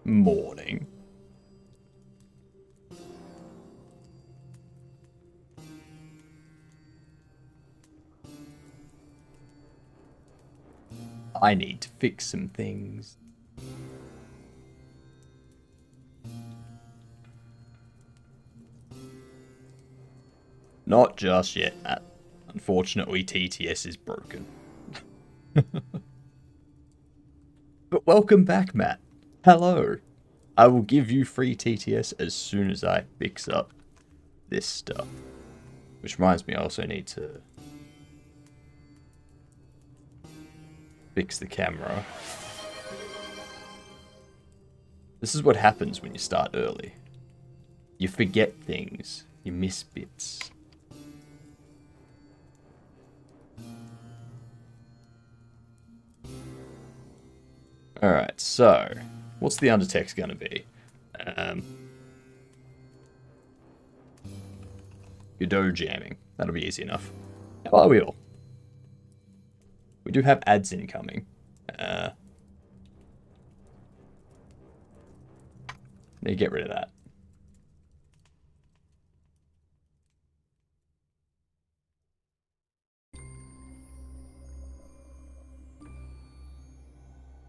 morning. I need to fix some things. Not just yet, Matt. Unfortunately, TTS is broken. But welcome back, Matt. Hello. I will give you free TTS as soon as I fix up this stuff. Which reminds me, I also need to fix the camera. This is what happens when you start early. You forget things. You miss bits. Alright, so what's the undertext going to be? Godot jamming. That'll be easy enough. How are we all? We do have ads incoming. Need to get rid of that.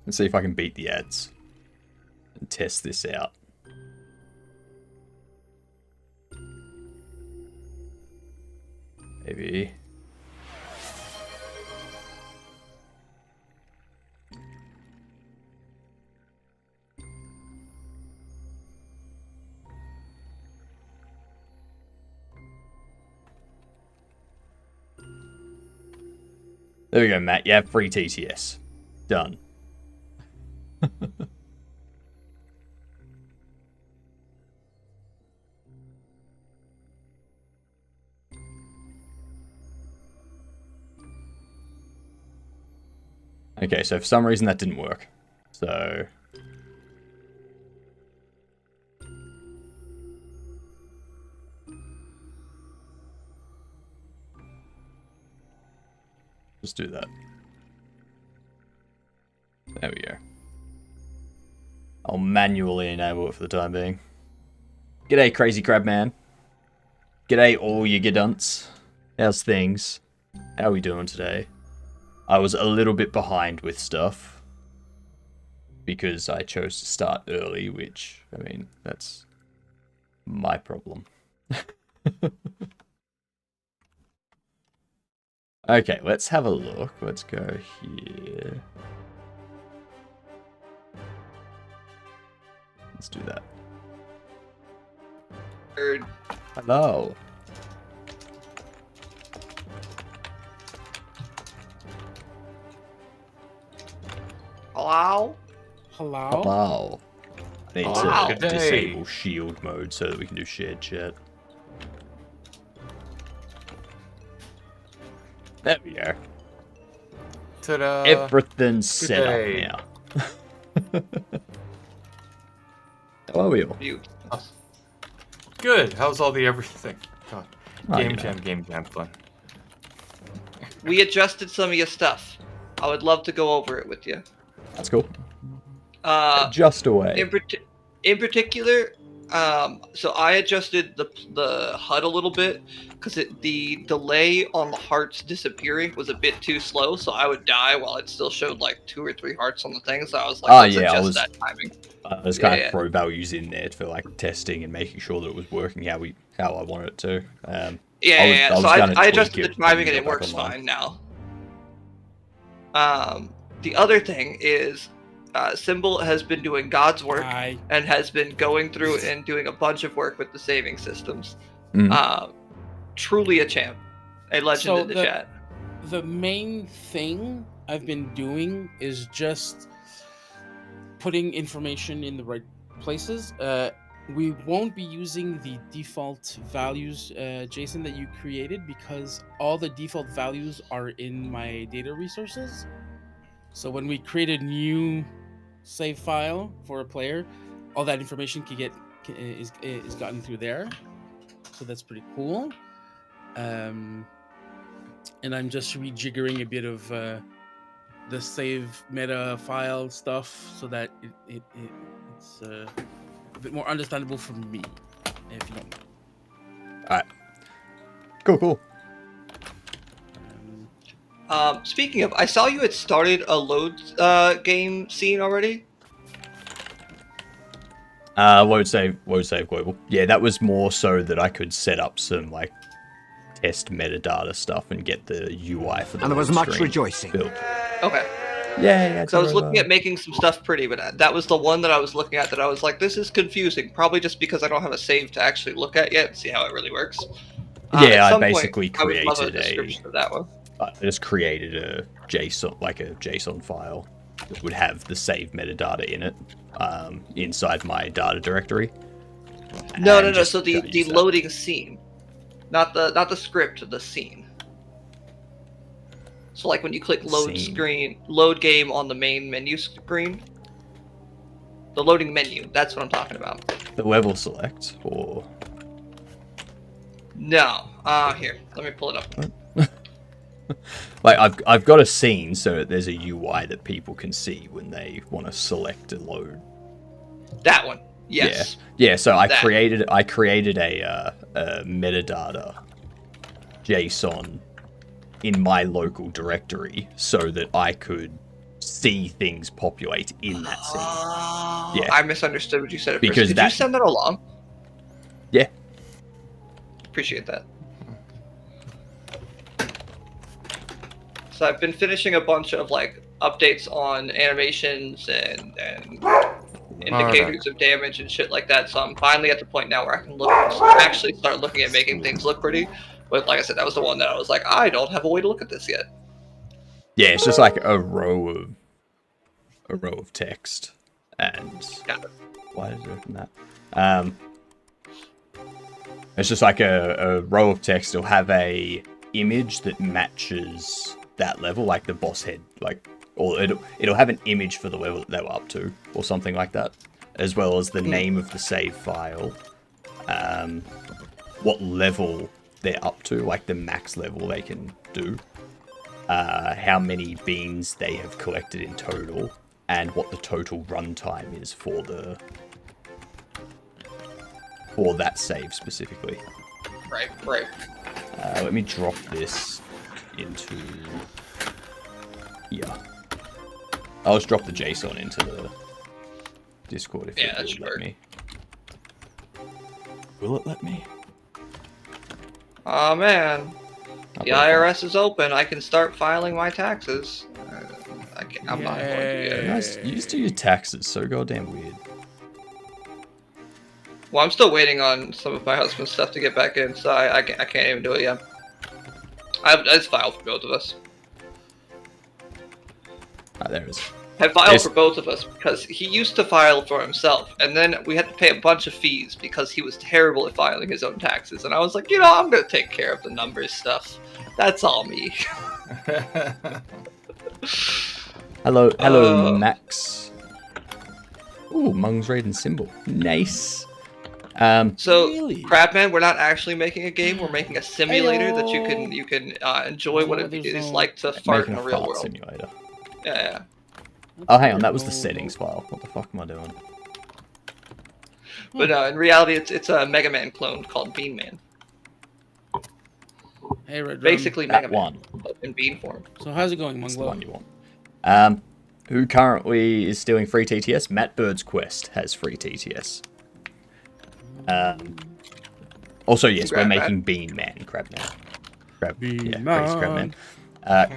Let's see if I can beat the ads and test this out. Maybe. There we go, Matt. You have free TTS. Done. Okay, so for some reason that didn't work. So just do that. There we go. I'll manually enable it for the time being. G'day, Crazy Crab Man. G'day, all you gadunts. How's things? How are we doing today? I was a little bit behind with stuff because I chose to start early, which, I mean, that's my problem. Okay, let's have a look. Let's go here. Let's do that. Hello. Hello? Hello? Hello. I need Wow. to Good day. disable shield mode so that we can do shared chat. There we go. Ta-da! Everything's set day. up now. How are we all? You. Good. How's all the everything? God. Oh, Game you know. jam fun. We adjusted some of your stuff. I would love to go over it with you. That's cool. In, Just away. in particular, so I adjusted the HUD a little bit because the delay on the hearts disappearing was a bit too slow, so I would die while it still showed like 2 or 3 hearts on the thing. So I was like, let's adjust that timing. I was kind of throw values in there for like testing and making sure that it was working how I wanted it to. So I adjusted the tweak it timing and when it we got works back online. fine now. The other thing is, Symbol has been doing God's work Hi. and has been going through and doing a bunch of work with the saving systems. Mhm. Truly a champ, a legend So in the chat. The main thing I've been doing is just putting information in the right places. We won't be using the default values, Jason, that you created because all the default values are in my data resources. So when we create a new save file for a player, all that information is gotten through there. So that's pretty cool. And I'm just rejiggering a bit of the save meta file stuff so that it It's a bit more understandable for me, if you don't mind. All right. Cool. Speaking of, I saw you had started a load game scene already. Load save global. Yeah, that was more so that I could set up some like test metadata stuff and get the UI for the And there was load much screen rejoicing. built. Okay. Yeah. So I was looking at making some stuff pretty, but that was the one that I was looking at that I was like, this is confusing. Probably just because I don't have a save to actually look at yet and see how it really works. Yeah, At I some point, basically I would love a created description of that one. I just created a JSON file that would have the save metadata in it inside my data directory. No. And just So the use that. loading scene, not the script, the scene. So like when you click load game on the main menu screen, the loading menu. That's what I'm talking about. The level select or No. Here, let me pull it up. like I've got a scene so that there's a UI that people can see when they want to select a load. That one. Yes. Yeah. So I That. created a metadata JSON in my local directory so that I could see things populate in that scene. Yeah. I misunderstood what you said at Because first. Did you that- send that along? Yeah. Appreciate that. So I've been finishing a bunch of like updates on animations and indicators of damage and shit like that. So I'm finally at the point now where I can actually start looking at making things look pretty. But like I said, that was the one that I was like, I don't have a way to look at this yet. Yeah, it's just like a row of text, and Got it. why did it open that? It's just like a row of text. It'll have a image that matches that level, like the boss head, like, or it'll have an image for the level that they were up to, or something like that, as well as the name of the save file, what level they're up to, like the max level they can do, how many beans they have collected in total, and what the total runtime is for that save specifically. Right. Let me drop this into here. I'll just drop the JSON into the Discord if Yeah, it that will should let work. me. Will it let me? Oh man, Oh, the perfect. IRS is open. I can start filing my taxes. I'm not going to You yet. guys used to your taxes so goddamn weird. Well, I'm still waiting on some of my husband's stuff to get back in, so I can't even do it yet. I just filed for both of us. Ah, there it is. I filed Yes. for both of us because he used to file for himself, and then we had to pay a bunch of fees because he was terrible at filing his own taxes. And I was like, I'm gonna take care of the numbers stuff. That's all me. Hello, Max. Ooh, Mung's Raiden symbol. Nice. So, Really? Crabman, we're not actually making a game. We're making a simulator that you can enjoy what it There's is no- like to fart making in a the real fart world. simulator. Yeah. Oh, hang on, that was the settings file. What the fuck am I doing? But in reality, it's a Mega Man clone called Bean Man. Hey, Red Drum. Basically, That Mega Man one. but in bean form. So how's it going, That's the Munglo? one you want. Who currently is stealing free TTS? Matt Bird's Quest has free TTS. Also, yes, we're Crab Man. making Bean Man, Crab Man. Bean Crazy Crab Man.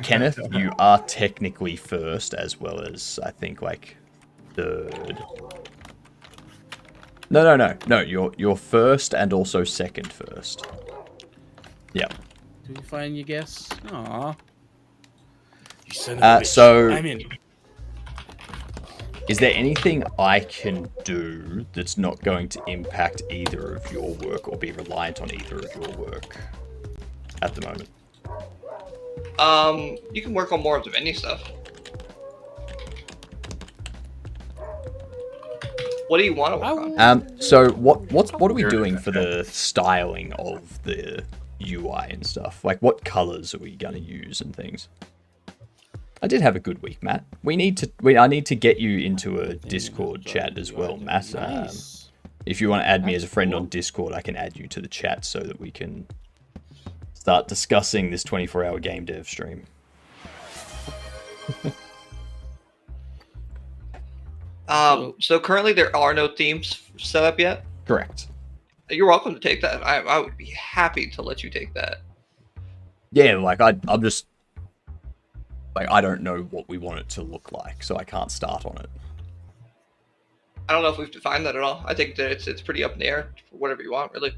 Kenneth, you are technically first, as well as, I think, like, third. No, you're first and also second first. Yep. Did you find your guess? Aw. You son of a bitch. So- I'm in. Is there anything I can do that's not going to impact either of your work or be reliant on either of your work at the moment? You can work on more of the menu stuff. What do you want to work on? So what are we doing for the styling of the UI and stuff? Like, what colors are we gonna use and things? I did have a good week, Matt. I need to get you into a Discord chat as well, Matt. Nice. If you want to add me as a friend Cool. on Discord, I can add you to the chat so that we can start discussing this 24-hour game dev stream. So currently there are no themes set up yet. Correct. You're welcome to take that. I would be happy to let you take that. Yeah, like I'm just like I don't know what we want it to look like, so I can't start on it. I don't know if we've defined that at all. I think that it's pretty up in the air for whatever you want, really.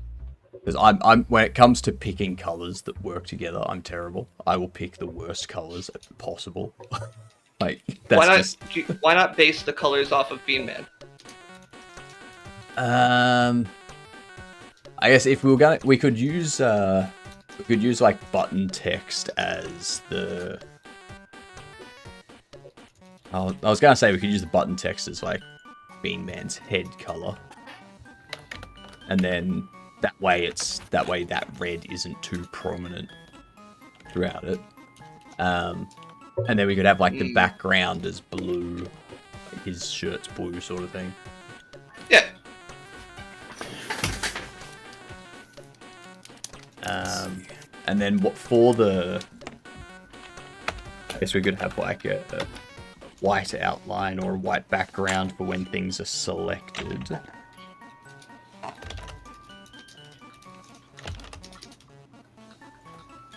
Because I'm when it comes to picking colors that work together, I'm terrible. I will pick the worst colors possible. Like that's Why not? just Why not base the colors off of Bean Man? I guess if we were gonna, we could use like button text as the. I was gonna say we could use the button text as like Bean Man's head color, and then that way that red isn't too prominent throughout it. And then we could have like the background as blue, like his shirt's blue sort of thing. Yeah. And then what for the? I guess we could have like a white outline or a white background for when things are selected.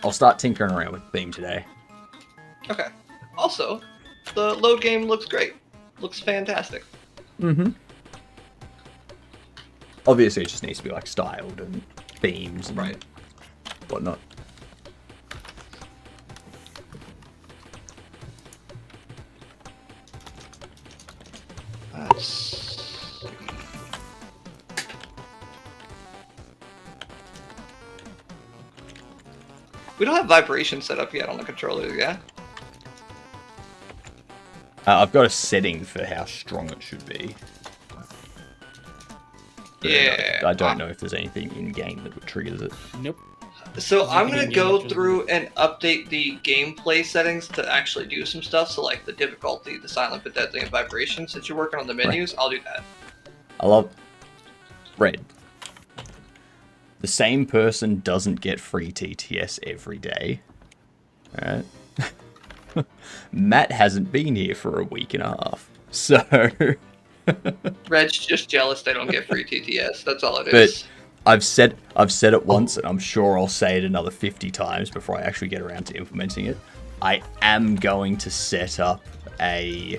I'll start tinkering around with the theme today. Okay. Also, the load game looks great. Looks fantastic. Mm-hmm. Obviously, it just needs to be like styled and themes and Right. whatnot. We don't have vibration set up yet on the controller, yeah? I've got a setting for how strong it should be. But Yeah. I don't know if there's anything in game that triggers it. Nope. So There's I'm nothing gonna in game go that through and update the gameplay settings to actually do some stuff. So like the difficulty, the silent but deadly, and vibration. Since you're working on the menus, I'll do that. I love Red. The same person doesn't get free TTS every day. Alright. Matt hasn't been here for a week and a half. So Red's just jealous they don't get free TTS. That's all it But- is. I've said it once, and I'm sure I'll say it another 50 times before I actually get around to implementing it. I am going to set up a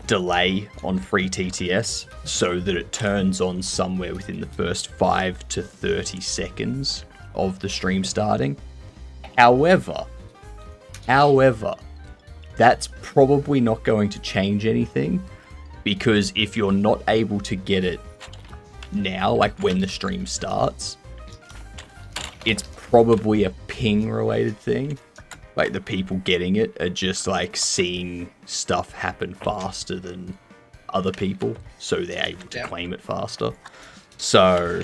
delay on free TTS so that it turns on somewhere within the first 5 to 30 seconds of the stream starting. However, that's probably not going to change anything, because if you're not able to get it now, like when the stream starts, it's probably a ping related thing. Like the people getting it are just like seeing stuff happen faster than other people, so they're able to claim it faster. So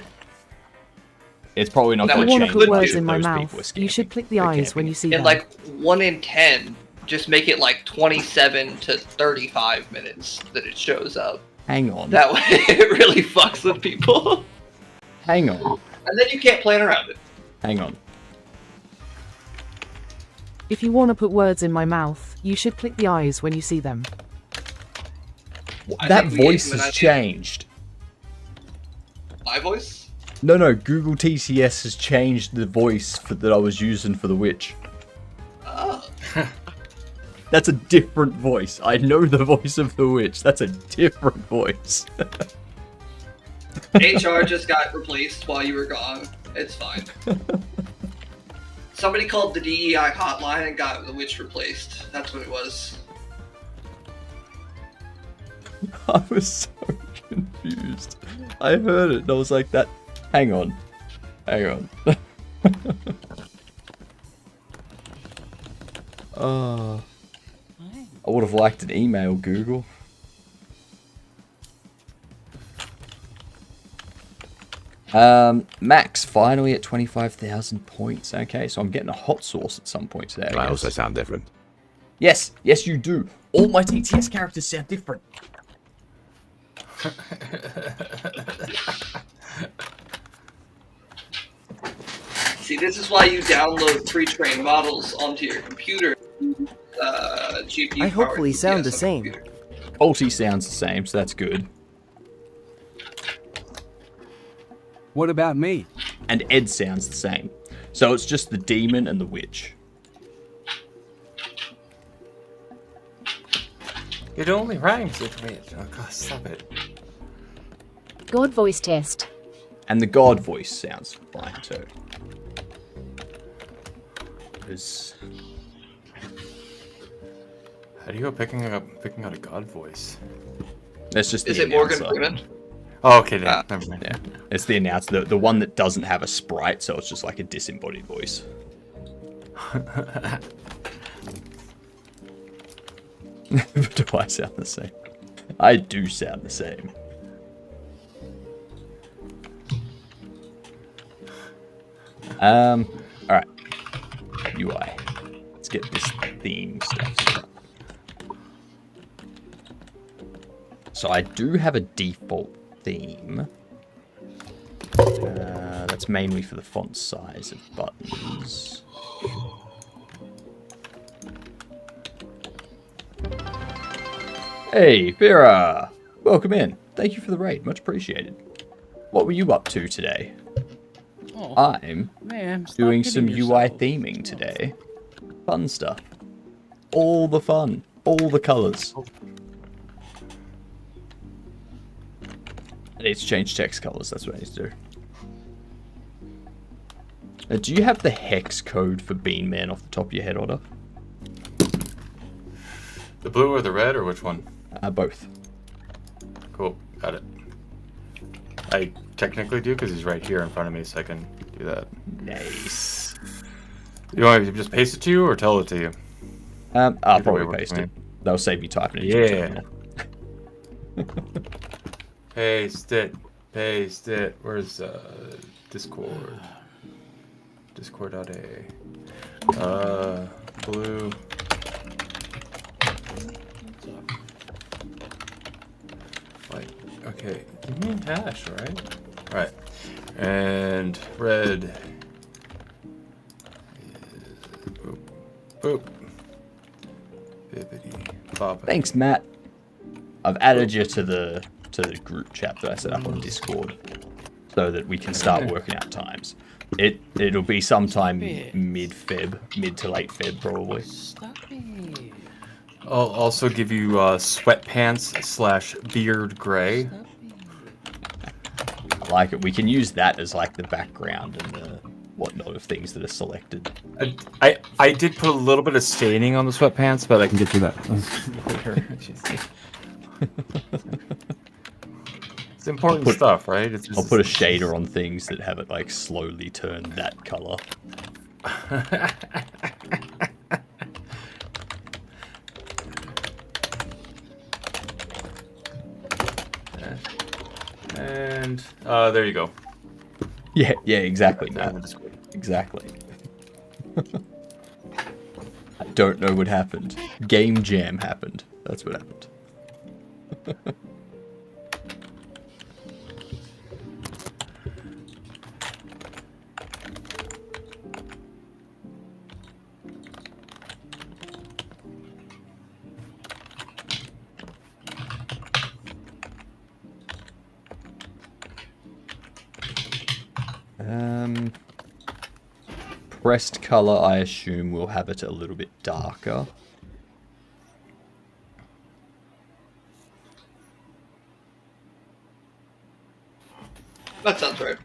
it's probably not That going would to change change put much words if in my those mouth. people are You should scamming. click the They're eyes when camping. you see And them. like 1 in 10, just make it like 27 to 35 minutes that it shows up. Hang on. That way it really fucks with people. Hang on. And then you can't plan around it. Hang on. If you want to put words in my mouth, you should click the eyes when you see them. I That think we gave voice him an has idea. changed. My voice? No, Google TCS has changed the voice that I was using for the witch. Oh. That's a different voice. I know the voice of the witch. That's a different voice. HR just got replaced while you were gone. It's fine. Somebody called the DEI hotline and got the witch replaced. That's what it was. I was so confused. I heard it and I was like, that. Hang on. Oh. I would have liked an email, Google. Max finally at 25,000 points. Okay, so I'm getting a hot sauce at some point today. I I also guess. sound different. Yes, yes, you do. All my TTS characters sound different. See, this is why you download pre-trained models onto your computer. GPU. I hopefully sound the same. Ulti sounds the same, so that's good. What about me? And Ed sounds the same. So it's just the demon and the witch. It only rhymes with witch. Oh god, stop it. God voice test. And the god voice sounds fine too. Is How do you go picking out a god voice? that's just the Is it Morgan announcer. Freeman? Oh, okay, then. Never mind. Yeah, it's the announcer, the one that doesn't have a sprite, so it's just like a disembodied voice. Do I sound the same? I do sound the same. All right. UI. Let's get this theme stuff. So I do have a default theme. That's mainly for the font size of buttons. Hey, Vera! Welcome in. Thank you for the raid. Much appreciated. What were you up to today? Oh, I'm man. stop doing hitting some UI yourself. theming today. Fun stuff. All the fun. All the colours. I need to change text colours. That's what I need to do. Do you have the hex code for Bean Man off the top of your head, Otter? The blue or the red or which one? Both. Cool, got it. I technically do because he's right here in front of me, so I can do that. Nice. You want me to just paste it to you or tell it to you? I'll Either way probably works paste for it. me. That'll save you typing it. into your Yeah. terminal. Paste it. Paste it. Where's Discord? Discord.a. Blue. White. Okay. Give me a hash, right? Alright. And red. Boop. Boop. Bibbidi. Bobbidi. Thanks, Matt. I've added you to the group chat that I set up on Discord, so that we can start working out times. It'll be sometime mid-Feb, mid to late Feb probably. Stop it. I'll also give you sweatpants / beard gray. Stop it. I like it. We can use that as like the background and the whatnot of things that are selected. I did put a little bit of staining on the sweatpants, but I can get to that later. It's important stuff, right? It's I'll put a shader on things that have it like slowly turn that color. And there you go. Yeah, exactly, Down the Matt. Discord. Exactly. I don't know what happened. Game jam happened. That's what happened. Pressed color, I assume we'll have it a little bit darker. That sounds right.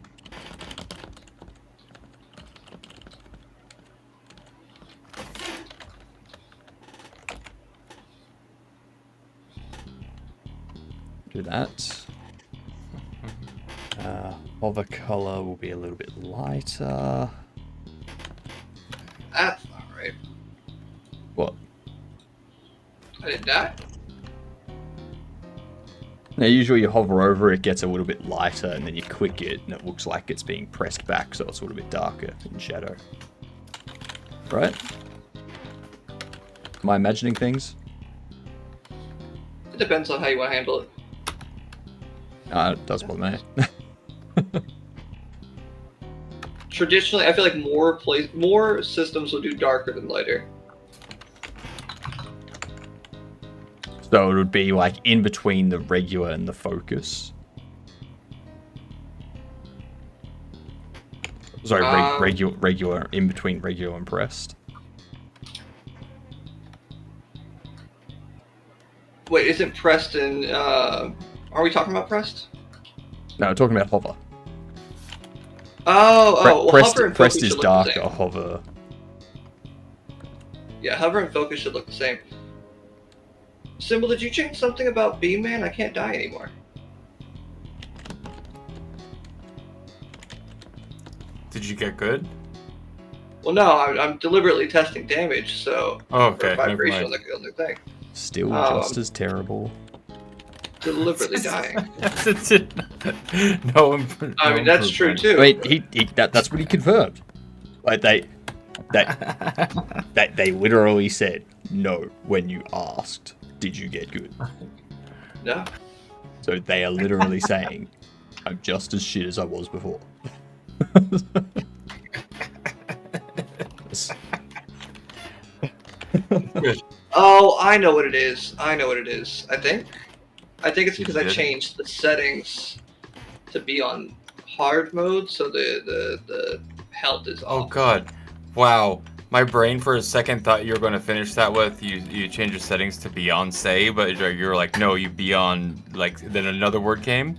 Do that. Hover color will be a little bit lighter. That's not right. What? I didn't die. Now, usually you hover over it, gets a little bit lighter, and then you click it, and it looks like it's being pressed back, so it's a little bit darker in shadow. Right? Am I imagining things? It depends on how you want to handle it. It does bother me. Traditionally, I feel like more systems will do darker than lighter. So it would be like in between the regular and the focus. Sorry, regular, in between regular and pressed. Wait, isn't Preston? Are we talking about Prest? No, we're talking about hover. Well, Pressed, hover and pressed focus is should look the darker, same. hover. Yeah, hover and focus should look the same. Symbol, did you change something about Beam Man? I can't die anymore. Did you get good? Well, no, I'm deliberately testing damage, so Oh, okay. or Never vibration mind. on the thing. Still just as terrible. Deliberately dying. No, I mean, that's true too. Wait, that's what he confirmed. Like they literally said no when you asked, "Did you get good?" No. So they are literally saying, "I'm just as shit as I was before." Oh, I know what it is. I think it's because I did? changed the settings to be on hard mode, so the health is Oh off. god. Wow. My brain for a second thought you were going to finish that with you change your settings to Beyonce, but you're like, no, you beyond, like, then another word came.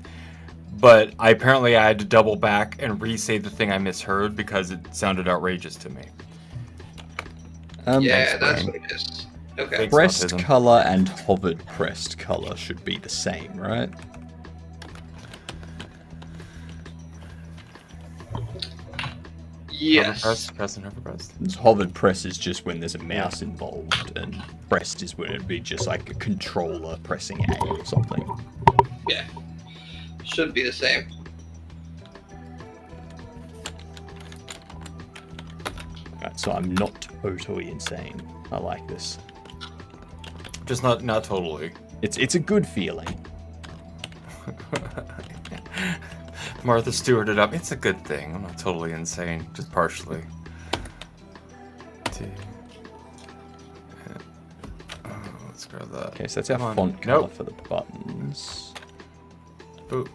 But I had to double back and re-say the thing I misheard because it sounded outrageous to me. Yeah, thanks, that's Brian. what it is. Okay. Thanks. Pressed Autism. color and hovered pressed color should be the same, right? Yes. Press and hover press. And hovered press is just when there's a mouse involved, and pressed is when it'd be just like a controller pressing A or something. Yeah. Should be the same. Right, so I'm not totally insane. I like this. Just not totally. It's a good feeling. Martha Stewart it up. It's a good thing. I'm not totally insane, just partially. Let's grab that. Okay, so that's our Come on. font color Nope. for the buttons. Ooh.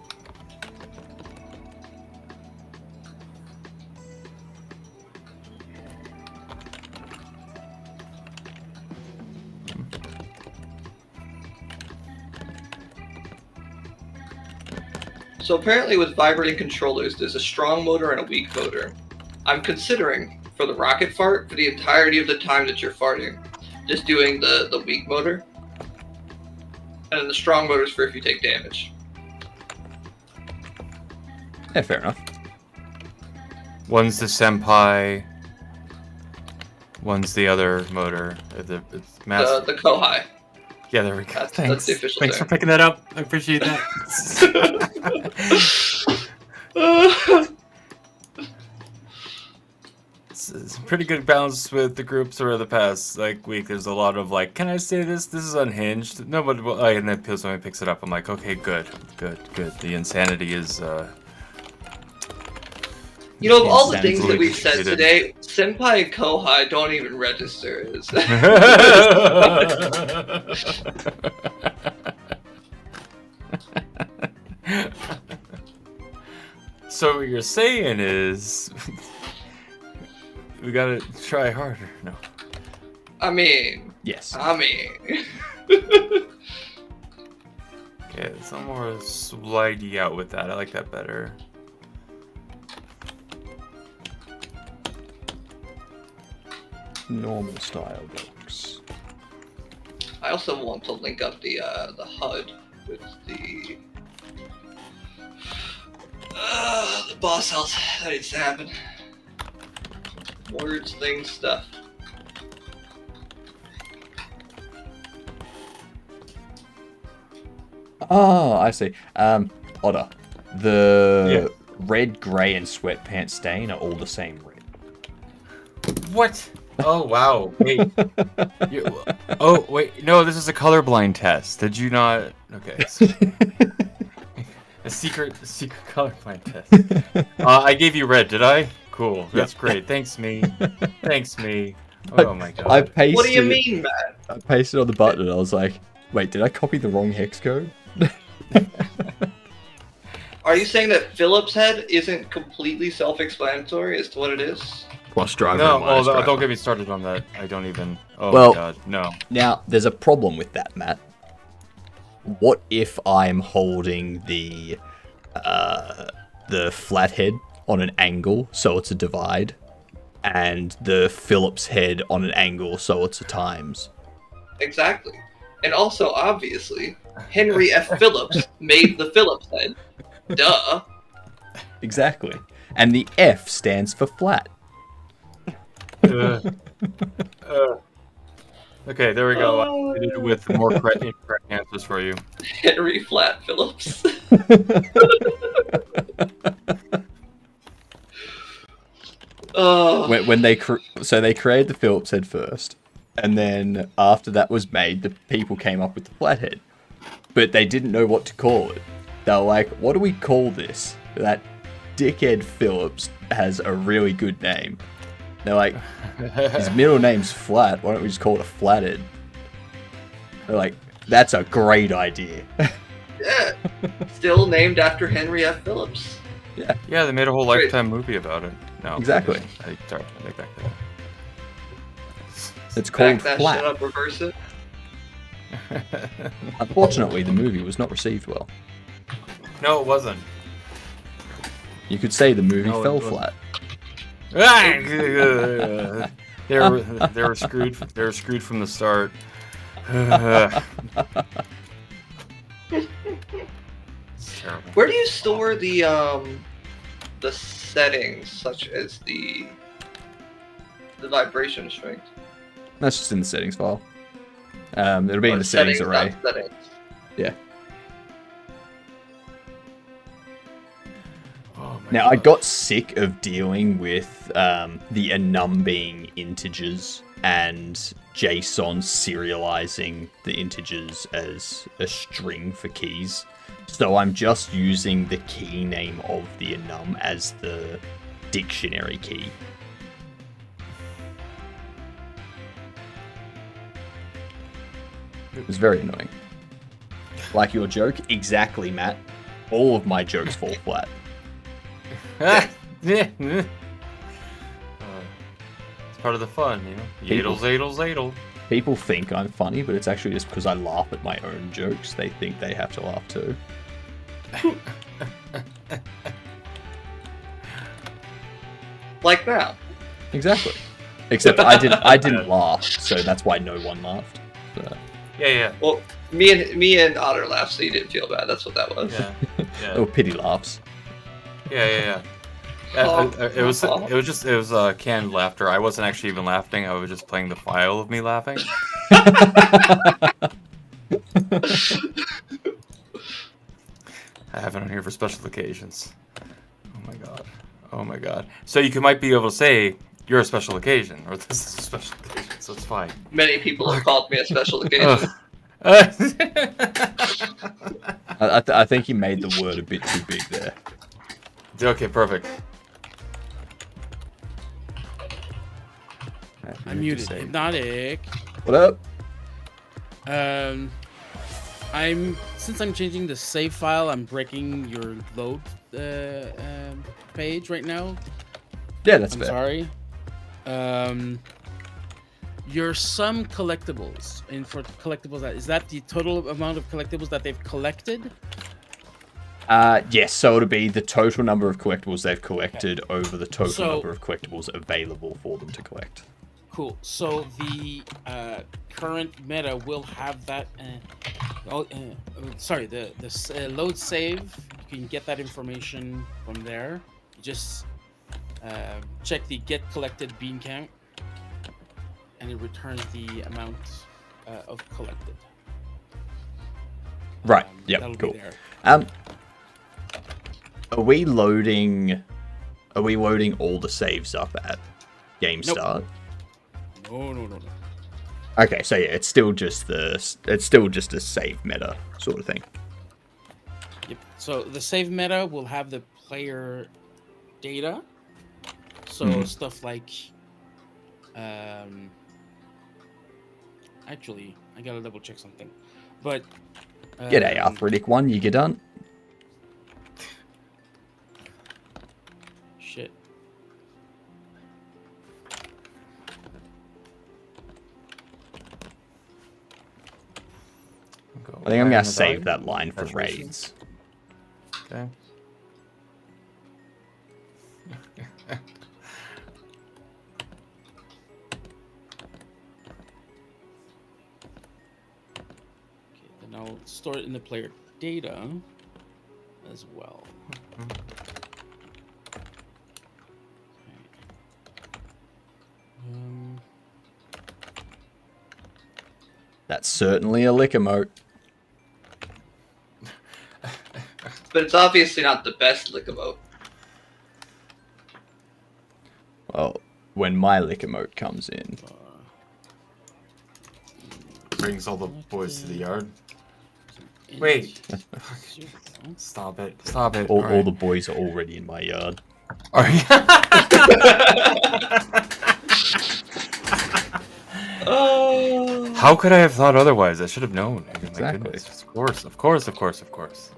So apparently with vibrating controllers, there's a strong motor and a weak motor. I'm considering, for the rocket fart, for the entirety of the time that you're farting, just doing the weak motor. And then the strong motor's for if you take damage. Yeah, fair enough. One's the senpai. One's the other motor. It's The Kohai. Yeah, there we go. That's Thanks. the official Thanks for term. picking that up. I appreciate that. It's a pretty good balance with the groups over the past week. There's a lot of like, can I say this? This is unhinged. Nobody will. And then someone picks it up. I'm like, okay, good. The insanity is. You know, of all the Insanity things that we've said completed. today, Senpai and Kohai don't even register as. So what you're saying is, we gotta try harder. No. I mean. Yes. Okay, Okay, some more slidey out with that. I like that better. Normal style box. I also want to link up the HUD with the boss health. That needs to happen. Words, things, stuff. Oh, I see. Otter. The red, grey, and sweatpants stain are all the same red. What? Oh wow! Wait. You, oh wait, no, this is a colorblind test. Did you not? Okay. A secret colorblind test. I gave you red, did I? Cool. That's great. Thanks, me. Thanks, me. Oh my god. I pasted. What do you mean, Matt? I pasted on the button and I was like, wait, did I copy the wrong hex code? Are you saying that Phillips head isn't completely self-explanatory as to what it is? Plus driver. No, and minus driver. don't get me started on that. I don't even. Oh Well- my god, no. Now, there's a problem with that, Matt. What if I'm holding the flathead on an angle, so it's a divide, and the Phillips head on an angle, so it's a times? Exactly. And also, obviously, Henry F. Phillips made the Phillips head. Duh. Exactly. And the F stands for flat. Okay, there we go. I did it with more correct answers for you. Henry Flat Phillips. Oh, When they so they created the Phillips head first, and then after that was made, the people came up with the flathead, but they didn't know what to call it. They were like, "What do we call this?" That dickhead Phillips has a really good name. They're like, his middle name's Flat. Why don't we just call it a flathead? They're like, that's a great idea. yeah. Still named after Henry F. Phillips. Yeah, they made a whole Great. Lifetime movie about it. No, Exactly. I take back that. It's called Back that shit Flat. up, reverse it. Unfortunately, the movie was not received well. No, it wasn't. You could say the movie No, it fell wasn't. flat. they were screwed. They were screwed from the start. It's terrible. Where do you store the settings, such as the vibration strength? That's just in the settings file. It'll be in Or the settings not array. settings. Yeah. Oh my Now, I God. got sick of dealing with the enum being integers and JSON serializing the integers as a string for keys. So I'm just using the key name of the enum as the dictionary key. It was very annoying. Like your joke? Exactly, Matt. All of my jokes fall flat. It's part of the fun, you know. People- Yadel, zadel, zadel. People think I'm funny, but it's actually just because I laugh at my own jokes. They think they have to laugh too. Like now. Exactly. Except I didn't laugh, so that's why no one laughed. So, Yeah, Well, me and Otter laughed, so you didn't feel bad. That's what that was. yeah, yeah, oh, pity laughs. yeah. It was canned laughter. I wasn't actually even laughing. I was just playing the file of me laughing. I have it on here for special occasions. Oh my god. Oh my god. So might be able to say you're a special occasion, or this is a special occasion, so it's fine. Many people have called me a special occasion. I think he made the word a bit too big there. Okay, perfect. I'm muted. Hypnotic. What up? Since I'm changing the save file, I'm breaking your load page right now. Yeah, that's I'm fair. sorry. Your sum collectibles, and for collectibles, is that the total amount of collectibles that they've collected? Yes, so it'll be the total number of collectibles they've collected over the total So- number of collectibles available for them to collect. Cool. So the current meta will have that. The load save. You can get that information from there. You just check the get collected bean count, and it returns the amount of collected. Right. Yep. That'll Cool. be there. Are we loading all the saves up at game Nope. start? No. Okay, so yeah, it's still just a save meta sort of thing. Yep. So the save meta will have the player data. So stuff like, actually, I gotta double check something, but G'day, Arthritic One, you get done. shit. I think I'm gonna save that line for raids. Okay. Okay, then I'll store it in the player data as well. Okay. That's certainly a lick emote. But it's obviously not the best lick emote. Well, when my lick emote comes in. Brings all the boys to the yard. Wait. Stop it. Stop it. All the boys are already in my yard. Are you? Oh. How could I have thought otherwise? I should have known. I mean, my Exactly. goodness. Of course.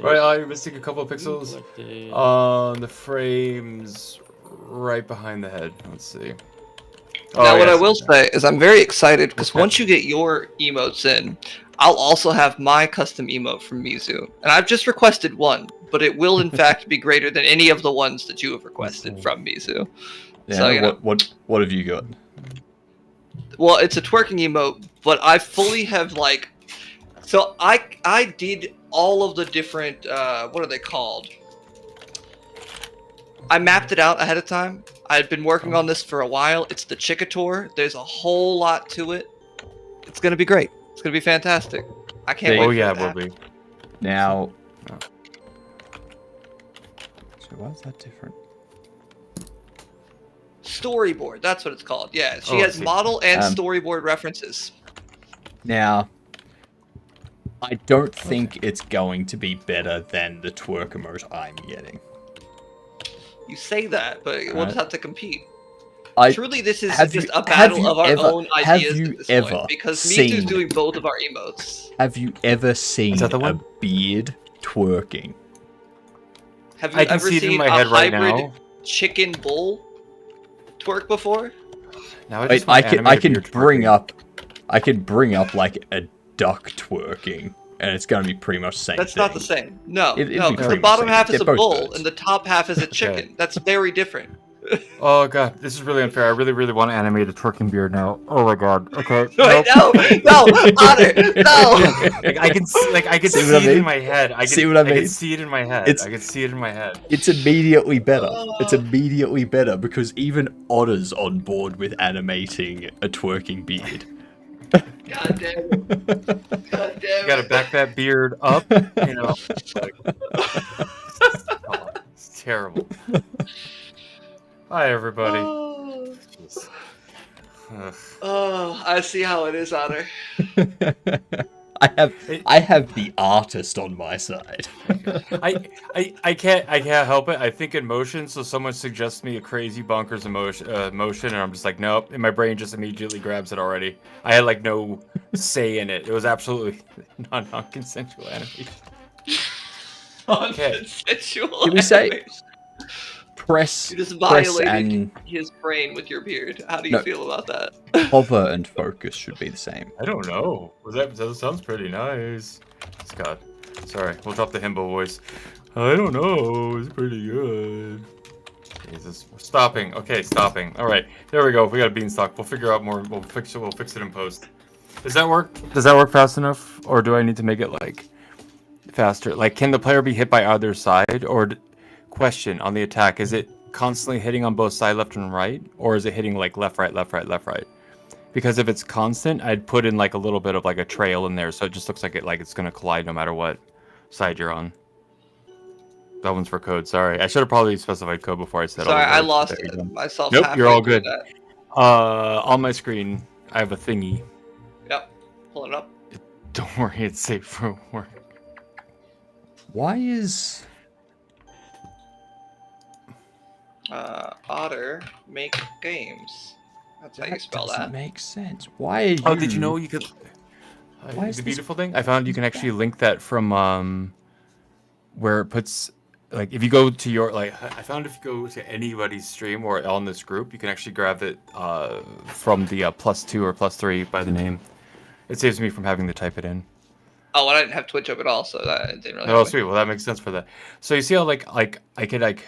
Right, you're missing a couple of pixels on the frames right behind the head. Let's see. Now, what I yes. will say is I'm very excited because once you get your emotes in, I'll also have my custom emote from Mizu. And I've just requested one, but it will in fact be greater than any of the ones that you have requested from Mizu. Yeah, So, you know. what have you got? Well, it's a twerking emote, but I fully have like... So I did all of the different... what are they called? I mapped it out ahead of time. I had been working on this for a while. It's the Chikator. There's a whole lot to it. It's going to be great. It's going to be fantastic. I can't wait Oh for yeah, it it to will happen. be. Now. So why is that different? Storyboard. That's what it's called. Yeah, she Oh, I has see. model and Um, storyboard references. Now, I don't think it's going to be better than the twerk emote I'm getting. You say that, but we'll just have to compete. Truly, this is have just you- a have battle you of our ever- own have ideas you at this ever point, because seen- Mitu's doing both of our emotes. Have you ever seen that the a one? beard twerking? Have you I can ever see it seen in my a head right hybrid now. chicken bull twerk before? Now Wait, just I want can animated beard twerking. I can bring up like a duck twerking, and it's gonna be pretty much the same. That's thing. not the same. No, It'd no, be because pretty the bottom much the same. half is They're a both bull birds. and the top half is a chicken. That's very different. Oh god, this is really unfair. I really want to animate a twerking beard now. Oh my god. Okay. Wait, nope. no, Otter, no. I can see See it what I mean? in my head. I See what I can mean? see it in my head. It's- I can see it in my head. It's immediately better. It's immediately better because even Otter's on board with animating a twerking beard. God damn it. God damn You gotta it. back that beard up, you know. Like, oh, it's terrible. Hi everybody. Oh. Jeez. Ugh. Oh, I see how it is, Otter. I have the artist on my side. I can't help it. I think in motion, so someone suggests me a crazy bonkers motion, and I'm just like, nope. And my brain just immediately grabs it already. I had like no say in it. It was absolutely non-consensual animation. Okay. Consensual. Can we say- animation. Press, You just press violated and his brain with your beard. How do you No. feel about that? hover and focus should be the same. I don't know. That sounds pretty nice. Scott, sorry. We'll drop the himbo voice. I don't know. It's pretty good. Jesus, we're stopping. Okay, stopping. All right, there we go. We got a beanstalk. We'll figure out more. We'll fix it. We'll fix it in post. Does that work? Does that work fast enough, or do I need to make it like faster? Like, can the player be hit by either side, or question on the attack? Is it constantly hitting on both side, left and right, or is it hitting like left, right, left, right, left, right? Because if it's constant, I'd put in like a little bit of like a trail in there, so it just looks like it's gonna collide no matter what side you're on. That one's for code. Sorry, I should have probably specified code before I said. Sorry, all the I words, lost but there you go. myself. Nope, halfway you're all through good. that. On my screen, I have a thingy. Yep. Pull it up. Don't worry, it's safe for work. Why is... Otter make games. That's how you spell doesn't that. make sense. Why are you... Oh, did you know you could? Why is The this- beautiful thing I found, you can actually link that from where it puts, like, if you go to your, like, I found if you go to anybody's stream or on this group, you can actually grab it from the +2 or +3 by the name. It saves me from having to type it in. Oh, and I didn't have Twitch up at all, so that didn't really. Oh, help me. sweet. Well, that makes sense for that. So you see how like I could like,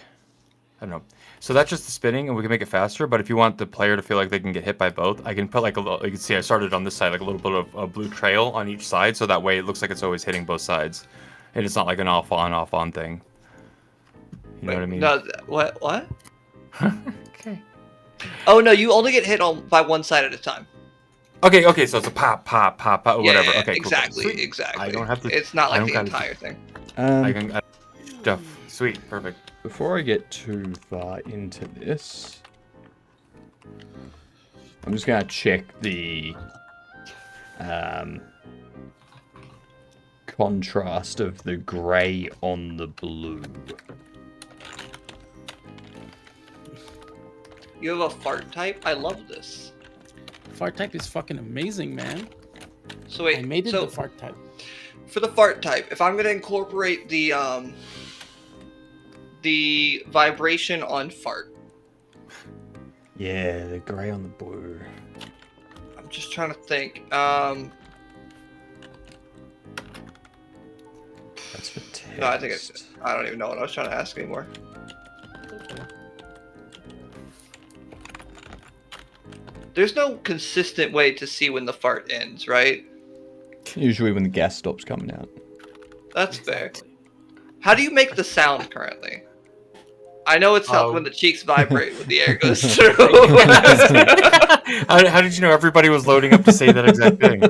I don't know. So that's just the spinning, and we can make it faster. But if you want the player to feel like they can get hit by both, I can put like a little. You can see I started on this side, like a little bit of a blue trail on each side, so that way it looks like it's always hitting both sides, and it's not like an off on thing. You know what I mean? No, what? What? Okay. Oh no, you only get hit on by one side at a time. Okay. So it's a pop, whatever. Yeah, Okay. Cool. exactly, Sweet. exactly. I don't have to. It's not I like don't the gotta- entire thing. I can. Stuff. Sweet. Perfect. Before I get too far into this, I'm just gonna check the contrast of the grey on the blue. You have a fart type. I love this. Fart type is fucking amazing, man. So wait, I made it so the fart type. for the fart type, if I'm gonna incorporate the vibration on fart, Yeah, the grey on the blue. I'm just trying to think. That's for text. No, I think I don't even know what I was trying to ask anymore. There's no consistent way to see when the fart ends, right? Usually when the gas stops coming out. That's fair. How do you make the sound currently? I know it's not when the cheeks vibrate when the air goes through. How did you know everybody was loading up to say that exact thing?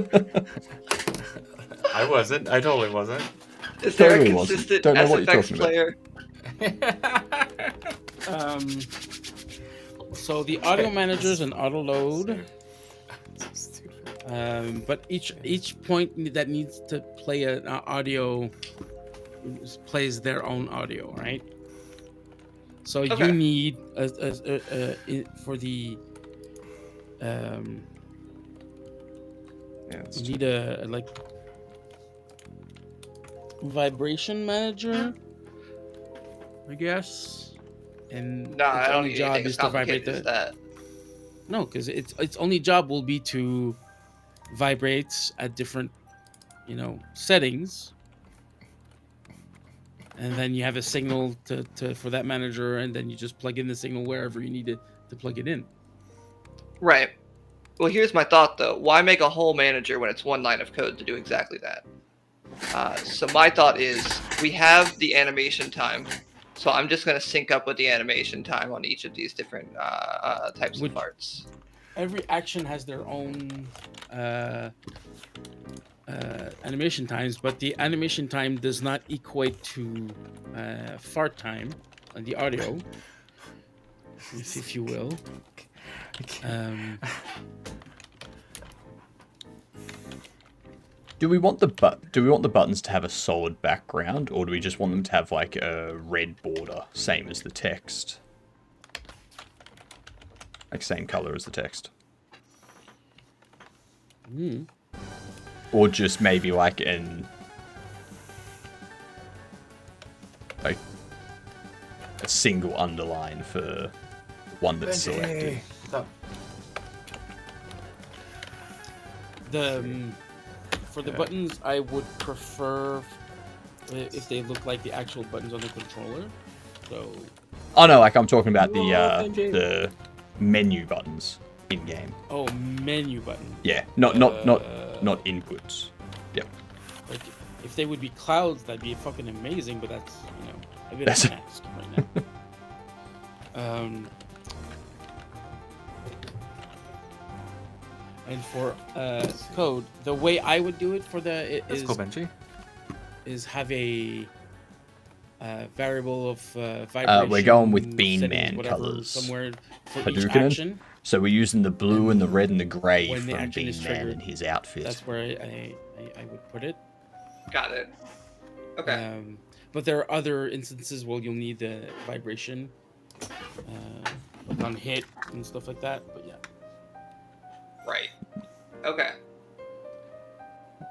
I wasn't. I totally wasn't. Is there Totally a wasn't. consistent Don't know what you're SFX talking about. player? So the audio managers and auto load, but each point that needs to play an audio plays their own audio, right? So Okay. you need for the you need a like vibration manager, I guess. And Nah, I its don't only need job anything is as to vibrate complicated as that. No, because its only job will be to vibrate at different, settings, and then you have a signal to for that manager, and then you just plug in the signal wherever you need it to plug it in. Right. Well, here's my thought though. Why make a whole manager when it's one line of code to do exactly that? So my thought is we have the animation time. So I'm just going to sync up with the animation time on each of these different types of parts. Every action has their own animation times, but the animation time does not equate to fart time on the audio, if you will. Do we want the buttons to have a solid background, or do we just want them to have like a red border, same as the text? Like same color as the text. Or just maybe like like a single underline for one that's selected. For the buttons, I would prefer if they look like the actual buttons on the controller. So. Oh no, like I'm talking about the menu buttons in game. Oh, menu button. Yeah, not inputs. Yep. Like if they would be clouds, that'd be fucking amazing. But that's a bit That's- of an ask right now. And for code, the way I would do it for Let's go, Benji. is have a variable of vibration. We're going with Bean settings, Man whatever, colors. somewhere for each Hadouken? action. So we're using the blue and the red and the grey When the from action Bean is Man triggered, and his outfit. That's where I would put it. Got it. Okay. But there are other instances where you'll need the vibration, like on hit and stuff like that. But yeah. Right. Okay.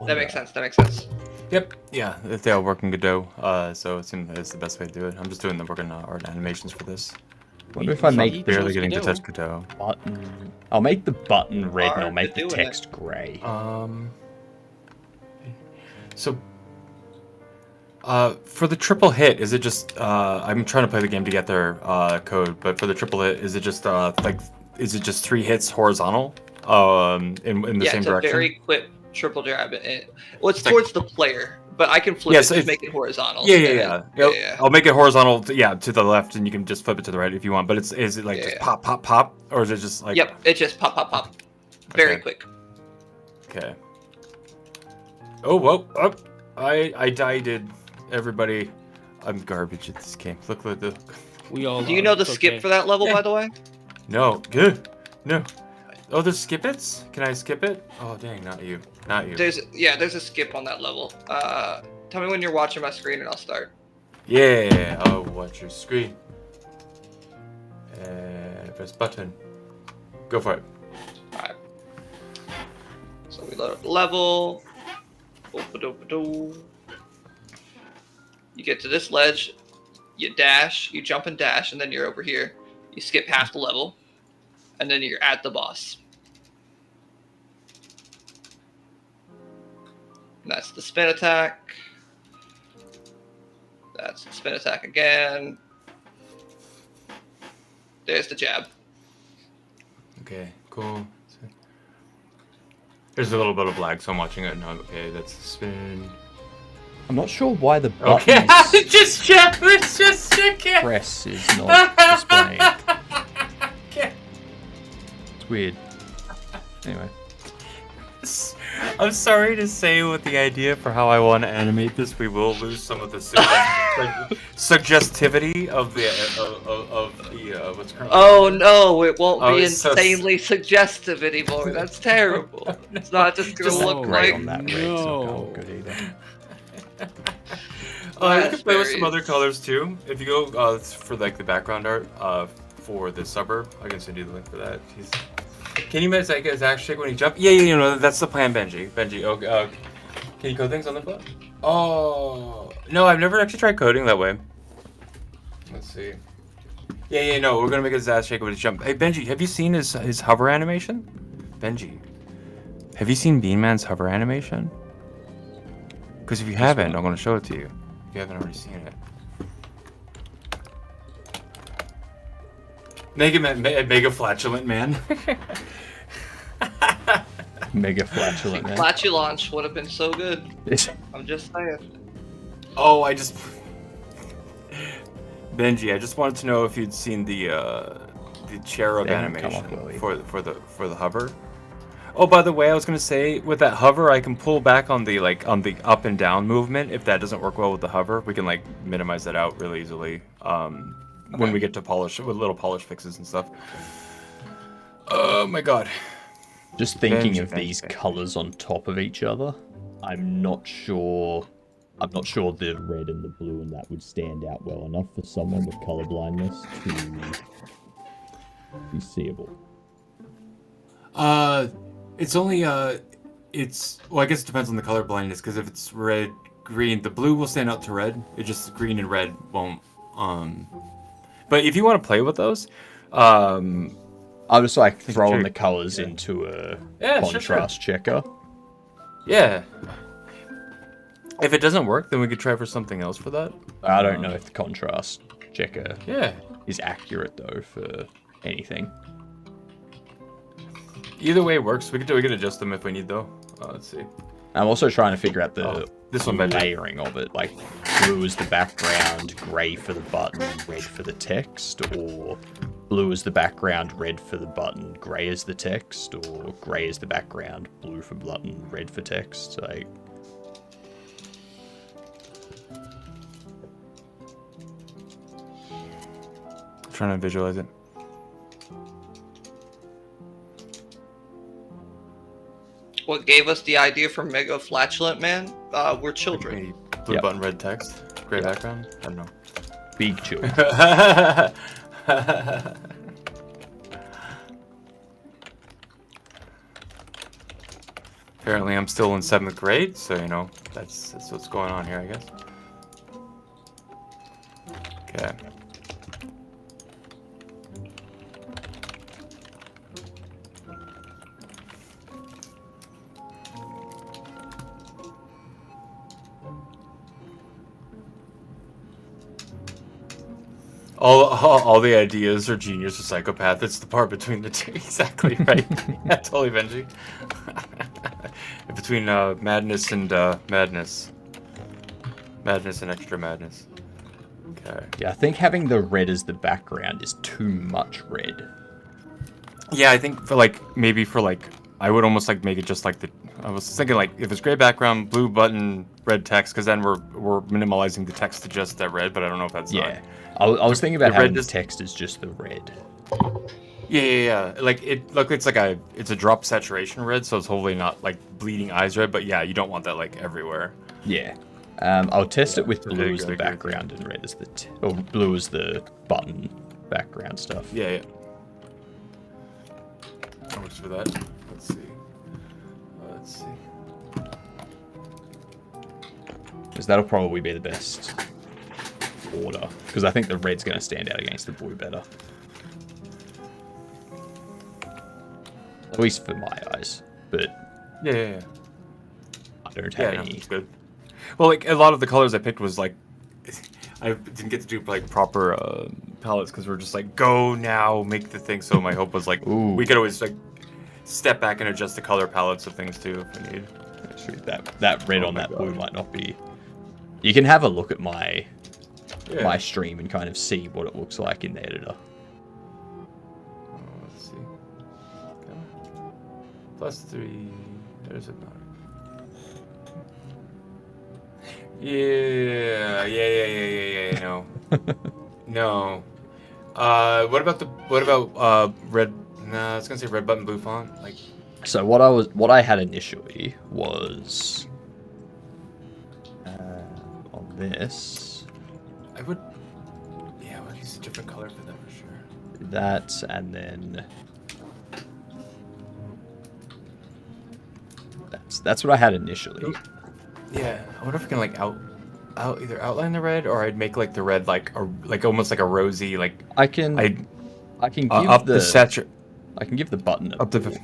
That makes sense. That makes sense. Yep. Yeah, if they all work in Godot, so it seems it's the best way to do it. I'm just doing the working art animations for this. Wonder if I make Barely chose getting to Godot. touch Godot. button. I'll make the button red and I'll Hard make to the do in it. text grey. So, for the triple hit, is it just? I'm trying to play the game to get their code, but for the triple hit, is it just is it just 3 hits horizontal? In the Yeah, same it's direction. a very quick triple jab. Well, it's like- towards the player, but I can flip Yeah, it so to it's- make it horizontal. Yeah, and yeah, then- yeah. yeah. I'll make it horizontal. To the left, and you can just flip it to the right if you want. But is it like Yeah, just yeah. pop, pop, pop, or is it just like? Yep, it just pop, pop, pop. Very Okay. quick. Okay. Oh, whoa! Oh, I died. Everybody, I'm garbage at this game. Look at the. We all. Do you are. know the It's skip okay. for that level, Yeah. by the way? No, good. No. Oh, there's skip its? Can I skip it? Oh, dang, not you. Not you. There's a skip on that level. Tell me when you're watching my screen and I'll start. Yeah, I'll watch your screen. Press button. Go for it. Alright. So we load up the level. Oop-a-doop-a-doo. You get to this ledge, you dash, you jump and dash, and then you're over here. You skip half the level, and then you're at the boss. And that's the spin attack. That's the spin attack again. There's the jab. Okay, cool. There's a little bit of lag, so I'm watching it now. Okay, that's the spin. I'm not sure why the Okay, button's just check. Let's just check it. press is not displaying. Okay. It's weird. Anyway. I'm sorry to say, with the idea for how I want to animate this, we will lose some of the suggestivity of the what's currently. Oh no, it won't Oh, be it's so insanely suggestive anymore. That's terrible. It's not just gonna Just look Great like on that red, so not good either. You can play with some raspberries. other colors too. If you go for like the background art for the suburb, I can send you the link for that. Jeez. Can you make like a Zach shake when he jump? Yeah, you know that's the plan, Benji. Benji, can you code things on the fly? Oh no, I've never actually tried coding that way. Let's see. Yeah, no, we're gonna make a Zach shake when he jump. Hey Benji, have you seen his hover animation? Benji, have you seen Bean Man's hover animation? Because if you haven't, I'm gonna show it to you. If you haven't already seen it. Mega flatulent man. Mega flatulent man. Flatulaunch would have been so good. I'm just saying. Oh, Benji, I just wanted to know if you'd seen the cherub They haven't come animation up well for the hover. Oh, by the way, I was gonna say with that hover, I can pull back on the up and down movement. If that doesn't work well with the hover, we can like minimize that out really easily. When we get to polish with little polish fixes and stuff. Oh my god. Just thinking Benji, of these Benji. colors on top of each other, I'm not sure the red and the blue and that would stand out well enough for someone with color blindness to be seeable. It's only it's well, I guess it depends on the color blindness because if it's red, green, the blue will stand out to red. It just green and red won't. But if you want to play with those, I was like throwing sure. the colors into a Yeah, sure, contrast checker. yeah. If it doesn't work, then we could try for something else for that. I don't know if the contrast checker Yeah. is accurate though for anything. Either way works. We could adjust them if we need though. Let's see. I'm also trying to figure out the This one, Benji. layering of it. Like blue is the background, grey for the button, red for the text, or blue is the background, red for the button, grey is the text, or grey is the background, blue for button, red for text. Like Trying to visualize it. what gave us the idea for Mega Flatulent Man. We're children. Maybe blue Yep. button, red text, gray background. I don't know. Big children. Apparently, I'm still in 7th grade, so you know that's what's going on here, I guess. Okay. All the ideas are genius or psychopath. It's the part between the two. Exactly right. Yeah, totally, Benji. Between madness and madness. Madness and extra madness. Okay. Yeah, I think having the red as the background is too much red. Yeah, I think for I would almost like make it just like I was thinking like if it's gray background, blue button, red text, because then we're minimalizing the text to just that red. But I don't know if that's Yeah. I was thinking about the red having the just- text as just the red. Yeah. Like it's a drop saturation red, so it's hopefully not like bleeding eyes red. But yeah, you don't want that like everywhere. Yeah. I'll test it with There blue you as go, the there you go. background and red as the or blue as the button background stuff. Yeah. How much for that? Let's see. Because that'll probably be the best order. Because I think the red's going to stand out against the blue better. At least for my eyes. But Yeah. I don't Yeah, have no, any. it's good. Well, like a lot of the colors I picked was like I didn't get to do like proper palettes because we're just like go now, make the thing. So my hope was like Ooh. we could always like step back and adjust the color palettes of things too if we need. Actually, that red Oh on my that God. blue might not be. You can have a look at my Yeah. my stream and kind of see what it looks like in the editor. Let's see. Okay. +3. There's it not. Yeah. No. No. What about red? Nah, I was gonna say red button, blue font. Like, So what I had initially was on this I would use a different color for that for sure. that and then that's what I had initially. Yeah, I wonder if I can like either outline the red or I'd make like the red like almost like a rosy like I can I'd give up the satur. I can give the button Up the- blue.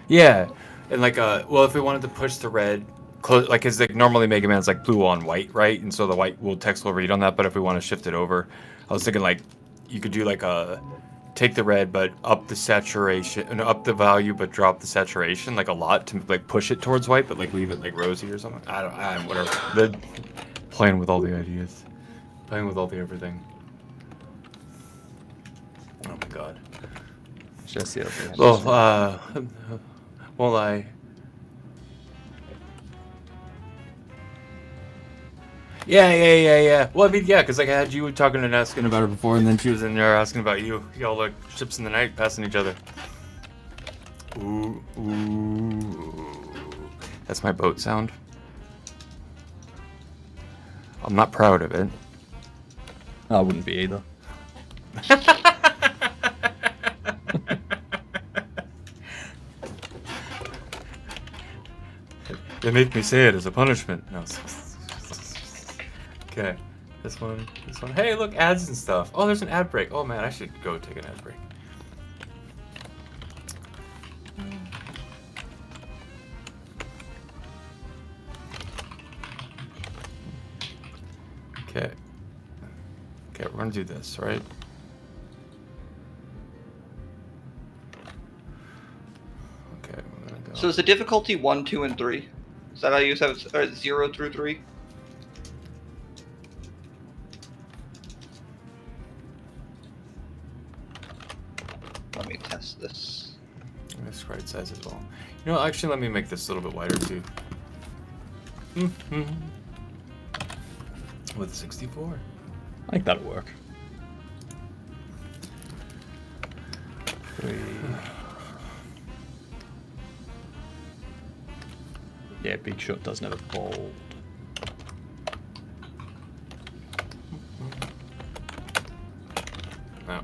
Yeah, and like well, if we wanted to push the red, close like because like normally Mega Man's like blue on white, right? And so the white will text will read on that. But if we want to shift it over, I was thinking like you could do like take the red but up the saturation and up the value but drop the saturation like a lot to like push it towards white, but like leave it like rosy or something. I whatever. Playing with all the ideas, playing with all the everything. Oh my god. Just the other thing. Well, won't I? Yeah. Well, I mean, yeah, because like I had you talking and asking about her before, and then she was in there asking about you. Y'all like ships in the night, passing each other. Ooh. That's my boat sound. I'm not proud of it. I wouldn't be either. They make me say it as a punishment. No. Okay. This one. Hey, look, ads and stuff. Oh, there's an ad break. Oh man, I should go take an ad break. Okay. Okay, we're gonna do this, right? Okay, we're gonna go. So is the difficulty 1, 2, and 3? Is that how you have it? 0 through 3? Let me test this. This right size as well. You know, actually, let me make this a little bit wider too. With 64. I think that'll work. 3. Yeah, Big Shot doesn't have a bold. No.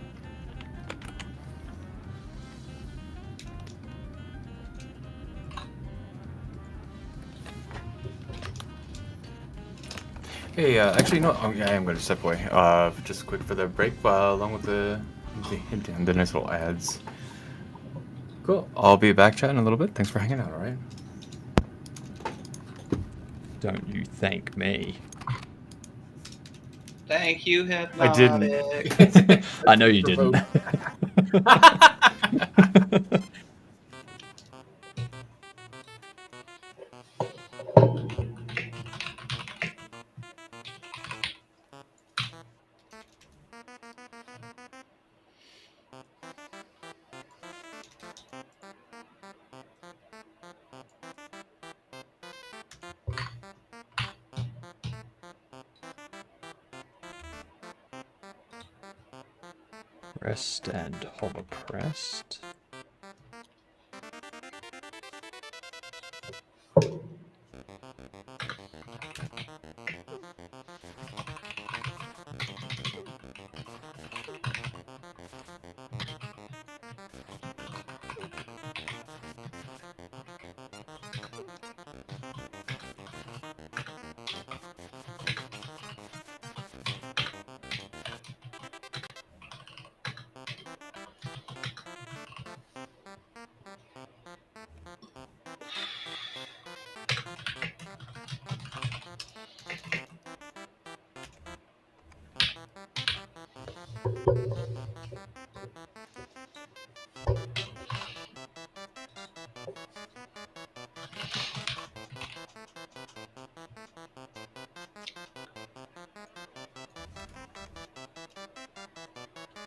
Hey, actually, no. I am going to step away. Just quick for the break, along with the nice little ads. Cool. I'll be back chatting a little bit. Thanks for hanging out. All right. Don't you thank me. Thank you, I Hypnotic. didn't. I know you didn't. Pressed and hover pressed.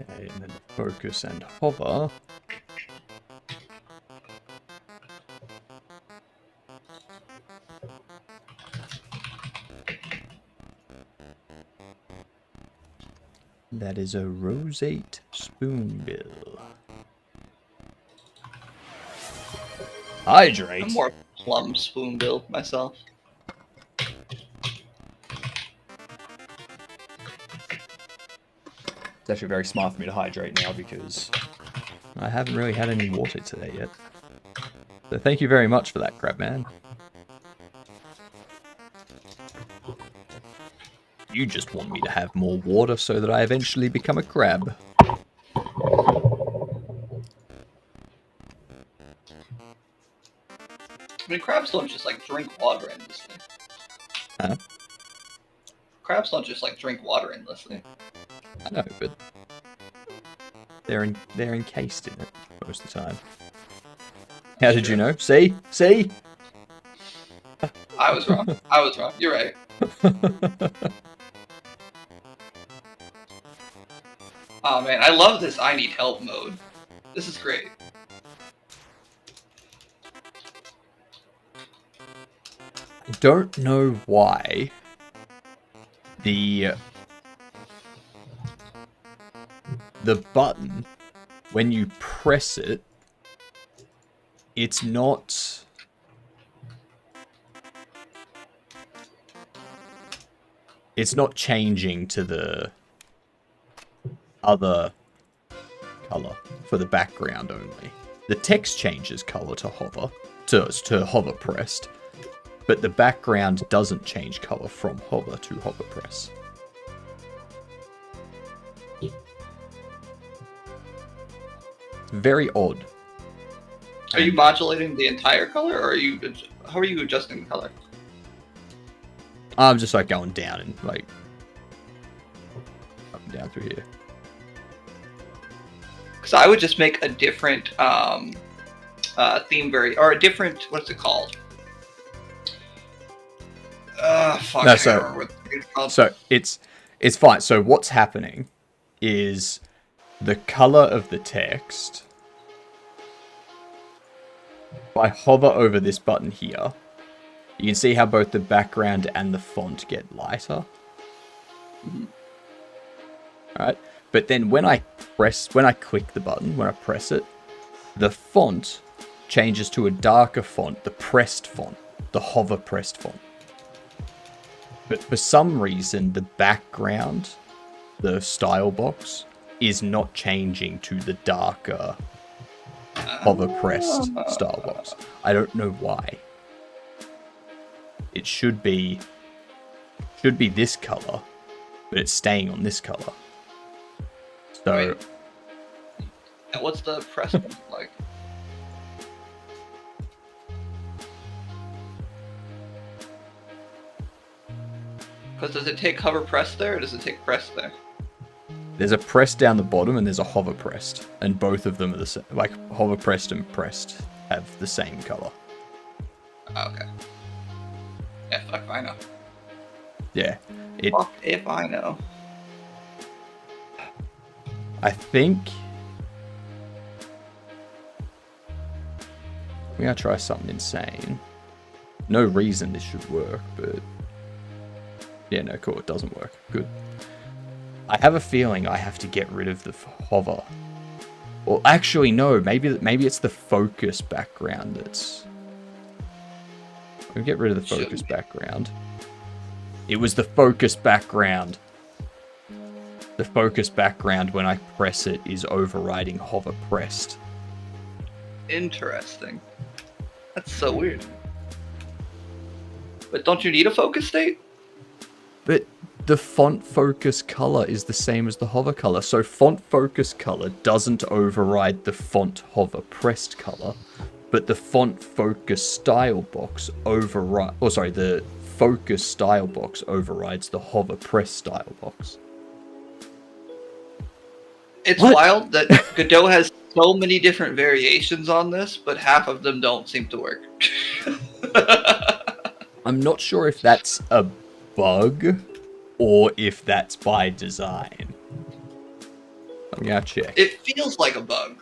Okay, and then focus and hover. That is a roseate spoonbill. Hydrate. I'm more plum spoonbill myself. It's actually very smart for me to hydrate now because I haven't really had any water today yet. So thank you very much for that, Crabman. You just want me to have more water so that I eventually become a crab. I mean, crabs don't just like drink water endlessly. Huh? Crabs don't just like drink water endlessly. I know, but they're encased in it most of the time. How did you know? See? See? I was wrong. I was wrong. You're right. Oh man, I love this I need help mode. This is great. I don't know why the button, when you press it, it's not changing to the other color for the background only. The text changes color to hover, to hover pressed, but the background doesn't change color from hover to hover press. Very odd. Are you modulating the entire color, or how are you adjusting the color? I'm just like going down and like up and down through here. Because I would just make a different theme or a different, what's it called? Fuck. No, I can't remember what it's called. So it's fine. So what's happening is the color of the text. If I hover over this button here, you can see how both the background and the font get lighter. Alright, but then when I click the button, when I press it, the font changes to a darker font, the pressed font. the hover pressed font. But for some reason, the background, the style box, is not changing to the darker hover pressed style box. I don't know why. It should be this color, but it's staying on this color. So Right. And what's the press like? Because does it take hover press there, or does it take press there? there's a press down the bottom and there's a hover pressed, and both of them are the same. Like hover pressed and pressed have the same color. Okay. Yeah, fuck if I know. Yeah, it. Fuck if I know. I think we're gonna try something insane. No reason this should work, but yeah, no, cool, it doesn't work. Good. I have a feeling I have to get rid of the hover. Well, actually, no. Maybe it's the focus background that's. We'll get rid of the focus background. It was the focus background. The focus background, when I press it, is overriding hover pressed. Interesting. That's so weird. But don't you need a focus state? But the font focus color is the same as the hover color. So font focus color doesn't override the font hover pressed color, but the font focus style box the focus style box overrides the hover press style box. It's What? wild that Godot has so many different variations on this, but half of them don't seem to work. I'm not sure if that's a bug or if that's by design. I'm gonna check. It feels like a bug.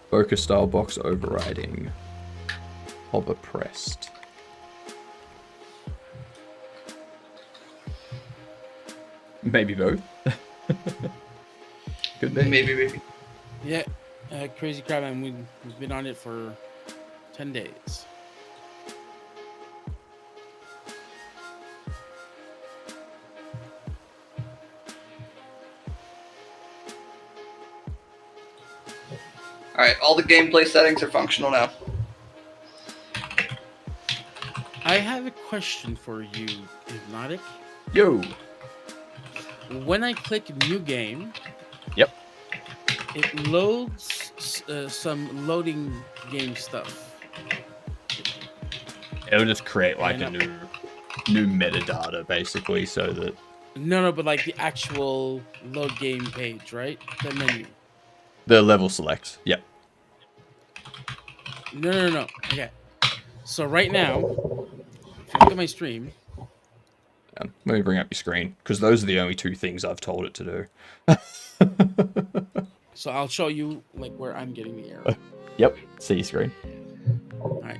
Focus style box overriding hover pressed. Maybe both. Could be. Maybe. Yeah, Crazy Crabman, we've been on it for 10 days. Alright, all the gameplay settings are functional now. I have a question for you, Hypnotic. Yo. When I click New Game, Yep. it loads some loading game stuff. It'll just create like I a know. new metadata basically, so that No, but like the actual load game page, right? The menu. the level select. Yep. No. Okay. So right now, if you look at my stream, Let me bring up your screen, because those are the only two things I've told it to do. so I'll show you like where I'm getting the error. Yep. See your screen. All right.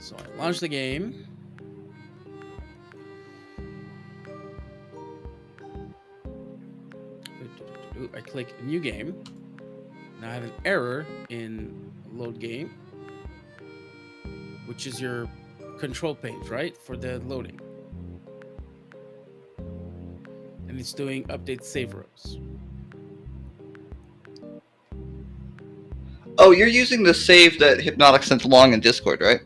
So I launch the game. I click New Game. Now I have an error in Load Game, which is your control page, right, for the loading. And it's doing update save rows. Oh, you're using the save that Hypnotic sent along in Discord, right?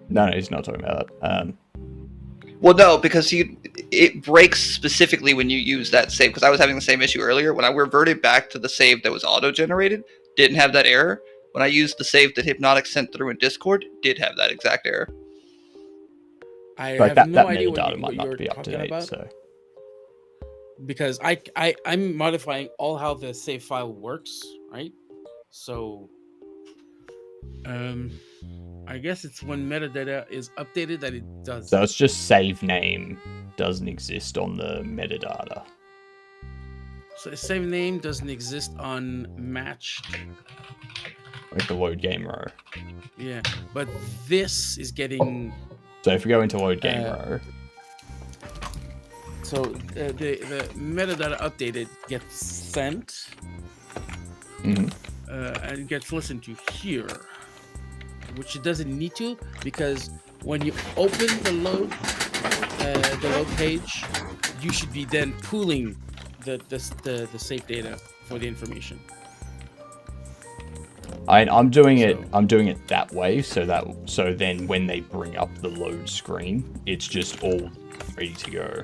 No, he's not talking about that. Well, no, because it breaks specifically when you use that save. Because I was having the same issue earlier. When I reverted back to the save that was auto-generated, didn't have that error. When I used the save that Hypnotic sent through in Discord, did have that exact error. I Like have that no idea metadata what might you're not be up to talking date. about. So Because I'm modifying all how the save file works, right? So I guess it's when metadata is updated that it does. So it's just save name doesn't exist on the metadata. So the same name doesn't exist on matched. Like the load game row. Yeah, but this is getting. So if we go into load game Uh, row, So the metadata updated gets sent, Mhm. And it gets listened to here, which it doesn't need to, because when you open the load page, you should be then pooling the save data for the information. I'm doing it. So- I'm doing it that way, so then when they bring up the load screen, it's just all ready to go.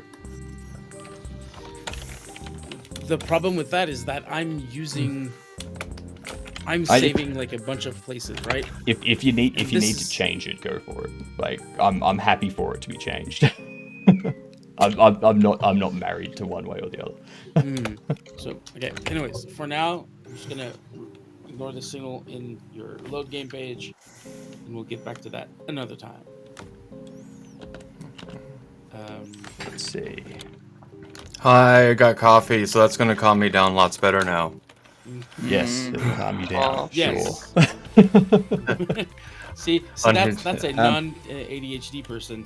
The problem with that is that I'm I- saving like a bunch of places, right? If you need This to is- change it, go for it. Like I'm happy for it to be changed. I'm not married to one way or the other. So okay. Anyways, for now, I'm just gonna ignore the signal in your load game page, and we'll get back to that another time. Let's see. Hi, I got coffee, so that's gonna calm me down lots better now. Yes, it'll calm you down. Oh, yes. Sure. See, Unhinged. that's a non ADHD person.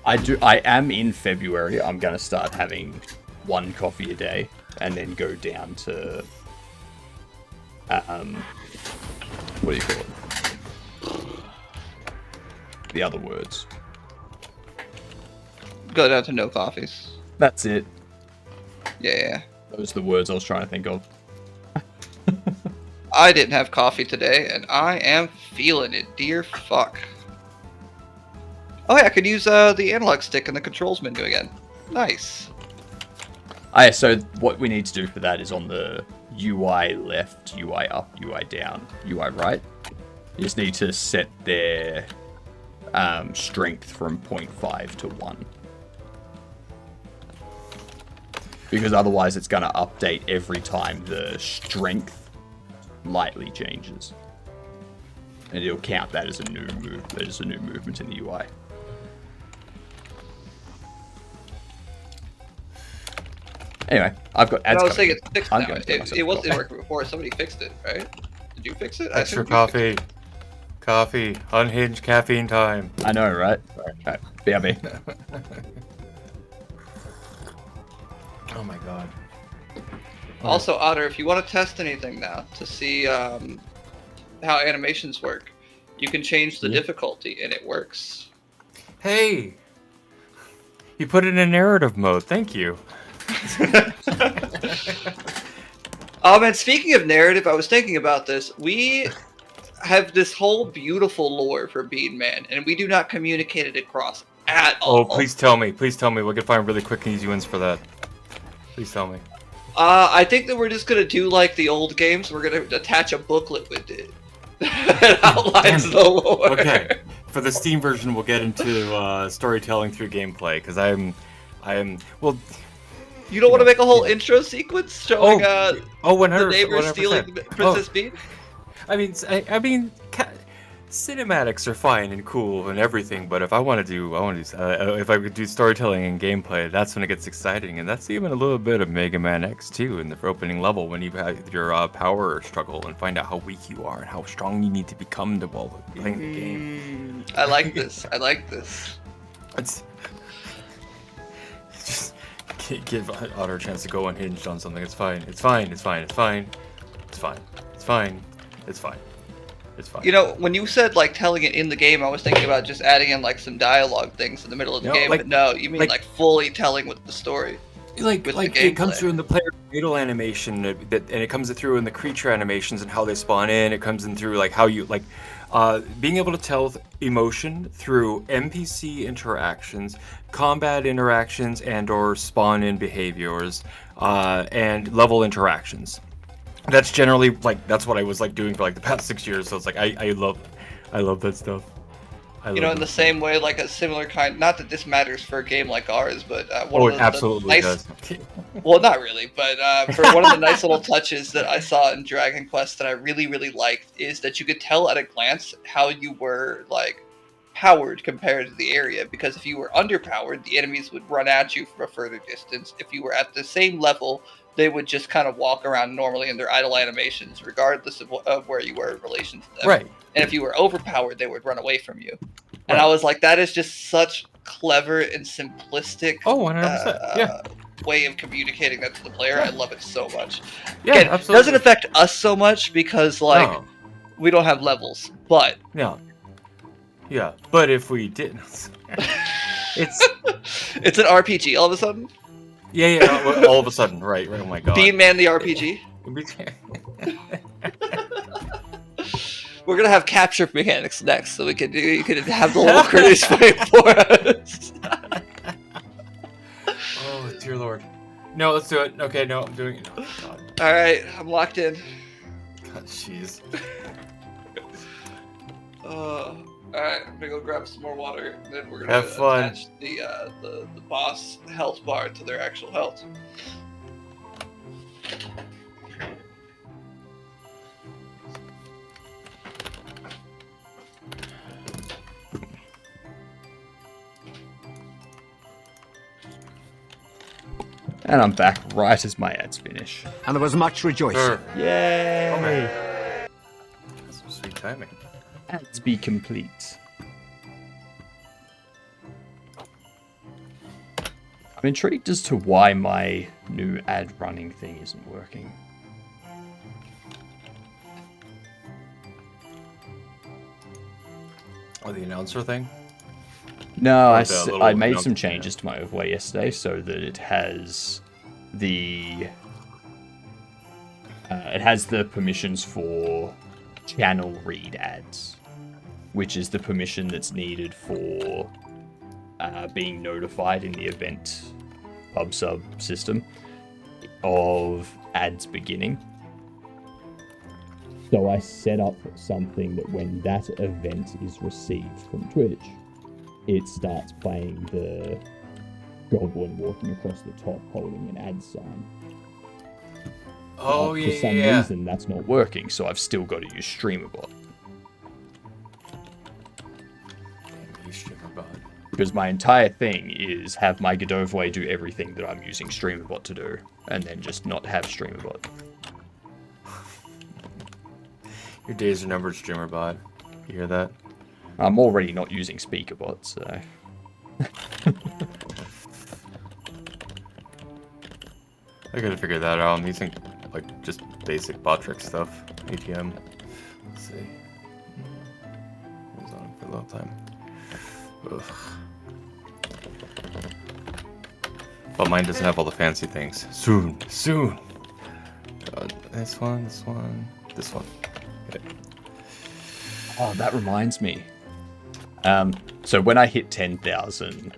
I am in February. I'm gonna start having 1 coffee a day, and then go down to what do you call it? The other words. Go down to no coffees. That's it. Yeah. Those are the words I was trying to think of. I didn't have coffee today, and I am feeling it. Dear fuck. Oh, yeah, I could use the analog stick in the controls menu again. Nice. So what we need to do for that is on the UI left, UI up, UI down, UI right. You just need to set their strength from 0.5 to 1. Because otherwise it's going to update every time the strength lightly changes. And it'll count that as a new movement in the UI. Anyway, I've got ads I was coming saying in. it's fixed I'm now. going to get myself It a wasn't coffee. working before. Somebody fixed it, right? Did you fix it? Extra think you fixed coffee, unhinged caffeine time. I know, right? Alright, BRB. Oh my god. it. Also, Otter, if you want to test anything now to see how animations work, you can change the difficulty, and it works. Hey! You put it in narrative mode, thank you. Oh man, speaking of narrative, I was thinking about this. We have this whole beautiful lore for Bean Man, and we do not communicate it across at all. Oh, please tell me. We can find really quick and easy wins for that. Please tell me. I think that we're just gonna do like the old games. We're gonna attach a booklet with it that outlines the lore. Okay. For the Steam version, we'll get into storytelling through gameplay, because well, You don't want to make a whole intro sequence showing oh, the 100%. neighbor 100%. stealing Princess Bean? I mean, cinematics are fine and cool and everything, but if I could do storytelling and gameplay, that's when it gets exciting, and that's even a little bit of Mega Man X2 in the opening level when you have your power struggle and find out how weak you are and how strong you need to become while playing the game. I like this. I like this. It's just give Otter a chance to go unhinged on something. It's fine. It's fine. It's fine. It's fine. It's fine. It's fine. It's fine. It's fine. You know, when you said like telling it in the game, I was thinking about just adding in like some dialogue things in the middle of the No, game. like- But no, you mean like- like fully telling with the story. like with the it comes gameplay. through in the player fatal animation, and it comes through in the creature animations and how they spawn in. It comes in through like how you being able to tell emotion through NPC interactions, combat interactions, and/or spawn-in behaviors, and level interactions. That's generally that's what I was doing for the past 6 years. So it's I love that stuff. You know, in the same way, like a similar kind. Not that this matters for a game like ours, but one Oh, of it the absolutely nice, does. Well, not really, but for one of the nice little touches that I saw in Dragon Quest that I really, really liked is that you could tell at a glance how you were powered compared to the area. Because if you were underpowered, the enemies would run at you from a further distance. If you were at the same level, they would just kind of walk around normally in their idle animations, regardless of where you were in relation to them. Right. And if you were overpowered, they would run away from you. And Right. I was like, that is just such clever and simplistic. Oh, 100%. Yeah. way of communicating that to the player. I love it so much. Yeah, Again, it absolutely. doesn't affect us so much because like No. we don't have levels, but Yeah. Yeah, but if we did, it's it's an RPG all of a sudden. yeah. All of a sudden, right? Oh my god. Bean Man the RPG. We're gonna have capture mechanics next, so you can have the little critters fight for us. Oh dear lord. No, let's do it. Okay, no, I'm doing it. Oh, god. All right, I'm locked in. God, jeez. All right, I'm gonna go grab some more water, and then we're gonna Have fun. attach the boss health bar to their actual health. And I'm back right as my ads finish. And there was much rejoicing. Sure. Yay! Okay. That's some sweet timing. Ads be complete. I'm intrigued as to why my new ad running thing isn't working. Oh, the announcer thing? No, Like the little I made announcer, some changes to my overlay yesterday so that it has the permissions for channel read ads, which is the permission that's needed for being notified in the event pub sub system of ads beginning. So I set up something that when that event is received from Twitch, it starts playing the goblin walking across the top holding an ad sign. Oh, For yeah, some yeah. reason, that's not working, so I've still got to use StreamerBot. Damn you, StreamerBot. Because my entire thing is have my Godovway do everything that I'm using StreamerBot to do, and then just not have StreamerBot. Your days are numbered, StreamerBot. You hear that? I'm already not using SpeakerBot, so... I gotta figure that out. I'm using, like, just basic Botrick stuff. ATM. Let's see. It was on for a long time. Ugh. But mine doesn't have all the fancy things. Soon. This one. Okay. Oh, that reminds me. So when I hit 10,000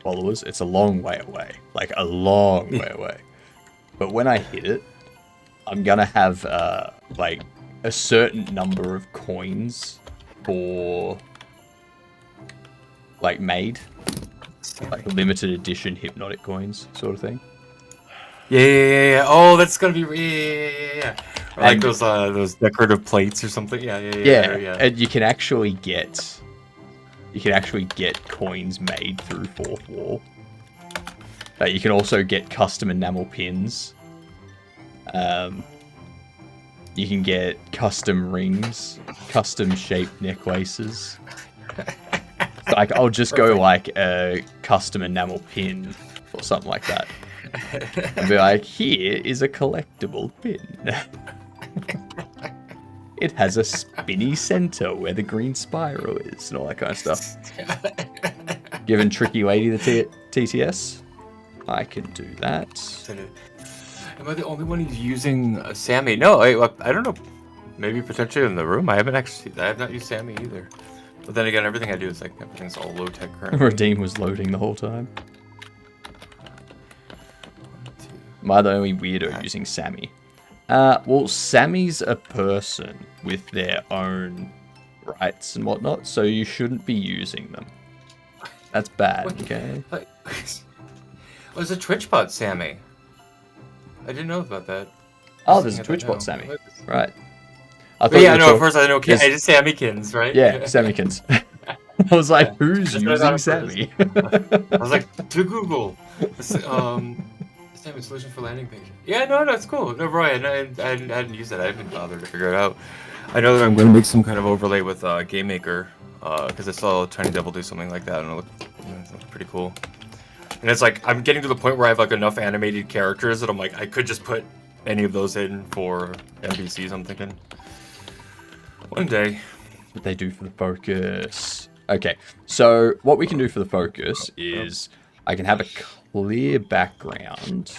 followers, it's a long way away. Like, a long way away. But when I hit it, I'm gonna have, like, a certain number of coins for, like, made. Like, limited edition hypnotic coins, sort of thing. Yeah. Oh, that's gonna be yeah. Or like And- those decorative plates or something. Yeah. And you can actually get coins made through Fourth Wall. You can also get custom enamel pins. You can get custom rings, custom shaped necklaces. Like, I'll just go like a custom enamel pin or something like that. And be like, here is a collectible pin. It has a spinny center where the green spiral is, and all that kind of stuff. Giving Tricky Lady the TTS? I can do that. Am I the only one who's using Sammy? No, I don't know. Maybe potentially in the room. I have not used Sammy either. But then again, everything I do is like everything's all low tech currently. Redeem was loading the whole time. Am I the only weirdo using Sammy? Well, Sammy's a person with their own rights and whatnot, so you shouldn't be using them. That's bad, okay? Oh, there's a Twitch bot, Sammy. I didn't know about that. Oh, there's a Looking at Twitch that bot, now. Sammy. Right. I But thought yeah, you were no, at talk- first I know Yes. I just Sammykins, right? Yeah, Sammykins. I was like, who's That's what I using thought at Sammy? I was like, to Google. Sammy solution for landing page. Yeah, no, it's cool. No, Roy, I hadn't used it. I haven't bothered to figure it out. I know that I'm going to make some kind of overlay with Game Maker, because I saw Tiny Devil do something like that, and it looked pretty cool. And it's like I'm getting to the point where I have like enough animated characters that I'm like I could just put any of those in for NPCs. I'm thinking one day. What they do for the focus. Okay, so what we can do for the focus is I can have a clear background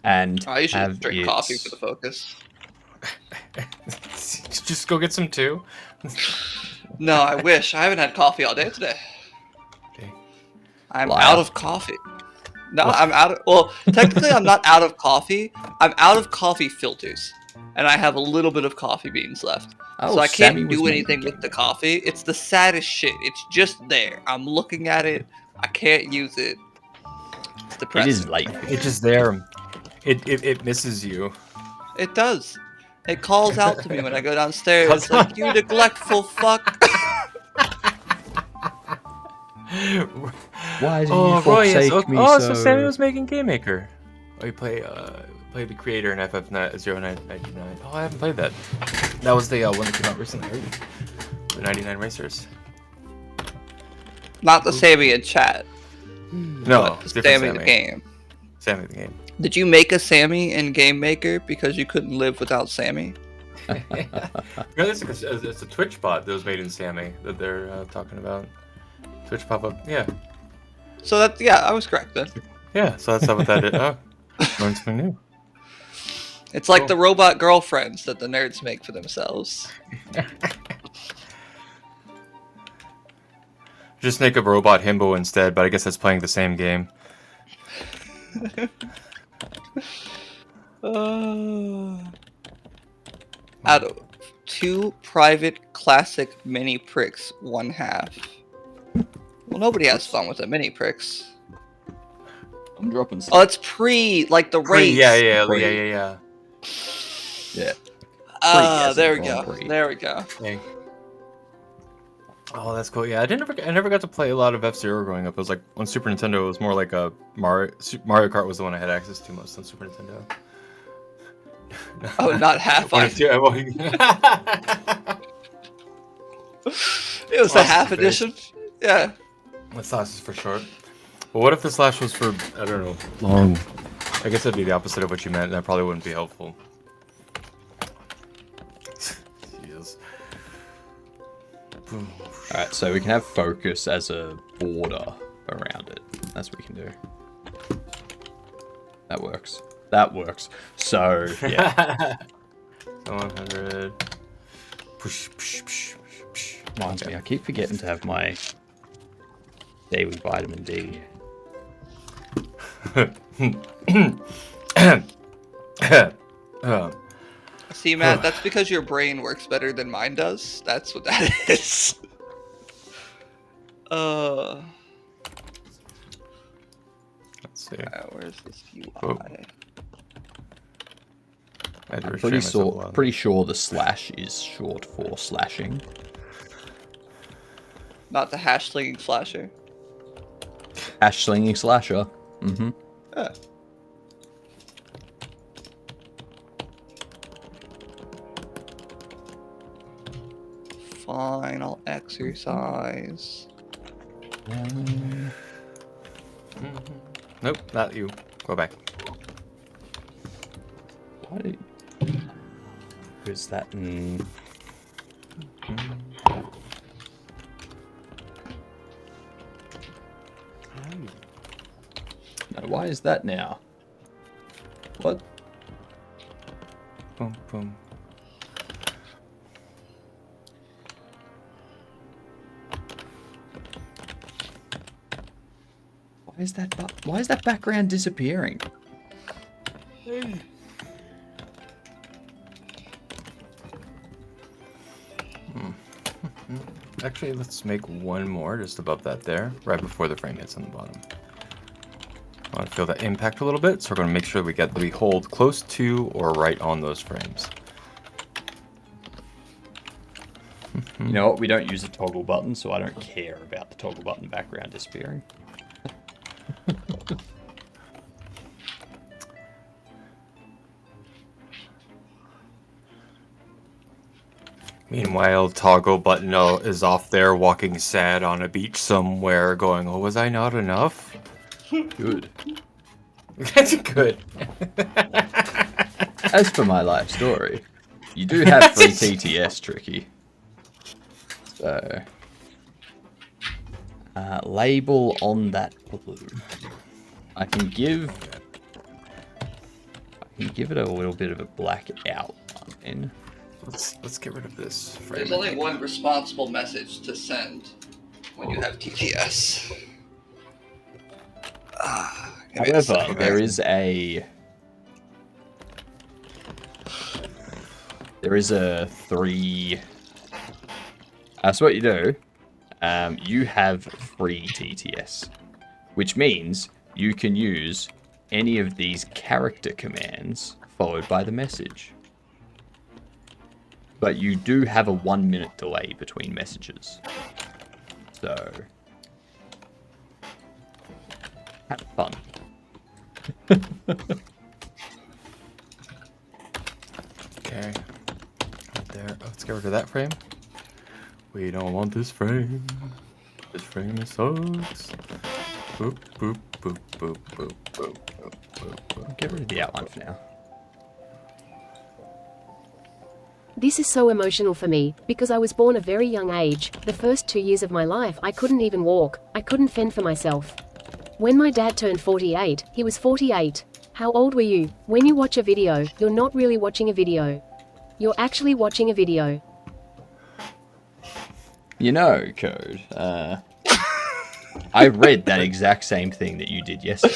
and I usually have drink it... coffee for the focus. Just go get some too. No, I wish. I haven't had coffee all day today. Okay. I'm Liar. out of coffee. No, I'm out of... Well, technically I'm not out of coffee. I'm out of coffee filters. And I have a little bit of coffee beans left. Oh, So I Sammy can't was do meant anything to with the coffee. It's the saddest shit. It's just there. I'm looking at it. I can't use it. It's It depressing. is late. It's just there. It misses you. It does. It calls out to me when I go downstairs. It's like, you neglectful fuck. Why did Oh, you Roy, yes. forsake me Oh, so... so Sammy was making Game Maker. Oh, you play the creator in FF0999. Oh, I haven't played that. That was the one that came out recently. The 99 Racers. Not the Sammy in chat. No, but it's the different Sammy the Sammy. game. Sammy the game. Did you make a Sammy in Game Maker because you couldn't live without Sammy? No, it's a Twitch bot that was made in Sammy that they're talking about. Twitch pop-up, yeah. So that, yeah, I was correct then. Yeah, so that's what that is. Oh, learn something new. It's like Cool. the robot girlfriends that the nerds make for themselves. Just make a robot himbo instead, but I guess that's playing the same game. Out of 2 private classic mini pricks, 1/2. Well, nobody has fun with the mini pricks. I'm dropping some. Oh, it's like the race. Yeah. Yeah. Ah, as in there we Grand go. Prix. There we go. Okay. Oh, that's cool. Yeah, I never got to play a lot of F-Zero growing up. It was like on Super Nintendo. It was more like a Mario Kart was the one I had access to most on Super Nintendo. Oh, not half. One I, of two- it was the Awesome half face. edition. Yeah. The slash is for short. But what if the slash was for, I don't know, long? I guess that'd be the opposite of what you meant, and that probably wouldn't be helpful. Jesus. Alright, so we can have focus as a border around it. That's what we can do. That works. That works. So, yeah. 100. Push, push, push, push. Reminds me, I keep forgetting to have my daily vitamin D. See, Matt, that's because your brain works better than mine does. That's what that is. Let's see. Where's this UI? Oh. I had to I'm restrain myself a lot. pretty sure the slash is short for slashing. Not the hash slinging slasher. Hash slinging slasher. Mm-hmm. Yeah. Fine, I'll exercise. Nope, not you. Go back. Why is that? No, why is that now? What? Boom, boom. Why is that background disappearing? Actually, let's make one more just above that there, right before the frame hits on the bottom. I want to feel that impact a little bit, so we're going to make sure we hold close to or right on those frames. You know what? We don't use the toggle button, so I don't care about the toggle button background disappearing. Meanwhile, Toggle Button is off there walking sad on a beach somewhere going, oh, was I not enough? Good. That's good. As for my life story, you do have free TTS, Tricky. So, label on that balloon. I can give it a little bit of a black outline. Let's get rid of this. There's only one responsible message to send when you have TTS. However, there is a 3. So what you do, you have free TTS, which means you can use any of these character commands followed by the message. But you do have a 1-minute delay between messages. So, have fun. Okay. Right there. Let's get rid of that frame. We don't want this frame. This frame sucks. Boop, boop, boop, boop, boop, boop, boop, boop, boop. Get rid of the outline for now. This is so emotional for me, because I was born a very young age. The first 2 years of my life I couldn't even walk, I couldn't fend for myself. When my dad turned 48, he was 48. How old were you? When you watch a video, you're not really watching a video. You're actually watching a video. You know, Code, I read that exact same thing that you did yesterday.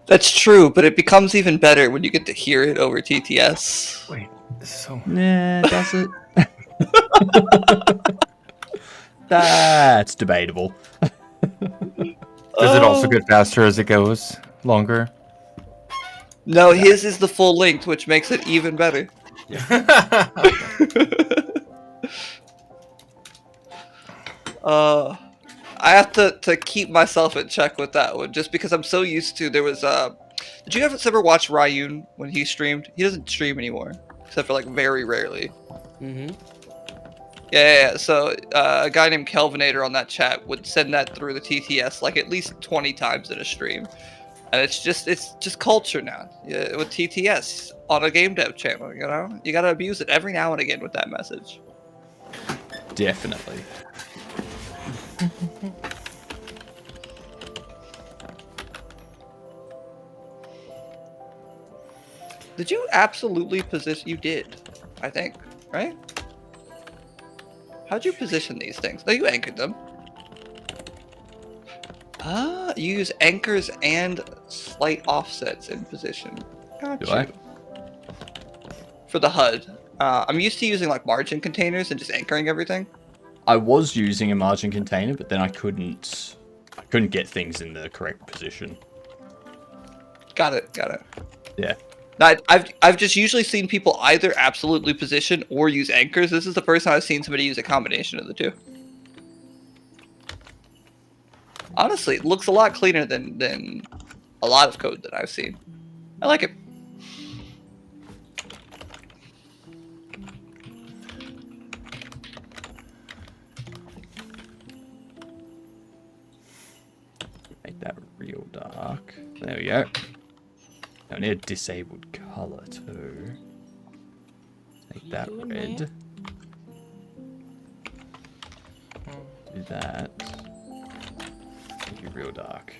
That's true, but it becomes even better when you get to hear it over TTS. Wait, this is so. Nah, does it? That's debatable. Does it also get faster as it goes? Longer? No, his is the full length, which makes it even better. I have to keep myself in check with that one, just because I'm so used to. There was did you ever watch Ryun when he streamed? He doesn't stream anymore, except for like very rarely. Mm-hmm. Yeah. So a guy named Kelvinator on that chat would send that through the TTS like at least 20 times in a stream, and it's just culture now. Yeah, with TTS on a game dev channel, you know, you gotta abuse it every now and again with that message. Definitely. Did you absolutely position? You did, I think, right? How'd you position these things? No, you anchored them. You use anchors and slight offsets in position. Got Do you. I? For the HUD. I'm used to using like margin containers and just anchoring everything. I was using a margin container, but then I couldn't get things in the correct position. Got it. Yeah. Now, I've just usually seen people either absolutely position or use anchors. This is the first time I've seen somebody use a combination of the two. Honestly, it looks a lot cleaner than a lot of code that I've seen. I like it. Make that real dark. There we go. I need a disabled color too. Make that doing, red. man? Do that. Make it real dark.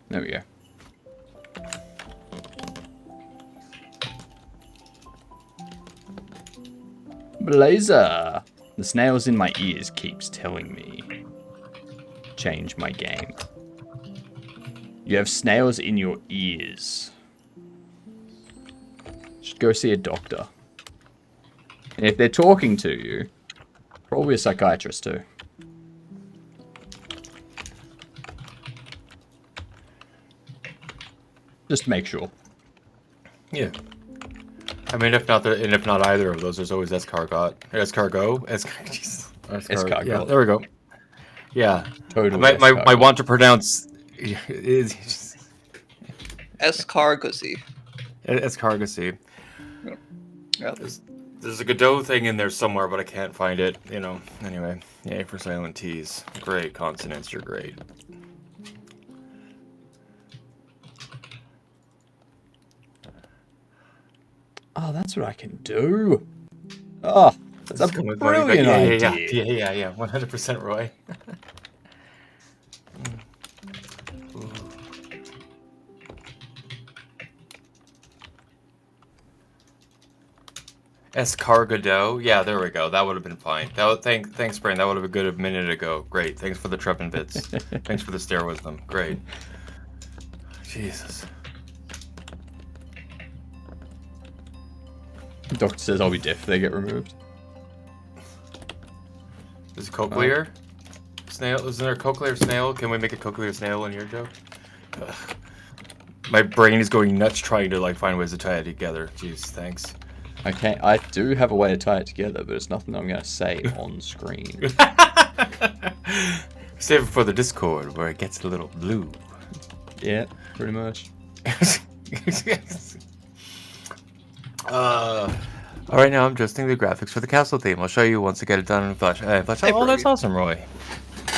There we go. Blazer! The snails in my ears keeps telling me. Change my game. You have snails in your ears. Should go see a doctor. And if they're talking to you, probably a psychiatrist too. Just make sure. Yeah. I mean, if not either of those, there's always escargot. Escargot. Yeah, there we go. Yeah. Totally. My want to pronounce is Escargozy. Escargocy. Yeah. There's a Godot thing in there somewhere, but I can't find it. You know. Anyway, yay for silent T's. Great consonants. You're great. Oh, that's what I can do. Oh, that's a Come with money, but brilliant yeah, idea. yeah. 100% Roy. Ooh. Escargot. Yeah, there we go. That would have been fine. Thanks, Brain. That would have been good a minute ago. Great. Thanks for the Treppin bits. Thanks for the stare wisdom. Great. Jesus. The doctor says I'll be deaf if they get removed. Is cochlear snail? Isn't there a cochlear snail? Can we make a cochlear snail in your joke? Ugh. My brain is going nuts trying to like find ways to tie it together. Jeez, thanks. Okay, I do have a way to tie it together, but it's nothing I'm going to say on screen. Save it for the Discord where it gets a little blue. Yeah, pretty much. All right, now I'm adjusting the graphics for the castle theme. I'll show you once I get it done in Flash. Flash. Oh, that's awesome, Roy.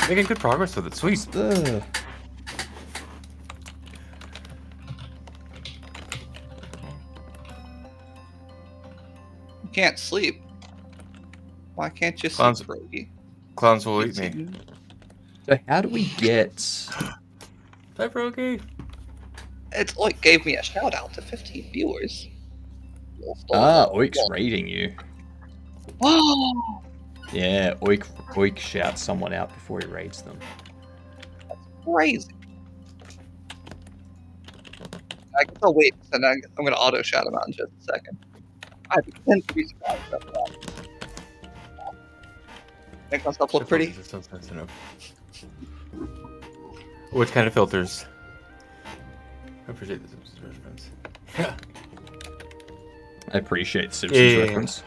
Making good progress with it. Sweet. Ugh. You can't sleep. Why can't you Clowns- sleep, Brody? Clowns will eat me. So how do we get... Hi, Brokey. It's like gave me a shout out to 15 viewers. Oik's raiding you. Oh, Yeah, Oik shouts someone out before he raids them. crazy. I guess I'll wait, and I'm going to auto shout him out in just a second. I pretend to be surprised about that. Make myself look pretty. Which kind of filters? I appreciate the Simpsons reference. Yeah. I appreciate the Simpsons Yeah. reference.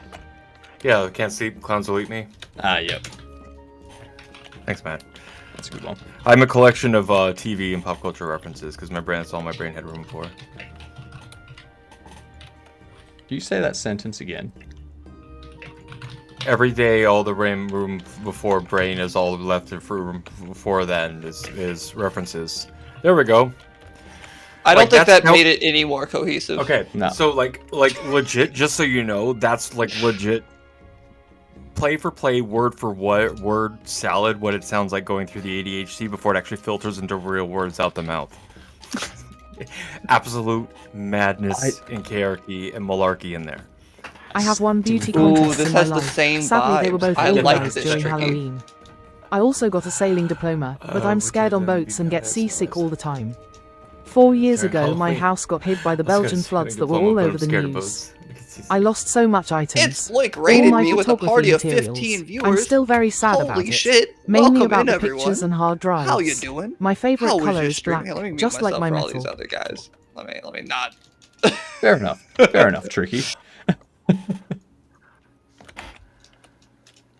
Yeah, can't sleep. Clowns will eat me. Yep. Thanks, Matt. That's a good one. I'm a collection of TV and pop culture references because that's all my brain had room for. Do you say that sentence again? Every day, all the room before brain is all left for room before then is references. There we go. I don't Like, think that's that made it any more cohesive. Okay, No. so like legit, just so you know, that's like legit play for play, word for word salad, what it sounds like going through the ADHD before it actually filters into real words out the mouth. Absolute madness and KRT and malarkey in there. I have won beauty Ooh, contests this in my has the life. same Sadly, they were vibes. both I organised like this, during Tricky. Halloween. I also got a sailing diploma, but I'm which scared of on them boats and get because seasick it's all the time. 4 years During ago, my Halloween. house got hit by the Belgian floods that were Diploma, all but I'm over the scared of news. boats. You can see- I lost so much It's items. like All rated my me with a photography party of materials. 15 viewers. I'm still very sad about Holy it. shit! Mainly Welcome about in, the everyone. pictures and hard drives. How you doing? My favorite How was color your is stream? black, Here, let me mute just like myself my for all these metal. other guys. Let me not. Fair enough. Fair enough, Tricky.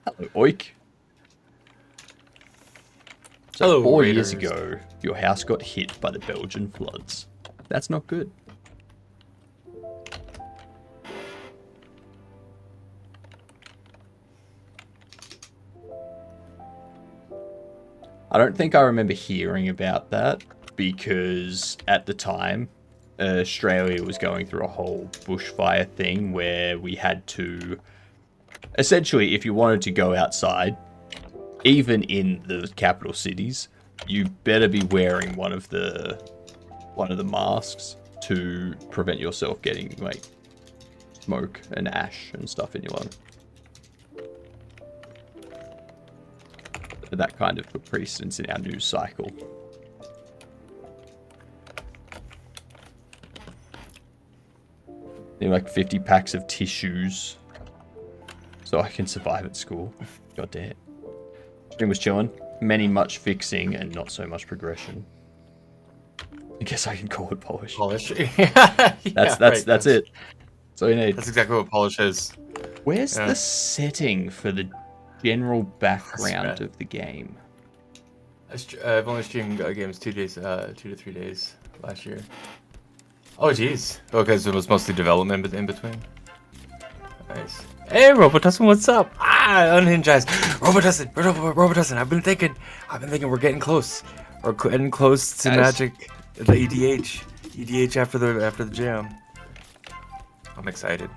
Hello, Oik. So Hello, 4 years Raiders. ago, your house got hit by the Belgian floods. That's not good. I don't think I remember hearing about that because at the time, Australia was going through a whole bushfire thing where we had to... Essentially, if you wanted to go outside, even in the capital cities, you better be wearing one of the masks to prevent yourself getting like smoke and ash and stuff in your lung. That kind of took precedence in our news cycle. Need like 50 packs of tissues so I can survive at school. God damn. Stream was chilling. Many much fixing and not so much progression. I guess I can call it polish. Polish. That's it. That's all you need. That's exactly what polish is. Where's Yeah. the setting for the general background right. of the game? I've only streamed games 2 to 3 days last year. Oh, jeez. Okay, so it was mostly development in between. Nice. Hey, Robotussin, what's up? Unhinged eyes. Robotussin, I've been thinking we're getting close. We're getting close to Guys. magic. The EDH after the jam. I'm excited.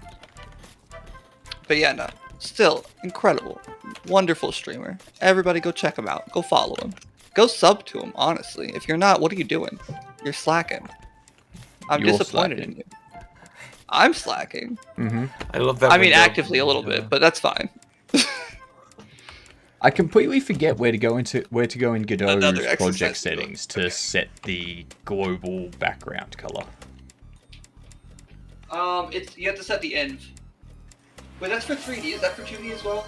But yeah, no. Still, incredible. Wonderful streamer. Everybody go check him out. Go follow him. Go sub to him, honestly. If you're not, what are you doing? You're slacking. I'm You're disappointed in you. I'm slacking. I love that. I mean, window. actively a little bit, but that's fine. I completely forget where to go in Godot's Another exercise project to do. settings to set the global background color. It's you have to set the end. Wait, that's for 3D. Is that for 2D as well?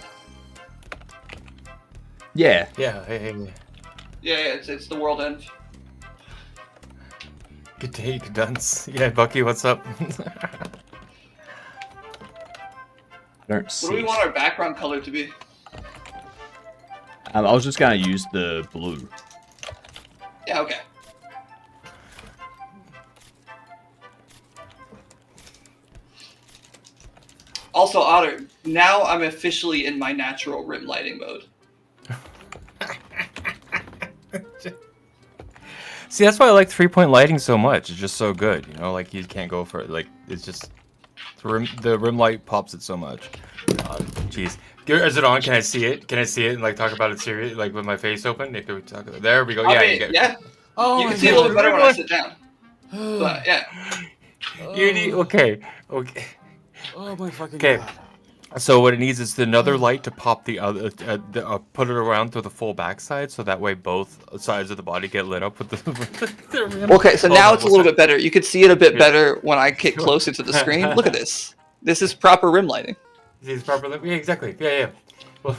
Yeah, Yeah. Hey. Yeah, it's the world end. Good day, good dunce. Yeah, Bucky, what's up? I don't What see. do we want our background color to be? I was just gonna use the blue. Yeah, okay. Also, Otter, now I'm officially in my natural rim lighting mode. See, that's why I like 3-point lighting so much. It's just so good, you know. Like you can't go for it. Like it's just the rim light pops it so much. Jeez, is it on? Can I see it? Can I see it and like talk about it serious, like with my face open? Can we talk? There we go. Yeah, I mean, yeah. Oh, You my can see it a little God. bit better when I sit down. But yeah. You need, okay. Oh my fucking Okay. God. So what it needs is another light to pop the other, put it around to the full backside, so that way both sides of the body get lit up with the rim. Okay, so Oh, now no, it's a what's little that? bit better. You can see it a bit Here. better when I get closer to the screen. Look at this. This is proper rim lighting. These proper lim- Yeah, exactly. Yeah. Well,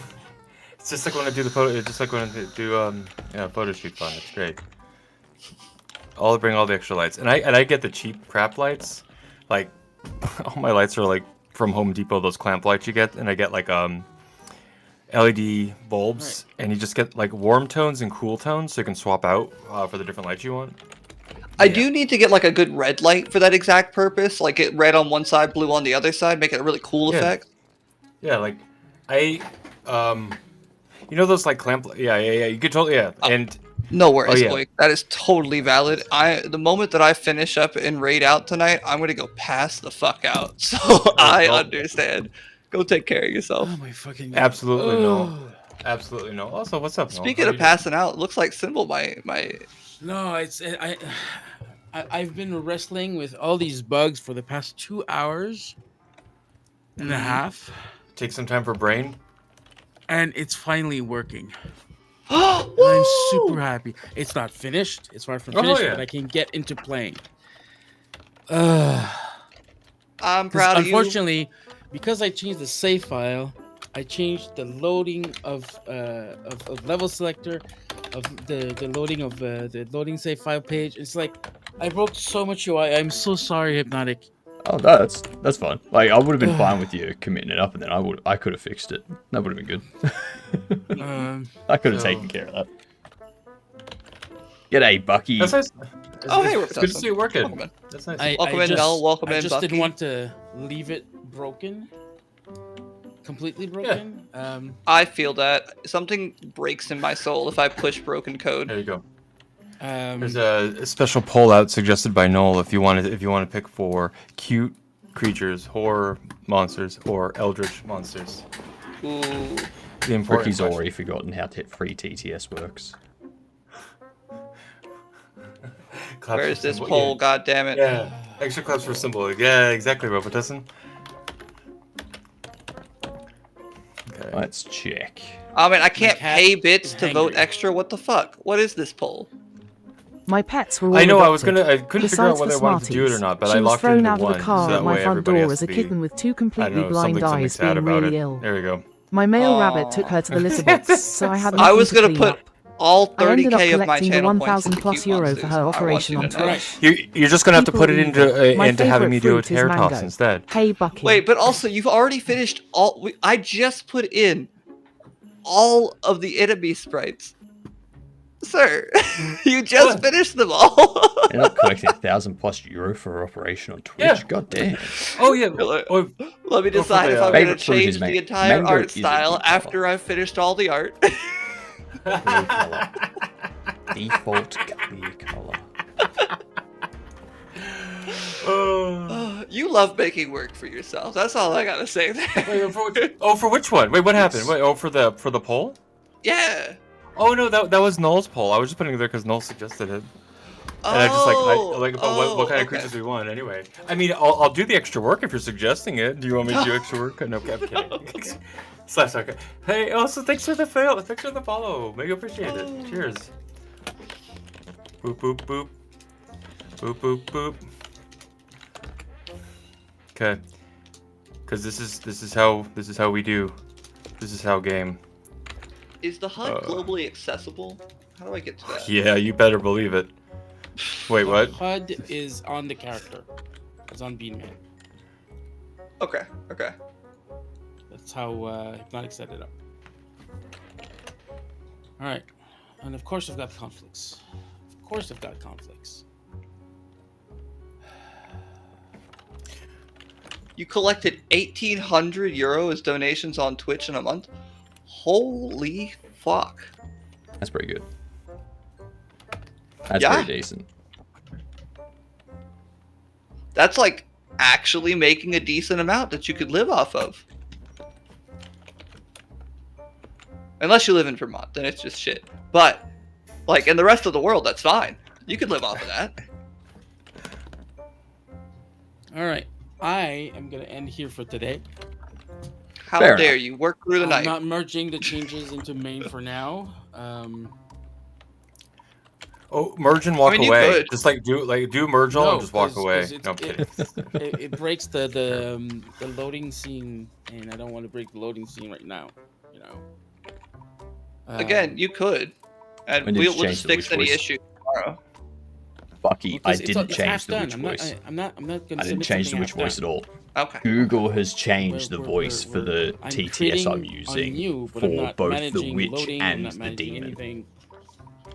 it's just like when I do the photo. It's just like when I do photo shoots on. It's great. I'll bring all the extra lights, and I get the cheap crap lights. Like all my lights are like from Home Depot, those clamp lights you get, and I get like LED bulbs, and you just get like warm tones and cool tones, so you can swap out for the different lights you want. I do need to get like a good red light for that exact purpose. Like get red on one side, blue on the other side, make it a really cool Yeah. effect. Yeah, like I you know those like clamp. Yeah. You could totally and. No worries, yeah. Blake. That is totally valid. The moment that I finish up and raid out tonight, I'm gonna go pass the fuck out. So I understand. Go take care of yourself. Oh my fucking God. Absolutely no. Oh. Absolutely no. Also, what's up? Noel? Speaking How of you doing? passing out, looks like Symbol my No, I've been wrestling with all these bugs for the past 2 hours and a half, Take some time for brain. and it's finally working. And And I'm super happy. It's not finished. It's far from Oh, finished, yeah. but I can get into playing. I'm 'Cause proud of you. unfortunately, because I changed the save file, I changed the loading of level selector, of the loading of the loading save file page. It's like I broke so much UI. I'm so sorry, Hypnotic. Oh, that's fine. Like I would have been fine with you committing it up, and then I could have fixed it. That would have been good. I could have So- taken care of that. G'day, Bucky. That's nice. Oh, hey, it's good to see you working. Welcome in. That's nice. Welcome in, Mel. Welcome I in, just Bucky. didn't want to leave it broken, completely broken. I feel that something breaks in my soul if I push broken code. There you go. Um, There's a special poll out suggested by Noel if you want to pick for cute creatures, horror monsters, or eldritch monsters. Ooh. The important Ricky's question. already forgotten how free TTS works. Claps Where's for this symbol. poll? God damn it. Yeah. Extra claps for symbol. Yeah, exactly, Robotussin. Okay. Let's check. I mean, I can't cat pay bits is to vote hangry. extra. What the fuck? What is this poll? My pets were all I know. I was adopted. I couldn't figure out Besides whether I the wanted to do it or Smarties, not, but she I was locked it thrown into out of one, the car so that at my way front everybody door has as a to be- kitten with two I completely don't know, blind something eyes sad being about really it. ill. There we go. My male Aw. rabbit took her to the litter box, so I had I nothing was to gonna clean put up. all I ended up 30k of my collecting the channel 1,000 points plus into euro cute for her monsters. I want operation you on to know. Twitch. You're just gonna have to People put it believe into it. My into having me favourite do a fruit is tear toss mango. instead. Hey, Bucky. Wait, but also you've already finished all. I just put in all of the enemy sprites. Sir, you just finished them all. Ended up collecting €1,000+ for operation on Twitch. Yeah. God damn. Oh yeah. Let Oh, me Go for decide the, if I'm favorite going to fruit change is the entire mango art is a style deep color. after I've finished all the art. Clear color. Default clear color. You love making work for yourself. That's all I gotta say there. wait, for which one? Wait, what happened? Wait, for the poll? Yeah. Oh no, that was Null's poll. I was just putting it there because Null suggested it. And I just about what kind of creatures we want anyway. I mean, I'll do the extra work if you're suggesting it. Do you want me to do extra work? No, I'm kidding. Slash okay. Hey, also thanks for the follow. Thanks for the follow. Maybe appreciate it. Cheers. Boop boop boop. Boop boop boop. Okay. Because this is how we do. This is how game. Is the HUD globally accessible? How do I get to that? Yeah, you better believe it. Wait, what? HUD is on the character. It's on Beanman. Okay. That's how Hypnotic set it up. Alright. And of course I've got conflicts. You collected €1,800 as donations on Twitch in a month? Holy fuck. That's pretty good. That's Yeah. pretty decent. That's like actually making a decent amount that you could live off of. Unless you live in Vermont, then it's just shit. But, like, in the rest of the world, that's fine. You could live off of that. Alright. I am gonna end here for today. How Fair dare enough. you work through the I'm night? not merging the changes into main for now. Oh, merge and walk I mean, you away. could. Just do merge all and just walk 'cause- away. 'cause it's- No, I'm kidding. it breaks the loading scene, and I don't want to break the loading scene right now. You know. Again, you could. And When did you we'll change just the fix witch any voice? issue tomorrow. Fucky, I because didn't change half the done. witch voice. I'm not gonna. I didn't submit change the something witch half voice done. at all. Okay. Google has changed the We're- voice for the I'm TTS I'm creating using on you, but I'm for not both the managing witch loading, I'm and not the managing demon. anything.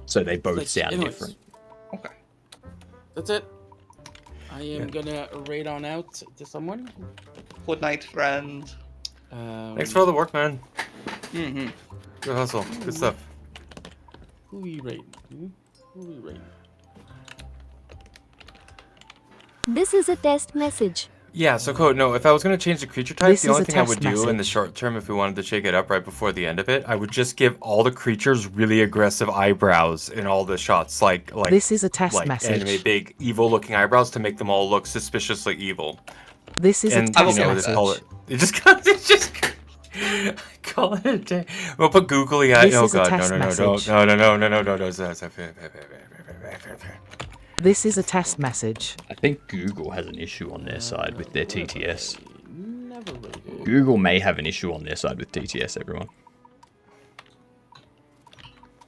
So they both Like, sound anyways. different. Okay. That's it. I am gonna raid on out to someone. Good night, friends. Thanks for all the work, man. Mm-hmm. Good hustle. Good stuff. Who we raid? Who we raid? This is a test message. Yeah, so Code, no, if I was going to change the creature type, This the is only a thing I would test do in the message. short term, if we wanted to shake it up right before the end of it, I would just give all the creatures really aggressive eyebrows in all the shots, like This is a test like message. anime big evil-looking eyebrows to make them all look suspiciously evil. This is a And test okay with just message. call it. You just call it a day. We'll put googly eyes. This Oh is a god, test no, message. no. This is a test message. I think Google has an issue on their side with their TTS. Never raided. Google may have an issue on their side with TTS, everyone.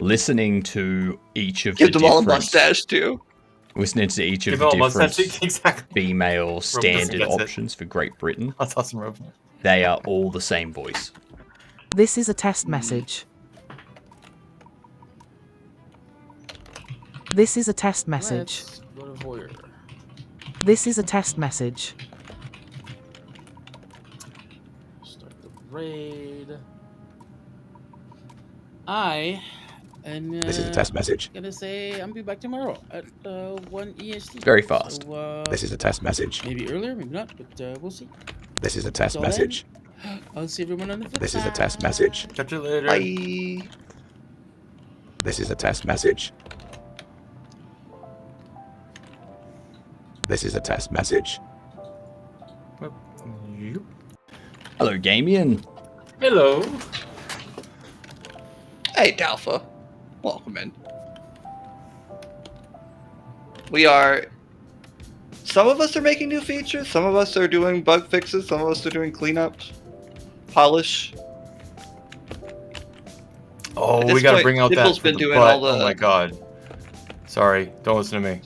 Listening to each of Give the them all a different... mustache, too. Listening to each of Give the all mustache. different Exactly. female standard gets it. options for Great Britain, That's awesome, Rob. they are all the same voice. This is a test message. This is a test message. Let's go to Voyeur. This is a test message. Start the raid. I am. This is a test message. Gonna say I'm be back tomorrow at 1 EST. Very fast. So, This is a test message. maybe earlier, maybe not, but we'll see. This is a test Till then, message. I'll see everyone on the flip This is a side. test message. Catch you later. Bye. This is a test message. This is a test message. Yep. Hello, Gamian. Hello. Hey, Dalpha. Welcome in. We are... Some of us are making new features, some of us are doing bug fixes, some of us are doing cleanups, polish. Oh, At this we gotta point, bring out Symbol's that. been for the doing butt. all the- Oh my god. Sorry, don't listen to me.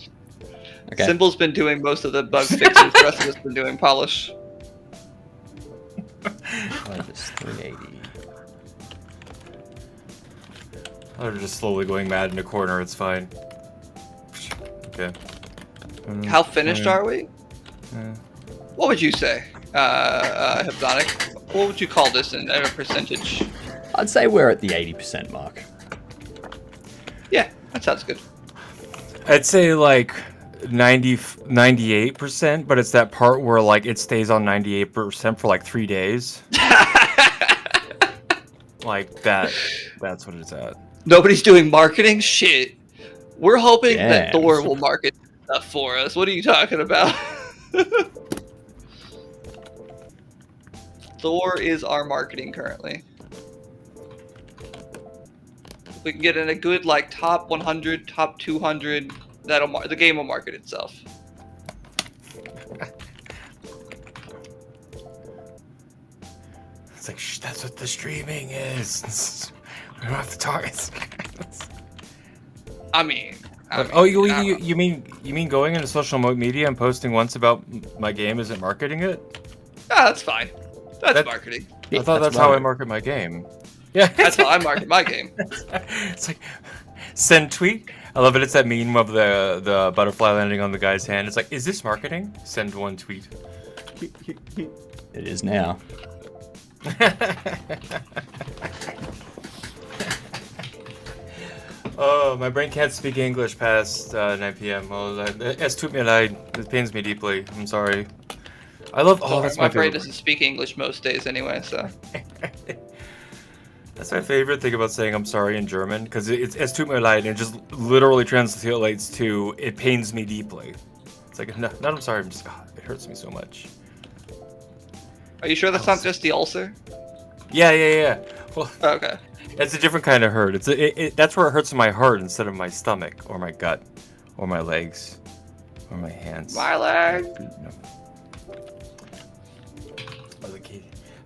Okay. Symbol's been doing most of the bug fixes, the rest of us been doing polish. Minus 380. They're just slowly going mad in a corner. It's fine. Okay. How finished are we? Yeah. What would you say, Hypnotic? What would you call this in a percentage? I'd say we're at the 80% mark. Yeah, that sounds good. I'd say like 98%, but it's that part where like it stays on 98% for like 3 days. Like that. That's what it's at. Nobody's doing marketing? Shit. We're hoping that Damn. Thor will market stuff for us. What are you talking about? Thor is our marketing currently. If we can get in a good like top 100, top 200, the game will market itself. It's like, shh, that's what the streaming is. We don't have to talk. I mean, Oh, you mean going into social media and posting once about my game isn't marketing it? Ah, that's fine. That's That- marketing. I thought that's how I market my game. Yeah, That's how I market my game. It's like send tweet. I love it. It's that meme of the butterfly landing on the guy's hand. It's like, is this marketing? Send one tweet. It is now. Oh, my brain can't speak English past 9 p.m. Oh, es tut mir leid. It pains me deeply. I'm sorry. I love. Oh, that's my my brain favorite. doesn't speak English most days anyway, so. That's my favorite thing about saying I'm sorry in German, because it's es tut mir leid, and it just literally translates to it pains me deeply. It's like, no, not I'm sorry, I'm just, it hurts me so much. Are you sure that's not just the ulcer? Yeah. Well, Okay. it's a different kind of hurt. That's where it hurts in my heart instead of my stomach, or my gut, or my legs, or my hands. My leg. No. Oh,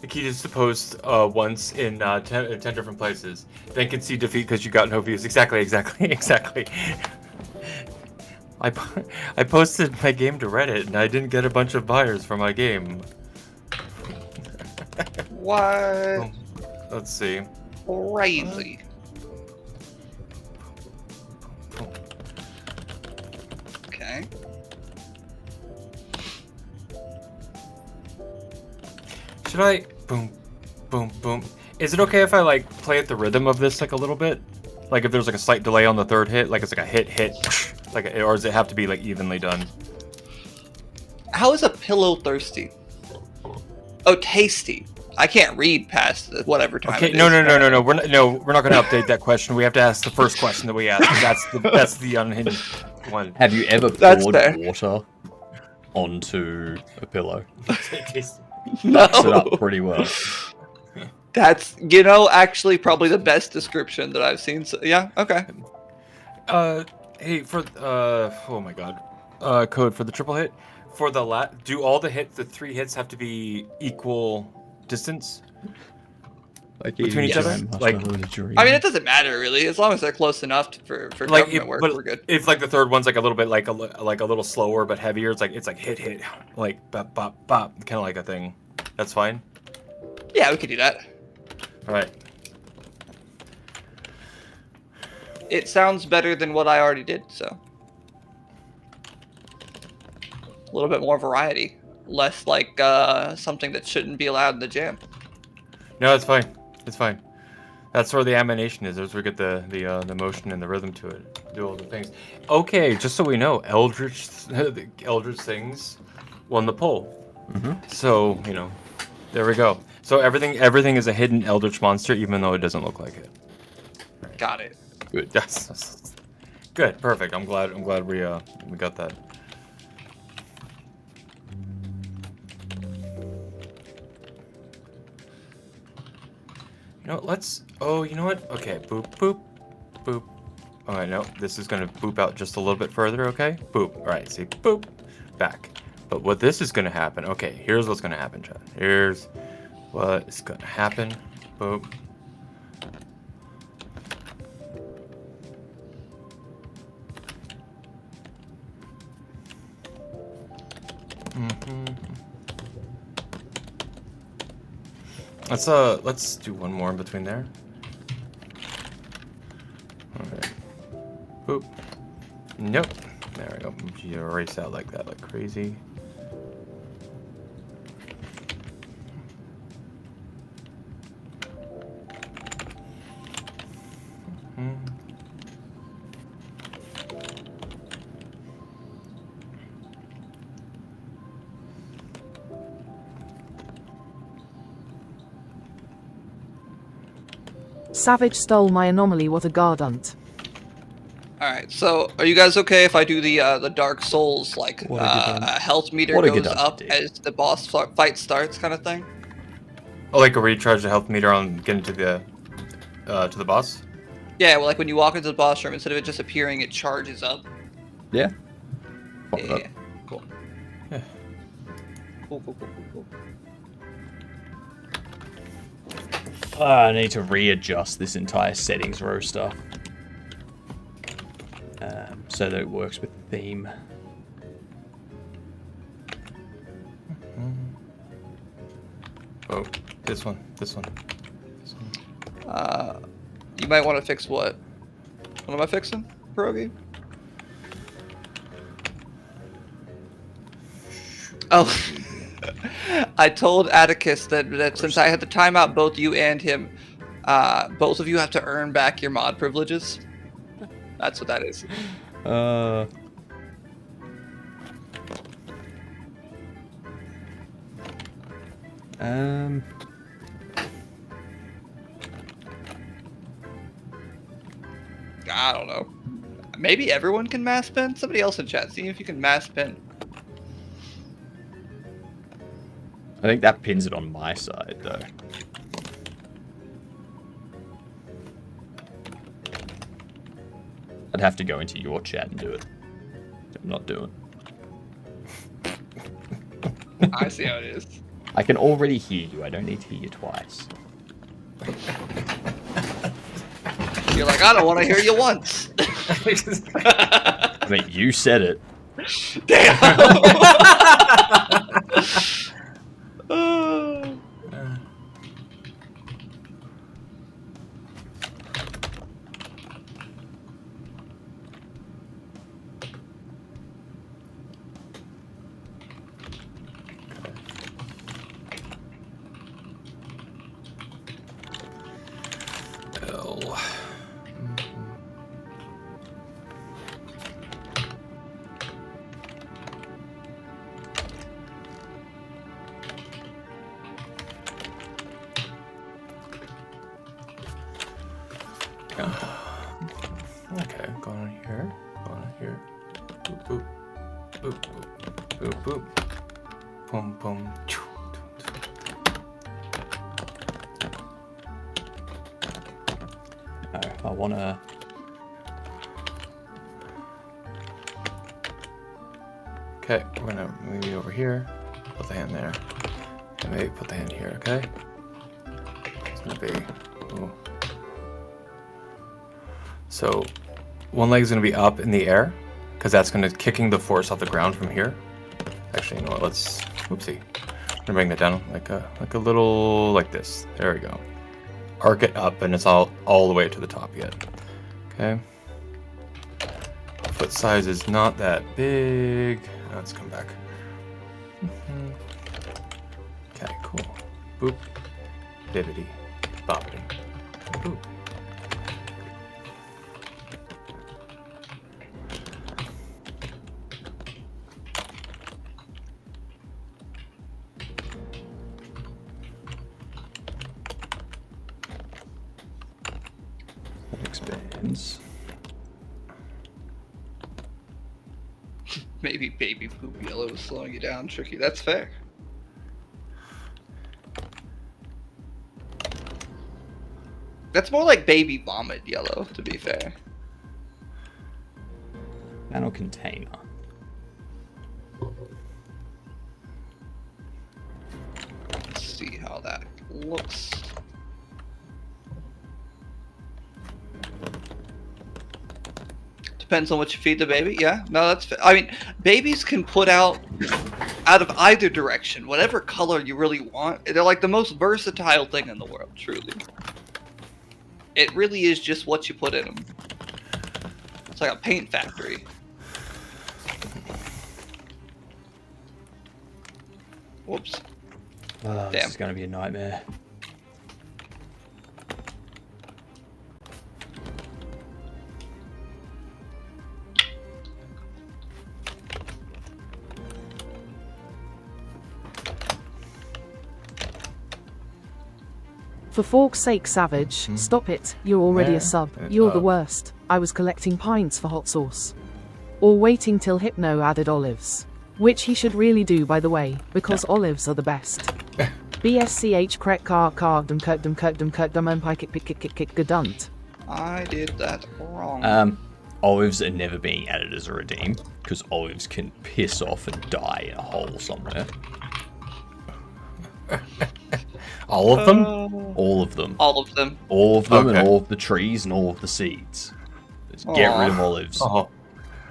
the key is to post once in 10 different places. Then concede defeat because you got no views. Exactly. I posted my game to Reddit and I didn't get a bunch of buyers for my game. What? Let's see. Crazy. Okay. Should I? Boom. Is it okay if I like play at the rhythm of this like a little bit? Like if there's like a slight delay on the third hit, like it's like a hit, like, or does it have to be like evenly done? How is a pillow thirsty? Oh, tasty. I can't read past whatever time. Okay, it no. is. We're not going to update that question. We have to ask the first question that we asked. That's the unhinged one. Have you ever That's poured fair. water onto a pillow? No. Mix it up pretty well. That's actually probably the best description that I've seen. So, yeah. Okay. Hey, for oh my god, code for the triple hit. For the do all the 3 hits have to be equal distance? Like Between each other? Like- I mean, it doesn't matter really, as long as they're close enough for Like government work. but We're good. if like the third one's like a little bit like a little slower but heavier, it's like hit, like bop bop bop, kind of like a thing. That's fine. Yeah, we could do that. All right. It sounds better than what I already did, so. A little bit more variety. Less like something that shouldn't be allowed in the jam. No, it's fine. It's fine. That's where the animation is. That's where we get the motion and the rhythm to it. Do all the things. Okay, just so we know, Eldritch Things won the poll. So there we go. So everything is a hidden Eldritch monster, even though it doesn't look like it. Got it. Good. Yes. Good. Perfect. I'm glad we got that. Let's. Oh, you know what? Okay. Boop, boop, boop. All right, no. This is gonna boop out just a little bit further. Okay. Boop. All right. See. Boop. Back. But what this is gonna happen? Okay. Here's what's gonna happen, Chad. Here's what is gonna happen. Boop. Let's do one more in between there. Okay. Boop. Nope. There we go. You erase out like that, like crazy. Savage stole my anomaly. What a gardunt. All right. So, are you guys okay if I do the Dark Souls like What a good one. a health meter What a goes good up idea. as the boss fight starts, kind of thing? Oh, like a recharge the health meter on getting to the boss. Yeah. Well, like when you walk into the boss room, instead of it just appearing, it charges up. Yeah. Fuck Yeah. that. Cool. Yeah. Cool. I need to readjust this entire settings row stuff. So that it works with the theme. Oh, this one. You might want to fix what? What am I fixing, Pierogi? Oh, I told Atticus that since I had to time out both you and him, both of you have to earn back your mod privileges. That's what that is. I don't know. Maybe everyone can mass pen? Somebody else in chat, see if you can mass pen. I think that pins it on my side, though. I'd have to go into your chat and do it. I'm not doing. I see how it is. I can already hear you. I don't need to hear you twice. You're like, I don't want to hear you once. I mean, you said it. Damn. Okay, go on here. Boop, boop. Boop, boop. Boop, boop. Boom, boom. I wanna... Okay, we're gonna move over here. Put the hand there. And maybe put the hand here, okay? It's gonna be... Ooh. So, one leg is gonna be up in the air, because that's gonna kicking the force off the ground from here. Actually, you know what? Let's... Oopsie. I'm gonna bring that down like a little... like this. There we go. Arc it up, and it's all the way to the top yet. Okay. Foot size is not that big. Let's come back. Okay, cool. Boop. Bibbity. Boppity. Boop. That expands. Maybe baby poop yellow is slowing you down, Tricky. That's fair. That's more like baby vomit yellow, to be fair. Nano container. Let's see how that looks. Depends on what you feed the baby. Yeah, no, that's. I mean, babies can put out of either direction, whatever color you really want. They're like the most versatile thing in the world, truly. It really is just what you put in them. like a paint factory. Whoops. Oh, this Damn. is going to be a nightmare. For fork's sake, Savage, stop it. You're already Yeah. a sub. You're the Oh. worst. I was collecting pints for hot sauce. Or waiting till Hypno added olives. Which he should really do, by the way, because olives are the best. BSCH krek dum and pike kick gadunt. I did that wrong. Olives are never being added as a redeem, because olives can piss off and die in a hole somewhere. All of them? All of them. All of them. All of them and Okay. all of the trees and all of the seeds. Just get Aw. rid of olives. Oh.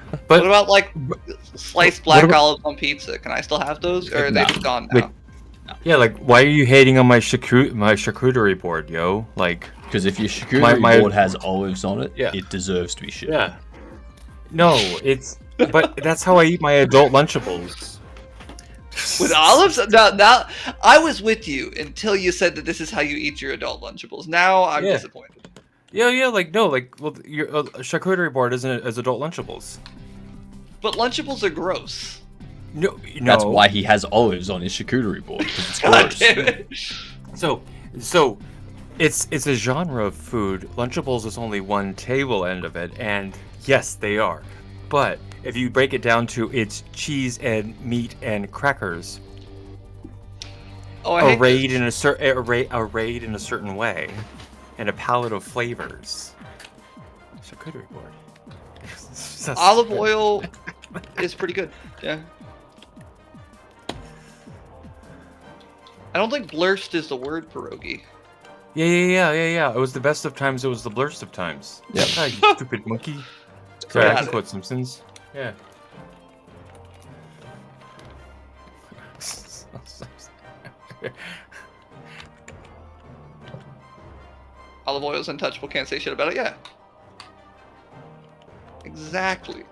What But about like sliced black about- olives on pizza? Can I still have those, or are they No. just gone now? Wait. yeah, like why are you hating on my charcuterie board, yo? Like Because if your charcuterie My- board has olives on it, Yeah. it deserves to be shit. yeah. No, it's but that's how I eat my adult Lunchables. With olives? Now, I was with you until you said that this is how you eat your adult Lunchables. Now I'm Yeah. disappointed. Yeah, like no, like well, your charcuterie board isn't as adult Lunchables. But Lunchables are gross. No, That's why he has olives on his charcuterie board, because it's God gross. damn it. So, it's a genre of food. Lunchables is only one table end of it, and yes, they are. But if you break it down to its cheese and meat and crackers, Oh, I hate arrayed this. arrayed in a certain way, and a palette of flavors. Charcuterie board. That's- Olive oil is pretty good. Yeah. I don't think blurst is the word, pierogi. Yeah. It was the best of times. It was the blurst of times. Yep. Ah, you stupid monkey. Sorry, I Got can it. quote Simpsons. Yeah. Olive oil is untouchable, can't say shit about it. Yeah. Exactly.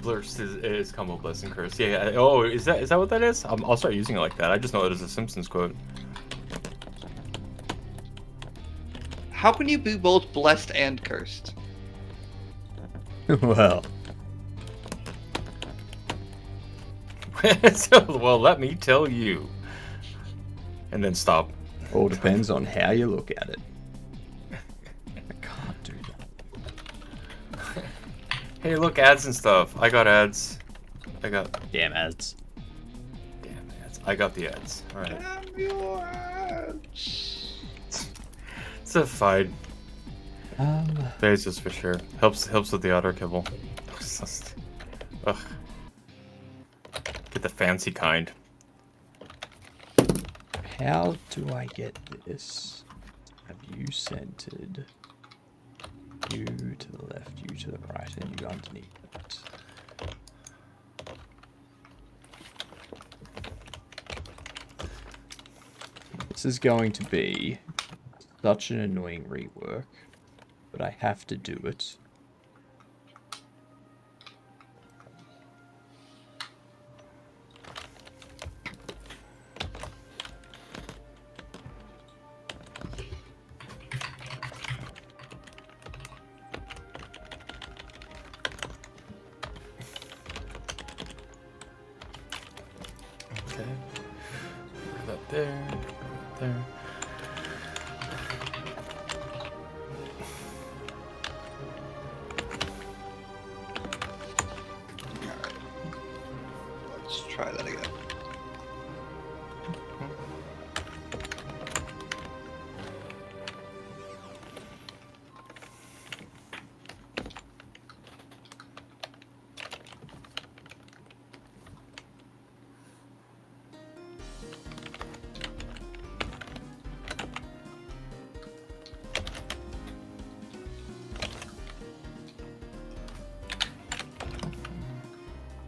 Blurst is combo bless and curse. Yeah. Oh, is that what that is? I'll start using it like that. I just know it as a Simpsons quote. How can you be both blessed and cursed? Well, Well, let me tell you. And then stop. all depends on how you look at it. I can't do that. Hey, look, ads and stuff. I got ads. Damn Damn ads. ads. I got the ads. All right. It's a fight. Basis for sure. Helps with the otter kibble. Ugh. Get the fancy kind. How do I get this? Have you centered? You to the left, you to the right, and you underneath it. This is going to be such an annoying rework, but I have to do it. Okay. Put that there. Put that there. Let's try that again.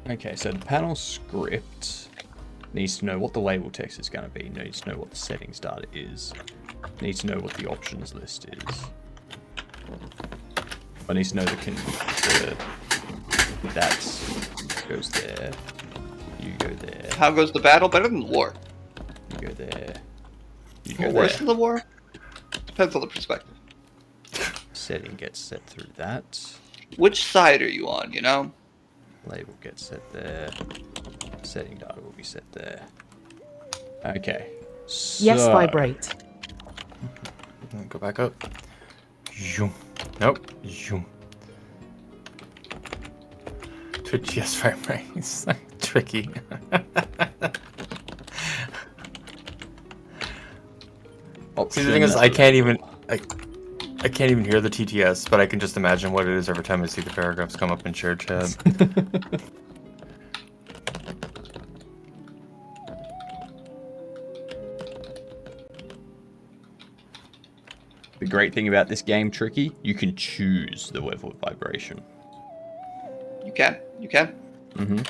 Okay, so the panel script needs to know what the label text is going to be, needs to know what the settings data is, needs to know what the options list is. I need to know that goes there, you go there, How goes the battle? Better than the war. you go there, you go Or there. worse than the war? Depends on the perspective. Setting gets set through that. Which side are you on, you know? Label gets set there. Setting data will be set there. Okay. So, Yes, vibrate. Go back up. Zoom. Nope. Zoom. Twitch, yes, vibrate. It's like tricky. See, the thing is, I can't even hear the TTS, but I can just imagine what it is every time I see the paragraphs come up in shared chat. The great thing about this game, Tricky, you can choose the wavelet vibration. You can. You can. Mm-hmm.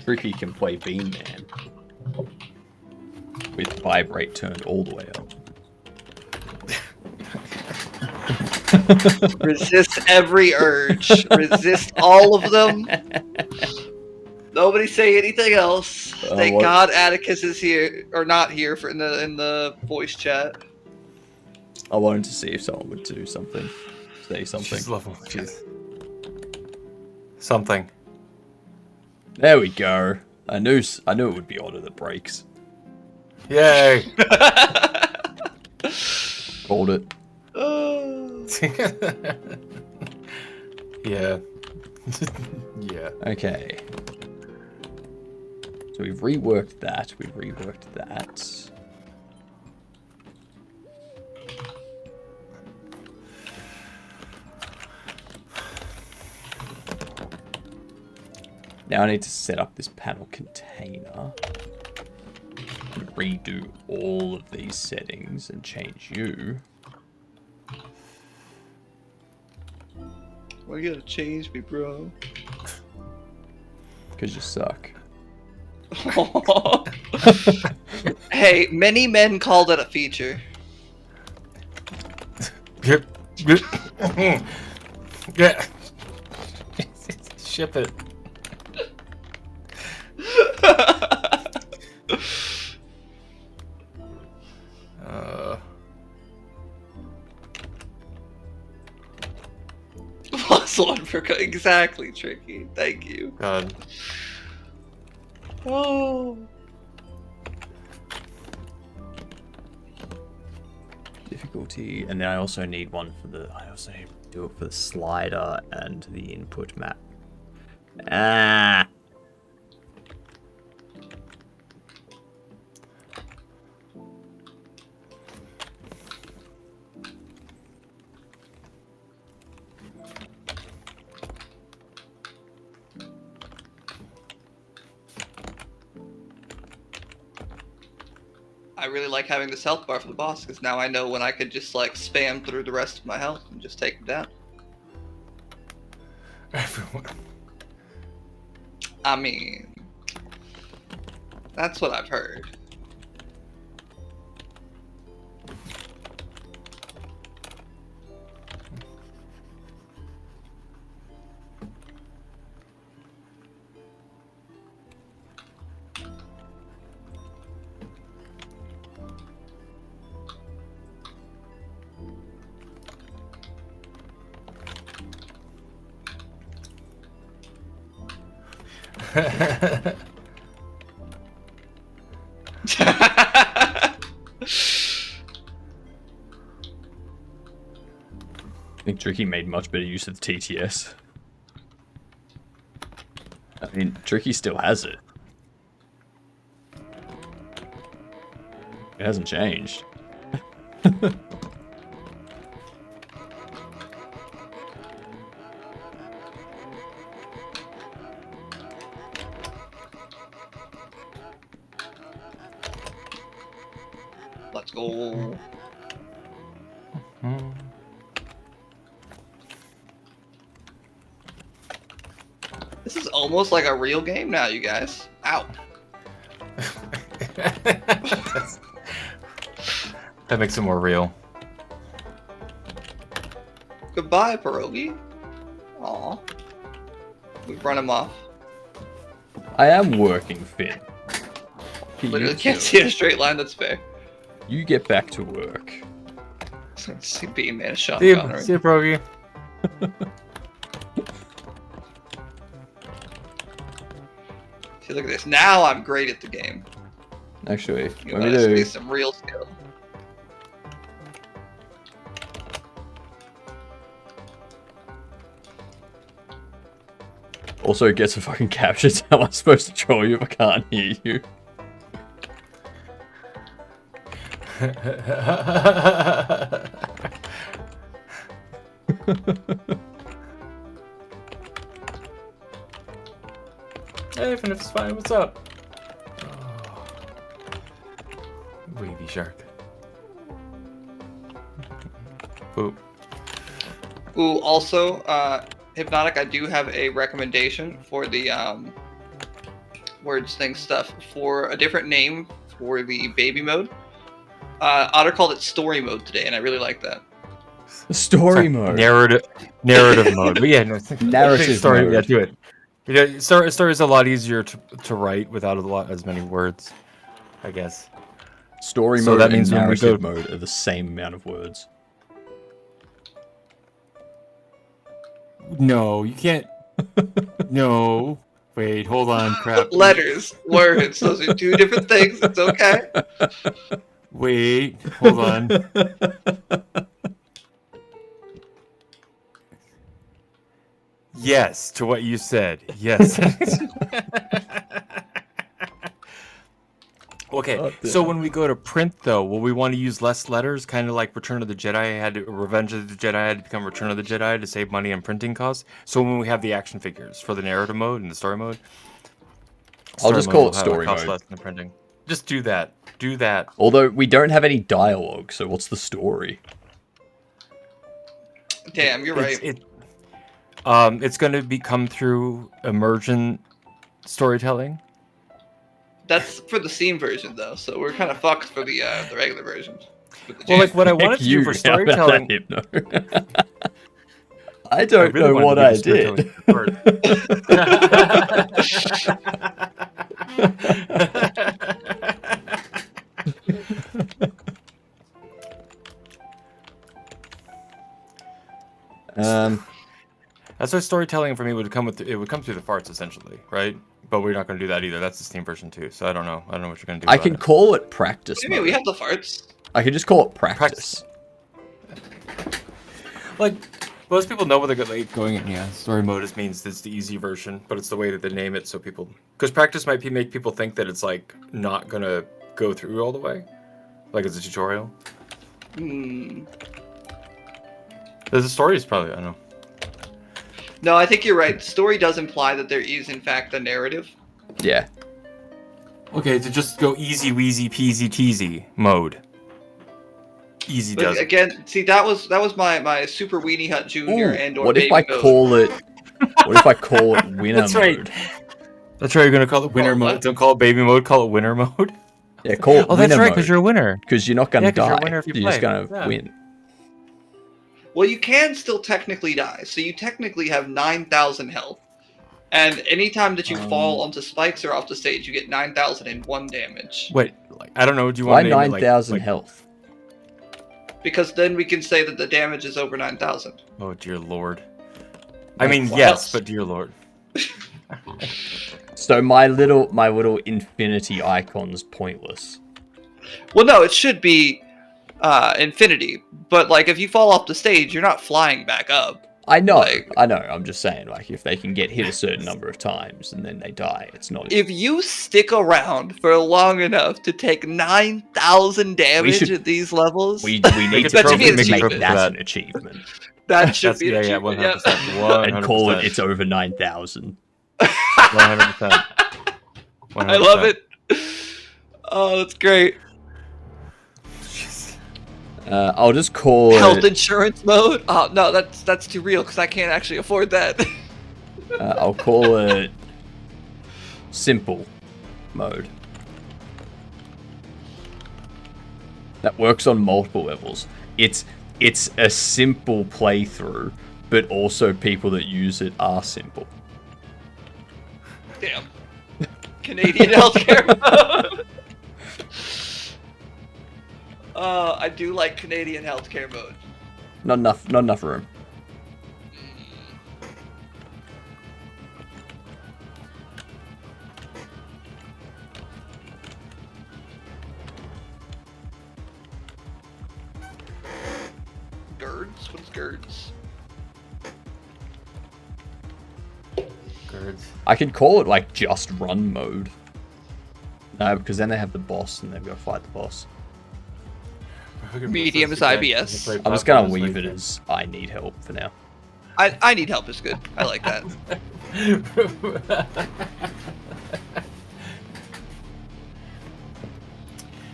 Tricky can play Beam Man with vibrate turned all the way up. Resist every urge. Resist all of them. Nobody say anything else. Thank what? God Atticus is here or not here for in the voice chat. I wanted to see if someone would do something, say something. She's level. She's something. There we go. I knew it would be Otter that breaks. Yay! Called it. Yeah. Yeah. Okay. So we've reworked that. We've reworked that. Now I need to set up this panel container. And redo all of these settings and change you. Why you gotta change me, bro? Because you suck. Hey, many men call that a feature. Yeah. Ship it. Plus one for exactly, Tricky. Thank you. God. Oh. Difficulty, and then I also need one for the. I also need to do it for the slider and the input map. Ah. I really like having this health bar for the boss because now I know when I could just like spam through the rest of my health and just take him down. Everyone. I mean, that's what I've heard. I think Tricky made much better use of the TTS. I mean, Tricky still has it. It hasn't changed. Let's go. This is almost like a real game now, you guys. Ow. That makes it more real. Goodbye, Pierogi. Aw. We've run him off. I am working, Finn. Literally can't see a straight line, that's fair. You get back to work. See Beam Man, Sean See you, Connery. see you, Progi. See, look at this. Now I'm great at the game. Actually, You let me gotta see do. some real skill. Also, it gets a fucking capture. How am I supposed to troll you if I can't hear you? Hey, even if it's fine, what's up? Oh. Wavy shark. Boop. Ooh, also, Hypnotic, I do have a recommendation for the words, things, stuff for a different name for the baby mode. Otter called it story mode today, and I really like that. Story mode. Narrative mode. But yeah, no, Narrative story. mode. Yeah, do it. Yeah, story is a lot easier to write without as many words, I guess. Story So mode that means and when we narrative go- mode are the same amount of words. No, you can't. No. Wait, hold on, crap. Letters, words, those are two different things. It's okay. Wait, hold on. Yes, to what you said. Yes. Okay, Oh, so when we go to print, though, will we want to use less letters, kind of like Return of the Jedi Revenge of the Jedi had to become Return of the Jedi to save money on printing costs? So when we have the action figures for the narrative mode and the story mode, I'll just mode call will it have- story cost mode. less than the printing. Just do that. Do that. Although we don't have any dialogue, so what's the story? Damn, you're right. It's going to come through emergent storytelling. That's for the Steam version, though, so we're kind of fucked for the regular version. With the Well, like jam. what I wanted to do for How about storytelling. that, Hypno? I don't really know wanted what to I do the did. That's why storytelling for me would come with it would come through the farts essentially, right? But we're not going to do that either. That's the Steam version too. So I don't know. I don't know what you're going to do. I about can it. call it practice What do you mean? mode. We have the farts. I can just call it practice. Like most people know what they're going in. Yeah, story mode means it's the easy version, but it's the way that they name it so people. Because practice might make people think that it's like not gonna go through all the way, like it's a tutorial. Hmm. The story is probably I don't know. No, I think you're right. Story does imply that there is, in fact, a narrative. Yeah. Okay, to just go easy, wheezy, peasy, teasy mode. Easy But does it. again, see, that was my Super Weenie Hut Junior Ooh, and or what if Baby I mode. call it? What if I call it winner That's right. mode? That's right. You're gonna call it winner Oh, mode. what? Don't call it baby mode. Call it winner mode. Yeah, call it Oh, winner that's right. mode. Because you're a winner. Because you're not gonna Yeah, 'cause you're a die. winner if you You're just play. gonna Yeah. win. Well, you can still technically die, so you technically have 9,000 health. And anytime that you fall onto spikes or off the stage, you get 9,001 damage. Wait, like I don't know. Do you Why want to name it, 9,000 like, health? Because then we can say that the damage is over 9,000. Oh dear lord. I mean, Wow. yes, but dear lord. So my little infinity icon's pointless. Well, no, it should be infinity. But, like, if you fall off the stage, you're not flying back up. I know, Like- I know. I'm just saying, like, if they can get hit a certain number of times and then they die, it's not. If you stick around for long enough to take 9,000 damage should- at these levels, we need That to should be an make achievement. that an achievement that should That's, be an yeah, achievement. 100%. and call it it's over 9,000. 100%. I love it. Oh, that's great. I'll just call Health it. insurance mode? Oh no, that's too real because I can't actually afford that. I'll call it simple mode. That works on multiple levels. It's a simple playthrough, but also people that use it are simple. Damn. Canadian healthcare mode. I do like Canadian healthcare mode. Not enough room. GERDs? What's GERDs? Girds. I could call it like just run mode. No, because then they have the boss and they've got to fight the boss. Medium is IBS. I'm just gonna leave it as I need help for now. I need help is good. I like that.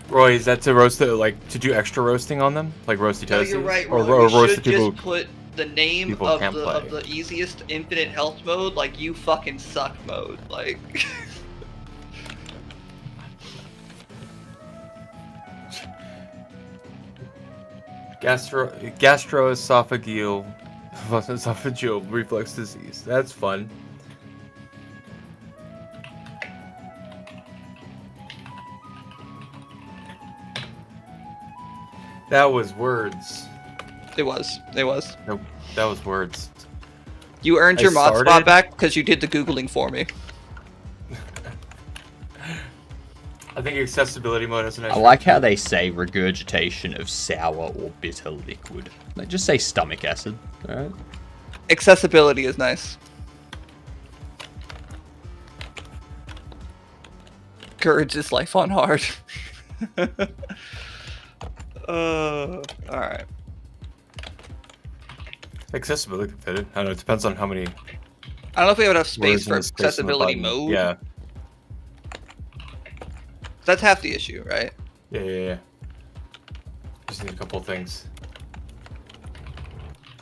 Roy, is that to roast the, like, to do extra roasting on them? Like roasty No, toasties? you're right, Or, Roy. or We roast should the people just put the name people of can't the easiest infinite health mode, like you fucking suck mode. Like gastroesophageal esophageal reflux disease. That's fun. That was words. it was. Nope, that was words. You earned I your mod spot started- back because you did the googling for me. I think accessibility mode has an I extra. like how they say regurgitation of sour or bitter liquid. Like, just say stomach acid, alright? Accessibility is nice. Courage is life on hard. Alright. Accessibility can fit it. I don't know. It depends on how many I don't know if we have enough space words for in the space on the accessibility button. mode. Yeah. That's half the issue, right? Yeah. Just need a couple things.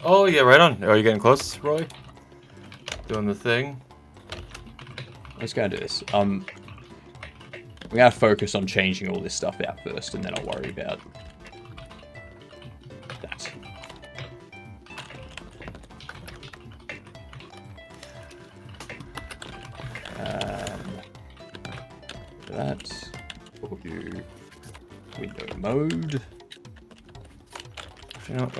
Oh yeah, right on. Are you getting close, Roy? Doing the thing. Let's go do this. We gotta focus on changing all this stuff out first, and then I'll worry about that. That. We'll do window mode. You know,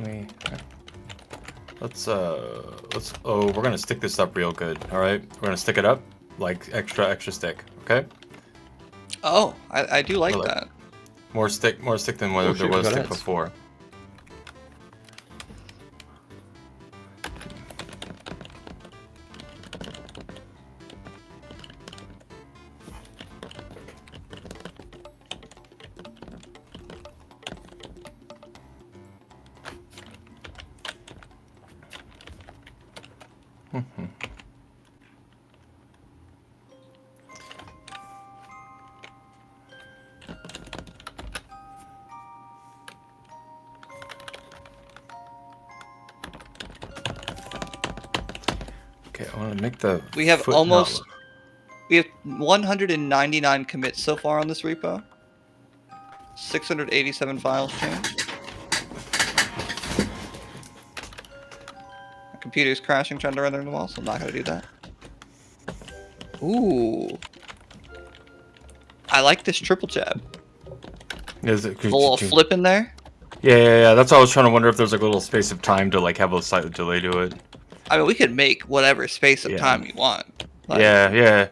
let's oh, we're gonna stick this up real good. All right, we're gonna stick it up like extra stick. Okay. Oh, I do like Well, that. More stick than what Oh, there shit, was we got stick ads. before. Okay, I want to make the. We have footnote- almost. We have 199 commits so far on this repo. 687 files changed. My computer's crashing trying to run them all, so I'm not gonna do that. Ooh. I like this triple jab. Is it? A little flip in there. Yeah. That's why I was trying to wonder if there's like a little space of time to like have a slight delay to it. I mean, we could make whatever space of Yeah. time you want. Like, Yeah.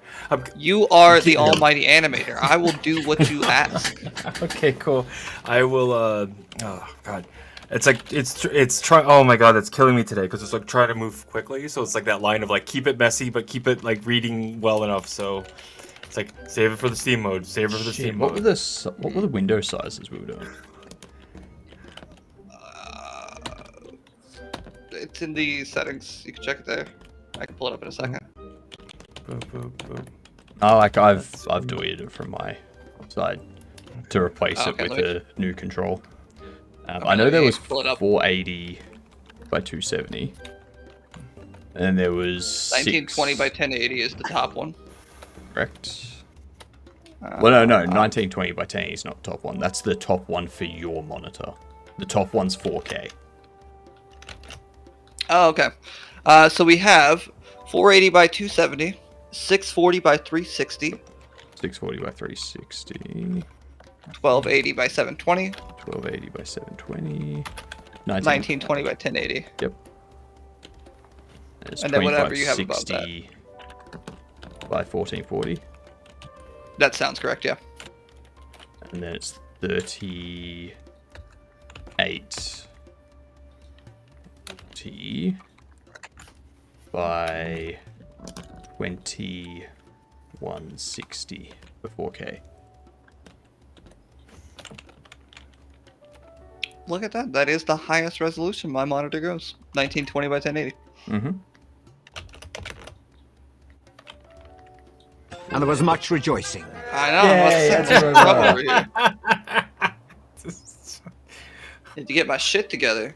You are the Keep- almighty animator. I will do what you ask. Okay, cool. I will. Oh God, it's like it's try. Oh my God, that's killing me today because it's like trying to move quickly. So it's like that line of like keep it messy but keep it like reading well enough. So it's like save it for the Steam mode. Save it for the Shit, Steam what were mode. what were the window sizes we were doing? It's in the settings. You can check it there. I can pull it up in a second. Boop, boop, boop. Oh, like I've deleted it from my side to replace Oh, it okay, with let me- a new control. I know there was pull it up. 480 by 270. And then there was 1920 by 1080 is the top one. Correct. Well, no, 1920 by 1080 is not the top one. That's the top one for your monitor. The top one's 4K. Oh, okay. So we have 480 by 270, 640 by 360, 640 by 360, 1280 by 720, 1280 by 720, 1920 by 1080. Yep. There's And then whatever you have above that. 60 by 1440. That sounds correct, yeah. And then it's 38 T by 2160 for 4K. Look at that. That is the highest resolution my monitor goes. 1920 by 1080. Mm-hmm. And there was much rejoicing. I know. Yay, What's that's the trouble over here? Need to get my shit together.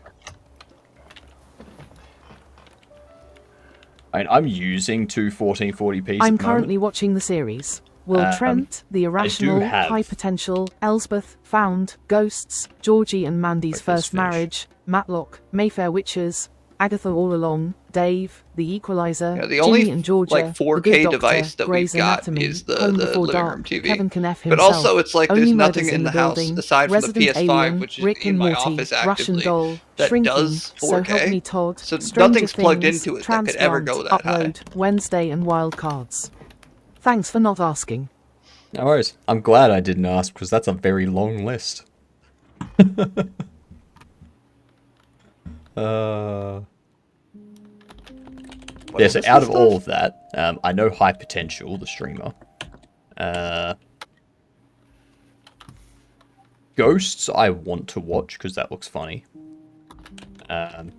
I'm using two 1440p's. I'm at the currently watching the series. Will Um, Trent, The Irrational, have- High Potential, Elsbeth, Found, Ghosts, Georgie and Mandy's Breakfast First Finish. Marriage, Matlock, Mayfair Witches, Agatha All Along, Dave, The Equalizer, Yeah, the Ginny only and Georgia, like The 4K Good Doctor, device that Grey's we've got Anatomy, is the Home living Before Dark, room TV. Kevin Kneff But himself, also, it's like Only there's Murders nothing in the house Building, aside from the Resident PS5, Alien, which is Rick in and my Morty, office Russian actively, Doll, that Shrinking, does So Help 4K. Me Todd, So Stranger nothing's plugged Things, into it that could ever go Transplant, that high. Upload, Wednesday and Wild Cards. Thanks for not asking. No worries. I'm glad I didn't ask because that's a very long list. Yeah, so out of all of that, I know High Potential, the streamer. Ghosts, I want to watch because that looks funny. Resident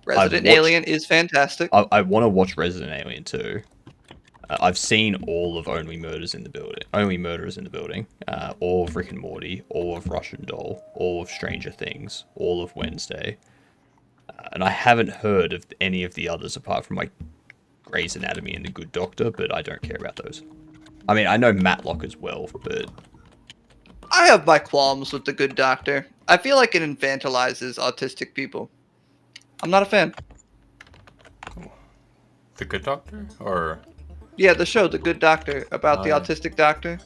watched- Alien is fantastic. I want to watch Resident Alien 2. I've seen all of Only Murders in the Building, all of Rick and Morty, all of Russian Doll, all of Stranger Things, all of Wednesday, and I haven't heard of any of the others apart from like Grey's Anatomy and The Good Doctor, but I don't care about those. I mean, I know Matlock as well, but I have my qualms with The Good Doctor. I feel like it infantilizes autistic people. I'm not a fan. The Good Doctor? Or... Yeah, the show, The Good Doctor, about the yeah. autistic doctor.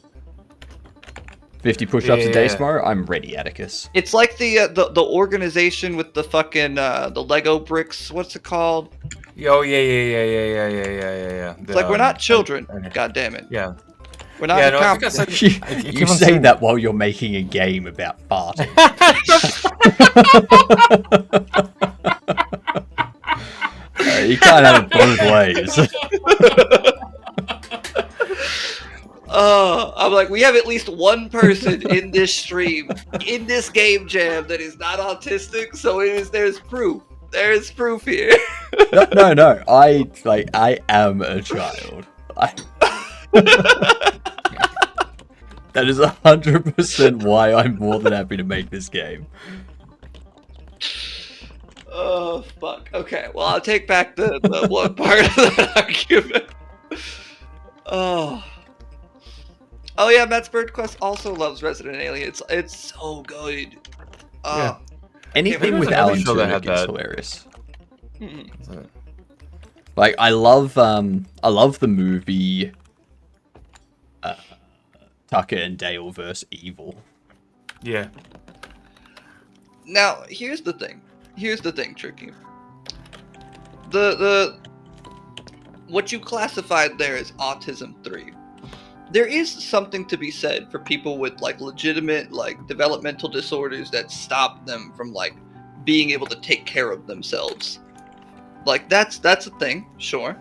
50 push-ups a day Yeah. tomorrow. I'm ready, Atticus. It's like the organization with the fucking the Lego bricks. What's it called? Oh, yeah. It's like we're not children. God damn it. Yeah. We're not Yeah, no, I think I incompetent. said... You say that while you're making a game about farting. You can't have it both ways. I'm like, we have at least one person in this stream, in this game jam, that is not autistic. So there's proof. There is proof here. No. I am a child. That is 100% why I'm more than happy to make this game. Oh fuck. Okay. Well, I'll take back the one part of that argument. Oh. Oh yeah, Matt's Bird Quest also loves Resident Alien. It's so good. Yeah. Anything Yeah, with there's another Alan show that Tudyk had is that. hilarious. Mhm. Like I love the movie Tucker and Dale vs. Evil. Yeah. Now, here's the thing. Tricky. The what you classified there as Autism 3. There is something to be said for people with like legitimate like developmental disorders that stop them from like being able to take care of themselves. Like that's a thing, sure.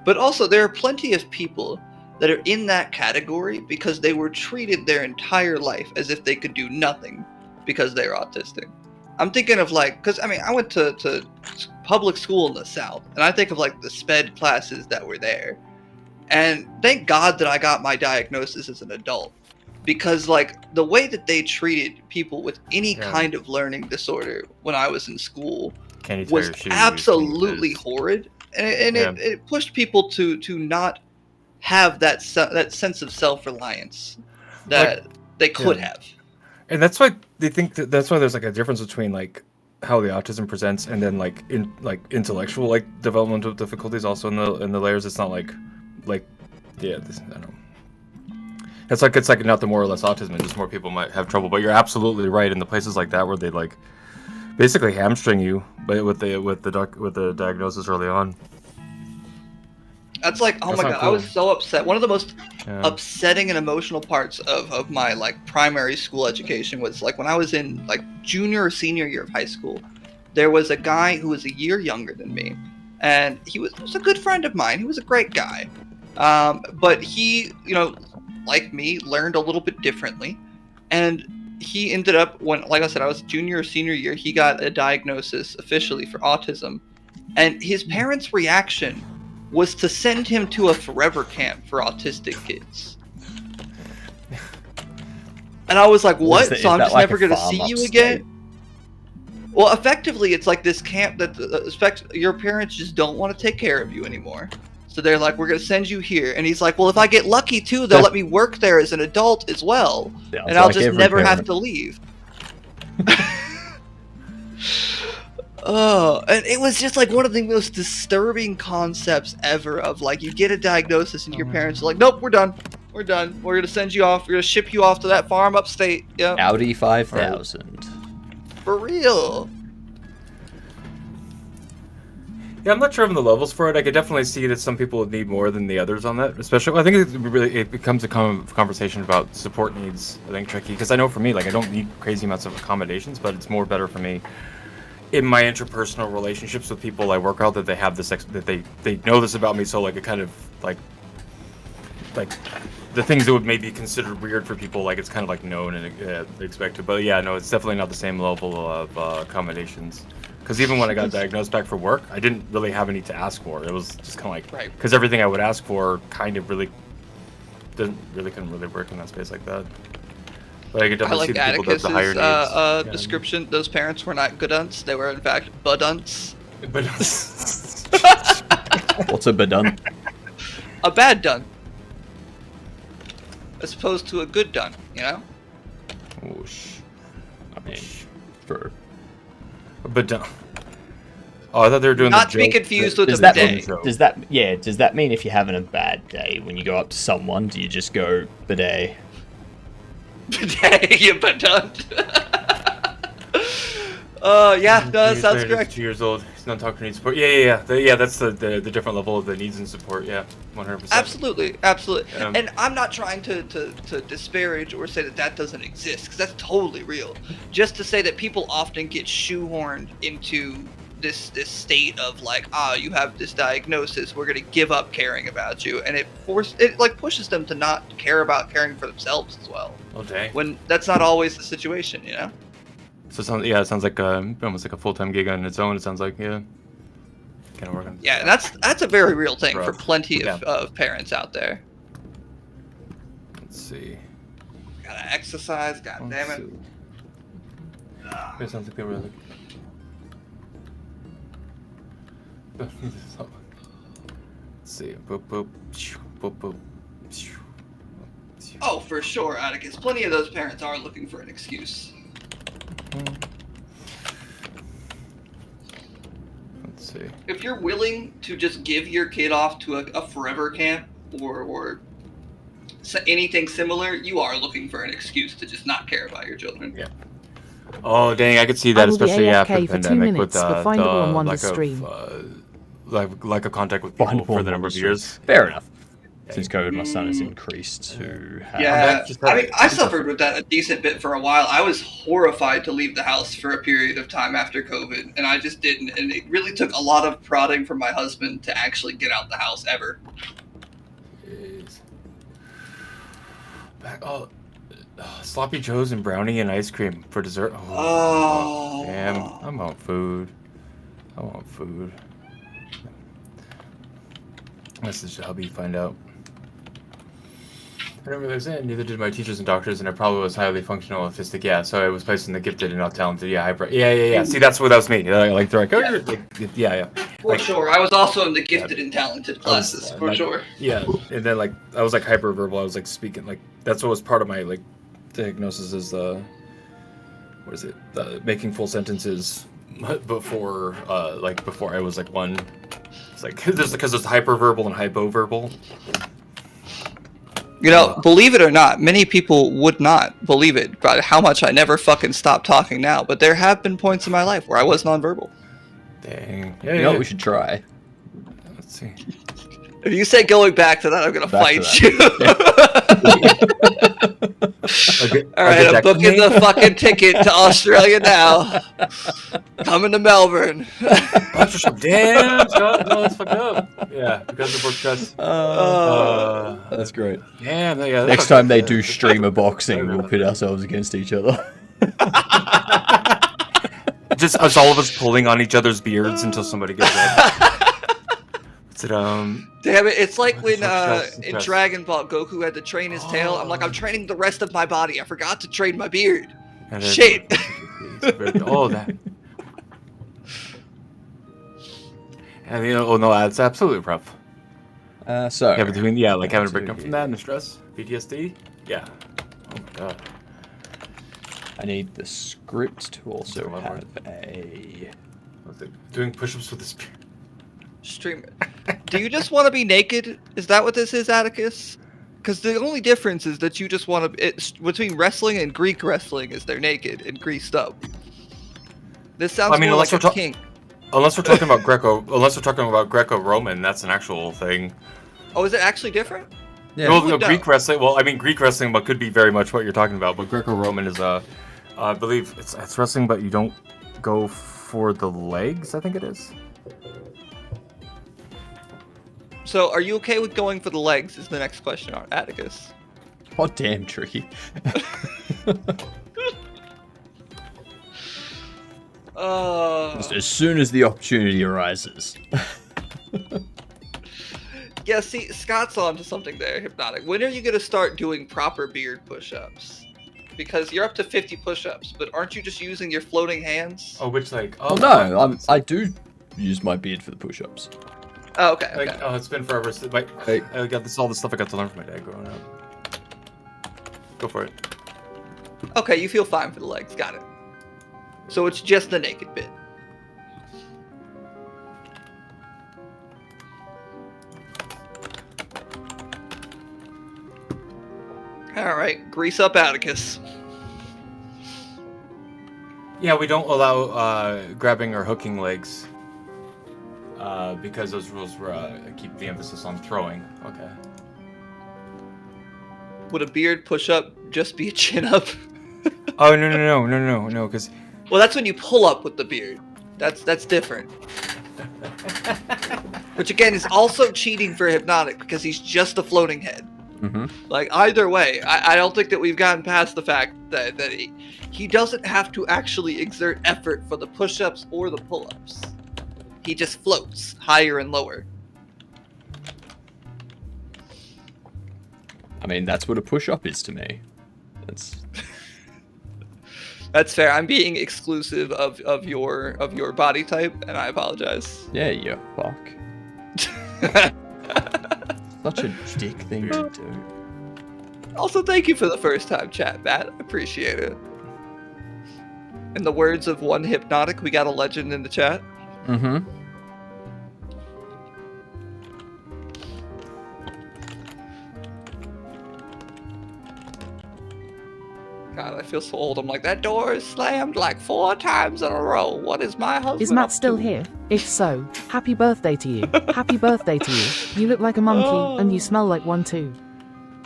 But also there are plenty of people that are in that category because they were treated their entire life as if they could do nothing because they're autistic. I'm thinking of like, because I mean, I went to public school in the South, and I think of like the SPED classes that were there. And thank God that I got my diagnosis as an adult. because like the way that they treated people with any Yeah. kind of learning disorder when I was in school Can you tie was your shoes? absolutely Can you horrid, and Yeah. it pushed people to not have that sense of self-reliance that they could have. And that's why they think that's why there's like a difference between like how the autism presents and then like intellectual like developmental difficulties also in the layers. It's not like yeah, I don't know. It's like not the more or less autism, just more people might have trouble. But you're absolutely right. In the places like that where they like basically hamstring you, but with the diagnosis early on. That's like, oh That's my not god, I was cool. so upset. One of the most Yeah. upsetting and emotional parts of my like primary school education was like when I was in like junior or senior year of high school. There was a guy who was a year younger than me, and he was a good friend of mine. He was a great guy, but he, you know, like me, learned a little bit differently, and he ended up when, like I said, I was junior or senior year. He got a diagnosis officially for autism, and his parents' reaction was to send him to a forever camp for autistic kids. And I was like, what? So I'm just never going to see you again? Well, effectively, it's like this camp that your parents just don't want to take care of you anymore. So they're like, we're going to send you here. And he's like, well, if I get lucky too, they'll let me work there as an adult as well. Sounds And I'll like just every never have parent. to leave. Oh, and it was just like one of the most disturbing concepts ever of like you get a diagnosis and your parents are like, nope, we're done. We're done. We're gonna send you off. We're gonna ship you off to that farm upstate. Yeah, Audi 5000. for real. Yeah, I'm not sure of the levels for it. I could definitely see that some people would need more than the others on that. Especially, I think it becomes a conversation about support needs. I think tricky because I know for me, like I don't need crazy amounts of accommodations, but it's more better for me in my interpersonal relationships with people I work out that they have this that they know this about me. So like it kind of like the things that would maybe be considered weird for people, like it's kind of like known and expected. But yeah, no, it's definitely not the same level of accommodations. Because even when I got diagnosed back for work, I didn't really have any to ask for. It was just kind of like, because everything I would ask for kind of really couldn't really work in that space like that. But I could I definitely like see the people that have the higher Atticus's needs. description. Those parents were not goodunts. They were in fact budunts. But What's a badun? A bad done. As opposed to a good done, you know? Whoosh. I mean, for But oh, I thought they were doing Not the to be joke confused with does a that bidet. mean, does that mean if you're having a bad day when you go up to someone, do you just go bidet? Bidet, you badunt. Yeah, no, that sounds He's correct. 2 years old. He's not talking needs support. Yeah. That's the different level of the needs and support. Yeah, 100%. Absolutely. Yeah. And I'm not trying to disparage or say that doesn't exist, because that's totally real. Just to say that people often get shoehorned into this state of like, you have this diagnosis, we're gonna give up caring about you, and it pushes them to not care about caring for themselves as well. Oh dang. When that's not always the situation, you know. So it sounds like almost like a full-time gig on its own. It sounds like kind of working. Yeah, and that's a very real thing for Rough. plenty Yeah. of parents out there. Let's see. Gotta exercise, god damn it. It sounds like they were like. Let's see. Boop boop. Boop boop. Oh, for sure, Atticus. Plenty of those parents are looking for an excuse. Let's see. If you're willing to just give your kid off to a forever camp or anything similar, you are looking for an excuse to just not care about your children. Yeah. Oh dang! I could see I that, will be especially after AFK the for 2 pandemic with minutes, but findable on Wonder's lack stream. of lack of contact with people for the number of years. Fair enough. Since COVID, my son has increased to have... Yeah, I mean, I suffered with that a decent bit for a while. I was horrified to leave the house for a period of time after COVID, and I just didn't. And it really took a lot of prodding from my husband to actually get out the house ever. Jeez. Sloppy Joes and brownie and ice cream for dessert. Oh. Damn, I want food. Message to hubby, find out. I never was in. Neither did my teachers and doctors, and I probably was highly functional autistic. Yeah, so I was placed in the gifted and not talented. Yeah, yeah. See, that's what that was me. Like they're like, oh, you're yeah. For sure. I was also in the gifted and talented classes, for sure. Yeah, and then like I was like hyperverbal. I was like speaking like that's what was part of my like diagnosis is the what is it? The making full sentences before before I was like one. It's like because there's hyperverbal and hypoverbal. You know, believe it or not, many people would not believe it about how much I never fucking stop talking now. But there have been points in my life where I was nonverbal. Dang. You know what we should try? Let's see. If you say going back to that, I'm gonna fight you. All right, I'm booking the fucking ticket to Australia now. Coming to Melbourne. Damn, Scott, no, that's fucked up. Yeah, because of podcast. That's great. Yeah, yeah. Next time they do streamer boxing, we'll pit ourselves against each other. Just us, all of us pulling on each other's beards until somebody gets it. What's it, Damn it, it's like when in Dragon Ball, Goku had to train his tail. I'm like, I'm training the rest of my body. I forgot to train my beard. Shit. Oh, that. And you know, oh no, that's absolutely rough. So yeah, between like having a breakdown from that and the stress, PTSD. Yeah. Oh my god. I need the script to also have a. What's it? Doing push-ups with the spear. Streamer. Do you just want to be naked? Is that what this is, Atticus? Because the only difference is that you just want to. Between wrestling and Greek wrestling is they're naked and greased up. This sounds more like a kink. Unless we're talking about Greco-Roman, that's an actual thing. Oh, is it actually different? Yeah. Well, no, Greek wrestling. Well, I mean, Greek wrestling, but could be very much what you're talking about. But Greco-Roman is I believe it's wrestling, but you don't go for the legs. I think it is. So, are you okay with going for the legs? Is the next question, Atticus? Oh, damn, Tricky. As soon as the opportunity arises. Yeah, see, Scott's on to something there, Hypnotic. When are you going to start doing proper beard push-ups? Because you're up to 50 push-ups, but aren't you just using your floating hands? Oh, which like... Oh, no, I do use my beard for the push-ups. Oh, okay. Like, oh, it's been forever. I got all the stuff I got to learn from my dad growing up. Go for it. Okay, you feel fine for the legs. Got it. So it's just the naked bit. Alright, grease up Atticus. Yeah, we don't allow grabbing or hooking legs. Because those rules keep the emphasis on throwing. Okay. Would a beard push-up just be a chin-up? Oh, no, because... Well, that's when you pull up with the beard. That's different. Which, again, is also cheating for Hypnotic, because he's just a floating head. Mm-hmm. Like, either way, I don't think that we've gotten past the fact that he doesn't have to actually exert effort for the push-ups or the pull-ups. He just floats higher and lower. I mean, that's what a push-up is to me. That's fair. I'm being exclusive of your body type, and I apologize. Yeah, you fuck. Such a dick thing to do. Also, thank you for the first time chat, Matt. I appreciate it. In the words of one Hypnotic, we got a legend in the chat. Mm-hmm. God, I feel so old. I'm like, that door is slammed like 4 times in a row. What is my husband? Is Matt still here? If so, happy birthday to you. Happy birthday to you. You look like a monkey, and you smell like one too.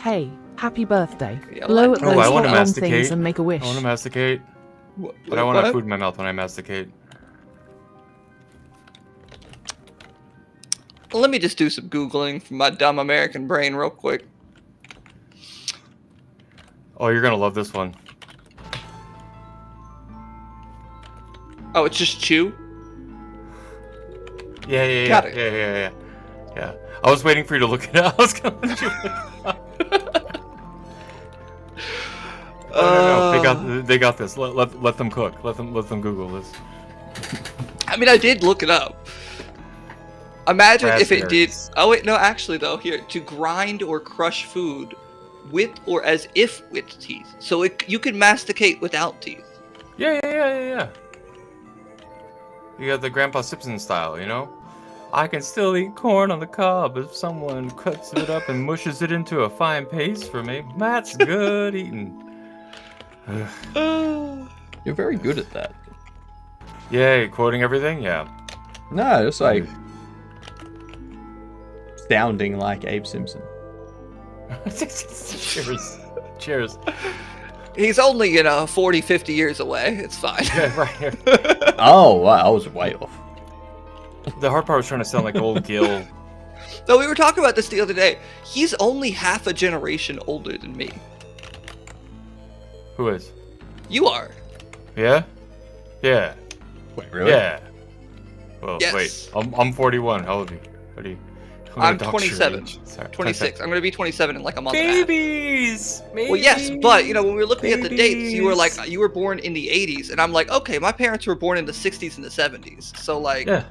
Hey, happy birthday. Yeah, Blow at I those wanna long masticate. things and make a wish. I want to masticate, but I want to have food in my mouth when I masticate. Let me just do some Googling from my dumb American brain real quick. Oh, you're gonna love this one. Oh, it's just chew? Yeah. Got it. Yeah. I was waiting for you to look it up. I was gonna let you. No, they got this. Let them cook. Let them Google this. I mean, I did look it up. Imagine if it did. Raspberries. Oh wait, no. Actually, though, here to grind or crush food with or as if with teeth. So you can masticate without teeth. Yeah. You got the Grandpa Simpson style, you know? I can still eat corn on the cob if someone cuts it up and mushes it into a fine paste for me. That's good eating. You're very good at that. Yay, quoting everything? Yeah. No, it's like sounding like Abe Simpson. Cheers. He's only 40, 50 years away. It's fine. Yeah, right here. Oh, wow, I was way off. The hard part was trying to sound like old Gil. No, we were talking about this the other day. He's only half a generation older than me. Who is? You are. Yeah? Yeah. Wait, really? Yeah. Well, Yes. wait. I'm 41. How old are you? How do you? I'm gonna dox your 27. age. Sorry. 26. I'm going to be 27 in like a month and a half. Babies! Well, yes, but when we were looking at the dates, you were like, you were born in the 80s, and I'm like, okay, my parents were born in the 60s and the 70s, so like, Yeah.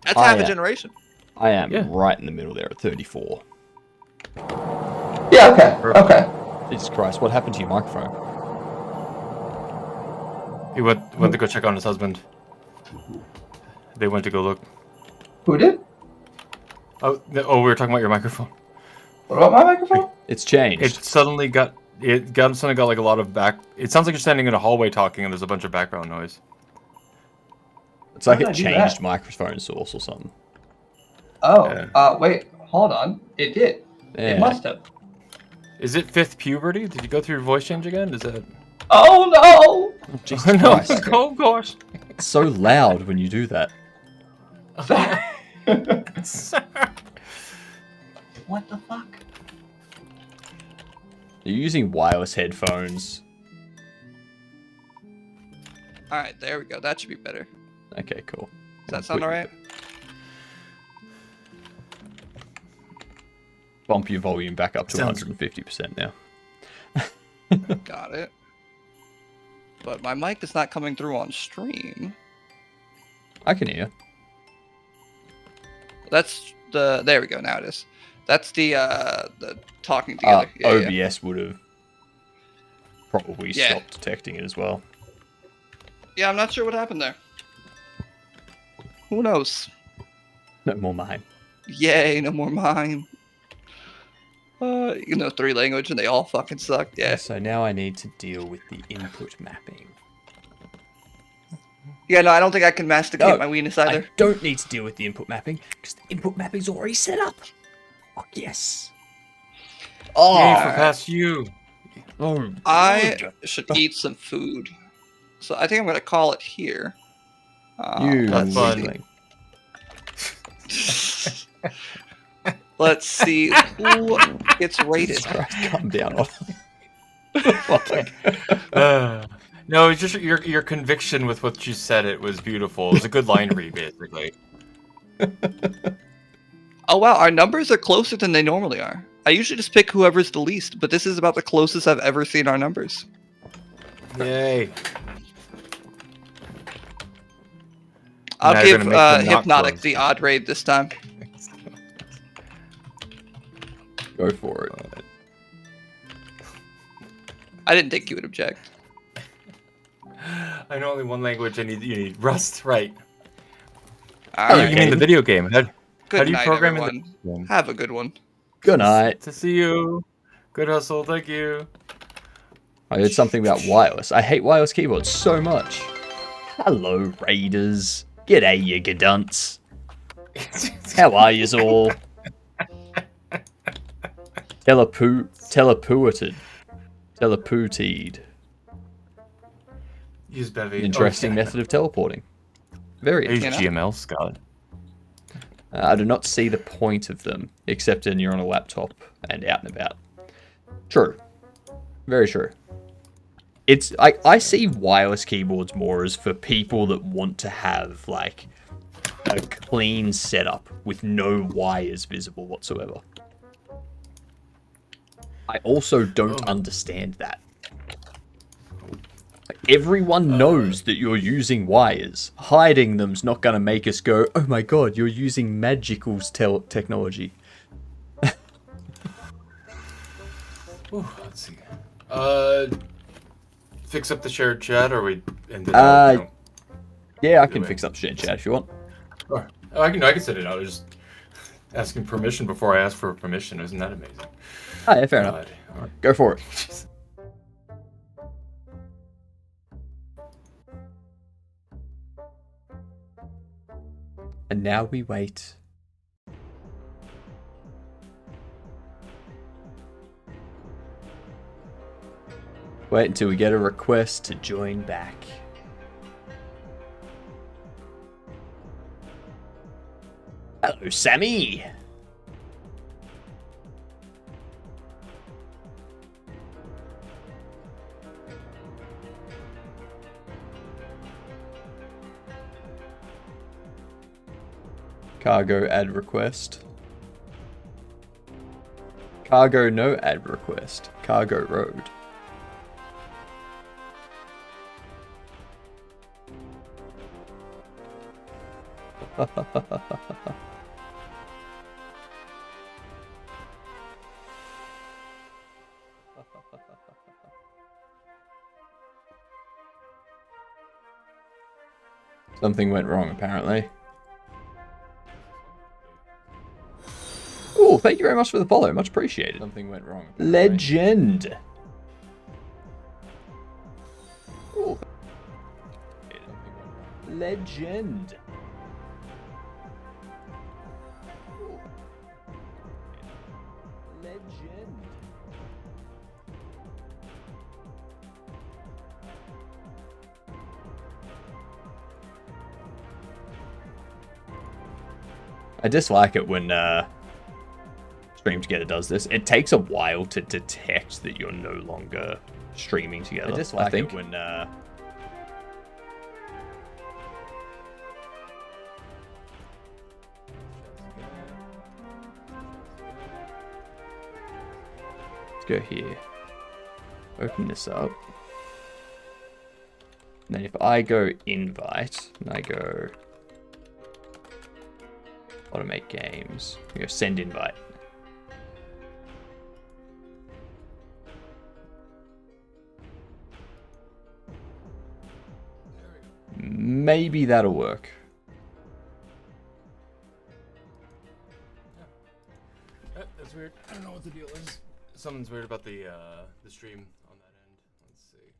that's half a yeah. generation. I am Yeah. right in the middle there at 34. Yeah. Okay. Jesus Christ, what happened to your microphone? He went to go check on his husband. They went to go look. Who did? Oh, we were talking about your microphone. What about my microphone? It's changed. It suddenly got like a lot of back. It sounds like you're standing in a hallway talking, and there's a bunch of background noise. It's like How it did I do changed that? microphone source or something. Oh, Yeah. wait, hold on. It did. Yeah. It must have. Is it fifth puberty? Did you go through your voice change again? Is that? Oh Jesus No, Christ. oh gosh. It's so loud when you do that. no! What the fuck? You're using wireless headphones. Alright, there we go. That should be better. Okay, cool. Does that sound alright? Bump your volume back up to Sounds- 150% now. Got it. But my mic is not coming through on stream. I can hear. That's the. There we go. Now it is. That's the talking together. OBS would have probably Yeah. stopped detecting it as well. Yeah, I'm not sure what happened there. Who knows? No more mime. Yay, no more mime. 3 language and they all fucking suck. Yeah. So now I need to deal with the input mapping. Yeah, no, I don't think I can masticate No, my weenus I either. don't need to deal with the input mapping because the input mapping's already set up. Oh yes. Yay Oh, for past you. oh I God. should eat some food. So I think I'm going to call it here. You That's fun. weakling. Let's see who gets rated. Jesus Christ, calm down. No, it's just your conviction with what you said. It was beautiful. It was a good line read, basically. Oh wow, our numbers are closer than they normally are. I usually just pick whoever's the least, but this is about the closest I've ever seen our numbers. Yay. I'll Now you're give gonna make them not Hypnotic close. the odd raid this time. Go for it. I didn't think you would object. I know only one language. You need Rust, right? All Oh, right. you mean the video game? How Good do you night, program in everyone. the game? Have a good one. Good night. To see you. Good hustle. Thank you. I heard something about wireless. I hate wireless keyboards so much. Hello, Raiders. G'day, you gadunts. How are yous all? Teleported. Use Bevy. Interesting method of teleporting. Very Use interesting. GML, Scott. I do not see the point of them, except when you're on a laptop and out and about. True. Very true. It's I see wireless keyboards more as for people that want to have like a clean setup with no wires visible whatsoever. I also don't understand that. Everyone knows that you're using wires. Hiding them's not gonna make us go, oh my god, you're using magicals technology. Ooh, let's see. Fix up the shared chat, or we end it out? Yeah, I can fix up shared chat if you want. Oh, I can set it out. Just asking permission before I ask for permission. Isn't that amazing? Oh, yeah, fair enough. All right. Go for it. And now we wait. Wait until we get a request to join back. Hello, Sammy! Cargo ad request. Cargo no ad request. Cargo road. Something went wrong, apparently. Oh, thank you very much for the follow. Much appreciated. Something went wrong. Legend. Ooh. Legend. Legend. I dislike it when Stream Together does this. It takes a while to detect that you're no longer streaming together. I dislike it when let's go here. Open this up. And then if I go invite, and I go automate games, we go send invite. Maybe that'll work. That's weird. I don't know what the deal is. Something's weird about the stream on that end. Let's see.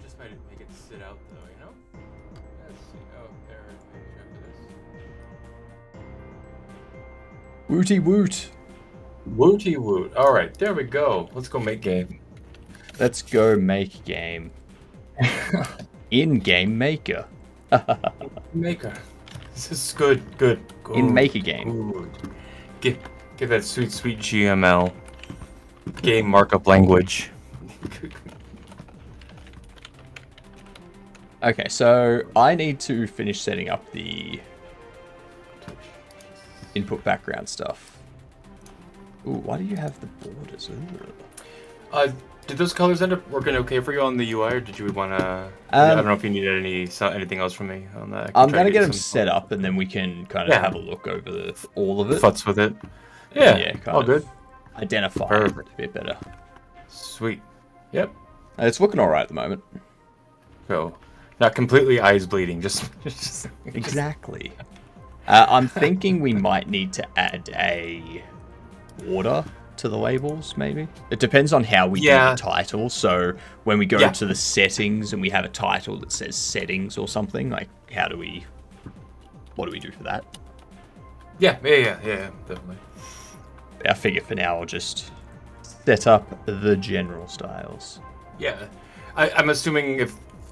Just might make it sit out though, you know? Let's see. Oh, there. Maybe check this. Wooty woot. Wooty woot. All right, there we go. Let's go make game. Let's go make game. In-game maker. Maker. This is good. Good. In Maker Game. Good. Give that sweet, sweet GML. Game markup language. Okay, so I need to finish setting up the input background stuff. Ooh, why do you have the borders? Ugh. Did those colors end up working okay for you on the UI, or did you want to? I don't know if you needed anything else from me on that. I'm gonna get them set up, and then we can kind of have a look over all of it. Futz with it. Yeah, kind all of good. Identify it a bit better. Sweet. Yep. It's looking all right at the moment. So, not completely eyes bleeding, just exactly. I'm thinking we might need to add a order to the labels, maybe. It depends on how we do the title. So when we go to the settings and we have a title that says settings or something, like what do we do for that? Yeah, definitely. I figure for now I'll just set up the general styles. Yeah, I'm assuming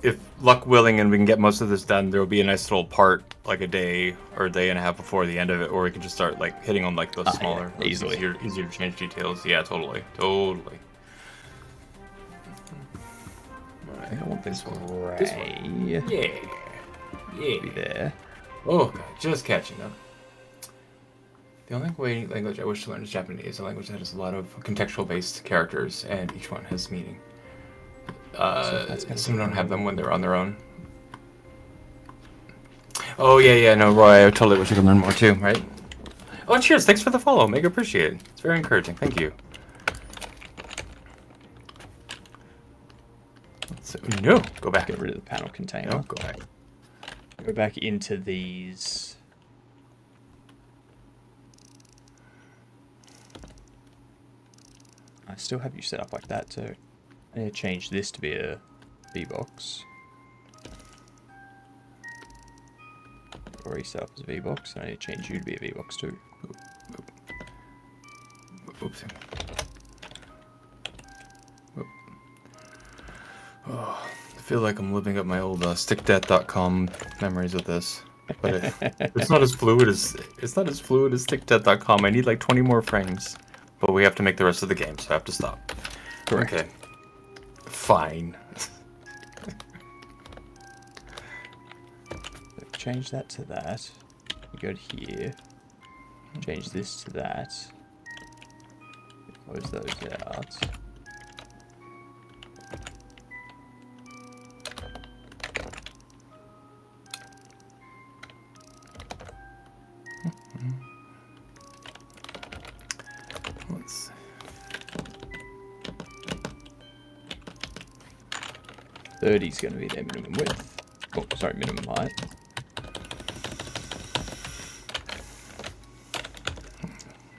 if luck willing and we can get most of this done, there will be a nice little part like a day or a day and a half before the end of it, or we can just start like hitting on like those smaller, easily easier to change details. Yeah, totally. I want this gray. This one. Yeah. Be there. Oh, God, just catching up. The only language I wish to learn is Japanese, a language that has a lot of contextual-based characters, and each one has meaning. Some don't have them when they're on their own. Oh, yeah, no, Roy, I totally wish I could learn more too, right? Oh, cheers, thanks for the follow, mega appreciate it. It's very encouraging, thank you. So, no, go back. Get rid of the panel container. No, go back. Go back into these. I still have you set up like that too. I need to change this to be a V-box. Already set up as a V-box, and I need to change you to be a V-box too. Oops. Oh, I feel like I'm living up my old stickdeath.com memories of this. But it's not as fluid as stickdeath.com. I need like 20 more frames. But we have to make the rest of the game, so I have to stop. Correct. Okay. Fine. Change that to that. We go to here. Change this to that. Close those out. Let's see. 30 is going to be their minimum width. Oh, sorry, minimum height.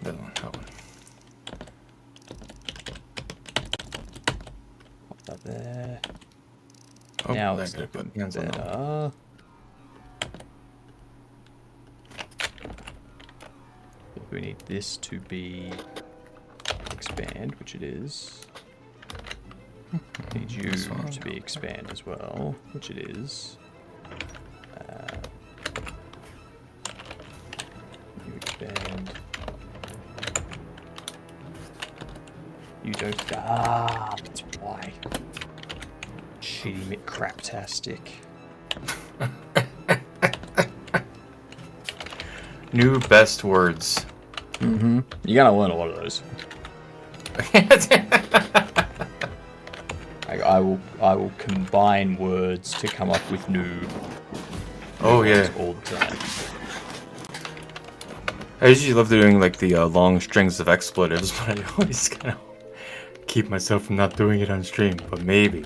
That one. Pop that there. Oh, Now there, it's gotta looking put hands on that. better. We need this to be expand, which it is. Need you to be expand as well, which it is. You expand. You don't. Ah, that's why. Shitty McCraptastic. New best words. Mm-hmm. You're gonna learn a lot of those. I will combine words to come up with new. Oh yeah. words all the time. I usually love doing like the long strings of expletives, but I always kind of keep myself from not doing it on stream. But maybe.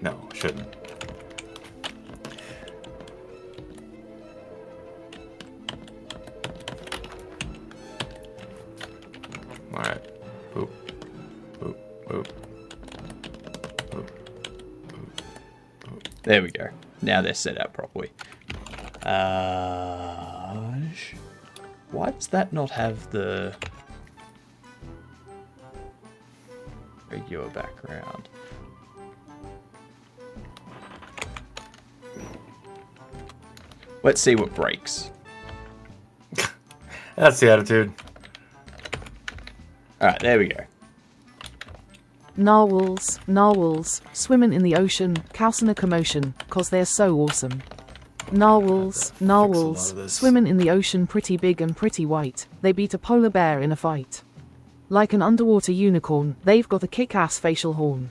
No, shouldn't. Alright. Boop. Boop. Boop. Boop. There we go. Now they're set out properly. Why does that not have the regular background? Let's see what breaks. That's the attitude. Alright, there we go. Narwhals, swimming in the ocean, causing a commotion, 'cause they're so awesome. Narwhals, of this. swimming in the ocean pretty big and pretty white, they beat a polar bear in a fight. Like an underwater unicorn, they've got a kick-ass facial horn.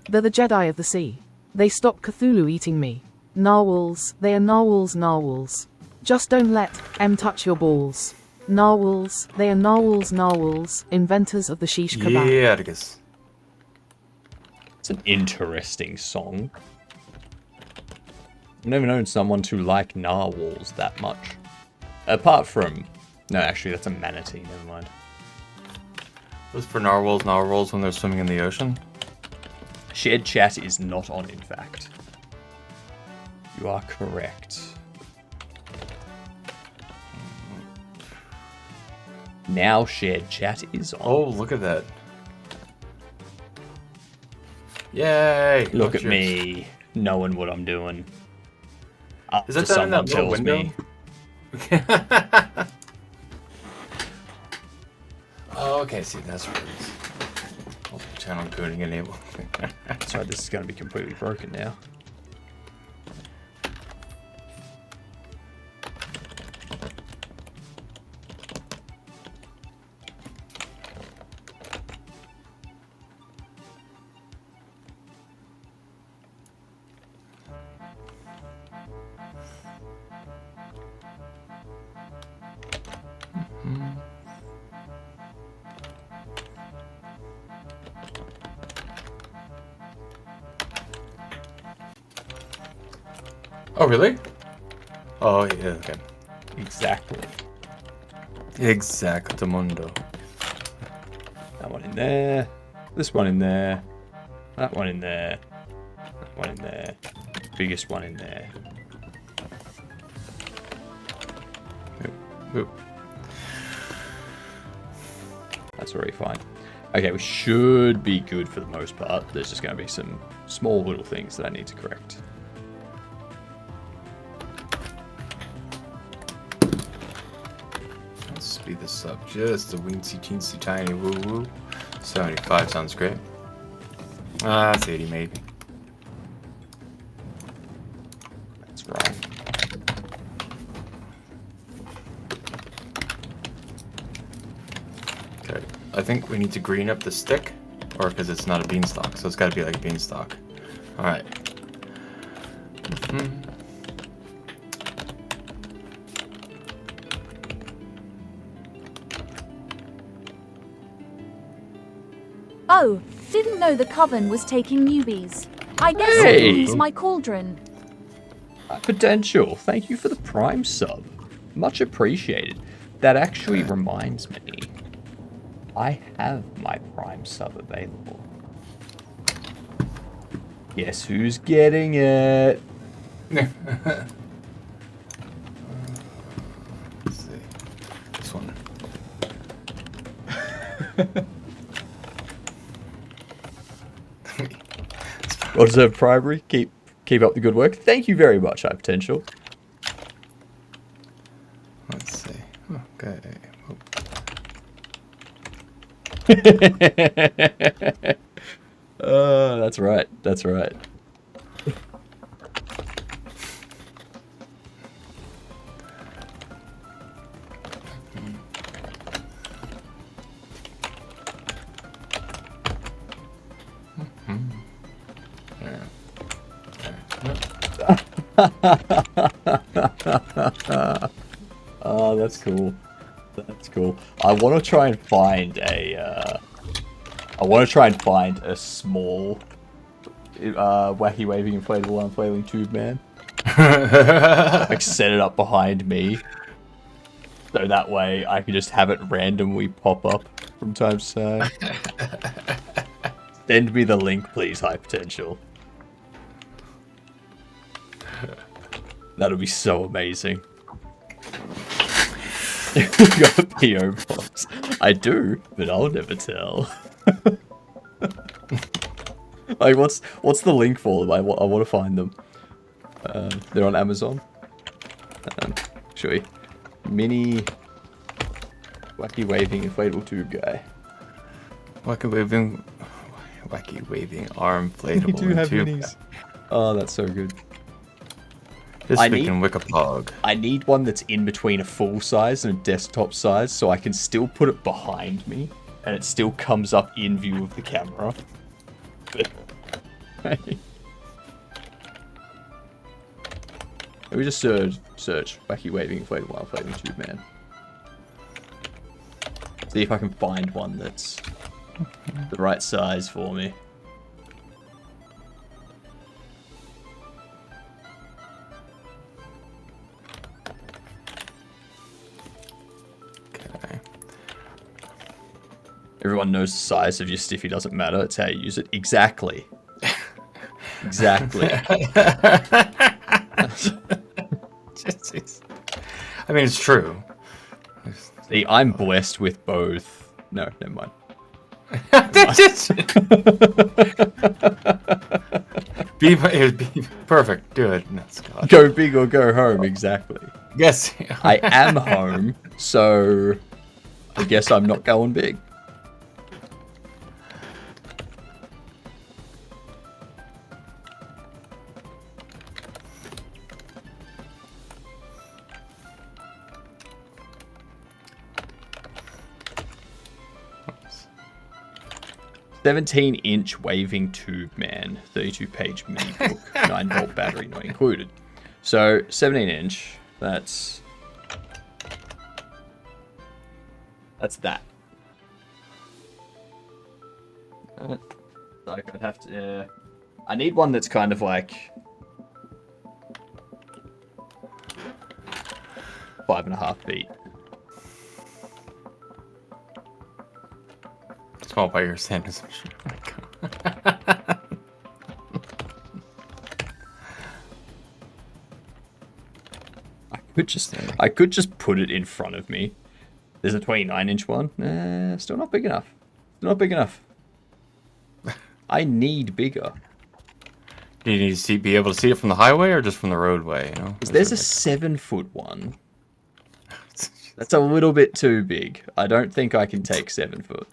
They're the Jedi of the sea. They stop Cthulhu eating me. Narwhals, they are narwhals. Just don't let em touch your balls. Narwhals, they are narwhals, inventors of the shish kebab. Yeah, Atticus. It's an interesting song. I've never known someone to like narwhals that much. Apart from... No, actually, that's a manatee. Never mind. Was for narwhals when they're swimming in the ocean? Shared chat is not on, in fact. You are correct. Now shared chat is on. Oh, look at that. Yay! Look Oh, at cheers. me, knowing what I'm doing. Is that After done in that someone little tells window? me. Oh, okay, see, that's what it is. Channel coding enabled. So this is going to be completely broken now. Oh, really? Oh, yeah, okay. Exactly. Exactamundo. That one in there. This one in there. That one in there. That one in there. Biggest one in there. Oop. That's already fine. Okay, we should be good for the most part. There's just going to be some small little things that I need to correct. Let's speed this up just a weensy teensy tiny woo woo. 75 sounds great. That's 80 maybe. That's wrong. Okay, I think we need to green up the stick, or because it's not a beanstalk, so it's got to be like a beanstalk. All right. Oh, didn't know the Coven was taking newbies. I guess Hey. I'll use my cauldron. Potential. Thank you for the Prime sub. Much appreciated. That actually reminds me. I have my Prime sub available. Guess who's getting it? Let's see. This one. Well-deserved primary. Keep up the good work. Thank you very much, High Potential. Let's see. Okay. That's right. That's right. Oh, that's cool. That's cool. I want to try and find a. I want to try and find a small, wacky waving inflatable unflailing tube man. Like set it up behind me, so that way I can just have it randomly pop up from time to time. Send me the link, please, High Potential. That'll be so amazing. You got a PO box. I do, but I'll never tell. Like, what's the link for them? I want to find them. They're on Amazon. Should we? Mini wacky waving inflatable tube guy. Wacky waving arm inflatable You do have tube. minis. Oh, that's so good. This I freaking Wikipog. I need one that's in between a full size and a desktop size, so I can still put it behind me, and it still comes up in view of the camera. Let me just search wacky waving inflatable inflating tube man. See if I can find one that's the right size for me. Okay. Everyone knows the size of your stiffy doesn't matter. It's how you use it. Exactly. Exactly. I mean, it's true. See, I'm blessed with both. No, never mind. Be perfect. Do it. No, Scott. Go big or go home. Exactly. Yes. I am home, so I guess I'm not going big. Oops. 17-inch waving tube man, 32-page mini book, 9-volt battery not included. So 17-inch. That's that. Like I'd have to. I need one that's kind of like 5.5 feet. Small by your standards. Oh my God. I could just put it in front of me. There's a 29-inch one. Still not big enough. Still not big enough. I need bigger. Do you need to be able to see it from the highway or just from the roadway? You know, There's a 7-foot one. That's a little bit too big. I don't think I can take 7 foot.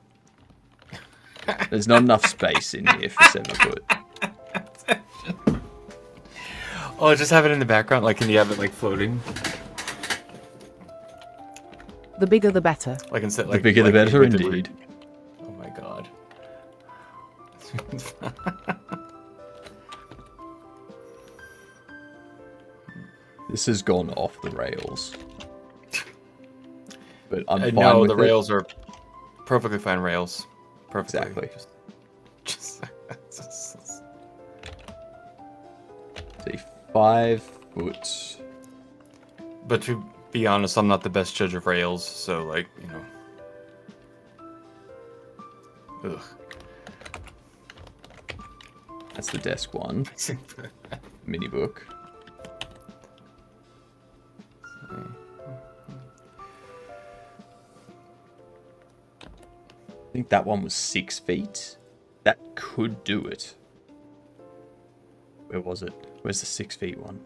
There's not enough space in here for 7 foot. Oh, just have it in the background. Like, can you have it like floating? The bigger the better. Like instead, The like bigger the like, better, with the- indeed. Oh my God. This has gone off the rails. But I'm fine no, with the it. rails are perfectly fine rails. Perfectly. Exactly. Just See, 5 foot. But to be honest, I'm not the best judge of rails, so like, you know. Ugh. That's the desk one. Mini book. I think that one was 6 feet. That could do it. Where was it? Where's the 6 feet one?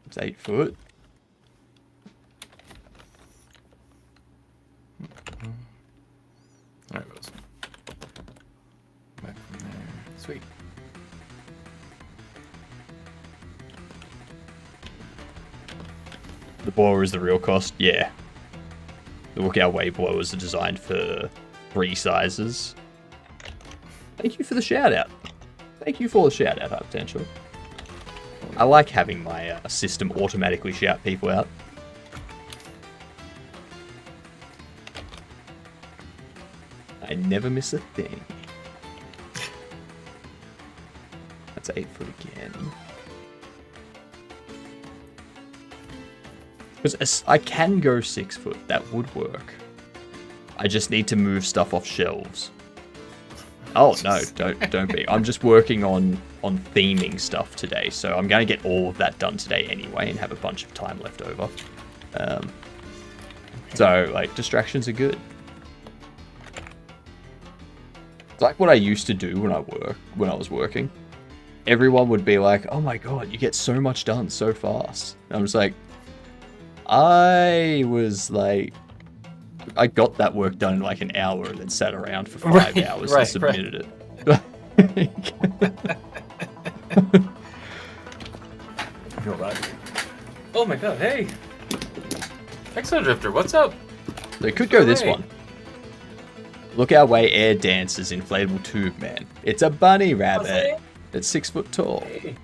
It's 8 foot. There it goes. Back from there. Sweet. The blower is the real cost. Yeah. The Lookout Wave blowers are designed for 3 sizes. Thank you for the shout out. Thank you for the shout out, High Potential. I like having my system automatically shout people out. I never miss a thing. That's 8 foot again. Because I can go 6 foot. That would work. I just need to move stuff off shelves. Oh no, don't be. I'm just working on theming stuff today, so I'm going to get all of that done today anyway and have a bunch of time left over. So like distractions are good. It's like what I used to do when I was working. Everyone would be like, "Oh my god, you get so much done so fast." And I'm just like, I got that work done in like an hour and then sat around for 5 hours and submitted it. Feel bad. Oh my god, hey! Exodrifter, what's up? They could go this one. Look Our Way Air Dancers Inflatable Tube Man. It's a bunny rabbit. It's 6 foot tall. Hey.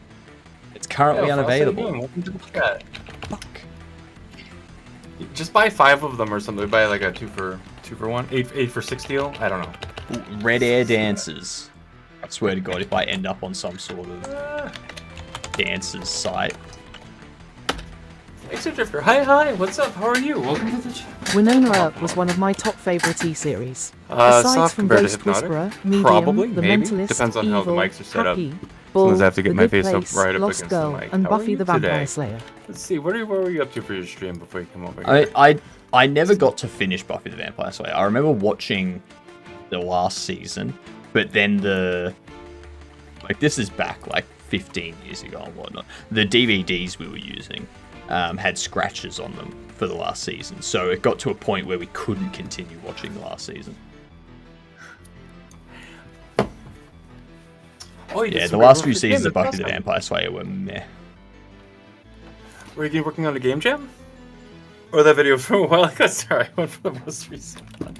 It's currently unavailable. Welcome to the chat. Fuck. Just buy 5 of them or something. Buy like a 2 for 1, 8 for 6 deal. I don't know. Ooh, Red Air Dancers. I swear to God, if I end up on some sort of dancers site. Exodrifter, hi, what's up? How are you? Welcome to the chat. Winona Earp was one of my top favourite E-series. Soft Aside from compared to Ghost Hypnotic? Whisperer, Medium, Probably, The maybe. Mentalist, Depends on how the Evil, mics are set up. Happy, Sometimes Bull, I have to get The my Good face up Place, right up Lost against the Girl, mic. and How are Buffy you the Vampire today? Slayer. Let's see, what were you up to for your stream before you come over here? I never got to finish Buffy the Vampire Slayer. I remember watching the last season, but then this is back like 15 years ago and whatnot. The DVDs we were using had scratches on them for the last season, so it got to a point where we couldn't continue watching the last season. Oh, you did Yeah, some the last great few work for the game, seasons of that's Buffy the awesome. Vampire Slayer were meh. Were you working on a game jam? Or that video from a while ago? Sorry, I went for the most recent one.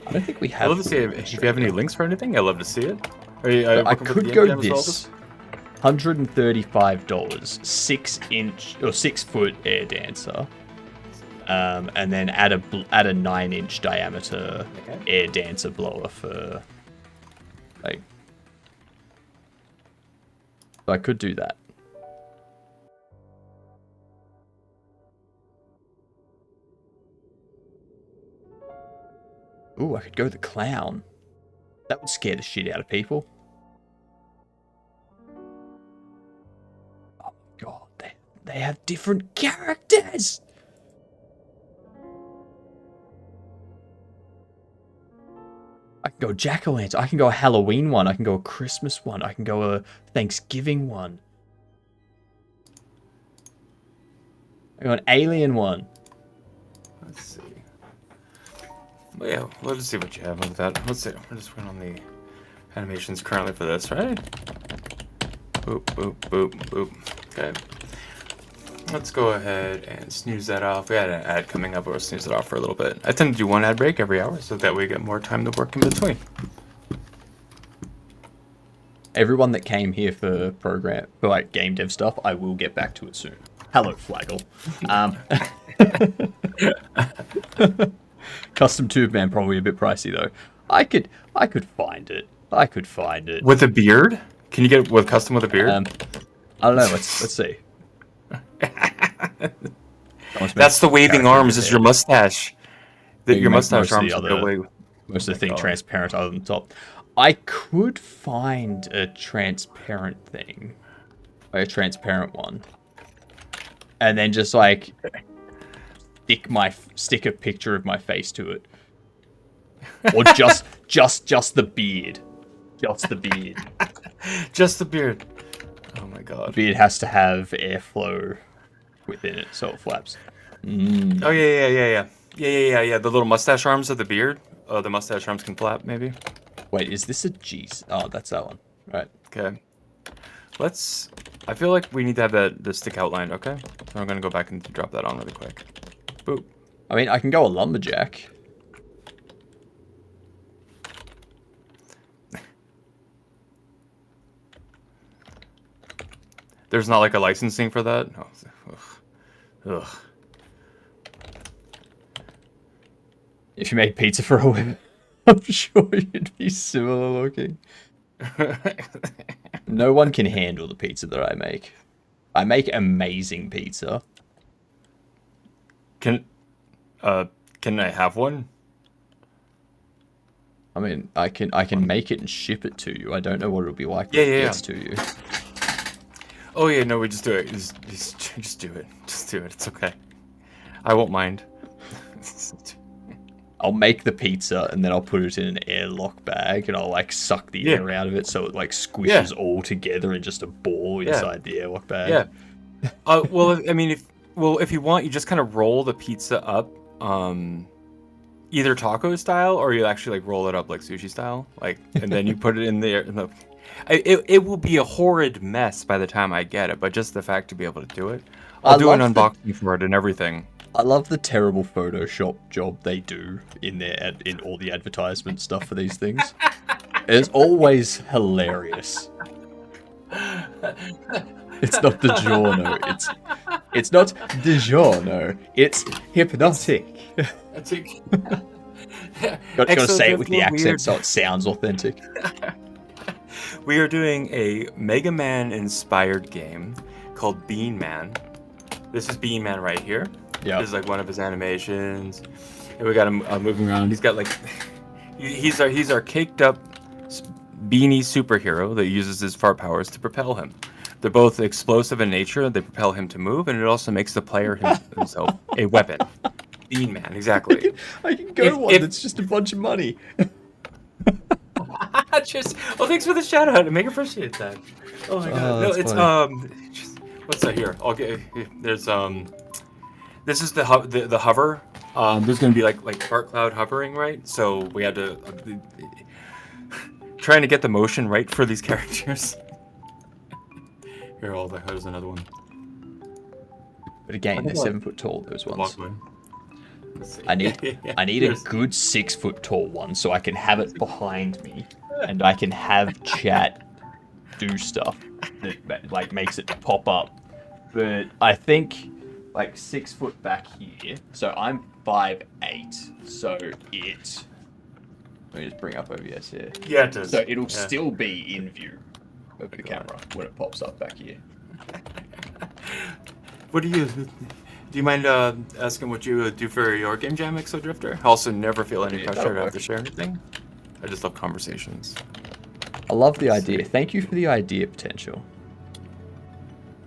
I don't think we I'd have. love to see it. If you have any links for anything, I'd love to see it. Are you, I working with the could game go jam as well? this. $135, 6 foot air dancer. and then add a 9-inch diameter air dancer blower for like. I could do that. Ooh, I could go the clown. That would scare the shit out of people. Oh god, they have different characters! I can go Jack-o'-lantern, I can go a Halloween one, I can go a Christmas one, I can go a Thanksgiving one. I got an alien one. Let's see. Well, yeah, let's see what you have with that. Let's see. We're just working on the animations currently for this, right? Boop, boop, boop, boop. Okay. Let's go ahead and snooze that off. We had an ad coming up, but we'll snooze it off for a little bit. I tend to do one ad break every hour so that we get more time to work in between. Everyone that came here for like game dev stuff, I will get back to it soon. Hello, Flaggle. Custom tube man probably a bit pricey though. I could find it. I could find it. With a beard? Can you get it with custom with a beard? I don't know. Let's see. That's the waving arms. Is your mustache? Your mustache arms. Most of the thing transparent other than the top. I could find a transparent thing, like a transparent one, and then just like stick a picture of my face to it, or just the beard, just the beard, just the beard. Oh my god! The beard has to have airflow within it, so it flaps. Oh yeah. The little mustache arms of the beard. Oh, the mustache arms can flap, maybe. Wait, is this a G? Oh, that's that one. Right. Okay. I feel like we need to have the stick outlined. Okay. So I'm gonna go back and drop that on really quick. Boop. I mean, I can go a lumberjack. There's not like a licensing for that? Oh, ugh. If you made pizza for a whim, I'm sure you'd be similar looking. No one can handle the pizza that I make. I make amazing pizza. Can I have one? I mean, I can make it and ship it to you. I don't know what it'll be like when it gets to you. Oh yeah, no, we just do it. Just do it. Just do it. It's okay. I won't mind. I'll make the pizza and then I'll put it in an airlock bag and I'll like suck the air out of it so it like squishes all together in just a ball inside the airlock bag. Yeah. Well, I mean, if you want, you just kind of roll the pizza up, either taco style or you actually like roll it up like sushi style, like, and then you put it in there. It will be a horrid mess by the time I get it, but just the fact to be able to do it, I'll do an unboxing for it and everything. I love the terrible Photoshop job they do in all the advertisement stuff for these things. It's always hilarious. It's not DiGiorno. It's not DiGiorno. It's hypnotic. Gotta say it with the accent so it sounds authentic. We are doing a Mega Man inspired game called Bean Man. This is Bean Man right here. Yeah. This is like one of his animations. And we got him moving around. He's got like he's our caked up beanie superhero that uses his fart powers to propel him. They're both explosive in nature. They propel him to move, and it also makes the player himself a weapon. Bean Man, exactly. I can go one that's just a bunch of money. Thanks for the shout out. I make appreciate that. Oh my god. No, it's funny. What's that here? There's this is the hover. There's gonna be like fart cloud hovering, right? So we had to trying to get the motion right for these characters. Here, there's another one. But again, they're 7 foot tall. Those ones. I need a good 6 foot tall one so I can have it behind me and I can have chat do stuff that like makes it pop up. But I think like 6 foot back here. So I'm 5'8". So it. Let me just bring up OBS here. Yeah, it does. So it'll still be in view of the camera when it pops up back here. What do you mind asking what you do for your game jam, Exodrifter? I also never feel any pressure to have to share anything. I just love conversations. I love the idea. Thank you for the idea, Potential.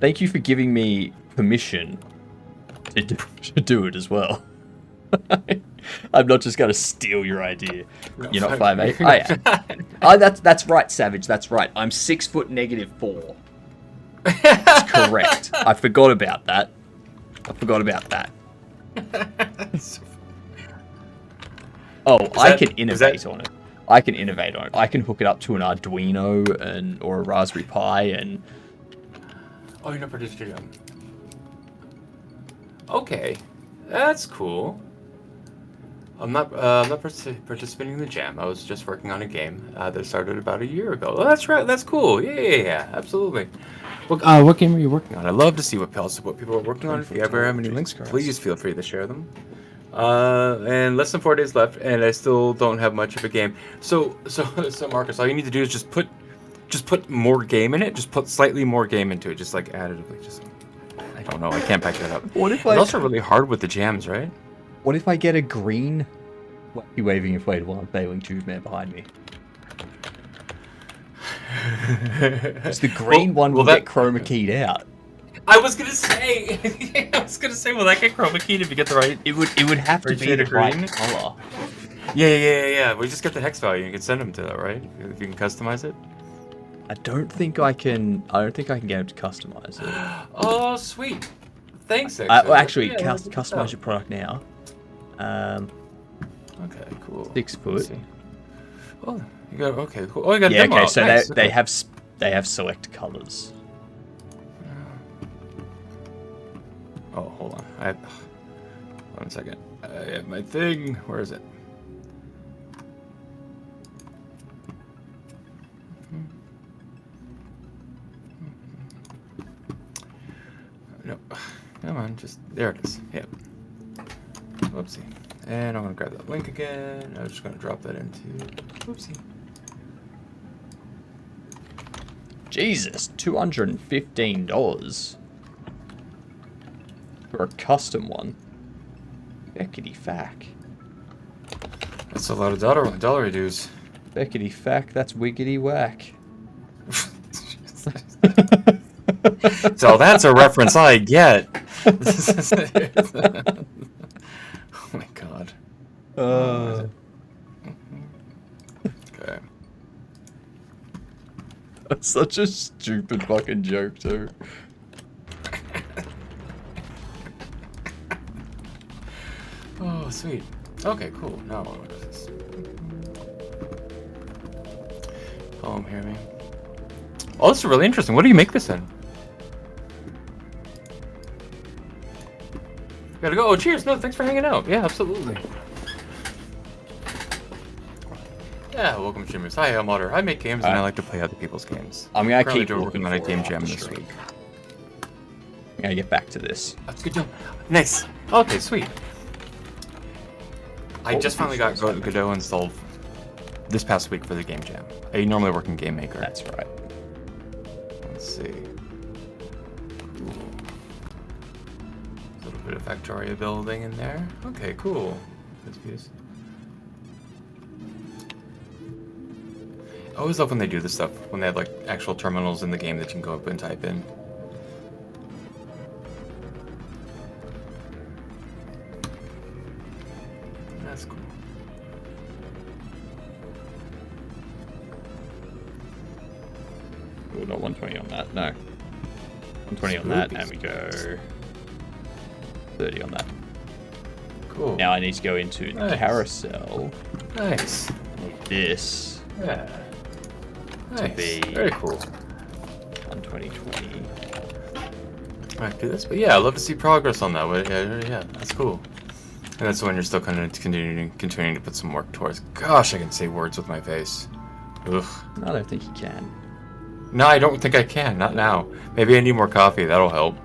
Thank you for giving me permission to do it as well. I'm not just gonna steal your idea. You're not 5'8". Oh, that's right, Savage. That's right. I'm 6 foot -4. That's correct. I forgot about that. Oh, I can innovate on it. I can hook it up to an Arduino or a Raspberry Pi and. Oh, you're not participating. Okay, that's cool. I'm not participating in the jam. I was just working on a game that started about a year ago. Oh, that's right. That's cool. Yeah, absolutely. What game are you working on? I'd love to see what people are working on. If you ever have any links, please feel free to share them. And less than 4 days left, and I still don't have much of a game. So Marcus, all you need to do is just put more game in it. Just put slightly more game into it, just like additively. Just I don't know. I can't back that up. What if it's also really hard with the jams, right? What if I get a green wacky waving inflatable failing tube man behind me? Because the green one will get chroma keyed out. I was gonna say, will that get chroma keyed if you get the right? It would have to be the right color. Yeah. We just get the hex value. You can send them to that, right? If you can customize it. I don't think I can get him to customize it. Oh, sweet. Thanks. Actually, customize your product now. Okay, cool. 6 foot. Oh, you got okay. Cool. Oh, you got a demo. Okay. So nice. they have select colors. Oh, hold on. One second. I have my thing. Where is it? No. Come on, just there it is. Yep. Whoopsie. And I'm gonna grab that link again. I'm just gonna drop that into whoopsie. Jesus, $215 for a custom one. Beckety fack. That's a lot of dollar dues. Beckety fack, that's wiggity whack. So that's a reference I get. Oh my god. Okay. That's such a stupid fucking joke too. Oh, sweet. Okay, cool. Now what is this? Home, hear me. Oh, this is really interesting. What do you make this in? Gotta go. Oh, cheers. No, thanks for hanging out. Yeah, absolutely. Yeah, welcome to Jimmy's. Hi, I'm Otter. I make games and I like to play other people's games. I'm gonna Currently keep working on a game jam this week. I'm gonna get back to this. That's a good job. Nice. Okay, sweet. I just finally got Godot installed this past week for the game jam. I normally work in Game Maker. That's right. Let's see. Cool. A little bit of Factoria building in there. Okay, cool. This piece. I always love when they do this stuff, when they have like actual terminals in the game that you can go up and type in. That's cool. Oh, not 120 on that. No. 120 on that, and we go 30 on that. Cool. Now I need to go into the carousel. Nice. With this. Yeah. To be very cool. 120. Alright, do this, but yeah, I love to see progress on that. Yeah, that's cool. And that's when you're still kind of continuing to put some work towards. Gosh, I can say words with my face. Ugh. No, I don't think you can. No, I don't think I can. Not now. Maybe I need more coffee. That'll help.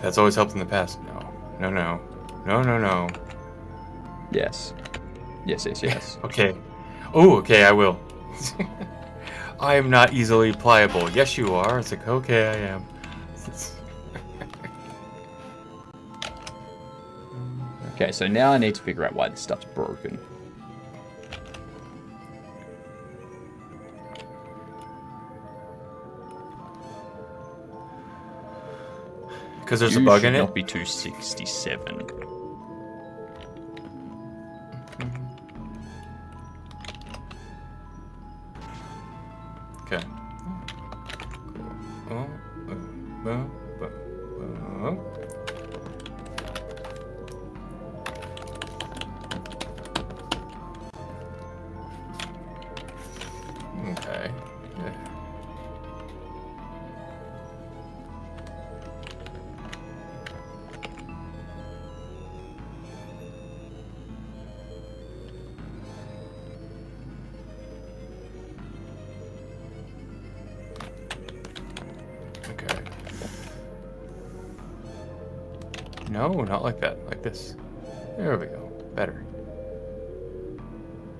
That's always helped in the past. No. No, no. No, no, no. Yes. Yes, yes, yes. Okay. Oh, okay, I will. I am not easily pliable. Yes, you are. It's like, okay, I am. Okay, so now I need to figure out why this stuff's broken. Because there's a bug in Should it? not be 267. Okay. Okay. Okay. No, not like that. Like this. There we go. Better.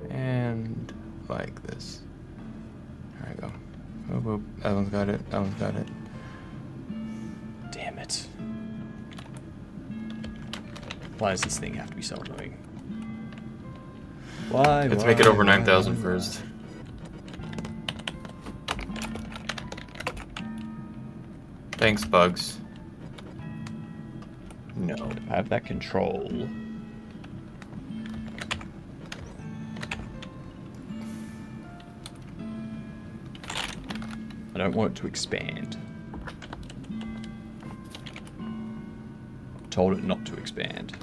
And like this. There we go. Oh, whoop. That one's got it. That one's got it. Damn it. Why does this thing have to be so annoying? Why? Let's make it over 9,000 first. Thanks, bugs. No, I have that control. I don't want it to expand. I told it not to expand.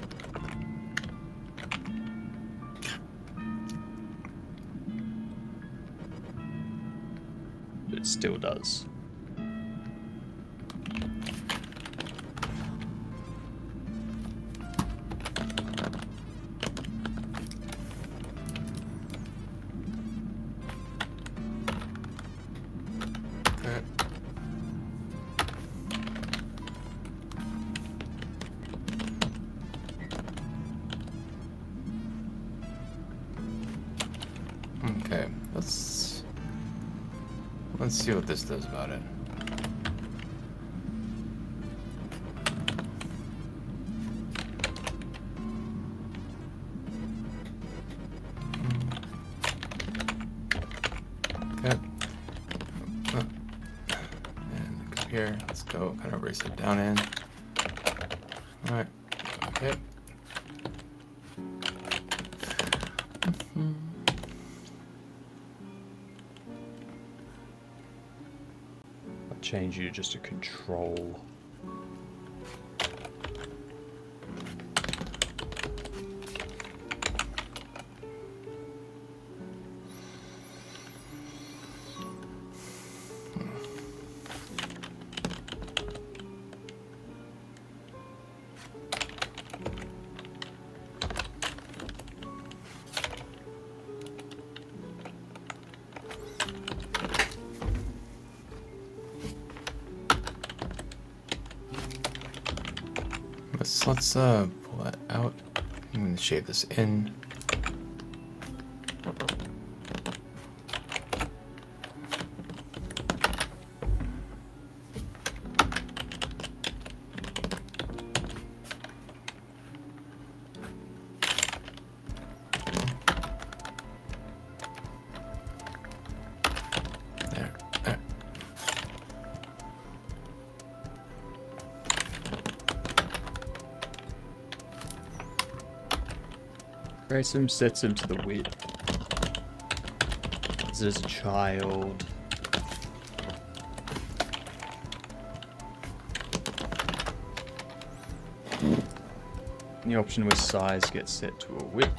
But it still does. Okay, let's see what this does about it. Okay. And come here. Let's go. Kind of race it down in. All right. Okay. Change you to just a control. Let's pull that out. I'm gonna shave this in. There. Grayson sets him to the width. As a child. The option with size gets set to a width.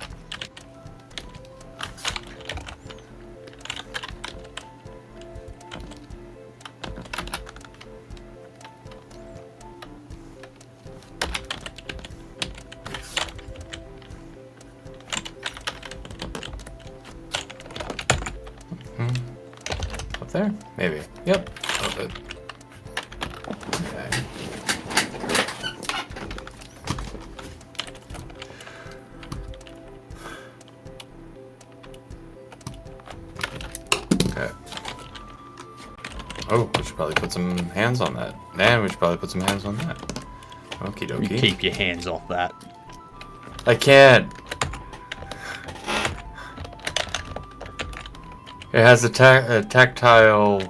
Up there? Maybe. Yep. Oh, good. Okay. Okay. Oh, we should probably put some hands on that. Man, we should probably put some hands on that. Okie You dokie. keep your hands off that. I can't. It has a tactile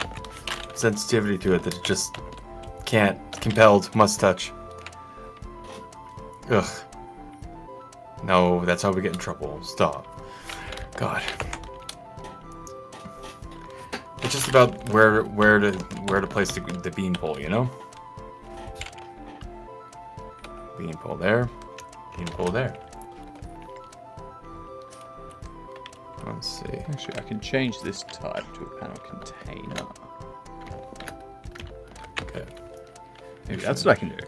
sensitivity to it that it just can't. Compelled, must touch. Ugh. No, that's how we get in trouble. Stop. God. It's just about where to place the beanpole, you know? Beanpole there. Beanpole there. Let's see. Actually, I can change this type to a panel container. Okay. Maybe that's what I can do.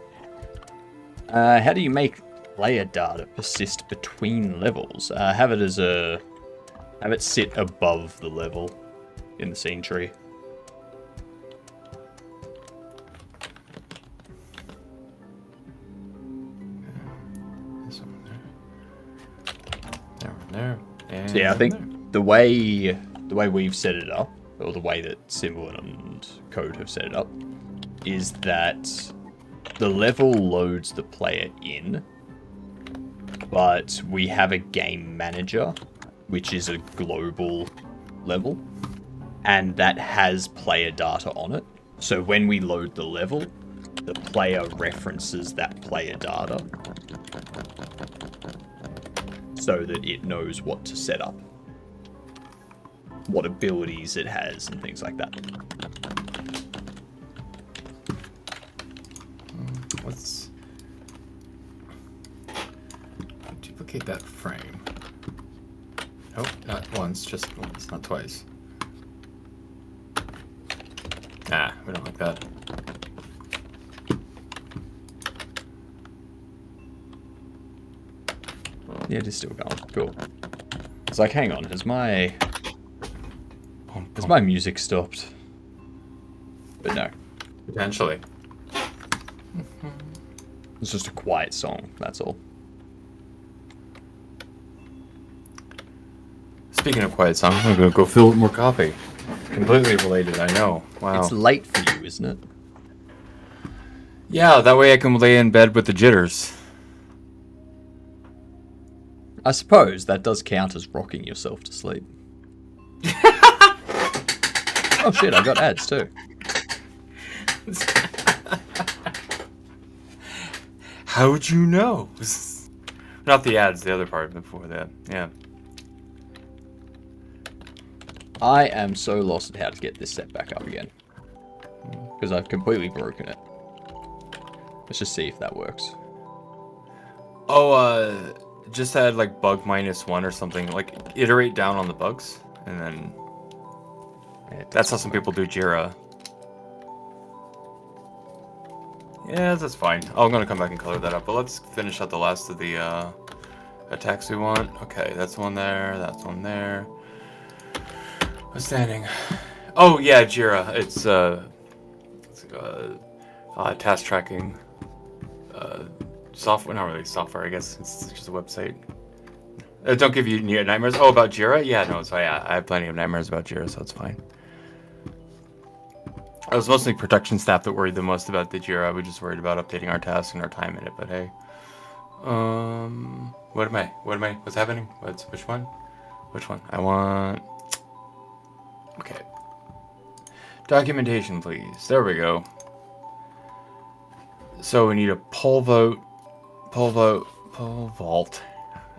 How do you make player data persist between levels? Have it sit above the level in the scene tree. This one there. There one there. And So yeah, I one think the way we've set it up, or the way that Symbol and Code have set it up, is that the level loads the player in, but we have a game manager, which is a global level, and that has player data on it. So when we load the level, the player references that player data so that it knows what to set up, what abilities it has, and things like that. Let's duplicate that frame. Nope, not once, just once, not twice. Nah, we don't like that. Yeah, it is still going. Cool. It's like, hang on, has my music stopped? But no, Potentially. it's just a quiet song, that's all. Speaking of quiet songs, I'm gonna go fill more coffee. Completely related, I know. Wow. It's late for you, isn't it? Yeah, that way I can lay in bed with the jitters. I suppose that does count as rocking yourself to sleep. Oh shit, I got ads too. How'd you know? Not the ads, the other part before that. Yeah. I am so lost at how to get this set back up again. Because I've completely broken it. Let's just see if that works. Oh, just add like bug -1 or something. Like iterate down on the bugs, and then that's how some people do Jira. Yeah, that's fine. I'm gonna come back and color that up, but let's finish out the last of the attacks we want. Okay, that's one there. That's one there. Outstanding. Oh yeah, Jira. It's task tracking. Software, not really software, I guess. It's just a website. Don't give you nightmares. Oh, about Jira? Yeah, no, so yeah, I have plenty of nightmares about Jira, so it's fine. It was mostly production staff that worried the most about the Jira. We just worried about updating our tasks and our time in it, but hey. What's happening? Which one? Which one? I want... Okay. Documentation, please. There we go. So we need a pole vault.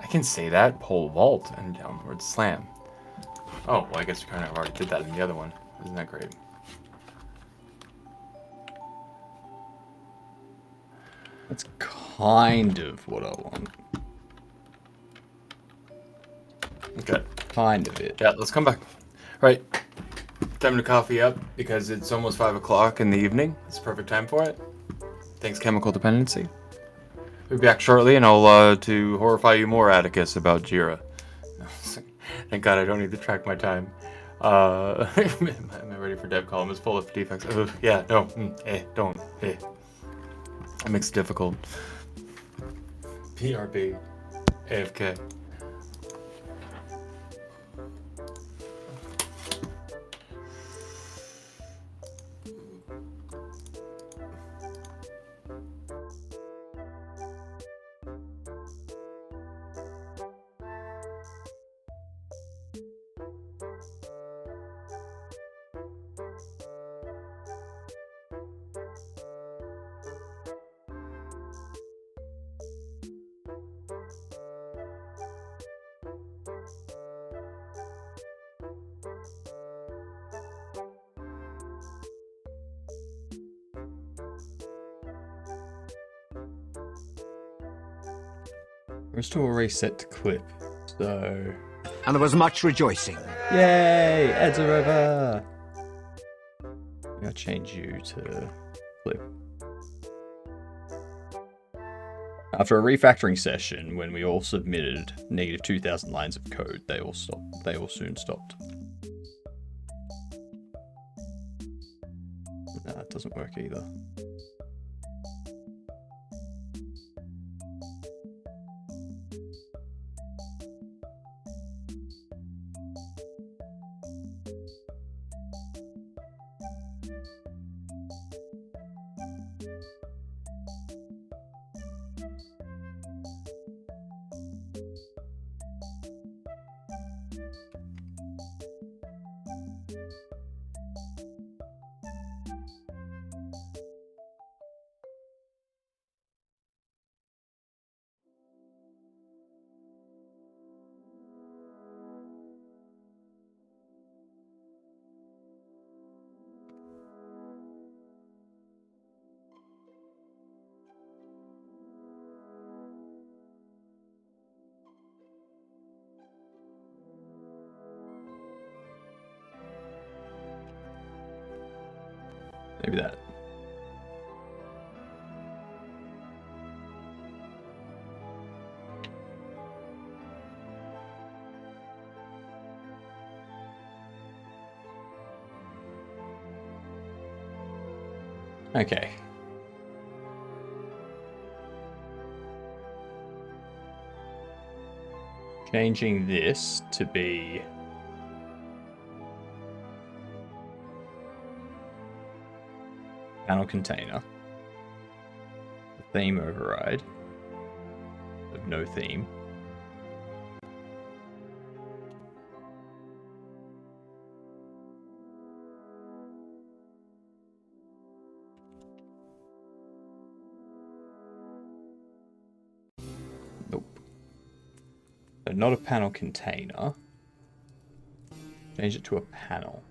I can say that. Pole vault and downward slam. Oh, well, I guess we kind of already did that in the other one. Isn't that great? That's kind of what I want. Okay. Kind of it. Yeah, let's come back. Right. Time to coffee up because it's almost 5 o'clock in the evening. It's the perfect time for it. Thanks, Chemical Dependency. We'll be back shortly, and I'll to horrify you more, Atticus, about Jira. Thank God I don't need to track my time. Am I ready for dev column? It's full of defects. Yeah, no, don't. It makes it difficult. PRB, AFK. We're still reset to clip, so... And there was much rejoicing. Yay! Ads are over! I'll change you to clip. After a refactoring session, when we all submitted negative 2,000 lines of code, they all stopped. They all soon stopped. Nah, that doesn't work either. Maybe that. Okay. Changing this to be panel container, the theme override of no theme. Nope. So not a panel container. Change it to a panel.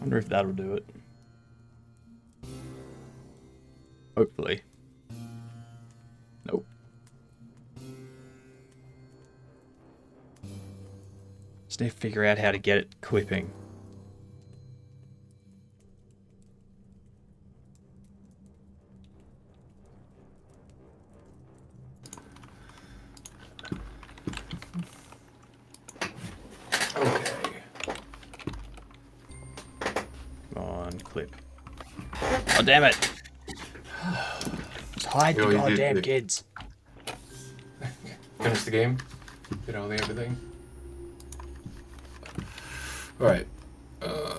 Wonder if that'll do it. Hopefully. Nope. Just need to figure out how to get it clipping. Clip. Oh, damn it! Just hide the goddamn kids. Finish the game. Get all the everything. All right. Okay.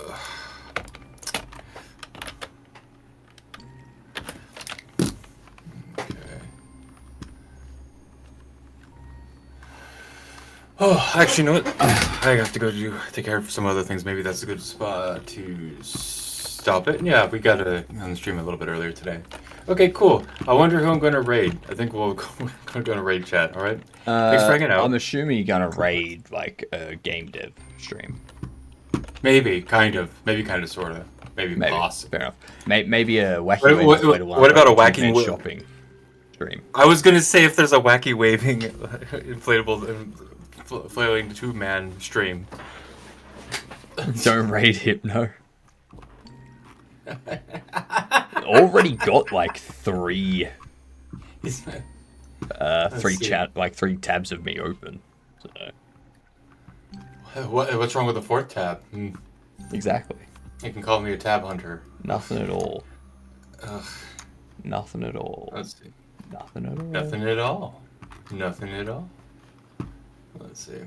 Oh, actually, you know what? I have to go take care of some other things. Maybe that's a good spot to stop it. Yeah, we got on the stream a little bit earlier today. Okay, cool. I wonder who I'm going to raid. I think we're going to raid chat, all right? Thanks for hanging out. I'm assuming you're going to raid, like, a game dev stream. Maybe, kind of. Maybe, kind of, sort of. Maybe possible. Fair enough. Maybe a wacky what about a wacky shopping stream? I was going to say if there's a wacky waving inflatable flailing two-man stream. Don't raid Hypno. Already got like three tabs of me open. So. What's wrong with the fourth tab? Exactly. You can call me a tab hunter. Nothing at all. Ugh. Nothing at all. Let's see. Nothing at all. Nothing at all. Nothing at all. Let's see.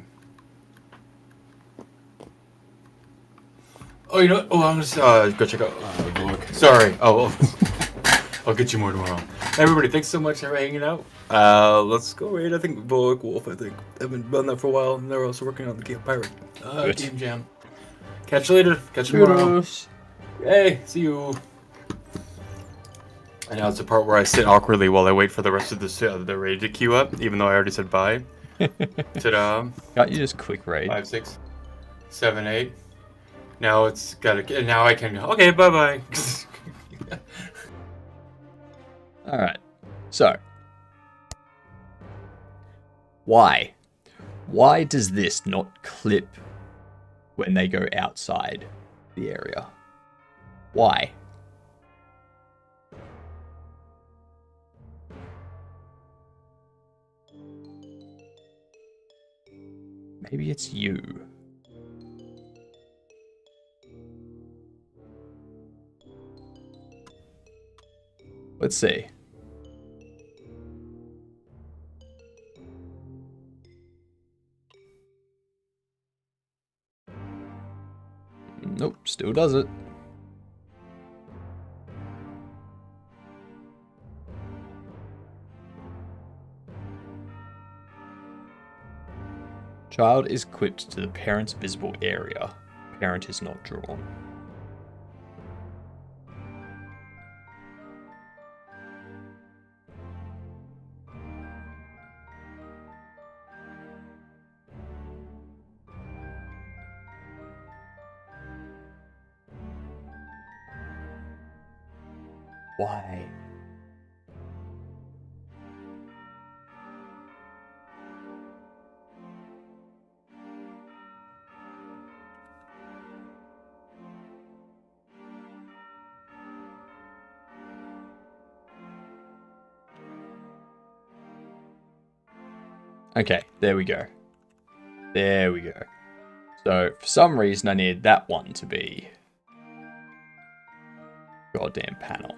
Oh, you know what? Oh, I'm just go check out Bullock. Sorry. Oh, I'll get you more tomorrow. Everybody, thanks so much for hanging out. Let's go raid. I think Bullock Wolf. I think I've been done that for a while, and they're also working on the Game Pirate Game Jam. Catch you later. Catch you tomorrow. Hey, see you. And now it's the part where I sit awkwardly while I wait for the rest of the raid to queue up, even though I already said bye. Ta-da. Can't you just quick raid? 5, 6, 7, 8. Now it's gotta. Now I can. Okay, bye bye. All right. So, why does this not clip when they go outside the area? Why? Maybe it's you. Let's see. Nope, still does it. Child is clipped to the parent's visible area. Parent is not drawn. Why? Okay, there we go. There we go. So, for some reason, I needed that one to be goddamn panel.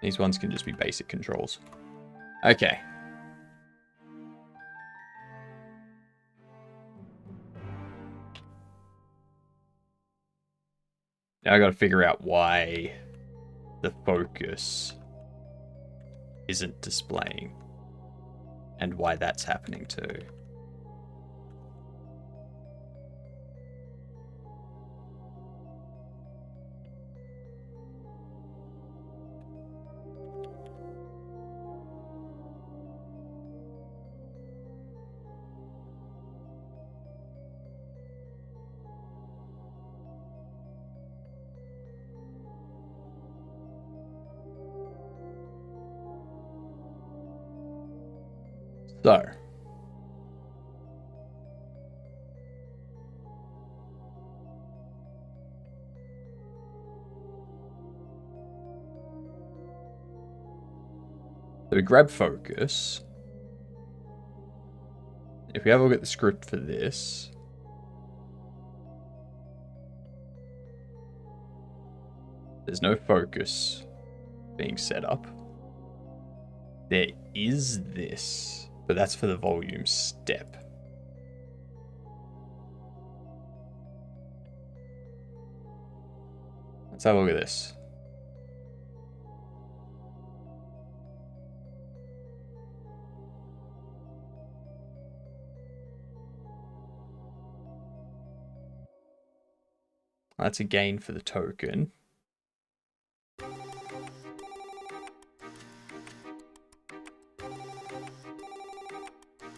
These ones can just be basic controls. Okay. Now I gotta figure out why the focus isn't displaying and why that's happening too. So, we grab focus. If we have a look at the script for this, there's no focus being set up. There is this, but that's for the volume step. Let's have a look at this. That's a gain for the token.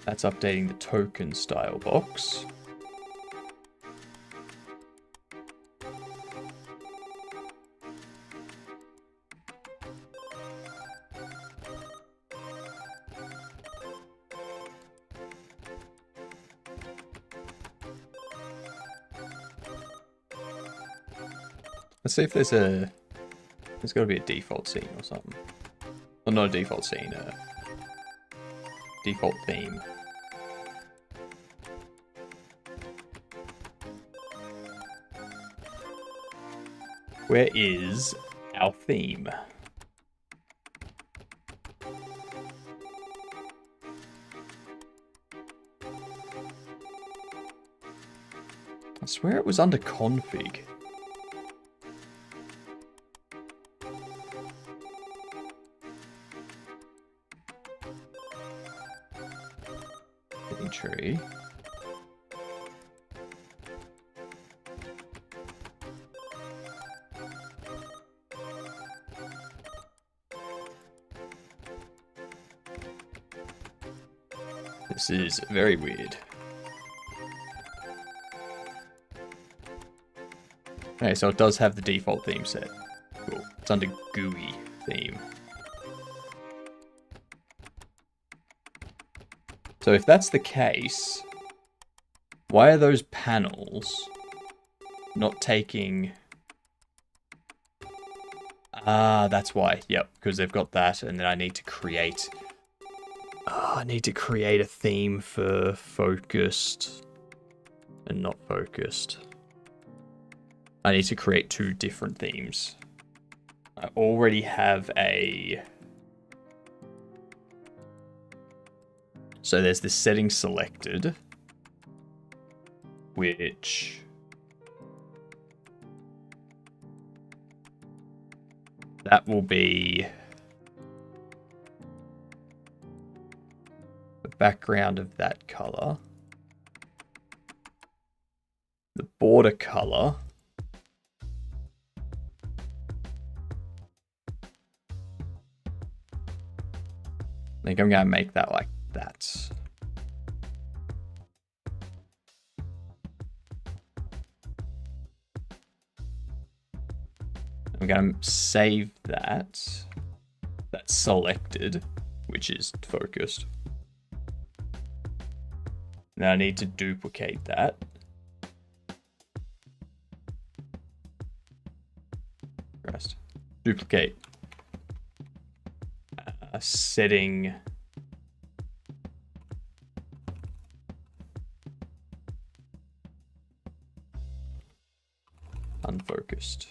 That's updating the token style box. Let's see if there's got to be a default scene or something. Well, not a default scene, a default theme. Where is our theme? I swear it was under config. Setting tree. This is very weird. Okay, so it does have the default theme set. Cool. It's under GUI theme. So if that's the case, why are those panels not taking... Ah, that's why. Yep, because they've got that, and then I need to create... I need to create a theme for focused and not focused. I need to create two different themes. I already have a... So there's this setting selected, which... That will be... background of that color, the border color, I think I'm gonna make that like that. I'm gonna save that. That's selected, which is focused. Now I need to duplicate that. Christ. Duplicate. Setting. Unfocused.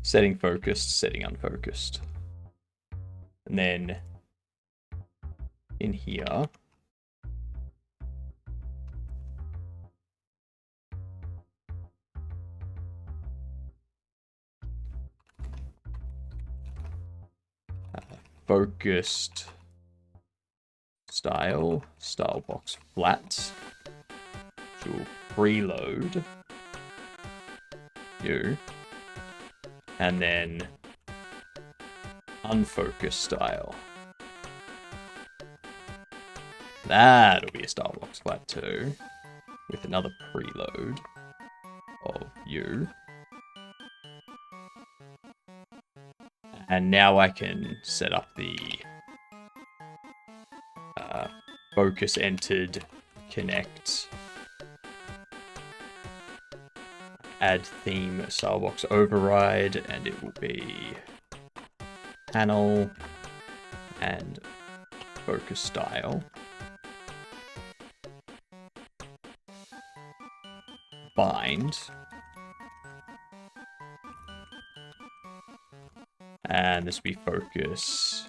Setting focused, setting unfocused. And then in here, focused style box flat, which will preload you, and then unfocused style. That'll be a style box flat too, with another preload of you. And now I can set up the focus entered, connect, add theme style box override, and it will be panel and focus style. Bind. And this will be focus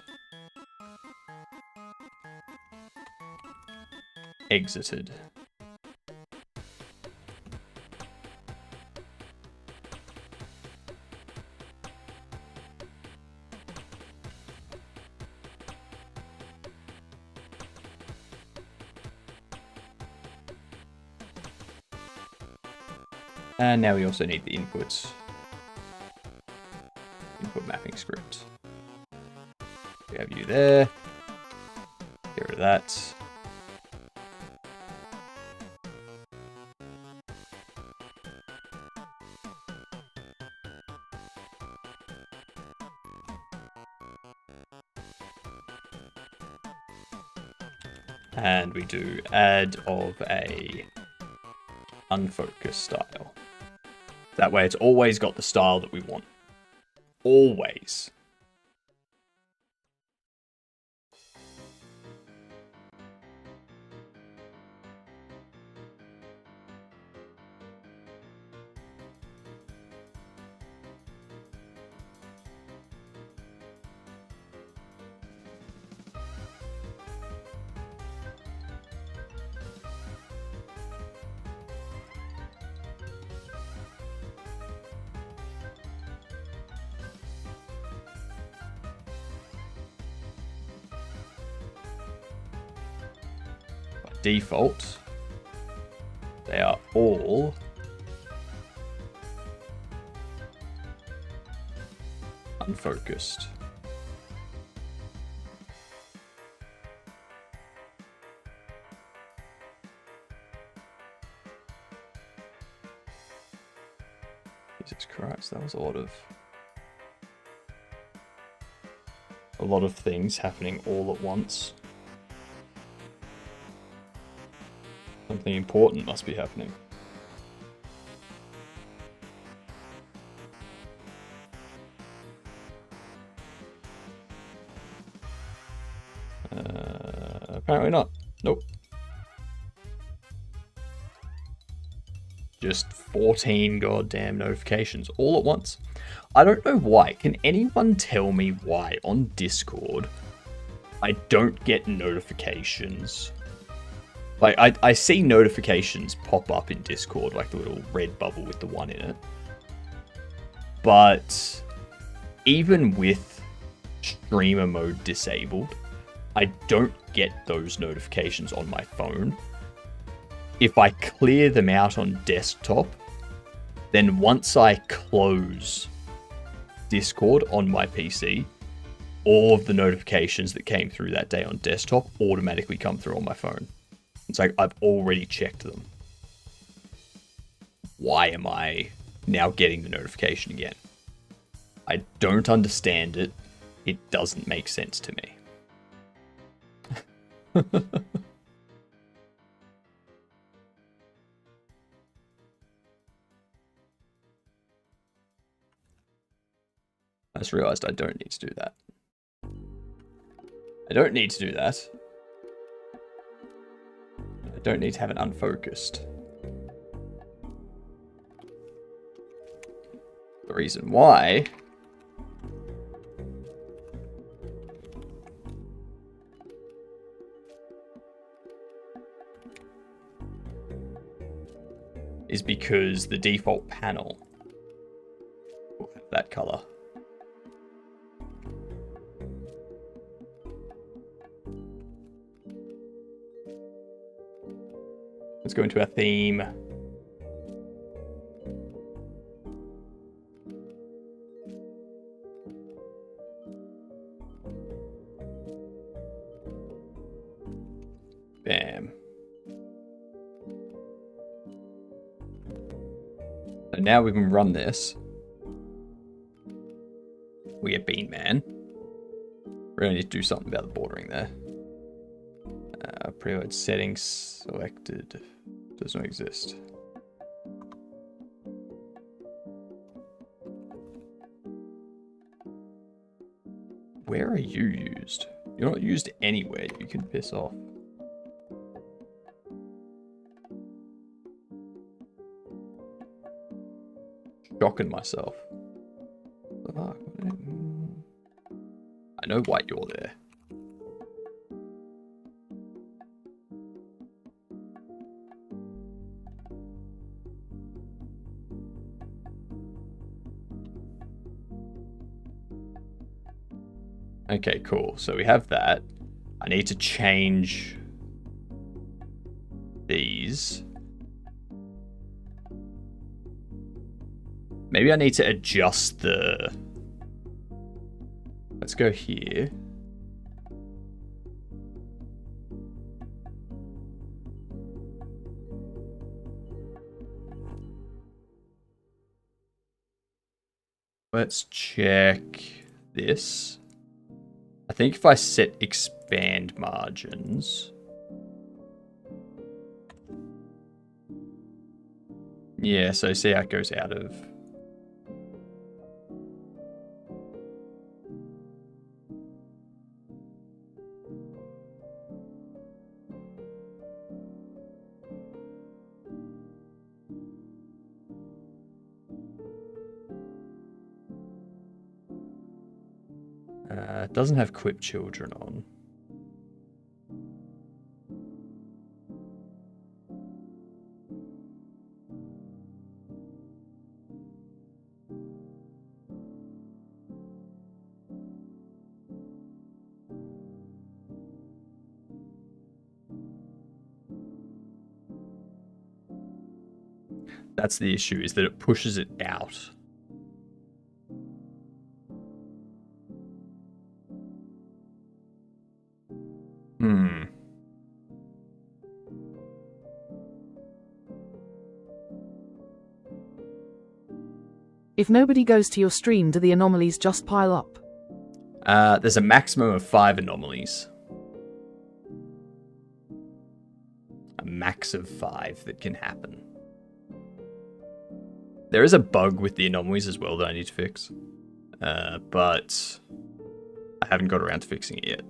exited. And now we also need the input mapping script. We have you there. Get rid of that. And we do add of a unfocused style. That way it's always got the style that we want. Always. default, they are all unfocused. Jesus Christ, that was a lot of things happening all at once. Something important must be happening. Apparently not. Nope. Just 14 goddamn notifications all at once. I don't know why. Can anyone tell me why on Discord I don't get notifications? Like, I see notifications pop up in Discord, like the little red bubble with the 1 in it. But even with streamer mode disabled, I don't get those notifications on my phone. If I clear them out on desktop, then once I close Discord on my PC, all of the notifications that came through that day on desktop automatically come through on my phone. It's like I've already checked them. Why am I now getting the notification again? I don't understand it. It doesn't make sense to me. I just realized I don't need to do that. I don't need to do that. I don't need to have it unfocused. The reason why is because the default panel will have that color. Let's go into our theme. Bam. And now we can run this. We get Bean Man. We're going to need to do something about the bordering there. Preload settings selected. Does not exist. Where are you used? You're not used anywhere. You can piss off. Shocking myself. I know why you're there. Okay, cool. So we have that. I need to change these. Maybe I need to adjust the... Let's go here. Let's check this. I think if I set expand margins... Yeah, so see how it goes out of... It doesn't have Quip Children on. That's the issue, is that it pushes it out. Hmm. If nobody goes to your stream, do the anomalies just pile up? There's a maximum of 5 anomalies. A max of 5 that can happen. There is a bug with the anomalies as well that I need to fix. But I haven't got around to fixing it yet.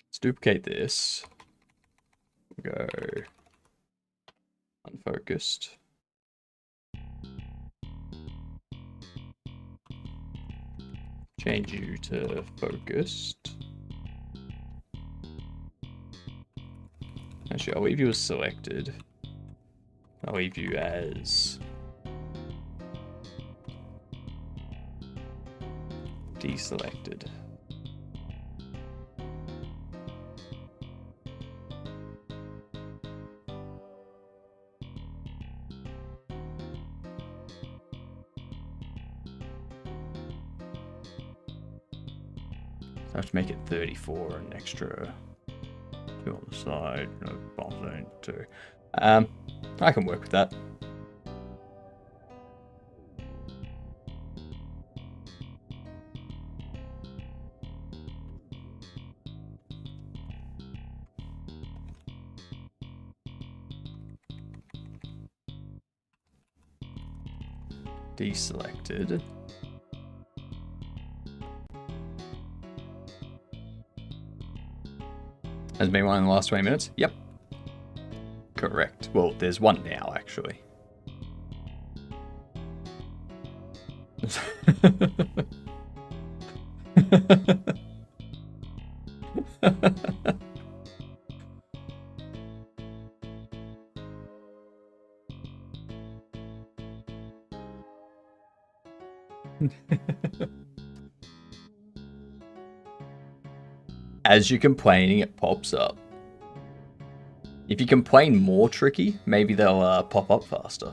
Let's duplicate this. Go unfocused. Change you to focused. Actually, I'll leave you as selected. I'll leave you as deselected. I have to make it 34, an extra 2 on the side, no bomb zone 2. I can work with that. Deselected. Has been one in the last 20 minutes? Yep. Correct. Well, there's one now, actually. As you're complaining, it pops up. If you complain more tricky, maybe they'll pop up faster.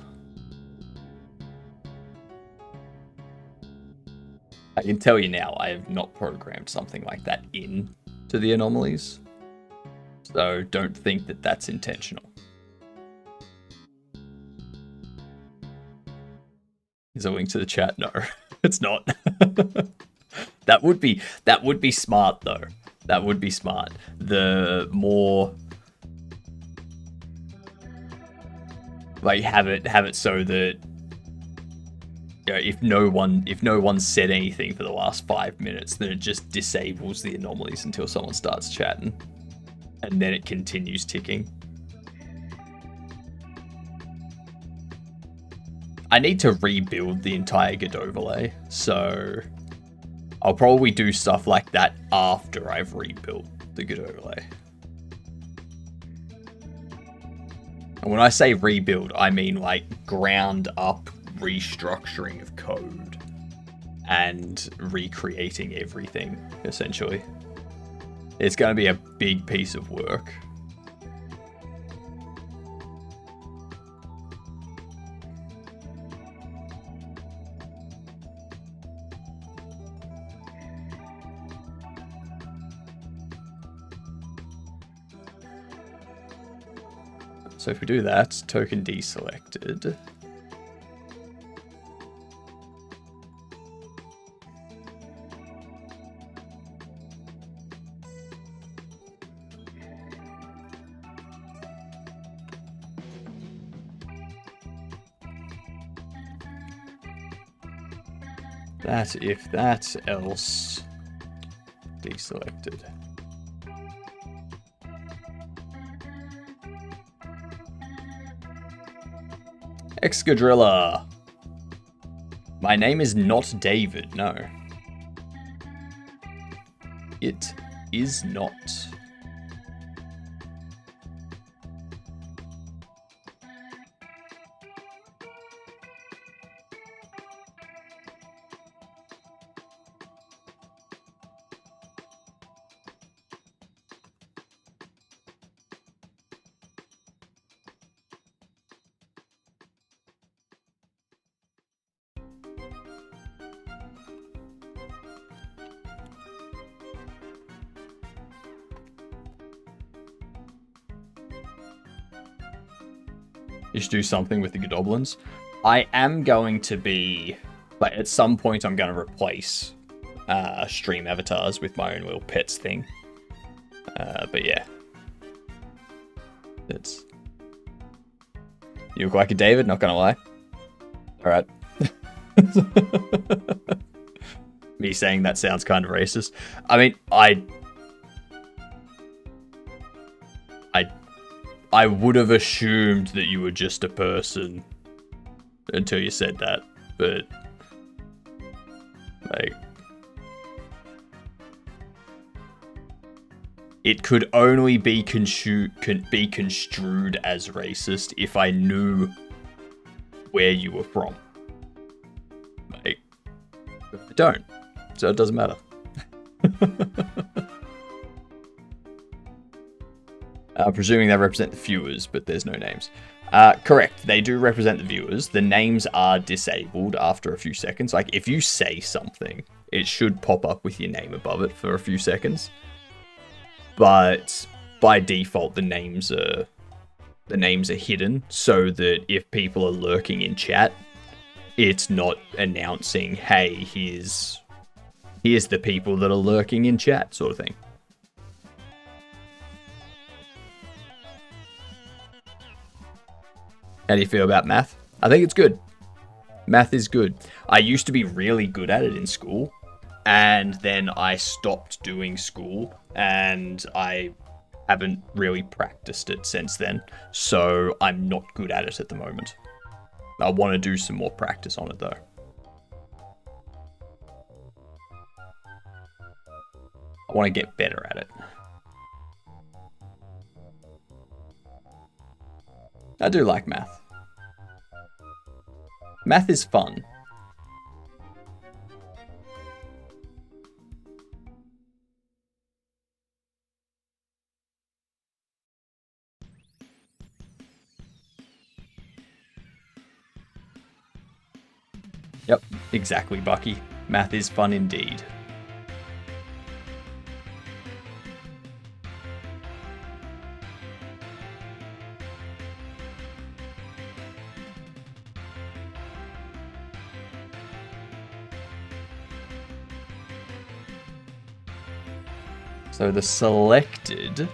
I can tell you now, I have not programmed something like that in to the anomalies. So don't think that that's intentional. Is a link to the chat? No, it's not. That would be smart though. That would be smart. The more like have it so that if no one said anything for the last 5 minutes, then it just disables the anomalies until someone starts chatting, and then it continues ticking. I need to rebuild the entire Grid overlay, so I'll probably do stuff like that after I've rebuilt the Grid overlay. And when I say rebuild, I mean like ground up restructuring of code and recreating everything, essentially. It's going to be a big piece of work. So if we do that, token deselected. That, if that, else deselected. Excadrilla. My name is not David, no. It is not. You should do something with the Godoblins. I am going to be, like, at some point I'm going to replace stream avatars with my own little pets thing. But yeah. It's... You look like a David, not gonna lie. Alright. Me saying that sounds kind of racist. I mean, I would have assumed that you were just a person until you said that, but like it could only be construed as racist if I knew where you were from. Like, I don't, so it doesn't matter. Presuming they represent the viewers, but there's no names. Correct, they do represent the viewers. The names are disabled after a few seconds. Like, if you say something, it should pop up with your name above it for a few seconds. But by default, the names are hidden, so that if people are lurking in chat, it's not announcing, hey, here's the people that are lurking in chat, sort of thing. How do you feel about math? I think it's good. Math is good. I used to be really good at it in school, and then I stopped doing school, and I haven't really practiced it since then, so I'm not good at it at the moment. I want to do some more practice on it, though. I want to get better at it. I do like math. Math is fun. Yep, exactly, Bucky. Math is fun indeed. So the selected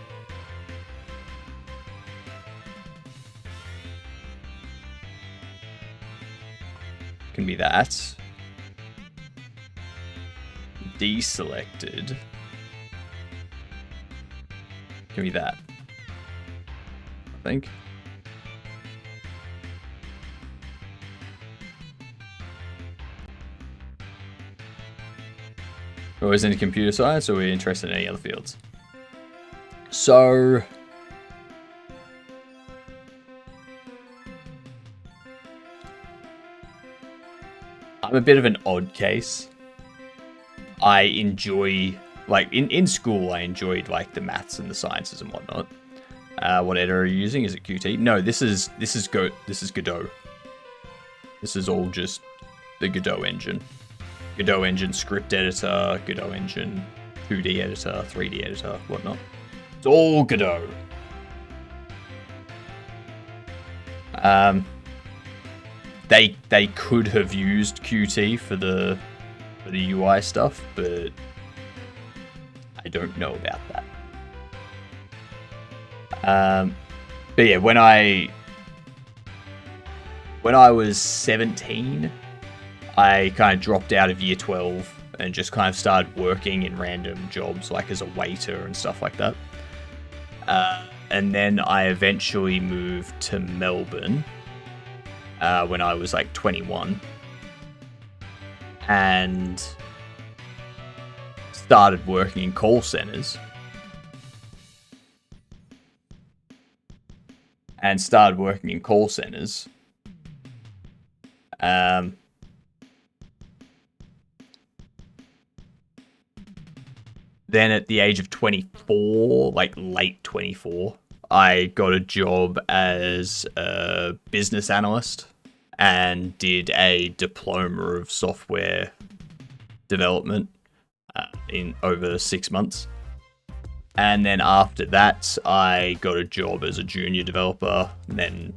can be that. Deselected can be that, I think. Or is it in computer science, or are we interested in any other fields? So, I'm a bit of an odd case. I enjoy, like, in school, I enjoyed, like, the maths and the sciences and whatnot. What editor are you using? Is it Qt? No, this is Godot. This is all just the Godot engine. Godot engine script editor, Godot engine 2D editor, 3D editor, whatnot. It's all Godot. They could have used Qt for the UI stuff, but I don't know about that. But yeah, when I was 17, I kind of dropped out of year 12 and just kind of started working in random jobs, like as a waiter and stuff like that. And then I eventually moved to Melbourne when I was like 21. and started working in call centers. Then at the age of 24, like late 24, I got a job as a business analyst and did a diploma of software development in over 6 months. And then after that, I got a job as a junior developer, and then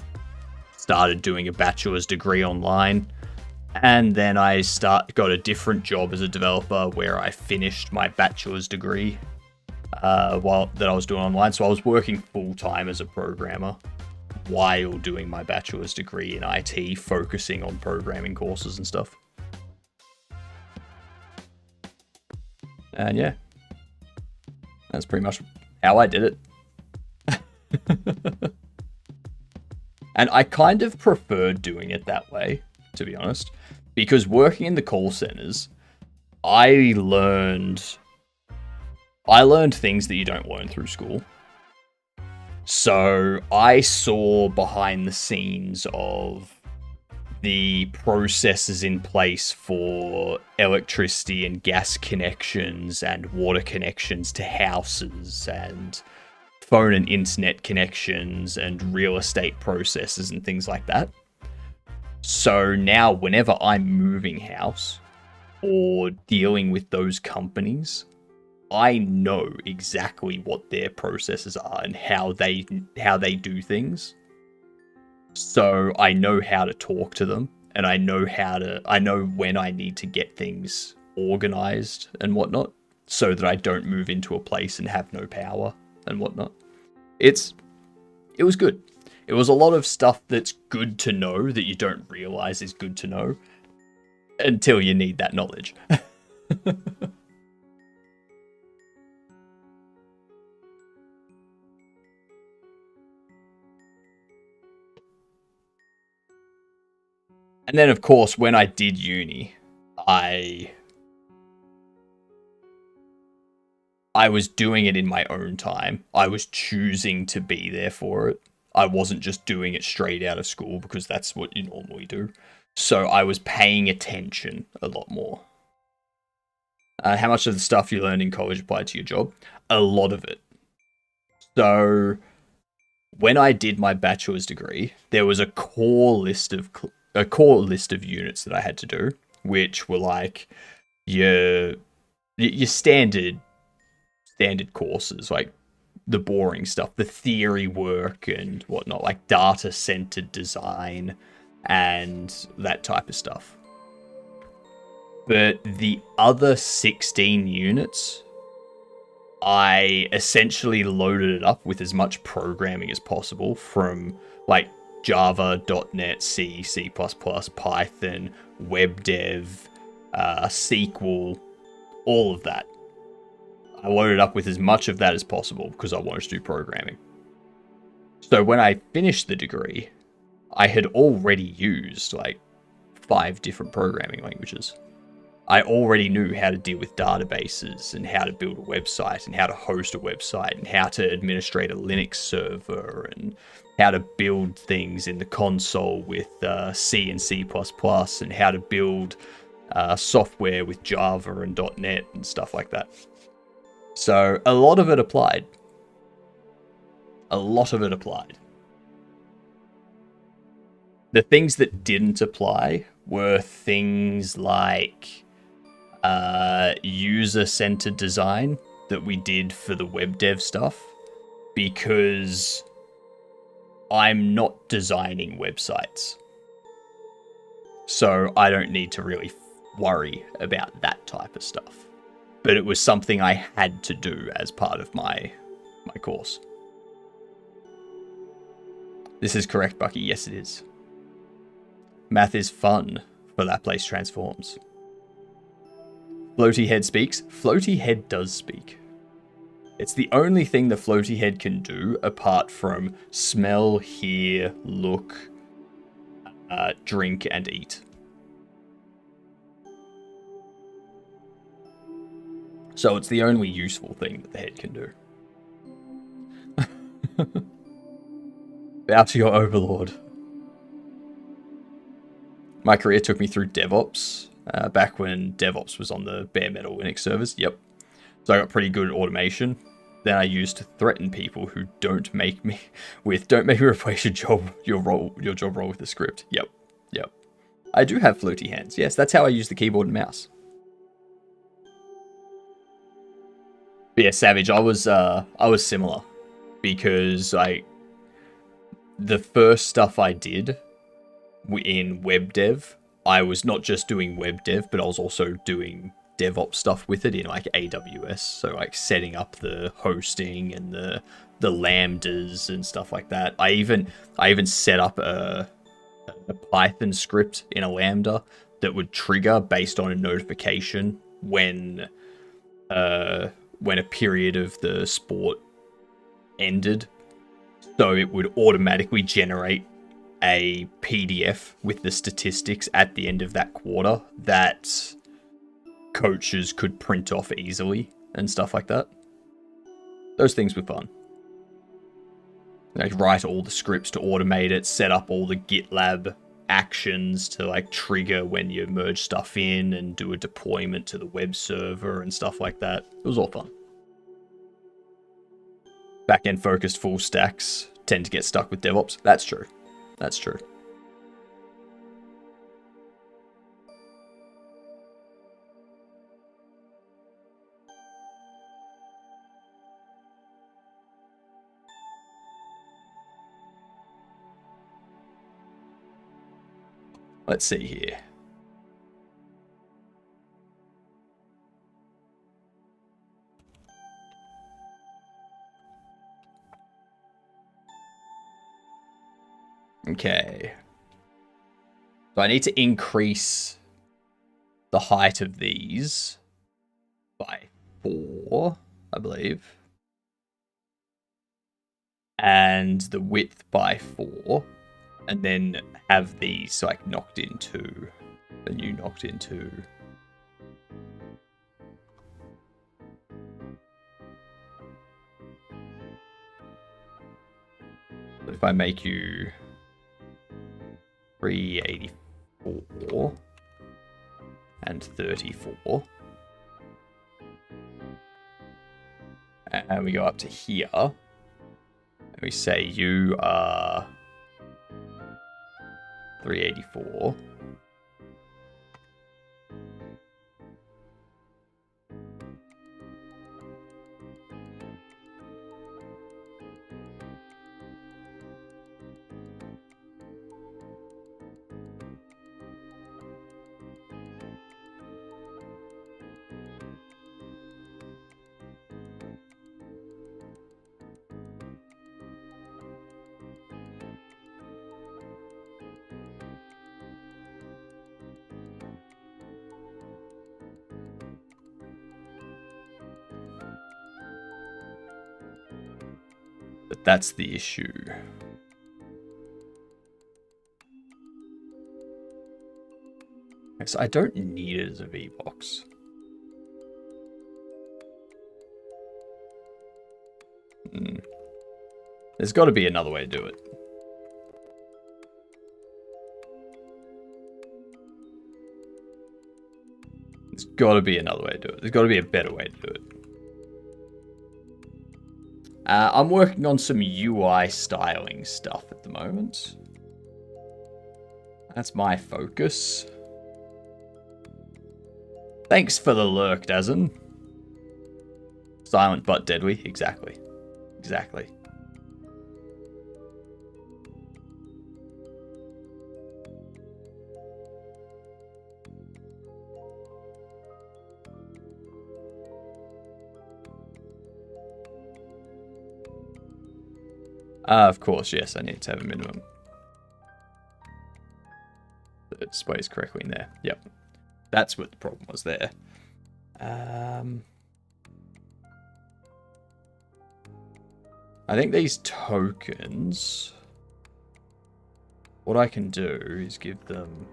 started doing a bachelor's degree online. And then I got a different job as a developer where I finished my bachelor's degree while that I was doing online. So I was working full-time as a programmer while doing my bachelor's degree in IT, focusing on programming courses and stuff. And yeah, that's pretty much how I did it. And I kind of preferred doing it that way, to be honest, because working in the call centers, I learned things that you don't learn through school. So I saw behind the scenes of the processes in place for electricity and gas connections and water connections to houses and phone and internet connections and real estate processes and things like that. So now whenever I'm moving house or dealing with those companies, I know exactly what their processes are and how they do things. So I know how to talk to them, and I know when I need to get things organized and whatnot, so that I don't move into a place and have no power and whatnot. It was good. It was a lot of stuff that's good to know that you don't realize is good to know until you need that knowledge. And then, of course, when I did uni, I was doing it in my own time. I was choosing to be there for it. I wasn't just doing it straight out of school because that's what you normally do. So I was paying attention a lot more. How much of the stuff you learned in college applied to your job? A lot of it. So when I did my bachelor's degree, there was a core list of units that I had to do, which were like your standard courses, like the boring stuff, the theory work and whatnot, like data-centered design and that type of stuff. But the other 16 units, I essentially loaded it up with as much programming as possible, from like Java, .NET, C, C++, Python, web dev, SQL, all of that. I loaded up with as much of that as possible because I wanted to do programming. So when I finished the degree, I had already used like 5 different programming languages. I already knew how to deal with databases and how to build a website and how to host a website and how to administrate a Linux server and how to build things in the console with C and C++ and how to build software with Java and .NET and stuff like that. So a lot of it applied. The things that didn't apply were things like user-centered design that we did for the web dev stuff, because I'm not designing websites. So I don't need to really worry about that type of stuff. But it was something I had to do as part of my course. This is correct, Bucky. Yes, it is. Math is fun, for that place transforms. Floaty Head speaks. Floaty Head does speak. It's the only thing the Floaty Head can do apart from smell, hear, look, drink, and eat. So it's the only useful thing that the head can do. Bow to your overlord. My career took me through DevOps, back when DevOps was on the bare metal Linux servers. Yep. So I got pretty good at automation. Then I used to threaten people who don't make me replace your job role with the script. Yep. I do have floaty hands. Yes, that's how I use the keyboard and mouse. But yeah, Savage, I was similar, because the first stuff I did in web dev, I was not just doing web dev, but I was also doing DevOps stuff with it in like AWS. So like setting up the hosting and the lambdas and stuff like that. I even set up a Python script in a lambda that would trigger based on a notification when a period of the sport ended. So it would automatically generate a PDF with the statistics at the end of that quarter that coaches could print off easily and stuff like that. Those things were fun. Like write all the scripts to automate it, set up all the GitLab actions to like trigger when you merge stuff in and do a deployment to the web server and stuff like that. It was all fun. Back-end focused full stacks tend to get stuck with DevOps. That's true. That's true. Let's see here. Okay. So I need to increase the height of these by 4, I believe. And the width by 4. And then have these like knocked into the new knocked into. So if I make you 384 and 34, and we go up to here, and we say you are 384. But that's the issue. Okay, so I don't need it as a VBox. There's got to be another way to do it. There's got to be another way to do it. There's got to be a better way to do it. I'm working on some UI styling stuff at the moment. That's my focus. Thanks for the lurk, Dazin. Silent but deadly. Exactly. Exactly. Of course, yes, I need to have a minimum. It displays correctly in there. Yep. That's what the problem was there. I think these tokens, what I can do is give them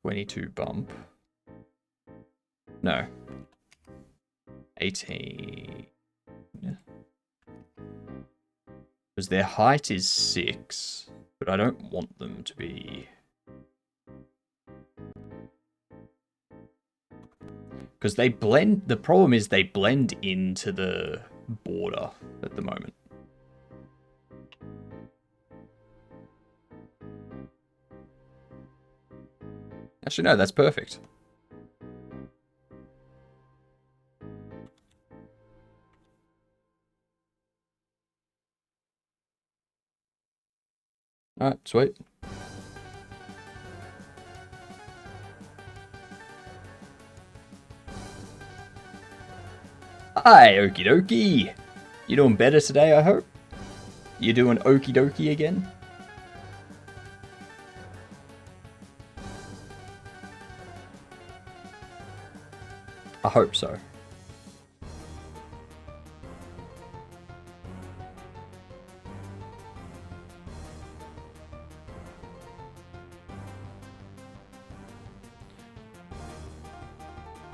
22 bump. No. 18. Because their height is 6, but I don't want them to be... Because they blend... The problem is they blend into the border at the moment. Actually, no, that's perfect. Alright, sweet. Hi, okie dokie. You doing better today, I hope? You doing okie dokie again? I hope so.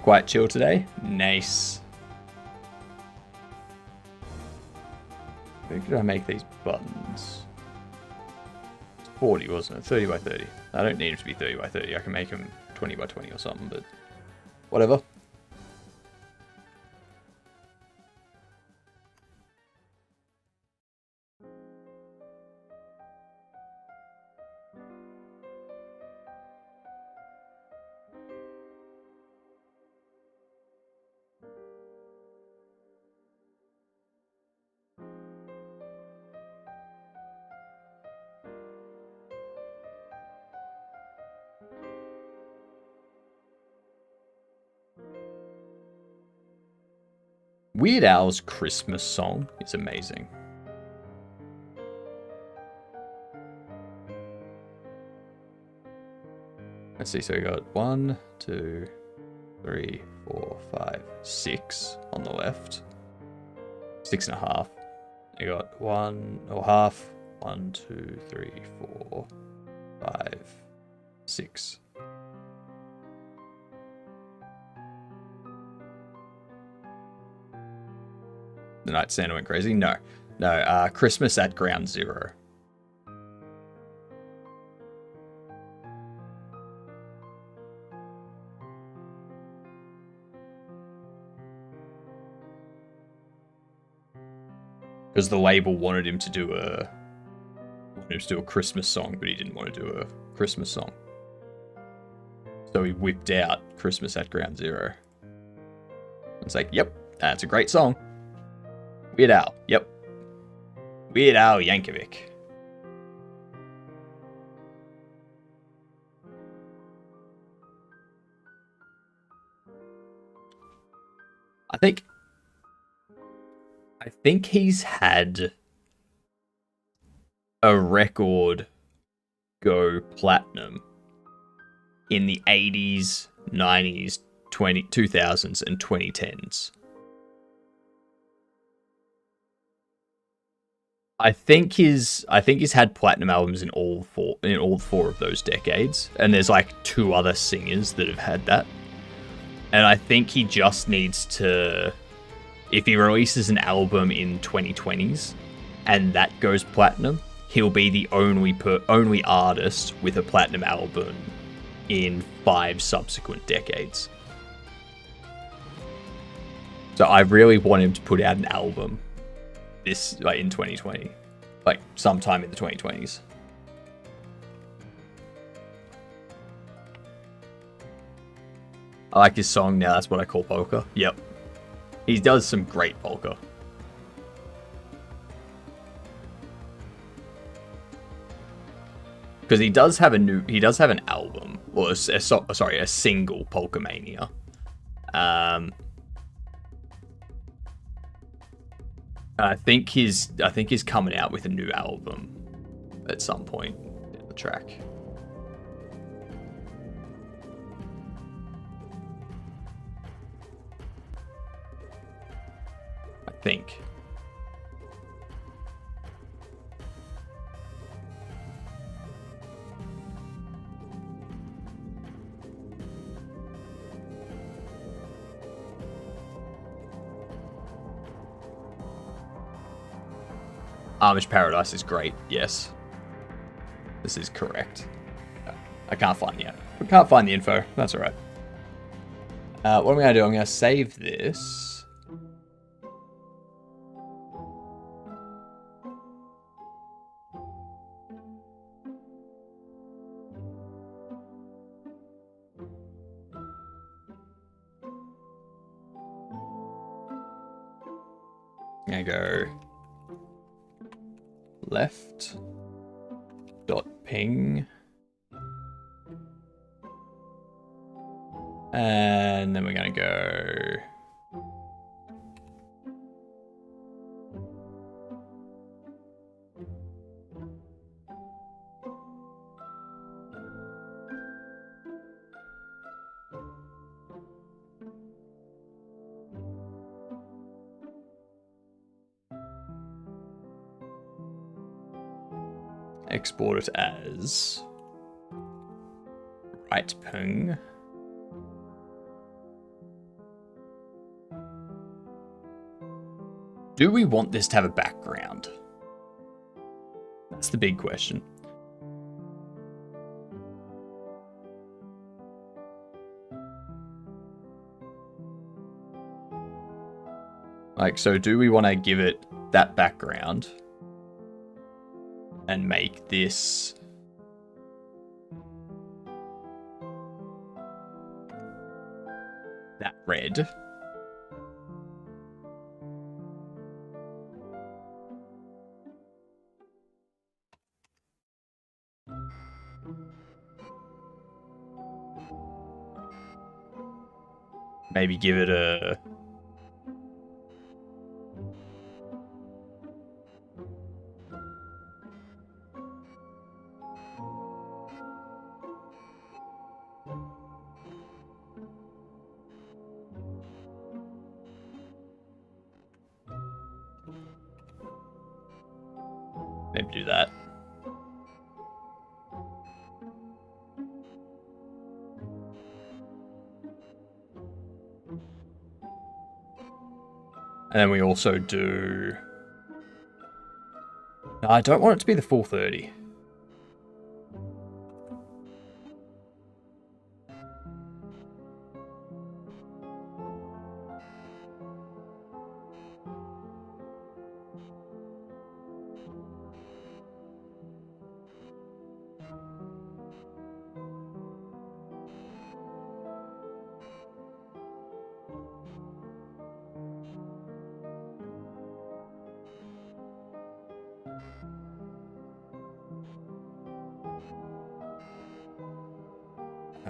Quite chill today? Nice. Where could I make these buttons? It's 40, wasn't it? 30 by 30. I don't need them to be 30 by 30. I can make them 20 by 20 or something, but whatever. Weird Al's Christmas song is amazing. Let's see, so we got 1, 2, 3, 4, 5, 6 on the left. 6.5. You got 1 or half. 1, 2, 3, 4, 5, 6. The Night Santa went crazy? No. No, Christmas at Ground Zero. Because the label wanted him to do a Christmas song, but he didn't want to do a Christmas song. So he whipped out Christmas at Ground Zero. It's like, yep, that's a great song. Weird Al, yep. Weird Al Yankovic. I think he's had a record go platinum in the 80s, 90s, 2000s, and 2010s. I think he's had platinum albums in all four of those decades, and there's like 2 other singers that have had that. And I think he just needs to, if he releases an album in 2020s and that goes platinum, he'll be the only artist with a platinum album in 5 subsequent decades. So I really want him to put out an album this in 2020, like sometime in the 2020s. I like his song Now That's What I Call Polka. Yep, he does some great polka. Because he does have an album, or a single, Polka Mania. I think he's coming out with a new album at some point in the track. I think. Amish Paradise is great, yes. This is correct. I can't find the We can't find the info. That's alright. What am I going to do? I'm going to save this. I'm going to go left dot ping. And then we're going to go export it as right ping. Do we want this to have a background? That's the big question. Like, so do we want to give it that background and make this that red? Maybe give it a... Maybe do that. And then we also do... No, I don't want it to be the full 30.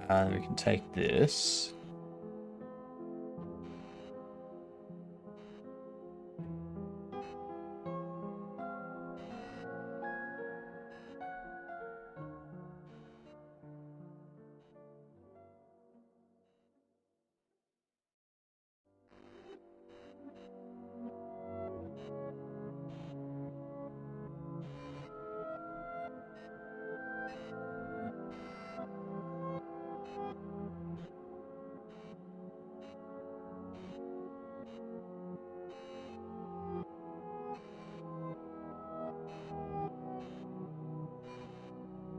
And we can take this.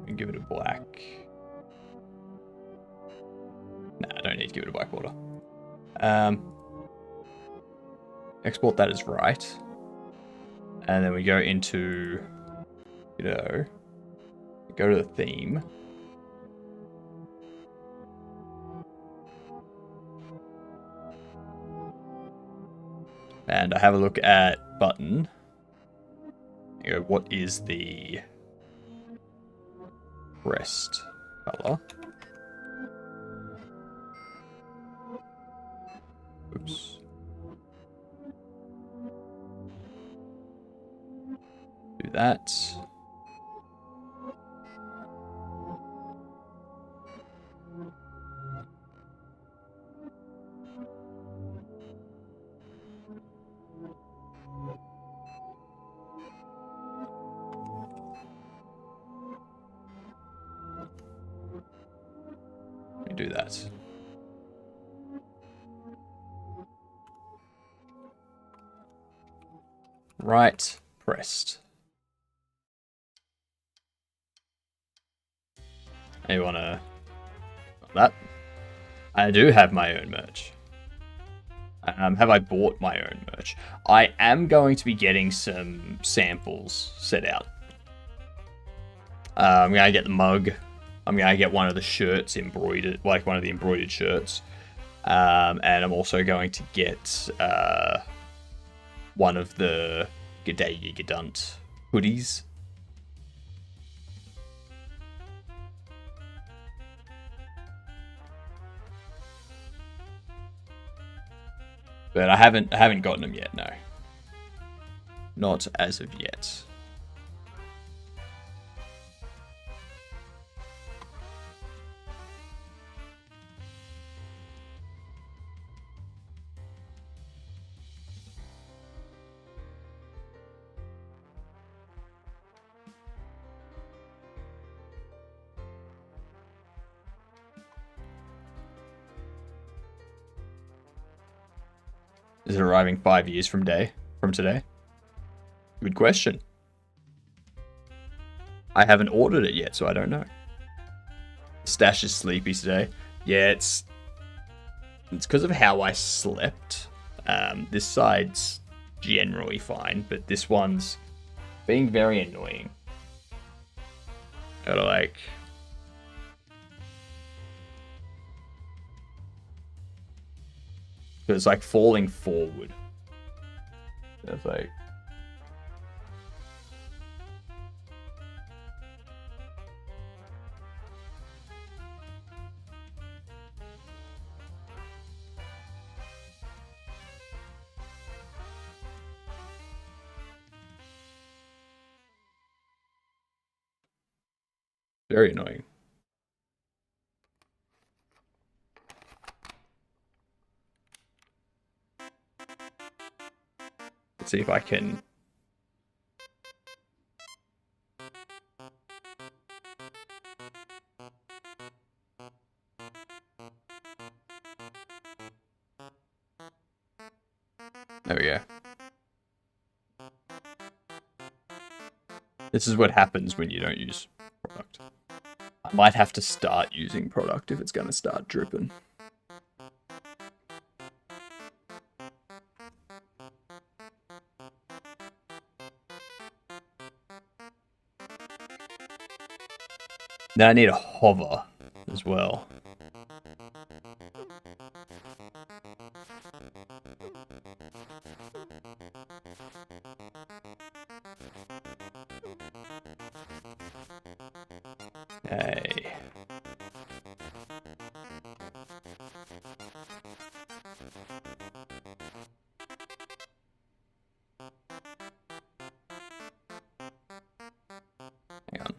And give it a black. Nah, I don't need to give it a black border. Export that as right. And then we go into, you know, go to the theme. And I have a look at button. You go, what is the rest color? Oops. Do that. Do that. Right, pressed. You wanna... that? I do have my own merch. Have I bought my own merch? I am going to be getting some samples set out. I'm gonna get the mug. I'm gonna get one of the shirts embroidered, like one of the embroidered shirts. And I'm also going to get one of the G'day Gigadunt hoodies. But I haven't gotten them yet, no. Not as of yet. Is it arriving 5 years from today? Good question. I haven't ordered it yet, so I don't know. Stash is sleepy today. Yeah, it's because of how I slept. This side's generally fine, but this one's being very annoying. Gotta like... it's like falling forward. It's like... very annoying. Let's see if I can... there we go. This is what happens when you don't use product. I might have to start using product if it's going to start dripping. Then I need a hover as well. Okay. Hang on.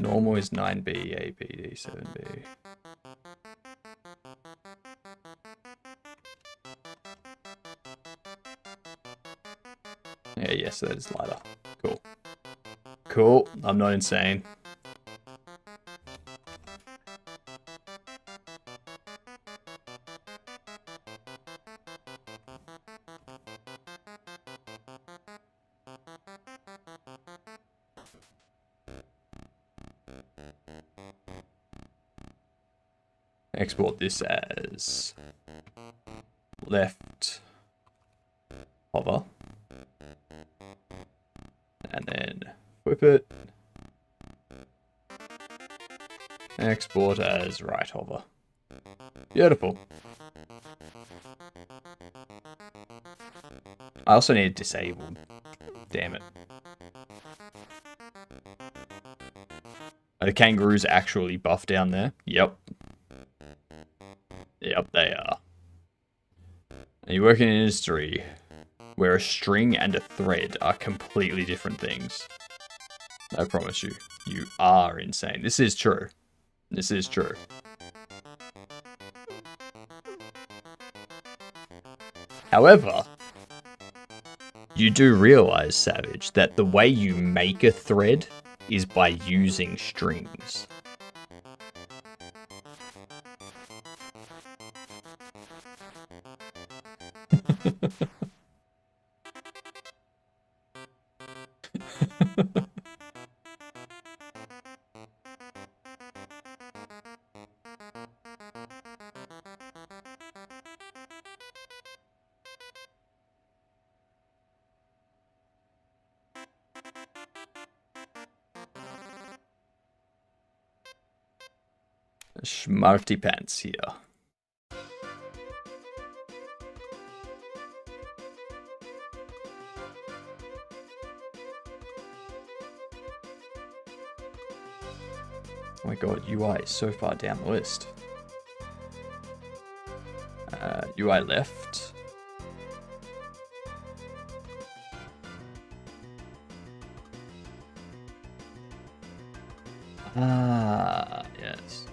Normal is 9B, ABD 7B. Yeah, yes, that is lighter. Cool. Cool. I'm not insane. Export this as left hover. And then whip it. Export as right hover. Beautiful. I also need disabled. Damn it. Are the kangaroos actually buffed down there? Yep. Yep, they are. And you work in an industry where a string and a thread are completely different things. I promise you, you are insane. This is true. This is true. However, you do realize, Savage, that the way you make a thread is by using strings. Schmarty pants here. Oh my god, UI is so far down the list. UI left. Ah, yes.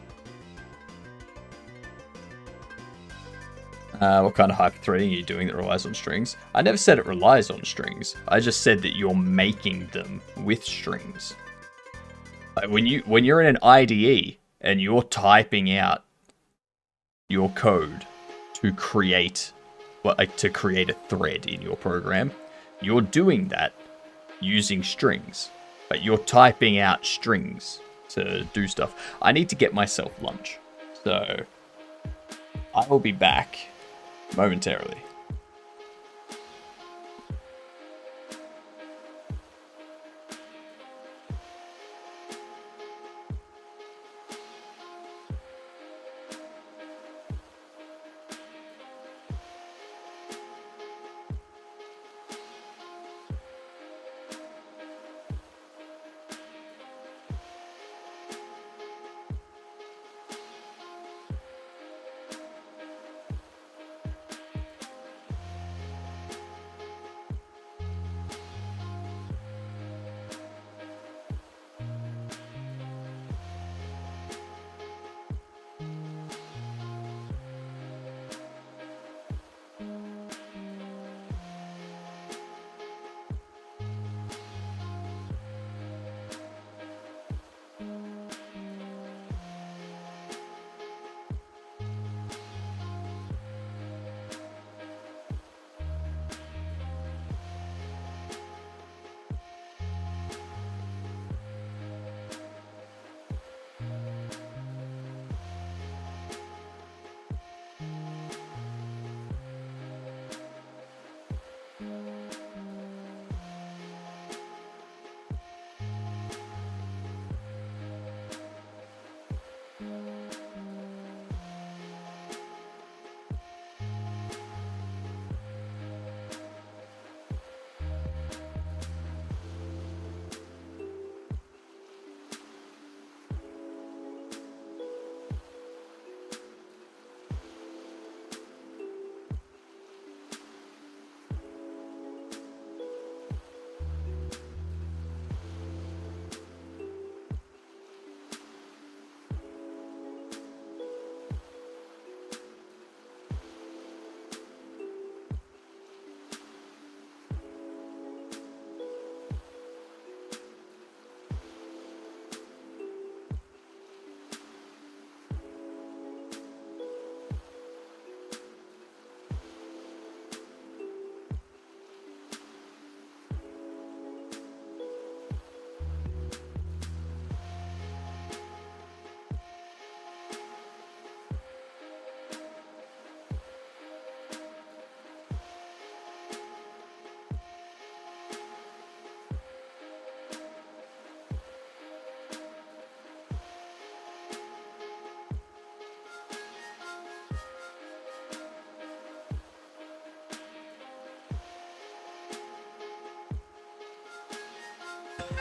What kind of hyperthreading are you doing that relies on strings? I never said it relies on strings. I just said that you're making them with strings. Like when you're in an IDE and you're typing out your code to create a thread in your program, you're doing that using strings. But you're typing out strings to do stuff. I need to get myself lunch. So I will be back momentarily.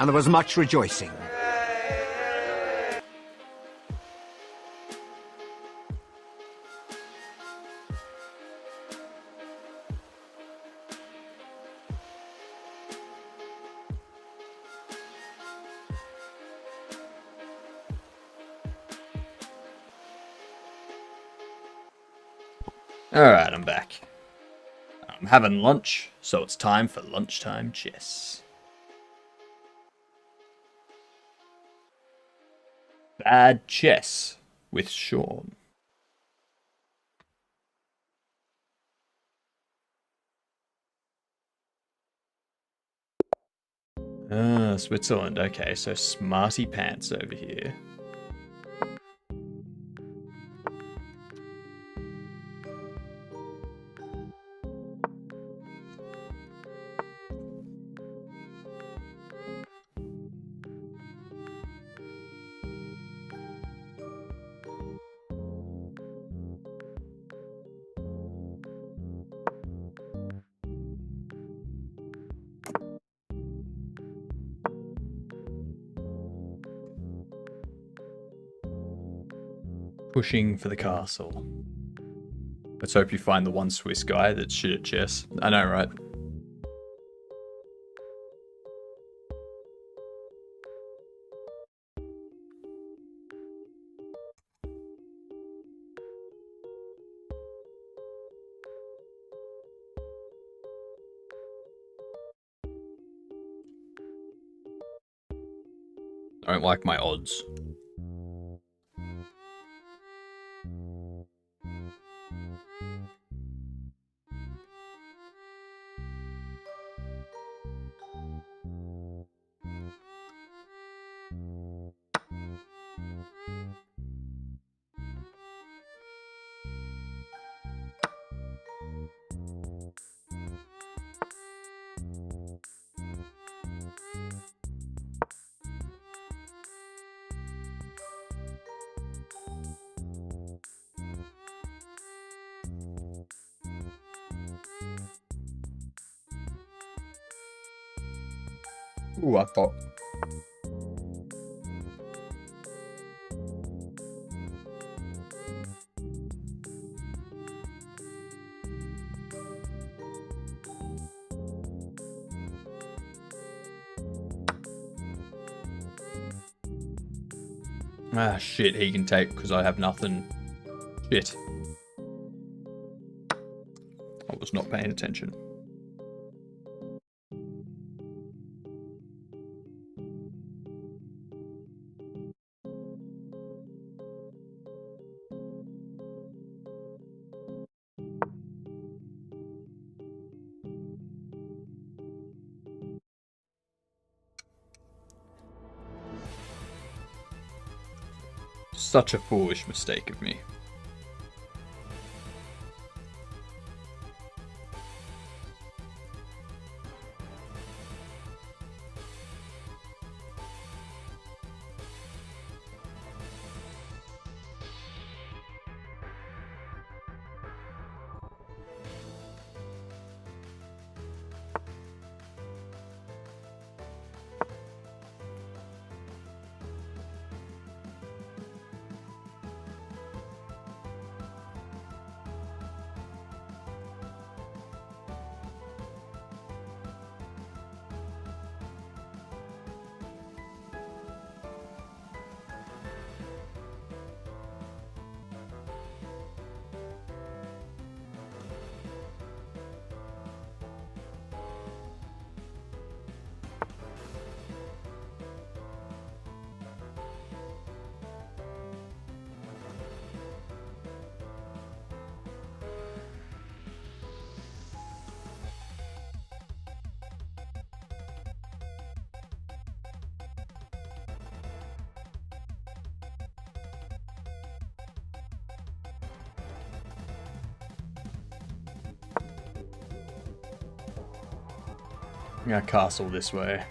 And there was much rejoicing. Alright, I'm back. I'm having lunch, so it's time for lunchtime chess. Bad chess with Sean. Switzerland. Okay, so Smarty Pants over here. Pushing for the castle. Let's hope you find the one Swiss guy that's shit at chess. I know, right? I don't like my odds. Ooh, I thought. Ah, shit, he can take because I have nothing. Shit. I was not paying attention. Such a foolish mistake of me. I'm gonna castle this way.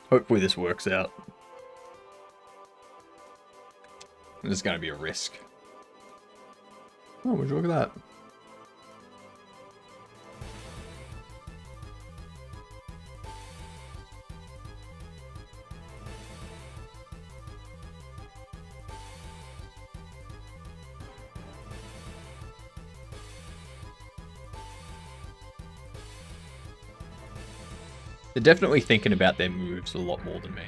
Hopefully this works out. There's gonna be a risk. Oh, would you look at that? They're definitely thinking about their moves a lot more than me.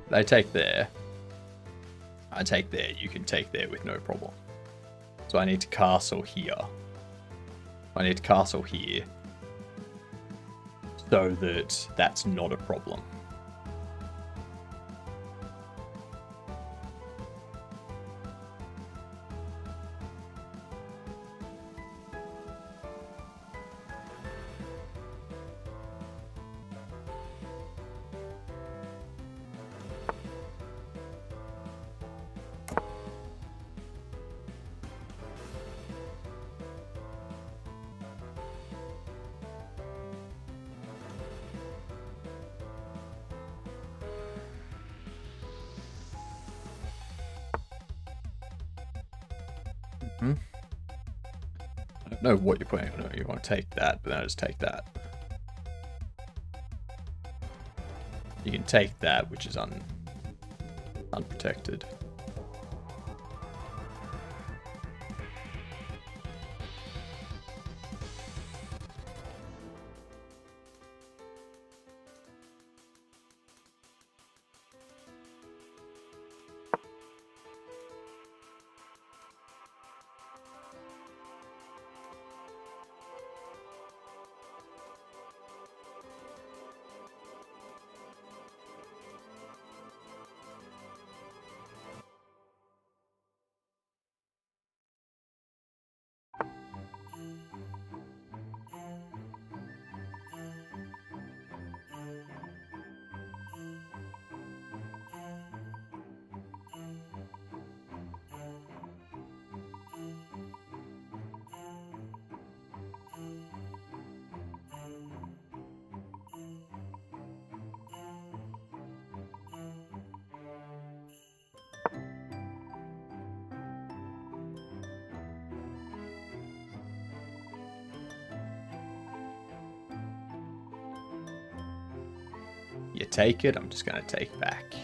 They take there. I take there. You can take there with no problem. So I need to castle here. I need to castle here. so that that's not a problem. I don't know what you're putting on it. You want to take that, but then I just take that. You can take that, which is unprotected. You take it, I'm just going to take back.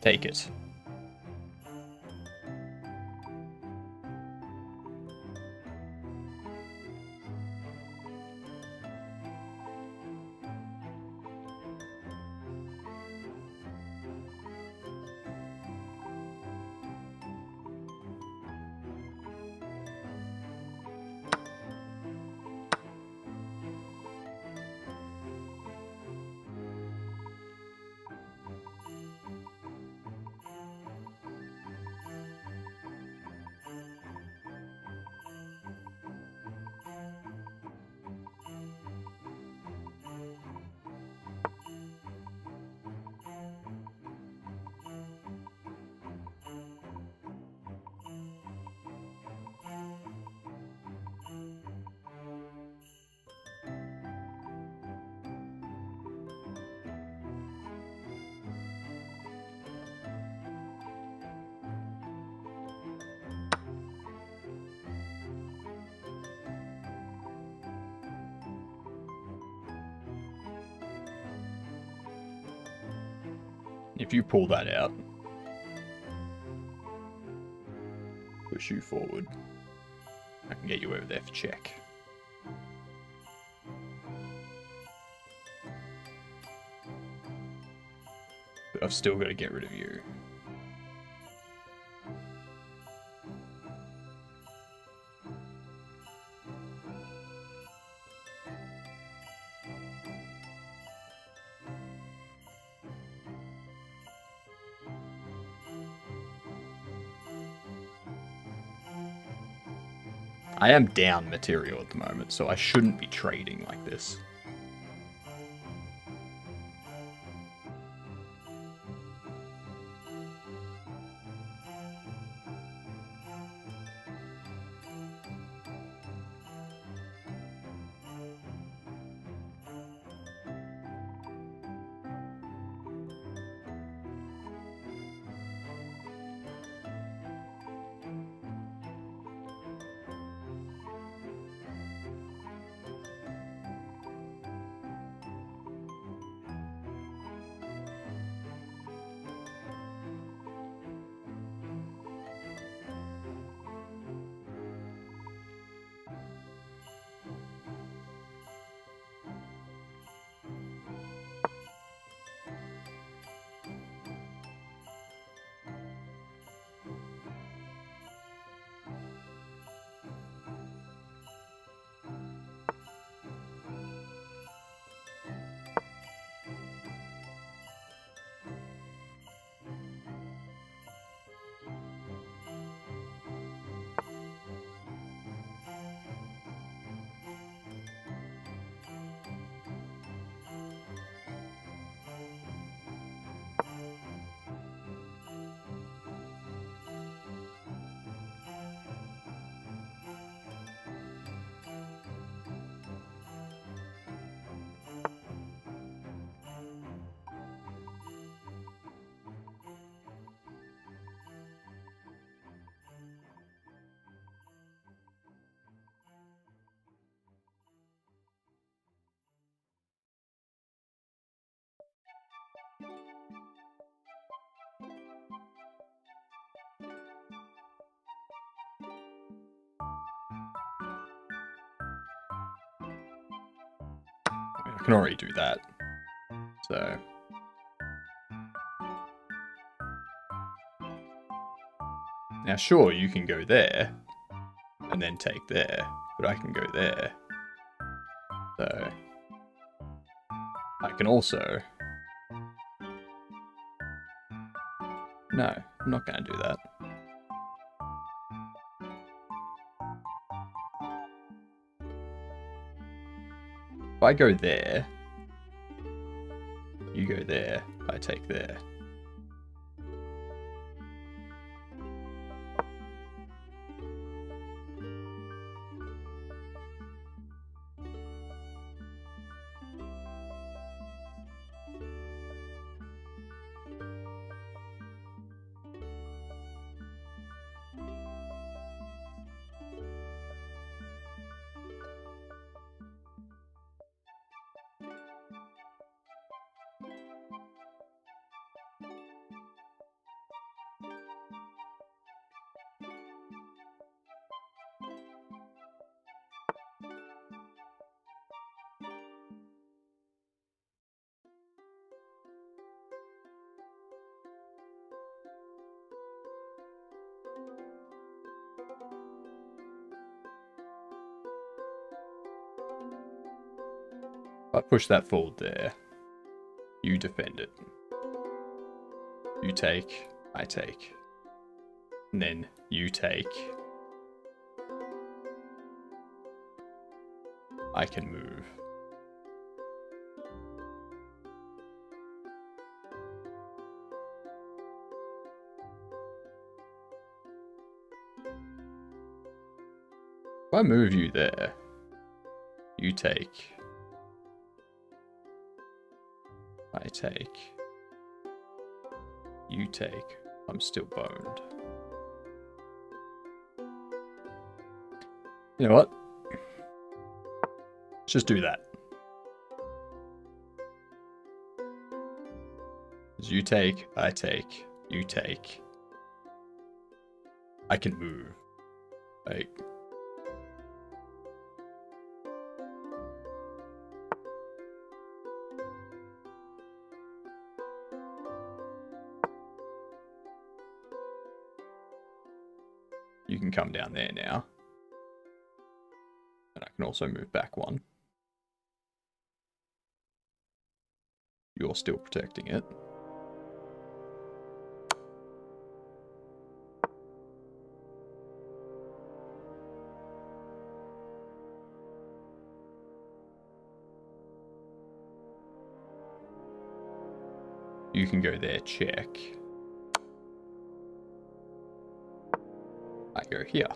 Take it. If you pull that out, push you forward, I can get you over there for check. But I've still got to get rid of you. I am down material at the moment, so I shouldn't be trading like this. I can already do that. So... Now sure, you can go there, and then take there, but I can go there. So... I can also... No, I'm not going to do that. If I go there, you go there, I take there. If I push that forward there, you defend it. You take, I take. And then you take. I can move. If I move you there, you take. I take. You take. I'm still boned. You know what? Let's just do that. You take, I take, you take. I can move. Like... You can come down there now. And I can also move back one. You're still protecting it. You can go there, check. I go here.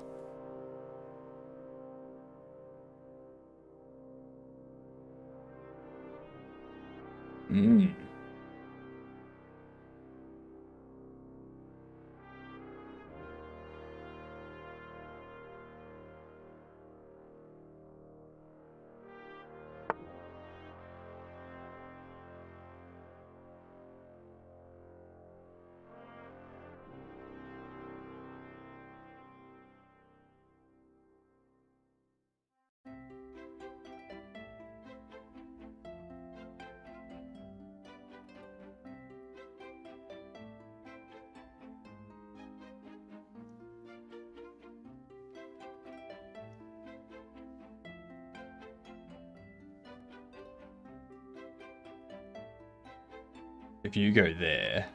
If you go there,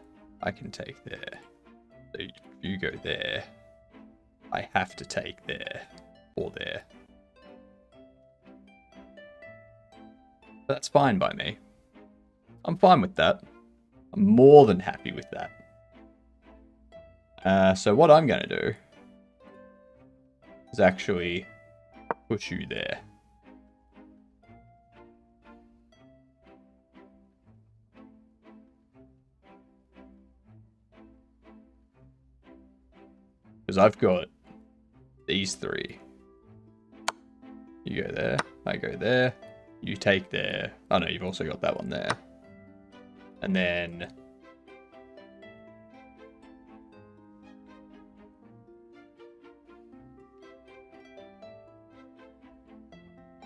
I can take there. So if you go there, I have to take there or there. That's fine by me. I'm fine with that. I'm more than happy with that. So what I'm going to do is actually push you there. Because I've got these three. You go there, I go there, you take there. Oh no, you've also got that one there. And then...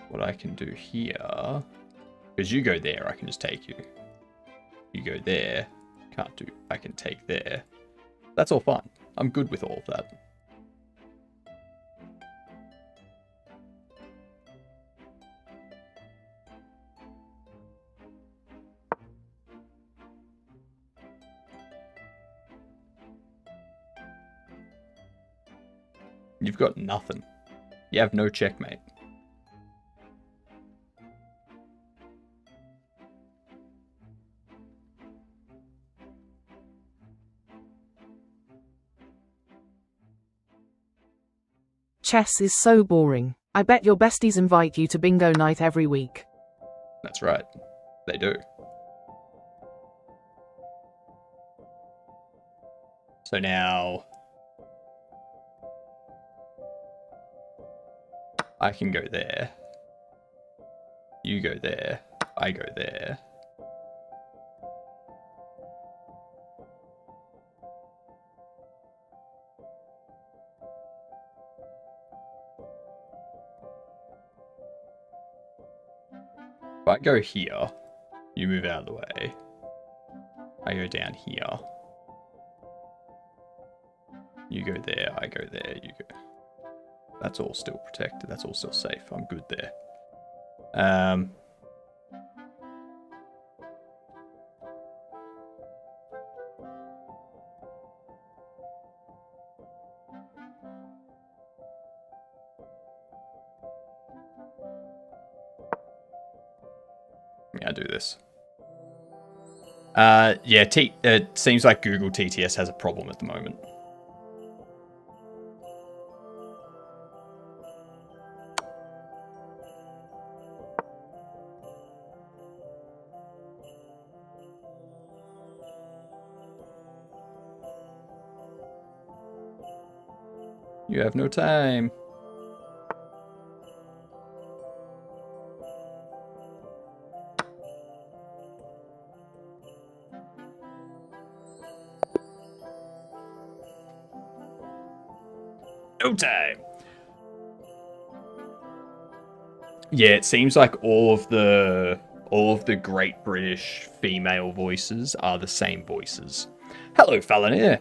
what I can do here Because you go there, I can just take you. You go there, can't do, I can take there. That's all fine. I'm good with all of that. You've got nothing. You have no checkmate. Chess is so boring. I bet your besties invite you to bingo night every week. That's right. They do. So now I can go there. You go there. I go there. If I go here, you move out of the way. I go down here. You go there, I go there, you go. That's all still protected, that's all still safe. I'm good there. Yeah, I'll do this. Yeah, it seems like Google TTS has a problem at the moment. You have no time. No time. Yeah, it seems like all of the Great British female voices are the same voices. Hello, Falanier.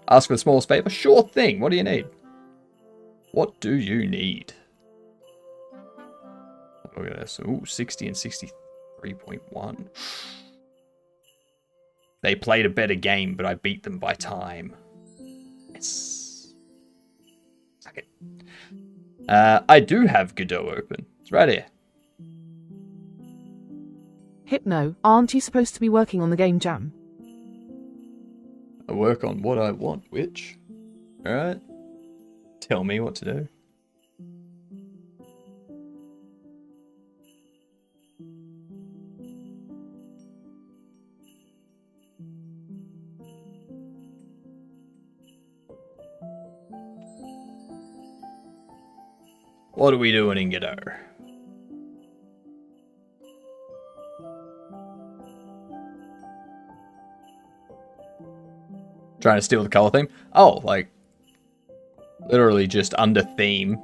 Ask for the smallest favor? Sure thing. What do you need? What do you need? Look at this. Ooh, 60 and 63.1. They played a better game, but I beat them by time. Yes. Suck it. I do have Godot open. It's right here. Hypno, aren't you supposed to be working on the game jam? I work on what I want, witch. Alright. Tell me what to do. What are we doing in Godot? Trying to steal the color theme? Oh, like, literally just under theme,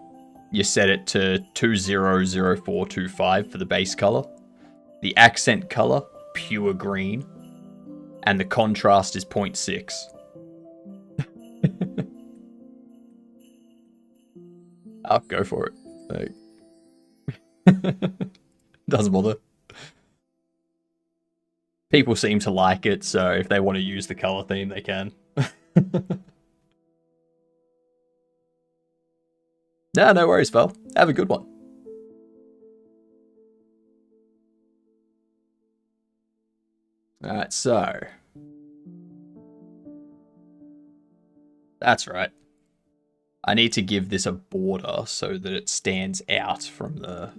you set it to 200425 for the base color. The accent color, pure green. And the contrast is 0.6. I'll go for it. Like, doesn't bother. People seem to like it, so if they want to use the color theme, they can. Nah, no worries, Val. Have a good one. Alright, so. That's right. I need to give this a border so that it stands out from the...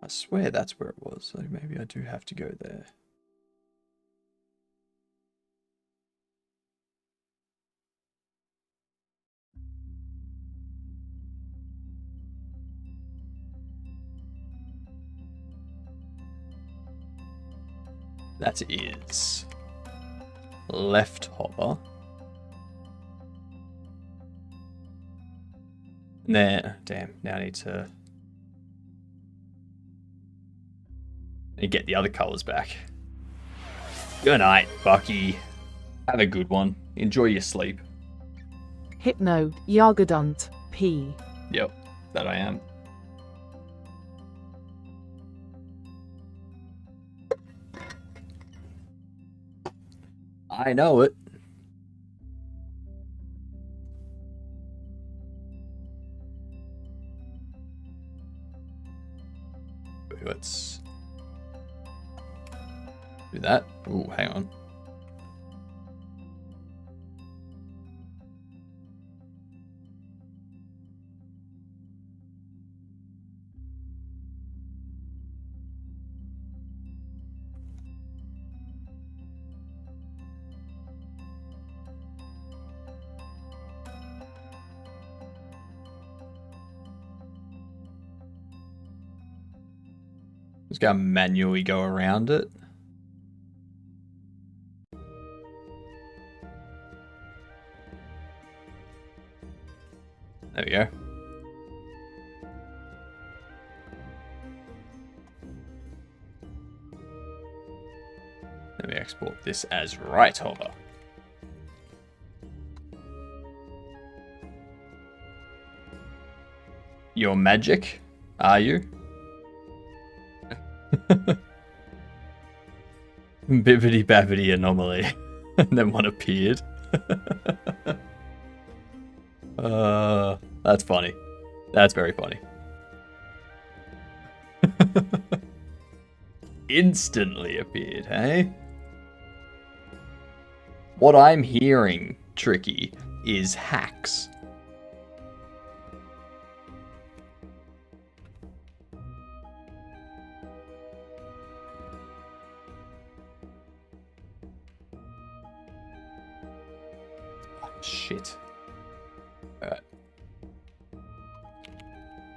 I swear that's where it was, so maybe I do have to go there. That is left hover. There. Damn. Now I need to get the other colors back. Good night, Bucky. Have a good one. Enjoy your sleep. Hypno, Yargadunt, P. Yep, that I am. I know it. Let's do that. Ooh, hang on. Just gotta manually go around it. There we go. Let me export this as right hover. You're magic, are you? Bibbidi babbidi anomaly. And then one appeared. That's funny. That's very funny. Instantly appeared, hey? What I'm hearing, Tricky, is hacks. Shit. Alright.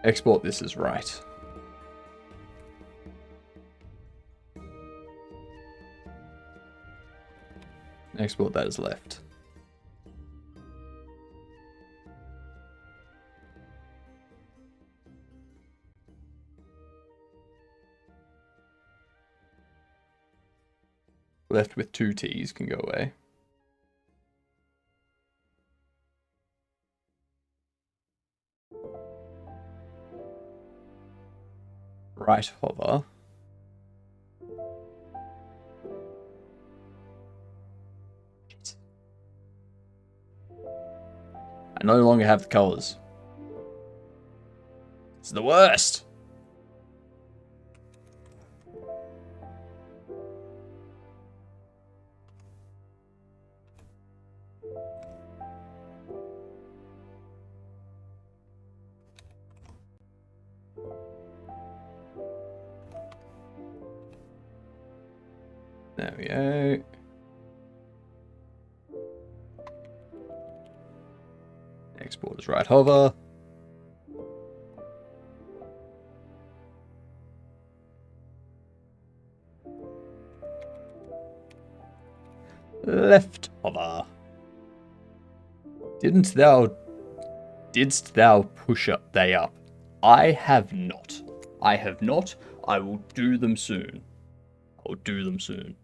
Export this as right. Export that as left. Left with 2 T's can go away. Right hover. Shit. I no longer have the colors. It's the worst. There we go. Export as right hover. Left hover. Didst thou push up they up? I have not. I have not. I will do them soon. I'll do them soon.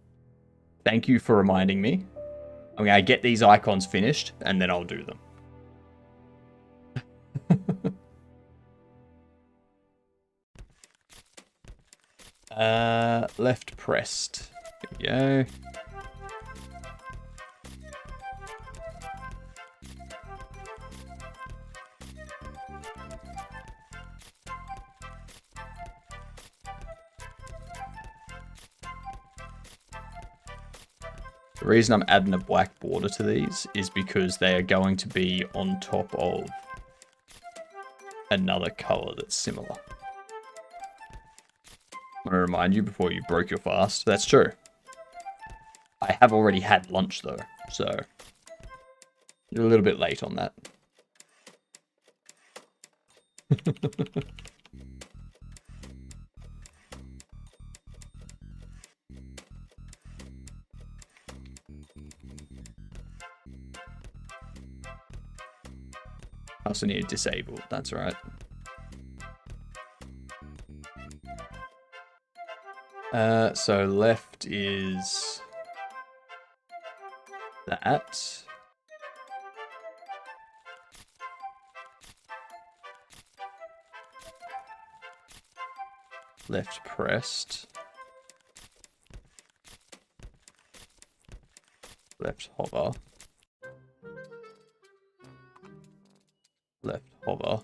Thank you for reminding me. I'm going to get these icons finished, and then I'll do them. Left pressed. Here we go. The reason I'm adding a black border to these is because they are going to be on top of another color that's similar. I want to remind you before you broke your fast. That's true. I have already had lunch though, so you're a little bit late on that. also need disabled. That's right. So left is that. Left pressed. Left hover. Left hover.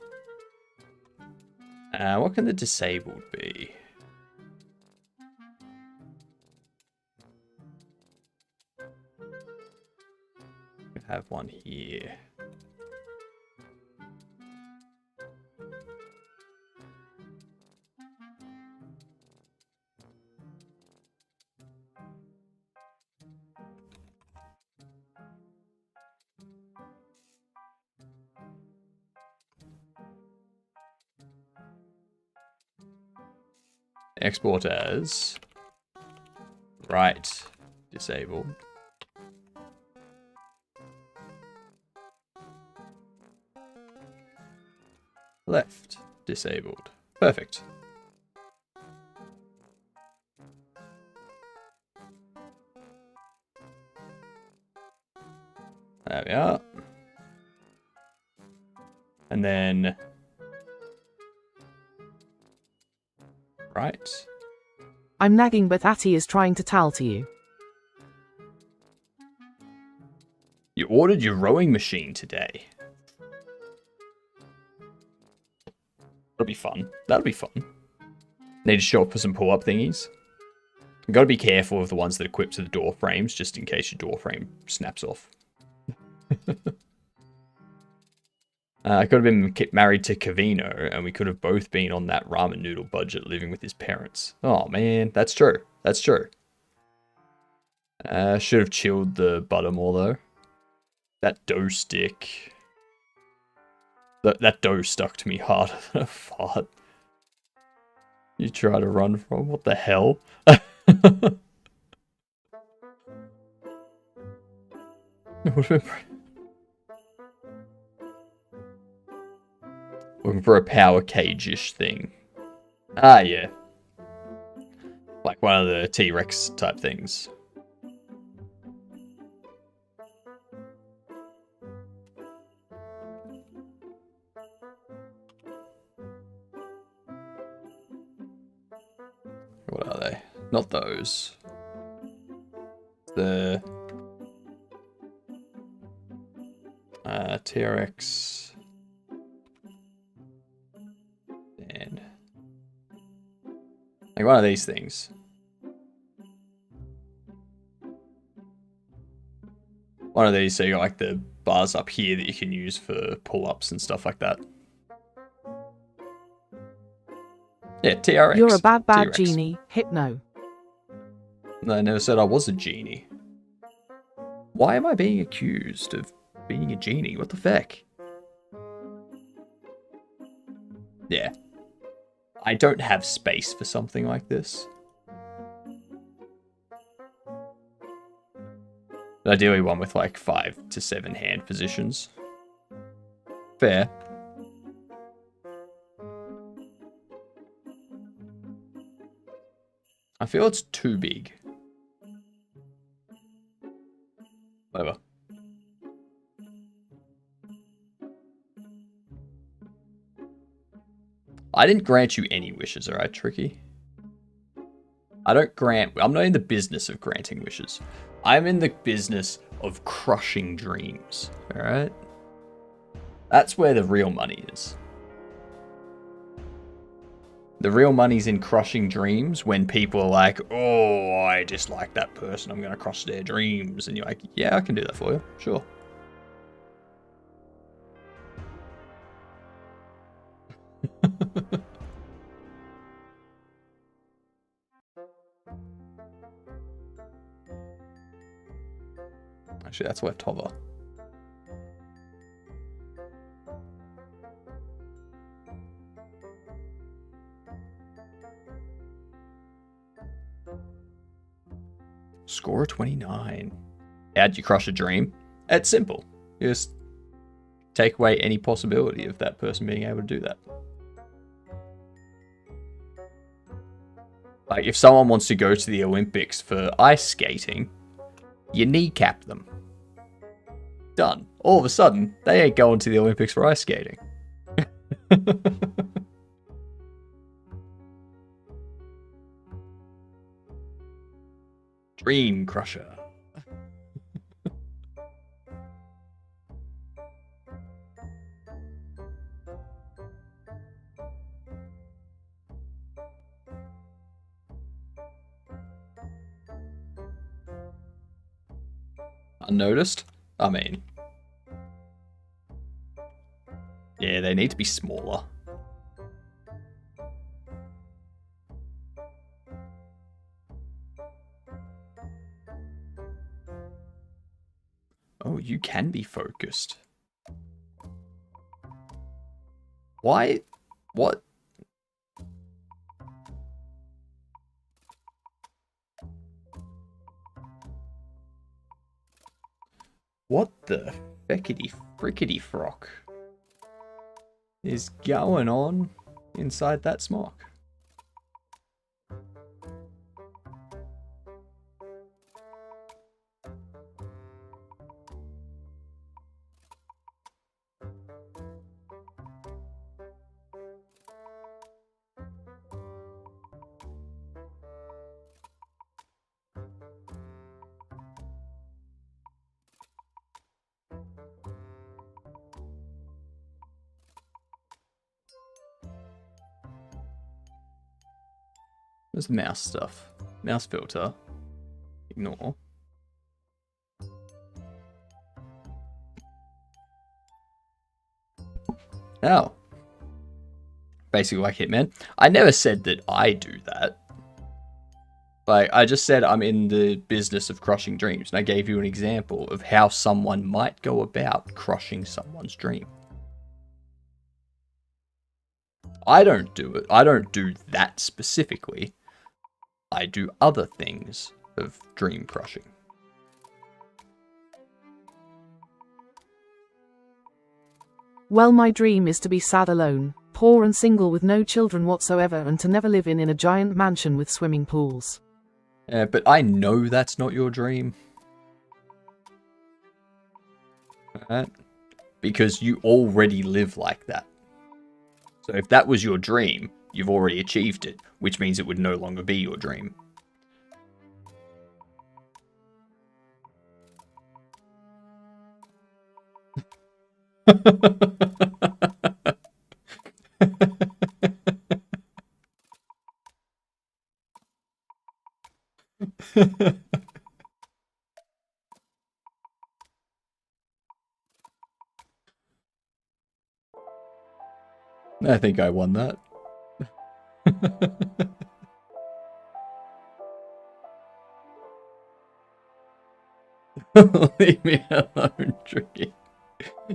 What can the disabled be? We have one here. Export as right disabled. Left disabled. Perfect. There we are. And then right. I'm nagging, but Atty is trying to tell to you. You ordered your rowing machine today. That'll be fun. That'll be fun. Need to show up for some pull-up thingies. You've got to be careful of the ones that equip to the door frames, just in case your door frame snaps off. I could have been married to Cavino, and we could have both been on that ramen noodle budget living with his parents. Oh, man. That's true. That's true. Should have chilled the butter more, though. That dough stick. That dough stuck to me harder than a fart. You try to run from? What the hell? Looking for a power cage-ish thing. Ah, yeah. Like one of the T-Rex type things. What are they? Not those. The TRX. And like one of these things. One of these, so you got like the bars up here that you can use for pull-ups and stuff like that. Yeah, TRX. You're a bad T-Rex. genie, Hypno. I never said I was a genie. Why am I being accused of being a genie? What the feck? Yeah. I don't have space for something like this. Ideally one with like 5 to 7 hand positions. Fair. I feel it's too big. Whatever. I didn't grant you any wishes, alright, Tricky? I'm not in the business of granting wishes. I'm in the business of crushing dreams, alright? That's where the real money is. The real money's in crushing dreams when people are like, oh, I dislike that person, I'm gonna crush their dreams. And you're like, yeah, I can do that for you, sure. Actually, that's left hover. Score 29. How'd you crush a dream? It's simple. You just take away any possibility of that person being able to do that. Like, if someone wants to go to the Olympics for ice skating, you kneecap them. Done. All of a sudden, they ain't going to the Olympics for ice skating. Dream Crusher. Unnoticed? I mean... yeah, they need to be smaller. Oh, you can be focused. Why? What? What the feckity frickety frock is going on inside that smock? Where's the mouse stuff? Mouse filter. Ignore. Oh. Basically like Hitman. I never said that I do that. Like, I just said I'm in the business of crushing dreams. And I gave you an example of how someone might go about crushing someone's dream. I don't do it. I don't do that specifically. I do other things of dream crushing. Well, my dream is to be sad alone, poor and single with no children whatsoever, and to never live in a giant mansion with swimming pools. But I know that's not your dream. Alright? Because you already live like that. So if that was your dream, you've already achieved it, which means it would no longer be your dream. I think I won that. Leave me alone, Tricky.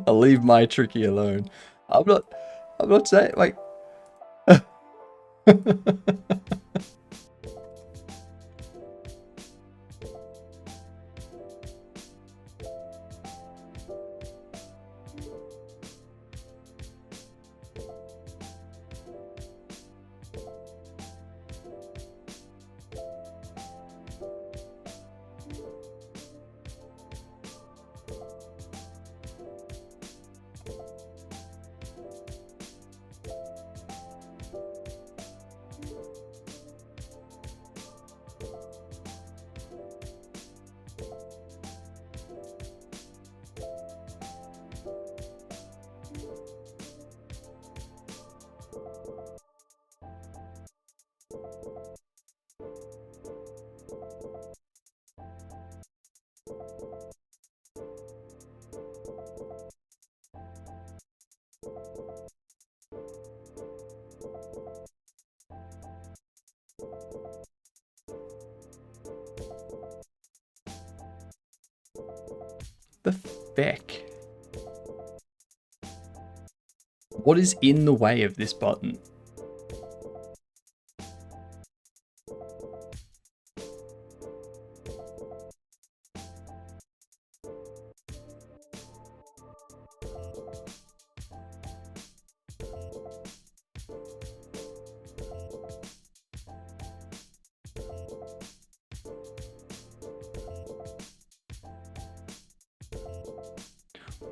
I'll leave my Tricky alone. I'm not saying, like... The feck? What is in the way of this button?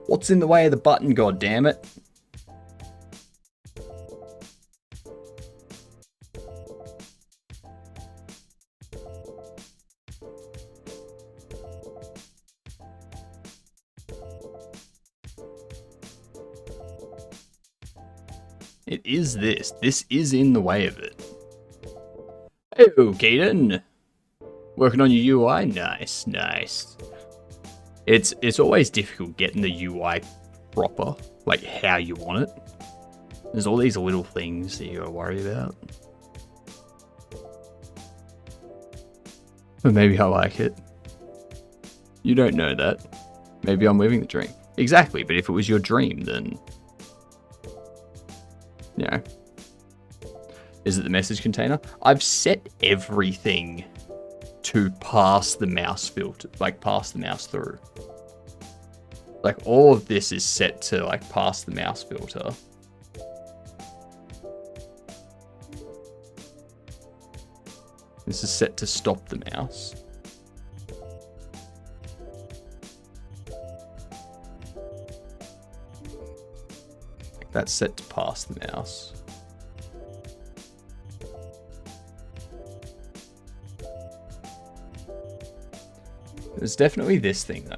What's in the way of the button, god damn it? It is this. This is in the way of it. Oh, Kaden. Working on your UI? Nice, nice. It's always difficult getting the UI proper, like how you want it. There's all these little things that you gotta worry about. But maybe I like it. You don't know that. Maybe I'm living the dream. Exactly, but if it was your dream, then... Yeah. Is it the message container? I've set everything to pass the mouse filter, like pass the mouse through. Like all of this is set to like pass the mouse filter. This is set to stop the mouse. That's set to pass the mouse. There's definitely this thing though.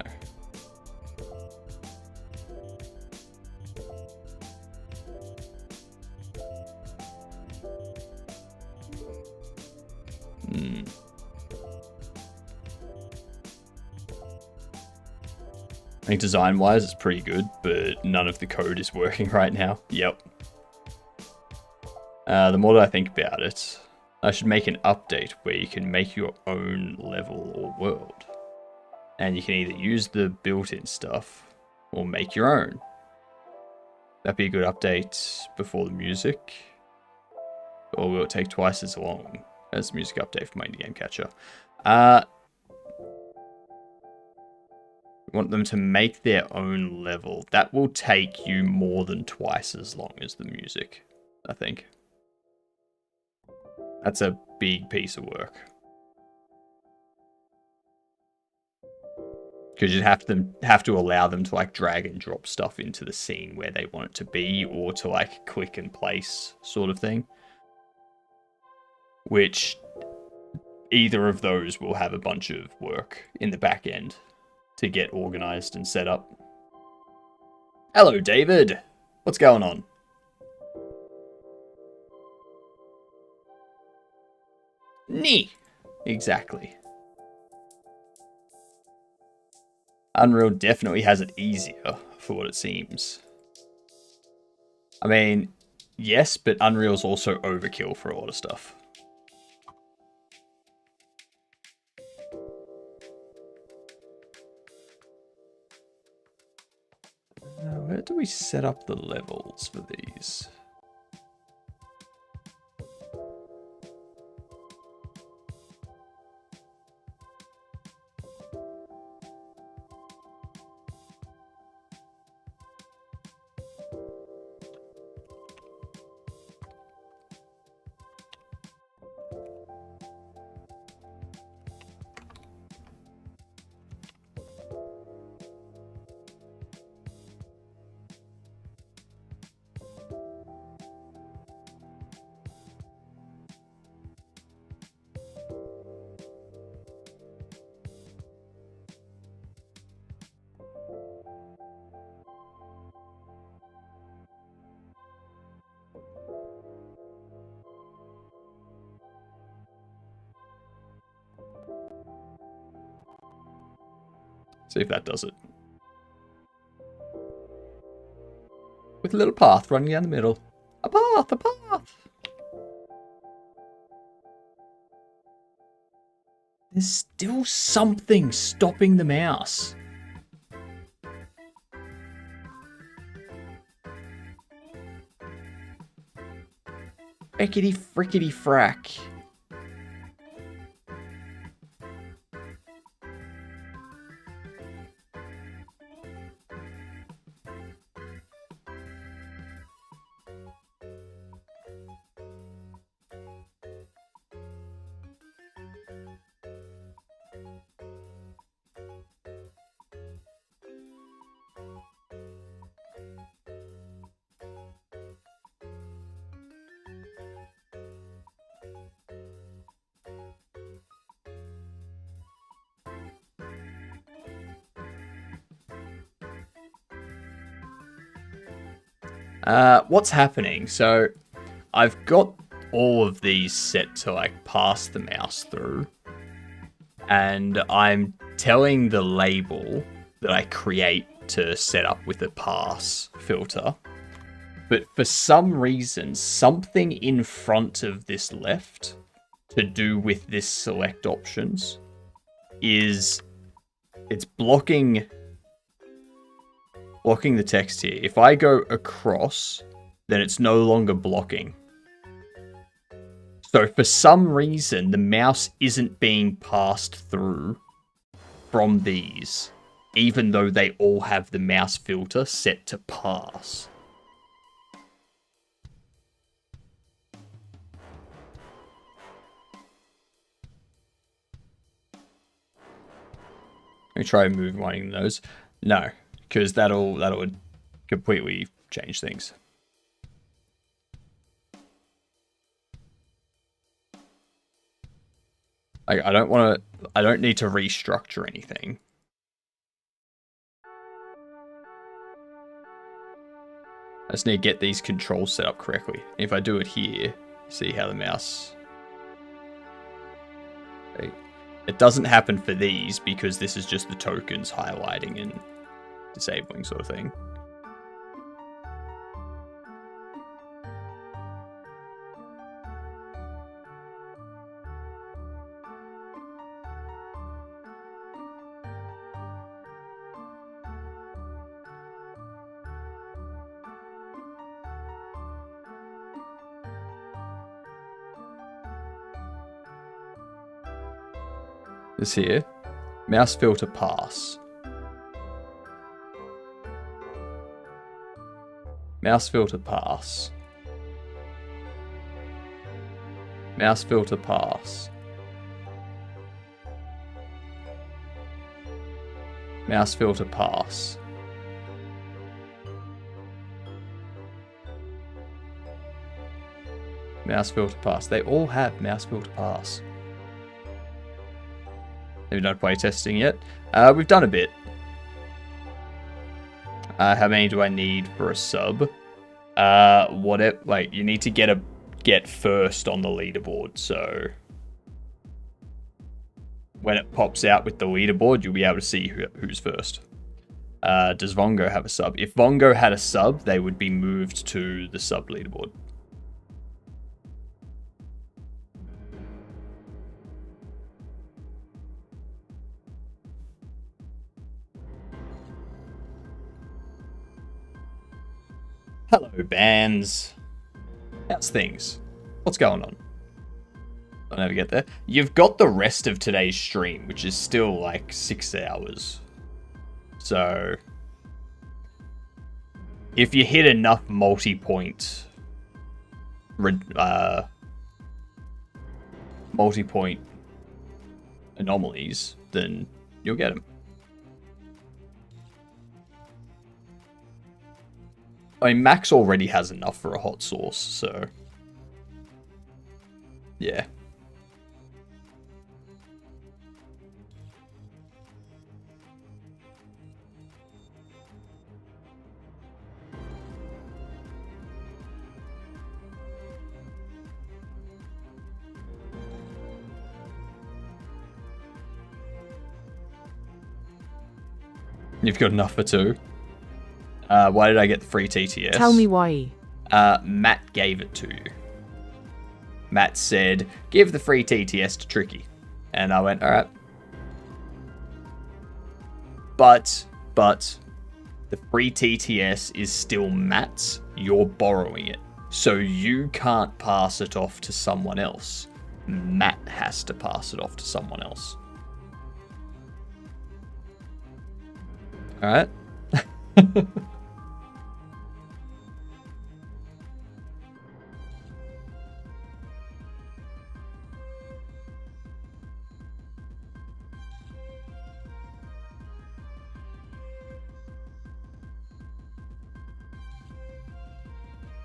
I think design-wise it's pretty good, but none of the code is working right now. Yep. The more that I think about it, I should make an update where you can make your own level or world. And you can either use the built-in stuff or make your own. That'd be a good update before the music. Or will it take twice as long as the music update for my indie game catcher? Want them to make their own level. That will take you more than twice as long as the music, I think. That's a big piece of work. Because you'd have to allow them to like drag and drop stuff into the scene where they want it to be, or to like click and place sort of thing. Which either of those will have a bunch of work in the back end to get organized and set up. Hello, David. What's going on? Nee. Exactly. Unreal definitely has it easier for what it seems. I mean, yes, but Unreal's also overkill for a lot of stuff. Where do we set up the levels for these? See if that does it. With a little path running down the middle. A path, a path! There's still something stopping the mouse. Frickety frickety frack. What's happening? So I've got all of these set to like pass the mouse through, and I'm telling the label that I create to set up with a pass filter. But for some reason, something in front of this left to do with this select options is it's blocking the text here. If I go across, then it's no longer blocking. So for some reason, the mouse isn't being passed through from these, even though they all have the mouse filter set to pass. Let me try moving those. No, because that would completely change things. I don't need to restructure anything. I just need to get these controls set up correctly. If I do it here, see how the mouse... It doesn't happen for these because this is just the tokens highlighting and disabling sort of thing. This here, mouse filter pass. Mouse filter pass. Mouse filter pass. Mouse filter pass. Mouse filter pass. They all have mouse filter pass. Have you done playtesting yet? We've done a bit. How many do I need for a sub? You need to get first on the leaderboard, so when it pops out with the leaderboard, you'll be able to see who's first. Does Vongo have a sub? If Vongo had a sub, they would be moved to the sub leaderboard. Hello, bands. How's things? What's going on? I'll never get there. You've got the rest of today's stream, which is still like 6 hours. So, if you hit enough multi-point anomalies, then you'll get them. I mean, Max already has enough for a hot sauce, so... yeah. You've got enough for two. Why did I get the free TTS? Tell me why. Matt gave it to you. Matt said, give the free TTS to Tricky. And I went, alright. But, the free TTS is still Matt's. You're borrowing it. So you can't pass it off to someone else. Matt has to pass it off to someone else. Alright?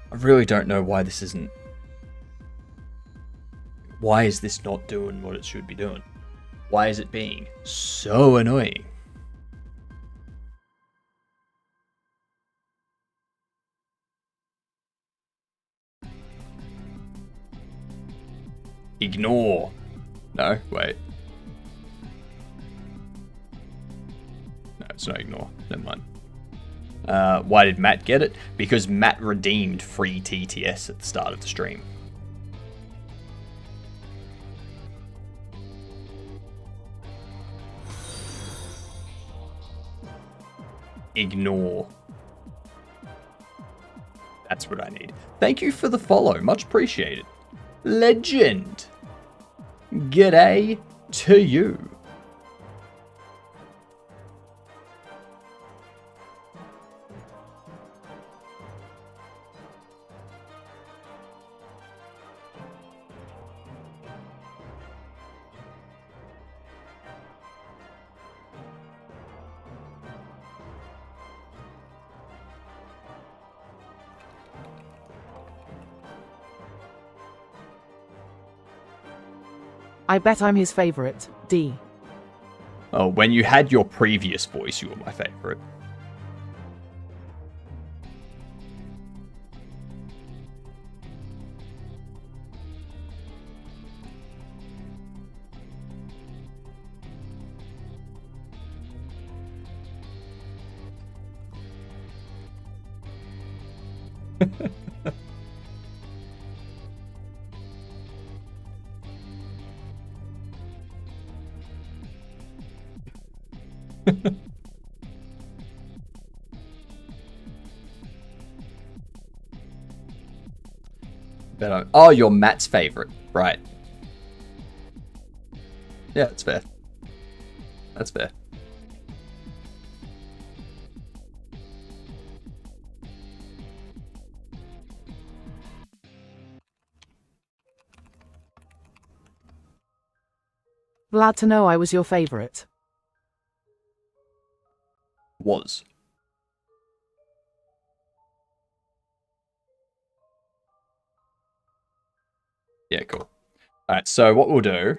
I really don't know why this isn't... Why is this not doing what it should be doing? Why is it being so annoying? Ignore. No, wait. No, it's not ignore. Never mind. Why did Matt get it? Because Matt redeemed free TTS at the start of the stream. Ignore. That's what I need. Thank you for the follow. Much appreciated. Legend. G'day to you. I bet I'm his favorite. D. Oh, when you had your previous voice, you were my favorite. Oh, you're Matt's favorite. Right. Yeah, that's fair. That's fair. Glad to know I was your favorite. Was. Yeah, cool. Alright, so what we'll do...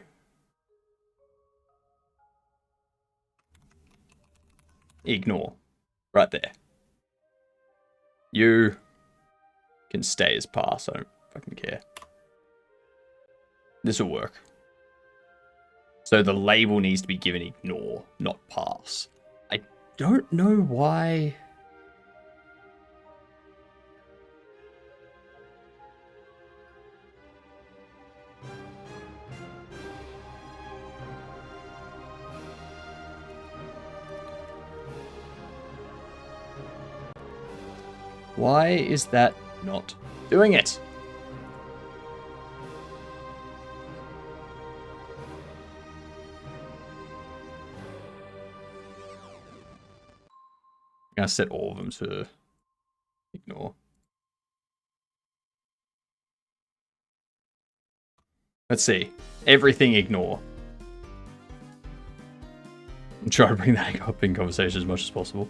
Ignore. Right there. You can stay as pass, I don't fucking care. This will work. So the label needs to be given ignore, not pass. I don't know why... Why is that not doing it? I'm gonna set all of them to ignore. Let's see. Everything ignore. I'm trying to bring that up in conversation as much as possible.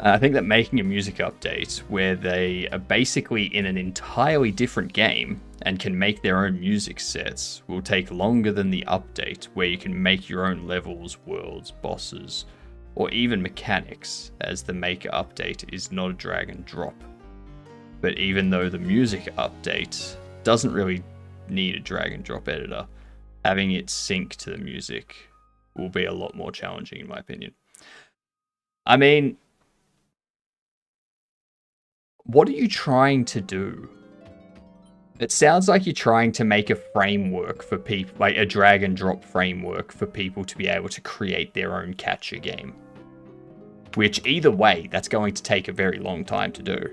I think that making a music update where they are basically in an entirely different game and can make their own music sets will take longer than the update where you can make your own levels, worlds, bosses, or even mechanics, as the Maker update is not a drag and drop. But even though the music update doesn't really need a drag and drop editor, having it sync to the music will be a lot more challenging in my opinion. I mean, what are you trying to do? It sounds like you're trying to make a framework for people, like a drag and drop framework for people to be able to create their own catcher game. Which either way, that's going to take a very long time to do.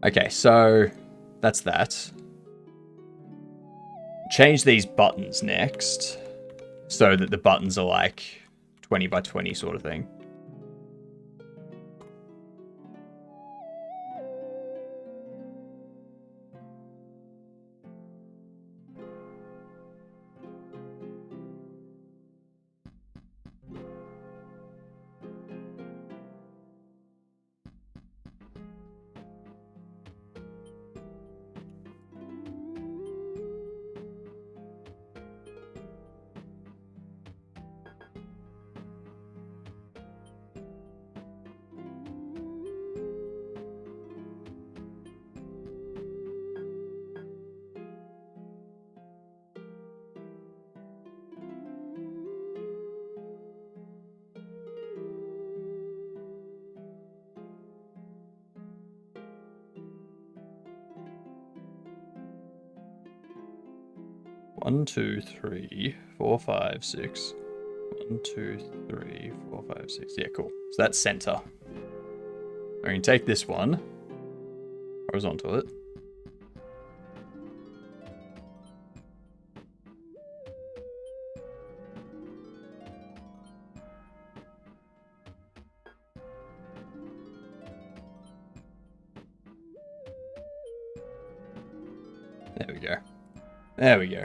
Okay, so that's that. Change these buttons next so that the buttons are like 20 by 20 sort of thing. 1, 2, 3, 4, 5, 6. 1, 2, 3, 4, 5, 6. Yeah, cool. So that's center. I can take this one. Horizontal it. There we go. There we go.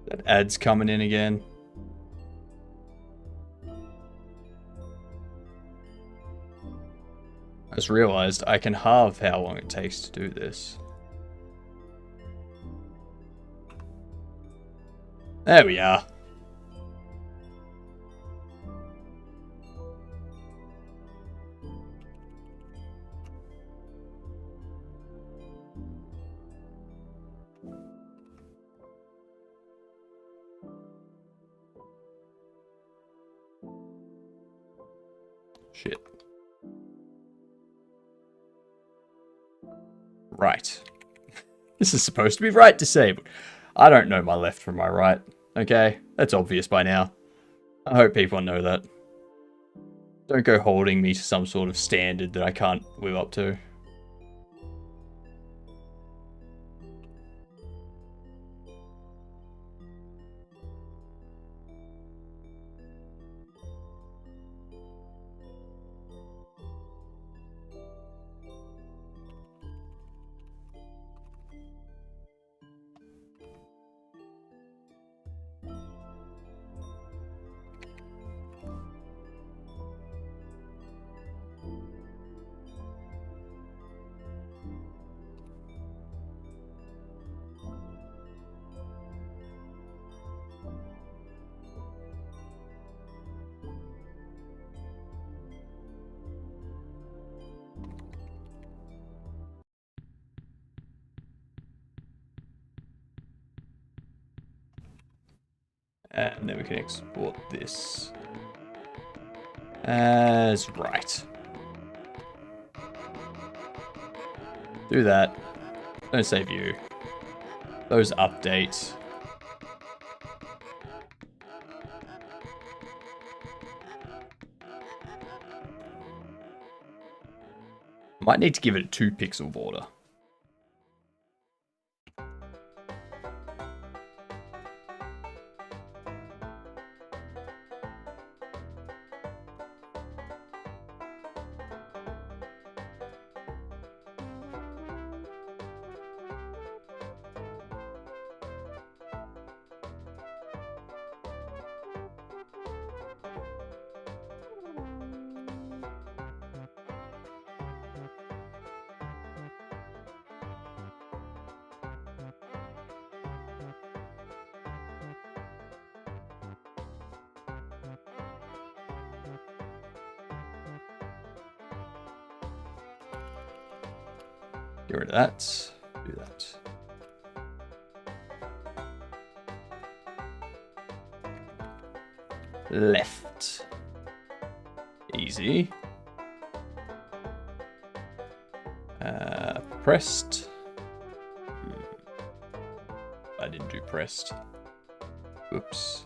That ad's coming in again. I just realized I can halve how long it takes to do this. There we are. Shit. Right. This is supposed to be right disabled. I don't know my left from my right. Okay? That's obvious by now. I hope people know that. Don't go holding me to some sort of standard that I can't live up to. And then we can export this as right. Do that. Don't save you. Those update. Might need to give it a 2 pixel border. Get rid of that. Do that. Left. Easy. Pressed. I didn't do pressed. Oops.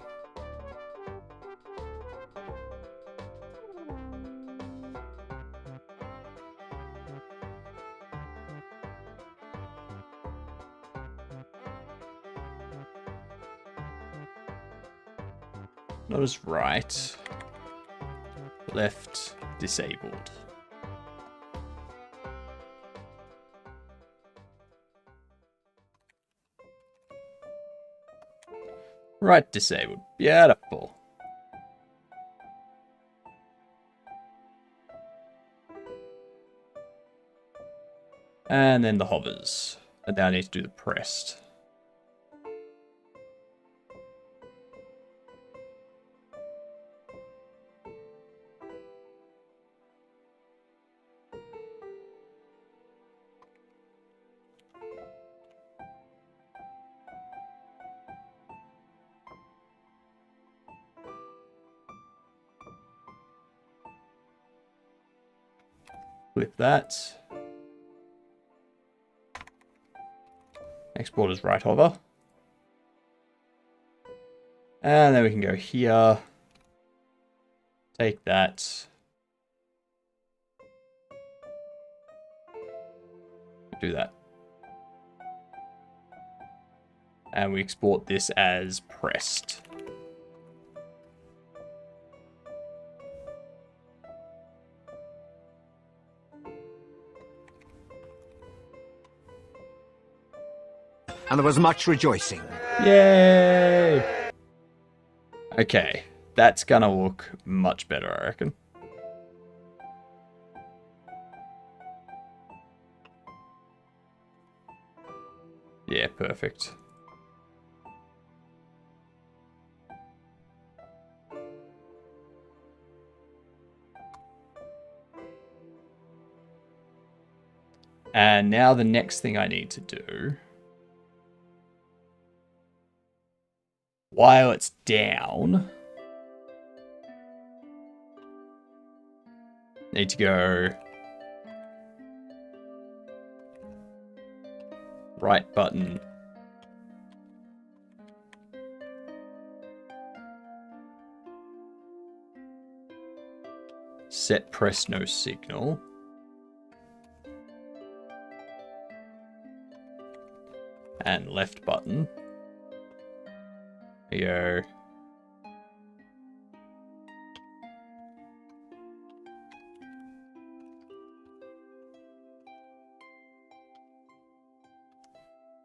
Not as right. Left disabled. Right disabled. Beautiful. And then the hovers. And now I need to do the pressed. Clip that. Export as right hover. And then we can go here. Take that. Do that. And we export this as pressed. And there was much rejoicing. Yay! Okay, that's gonna look much better, I reckon. Yeah, perfect. And now the next thing I need to do, while it's down, need to go right button, set press no signal, and left button. There you go.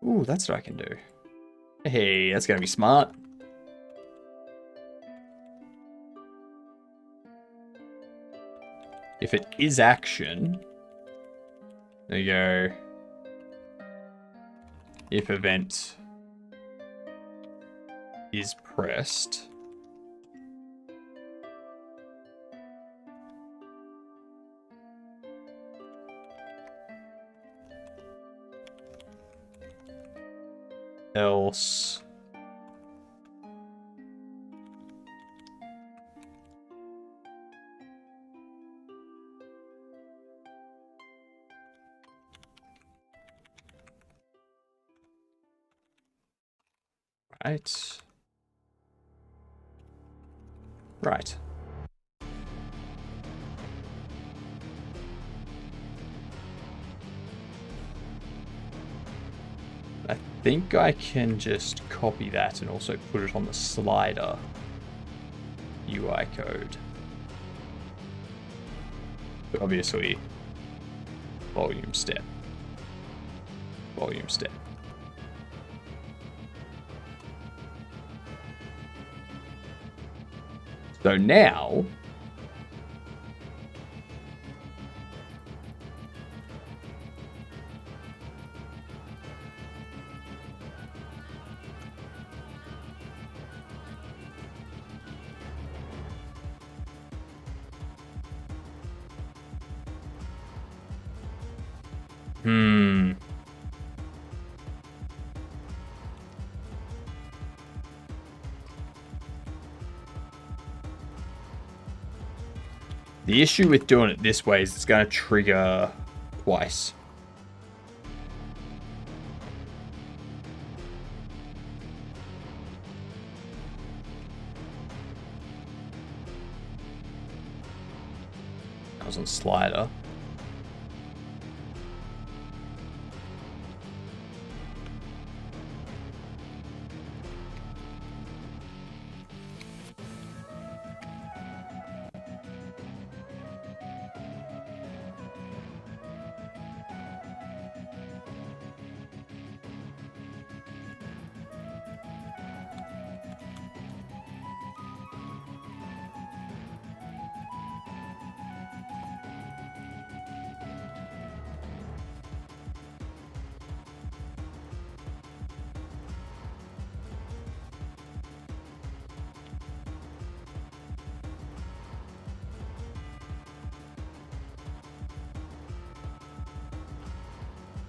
Ooh, that's what I can do. Hey, that's gonna be smart. If it is action, there you go. If event is pressed, else right. Right. I think I can just copy that and also put it on the slider UI code. But obviously, volume step. Volume step. So now, the issue with doing it this way is it's going to trigger twice. That was on slider.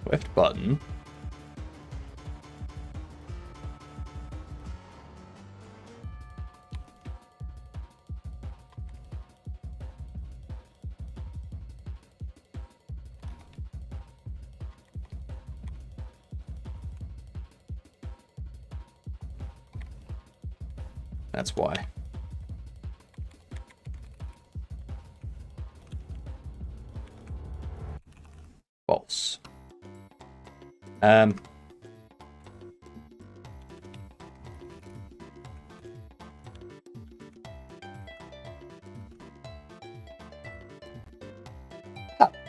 Left button. That's why. False.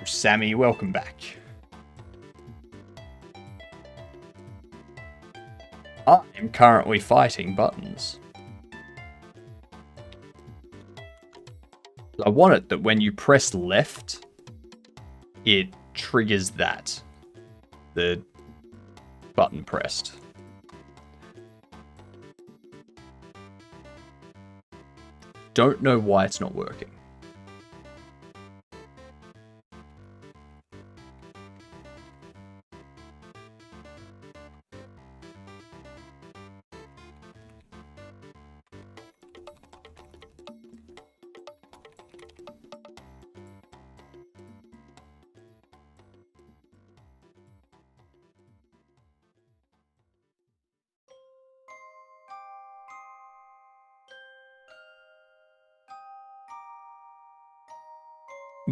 Sammy, welcome back. I'm currently fighting buttons. I want it that when you press left, it triggers that. The button pressed. Don't know why it's not working.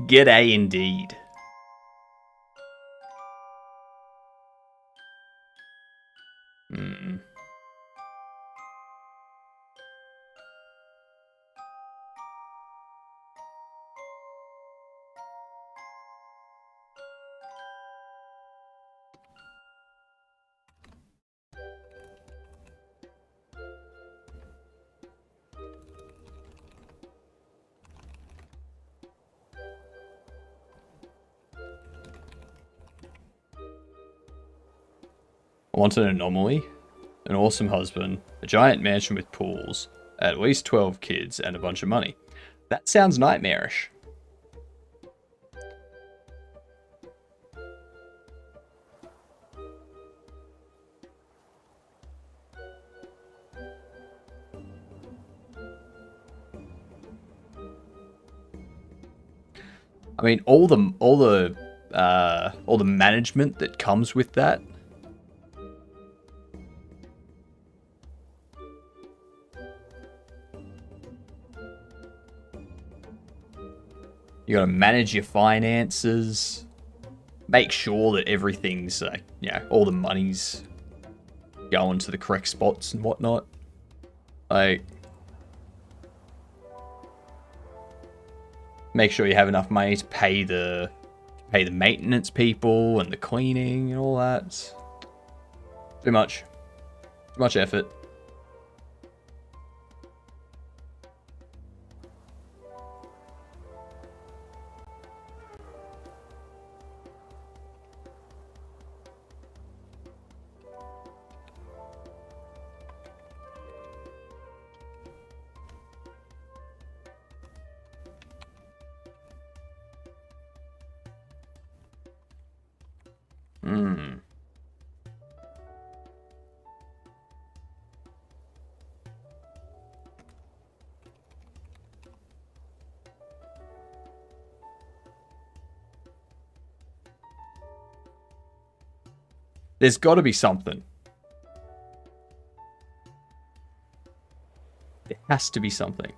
G'day indeed. I want an anomaly, an awesome husband, a giant mansion with pools, at least 12 kids, and a bunch of money. That sounds nightmarish. I mean, all the management that comes with that. You gotta manage your finances, make sure that everything's, all the money's going to the correct spots and whatnot. Like, make sure you have enough money to pay the maintenance people and the cleaning and all that. Too much effort. There's got to be something. There has to be something.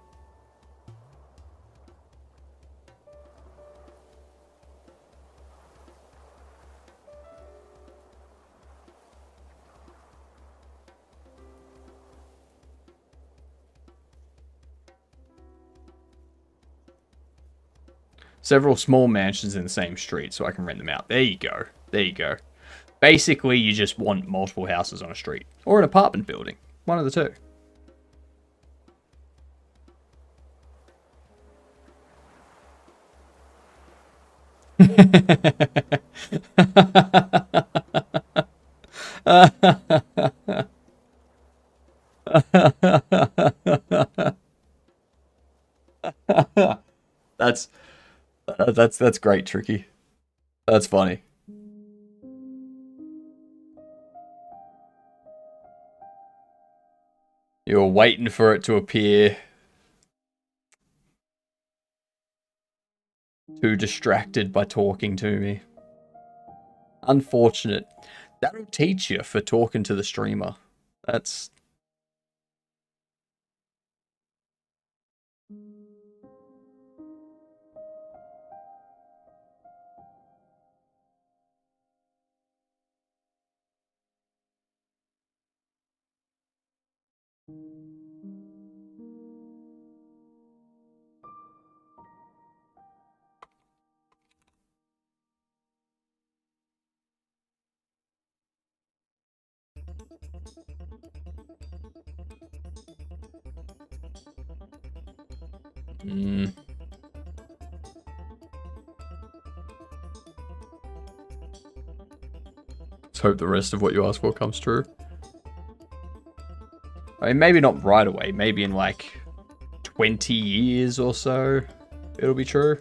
Several small mansions in the same street so I can rent them out. There you go. There you go. Basically, you just want multiple houses on a street. Or an apartment building. One of the two. That's great, Tricky. That's funny. You were waiting for it to appear. Too distracted by talking to me. Unfortunate. That'll teach you for talking to the streamer. That's... Hmm. Let's hope the rest of what you asked for comes true. I mean, maybe not right away. Maybe in like 20 years or so, it'll be true.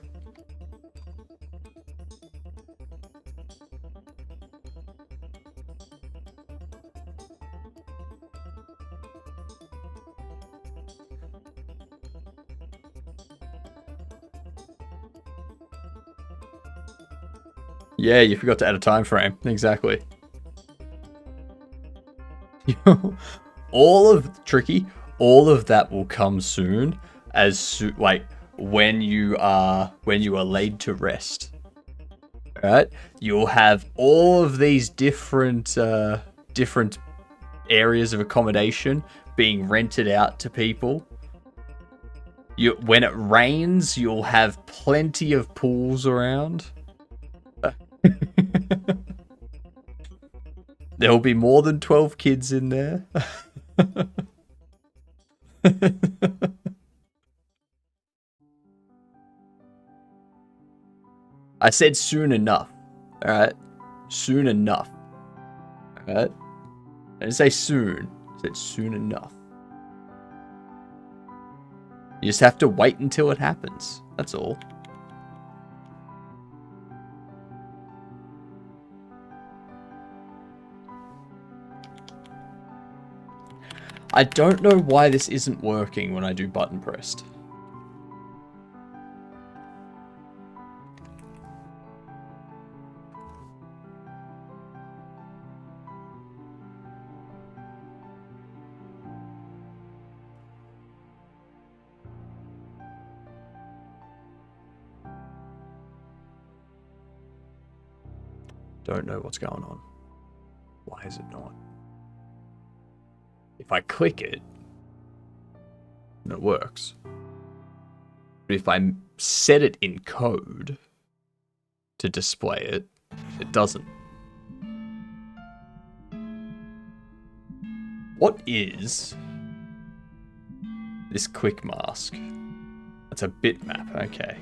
Yeah, you forgot to add a time frame. Exactly. All of that will come soon, like when you are laid to rest. All right, you'll have all of these different areas of accommodation being rented out to people. When it rains, you'll have plenty of pools around. There'll be more than 12 kids in there. I said soon enough. Alright? Soon enough. Alright? I didn't say soon. I said soon enough. You just have to wait until it happens. That's all. I don't know why this isn't working when I do button pressed. Don't know what's going on. Why is it not? If I click it, it works. But if I set it in code to display it, it doesn't. What is this quick mask? That's a bitmap, okay.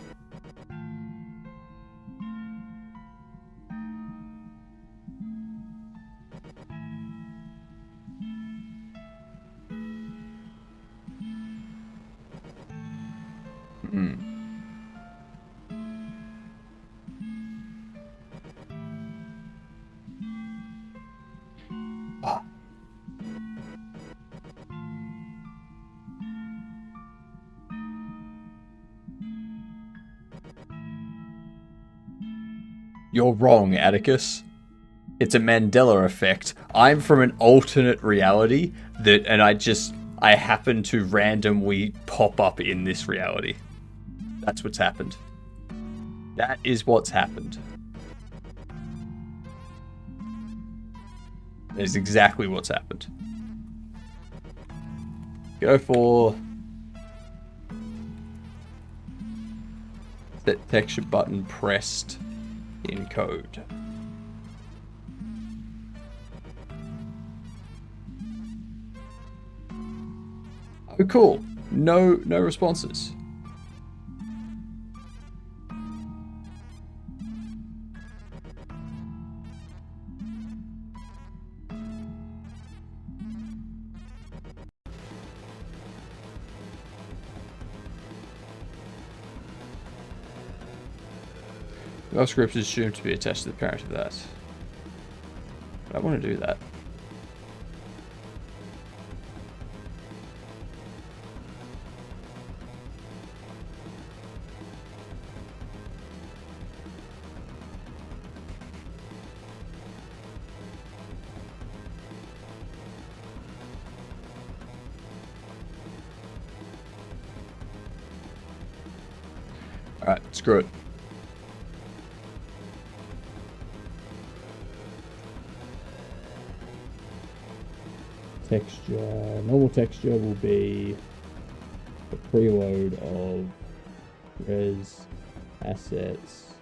You're wrong, Atticus. It's a Mandela effect. I'm from an alternate reality and I happen to randomly pop up in this reality. That's what's happened. That is what's happened. That is exactly what's happened. Go for set texture button pressed in code. Oh, cool. No responses. Well, script is assumed to be attached to the parent of that. But I want to do that. Alright, screw it. Texture, normal texture will be a preload of res, assets,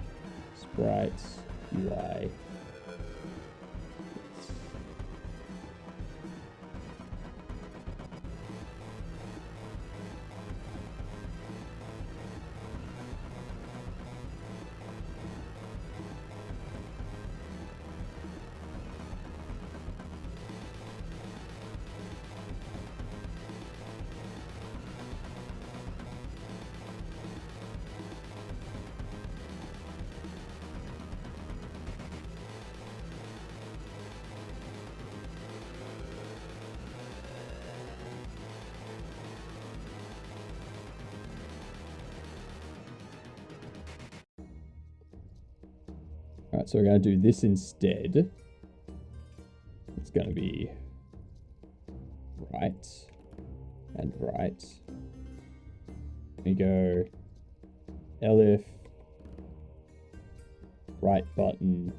sprites, UI. Alright, so we're going to do this instead. It's going to be right and right. We go elif, right button,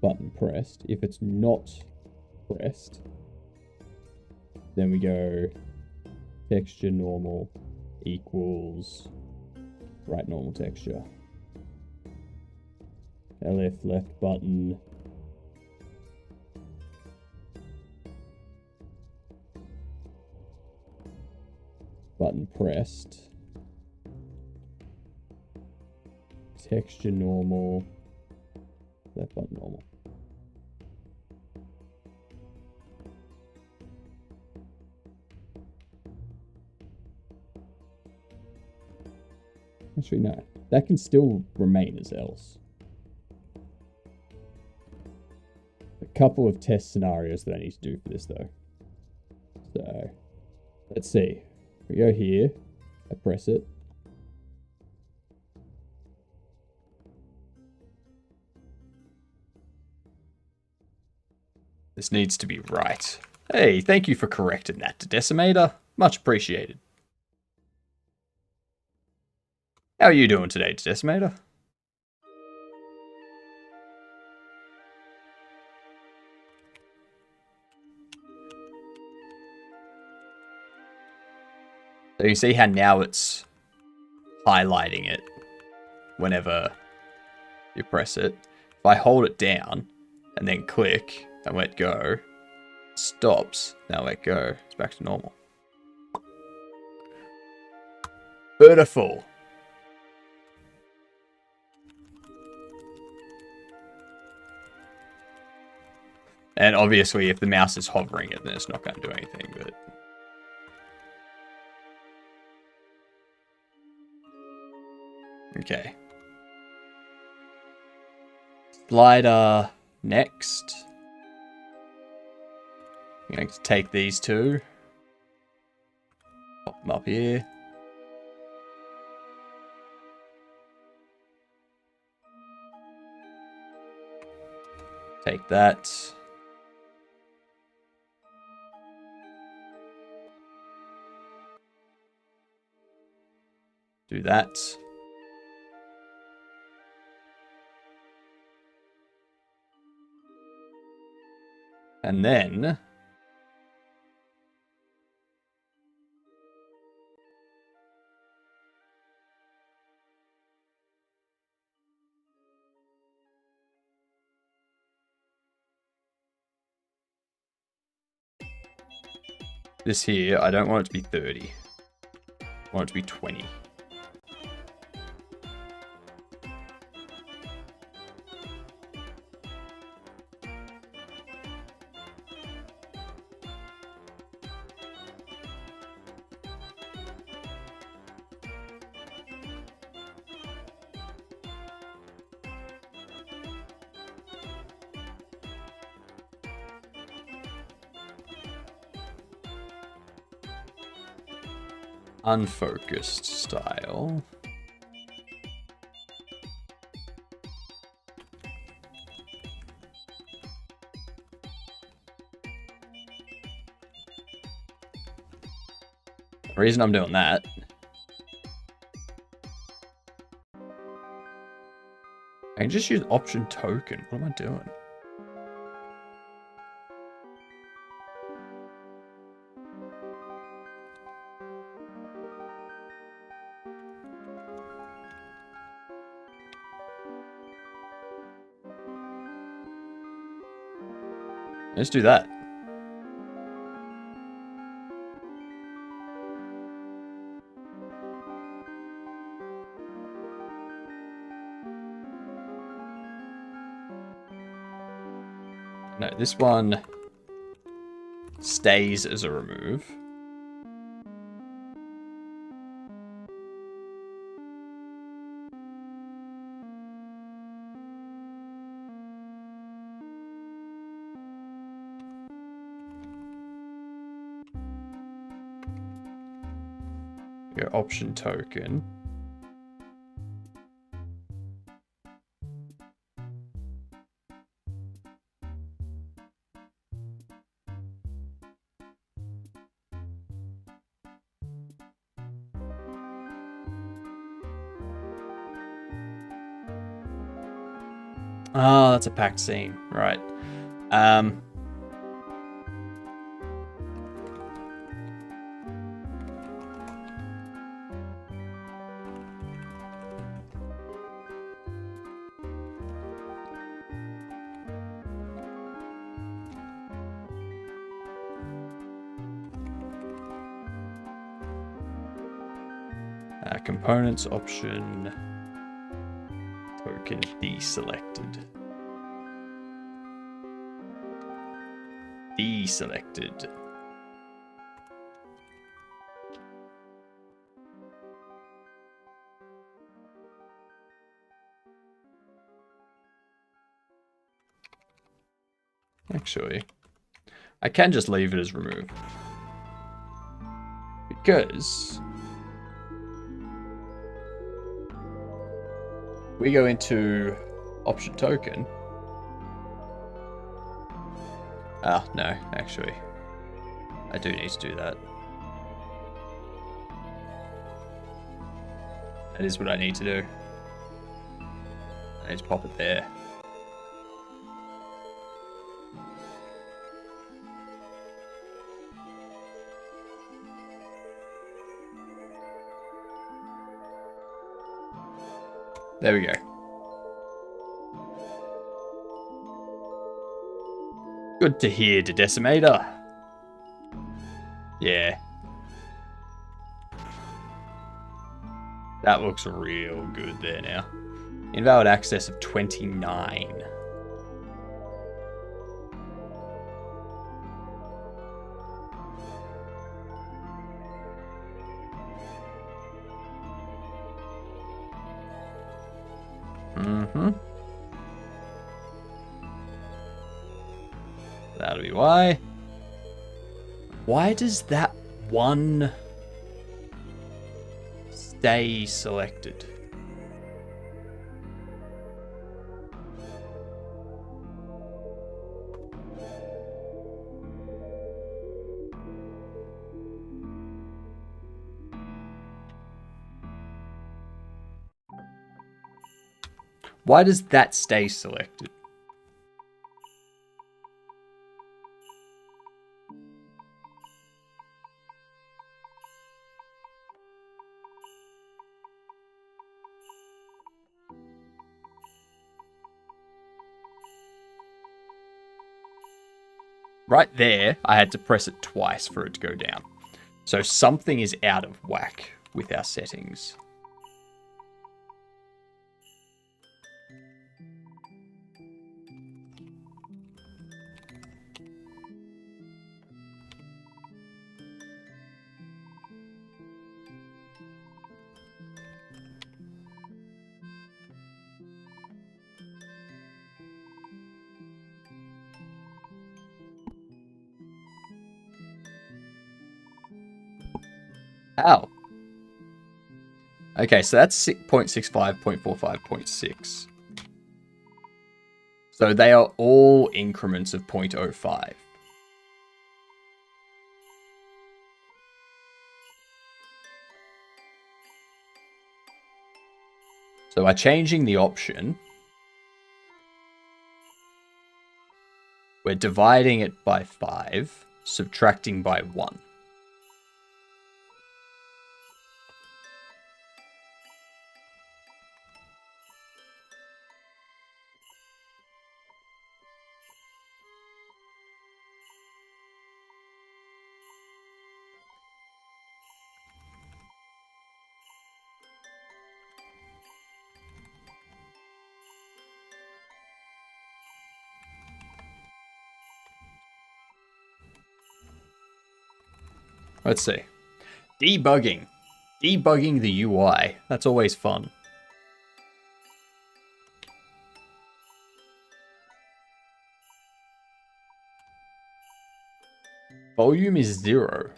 button pressed. If it's not pressed, then we go texture normal equals right normal texture. elif left button, button pressed, texture normal, left button normal. Actually, no. That can still remain as else. A couple of test scenarios that I need to do for this, though. So, let's see. We go here. I press it. This needs to be right. Hey, thank you for correcting that, Decimator. Much appreciated. How are you doing today, Decimator? So you see how now it's highlighting it whenever you press it. If I hold it down and then click and let go, it stops. Now let go. It's back to normal. Beautiful. And obviously, if the mouse is hovering it, then it's not going to do anything, but... Okay. Slider next. I'm going to take these two. Pop them up here. Take that. Do that. And then this here, I don't want it to be 30. I want it to be 20. Unfocused style. The reason I'm doing that I can just use option token. What am I doing? Let's do that. No, this one stays as a remove. Your option token. Oh, that's a packed scene. Right. Components option. Token deselected. Deselected. Actually, I can just leave it as remove. Because we go into option token. Ah, no, actually. I do need to do that. That is what I need to do. I need to pop it there. There we go. Good to hear, the Decimator. Yeah. That looks real good there now. Invalid access of 29. That'll be why. Why does that one stay selected? Why does that stay selected? Right there, I had to press it twice for it to go down. So something is out of whack with our settings. Ow. Okay, so that's 0.65, 0.45, 0.6. So they are all increments of 0.05. So by changing the option, we're dividing it by 5, subtracting by 1. Let's see. Debugging. Debugging the UI. That's always fun. Volume is 0.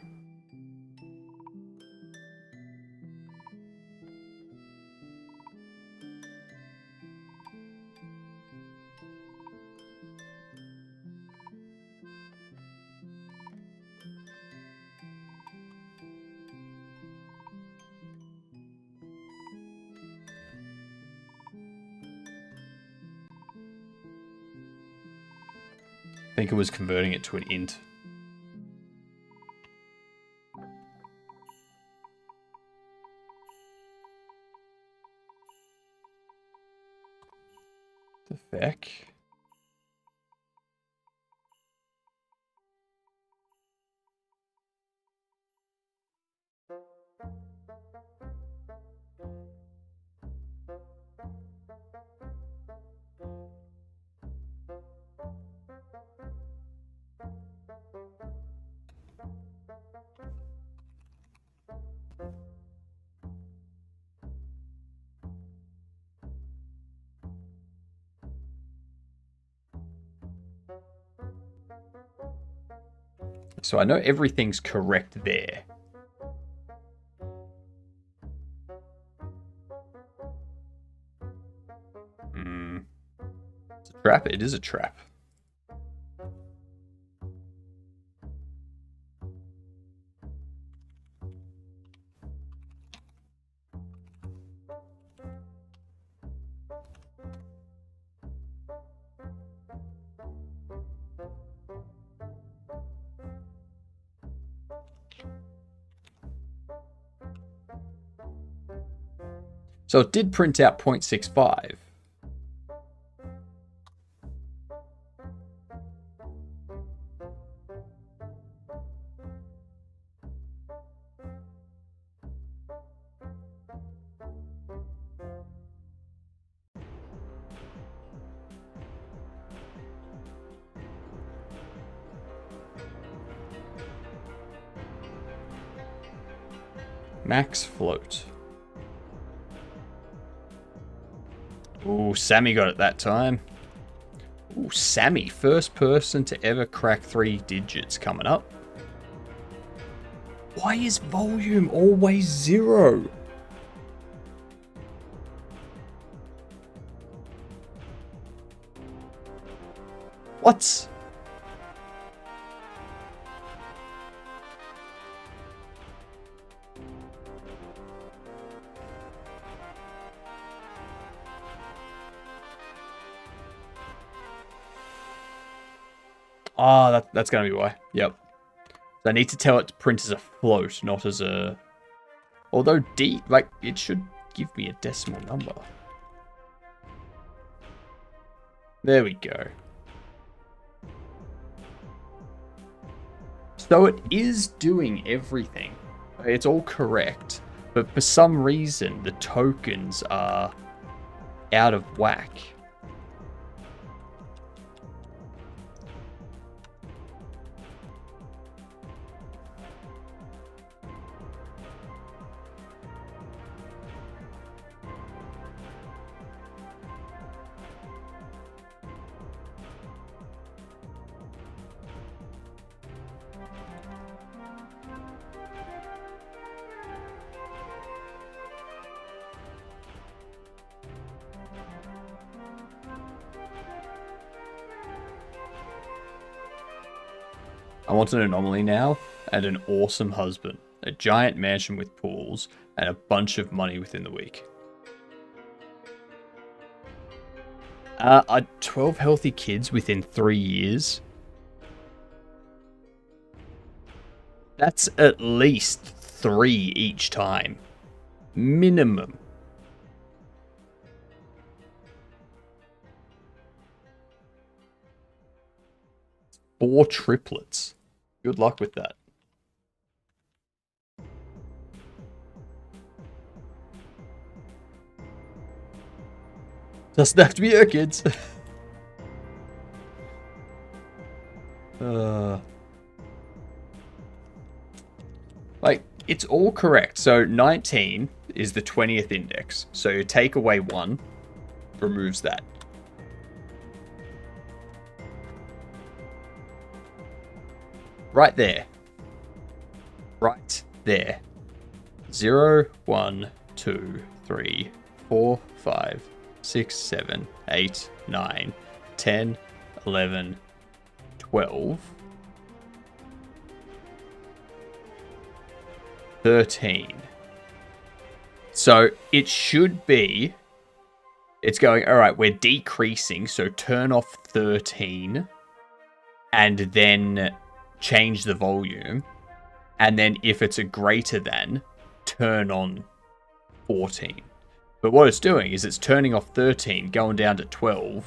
I think it was converting it to an int. The feck? So I know everything's correct there. It's a trap. It is a trap. So it did print out 0.65. Max float. Ooh, Sammy got it that time. Ooh, Sammy, first person to ever crack 3 digits coming up. Why is volume always 0? What? Ah, that's going to be why. Yep. So I need to tell it to print as a float, not as a... Although D, like, it should give me a decimal number. There we go. So it is doing everything. It's all correct. But for some reason, the tokens are out of whack. I want an anomaly now, and an awesome husband, a giant mansion with pools, and a bunch of money within the week. 12 healthy kids within 3 years. That's at least 3 each time. Minimum. Four triplets. Good luck with that. Doesn't have to be your kids. Like, it's all correct. So 19 is the 20th index. So you take away 1, removes that. Right there. Right there. 0, 1, 2, 3, 4, 5, 6, 7, 8, 9, 10, 11, 12, 13. So it should be, it's going, all right, we're decreasing, so turn off 13 and then change the volume. And then if it's a greater than, turn on 14. But what it's doing is it's turning off 13, going down to 12,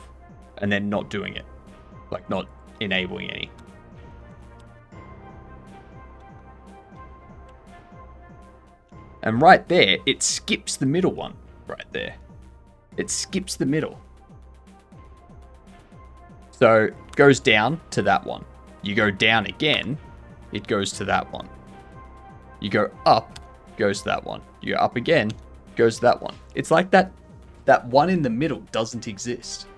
and then not doing it. Like, not enabling any. And right there, it skips the middle one. Right there. It skips the middle. So, it goes down to that one. You go down again, it goes to that one. You go up, goes to that one. You go up again, goes to that one. It's like that one in the middle doesn't exist.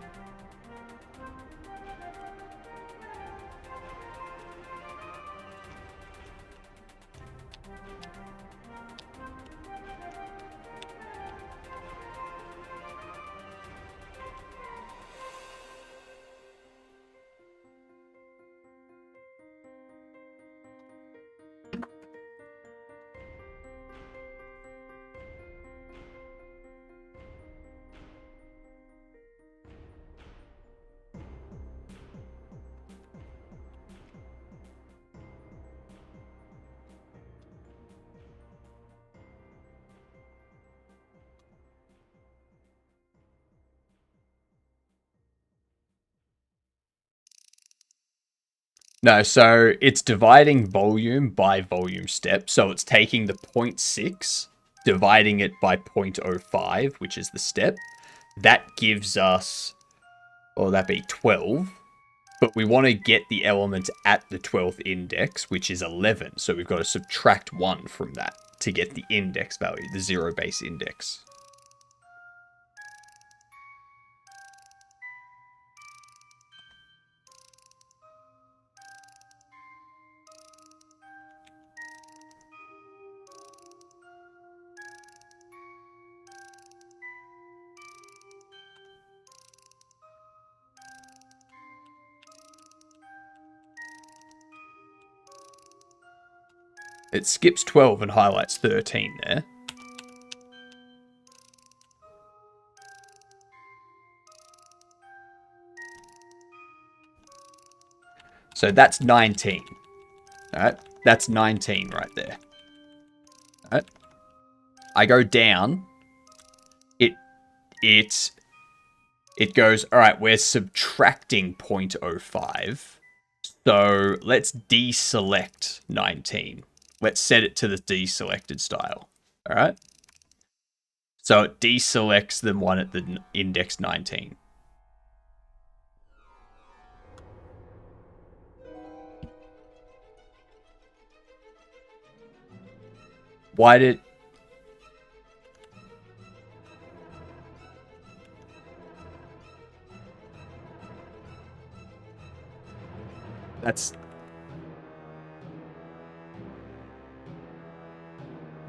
No, so it's dividing volume by volume step. So it's taking the 0.6, dividing it by 0.05, which is the step. That gives us, well, that'd be 12. But we want to get the element at the 12th index, which is 11. So we've got to subtract 1 from that to get the index value, the zero base index. It skips 12 and highlights 13 there. So that's 19. Alright, that's 19 right there. Alright. I go down. It goes, alright, we're subtracting 0.05. So let's deselect 19. Let's set it to the deselected style. All right. So it deselects the one at the index 19. Why did... That's...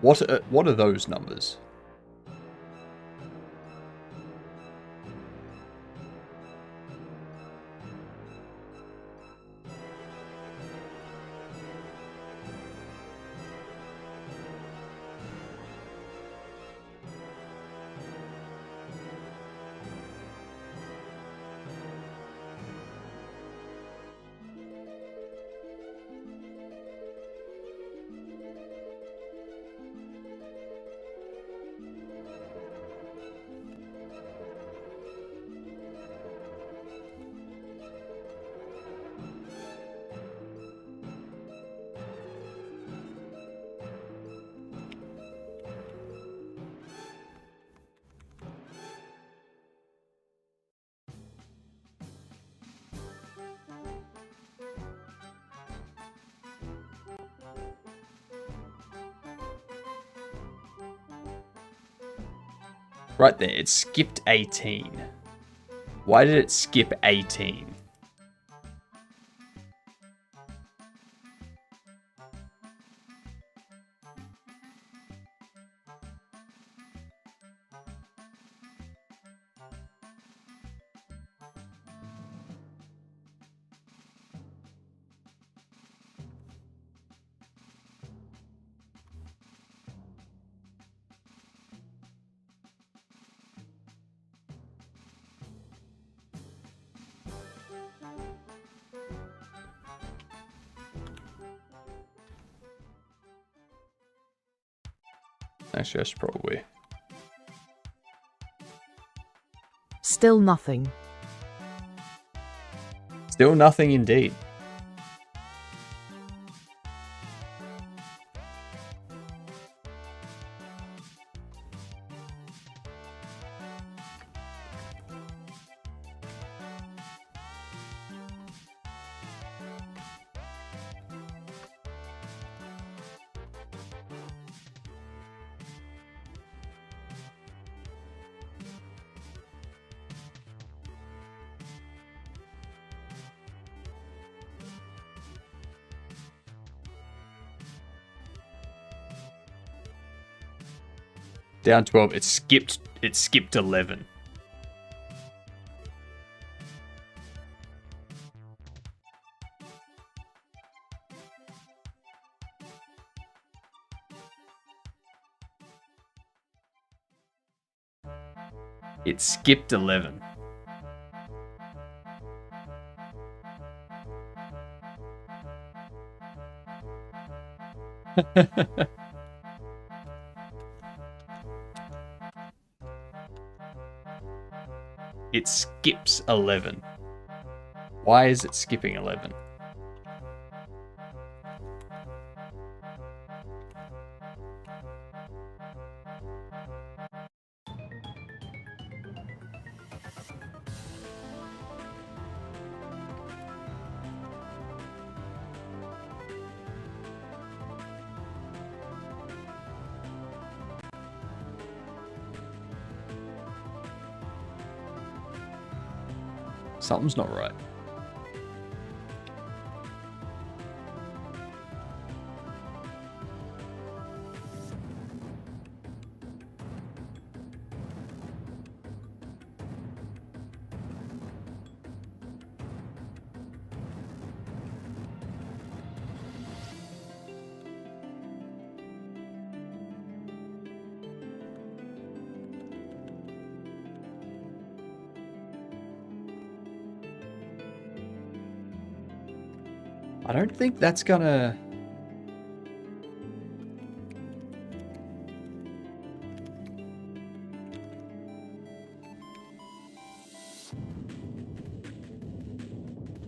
What are those numbers? Right there, it skipped 18. Why did it skip 18? Actually, I should probably. Still nothing. Still nothing indeed. Down 12. It skipped 11. It skipped 11. It skips 11. Why is it skipping 11? Something's not right. I don't think that's gonna...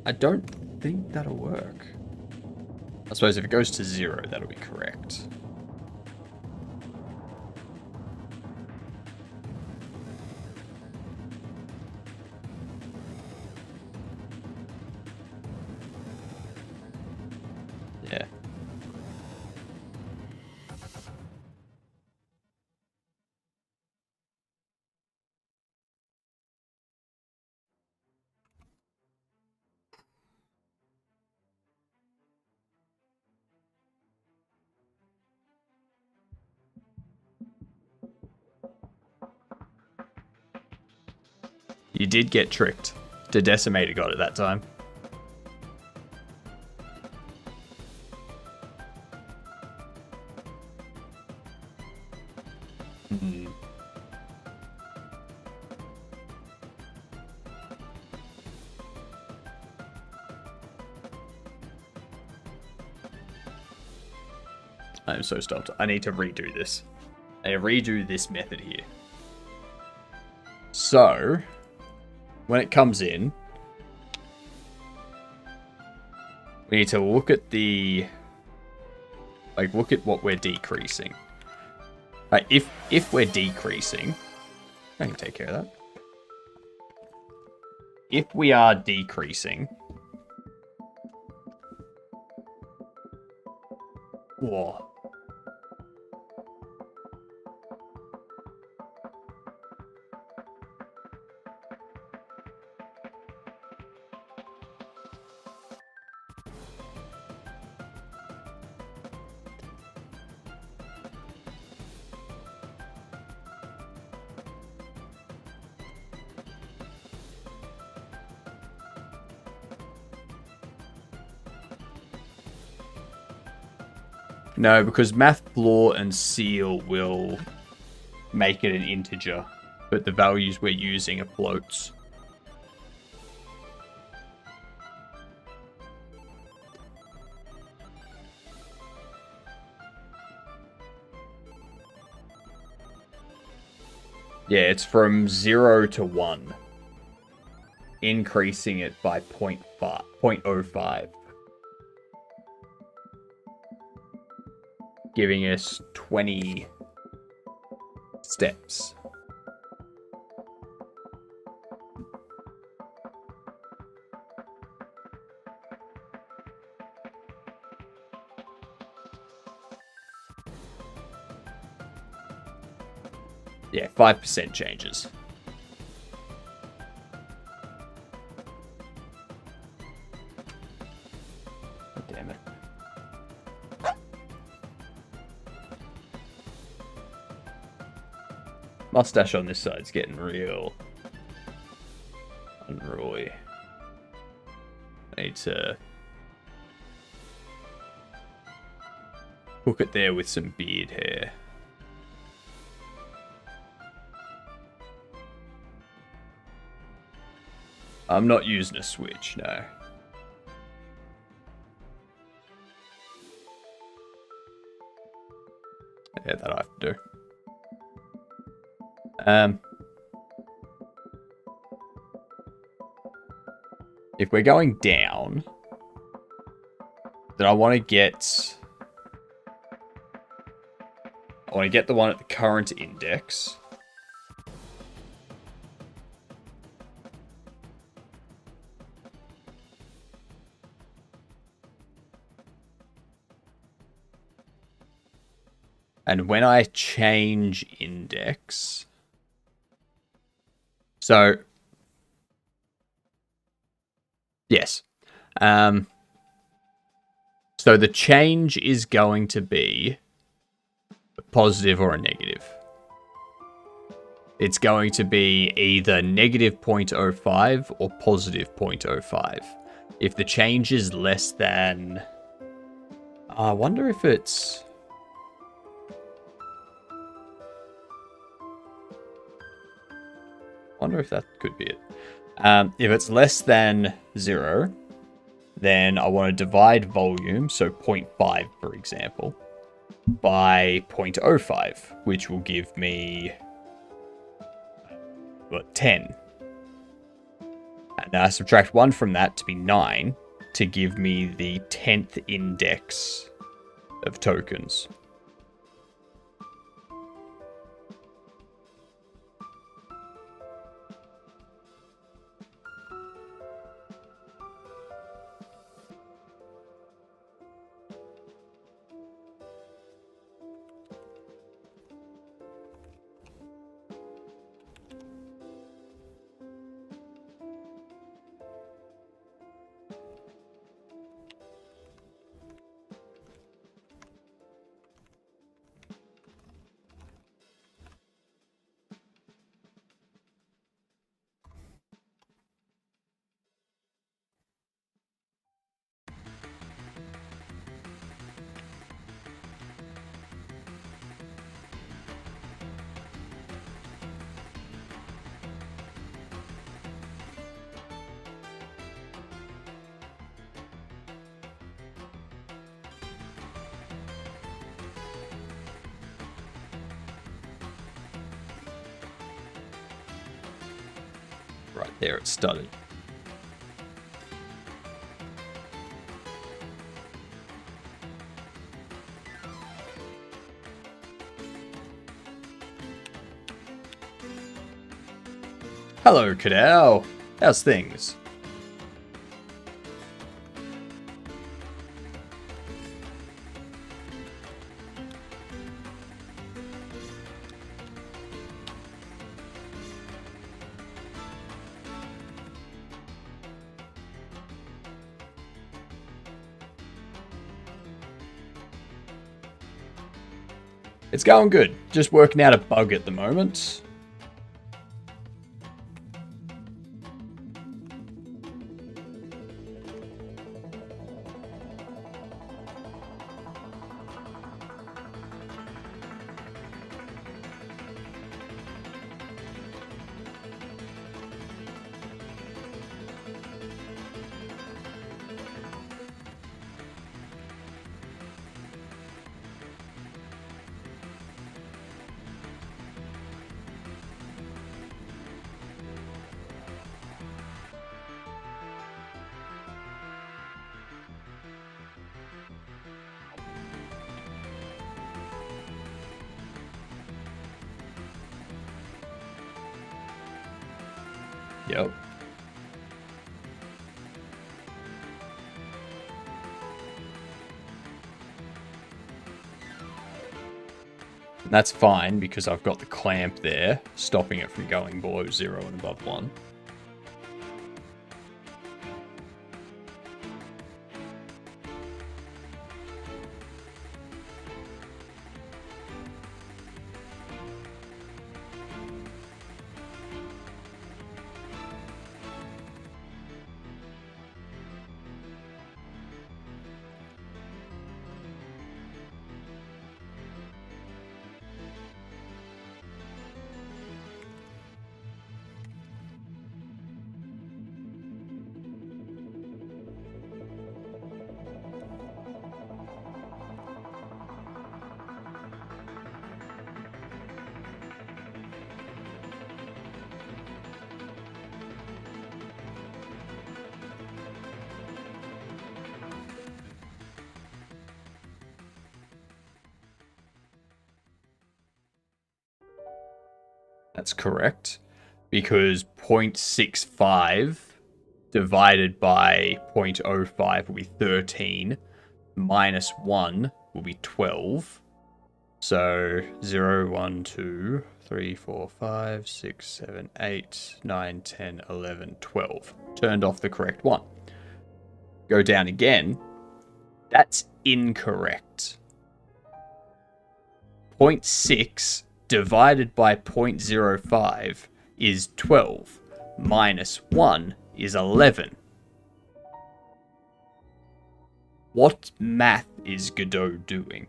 I don't think that'll work. I suppose if it goes to 0, that'll be correct. Yeah. You did get tricked. The Decimator got it that time. I'm so stumped. I need to redo this. I redo this method here. So, when it comes in, we need to look at the, like, look at what we're decreasing. If we're decreasing, I can take care of that. If we are decreasing, whoa. No, because math, floor, and seal will make it an integer, but the values we're using are floats. Yeah, it's from 0 to 1. Increasing it by 0.05. Giving us 20 steps. Yeah, 5% changes. Oh, damn it. Mustache on this side's getting real unruly. I need to hook it there with some beard hair. I'm not using a switch, no. Yeah, that I have to do. If we're going down, then I want to get the one at the current index. And when I change index, so yes, so the change is going to be a positive or a negative. It's going to be either negative 0.05 or positive 0.05. If the change is less than, I wonder if it's. Wonder if that could be it. If it's less than 0, then I want to divide volume, so 0.5 for example, by 0.05, which will give me 10. And I subtract 1 from that to be 9 to give me the 10th index of tokens. Right there, it started. Hello, Cadell. How's things? It's going good. Just working out a bug at the moment. Yep. That's fine because I've got the clamp there, stopping it from going below 0 and above 1. That's correct, because 0.65 divided by 0.05 will be 13, minus 1 will be 12. So 0, 1, 2, 3, 4, 5, 6, 7, 8, 9, 10, 11, 12. Turned off the correct one. Go down again. That's incorrect. 0.6 divided by 0.05 is 12, minus 1 is 11. What math is Godot doing?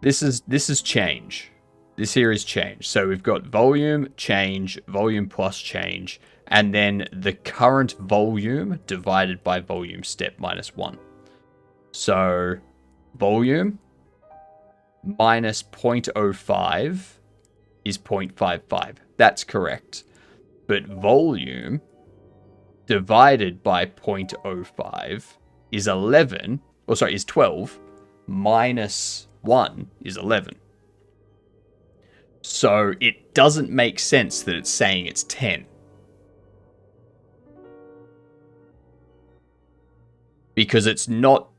This is change. This here is change. So we've got volume, change, volume plus change, and then the current volume divided by volume step minus 1. So volume minus 0.05 is 0.55. That's correct. But volume divided by 0.05 is 11, or sorry, is 12, minus 1 is 11. So it doesn't make sense that it's saying it's 10. Because it's not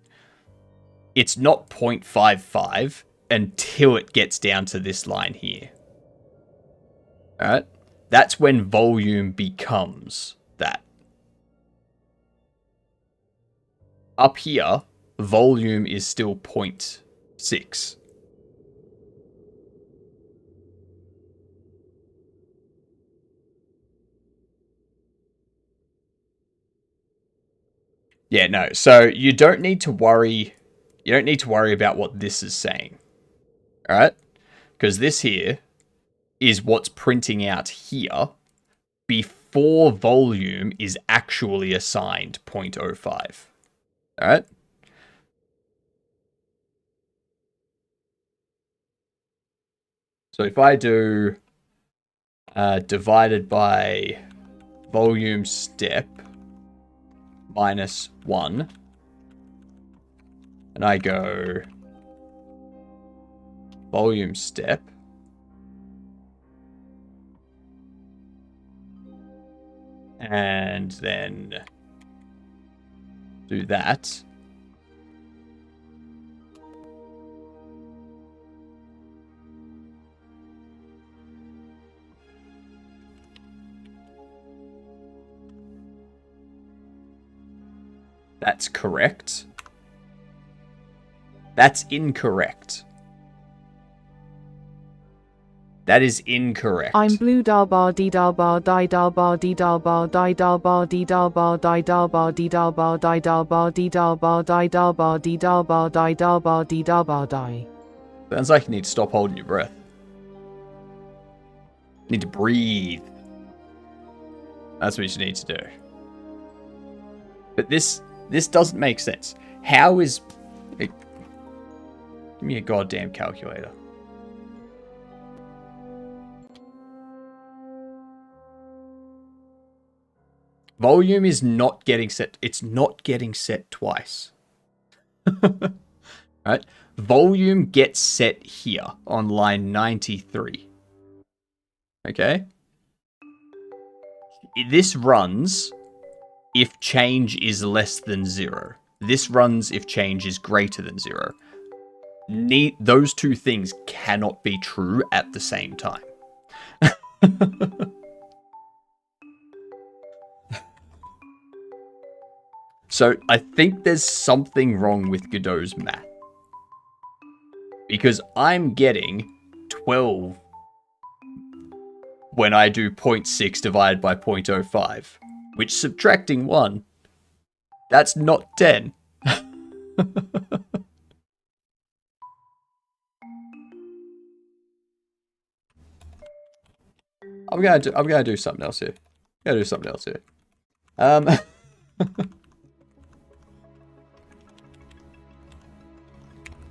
0.55 until it gets down to this line here. Alright? That's when volume becomes that. Up here, volume is still 0.6. Yeah, no. So you don't need to worry. You don't need to worry about what this is saying. All right? Because this here is what's printing out here before volume is actually assigned 0.05. All right? So if I do divided by volume step minus 1, and I go volume step and then do that, that's correct. That's incorrect. That is incorrect. I'm blue dalbar d dalbar di dalbar d dalbar di dalbar d dalbar di dalbar d dalbar di dalbar d dalbar di dalbar d dalbar di dalbar d dalbar di. Sounds like you need to stop holding your breath. You need to breathe. That's what you need to do. But this doesn't make sense. How is... Give me a goddamn calculator. Volume is not getting set. It's not getting set twice. Right? Volume gets set here on line 93. Okay? This runs if change is less than 0. This runs if change is greater than 0. Those two things cannot be true at the same time. So I think there's something wrong with Godot's math. Because I'm getting 12 when I do 0.6 divided by 0.05, which subtracting 1, that's not 10. I'm gonna do something else here.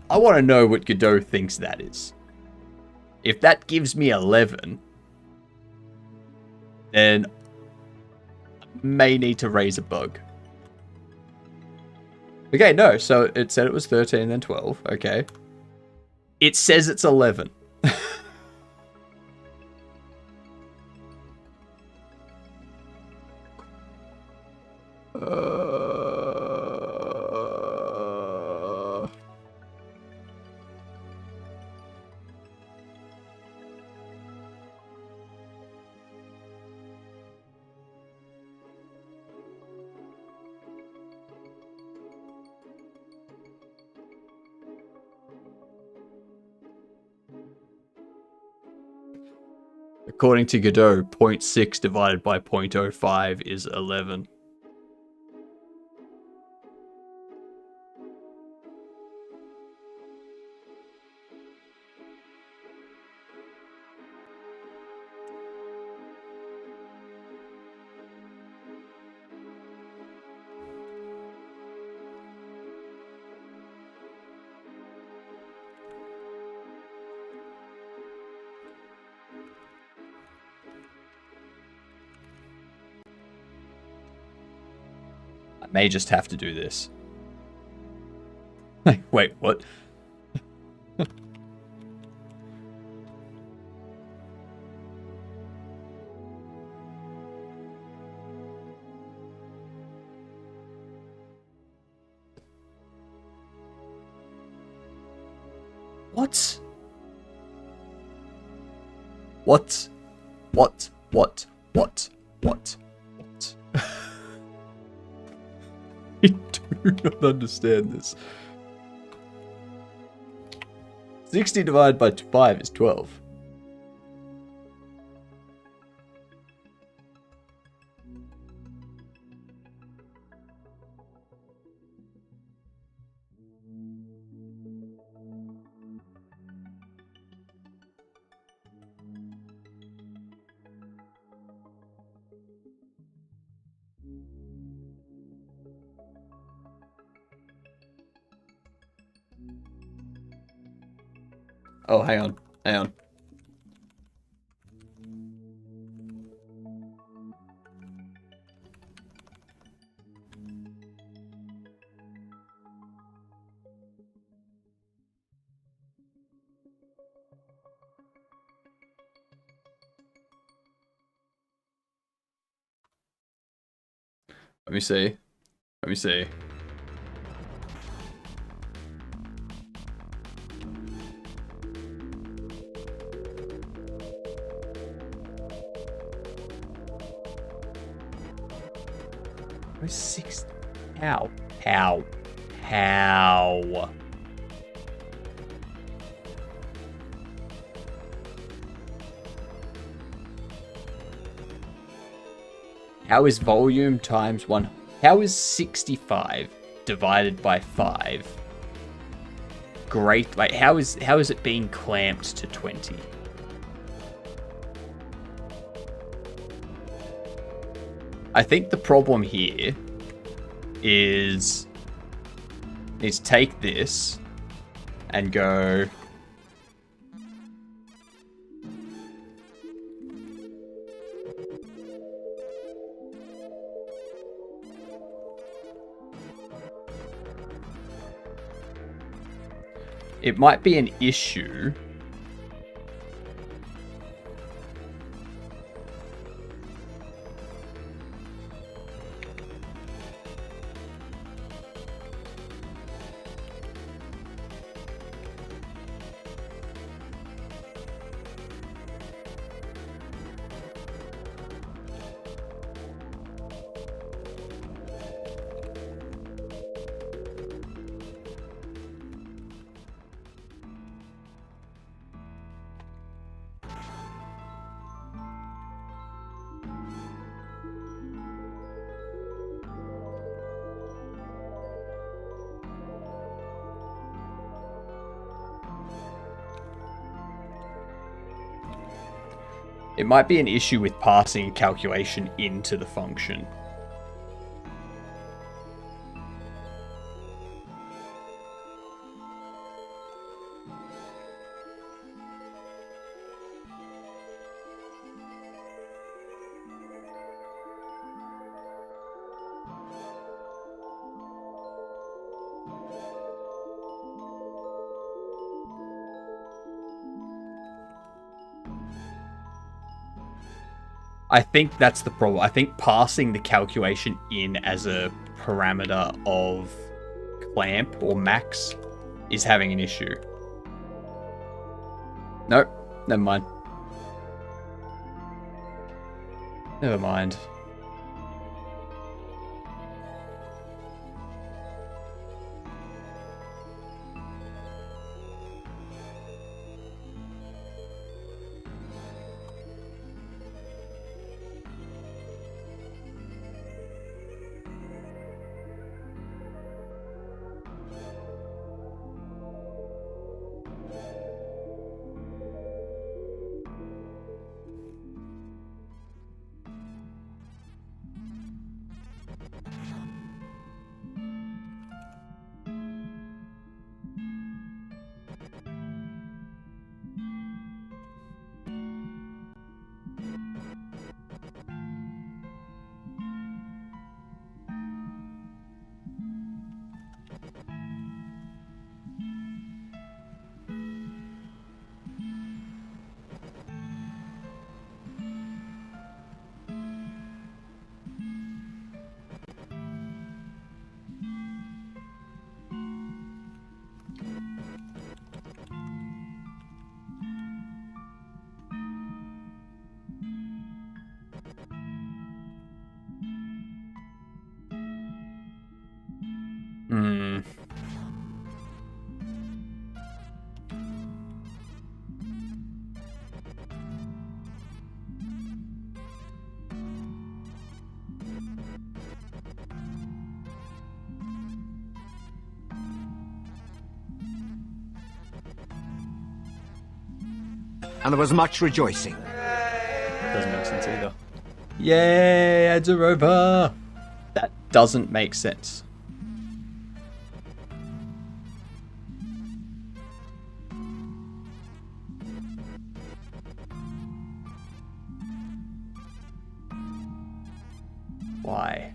I want to know what Godot thinks that is. If that gives me 11, then I may need to raise a bug. Okay, no, so it said it was 13 and then 12. Okay. It says it's 11. According to Godot, 0.6 divided by 0.05 is 11. May just have to do this. Wait, what? What? What? What? What? What? What? What? I do not understand this. 60 divided by 5 is 12. Oh, hang on. Hang on. Let me see. Let me see. Six. How? How? How? How is volume times 1? How is 65 divided by 5? Great. Like, how is it being clamped to 20? I think the problem here is take this and go... It might be an issue. It might be an issue with passing a calculation into the function. I think that's the problem. I think passing the calculation in as a parameter of clamp or max is having an issue. Nope, never mind. Never mind. Hmm. And there was much rejoicing. Doesn't make sense either. Yay, ads are over. That doesn't make sense. Why?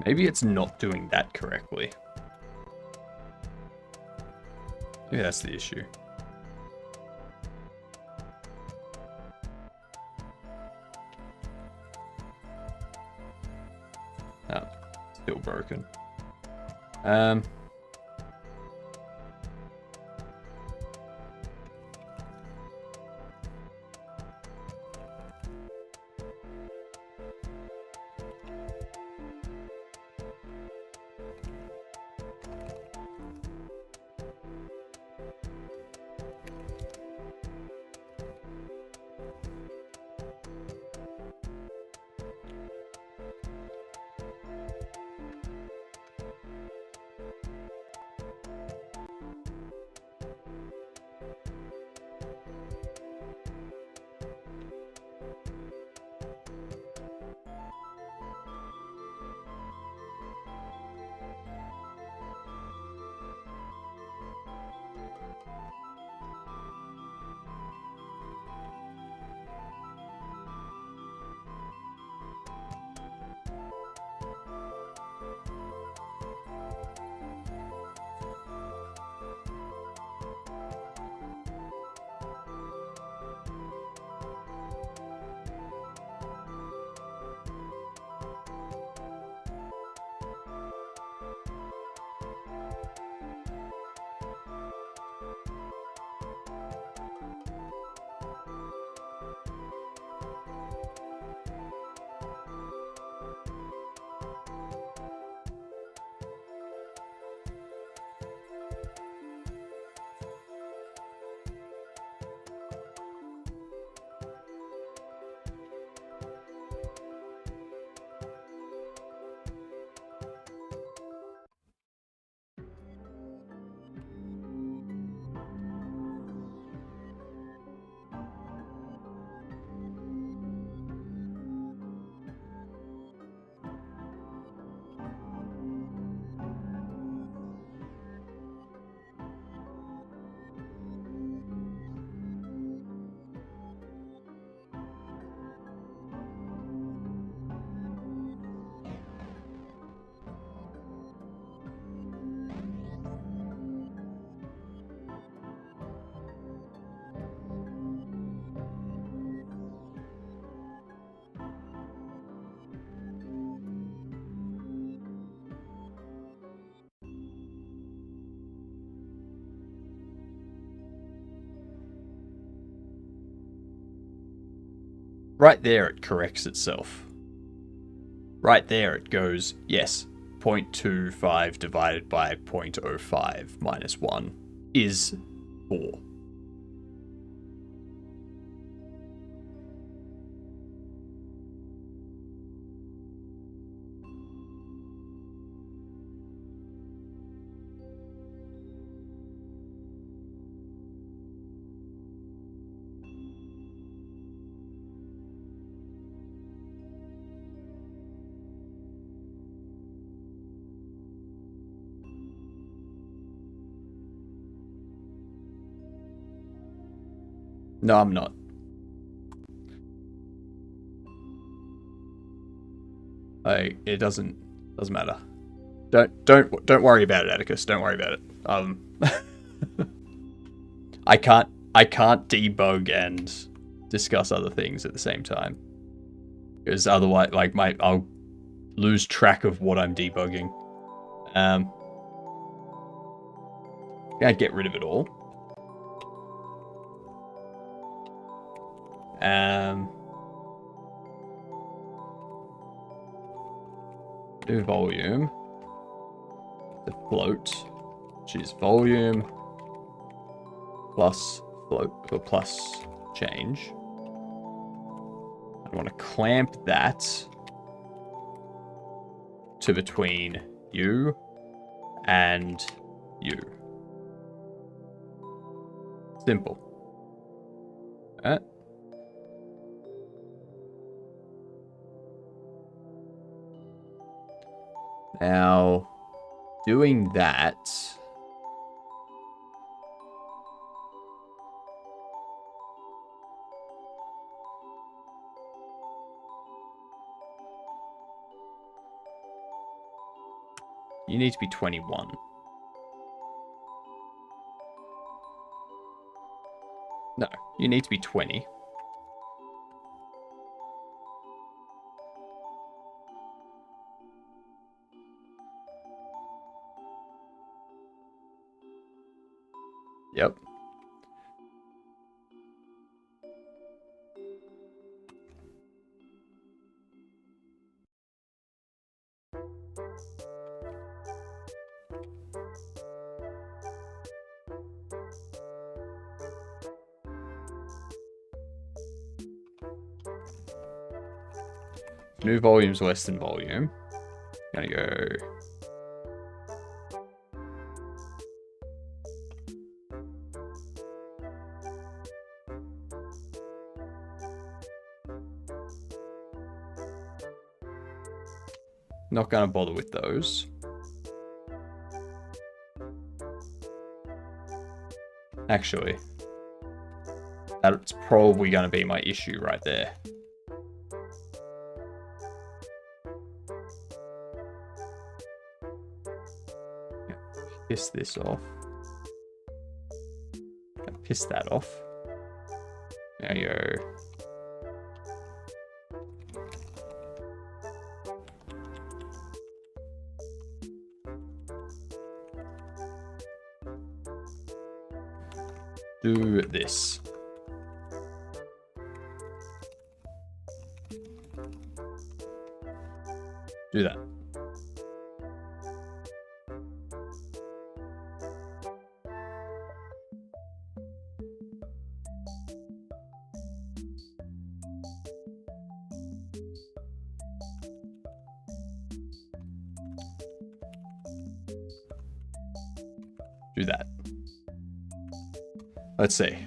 Maybe it's not doing that correctly. Maybe that's the issue. Oh, still broken. Right there, it corrects itself. Right there, it goes, yes, 0.25 divided by 0.05 minus 1 is 4. No, I'm not. It doesn't matter. Don't worry about it, Atticus. Don't worry about it. I can't debug and discuss other things at the same time, because otherwise, like, I'll lose track of what I'm debugging. Can't get rid of it all. Do volume. The float, which is volume plus float, or plus change. I want to clamp that to between you and you. Simple. Now, doing that, You need to be 21. No, you need to be 20. Yep. New volume's less than volume. Gonna go. Not gonna bother with those. Actually, that's probably gonna be my issue right there. Piss this off. Piss that off. There you go. Do this. Do that. Do that. Let's see.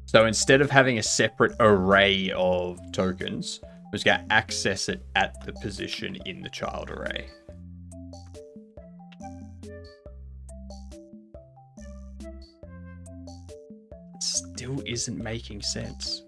So instead of having a separate array of tokens, we're just going to access it at the position in the child array. It still isn't making sense.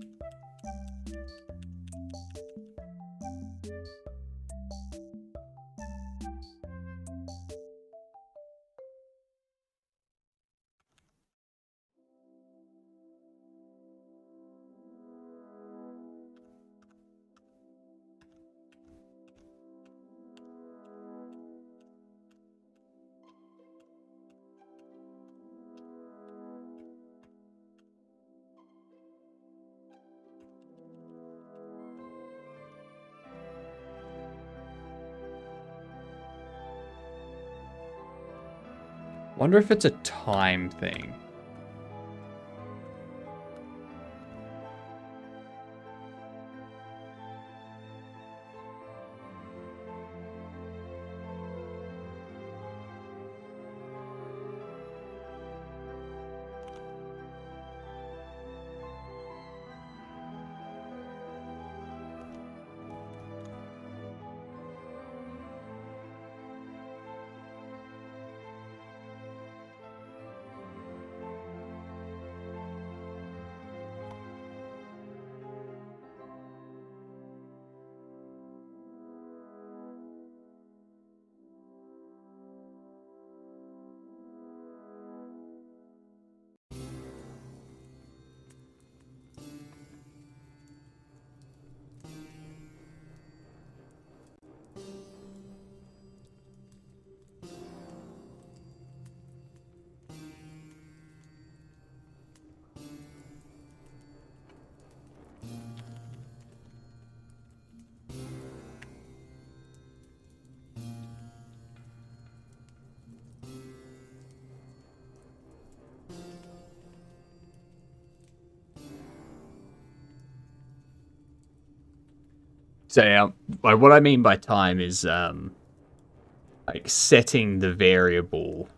Wonder if it's a time thing. So yeah, like what I mean by time is like setting the variable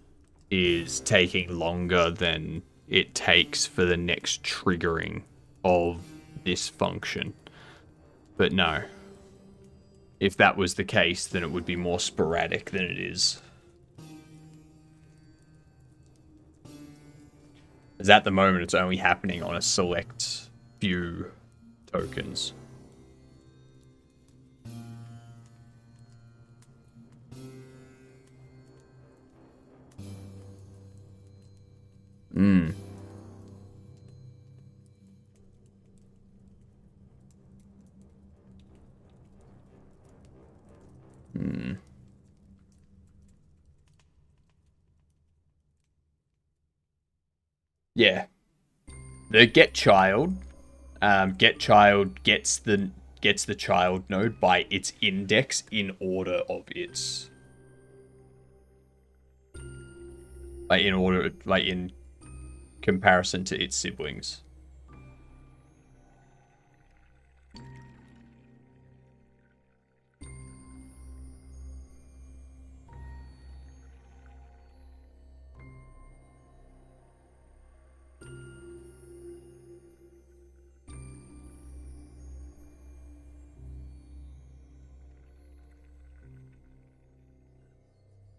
is taking longer than it takes for the next triggering of this function. But no. If that was the case, then it would be more sporadic than it is. As at the moment, it's only happening on a select few tokens. Yeah. The get child gets the child node by its index in order of its in comparison to its siblings.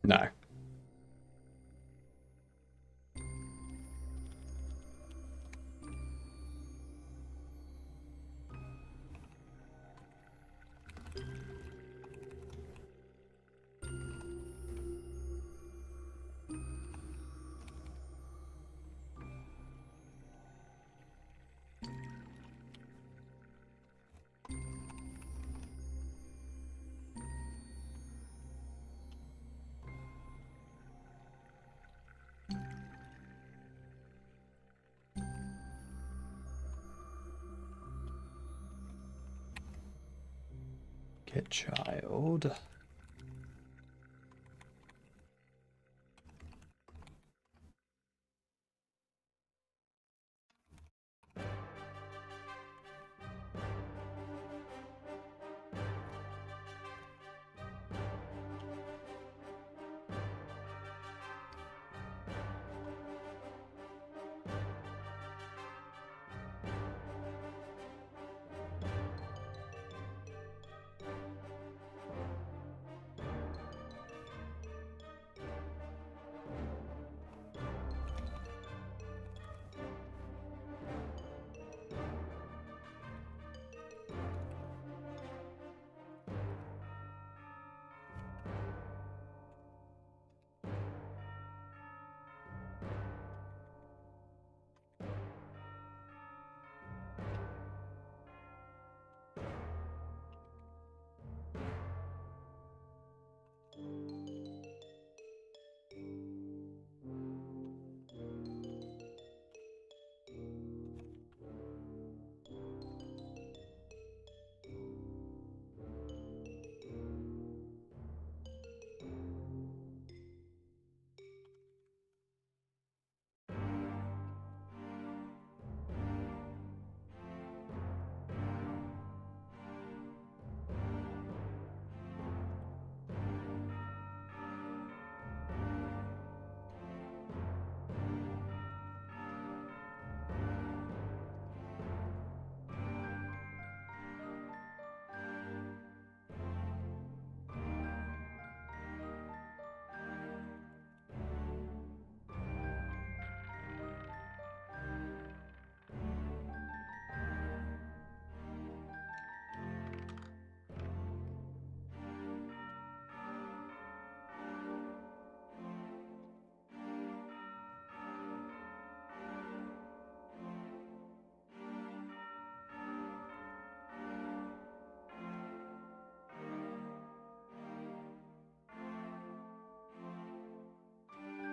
No. Get child.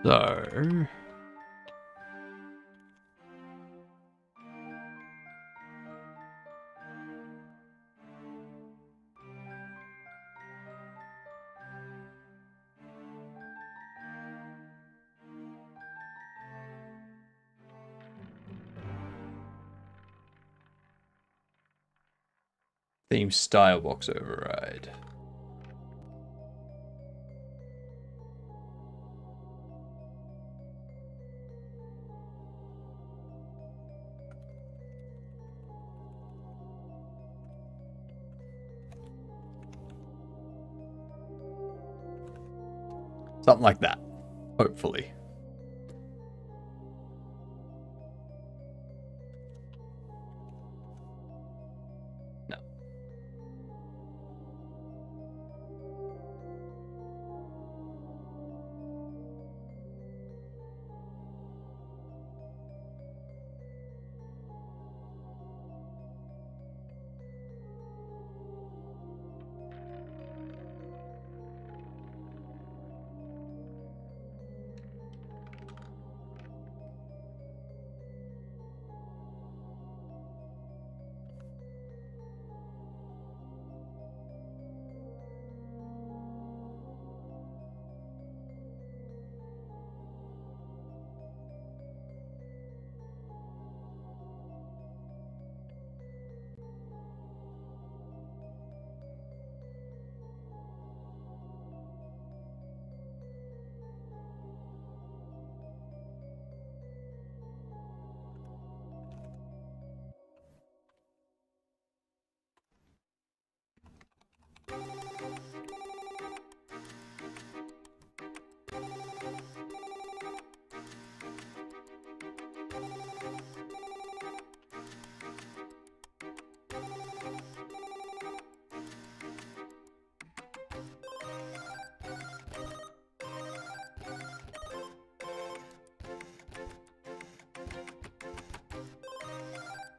So theme style box override. Something like that, hopefully. No.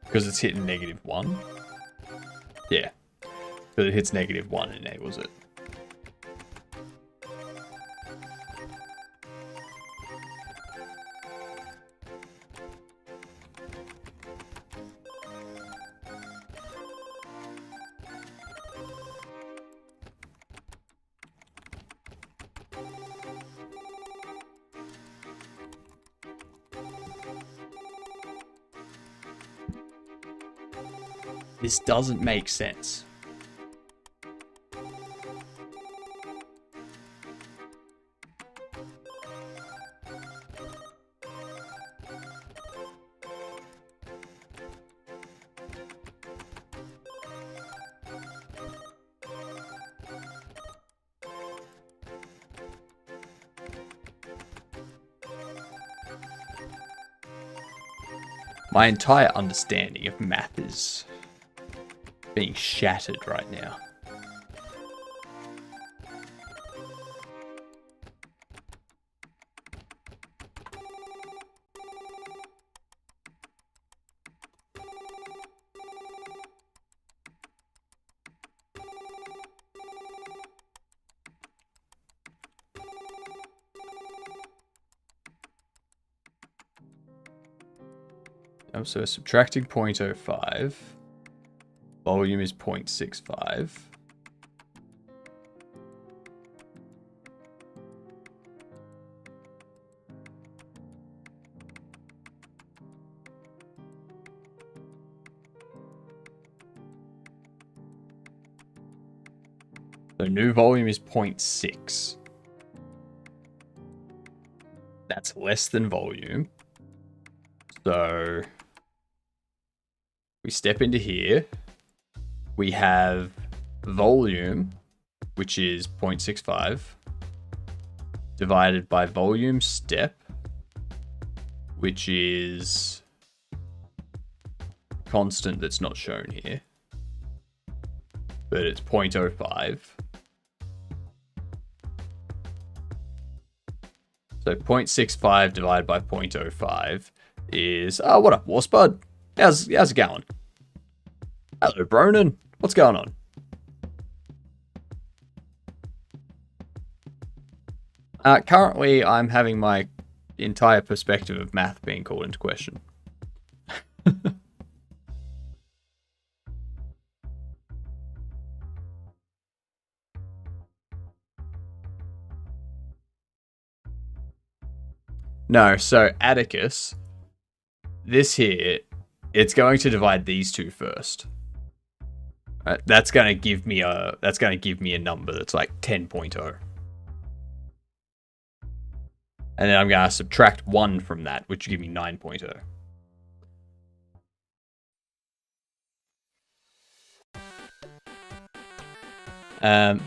Because it's hitting -1? Yeah. Because it hits -1 and enables it. This doesn't make sense. My entire understanding of math is being shattered right now. So subtracting 0.05. Volume is 0.65. So new volume is 0.6. That's less than volume. So we step into here. We have volume, which is 0.65, divided by volume step, which is constant that's not shown here, but it's 0.05. So 0.65 divided by 0.05 is, oh, what up, Warspud? How's it going? Hello, Bronin. What's going on? Currently, I'm having my entire perspective of math being called into question. No, so Atticus, this here, it's going to divide these two first. That's going to give me a number that's like 10.0. And then I'm going to subtract 1 from that, which will give me 9.0.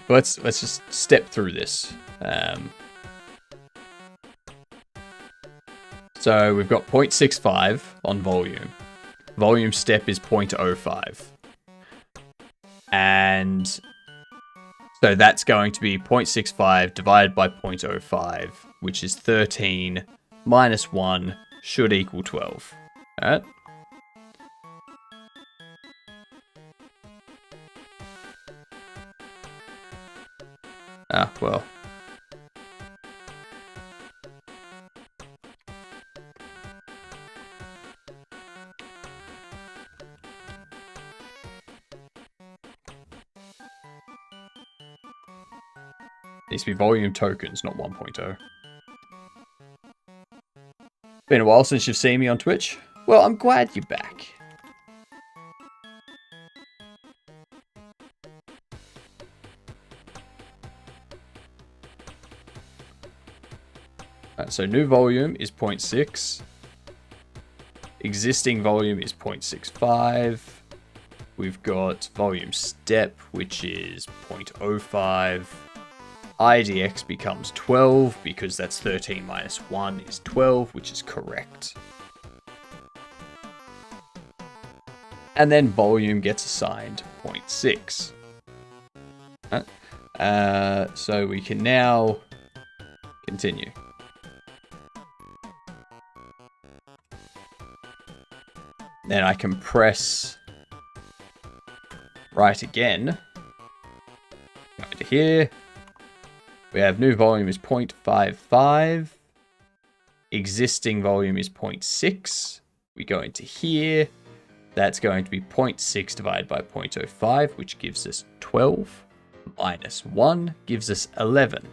Let's just step through this. So we've got 0.65 on volume. Volume step is 0.05. And so that's going to be 0.65 divided by 0.05, which is 13 minus 1 should equal 12. Alright? Well. Needs to be volume tokens, not 1.0. Been a while since you've seen me on Twitch. Well, I'm glad you're back. So new volume is 0.6. Existing volume is 0.65. We've got volume step, which is 0.05. IDX becomes 12 because that's 13 minus 1 is 12, which is correct. And then volume gets assigned 0.6. So we can now continue. Then I can press right again. Go to here. We have new volume is 0.55. Existing volume is 0.6. We go into here. That's going to be 0.6 divided by 0.05, which gives us 12. Minus 1 gives us 11.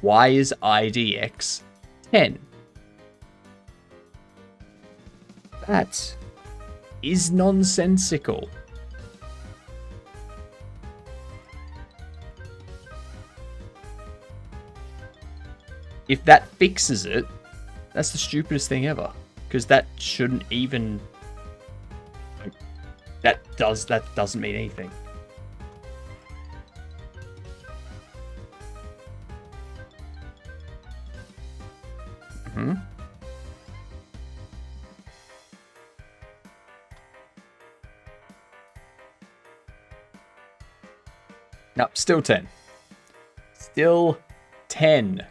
Why is IDX 10? That is nonsensical. If that fixes it, that's the stupidest thing ever. Because that shouldn't even... Like, that doesn't mean anything. No, still 10. Still 10.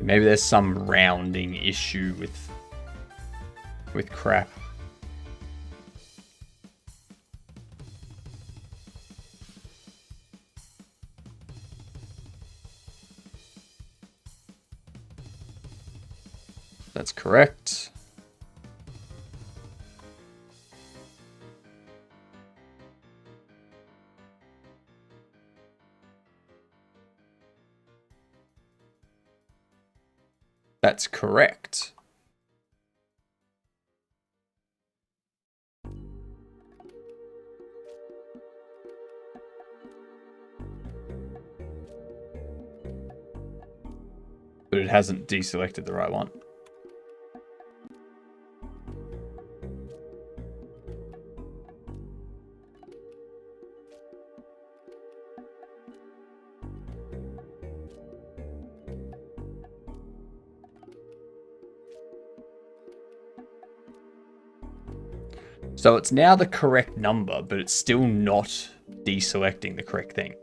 Maybe there's some rounding issue with crap. That's correct. That's correct. But it hasn't deselected the right one. So it's now the correct number, but it's still not deselecting the correct thing.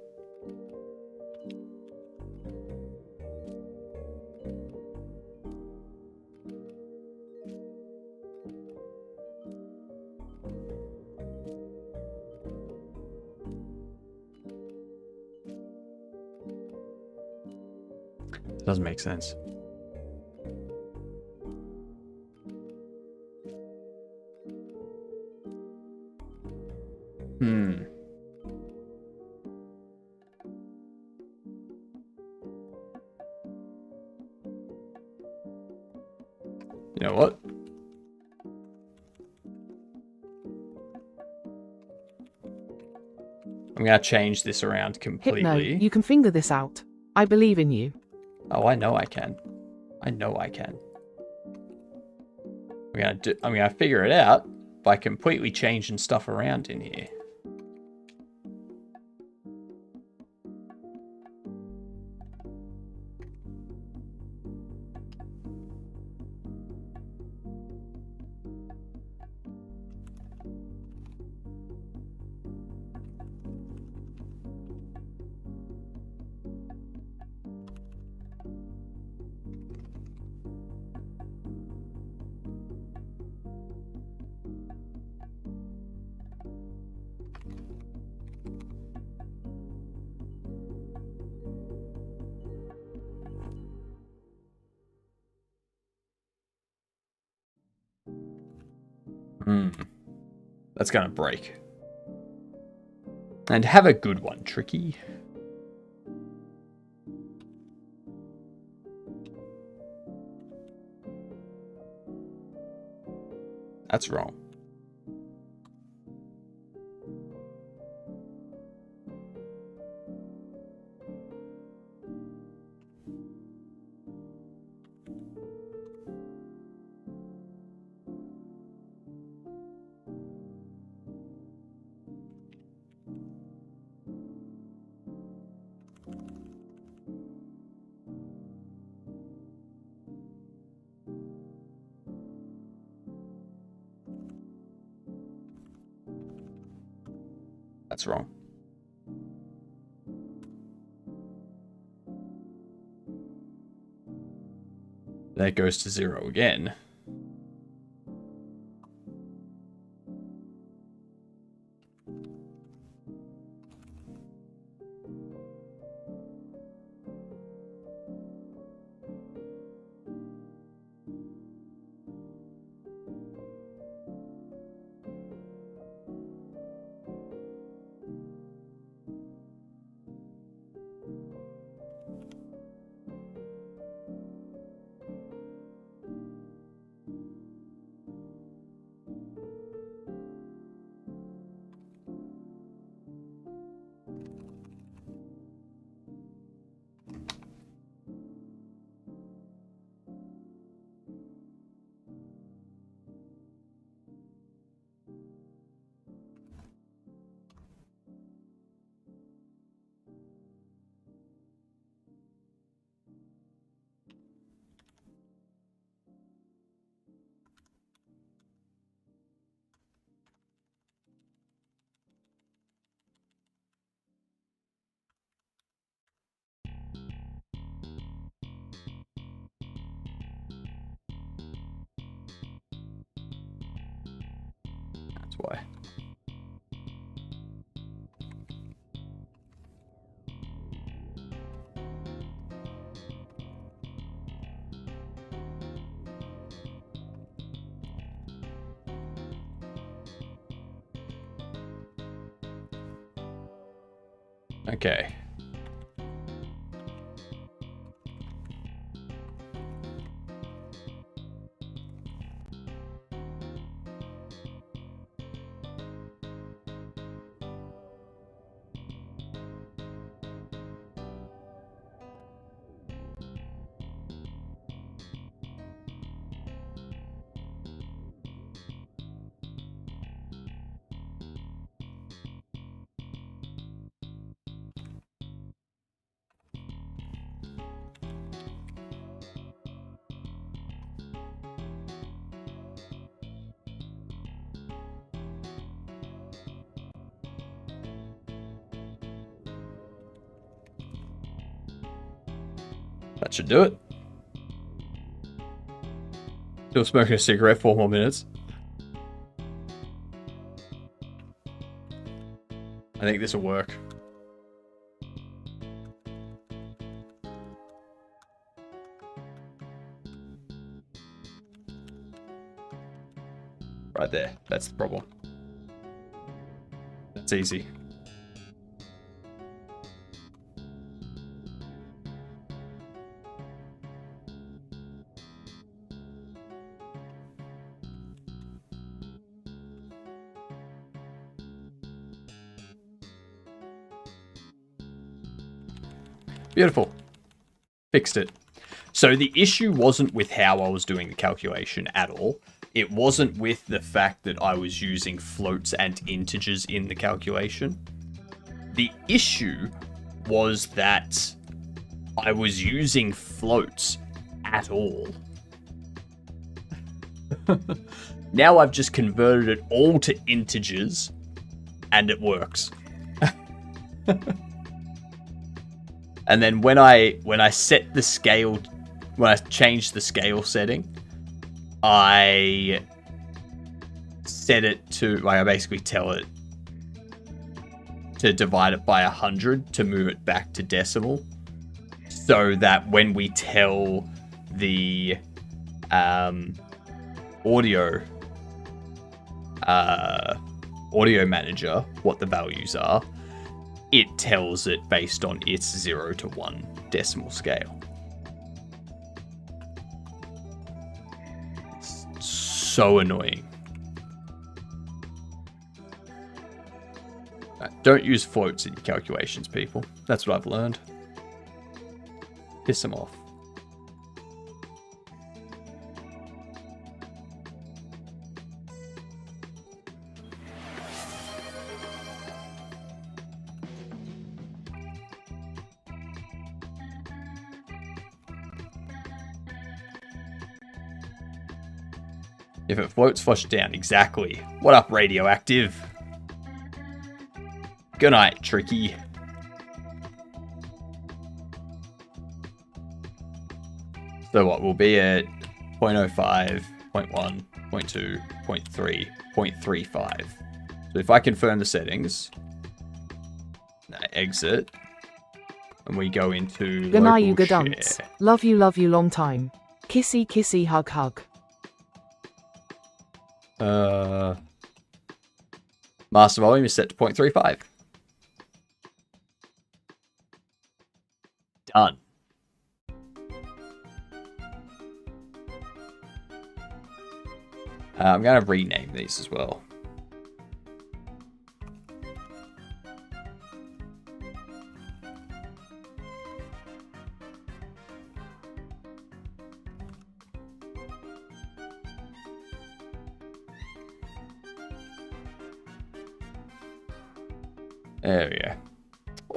Doesn't make sense. You know what? I'm going to change this around completely. Hypno, you can figure this out. I believe in you. Oh, I know I can. I know I can. I'm gonna figure it out by completely changing stuff around in here. That's gonna break. And have a good one, Tricky. That's wrong. That's wrong. That goes to 0 again. That's why. Okay. That should do it. Still smoking a cigarette, 4 more minutes. I think this will work. Right there. That's the problem. That's easy. Beautiful. Fixed it. So the issue wasn't with how I was doing the calculation at all. It wasn't with the fact that I was using floats and integers in the calculation. The issue was that I was using floats at all. Now I've just converted it all to integers and it works. And then when I set the scale, when I changed the scale setting, I set it to, like, I basically tell it to divide it by 100 to move it back to decimal, so that when we tell the audio audio manager what the values are, it tells it based on its 0 to 1 decimal scale. It's so annoying. Don't use floats in your calculations, people. That's what I've learned. Piss them off. If it floats, flush it down. Exactly. What up, Radioactive? Good night, Tricky. So what, we'll be at 0.05, 0.1, 0.2, 0.3, 0.35. So if I confirm the settings, exit, and we go into Ganayu local Gadunts. share. Love you long time. Kissy kissy hug hug. Master volume is set to 0.35. Done. I'm going to rename these as well. There we go.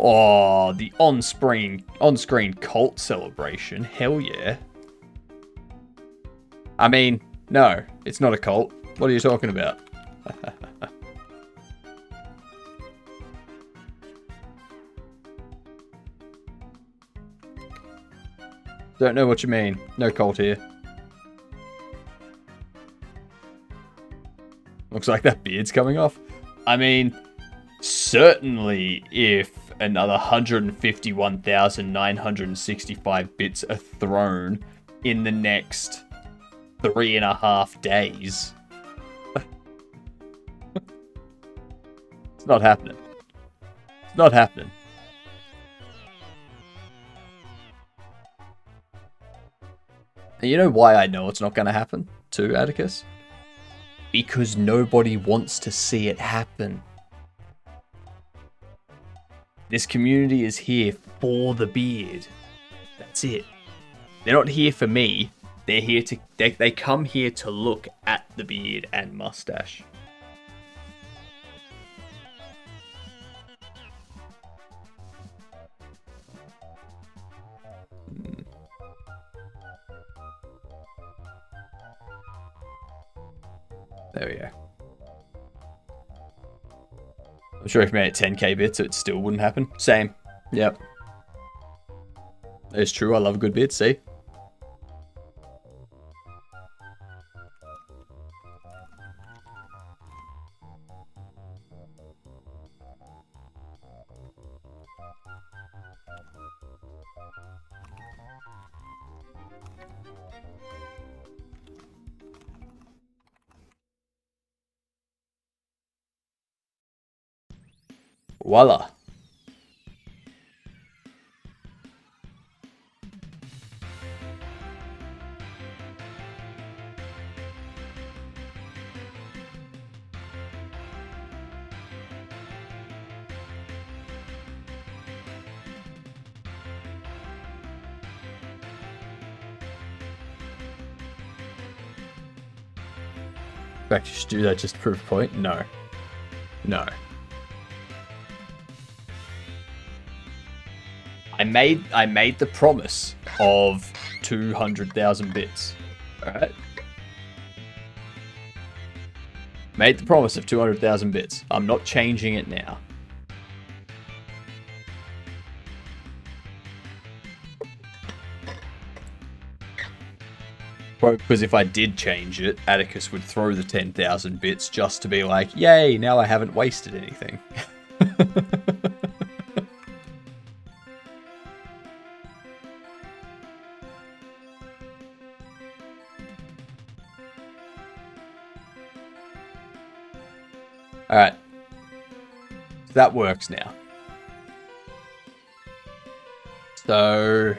Oh, the on-screen cult celebration. Hell yeah. I mean, no, it's not a cult. What are you talking about? Don't know what you mean. No cult here. Looks like that beard's coming off. I mean, certainly if another 151,965 bits are thrown in the next 3.5 days. It's not happening. It's not happening. And you know why I know it's not going to happen, too, Atticus? Because nobody wants to see it happen. This community is here for the beard. That's it. They're not here for me. They're here to... They come here to look at the beard and mustache. There we go. I'm sure if we made it 10k bits, it still wouldn't happen. Same. Yep. It's true, I love a good bit, see? Voila. In fact, you should do that just to prove a point. No. No. I made the promise of 200,000 bits. Alright? Made the promise of 200,000 bits. I'm not changing it now. Because if I did change it, Atticus would throw the 10,000 bits just to be like, yay, now I haven't wasted anything. Alright. So that works now. So...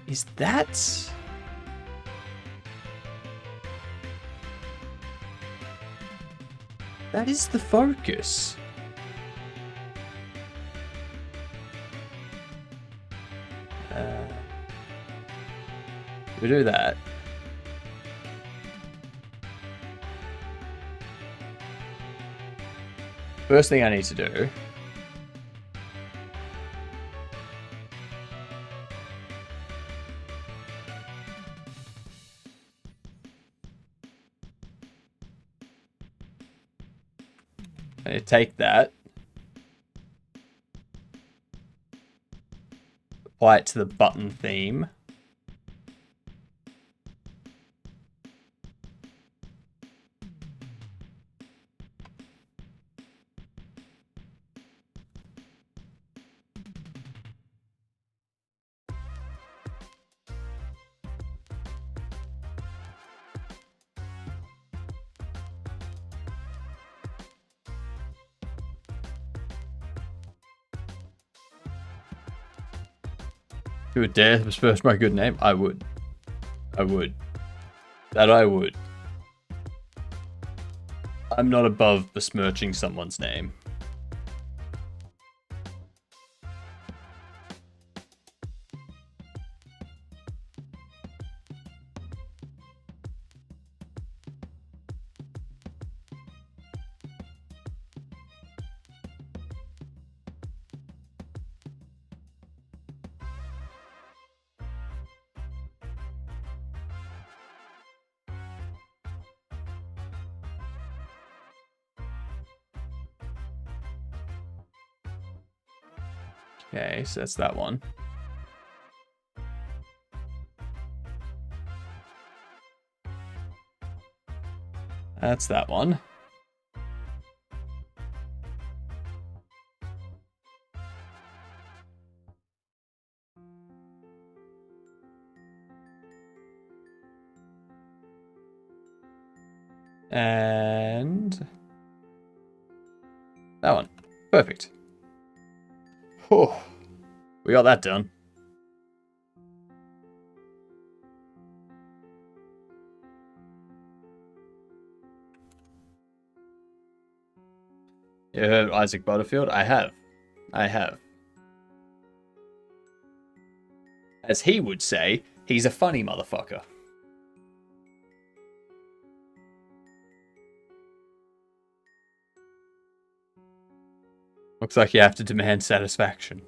Is that... That is the focus. We do that. First thing I need to do I take that, apply it to the button theme. You would dare to besmirch my good name? I would. I would. That I would. I'm not above besmirching someone's name. Okay, so that's that one. That's that one. And that one. Perfect. Oh, we got that done. You heard Isaac Butterfield? I have. I have. As he would say, he's a funny motherfucker. Looks like you have to demand satisfaction.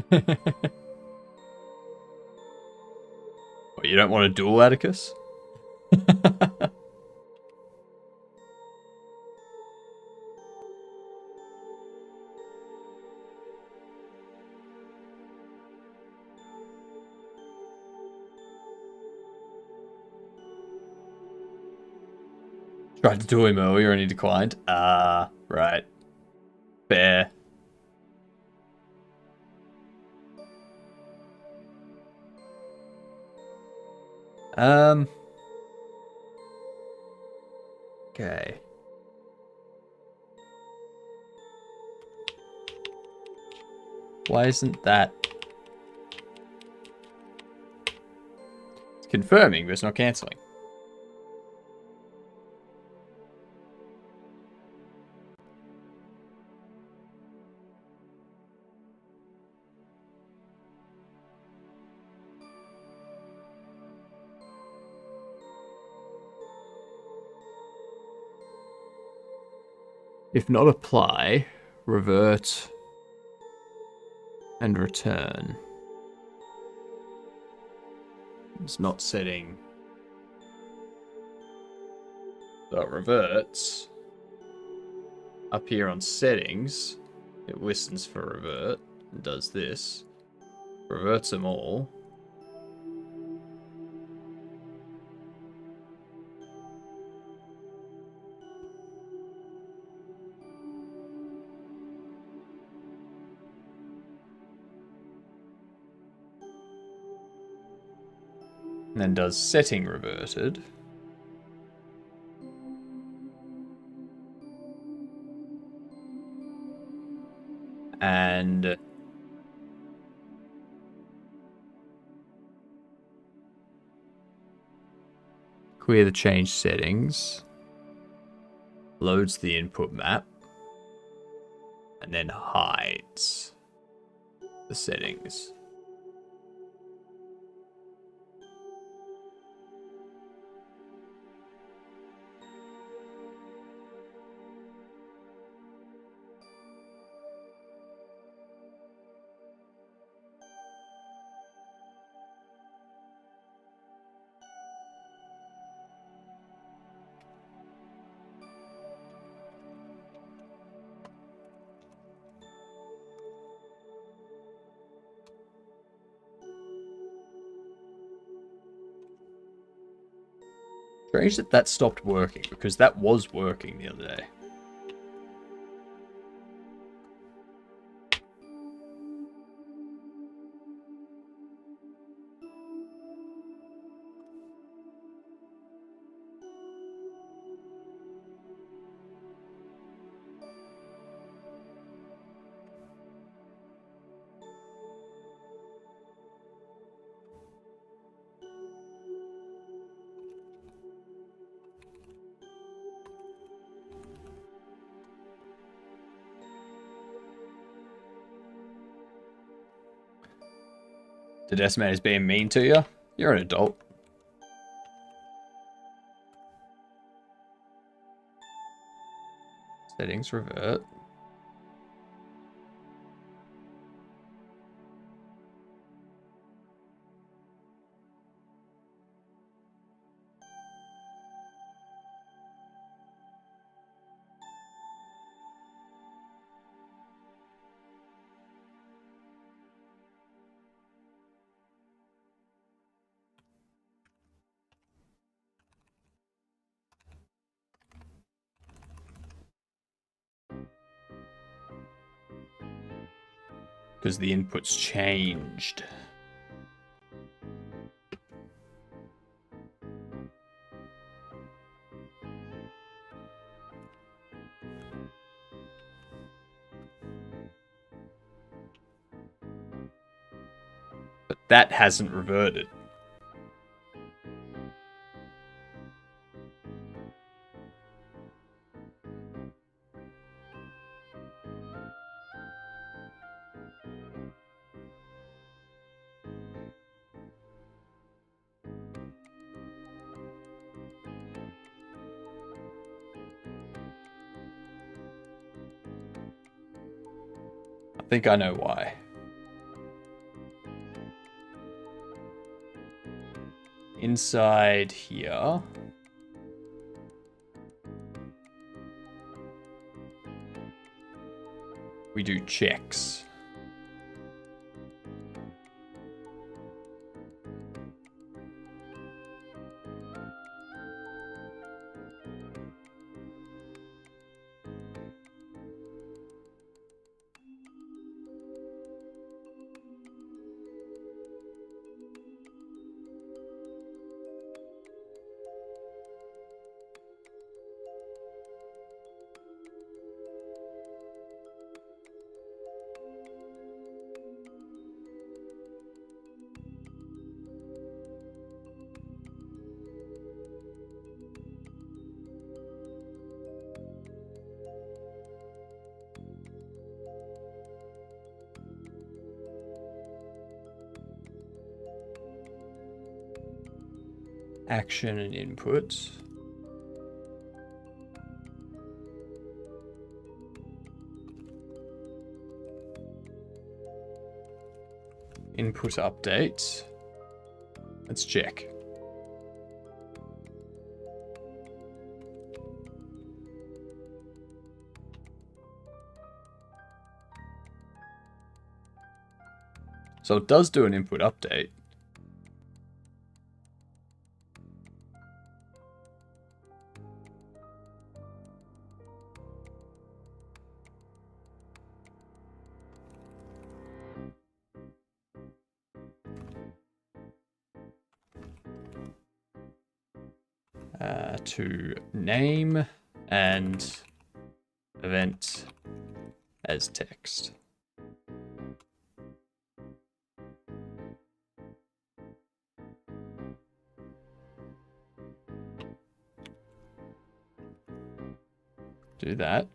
What, you don't want a duel, Atticus? Tried to duel him earlier and he declined. Ah, right. Fair. Okay. Why isn't that? It's confirming, but it's not cancelling. If not apply, revert and return. It's not setting. So it reverts. Up here on settings, it listens for revert and does this. Reverts them all. And then does setting reverted. And clear the change settings. Loads the input map. And then hides the settings. Strange that that stopped working, because that was working the other day. The Decimator is being mean to you? You're an adult. Settings revert. Because the input's changed. But that hasn't reverted. I think I know why. Inside here. We do checks. Action and input. Input update. Let's check. So it does do an input update. To name and event as text. Do that.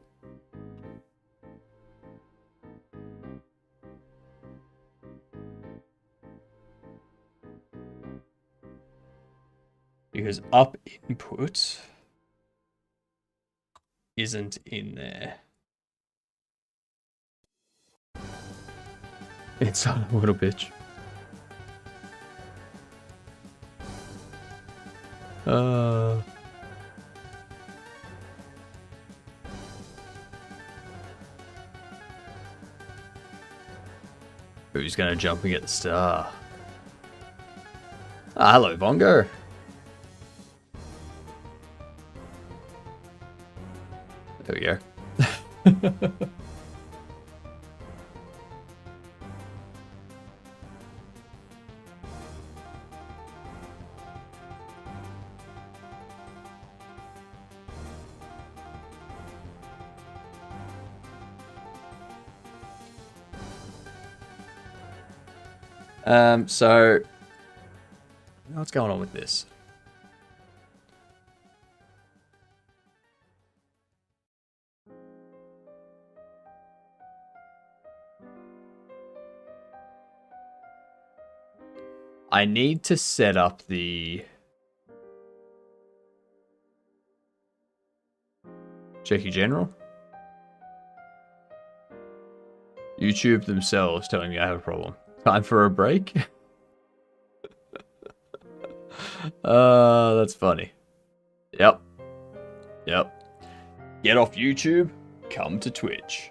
Because up input isn't in there. It's a little bitch. Who's gonna jump and get the star? Ah, hello, Bongo. There we go. So what's going on with this? I need to set up the Checky General. YouTube themselves telling me I have a problem. Time for a break? That's funny. Yep. Get off YouTube, come to Twitch.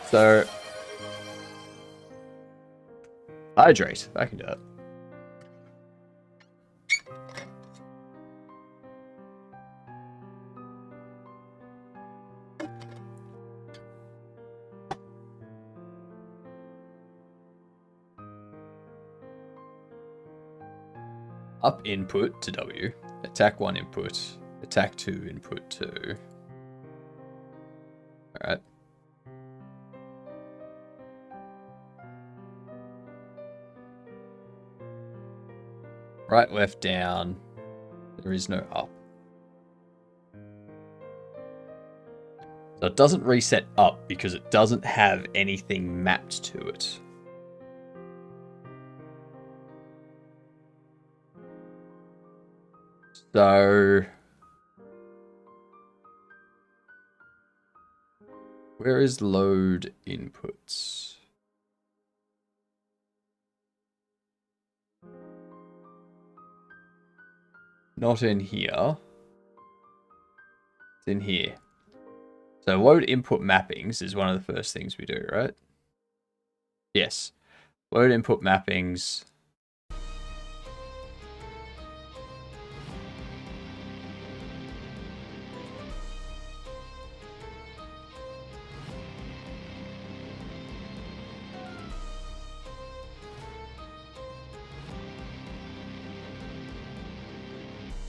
So, hydrate. I can do it. Up input to W. Attack 1 input. Attack 2 input 2. Alright. Right, left, down. There is no up. So it doesn't reset up because it doesn't have anything mapped to it. So where is load inputs? Not in here. It's in here. So load input mappings is one of the first things we do, right? Yes. Load input mappings.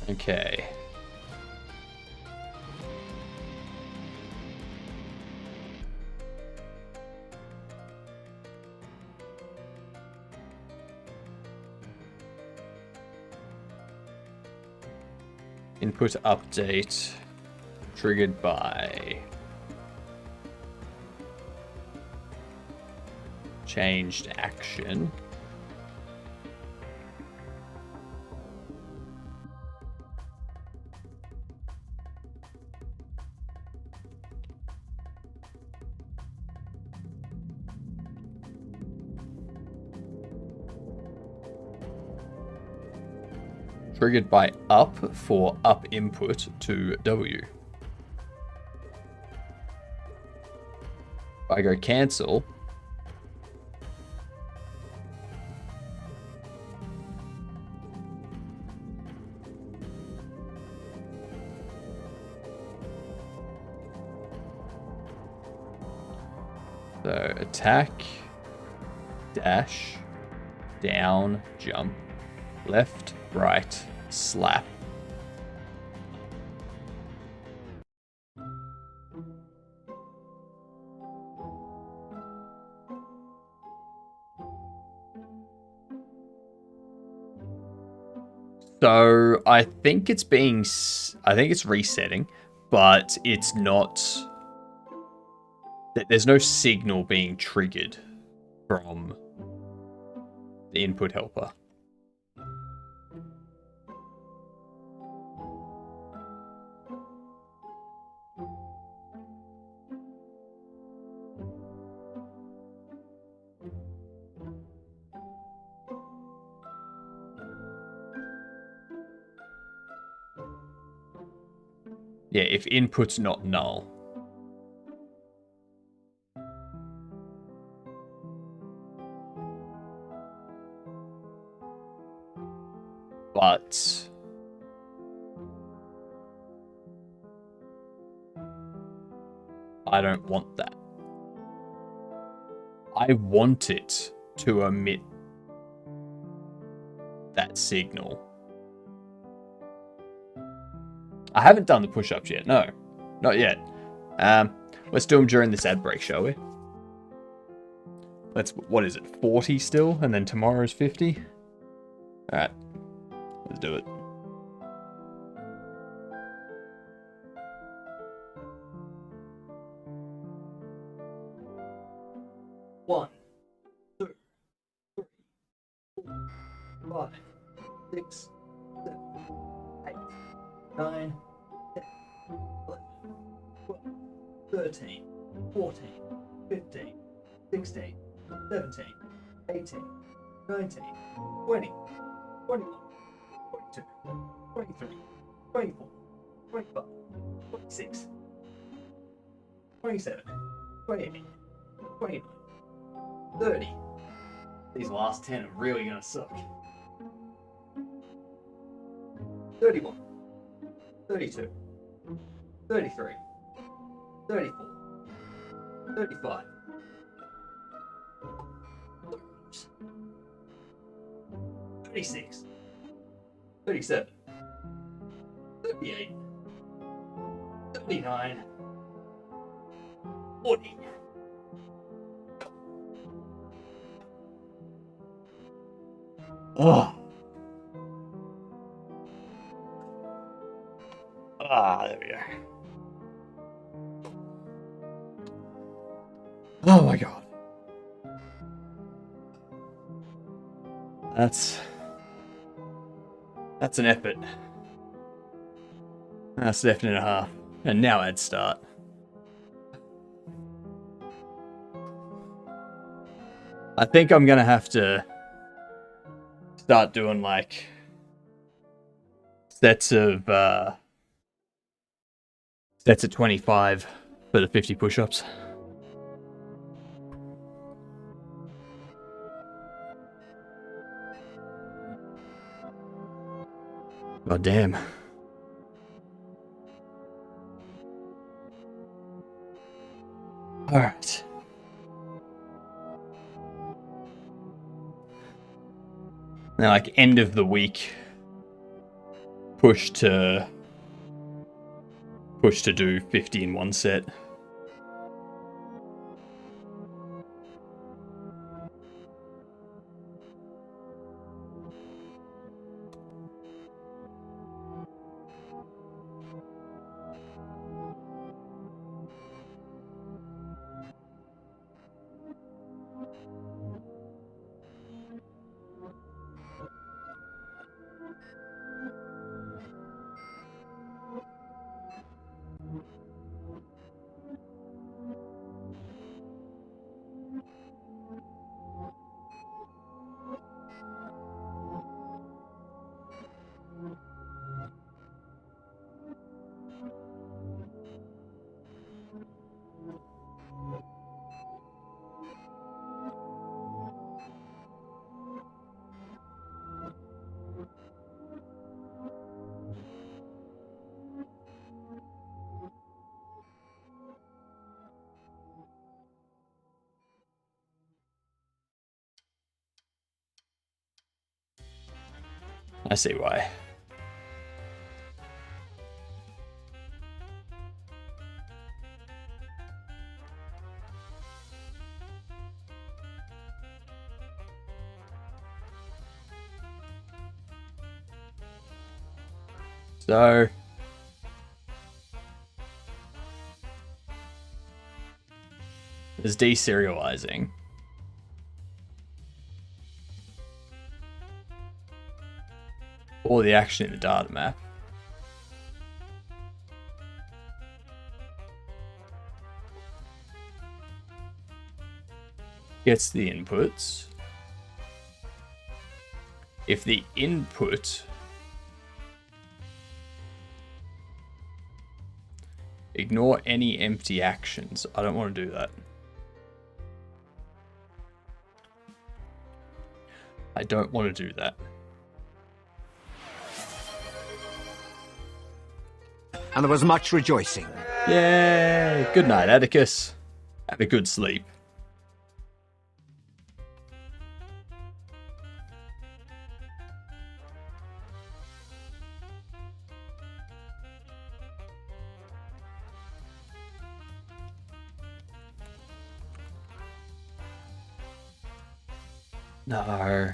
Okay. Input update triggered by changed action. triggered by up for up input to W. If I go cancel, so attack, dash, down, jump, left, right, slap. So I think it's resetting, but it's not. There's no signal being triggered from the input helper. Yeah, if input's not null. But I don't want that. I want it to emit that signal. I haven't done the push-ups yet. No, not yet. Let's do them during this ad break, shall we? What is it, 40 still? And then tomorrow's 50? Alright. Let's do it. One, 2, 3, 4, 5, 6, 7, 8, 9, 10, 11, 12, 13, 14, 15, 16, 17, 18, 19, 20, 21, 22, 23, 24, 25, 26, 27, 28, 29, 30. These last 10 are really gonna suck. 31, 32, 33, 34, 35, 36, 37, 38, 39, 40. Oh. There we go. Oh my god. That's an effort. That's definitely a half. And now I'd start. I think I'm gonna have to start doing like sets of 25 for the 50 push-ups. God damn. Alright. Now, like, end of the week, push to do 50 in one set. I see why. So there's deserializing. Or the action in the data map. Gets the inputs. If the input ignore any empty actions. I don't want to do that. I don't want to do that. And there was much rejoicing. Yay! Good night, Atticus. Have a good sleep. No.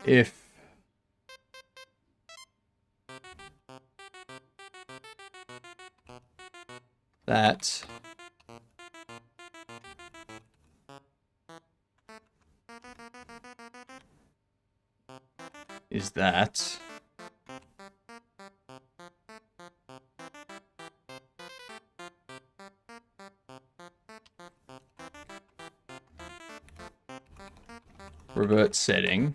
If that is that, revert setting.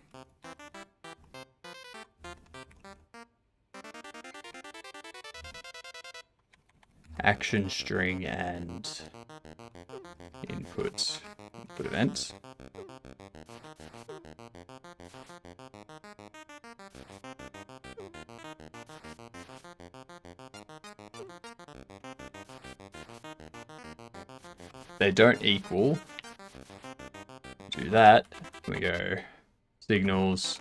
Action string and input event. They don't equal. Do that. We go signals.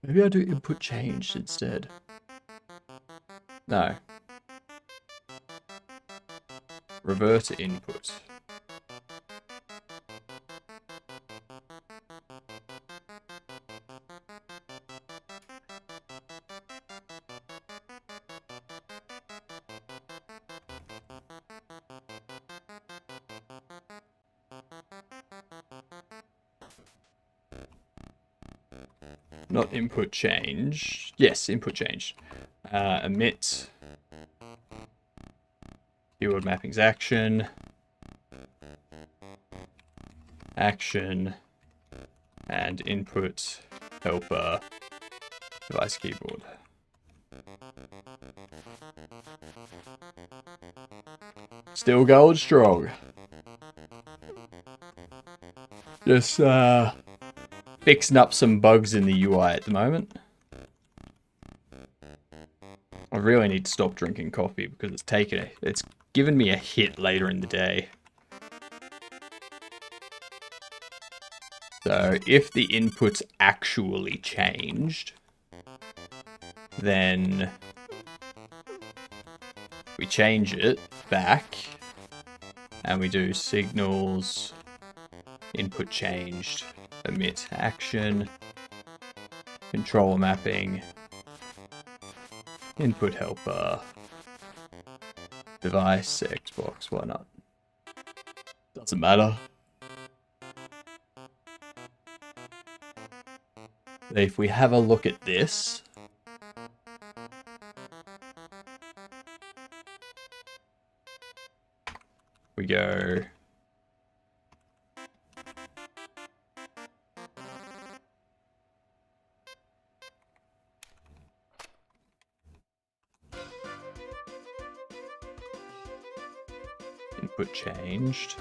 Maybe I'll do input changed instead. No. Revert to input. Not input change. Yes, input change. Emit. Keyword mappings action. Action. And input helper device keyboard. Still going strong. Just fixing up some bugs in the UI at the moment. I really need to stop drinking coffee because it's given me a hit later in the day. So if the input's actually changed, then we change it back and we do signals, input changed, emit action, controller mapping, input helper, device, Xbox, why not? Doesn't matter. If we have a look at this, we go input changed.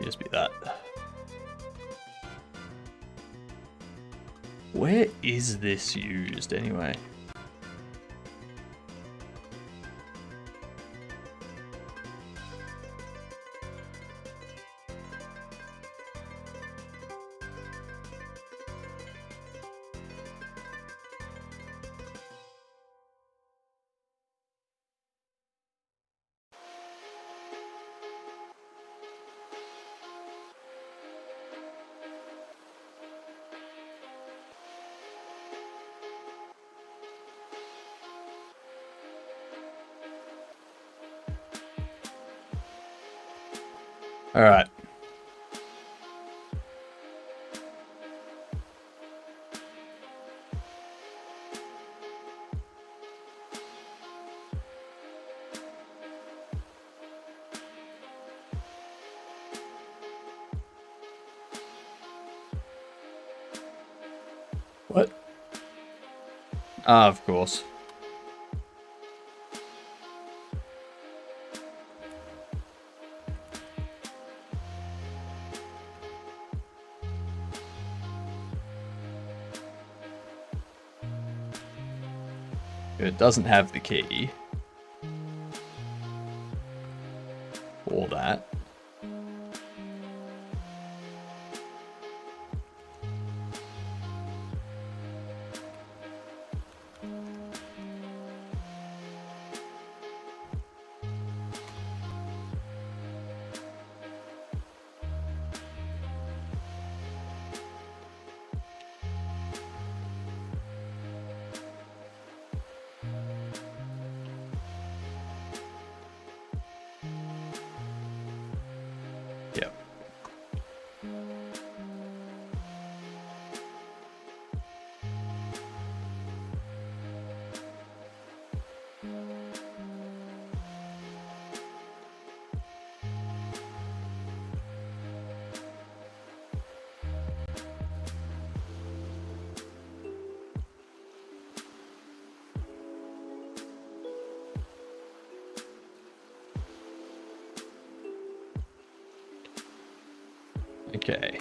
Just be that. Where is this used anyway? All right. What? Ah, of course. It doesn't have the key for that. Yep. Okay.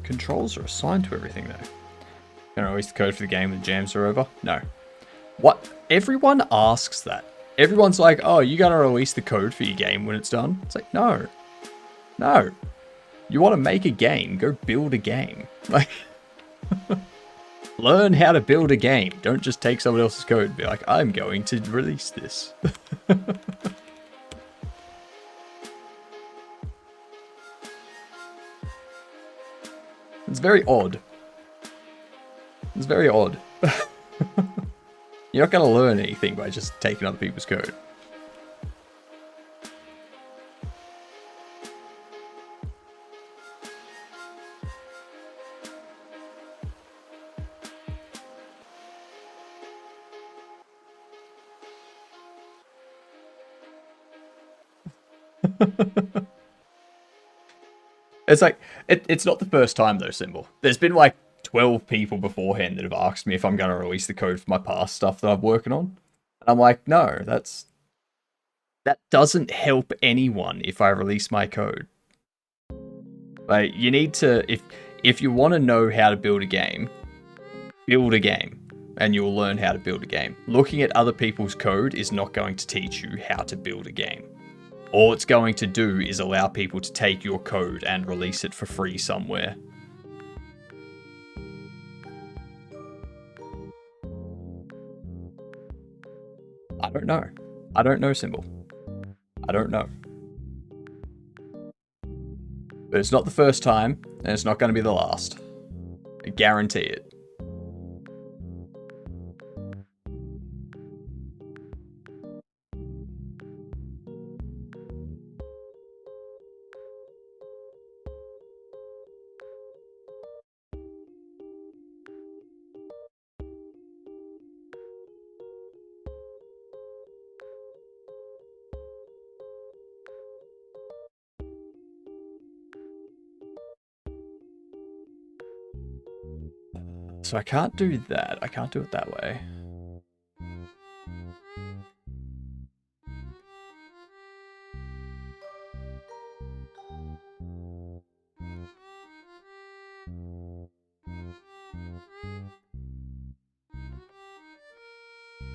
Controls are assigned to everything though. Can I release the code for the game when the jams are over? No. What? Everyone asks that. Everyone's like, oh, you gotta release the code for your game when it's done? It's like, no. No. You want to make a game, go build a game. Like, learn how to build a game. Don't just take someone else's code and be like, I'm going to release this. It's very odd. It's very odd. You're not going to learn anything by just taking other people's code. It's like, it's not the first time though, Symbol. There's been like 12 people beforehand that have asked me if I'm going to release the code for my past stuff that I'm working on. And I'm like, no, that doesn't help anyone if I release my code. Like, you need to, If you want to know how to build a game, and you'll learn how to build a game. Looking at other people's code is not going to teach you how to build a game. All it's going to do is allow people to take your code and release it for free somewhere. I don't know. I don't know, Symbol. I don't know. But it's not the first time, and it's not going to be the last. I guarantee it. So I can't do that. I can't do it that way.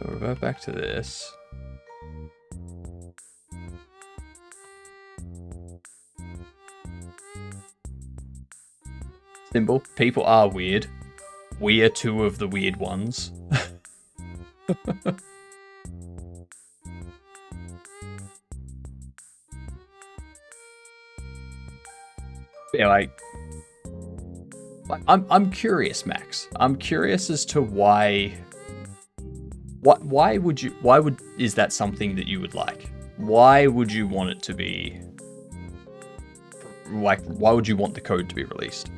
We'll revert back to this. Symbol. People are weird. We are two of the weird ones. Yeah, I'm curious, Max. I'm curious as to why is that something that you would like? Why would you want it to be like, why would you want the code to be released?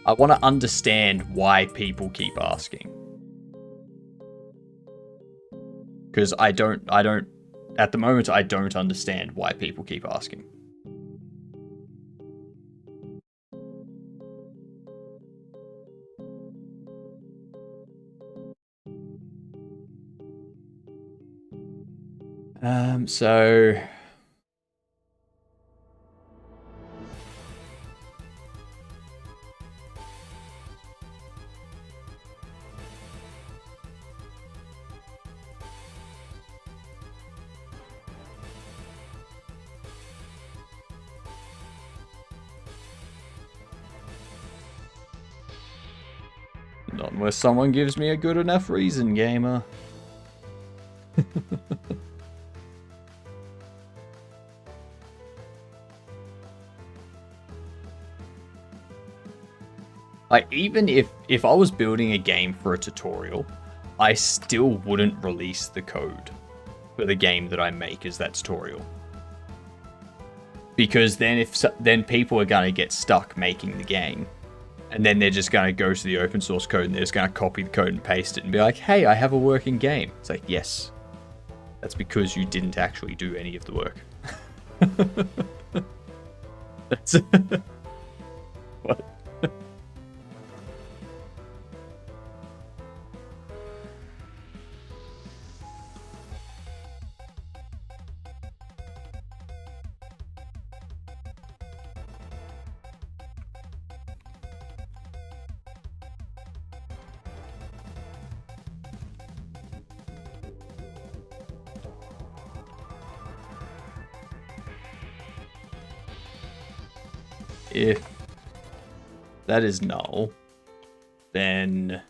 I want to understand why people keep asking. Because at the moment, I don't understand why people keep asking. So... Not unless someone gives me a good enough reason, gamer. Like, even if I was building a game for a tutorial, I still wouldn't release the code for the game that I make as that tutorial. Because then people are going to get stuck making the game. And then they're just going to go to the open source code and they're just going to copy the code and paste it and be like, hey, I have a working game. It's like, yes. That's because you didn't actually do any of the work. That's... What? If that is null, then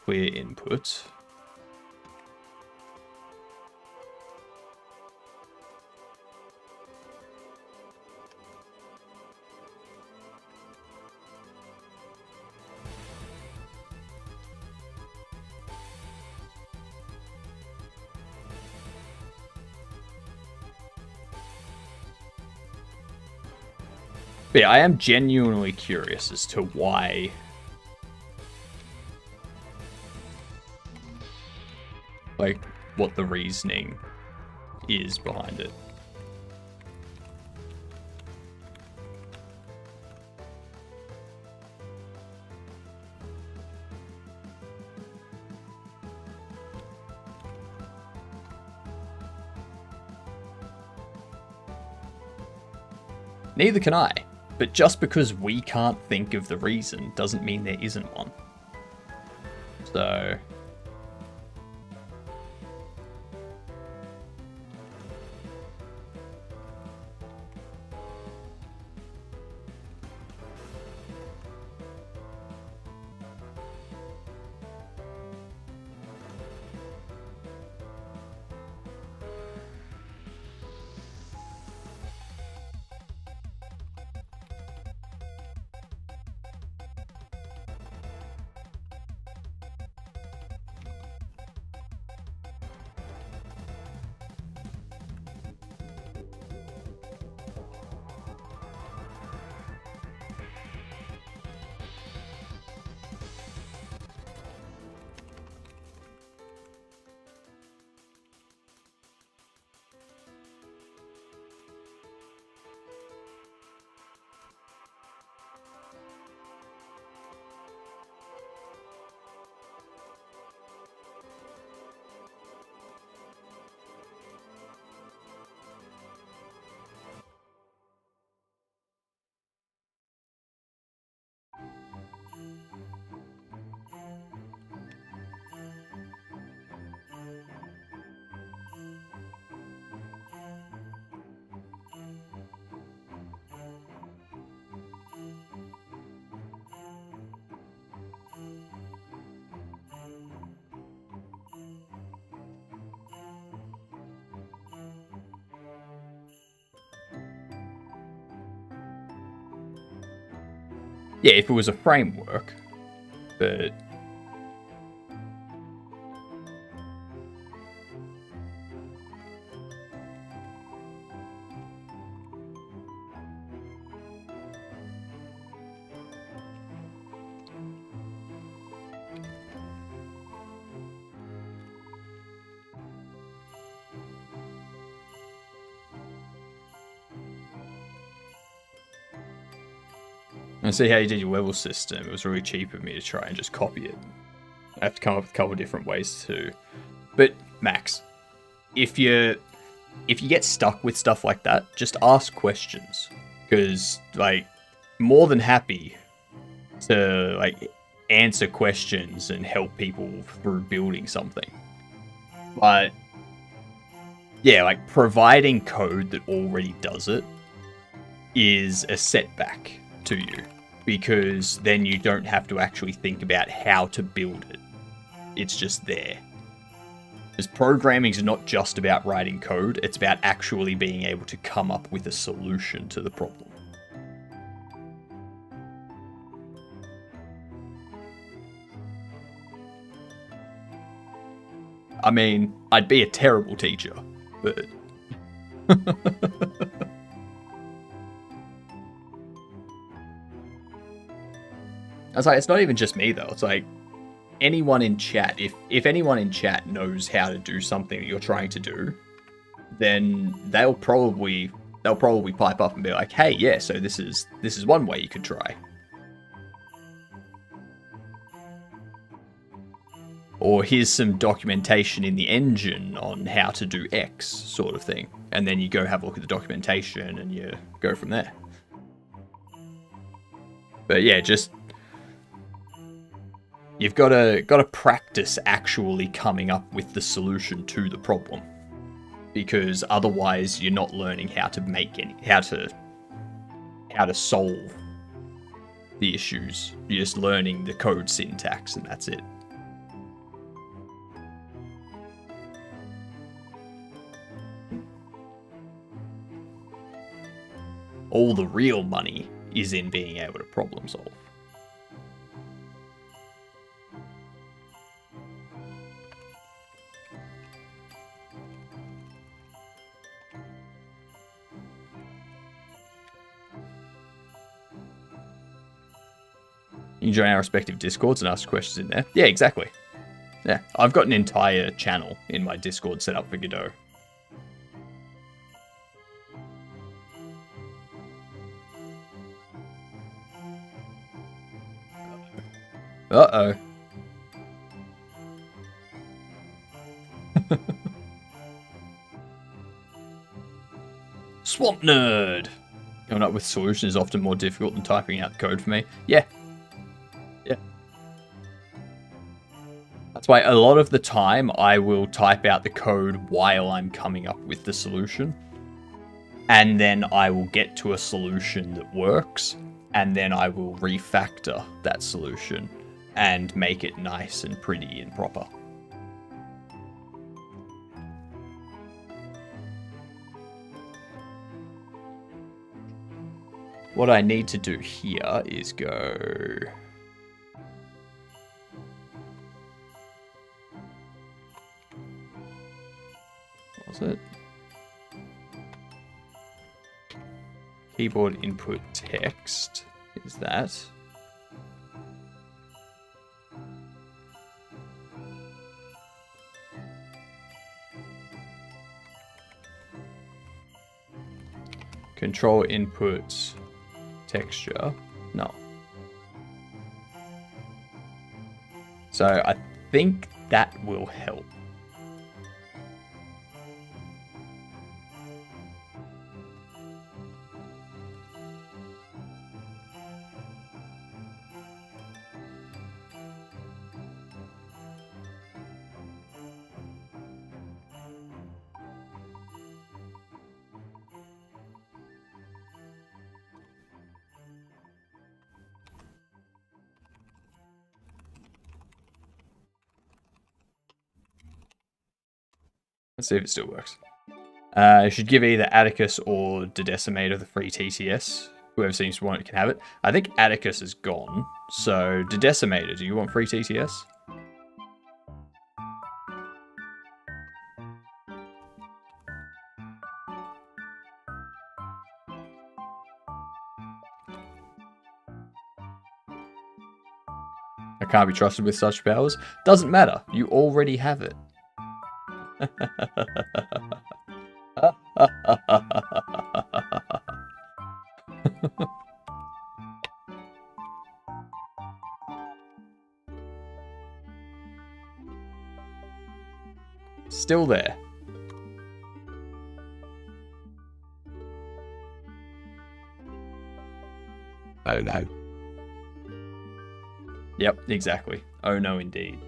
clear input. But yeah, I am genuinely curious as to why like what the reasoning is behind it. Neither can I. But just because we can't think of the reason doesn't mean there isn't one. So... Yeah, if it was a framework, but... I see how you did your level system. It was really cheap of me to try and just copy it. I have to come up with a couple of different ways too. But Max, if you get stuck with stuff like that, just ask questions. Because, like, more than happy to, like, answer questions and help people through building something. But, yeah, like, providing code that already does it is a setback to you. Because then you don't have to actually think about how to build it. It's just there. Because programming is not just about writing code, it's about actually being able to come up with a solution to the problem. I mean, I'd be a terrible teacher, but... I was like, it's not even just me though. It's like anyone in chat. If anyone in chat knows how to do something that you're trying to do, then they'll probably pipe up and be like, hey, yeah, so this is one way you could try. Or here's some documentation in the engine on how to do X sort of thing. And then you go have a look at the documentation and you go from there. But yeah, just... You've got to practice actually coming up with the solution to the problem, because otherwise you're not learning how to solve the issues. You're just learning the code syntax, and that's it. All the real money is in being able to problem solve. You can join our respective Discords and ask questions in there. Yeah, exactly. Yeah, I've got an entire channel in my Discord set up for Godot. Uh-oh. Swamp Nerd! Coming up with solution is often more difficult than typing out the code for me. Yeah. Yeah. That's why a lot of the time I will type out the code while I'm coming up with the solution. And then I will get to a solution that works. And then I will refactor that solution and make it nice and pretty and proper. What I need to do here is go... What was it? Keyboard input text is that. Control input texture. No. So I think that will help. Let's see if it still works. I should give either Atticus or Dedecimator the free TTS. Whoever seems to want it can have it. I think Atticus is gone. So, Dedecimator, do you want free TTS? I can't be trusted with such powers. Doesn't matter. You already have it. Still there. Oh no. Yep, exactly. Oh no, indeed.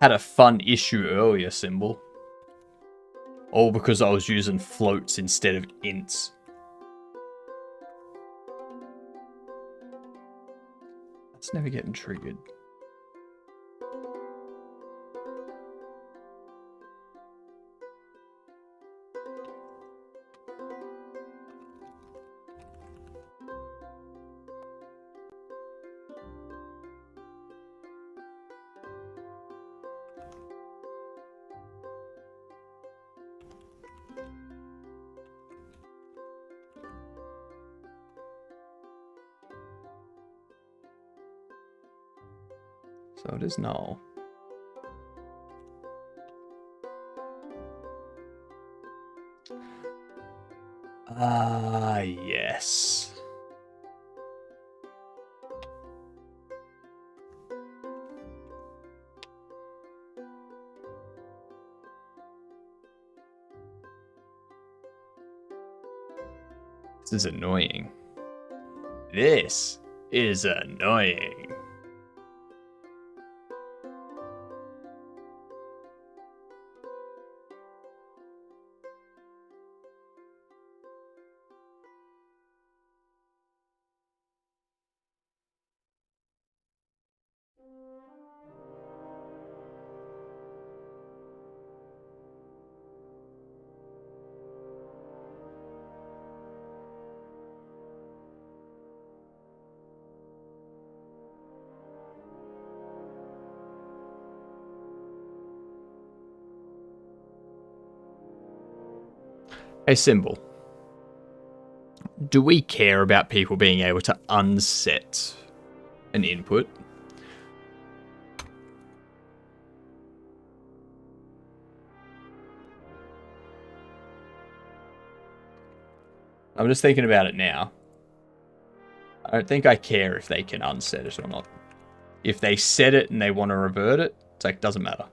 Had a fun issue earlier, Symbol. All because I was using floats instead of ints. That's never getting triggered. So it is null. Ah, yes. This is annoying. This is annoying. A symbol. Do we care about people being able to unset an input? I'm just thinking about it now. I don't think I care if they can unset it or not. If they set it and they want to revert it, it's like, doesn't matter.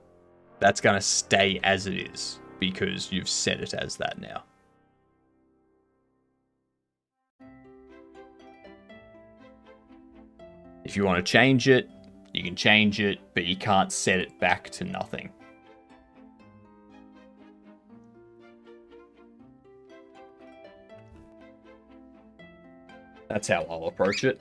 That's going to stay as it is because you've set it as that now. If you want to change it, you can change it, but you can't set it back to nothing. That's how I'll approach it.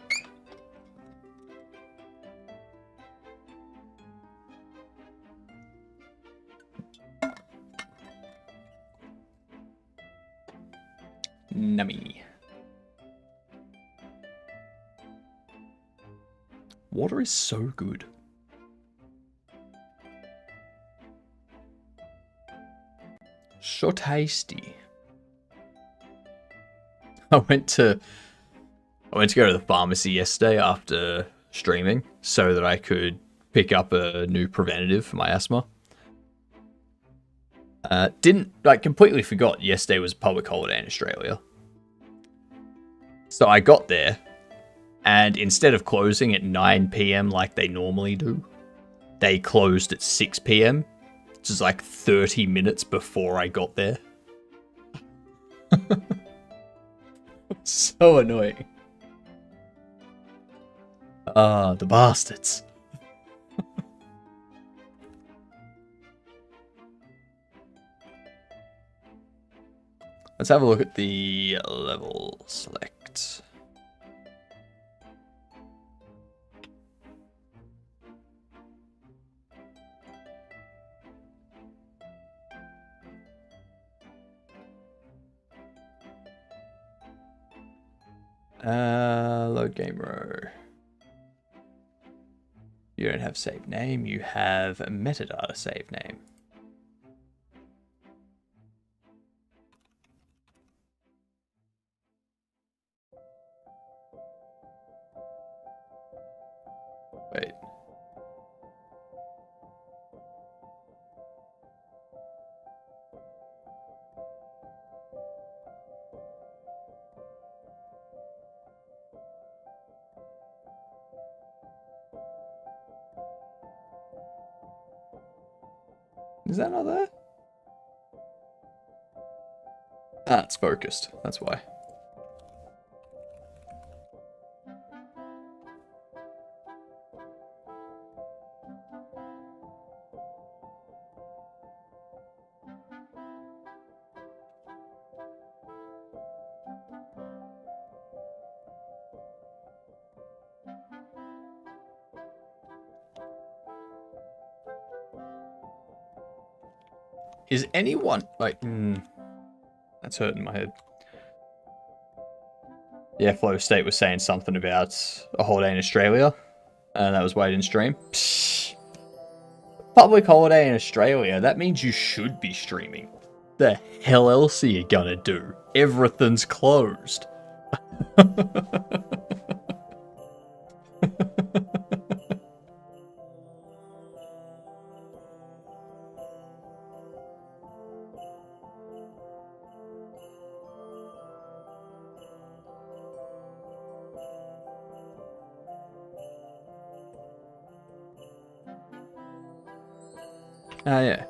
Nummy. Water is so good. So tasty. I went to go to the pharmacy yesterday after streaming so that I could pick up a new preventative for my asthma. Completely forgot yesterday was a public holiday in Australia. So I got there, and instead of closing at 9 PM like they normally do, they closed at 6 PM, which is like 30 minutes before I got there. So annoying. The bastards. Let's have a look at the level select. Load game row. You don't have save name, you have metadata save name. Wait. Is that not there? Ah, it's focused. That's why. Is anyone like? That's hurting my head. Yeah, Flow State was saying something about a holiday in Australia, and that was why I didn't stream. Psh, public holiday in Australia. That means you should be streaming. The hell else are you gonna do? Everything's closed. Ah, yeah.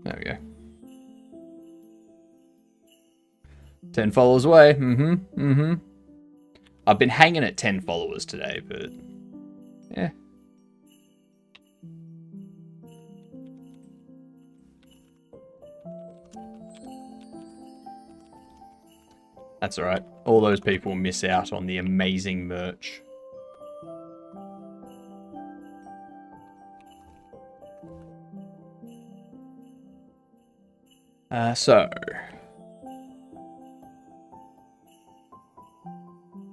There we go. 10 followers away. I've been hanging at 10 followers today, but yeah. That's alright. All those people miss out on the amazing merch. So,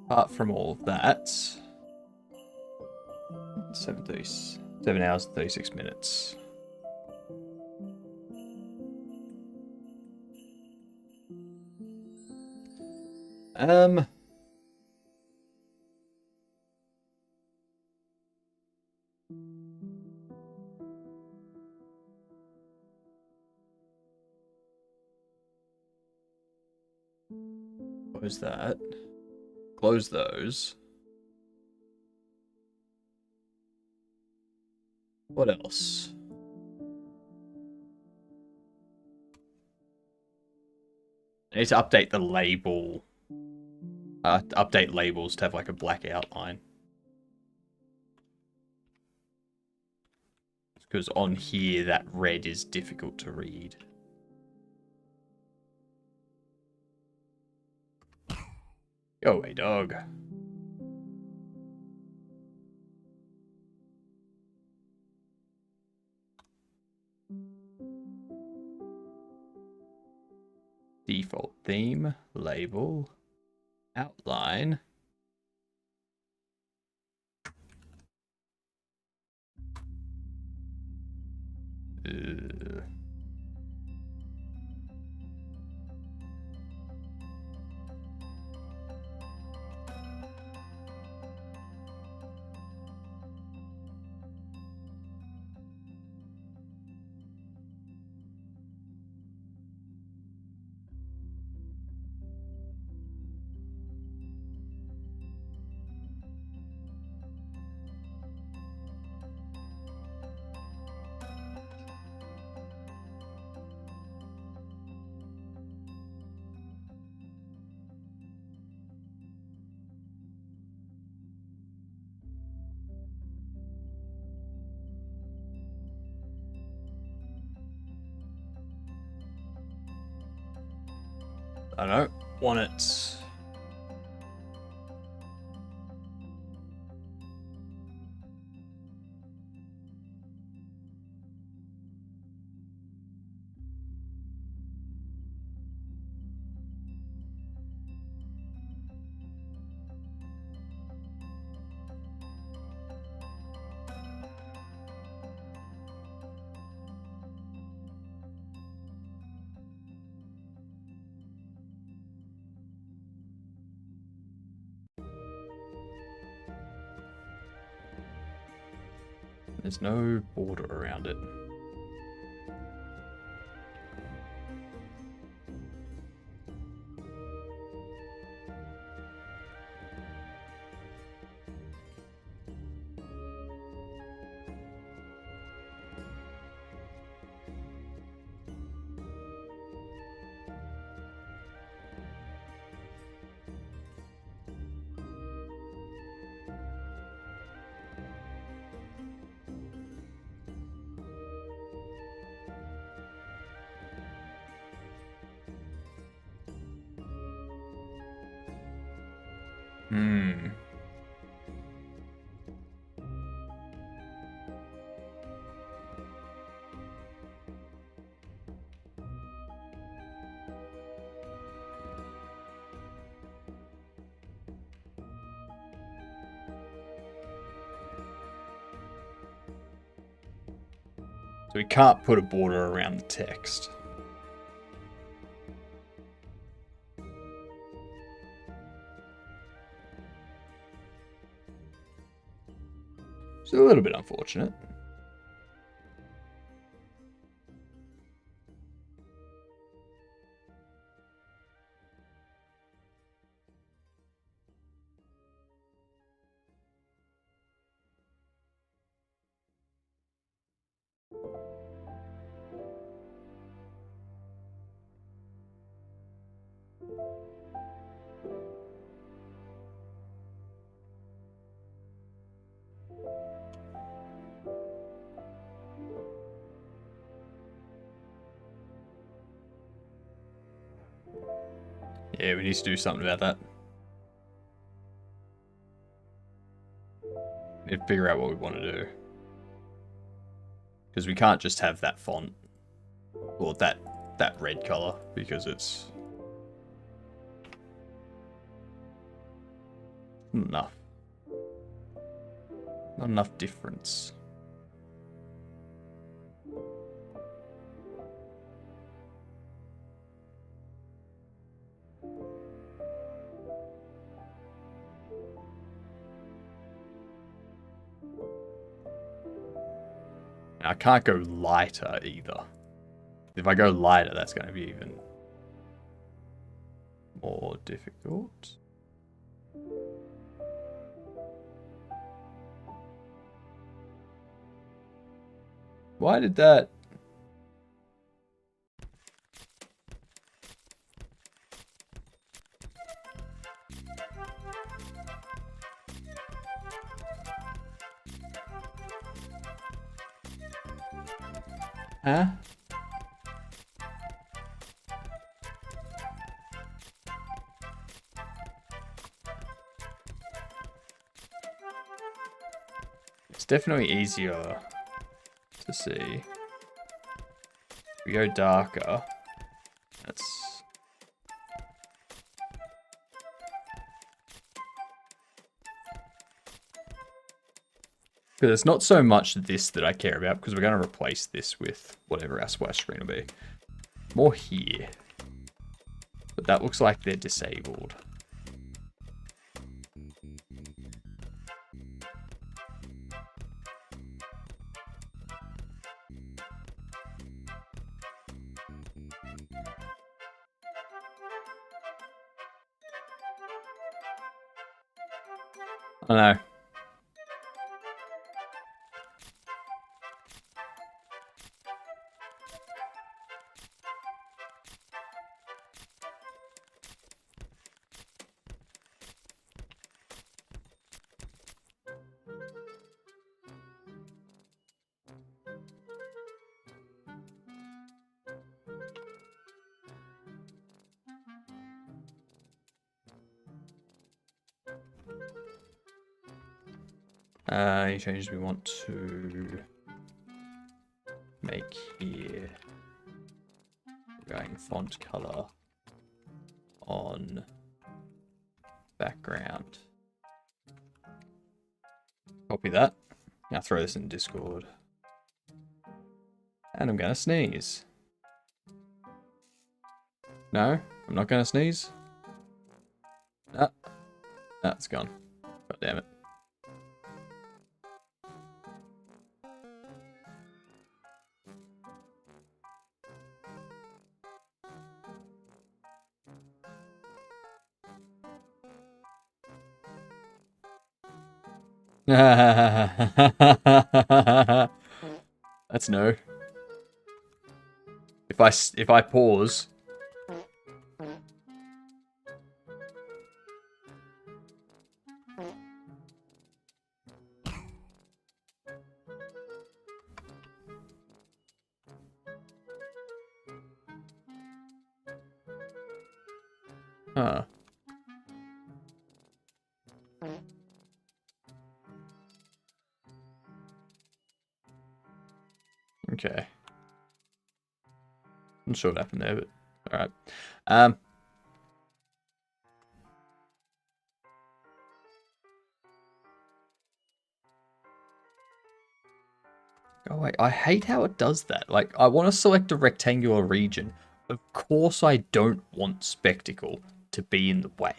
apart from all of that, 7 hours and 36 minutes. Close that. Close those. What else? I need to update the label. Update labels to have like a black outline. Because on here, that red is difficult to read. Go away, dog. Default theme, label, outline. I don't want it. There's no border around it. So we can't put a border around the text. It's a little bit unfortunate. Yeah, we need to do something about that. Need to figure out what we want to do. Because we can't just have that font. Or that red color, because it's not enough difference. I can't go lighter either. If I go lighter, that's going to be even more difficult. Why did that... Huh? It's definitely easier to see. We go darker. That's... Because it's not so much this that I care about, because we're going to replace this with whatever our splash screen will be. More here. But that looks like they're disabled. I know. Any changes we want to make here? We're going font color on background. Copy that. Now throw this in Discord. And I'm gonna sneeze. No, I'm not gonna sneeze. Ah, it's gone. God damn it. That's no. If I pause. Huh. Okay. I'm not sure what happened there, but alright. Oh wait, I hate how it does that. Like, I want to select a rectangular region. Of course I don't want spectacle to be in the way.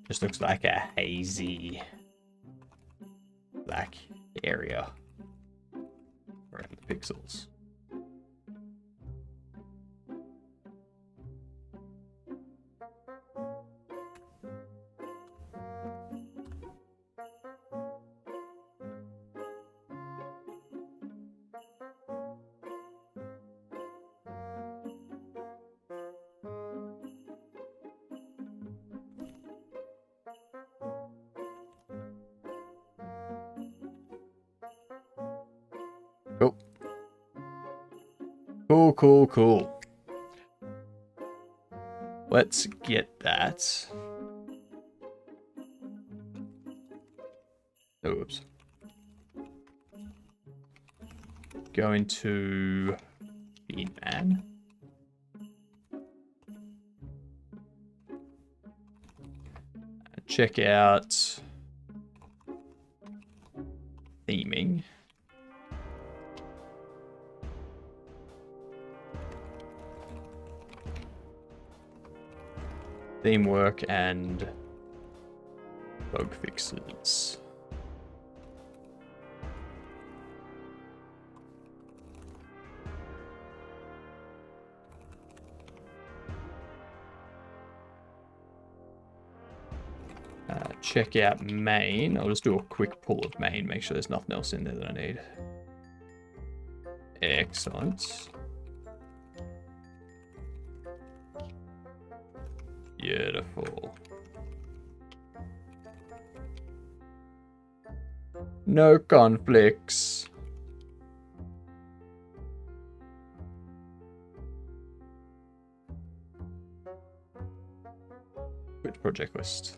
Just looks like a hazy black area around the pixels. Cool. Cool, cool, cool. Let's get that. Oh, oops. Go into Beanman. Check out theming. Theme work and bug fixes. Check out main. I'll just do a quick pull of main, make sure there's nothing else in there that I need. Excellent. Beautiful. No conflicts. Quit project list.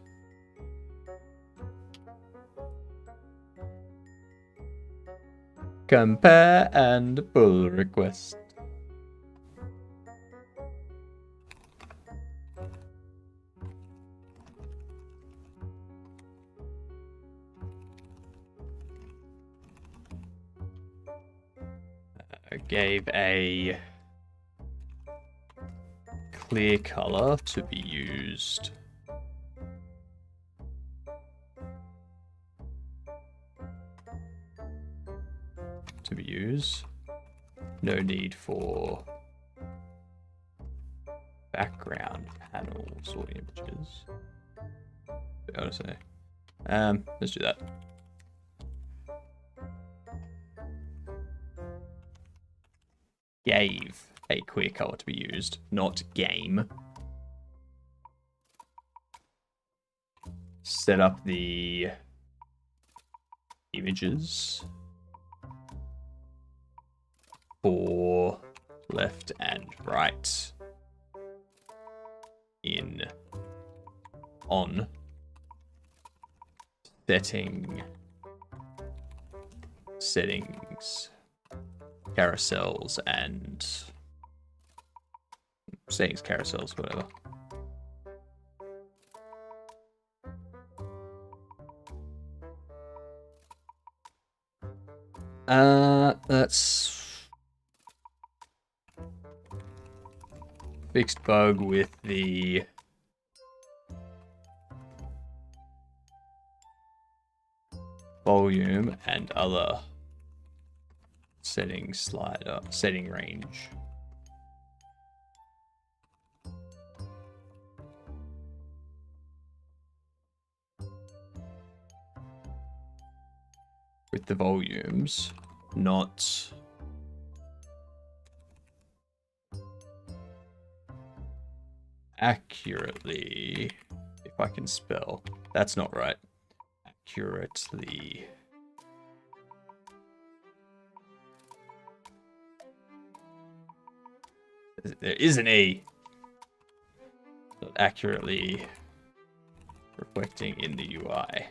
Compare and pull request. I gave a clear color to be used. No need for background panels or images. Honestly, let's do that. Gave a clear color to be used, not game. Set up the images for left and right in on settings, carousels and settings, carousels, whatever. That's fixed bug with the volume and other setting slider, setting range. With the volumes, not accurately, if I can spell. That's not right. Accurately. There is an E. Not accurately reflecting in the UI.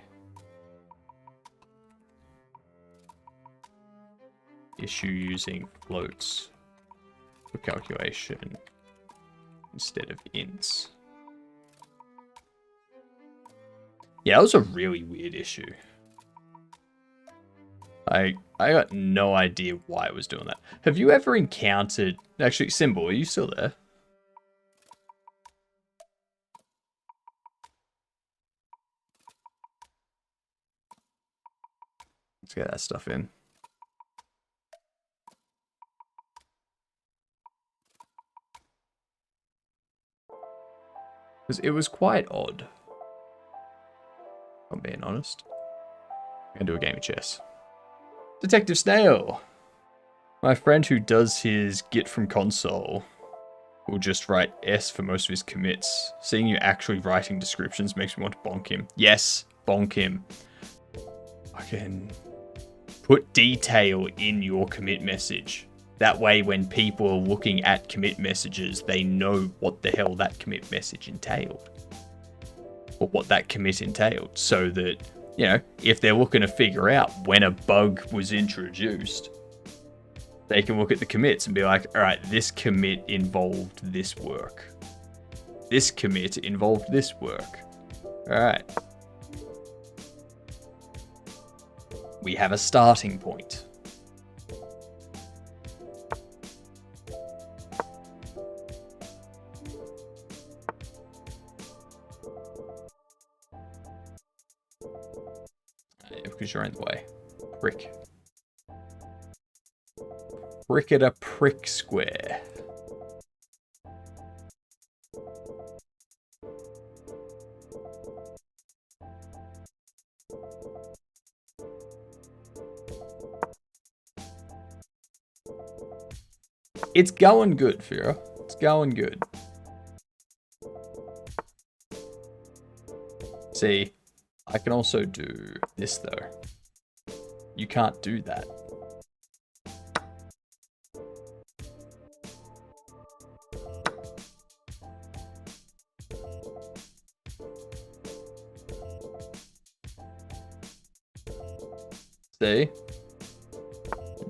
Issue using floats for calculation instead of ints. Yeah, that was a really weird issue. I got no idea why it was doing that. Have you ever encountered... Actually, Symbol, are you still there? Let's get that stuff in. Because it was quite odd. If I'm being honest. I'm going to do a game of chess. Detective Snail! My friend who does his Git from console will just write S for most of his commits. Seeing you actually writing descriptions makes me want to bonk him. Yes, bonk him. I can put detail in your commit message. That way when people are looking at commit messages, they know what the hell that commit message entailed. Or what that commit entailed. So that, you know, if they're looking to figure out when a bug was introduced, they can look at the commits and be like, all right, this commit involved this work. This commit involved this work. All right. We have a starting point. Because you're in the way. Prick. Prick at a prick square. It's going good, Fira. It's going good. See, I can also do this though. You can't do that. See?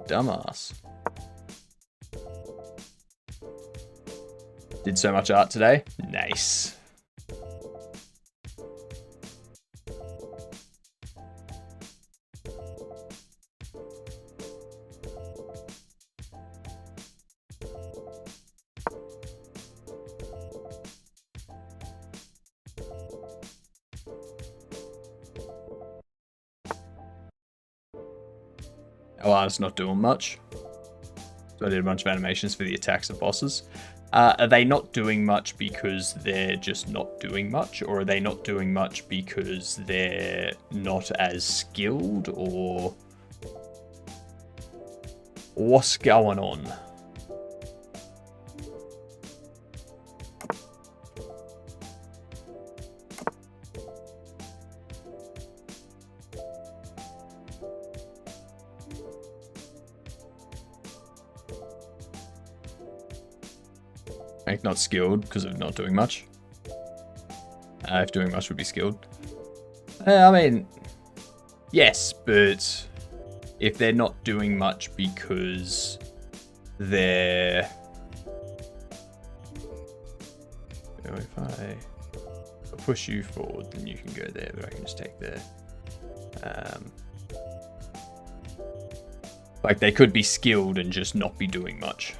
Dumbass. Did so much art today? Nice. Our artist's not doing much. So I did a bunch of animations for the attacks of bosses. Are they not doing much because they're just not doing much? Or are they not doing much because they're not as skilled? Or what's going on? Like, not skilled because of not doing much. If doing much would be skilled. I mean, yes, but if they're not doing much because they're... If I push you forward, then you can go there, but I can just take there. Like, they could be skilled and just not be doing much.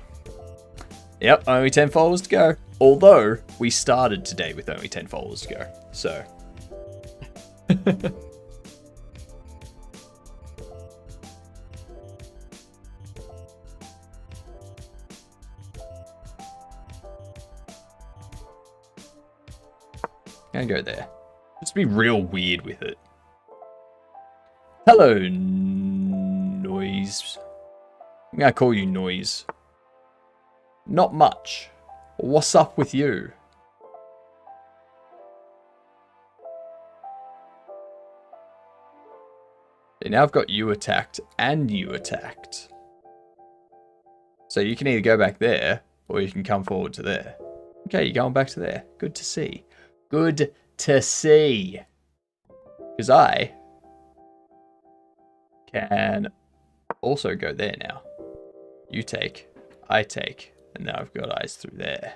Yep, only 10 followers to go. Although, we started today with only 10 followers to go. So. Gonna go there. Just be real weird with it. Hello, Noise. I'm gonna call you Noise. Not much. What's up with you? Okay, now I've got you attacked and you attacked. So you can either go back there or you can come forward to there. Okay, you're going back to there. Good to see. Good to see. Because I can also go there now. You take, I take. And now I've got eyes through there.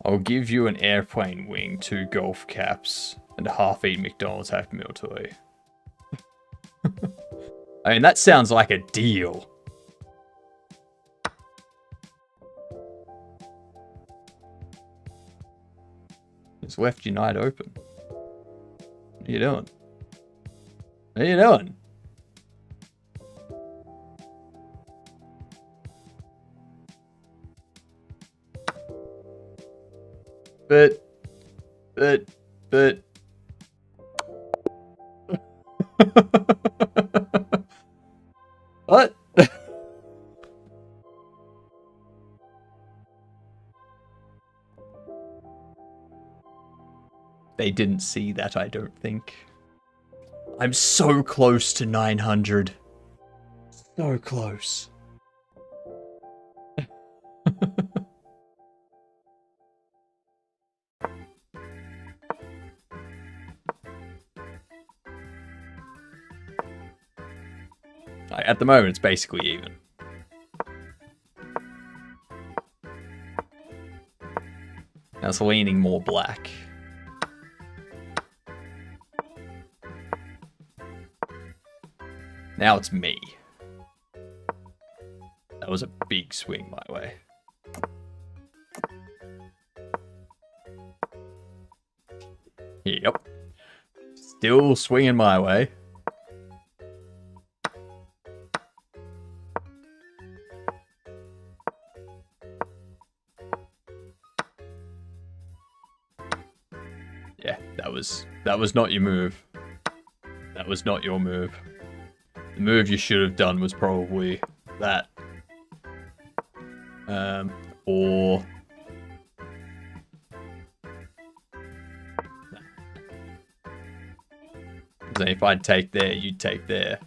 I'll give you an airplane wing, 2 golf caps, and a half-eaten McDonald's Happy Meal toy. I mean, that sounds like a deal. Just left your night open. What are you doing? What are you doing? But... What? They didn't see that, I don't think. I'm so close to 900. So close. At the moment, it's basically even. Now it's leaning more black. Now it's me. That was a big swing my way. Yep. Still swinging my way. Yeah, that was not your move. That was not your move. The move you should have done was probably that. Or... Then if I'd take there, you'd take there.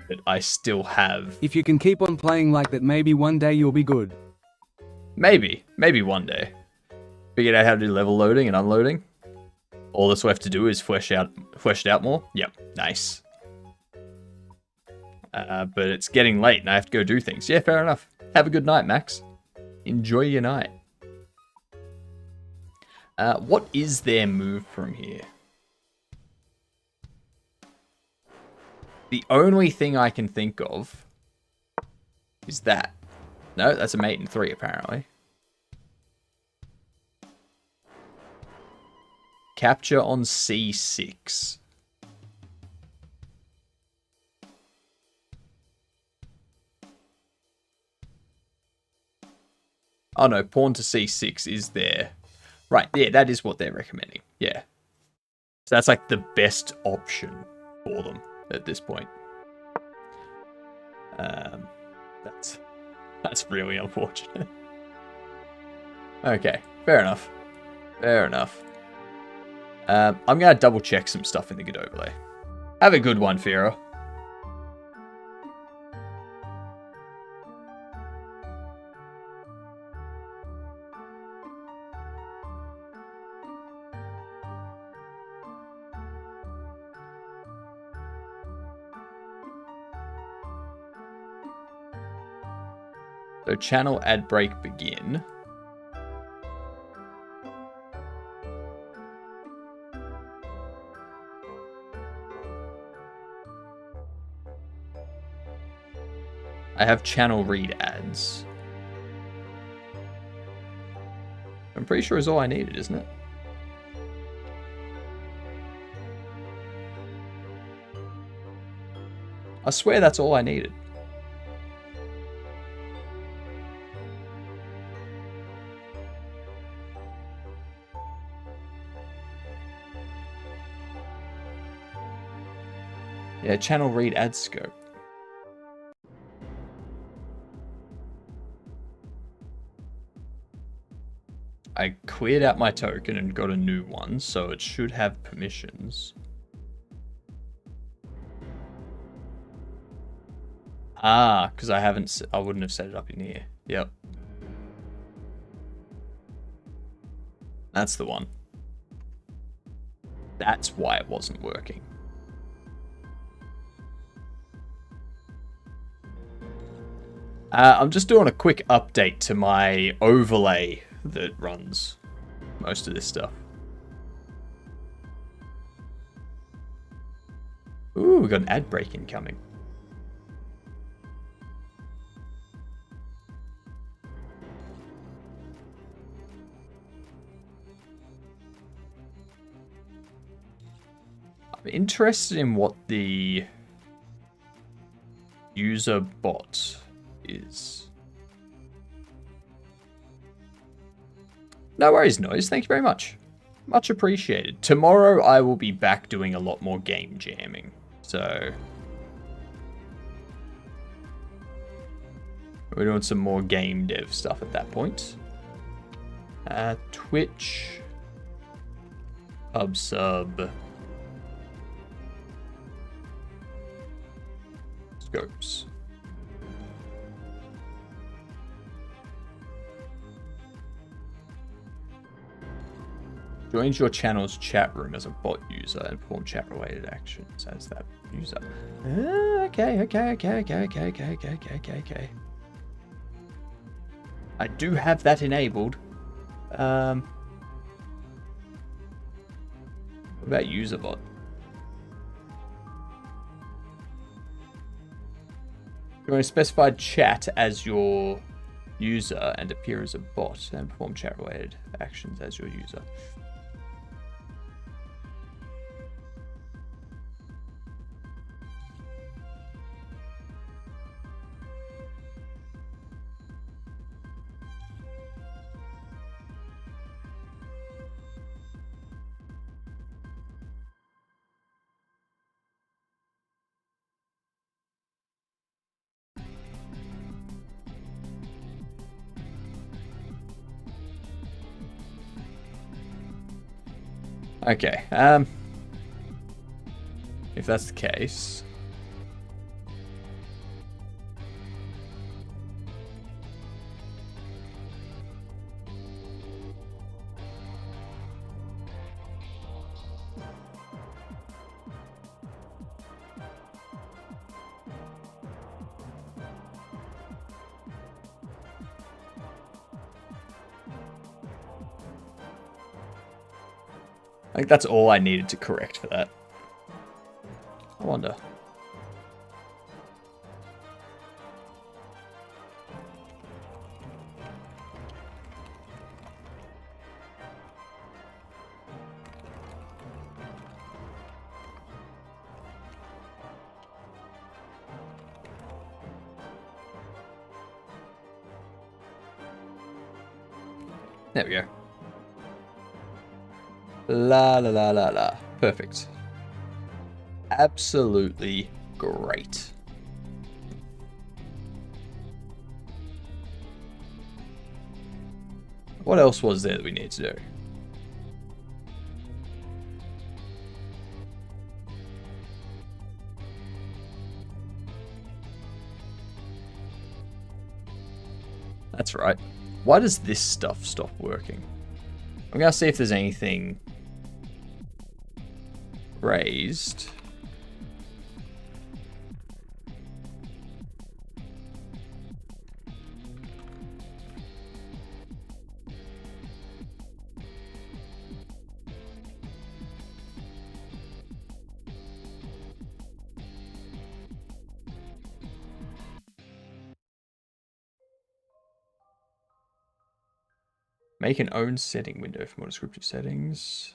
But I still have... If you can keep on playing like that, maybe one day you'll be good. Maybe one day. Figured out how to do level loading and unloading. All that's left to do is flesh it out more. Yep, nice. But it's getting late and I have to go do things. Yeah, fair enough. Have a good night, Max. Enjoy your night. What is their move from here? The only thing I can think of is that. No, that's a mate in 3 apparently. Capture on C6. Oh no, pawn to C6 is there. Right, yeah, that is what they're recommending. Yeah. So that's like the best option for them at this point. That's really unfortunate. Okay, fair enough. Fair enough. I'm going to double check some stuff in the good overlay. Have a good one, Firo. So channel ad break begin. I have channel read ads. I'm pretty sure is all I needed, isn't it? I swear that's all I needed. Yeah, channel read ad scope. I cleared out my token and got a new one, so it should have permissions. Ah, because I wouldn't have set it up in here. Yep. That's the one. That's why it wasn't working. I'm just doing a quick update to my overlay that runs most of this stuff. Ooh, we got an ad break incoming. I'm interested in what the user bot is. No worries, Noise. Thank you very much. Much appreciated. Tomorrow I will be back doing a lot more game jamming. So we're doing some more game dev stuff at that point. Twitch. Sub. Scopes. Joins your channel's chat room as a bot user and perform chat-related actions as that user. Okay. I do have that enabled. What about user bot? You want to specify chat as your user and appear as a bot and perform chat-related actions as your user. Okay, if that's the case, I think that's all I needed to correct for that. I wonder. There we go. La la la la la. Perfect. Absolutely great. What else was there that we need to do? That's right. Why does this stuff stop working? I'm gonna see if there's anything raised. Make an own setting window for more descriptive settings.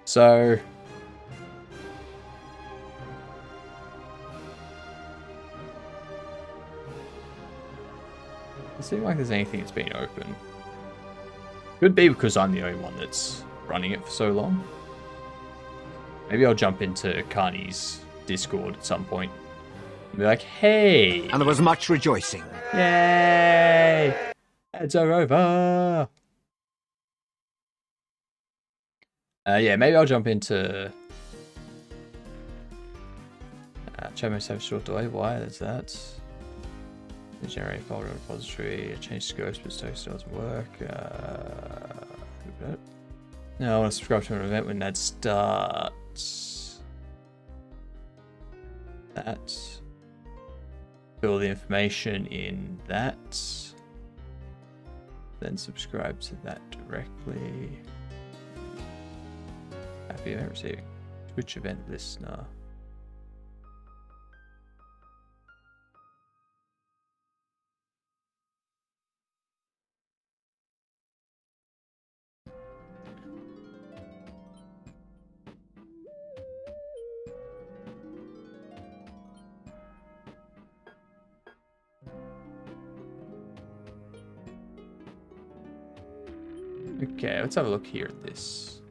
So doesn't seem like there's anything that's been open. Could be because I'm the only one that's running it for so long. Maybe I'll jump into Carney's Discord at some point. And be like, hey! And there was much rejoicing. Yay! Ads are over! Yeah, maybe I'll jump into... Chat must have a short delay. Why? There's that. The generate folder repository. Change scopes, but still doesn't work. No, I want to subscribe to an event when that starts. That. Fill the information in that. Then subscribe to that directly. Happy event receiving. Twitch event listener. Okay, let's have a look here at this.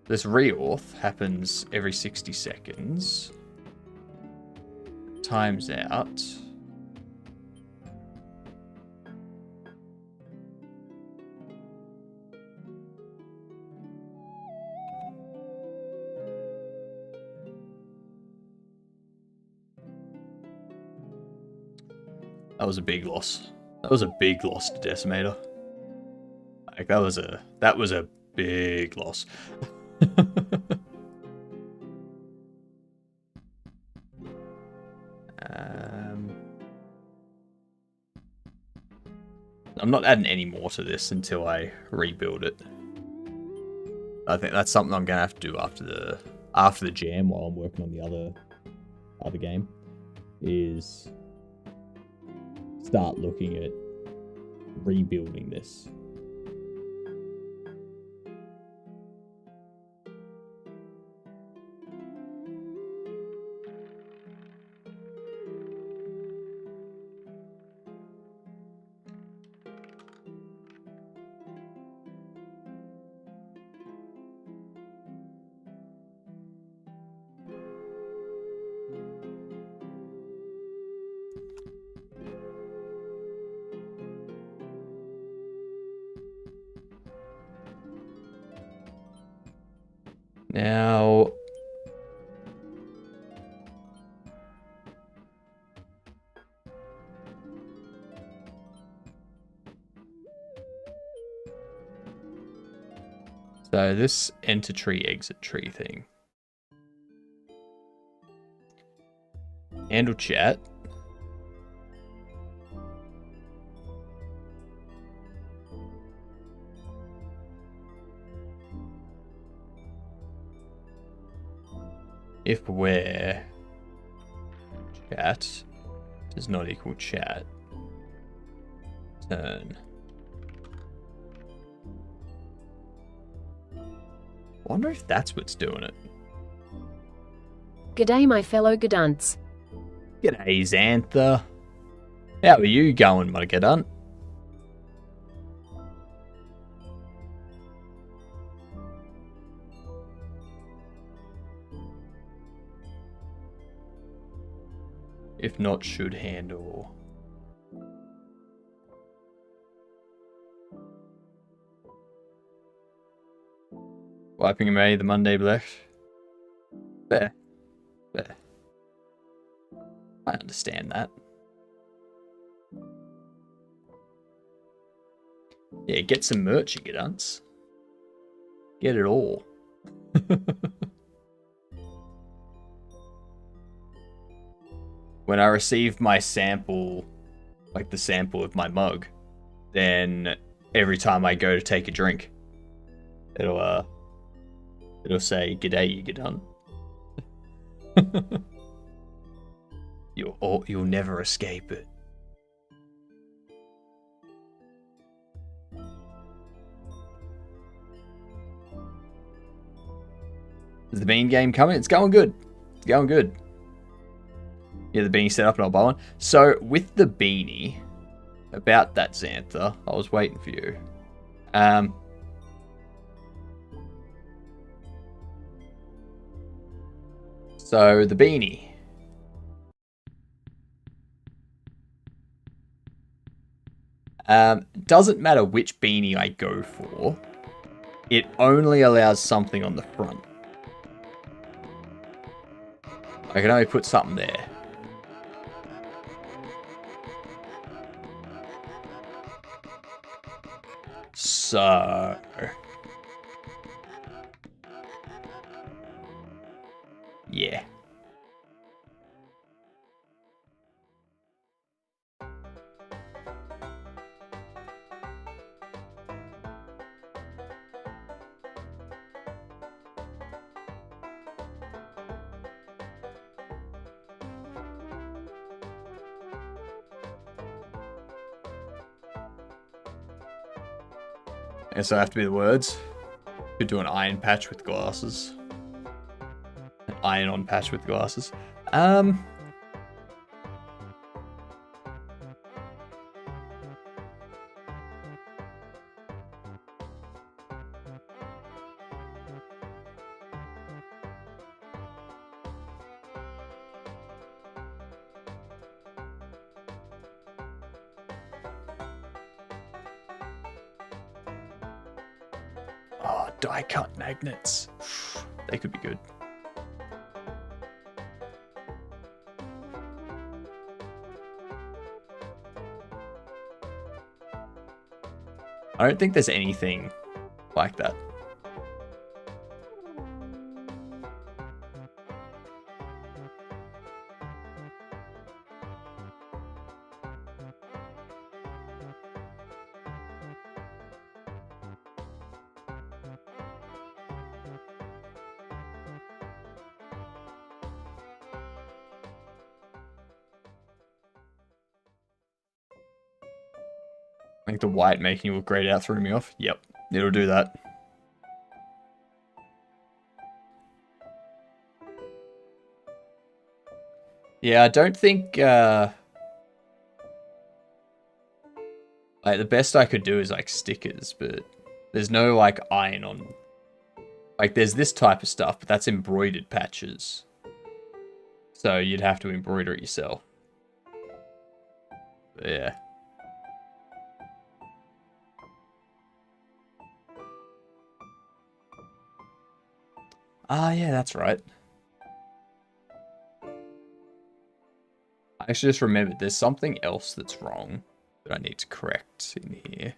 This reauth happens every 60 seconds. Times out. That was a big loss. That was a big loss to Decimator. Like that was a big loss. I'm not adding any more to this until I rebuild it. I think that's something I'm gonna have to do after the jam while I'm working on the other game. Is start looking at rebuilding this. Now, so this enter tree, exit tree thing. Handle chat. If where chat does not equal chat, turn. Wonder if that's what's doing it. G'day, my fellow Gadunts. G'day, Xantha. How are you going, my Gadunt? If not, should handle. Wiping away the Monday Black. Fair. Fair. I understand that. Yeah, get some merch, you Gadunts. Get it all. When I receive my sample, like the sample of my mug, then every time I go to take a drink, it'll say, "G'day, you Gadunt." You'll never escape it. Is the bean game coming? It's going good. It's going good. Yeah, the beanie set up and I'll buy one. So, with the beanie, about that, Xantha, I was waiting for you. So, the beanie. Doesn't matter which beanie I go for. It only allows something on the front. I can only put something there. So... yeah. And so I have to be the words. Could do an iron patch with glasses. An iron-on patch with glasses. Oh, die-cut magnets. They could be good. I don't think there's anything like that. I think the white making it look grayed out threw me off. Yep, it'll do that. Yeah, I don't think, like, the best I could do is, like, stickers, but there's no, like, iron on. Like, there's this type of stuff, but that's embroidered patches. So you'd have to embroider it yourself. But yeah. Ah, yeah, that's right. I actually just remembered there's something else that's wrong that I need to correct in here.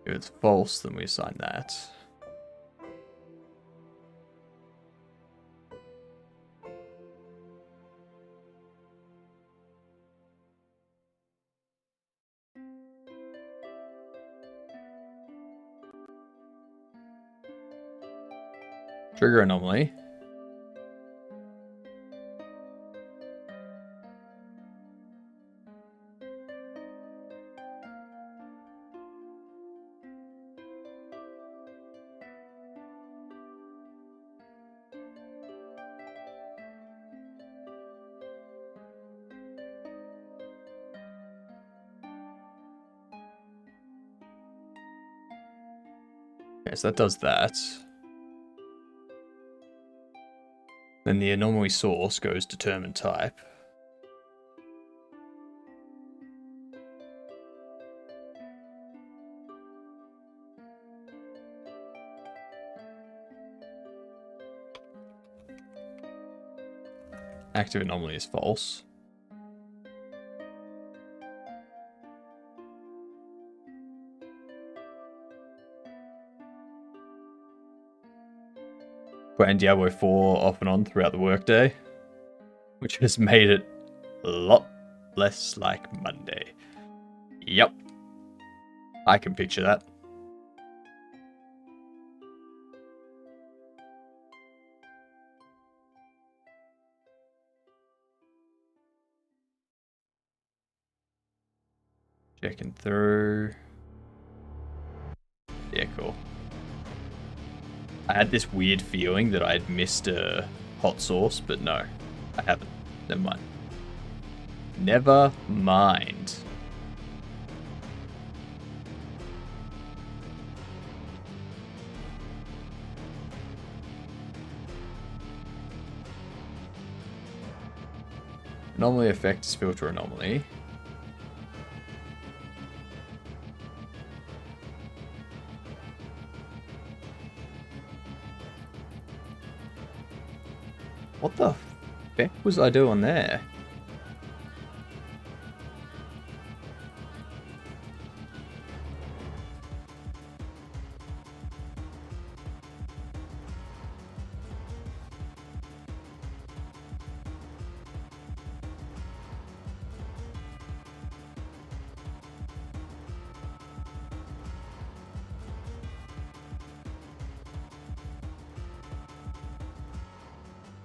If it's false, then we assign that. Trigger anomaly. Okay, so that does that. Then the anomaly source goes determine type. Active anomaly is false. playing Diablo 4 off and on throughout the workday, which has made it a lot less like Monday. Yep. I can picture that. Checking through. Yeah, cool. I had this weird feeling that I'd missed a hot sauce, but no, I haven't. Never mind. Never mind. Anomaly effect is filter anomaly. What the heck was I doing there?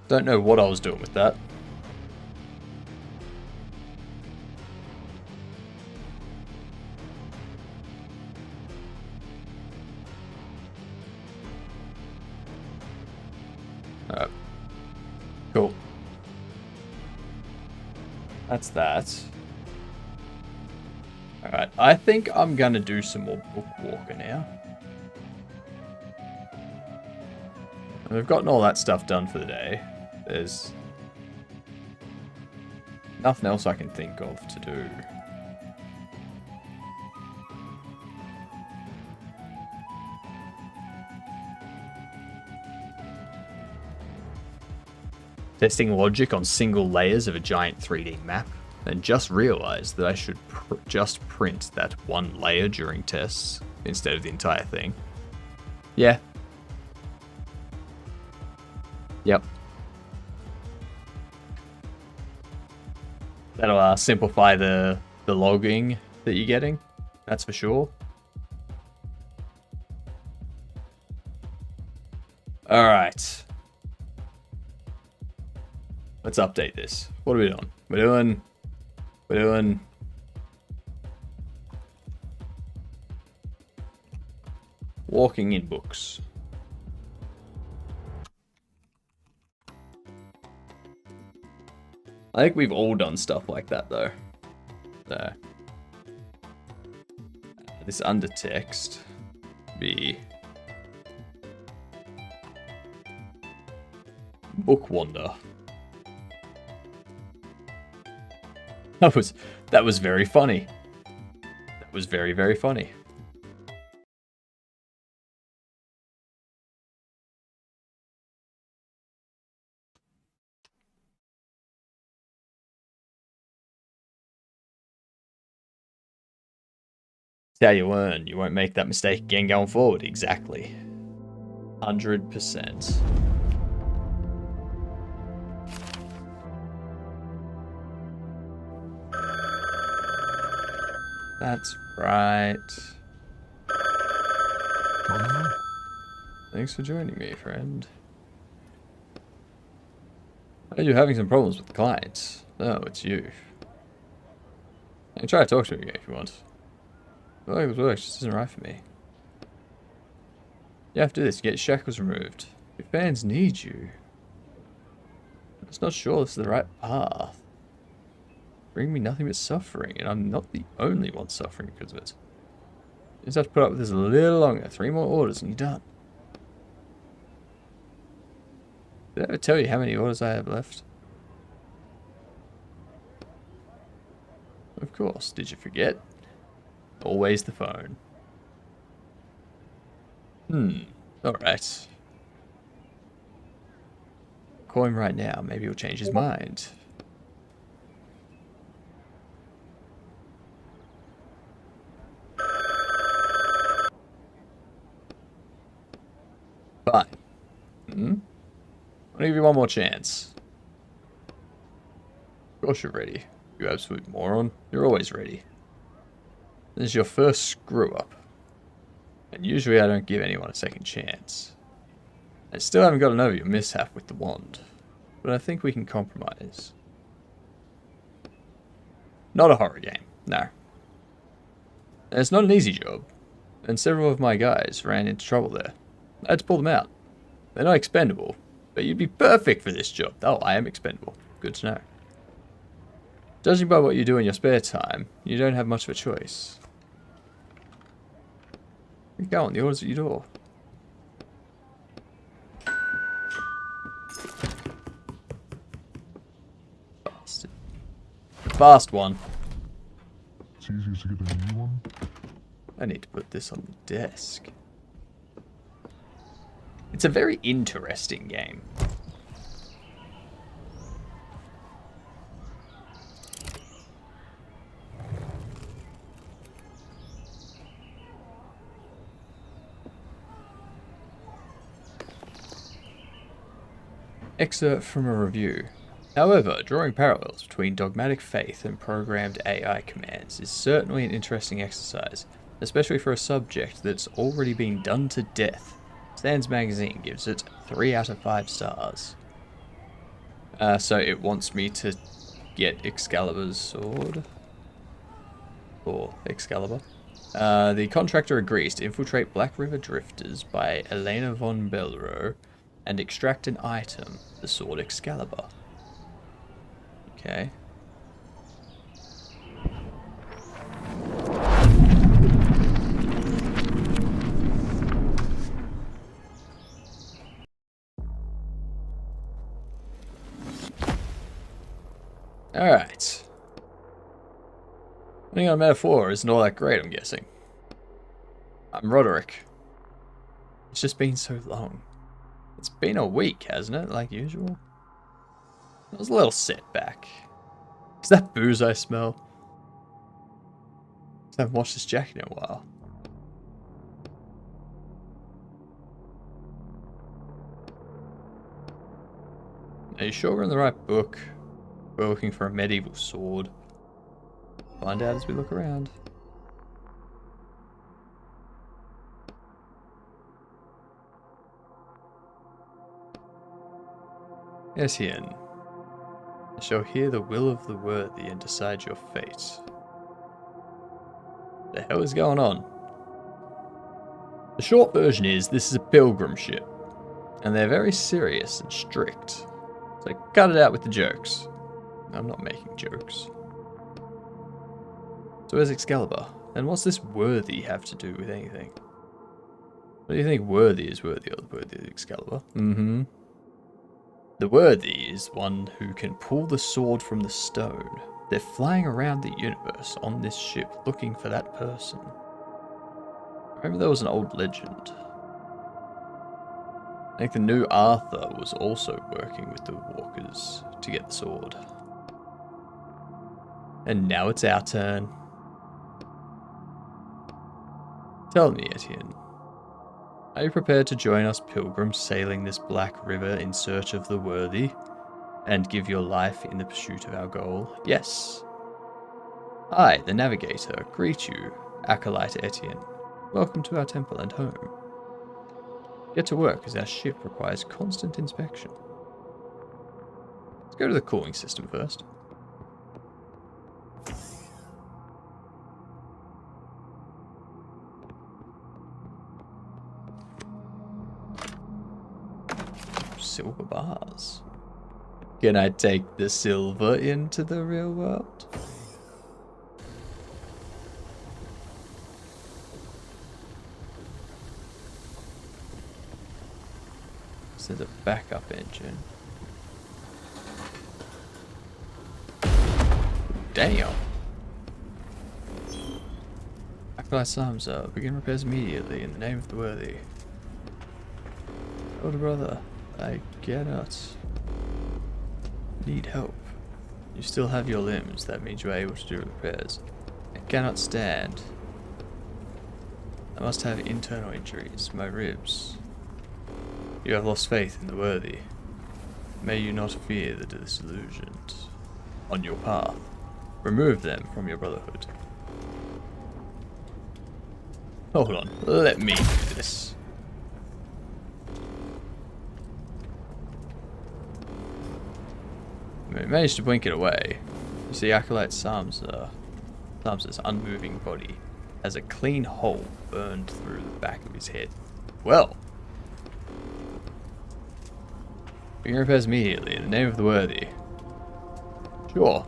Don't know what I was doing with that. Alright. Cool. That's that. Alright, I think I'm gonna do some more book walker now. We've gotten all that stuff done for the day. There's nothing else I can think of to do. Testing logic on single layers of a giant 3D map, and just realized that I should just print that one layer during tests instead of the entire thing. Yeah. Yep. That'll simplify the logging that you're getting, that's for sure. Alright. Let's update this. What are we doing? We're doing walking in books. I think we've all done stuff like that, though. So, this under text be book wander. That was very funny. That was very, very funny. How you learn. You won't make that mistake again going forward. Exactly. 100%. That's right. Thanks for joining me, friend. Are you having some problems with the clients? No, it's you. I can try to talk to you if you want. Oh, it works. This isn't right for me. You have to do this to get shackles removed. Your fans need you. I'm just not sure this is the right path. Bring me nothing but suffering, and I'm not the only one suffering because of it. You just have to put up with this a little longer. 3 more orders and you're done. Did I ever tell you how many orders I have left? Of course. Did you forget? Always the phone. Alright. Call him right now. Maybe he'll change his mind. Fine. I'll give you one more chance. Of course you're ready. You absolute moron. You're always ready. This is your first screw-up. And usually I don't give anyone a second chance. I still haven't gotten over your mishap with the wand. But I think we can compromise. Not a horror game. No. And it's not an easy job. And several of my guys ran into trouble there. I had to pull them out. They're not expendable. But you'd be perfect for this job. Oh, I am expendable. Good to know. Judging by what you do in your spare time, you don't have much of a choice. Where you going? The order's at your door. Bastard. The fast one. It's easier to get a new one. I need to put this on the desk. It's a very interesting game. Excerpt from a review. However, drawing parallels between dogmatic faith and programmed AI commands is certainly an interesting exercise, especially for a subject that's already been done to death. Sands Magazine gives it 3 out of 5 stars. So it wants me to get Excalibur's sword. Or Excalibur. The contractor agrees to infiltrate Black River Drifters by Elena von Belro and extract an item, the sword Excalibur. Okay. Alright. Running on metaphor isn't all that great, I'm guessing. I'm Roderick. It's just been so long. It's been a week, hasn't it, like usual? It was a little setback. Is that booze I smell? I haven't washed this jacket in a while. Are you sure we're in the right book? We're looking for a medieval sword. Find out as we look around. Etienne. I shall hear the will of the worthy and decide your fate. The hell is going on? The short version is, this is a pilgrim ship. And they're very serious and strict. So cut it out with the jokes. I'm not making jokes. So where's Excalibur? And what's this worthy have to do with anything? What do you think worthy is worthy of Excalibur? Mm-hmm. The worthy is one who can pull the sword from the stone. They're flying around the universe on this ship looking for that person. I remember there was an old legend. I think the new Arthur was also working with the walkers to get the sword. And now it's our turn. Tell me, Etienne. Are you prepared to join us pilgrims sailing this black river in search of the worthy, and give your life in the pursuit of our goal? Yes. I, the navigator, greet you, Acolyte Etienne. Welcome to our temple and home. Get to work, as our ship requires constant inspection. Let's go to the cooling system first. Silver bars. Can I take the silver into the real world? There's a backup engine. Damn. Acolyte Samsa, begin repairs immediately in the name of the worthy. Older brother, I cannot. Need help. You still have your limbs, that means you are able to do repairs. I cannot stand. I must have internal injuries, my ribs. You have lost faith in the worthy. May you not fear the disillusioned on your path. Remove them from your brotherhood. Hold on, let me do this. We managed to blink it away. You see, Acolyte Samsa's unmoving body has a clean hole burned through the back of his head. Well, begin repairs immediately in the name of the worthy. Sure.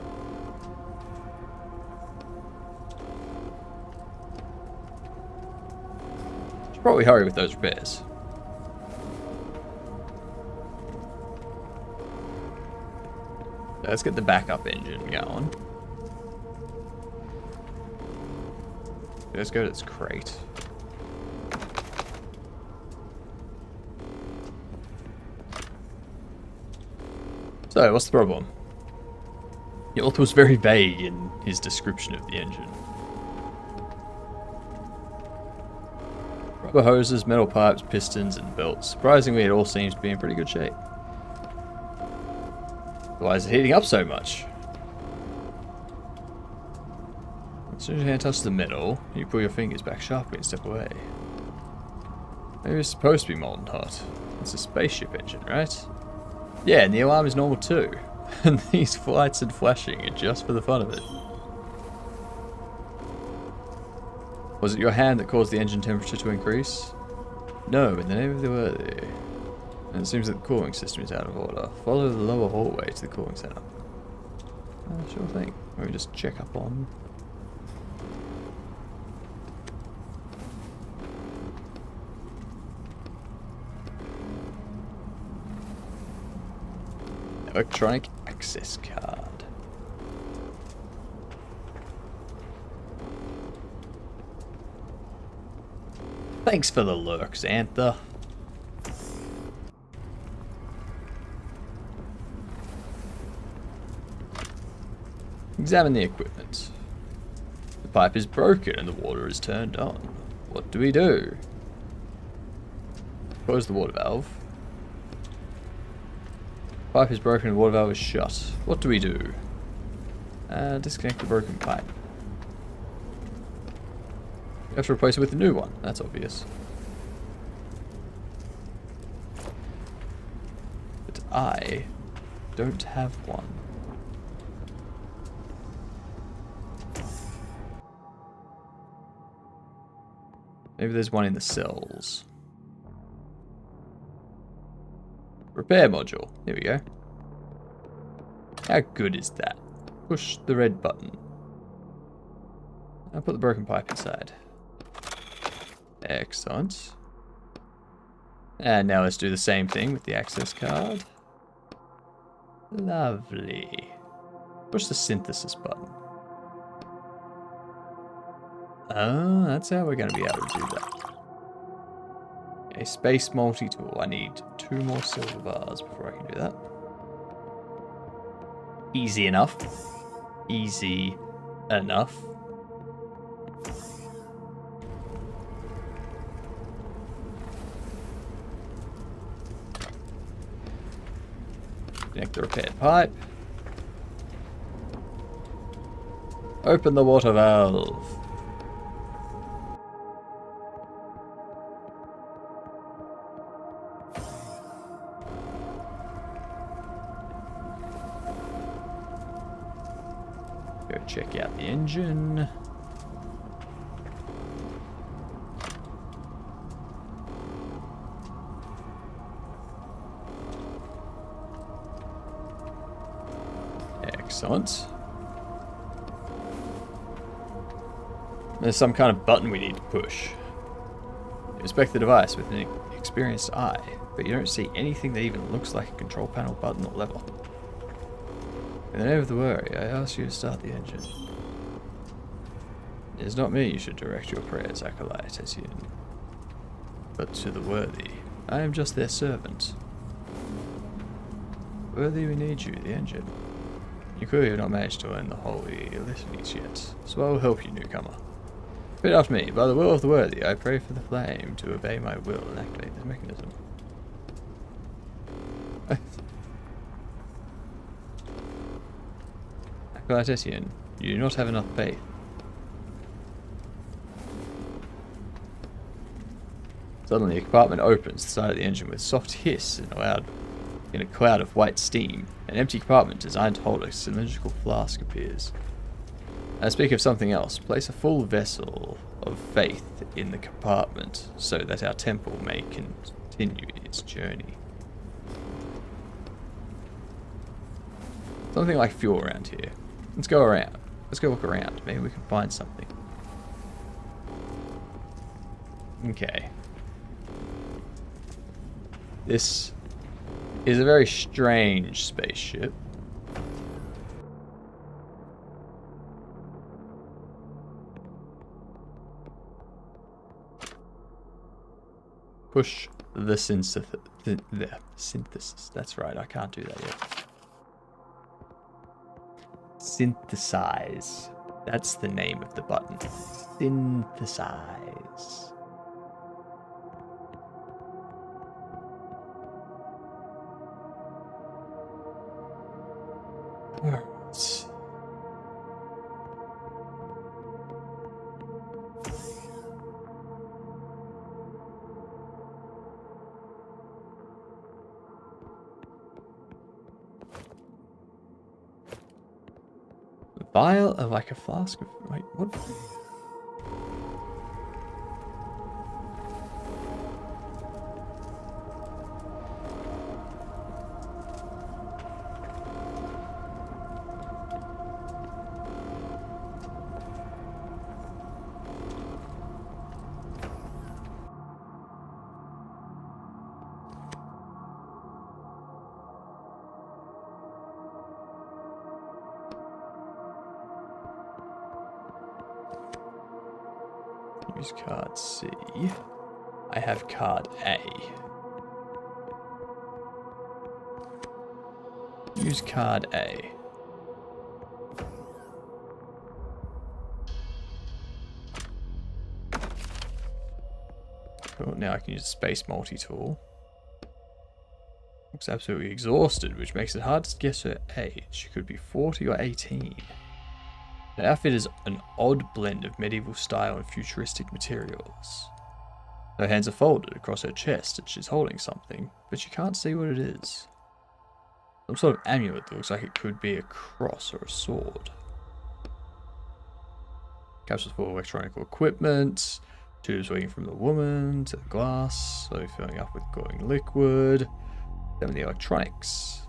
Should probably hurry with those repairs. Let's get the backup engine going. Let's go to this crate. So, what's the problem? The author was very vague in his description of the engine. Rubber hoses, metal pipes, pistons, and belts. Surprisingly, it all seems to be in pretty good shape. Why is it heating up so much? As soon as your hand touches the metal, you pull your fingers back sharply and step away. Maybe it's supposed to be molten hot. It's a spaceship engine, right? Yeah, and the alarm is normal too. And these flights and flashing are just for the fun of it. Was it your hand that caused the engine temperature to increase? No, in the name of the worthy. And it seems that the cooling system is out of order. Follow the lower hallway to the cooling center. Sure thing. Let me just check up on. Electronic access card. Thanks for the lurks, Xantha. Examine the equipment. The pipe is broken and the water is turned on. What do we do? Close the water valve. Pipe is broken and the water valve is shut. What do we do? Disconnect the broken pipe. You have to replace it with a new one. That's obvious. But I don't have one. Maybe there's one in the cells. Repair module. Here we go. How good is that? Push the red button. I'll put the broken pipe inside. Excellent. And now let's do the same thing with the access card. Lovely. Push the synthesis button. Oh, that's how we're going to be able to do that. A space multi-tool. I need 2 more silver bars before I can do that. Easy enough. Easy enough. Connect the repaired pipe. Open the water valve. Go check out the engine. Excellent. There's some kind of button we need to push. You inspect the device with an experienced eye, but you don't see anything that even looks like a control panel button or lever. In the name of the worry, I ask you to start the engine. It is not me you should direct your prayers, Acolyte, as you, but to the worthy. I am just their servant. Worthy, we need you, the engine. You clearly have not managed to learn the holy litanies yet, so I will help you, newcomer. Repeat after me. By the will of the worthy, I pray for the flame to obey my will and activate this mechanism. Acolyte Etienne, you do not have enough faith. Suddenly, a compartment opens to the side of the engine with a soft hiss in a cloud of white steam. An empty compartment designed to hold a cylindrical flask appears. I speak of something else. Place a full vessel of faith in the compartment so that our temple may continue its journey. Something like fuel around here. Let's go around. Let's go look around. Maybe we can find something. Okay. This is a very strange spaceship. Push the synthesis. That's right, I can't do that yet. Synthesize. That's the name of the button. Synthesize. Alright. Vial of like a flask of... Wait, what? Use card C. I have card A. Use card A. Cool, now I can use the space multi-tool. Looks absolutely exhausted, which makes it hard to guess her age. She could be 40 or 18. The outfit is an odd blend of medieval style and futuristic materials. Her hands are folded across her chest and she's holding something, but you can't see what it is. Some sort of amulet that looks like it could be a cross or a sword. Capsules full of electronic equipment, tubes leading from the woman to the glass, slowly filling up with glowing liquid, then the electronics.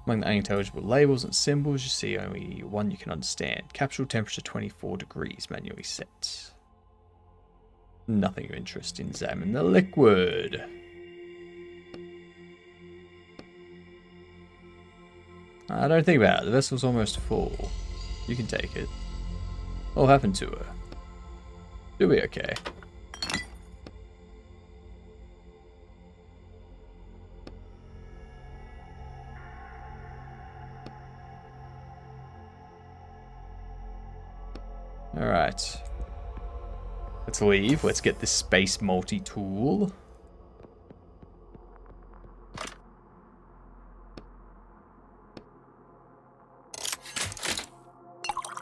Among the unintelligible labels and symbols, you see only one you can understand. Capsule temperature 24 degrees, manually set. Nothing of interest. Examine the liquid. Don't think about it. The vessel's almost full. You can take it. What will happen to her? She'll be okay. Alright. Let's leave. Let's get this space multi-tool.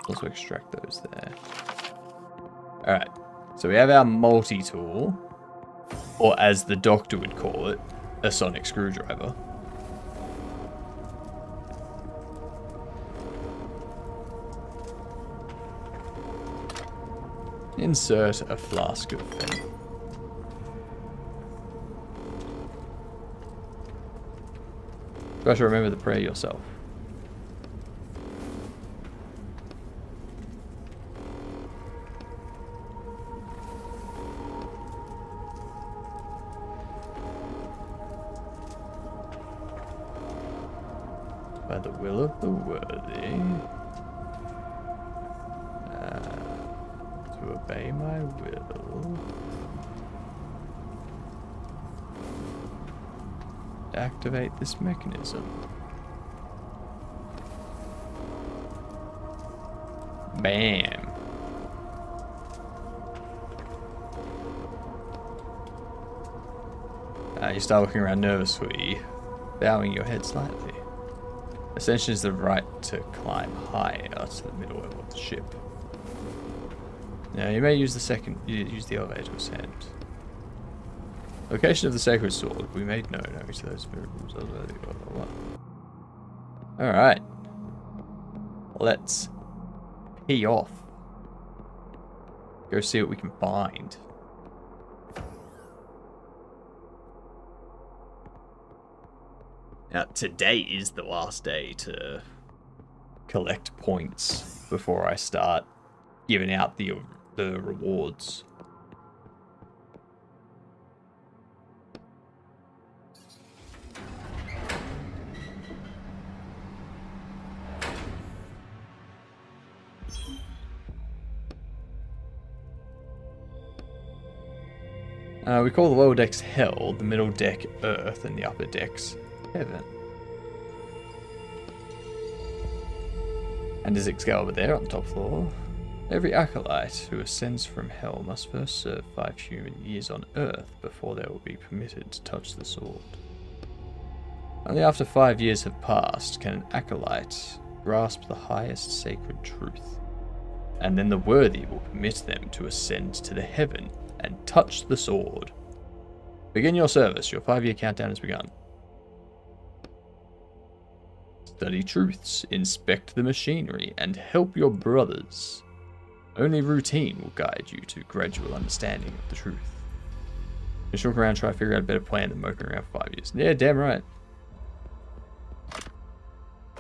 Also extract those there. Alright. So we have our multi-tool. Or as the doctor would call it, a sonic screwdriver. Insert a flask of faith. Try to remember the prayer yourself. By the will of the worthy. To obey my will. Activate this mechanism. Bam. You start looking around nervously, bowing your head slightly. Ascension is the right to climb higher to the middle level of the ship. Now you may use the elevator to ascend. Location of the sacred sword. We made known to those miracles. Alright. Let's pee off. Go see what we can find. Now, today is the last day to collect points before I start giving out the rewards. We call the lower decks Hell, the middle deck Earth, and the upper decks Heaven. And is Excalibur there on the top floor? Every acolyte who ascends from Hell must first serve 5 human years on Earth before they will be permitted to touch the sword. Only after 5 years have passed can an acolyte grasp the highest sacred truth, and then the worthy will permit them to ascend to the heaven and touch the sword. Begin your service. Your 5-year countdown has begun. Study truths, inspect the machinery, and help your brothers. Only routine will guide you to gradual understanding of the truth. Just look around and try to figure out a better plan than moping around for 5 years. Yeah, damn right.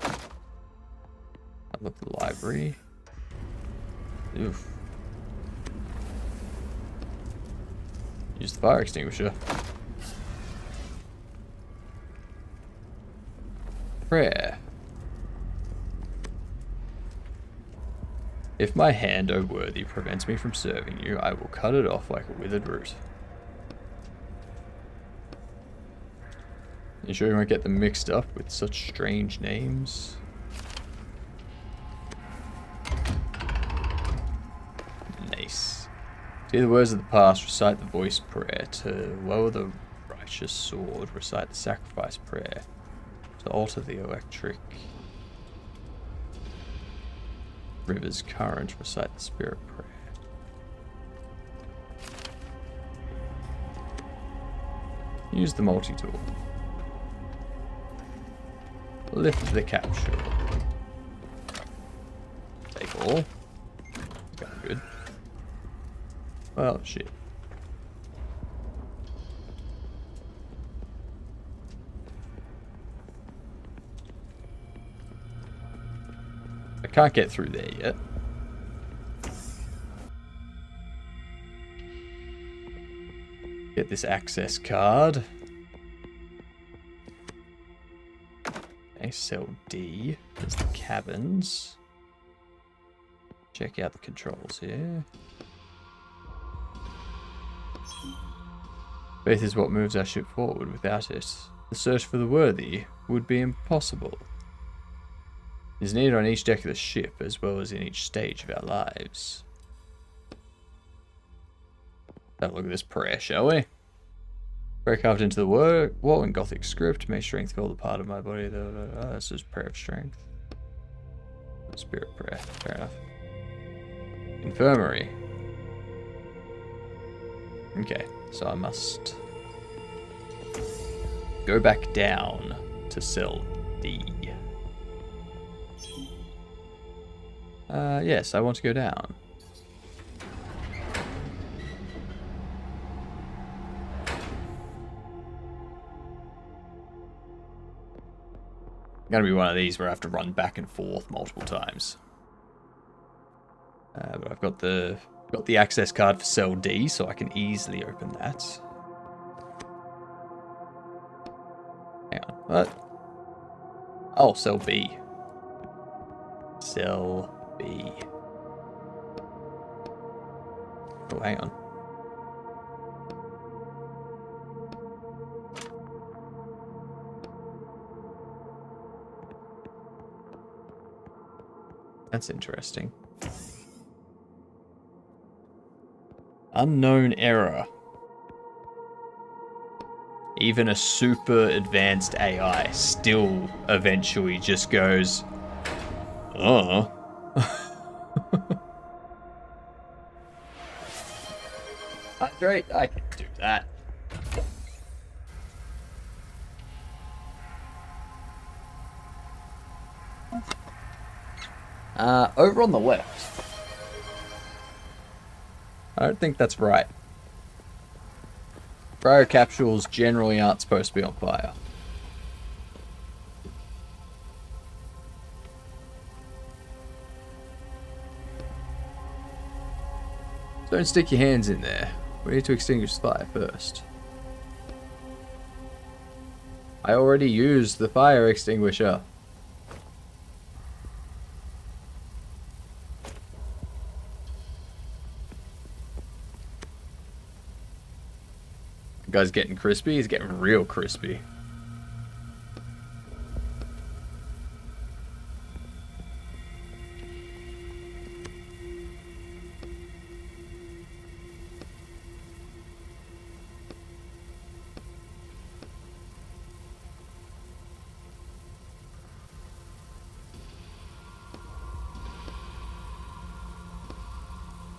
I look at the library. Oof. Use the fire extinguisher. Prayer. If my hand, O worthy, prevents me from serving you, I will cut it off like a withered root. You sure you won't get them mixed up with such strange names? Nice. To hear the words of the past, recite the voice prayer. To lower the righteous sword, recite the sacrifice prayer. To alter the electric river's current, recite the spirit prayer. Use the multi-tool. Lift the capsule. Take all. Got good. Well, shit. I can't get through there yet. Get this access card. Okay, cell D. There's the cabins. Check out the controls here. Faith is what moves our ship forward. Without it, the search for the worthy would be impossible. It is needed on each deck of the ship, as well as in each stage of our lives. Have a look at this prayer, shall we? Prayer carved into the wall in Gothic script. May strength fill the part of my body. This is prayer of strength. Spirit prayer. Fair enough. Infirmary. Okay, so I must go back down to cell D. Yes, I want to go down. Gonna be one of these where I have to run back and forth multiple times. But I've got the access card for cell D, so I can easily open that. Hang on, what? Oh, cell B. Cell B. Oh, hang on. That's interesting. Unknown error. Even a super advanced AI still eventually just goes, oh. Hydrate, I can do that. Over on the left. I don't think that's right. Cryo capsules generally aren't supposed to be on fire. Don't stick your hands in there. We need to extinguish the fire first. I already used the fire extinguisher. The guy's getting crispy. He's getting real crispy.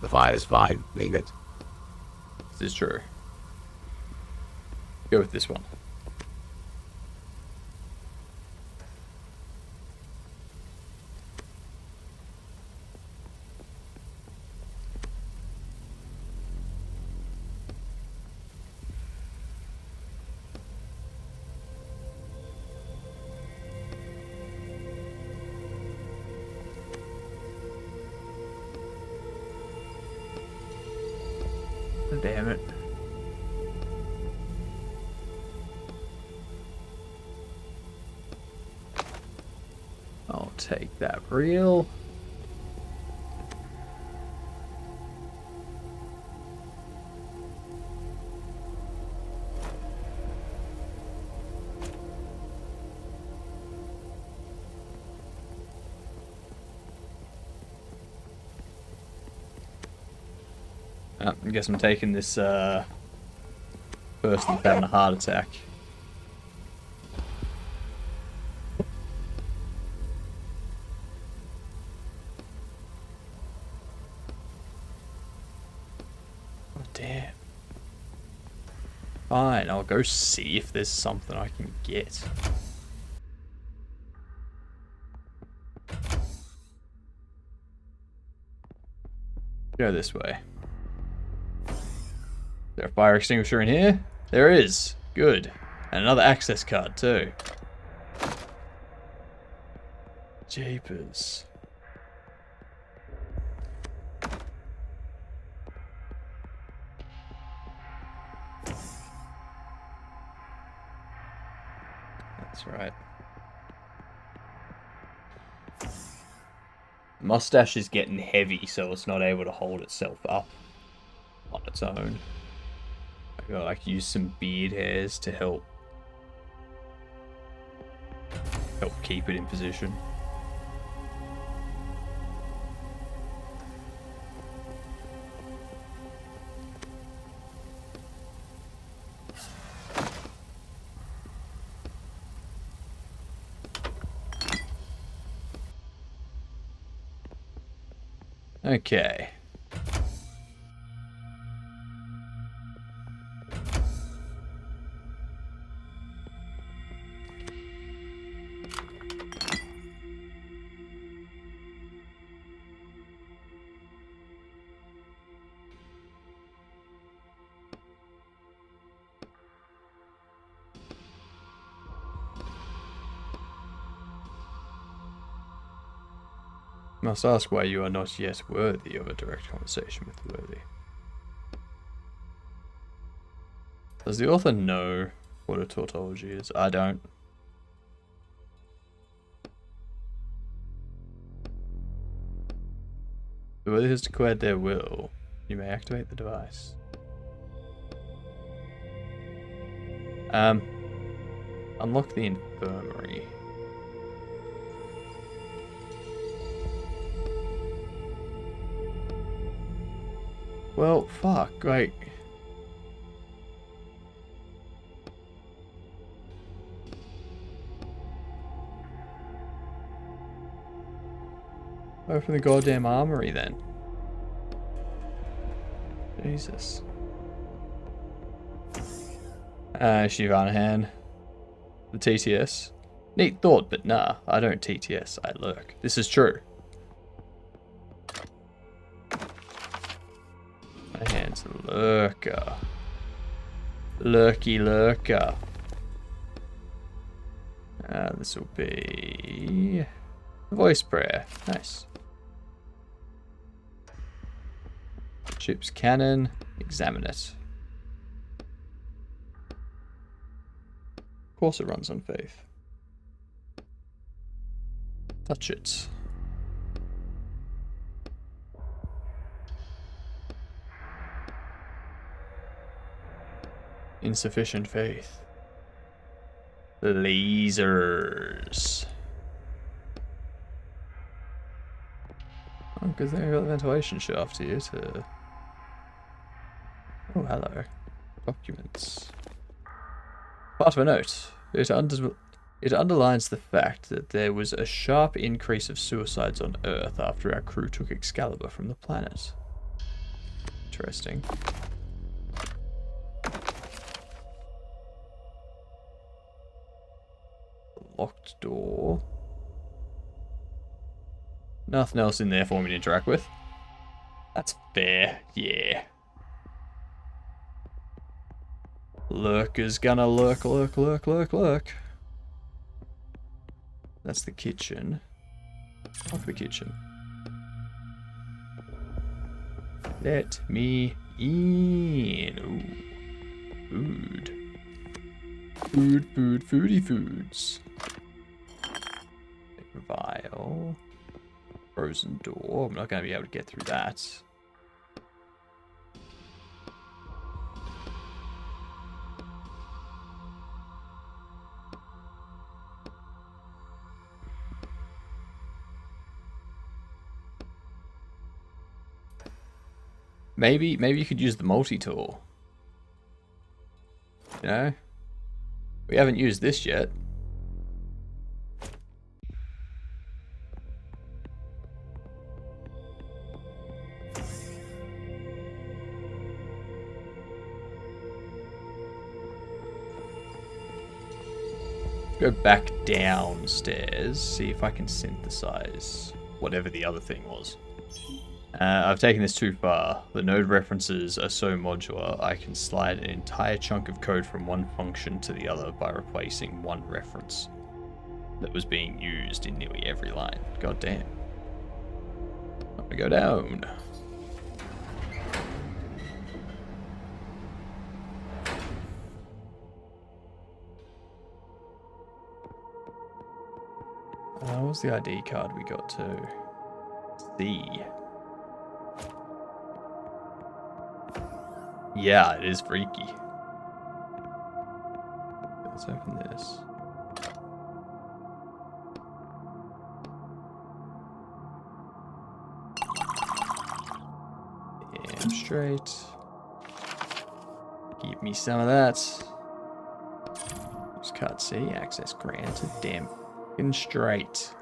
The fire is fine. Leave it. This is true. Go with this one. Damn it. I'll take that reel. I guess I'm taking this person having a heart attack. Oh, damn. Fine, I'll go see if there's something I can get. Go this way. Is there a fire extinguisher in here? There is. Good. And another access card too. Jeepers. That's right. Mustache is getting heavy, so it's not able to hold itself up on its own. I gotta like use some beard hairs to help keep it in position. Okay. Must ask why you are not yet worthy of a direct conversation with the worthy. Does the author know what a tautology is? I don't. The worthy has declared their will. You may activate the device. Unlock the infirmary. Well, fuck, like... Open the goddamn armory then. Jesus. Shivanahan. The TTS. Neat thought, but nah, I don't TTS, I lurk. This is true. My hand's a lurker. Lurky lurker. This will be voice prayer. Nice. Ship's cannon. Examine it. Of course it runs on faith. Touch it. Insufficient faith. Lasers. Oh, good thing I got the ventilation shaft here to... Oh, hello. Documents. Part of a note. It underlines the fact that there was a sharp increase of suicides on Earth after our crew took Excalibur from the planet. Interesting. Locked door. Nothing else in there for me to interact with. That's fair, yeah. Lurker's gonna lurk, lurk, lurk, lurk, lurk. That's the kitchen. Lock the kitchen. Let me in. Ooh. Food. Food, food, foodie foods. Vial. Frozen door. I'm not going to be able to get through that. Maybe you could use the multi-tool. You know? We haven't used this yet. Go back downstairs, see if I can synthesize whatever the other thing was. I've taken this too far. The node references are so modular, I can slide an entire chunk of code from one function to the other by replacing one reference that was being used in nearly every line. God damn. I'm gonna go down. What was the ID card we got to? C. Yeah, it is freaky. Let's open this. Damn straight. Give me some of that. Just card C, access granted. Damn fucking straight.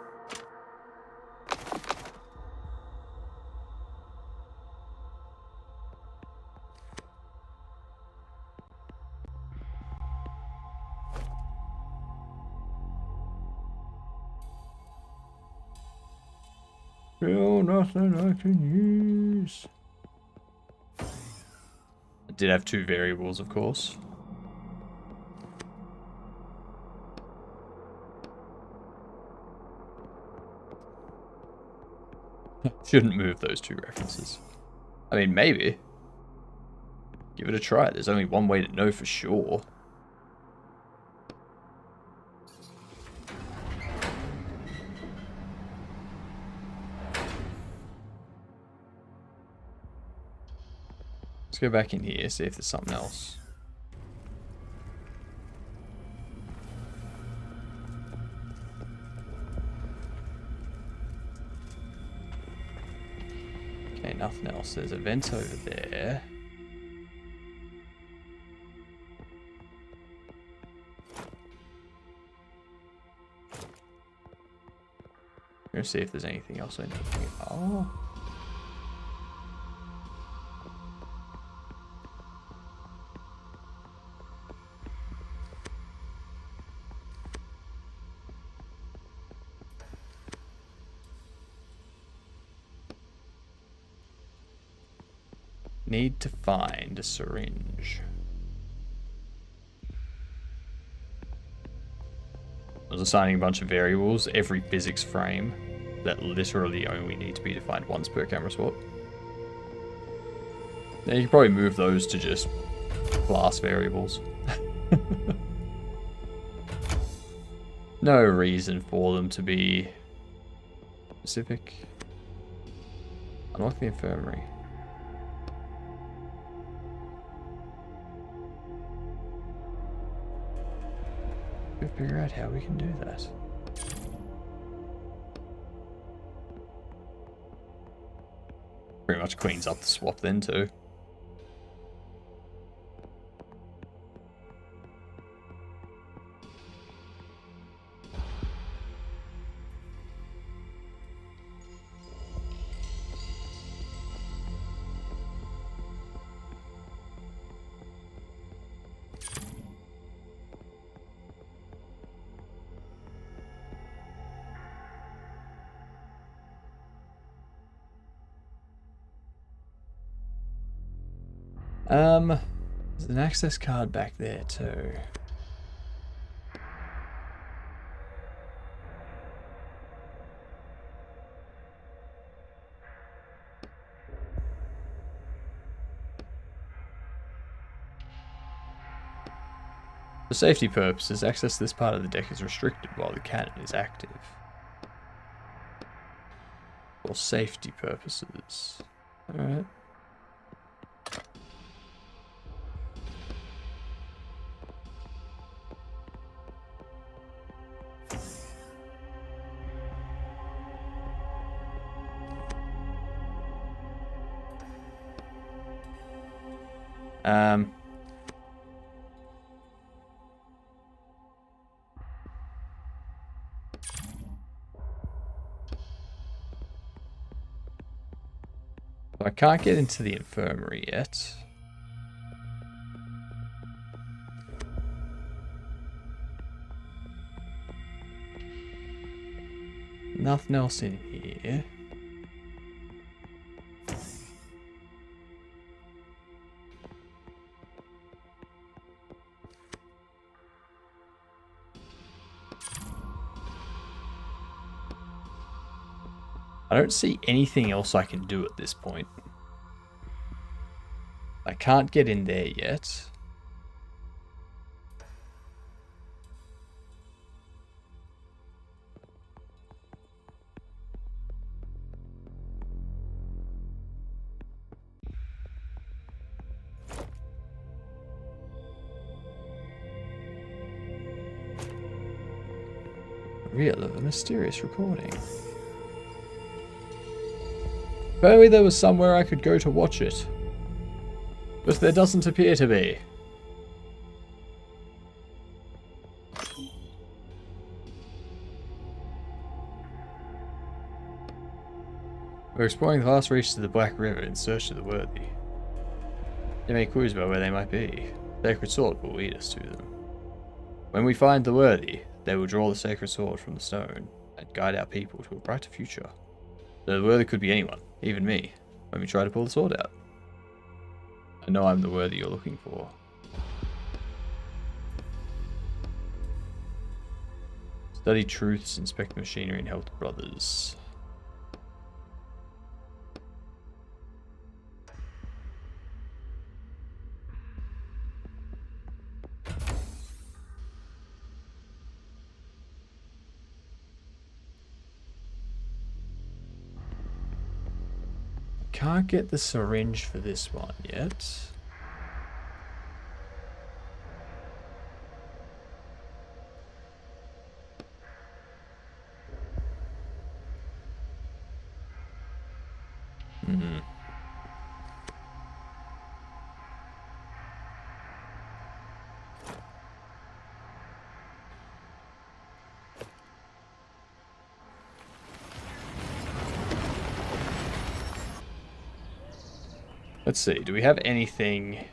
Still nothing I can use. I did have two variables, of course. Shouldn't move those two references. I mean, maybe. Give it a try. There's only one way to know for sure. Let's go back in here, see if there's something else. Okay, nothing else. There's a vent over there. gonna see if there's anything else I need to get. Oh. Need to find a syringe. I was assigning a bunch of variables every physics frame that literally only need to be defined once per camera swap. Now you can probably move those to just class variables. No reason for them to be specific. Unlock the infirmary. We'll figure out how we can do that. Pretty much cleans up the swap then too. There's an access card back there too. For safety purposes, access to this part of the deck is restricted while the cannon is active. For safety purposes. Alright. I can't get into the infirmary yet. Nothing else in here. I don't see anything else I can do at this point. I can't get in there yet. Reel of a mysterious recording. If only there was somewhere I could go to watch it. But there doesn't appear to be. We're exploring the last reaches of the Black River in search of the worthy. There may be clues about where they might be. The sacred sword will lead us to them. When we find the worthy, they will draw the sacred sword from the stone and guide our people to a brighter future. The worthy could be anyone, even me, when we try to pull the sword out. I know I'm the worthy you're looking for. Study truths, inspect machinery, and help the brothers. Can't get the syringe for this one yet. Let's see, do we have anything...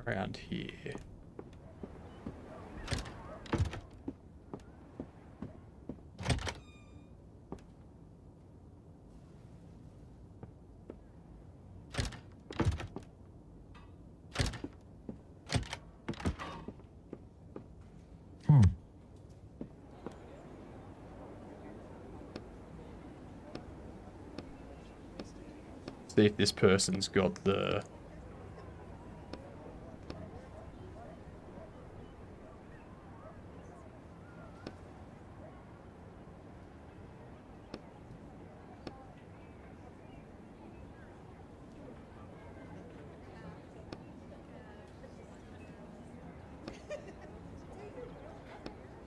around here? See if this person's got the...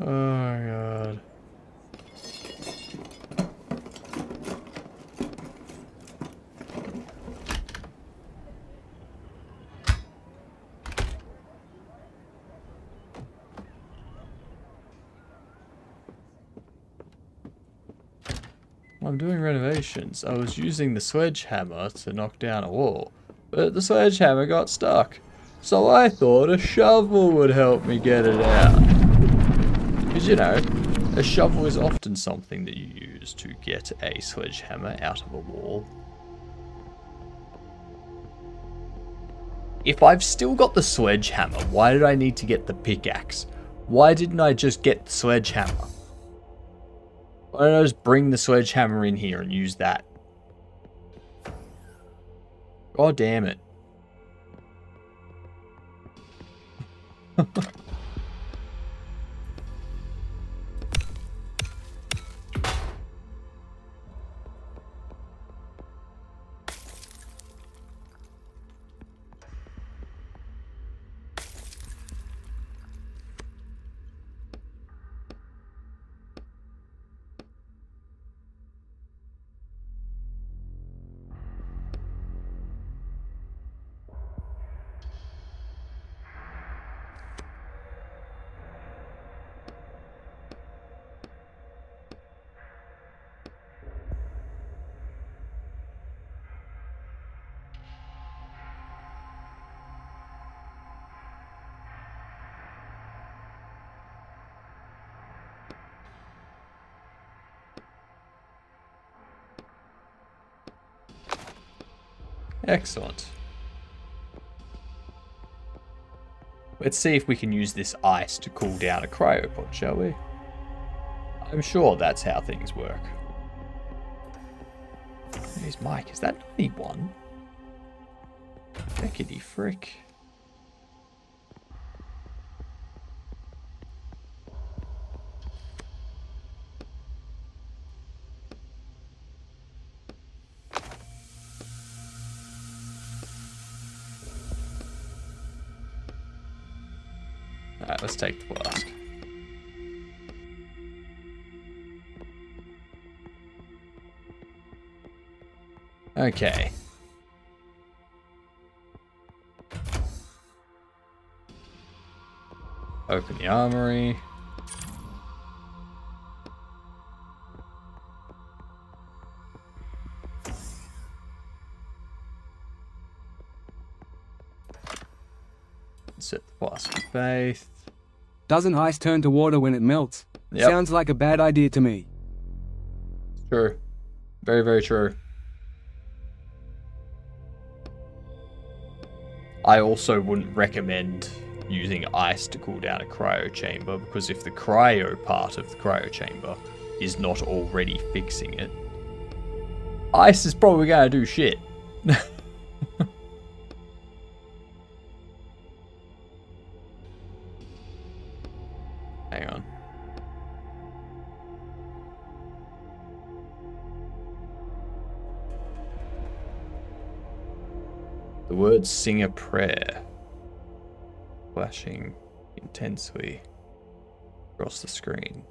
Oh my god. I'm doing renovations. I was using the sledgehammer to knock down a wall, but the sledgehammer got stuck. So I thought a shovel would help me get it out. Because, you know, a shovel is often something that you use to get a sledgehammer out of a wall. If I've still got the sledgehammer, why did I need to get the pickaxe? Why didn't I just get the sledgehammer? Why don't I just bring the sledgehammer in here and use that? God damn it. Excellent. Let's see if we can use this ice to cool down a cryopod, shall we? I'm sure that's how things work. Here's Mike. Is that 91? Heckity frick. Alright, let's take the flask. Okay. Open the armory. Set the flask of faith. Doesn't ice turn to water when it melts? Yep. Sounds like a bad idea to me. True. Very, very true. I also wouldn't recommend using ice to cool down a cryo chamber, because if the cryo part of the cryo chamber is not already fixing it, ice is probably going to do shit. Hang on. The words sing a prayer, flashing intensely across the screen.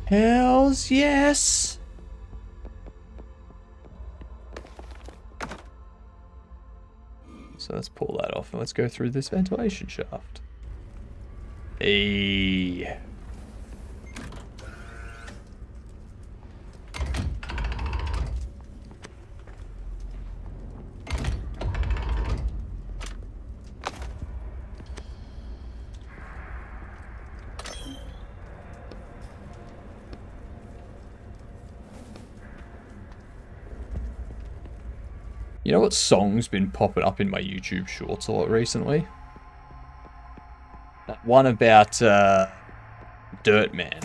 Hells yes! So let's pull that off and let's go through this ventilation shaft. Hey. You know what song's been popping up in my YouTube shorts a lot recently? That one about Dirt Man.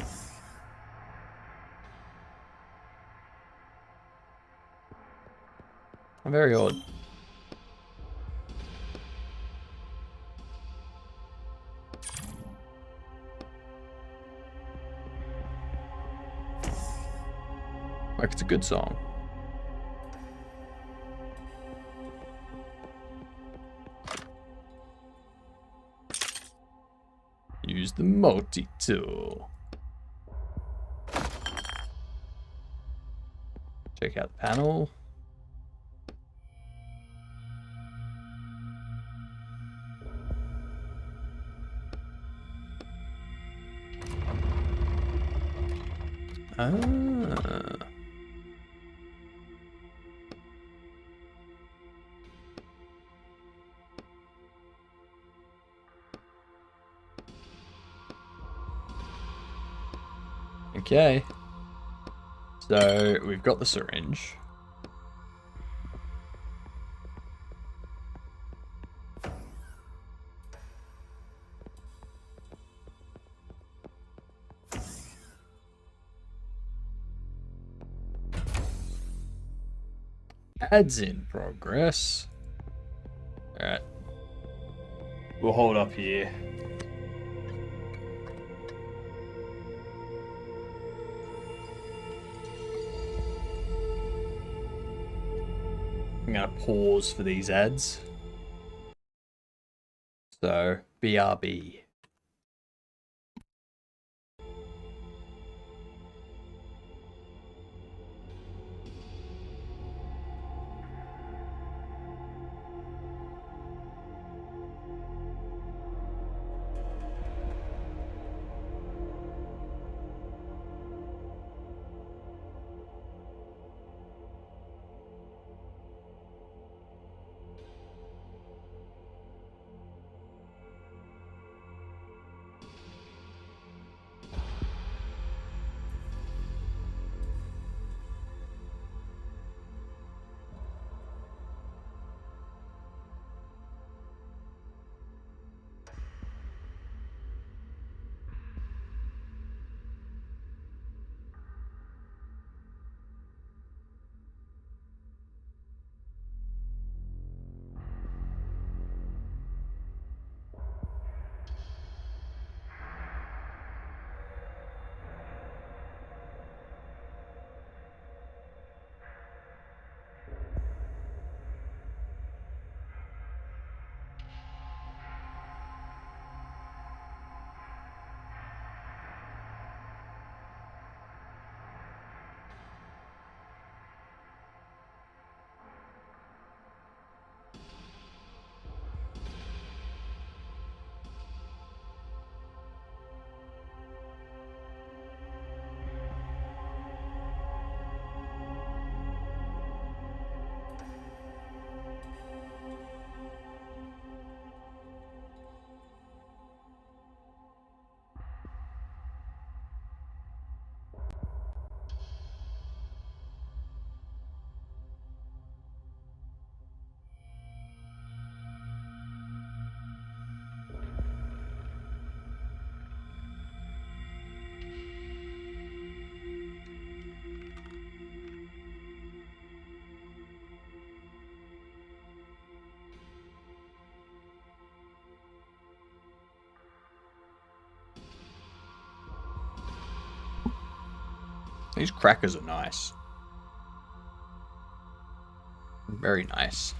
Very odd. Like it's a good song. Use the multi-tool. Check out the panel. Ah. Okay. So we've got the syringe. Ads in progress. Alright. We'll hold up here. I'm gonna pause for these ads. So, BRB. These crackers are nice. Very nice.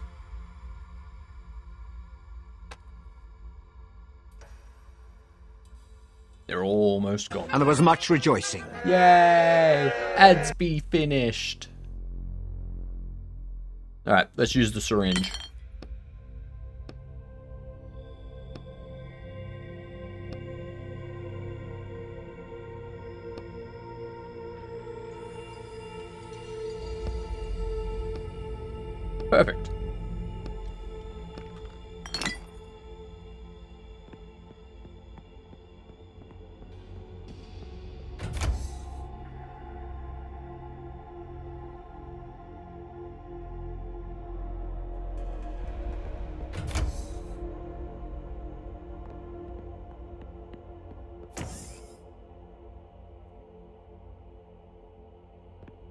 They're almost gone. And there was much rejoicing. Yay! Ads be finished. Alright, let's use the syringe. Perfect.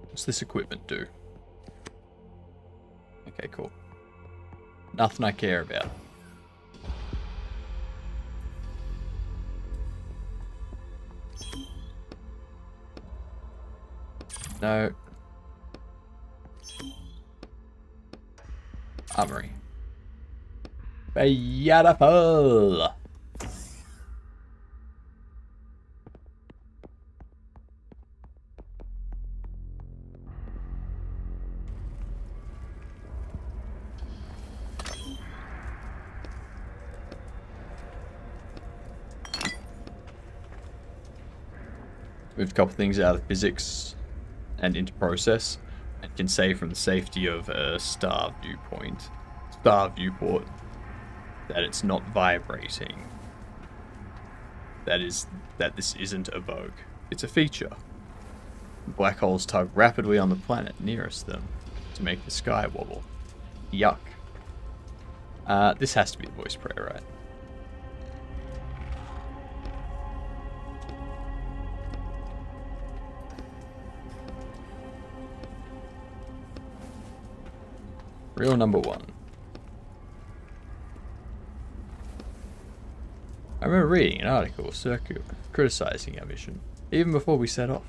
What's this equipment do? Okay, cool. Nothing I care about. No. Armory. Beautiful. Moved a couple things out of physics and into process, and can say from the safety of a star viewport, that it's not vibrating. That this isn't a bug. It's a feature. Black holes tug rapidly on the planet nearest them to make the sky wobble. Yuck. This has to be the voice prayer, right? Rule number 1. I remember reading an article criticizing our mission, even before we set off.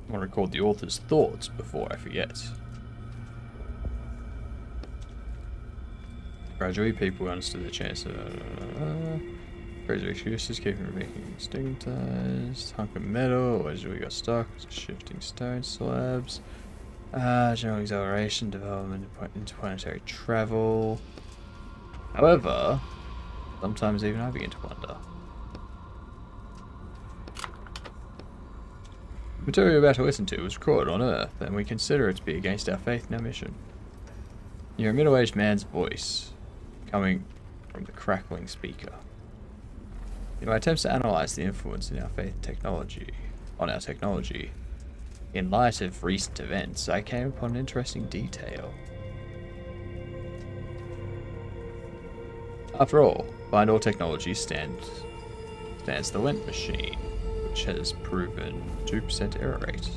I want to record the author's thoughts before I forget. Gradually, people understood the chance of crazy excuses, keeping from being stigmatized. Hunk of metal, as we got stuck, shifting stone slabs. General acceleration, development, interplanetary travel. However, sometimes even I begin to wonder. The material you're about to listen to was recorded on Earth, and we consider it to be against our faith in our mission. You're a middle-aged man's voice, coming from the crackling speaker. In my attempts to analyze the influence in our faith on our technology, in light of recent events, I came upon an interesting detail. After all, behind all technology stands the Lent machine, which has proven 2% error rate.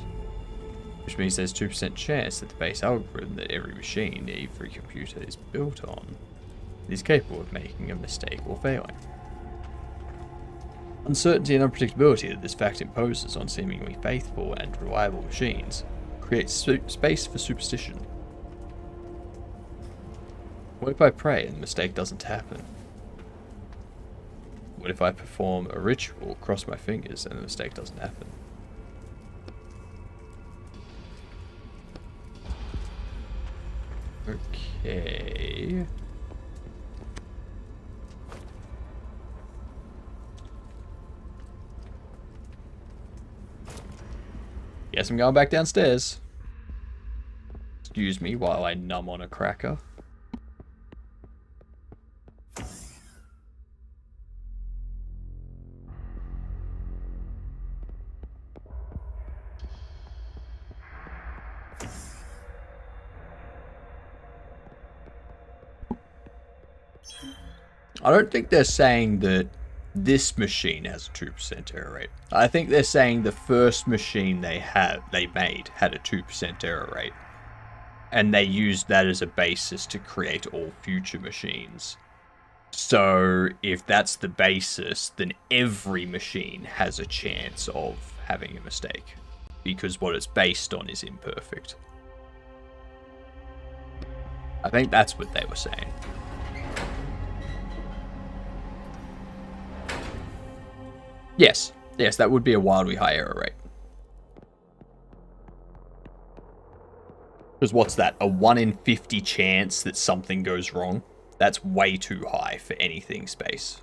Which means there's 2% chance that the base algorithm that every machine, every computer is built on, is capable of making a mistake or failing. Uncertainty and unpredictability that this fact imposes on seemingly faithful and reliable machines creates space for superstition. What if I pray and the mistake doesn't happen? What if I perform a ritual, cross my fingers, and the mistake doesn't happen? Okay. Guess I'm going back downstairs. Excuse me while I numb on a cracker. I don't think they're saying that this machine has a 2% error rate. I think they're saying the first machine they made had a 2% error rate. And they used that as a basis to create all future machines. So if that's the basis, then every machine has a chance of having a mistake. Because what it's based on is imperfect. I think that's what they were saying. Yes, that would be a wildly high error rate. Because what's that? A 1 in 50 chance that something goes wrong? That's way too high for anything space.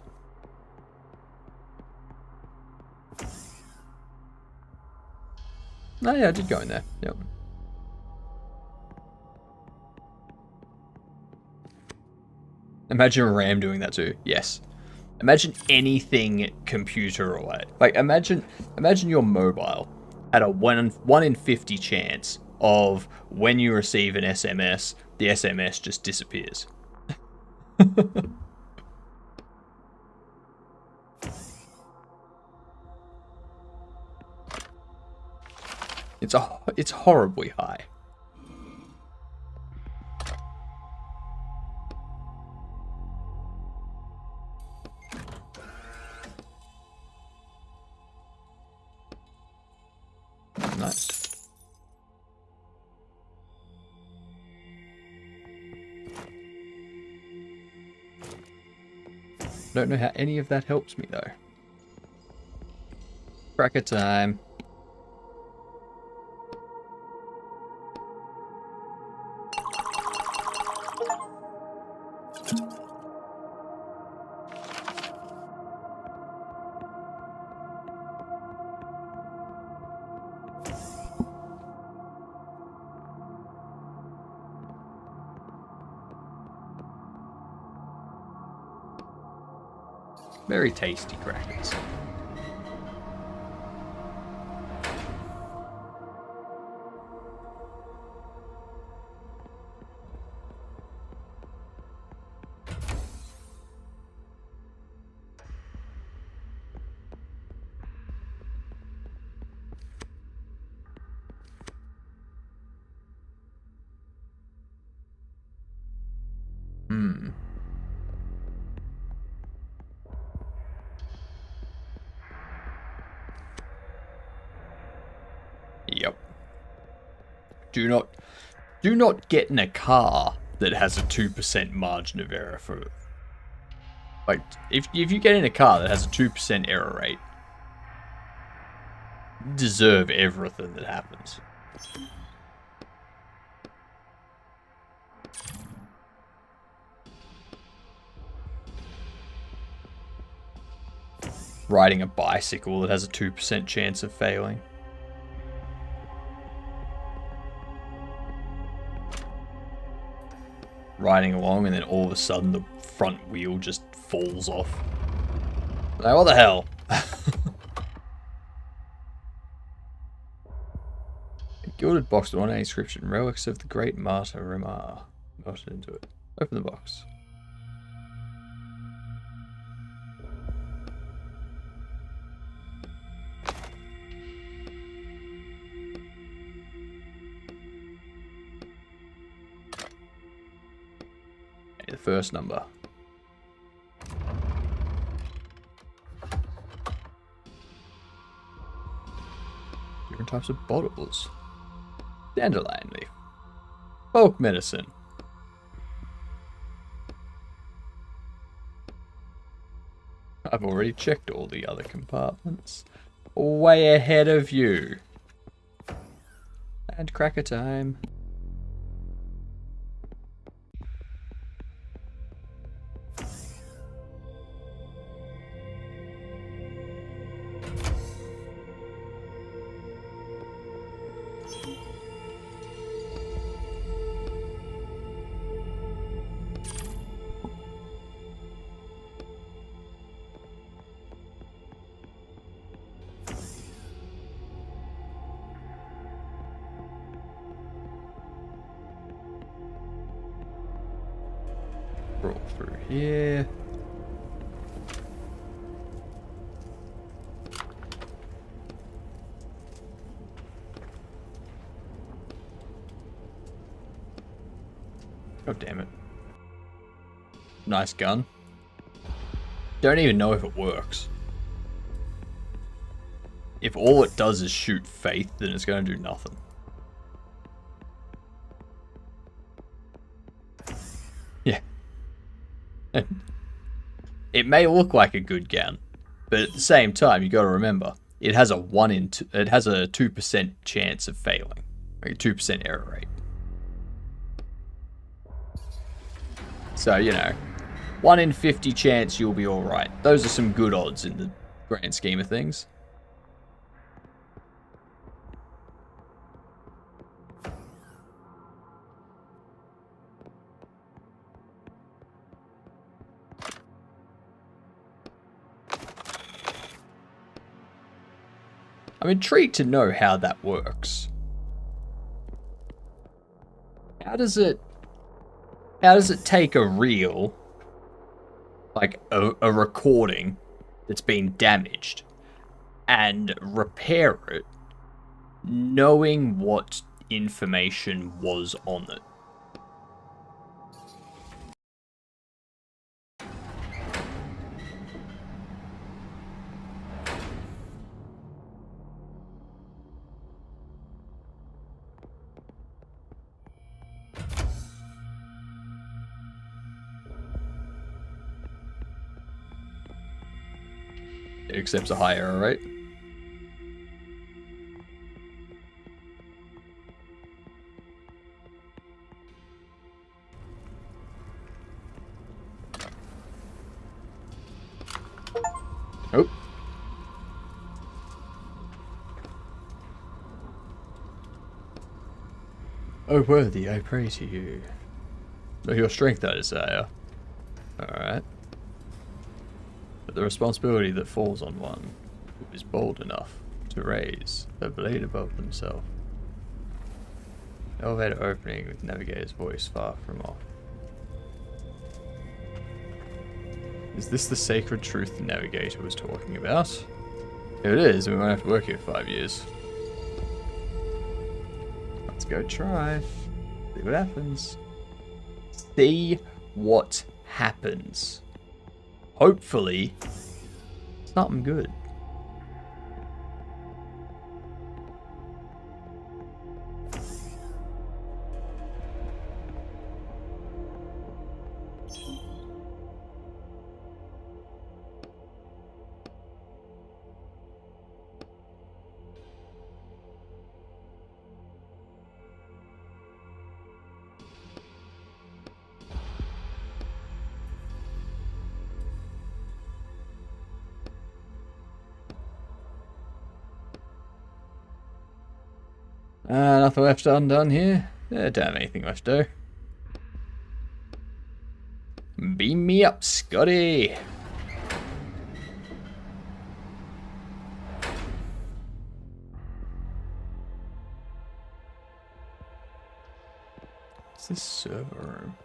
Oh yeah, I did go in there. Yep. Imagine RAM doing that too. Yes. Imagine anything computer related. Like imagine your mobile had a 1 in 50 chance of when you receive an SMS, the SMS just disappears. It's horribly high. Nice. Don't know how any of that helps me though. Cracker time. Very tasty crackers. Yep. Do not get in a car that has a 2% margin of error for, like, if you get in a car that has a 2% error rate, you deserve everything that happens. Riding a bicycle that has a 2% chance of failing. Riding along and then all of a sudden the front wheel just falls off. Like, what the hell? Gilded box with one inscription. Relics of the great martyr Rimar. Melted into it. Open the box. The first number. Different types of bottles. Dandelion leaf. Folk medicine. I've already checked all the other compartments. Way ahead of you. And cracker time. Roll through here. God damn it. Nice gun. Don't even know if it works. If all it does is shoot faith, then it's going to do nothing. Yeah. It may look like a good gun, but at the same time, you got to remember it has a 2% chance of failing, like a 2% error rate. So, you know, 1 in 50 chance you'll be all right. Those are some good odds in the grand scheme of things. I'm intrigued to know how that works. How does it take a reel, like a recording that's been damaged, and repair it, knowing what information was on it? It accepts a high error rate. Oh. Oh, worthy, I pray to you. Oh, your strength I desire. Alright. But the responsibility that falls on one who is bold enough to raise the blade above themselves. Elevator opening with navigator's voice far from off. Is this the sacred truth the navigator was talking about? If it is, we might have to work here for 5 years. Let's go try. See what happens. See what happens. Hopefully, something good. Nothing left undone here. Don't have anything left though. Beam me up, Scotty. What's this server room?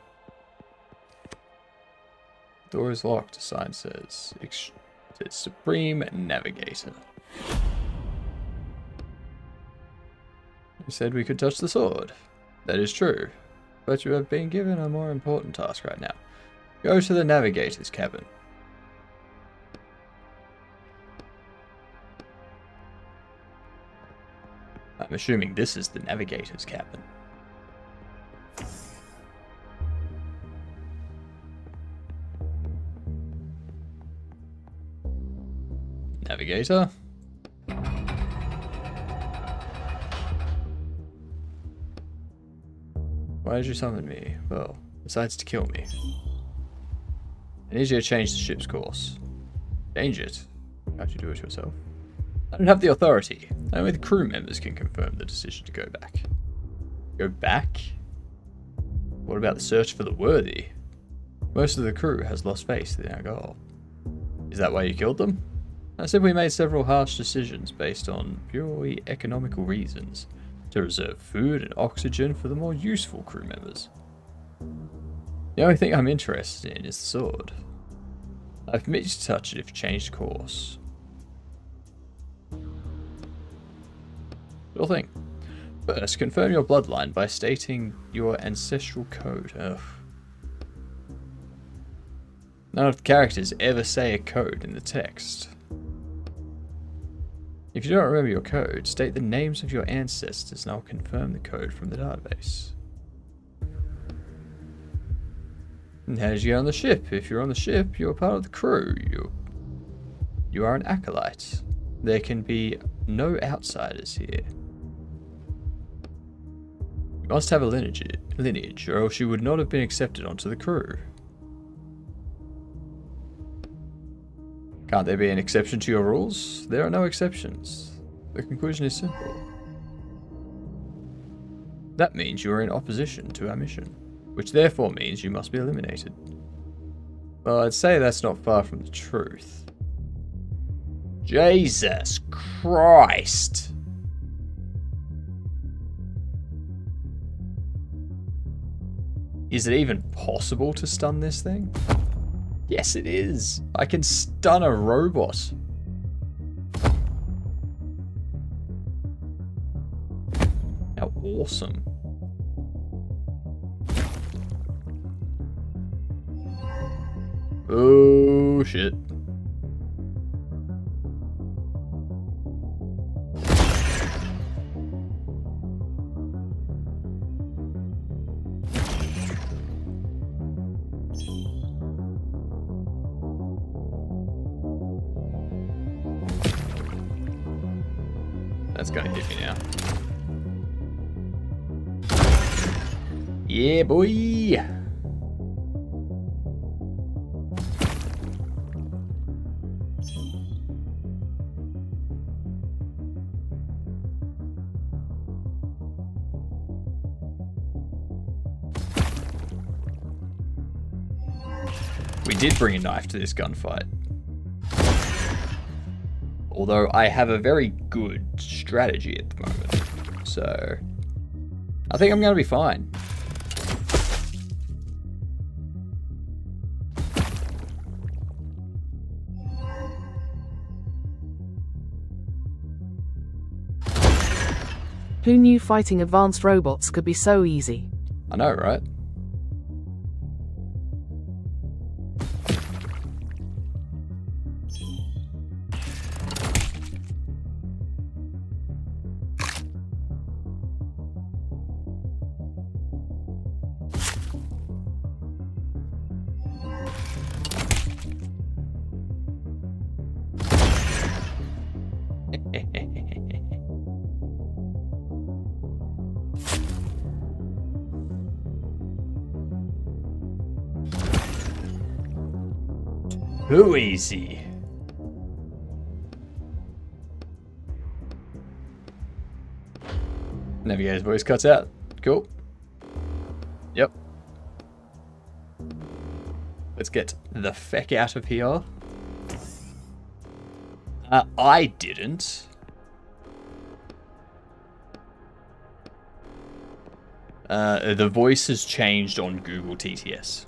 Door is locked, a sign says. It says Supreme Navigator. You said we could touch the sword. That is true. But you have been given a more important task right now. Go to the navigator's cabin. I'm assuming this is the navigator's cabin. Navigator? Why did you summon me? Well, besides to kill me. I need you to change the ship's course. Change it? Can't you do it yourself? I don't have the authority. Only the crew members can confirm the decision to go back. Go back? What about the search for the worthy? Most of the crew has lost faith in our goal. Is that why you killed them? I said we made several harsh decisions based on purely economical reasons. To reserve food and oxygen for the more useful crew members. The only thing I'm interested in is the sword. I permit you to touch it if you change course. Sure thing. First, confirm your bloodline by stating your ancestral code. Ugh. None of the characters ever say a code in the text. If you don't remember your code, state the names of your ancestors and I'll confirm the code from the database. And how did you get on the ship? If you're on the ship, you're part of the crew. You are an acolyte. There can be no outsiders here. You must have a lineage, or else you would not have been accepted onto the crew. Can't there be an exception to your rules? There are no exceptions. The conclusion is simple. That means you are in opposition to our mission, which therefore means you must be eliminated. Well, I'd say that's not far from the truth. Jesus Christ. Is it even possible to stun this thing? Yes, it is. I can stun a robot. How awesome. Oh, shit. That's gonna hit me now. Yeah, boy. We did bring a knife to this gunfight. Although I have a very good strategy at the moment. So I think I'm going to be fine. Who knew fighting advanced robots could be so easy? I know, right? Too easy. Navigator's voice cuts out. Cool. Yep. Let's get the feck out of here. I didn't. The voice has changed on Google TTS.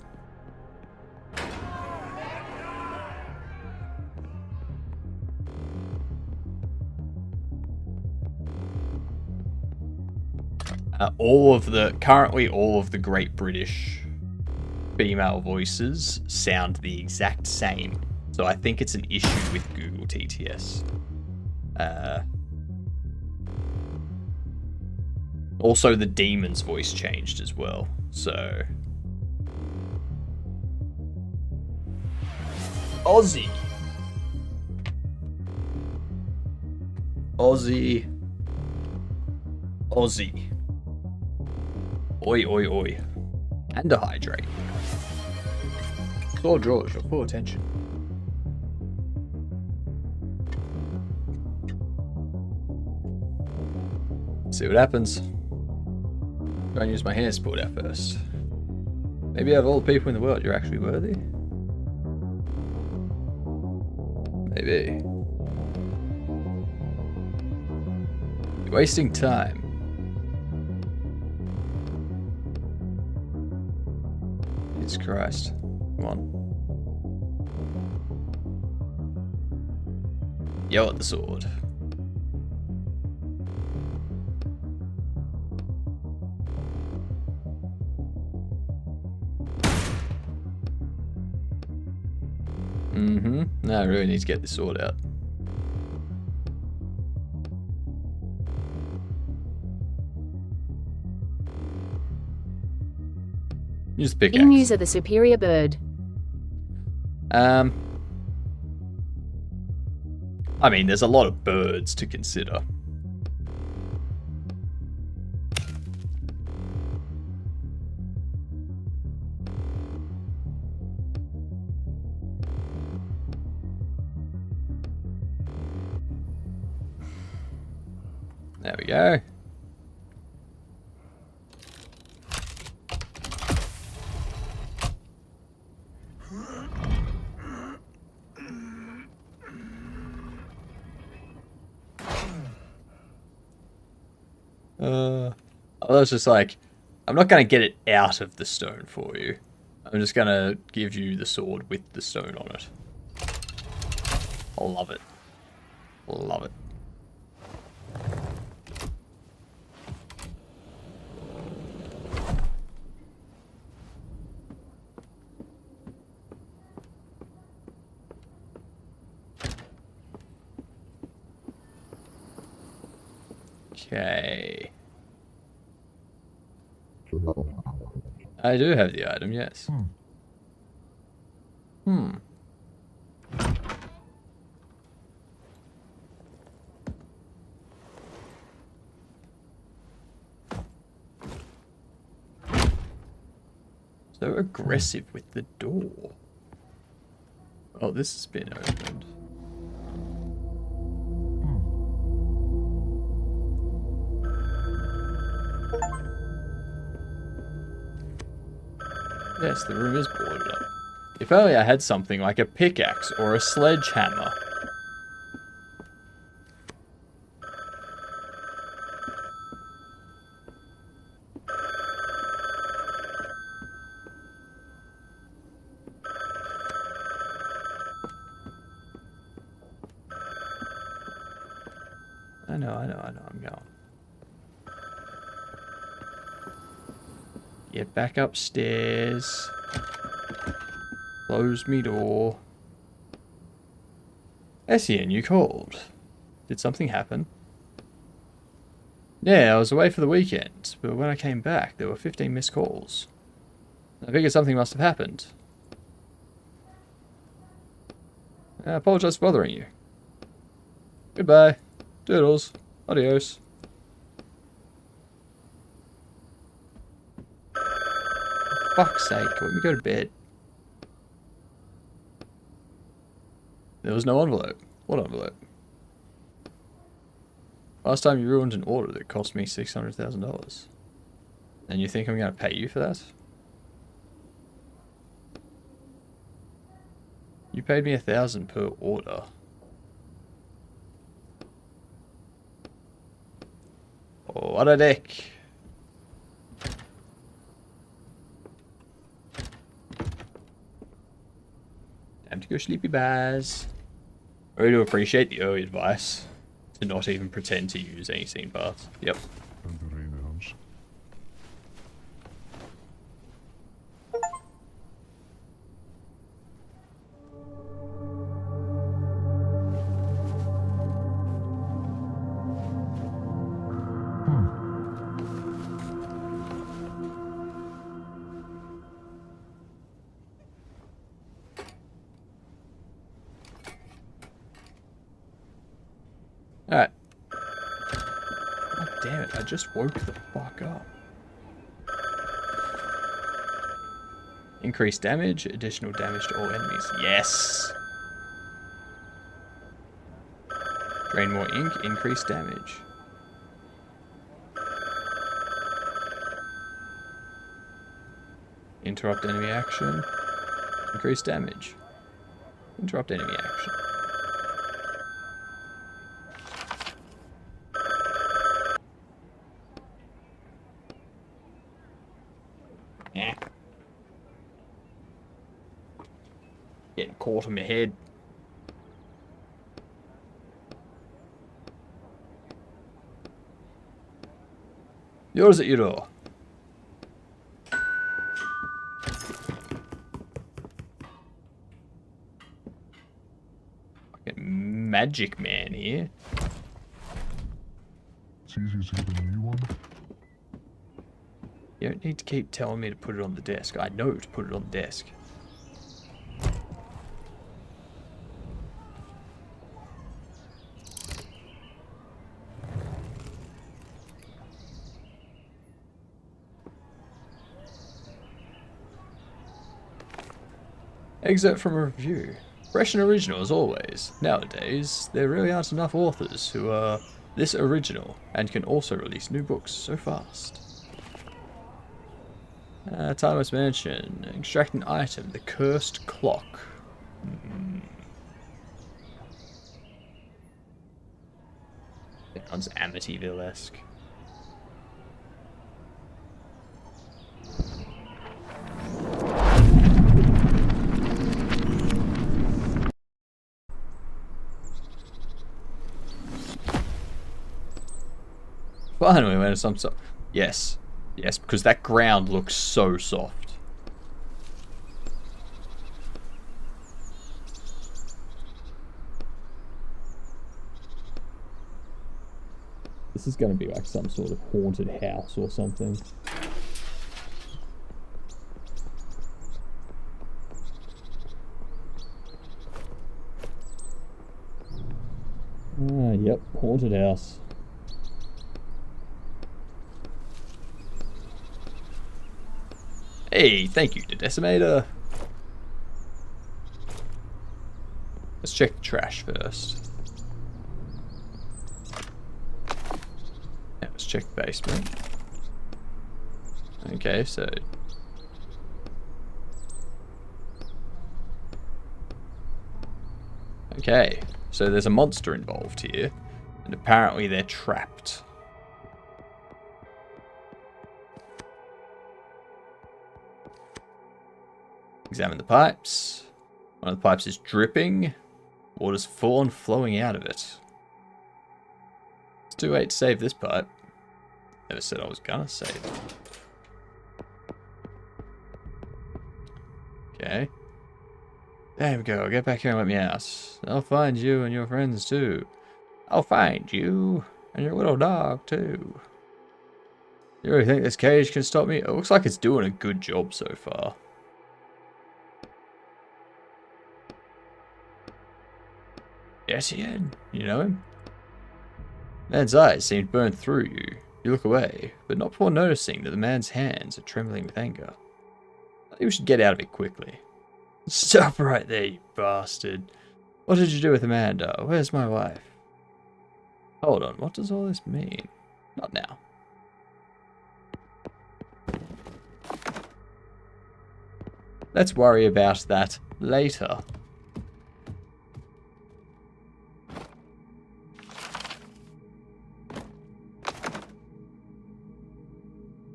Currently all of the Great British female voices sound the exact same. So I think it's an issue with Google TTS. Also the demon's voice changed as well, so... Aussie. Aussie. Aussie. Oi, oi, oi. And a hydrate. So draws your full attention. See what happens. Try and use my hands pulled out first. Maybe out of all the people in the world, you're actually worthy? Maybe. You're wasting time. Jesus Christ. Come on. Yell at the sword. No, I really need to get this sword out. Use the pickaxe. Emus are the superior bird. I mean, there's a lot of birds to consider. There we go. I was just like, I'm not going to get it out of the stone for you. I'm just going to give you the sword with the stone on it. I love it. Love it. Okay. I do have the item, yes. So aggressive with the door. Oh, this has been opened. Yes, the room is boarded up. If only I had something like a pickaxe or a sledgehammer. I know, I'm going. Get back upstairs. Close me door. Essien, you called. Did something happen? Yeah, I was away for the weekend, but when I came back, there were 15 missed calls. I figured something must have happened. I apologize for bothering you. Goodbye. Doodles. Adios. For fuck's sake, let me go to bed. There was no envelope. What envelope? Last time you ruined an order that cost me $600,000. And you think I'm going to pay you for that? You paid me $1,000 per order. Oh, what a dick. Time to go sleepy bars. I really do appreciate the early advice to not even pretend to use any scene parts. Yep. Alright. God damn it, I just woke the fuck up. Increased damage, additional damage to all enemies. Yes! Drain more ink, increased damage. Interrupt enemy action. Increased damage. Interrupt enemy action. Yeah. Getting caught in my head. Yours at your door. Fucking magic man here. It's easier to get a new one. You don't need to keep telling me to put it on the desk. I know to put it on the desk. Excerpt from a review. Fresh and original as always. Nowadays, there really aren't enough authors who are this original and can also release new books so fast. Timeless Mansion. Extract an item. The Cursed Clock. Sounds Amityville-esque. Finally, when some sort. Yes. Yes, because that ground looks so soft. This is going to be like some sort of haunted house or something. Ah, yep, haunted house. Hey, thank you, the Decimator. Let's check the trash first. Yeah, let's check the basement. Okay, so... Okay, so there's a monster involved here, and apparently they're trapped. Examine the pipes. One of the pipes is dripping. Water's full on flowing out of it. It's too late to save this pipe. Never said I was gonna save it. Okay. There we go. Get back here and let me out. I'll find you and your friends too. I'll find you and your little dog too. You really think this cage can stop me? It looks like it's doing a good job so far. Yes, Ian. You know him? Man's eyes seem burned through you. You look away, but not before noticing that the man's hands are trembling with anger. I think we should get out of it quickly. Stop right there, you bastard. What did you do with Amanda? Where's my wife? Hold on, what does all this mean? Not now. Let's worry about that later.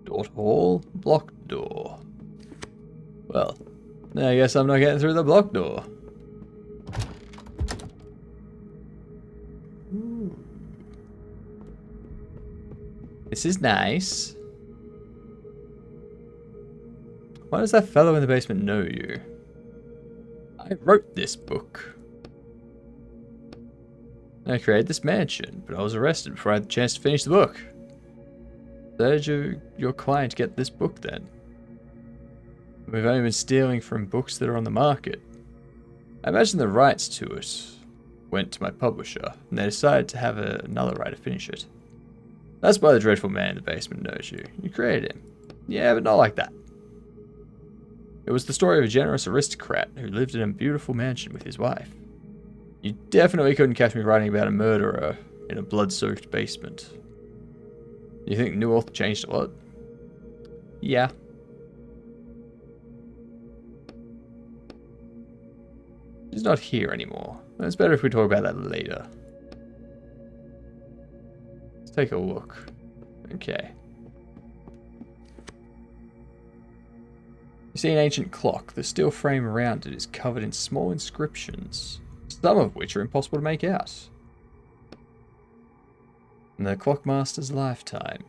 Door to hall, blocked door. Well, I guess I'm not getting through the blocked door. Ooh. This is nice. Why does that fellow in the basement know you? I wrote this book. I created this mansion, but I was arrested before I had the chance to finish the book. How did your client get this book then? We've only been stealing from books that are on the market. I imagine the rights to it went to my publisher, and they decided to have another writer finish it. That's why the dreadful man in the basement knows you. You created him. Yeah, but not like that. It was the story of a generous aristocrat who lived in a beautiful mansion with his wife. You definitely couldn't catch me writing about a murderer in a blood-soaked basement. You think New Author changed a lot? Yeah. She's not here anymore. It's better if we talk about that later. Let's take a look. Okay. You see an ancient clock. The steel frame around it is covered in small inscriptions, some of which are impossible to make out. And the clockmaster's lifetime.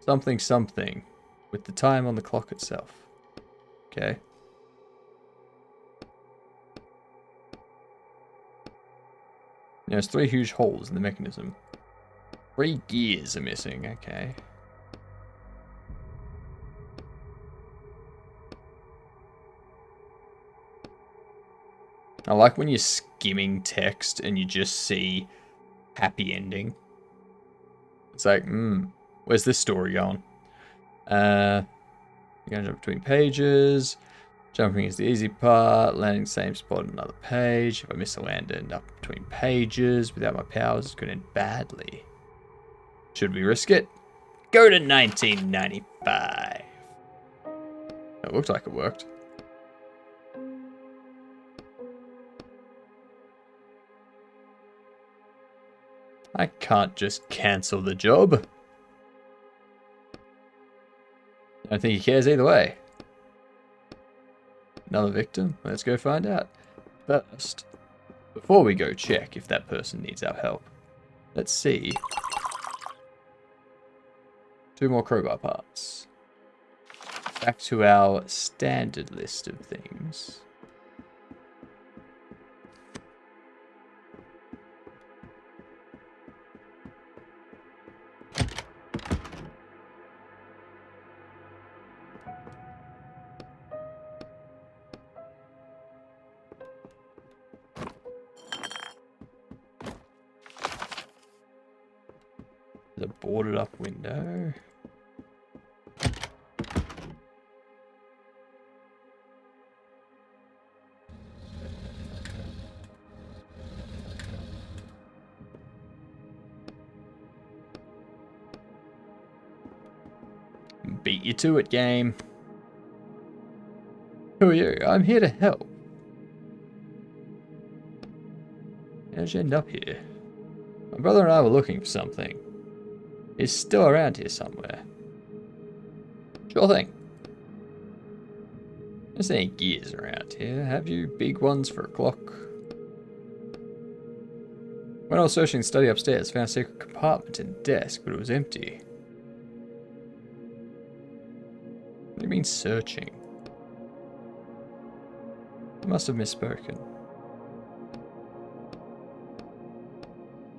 Something something with the time on the clock itself. Okay. There's 3 huge holes in the mechanism. 3 gears are missing, okay. I like when you're skimming text and you just see happy ending. It's like, where's this story going? You're gonna jump between pages. Jumping is the easy part. Landing the same spot on another page. If I miss a land, end up between pages. Without my powers, it could end badly. Should we risk it? Go to 1995. It looked like it worked. I can't just cancel the job. I don't think he cares either way. Another victim? Let's go find out. First, before we go check if that person needs our help, let's see 2 more crowbar parts. Back to our standard list of things. There's a boarded up window. Beat you to it, game. Who are you? I'm here to help. How'd you end up here? My brother and I were looking for something. He's still around here somewhere. Sure thing. There's any gears around here. Have you big ones for a clock? When I was searching the study upstairs, I found a secret compartment in the desk, but it was empty. What do you mean searching? I must have misspoken.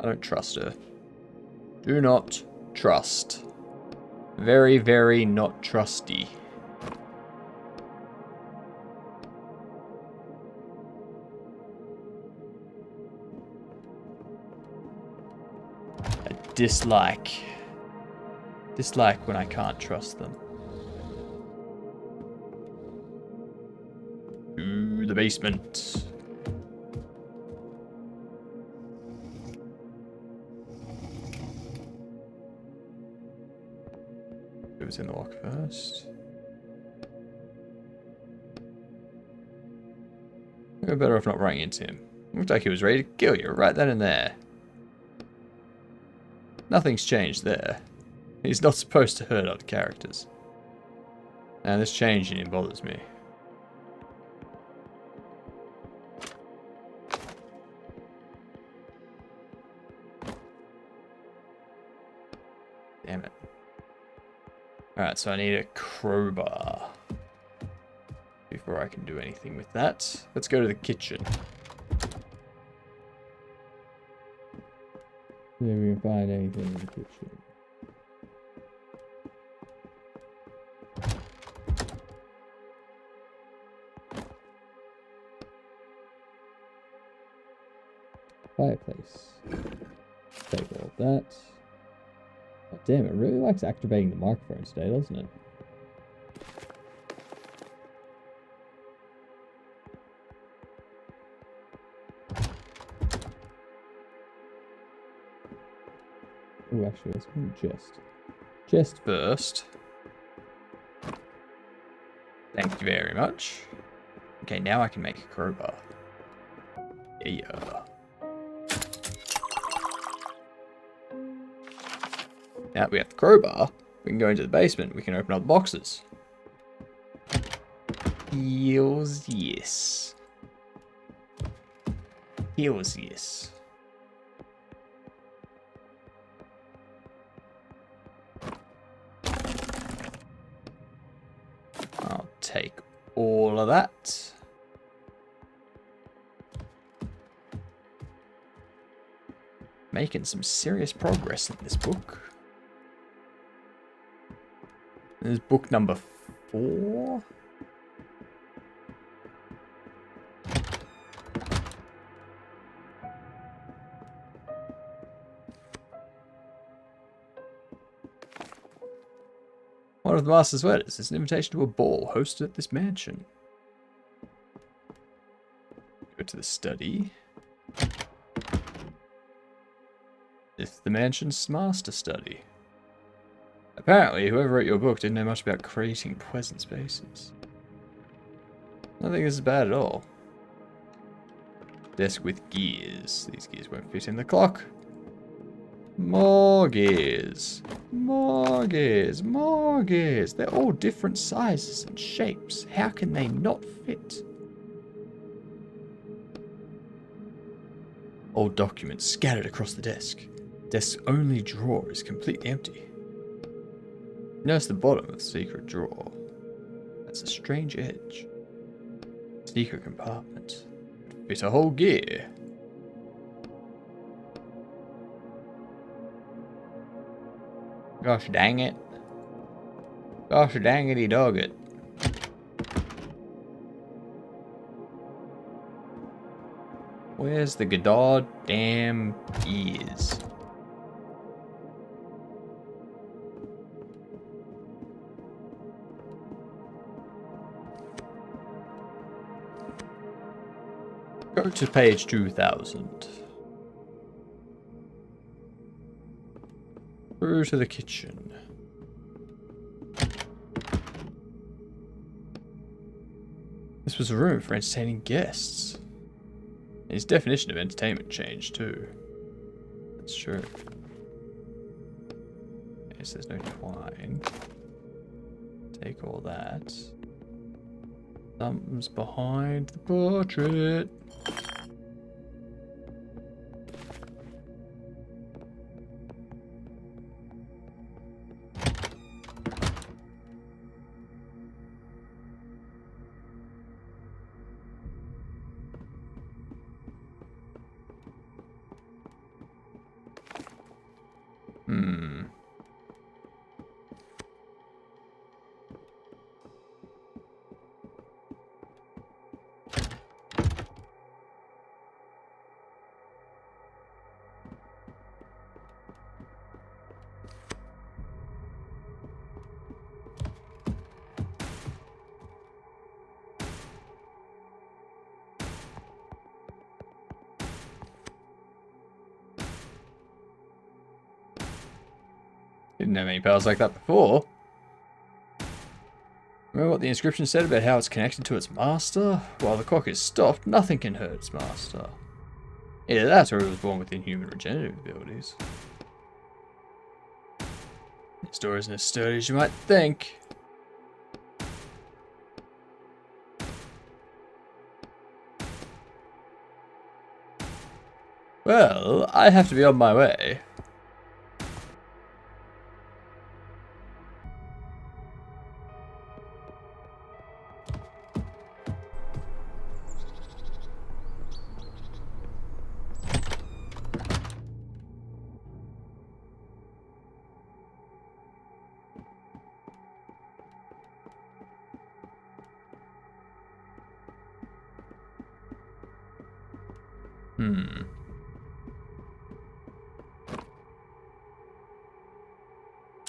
I don't trust her. Do not trust. Very, very not trusty. I dislike when I can't trust them. To the basement. It was in the lock first. We're better off not running into him. Looked like he was ready to kill you right then and there. Nothing's changed there. He's not supposed to hurt other characters. And this change in him bothers me. Damn it. Alright, so I need a crowbar before I can do anything with that. Let's go to the kitchen. See if we can find anything in the kitchen. Fireplace. Take all of that. Oh, damn, it really likes activating the microphone today, doesn't it? Oh, actually, let's do chest. Chest First. Thank you very much. Okay, now I can make a crowbar. Yeah. Now that we have the crowbar, we can go into the basement, we can open up the boxes. Heals, yes. Heals, yes. I'll take all of that. Making some serious progress in this book. This is book number 4. One of the master's letters is an invitation to a ball hosted at this mansion. Go to the study. It's the mansion's master study. Apparently, whoever wrote your book didn't know much about creating pleasant spaces. I don't think this is bad at all. Desk with gears. These gears won't fit in the clock. More gears. More gears. More gears. They're all different sizes and shapes. How can they not fit? Old documents scattered across the desk. Desk's only drawer is completely empty. Notice the bottom of the secret drawer. That's a strange edge. Secret compartment. Fit a whole gear. Gosh dang it. Gosh dang it, he dog it. Where's the Godard damn ears? Go to page 2000. Through to the kitchen. This was a room for entertaining guests. His definition of entertainment changed too. That's true. Yes, there's no twine. Take all that. Something's behind the portrait. Didn't have any powers like that before. Remember what the inscription said about how it's connected to its master? While the clock is stopped, nothing can hurt its master. Either that or it was born with inhuman regenerative abilities. This door isn't as sturdy as you might think. Well, I have to be on my way.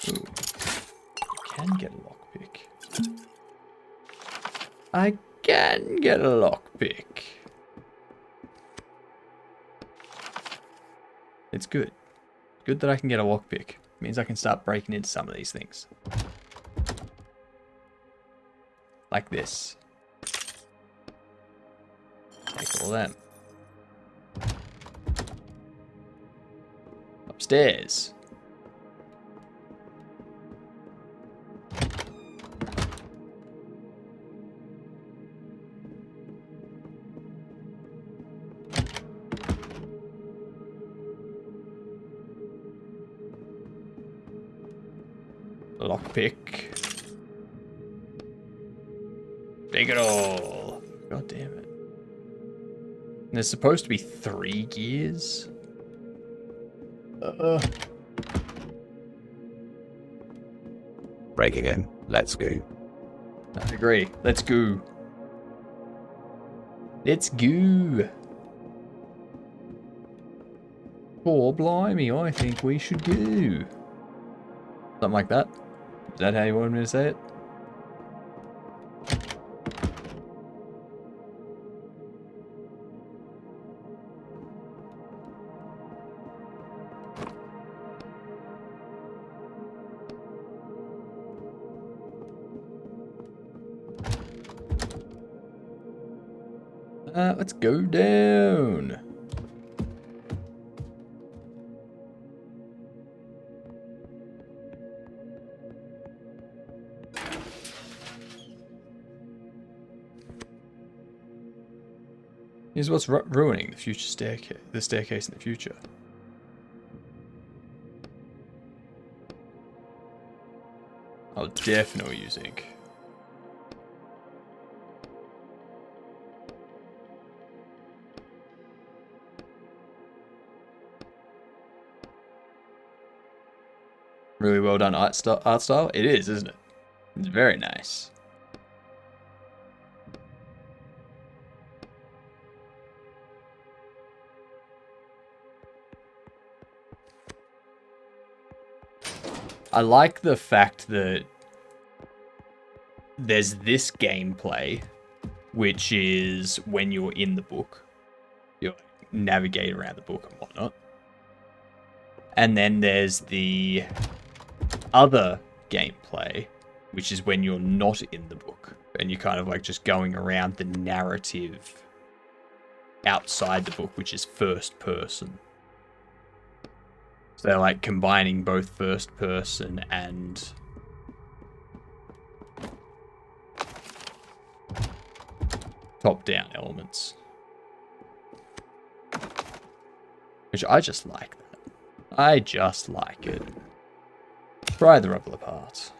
Ooh. Can get a lockpick. I can get a lockpick. It's good. Good that I can get a lockpick. Means I can start breaking into some of these things. Like this. Take all them. Upstairs. Lockpick. Take it all. God damn it. There's supposed to be 3 gears. Break again. Let's go. I agree. Let's go. Let's go. Oh, blimey, I think we should go. Something like that. Is that how you wanted me to say it? Let's go down. Here's what's ruining the future staircase. The staircase in the future. Oh, definitely using. Really well done art style. It is, isn't it? It's very nice. I like the fact that there's this gameplay, which is when you're in the book. You navigate around the book and whatnot. And then there's the other gameplay, which is when you're not in the book. And you're kind of like just going around the narrative outside the book, which is first person. So they're like combining both first person and top-down elements. Which I just like that. I just like it. Pry the rubble apart.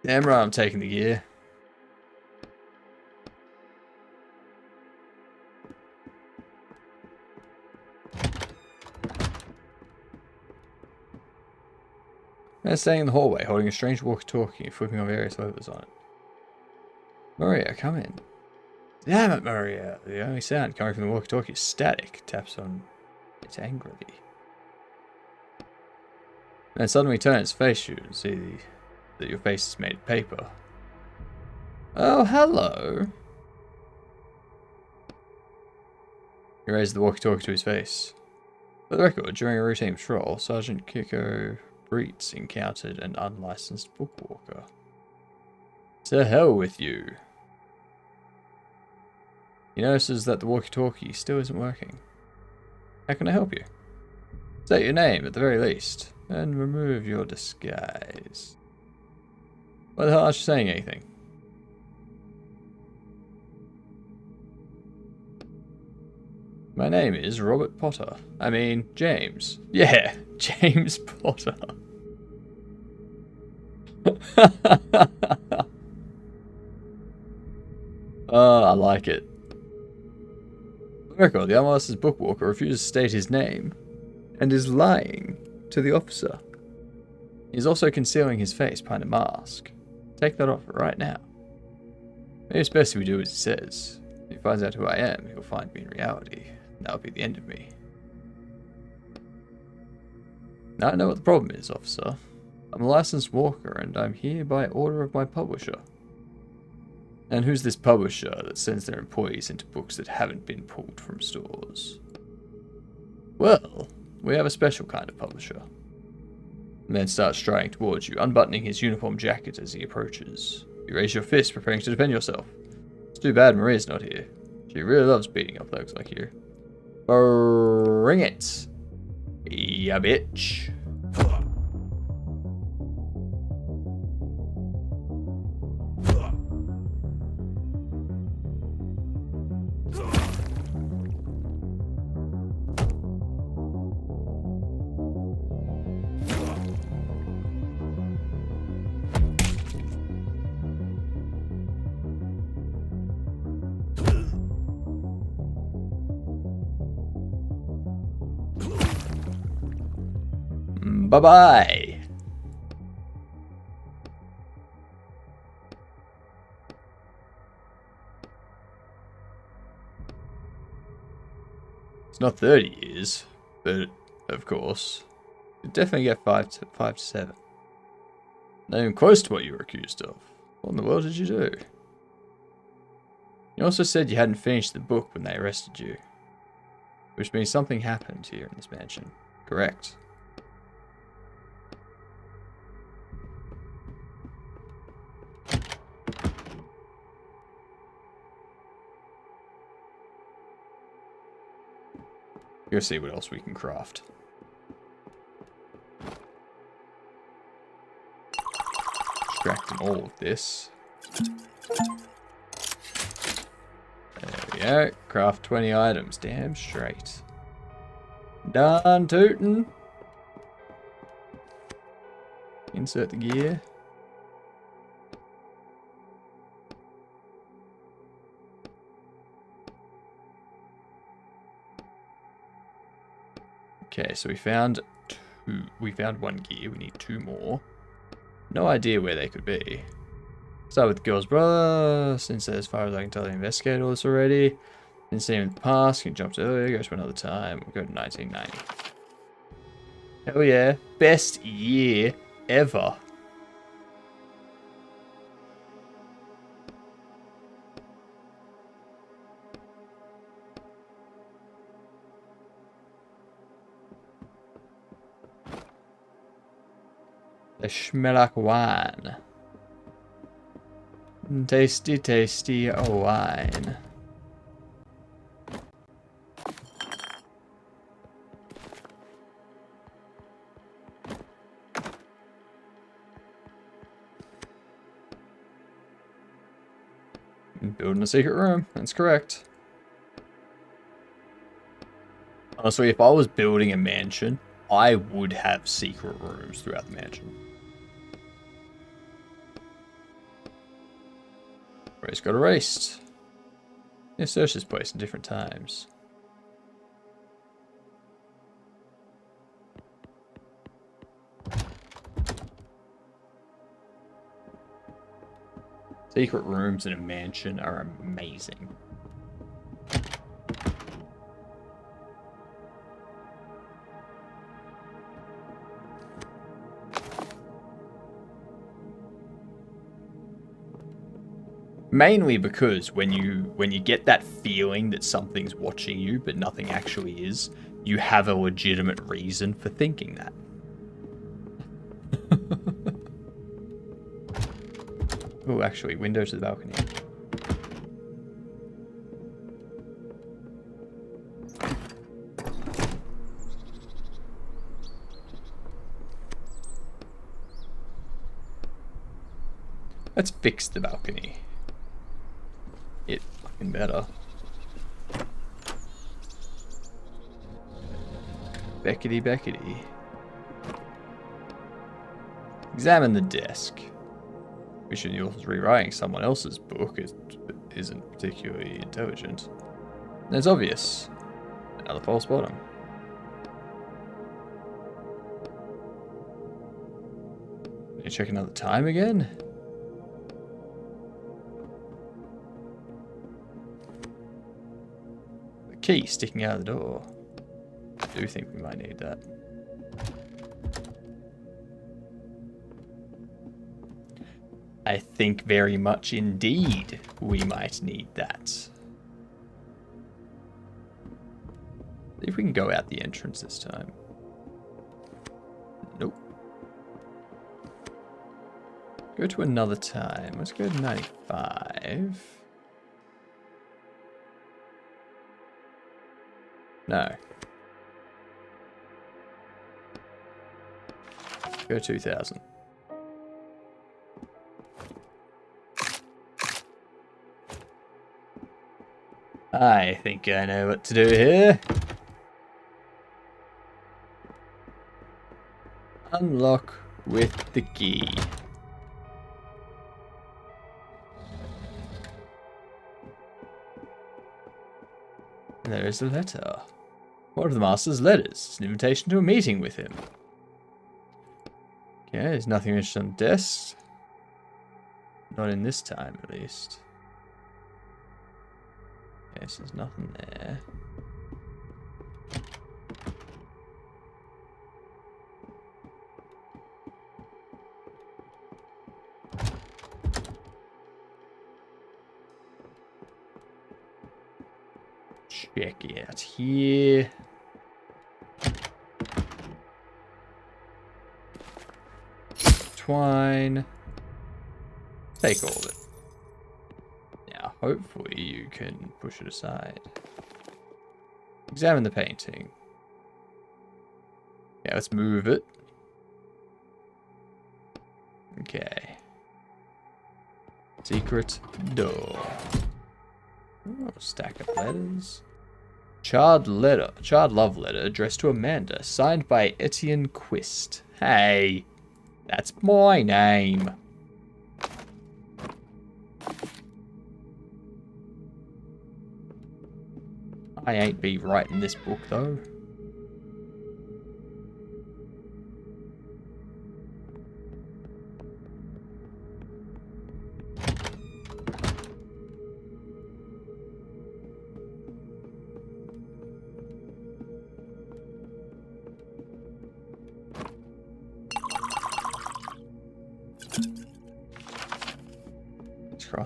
Damn right, I'm taking the gear. Man standing in the hallway, holding a strange walkie-talkie and flipping on various levers on it. Maria, come in. Damn it, Maria. The only sound coming from the walkie-talkie is static. Taps on it angrily. Then suddenly turns, face you, and see that your face is made of paper. Oh, hello. He raised the walkie-talkie to his face. For the record, during a routine patrol, Sergeant Kiko Breitz encountered an unlicensed bookwalker. To hell with you. He notices that the walkie-talkie still isn't working. How can I help you? State your name at the very least, and remove your disguise. Why the hell aren't you saying anything? My name is Robert Potter. I mean, James. Yeah, James Potter. Oh, I like it. For the record, the unlicensed bookwalker refuses to state his name and is lying to the officer. He's also concealing his face behind a mask. Take that off right now. Maybe it's best if we do as he says. If he finds out who I am, he'll find me in reality. That'll be the end of me. Now I know what the problem is, officer. I'm a licensed walker, and I'm here by order of my publisher. And who's this publisher that sends their employees into books that haven't been pulled from stores? Well, we have a special kind of publisher. The man starts striding towards you, unbuttoning his uniform jacket as he approaches. You raise your fist, preparing to defend yourself. It's too bad Maria's not here. She really loves beating up thugs like you. Bring it, ya bitch. Bye-bye. It's not 30 years, but of course, you'd definitely get 5 to 7. Not even close to what you were accused of. What in the world did you do? You also said you hadn't finished the book when they arrested you, which means something happened here in this mansion. Correct. Go see what else we can craft. Extracting all of this. There we go. Craft 20 items. Damn straight. Done tootin'. Insert the gear. Okay, so we found one gear. We need 2 more. No idea where they could be. Start with the girl's brother. Since as far as I can tell, they investigated all this already. Didn't see him in the past. Can jump to earlier. Go to another time. We'll go to 1990. Hell yeah. Best year ever. They smell like wine. Tasty, tasty wine. Building a secret room. That's correct. Honestly, if I was building a mansion, I would have secret rooms throughout the mansion. Race got erased. Yeah, search this place in different times. Secret rooms in a mansion are amazing. Mainly because when you get that feeling that something's watching you but nothing actually is, you have a legitimate reason for thinking that. Oh, actually, window to the balcony. Let's fix the balcony. It fucking better. Beckety Beckety. Examine the desk. Wishing the author's rewriting someone else's book isn't particularly intelligent. And it's obvious. Another false bottom. Can you check another time again? The key sticking out of the door. I do think we might need that. I think very much indeed we might need that. See if we can go out the entrance this time. Nope. Go to another time. Let's go to 95. No. Go 2000. I think I know what to do here. Unlock with the key. There is a letter. One of the master's letters. It's an invitation to a meeting with him. Okay, there's nothing interesting on the desk. Not in this time, at least. Okay, so there's nothing there. Check it out here. Twine. Take all of it. Hopefully you can push it aside. Examine the painting. Yeah, let's move it. Okay. Secret door. Oh, stack of letters. Charred love letter addressed to Amanda, signed by Etienne Quist. Hey, that's my name. I ain't be writing this book though.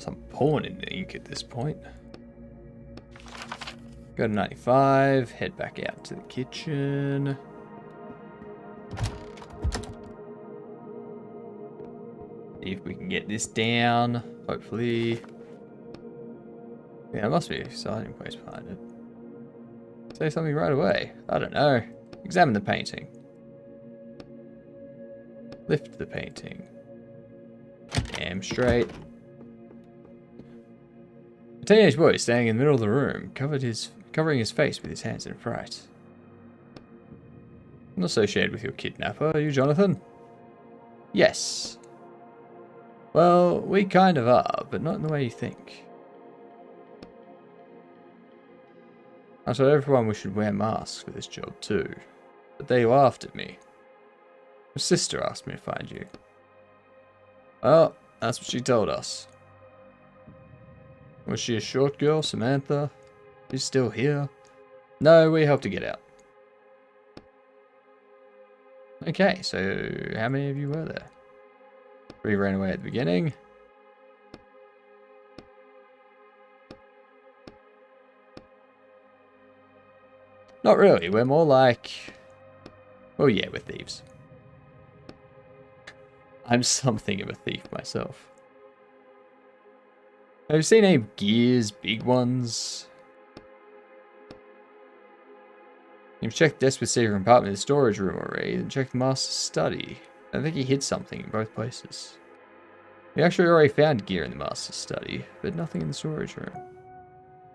I'm pouring in the ink at this point. Go to 95, head back out to the kitchen. See if we can get this down, hopefully. Yeah, there must be a starting place behind it. Say something right away. I don't know. Examine the painting. Lift the painting. Damn straight. A teenage boy standing in the middle of the room, covering his face with his hands in fright. I'm not associated with your kidnapper, are you, Jonathan? Yes. Well, we kind of are, but not in the way you think. I told everyone we should wear masks for this job too, but they laughed at me. My sister asked me to find you. Well, that's what she told us. Was she a short girl, Samantha? She's still here? No, we helped her get out. Okay, so how many of you were there? 3 ran away at the beginning. Not really, we're more like... Oh yeah, we're thieves. I'm something of a thief myself. Have you seen any gears, big ones? You've checked the desk with secret compartment in the storage room already, then checked the master's study. I think he hid something in both places. We actually already found gear in the master's study, but nothing in the storage room.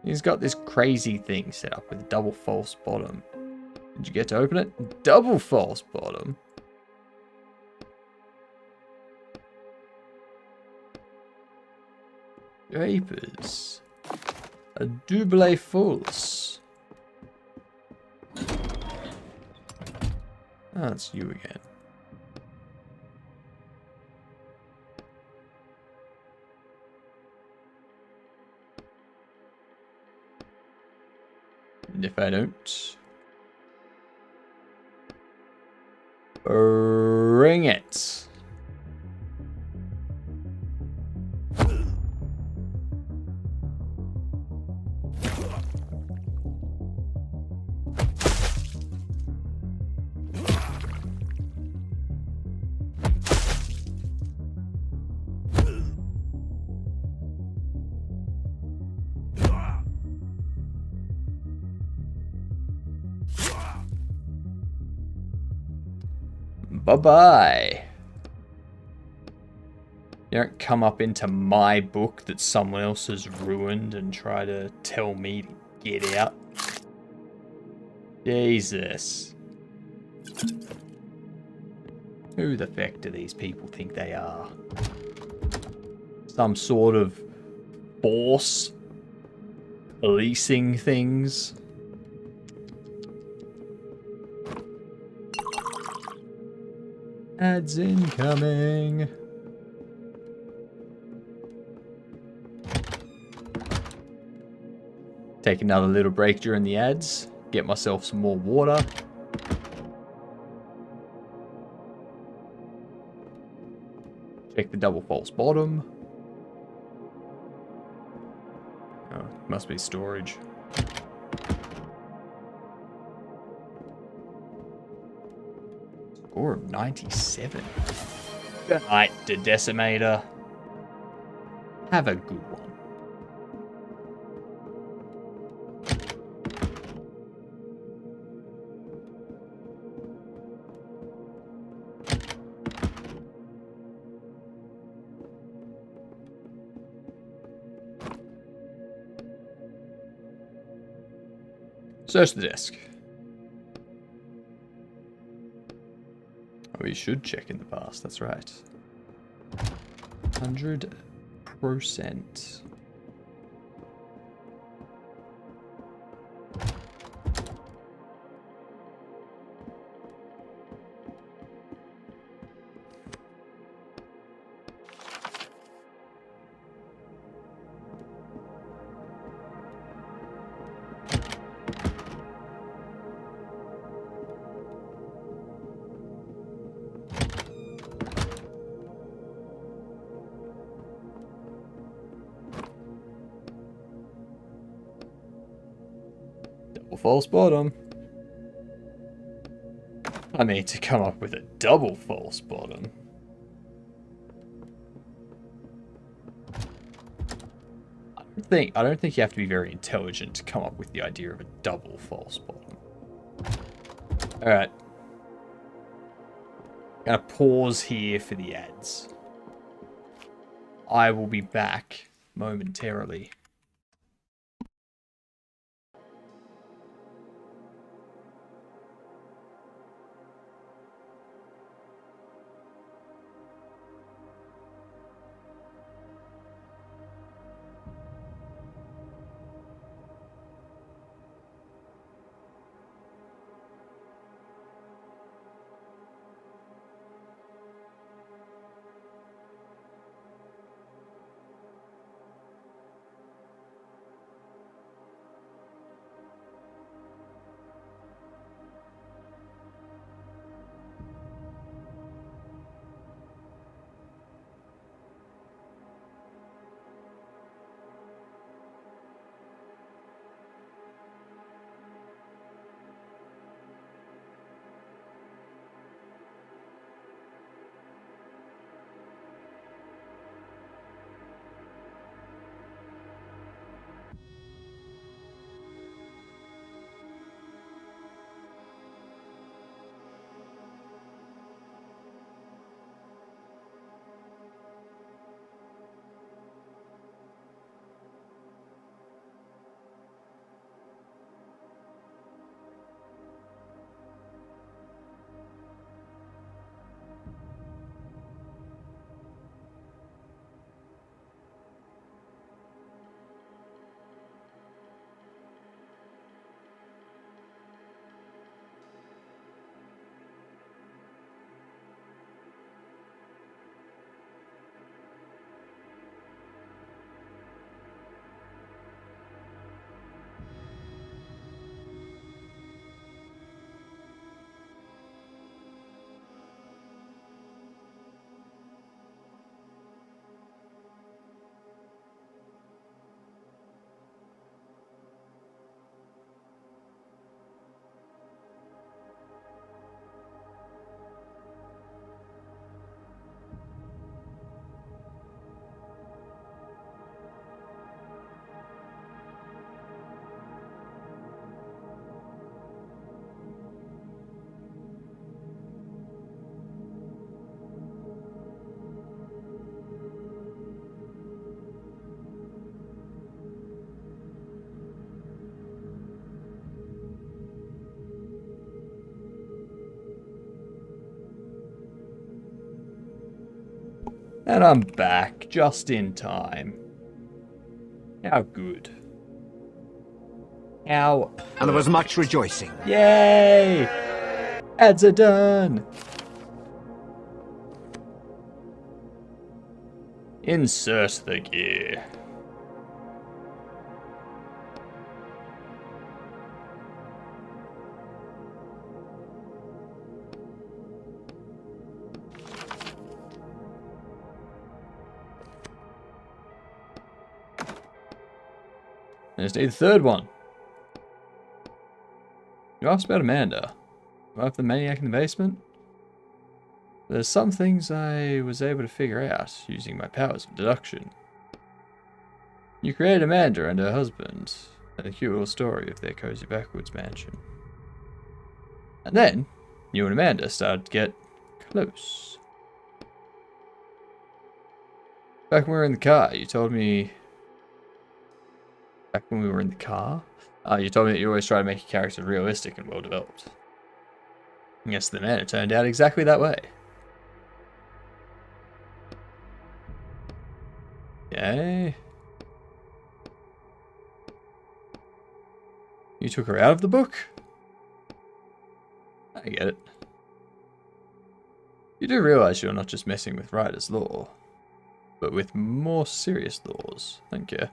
He's got this crazy thing set up with a double false bottom. Did you get to open it? Double false bottom? Papers. A double false. Oh, it's you again. And if I don't... Bring it. Bye-bye. You don't come up into my book that someone else has ruined and try to tell me to get out. Jesus. Who the feck do these people think they are? Some sort of force policing things? Ads incoming. Take another little break during the ads. Get myself some more water. Check the double false bottom. Oh, must be storage. Score of 97. Good night, the Decimator. Have a good one. Search the desk. We should check in the past, that's right. 100%. False bottom. I mean, to come up with a double false bottom. I don't think you have to be very intelligent to come up with the idea of a double false bottom. Alright. Gonna pause here for the ads. I will be back momentarily. And I'm back, just in time. How good. How... And there was much rejoicing. Yay! Ads are done! Insert the gear. I just need the third one. You asked about Amanda. Am I the maniac in the basement? There's some things I was able to figure out using my powers of deduction. You created Amanda and her husband, and a cute little story of their cozy backwoods mansion. And then, you and Amanda started to get close. Back when we were in the car, you told me... Back when we were in the car? You told me that you always try to make your character realistic and well developed. Yes, the man, it turned out exactly that way. Okay. You took her out of the book? I get it. You do realize you're not just messing with Ryder's law, but with more serious laws, don't you?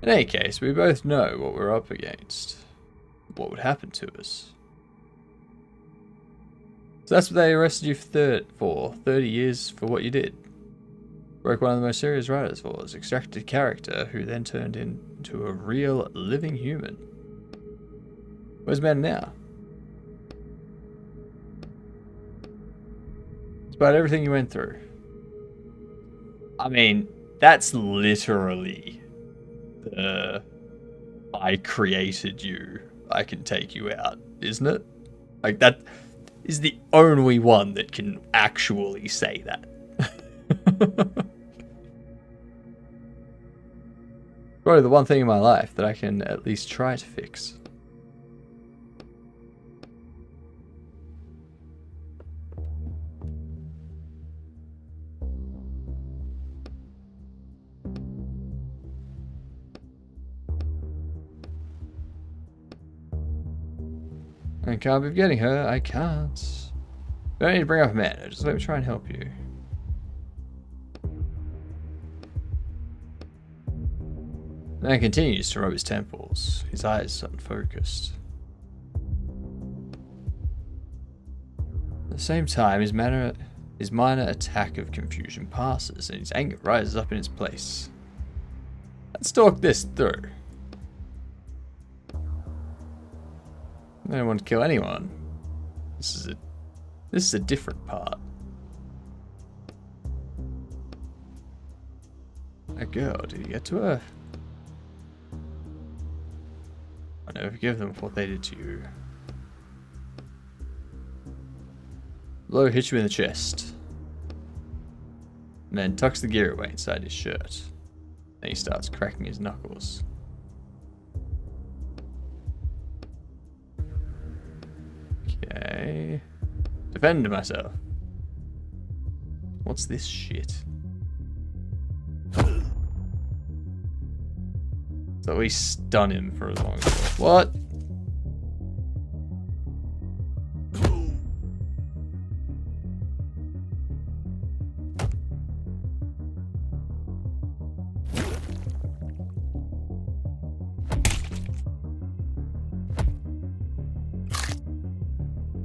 In any case, we both know what we're up against. What would happen to us. So that's what they arrested you for 30 years for what you did. Broke one of the most serious Ryder's laws, extracted a character who then turned into a real living human. Where's Man now? Despite everything you went through. I mean, that's literally the I created you, I can take you out, isn't it? Like, that is the only one that can actually say that. Probably the one thing in my life that I can at least try to fix. I can't be getting her. I can't. I don't need to bring up a man. Just let me try and help you. The man continues to rub his temples, his eyes unfocused. At the same time, his minor attack of confusion passes, and his anger rises up in its place. Let's talk this through. I don't want to kill anyone. This is a different part. That girl, did you get to her? I never forgive them for what they did to you. Blow hits you in the chest. And then tucks the gear away inside his shirt. Then he starts cracking his knuckles. Okay. Defend myself. What's this shit? So we stun him for as long as possible. What?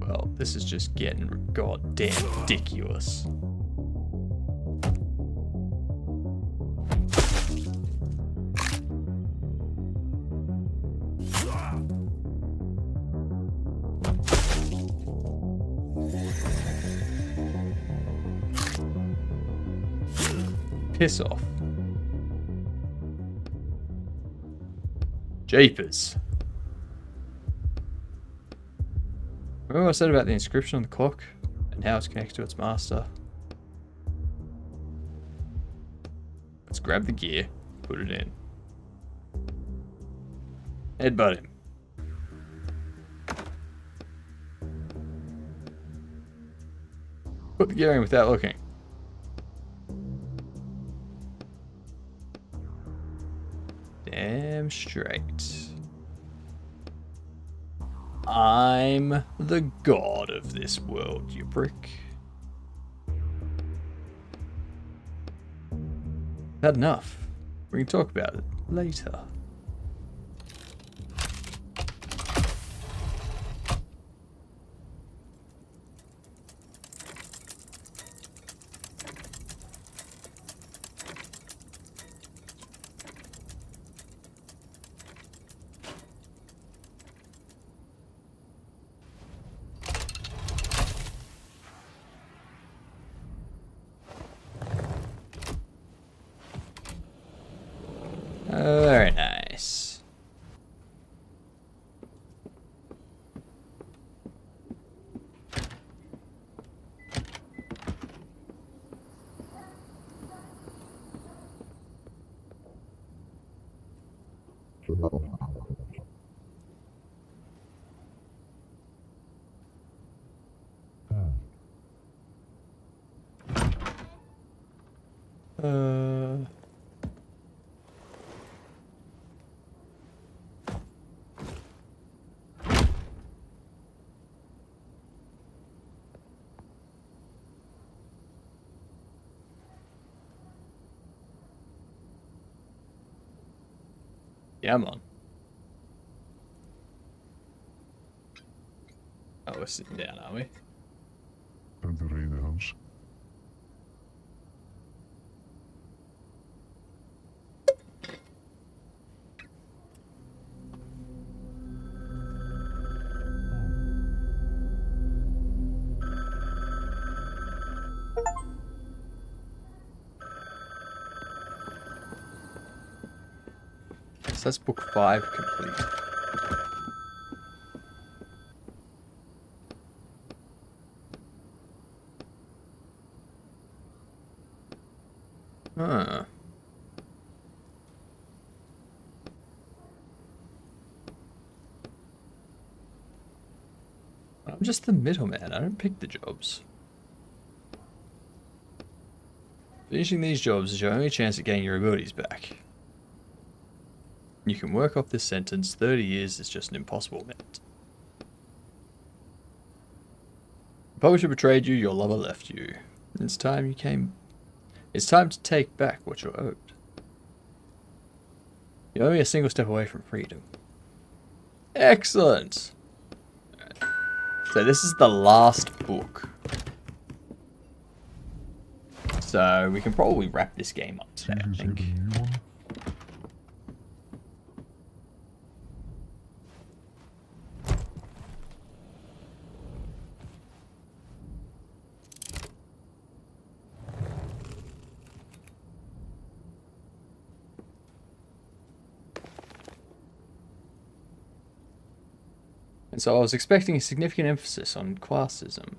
Well, this is just getting goddamn ridiculous. Piss off. Jeepers. Remember what I said about the inscription on the clock and how it's connected to its master? Let's grab the gear, put it in. Headbutt him. Put the gear in without looking. Damn straight. I'm the god of this world, you prick. Had enough. We can talk about it later. Very nice. Come on. Oh, we're sitting down, are we? Time to raid the house. So that's book 5 complete. Huh. I'm just the middleman. I don't pick the jobs. Finishing these jobs is your only chance at getting your abilities back. You can work off this sentence. 30 years is just an impossible amount. The publisher betrayed you, your lover left you. It's time to take back what you're owed. You're only a single step away from freedom. Excellent! So this is the last book. So we can probably wrap this game up today, I think. And so I was expecting a significant emphasis on classism.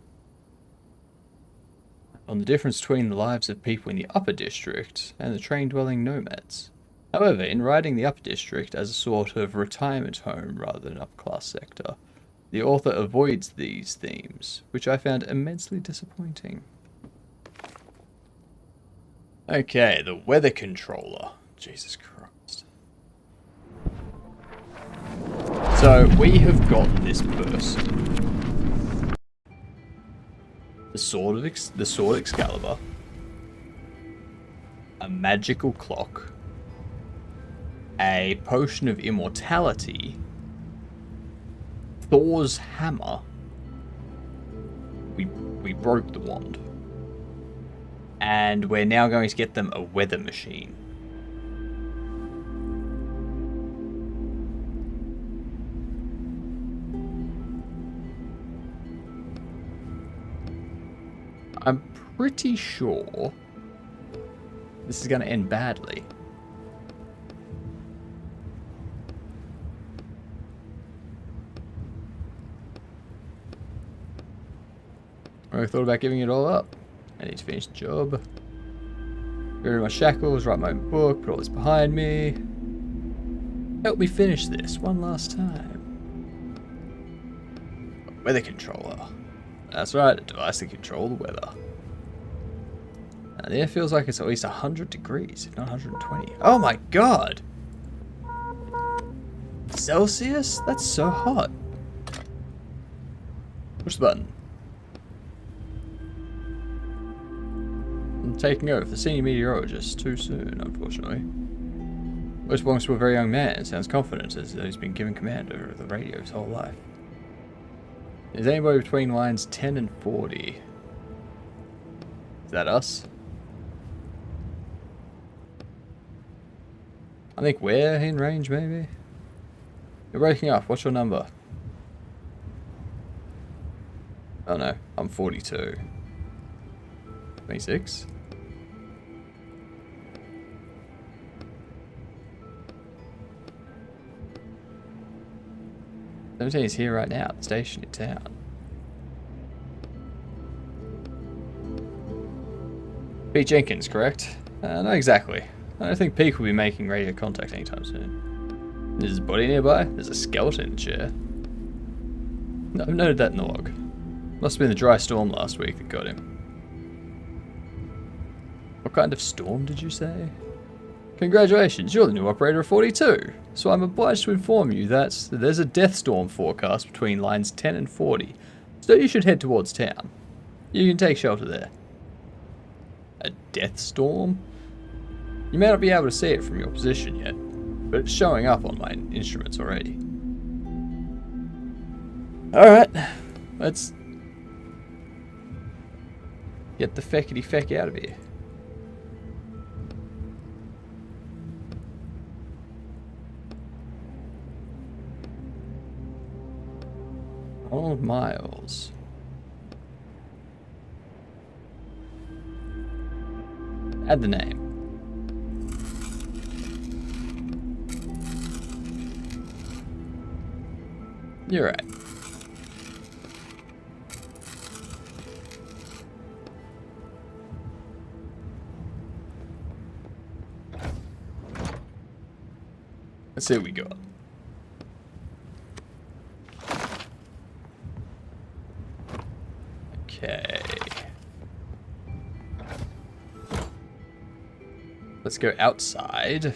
On the difference between the lives of people in the upper district and the train-dwelling nomads. However, in writing the upper district as a sort of retirement home rather than upper-class sector, the author avoids these themes, which I found immensely disappointing. Okay, the weather controller. Jesus Christ. So, we have got this person. The Sword Excalibur. A magical clock. A potion of immortality. Thor's hammer. We broke the wand. And we're now going to get them a weather machine. I'm pretty sure this is going to end badly. I thought about giving it all up. I need to finish the job. Get rid of my shackles, write my own book, put all this behind me. Help me finish this one last time. Weather controller. That's right, a device to control the weather. And the air feels like it's at least 100 degrees, if not 120. Oh my god! Celsius? That's so hot. Push the button. I'm taking over the senior meteorologist too soon, unfortunately. This belongs to a very young man. Sounds confident as though he's been given command over the radio his whole life. Is anybody between lines 10 and 40? Is that us? I think we're in range, maybe? You're breaking up. What's your number? Oh no, I'm 42. 26? Is here right now at the station in town. Pete Jenkins, correct? Not exactly. I don't think Pete will be making radio contact anytime soon. There's a body nearby. There's a skeleton in the chair. No, I've noted that in the log. Must have been the dry storm last week that got him. What kind of storm did you say? Congratulations, you're the new operator of 42. So I'm obliged to inform you that there's a death storm forecast between lines 10 and 40. So you should head towards town. You can take shelter there. A death storm? You may not be able to see it from your position yet. But it's showing up on my instruments already. Alright, let's get the feckety feck out of here. Ronald Miles. Add the name. You're right. Let's see what we got. Okay. Let's go outside.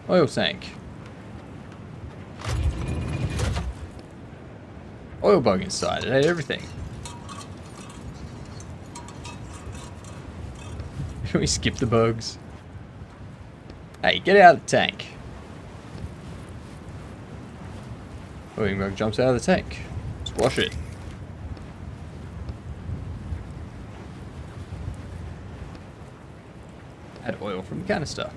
Oil tank. Oil bug inside. It ate everything. Can we skip the bugs? Hey, get out of the tank. Oil bug jumps out of the tank. Squash it. Add oil from the canister.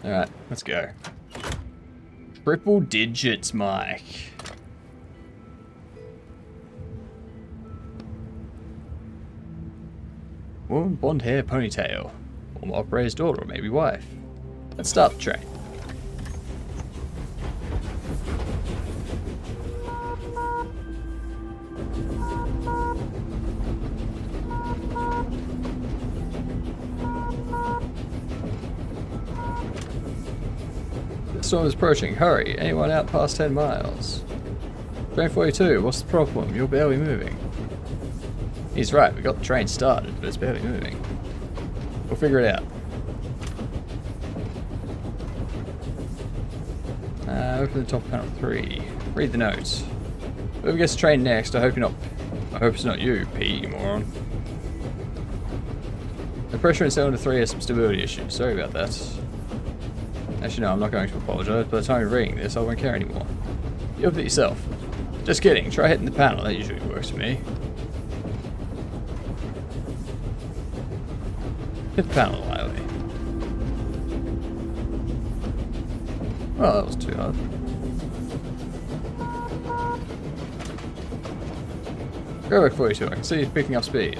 Alright, let's go. Triple digits, Mike. Woman, blonde hair, ponytail. Former operator's daughter, or maybe wife. Let's start the train. The storm is approaching. Hurry. Anyone out past 10 miles? Train 42, what's the problem? You're barely moving. He's right, we got the train started, but it's barely moving. We'll figure it out. Open the top panel 3. Read the notes. Whoever gets the train next, I hope it's not you, Pete, you moron. The pressure in cylinder 3 has some stability issues. Sorry about that. Actually, no, I'm not going to apologise. By the time you're reading this, I won't care anymore. You up it yourself. Just kidding. Try hitting the panel. That usually works for me. Hit the panel, Riley. Well, that was too hard. Go back 42. I can see he's picking up speed.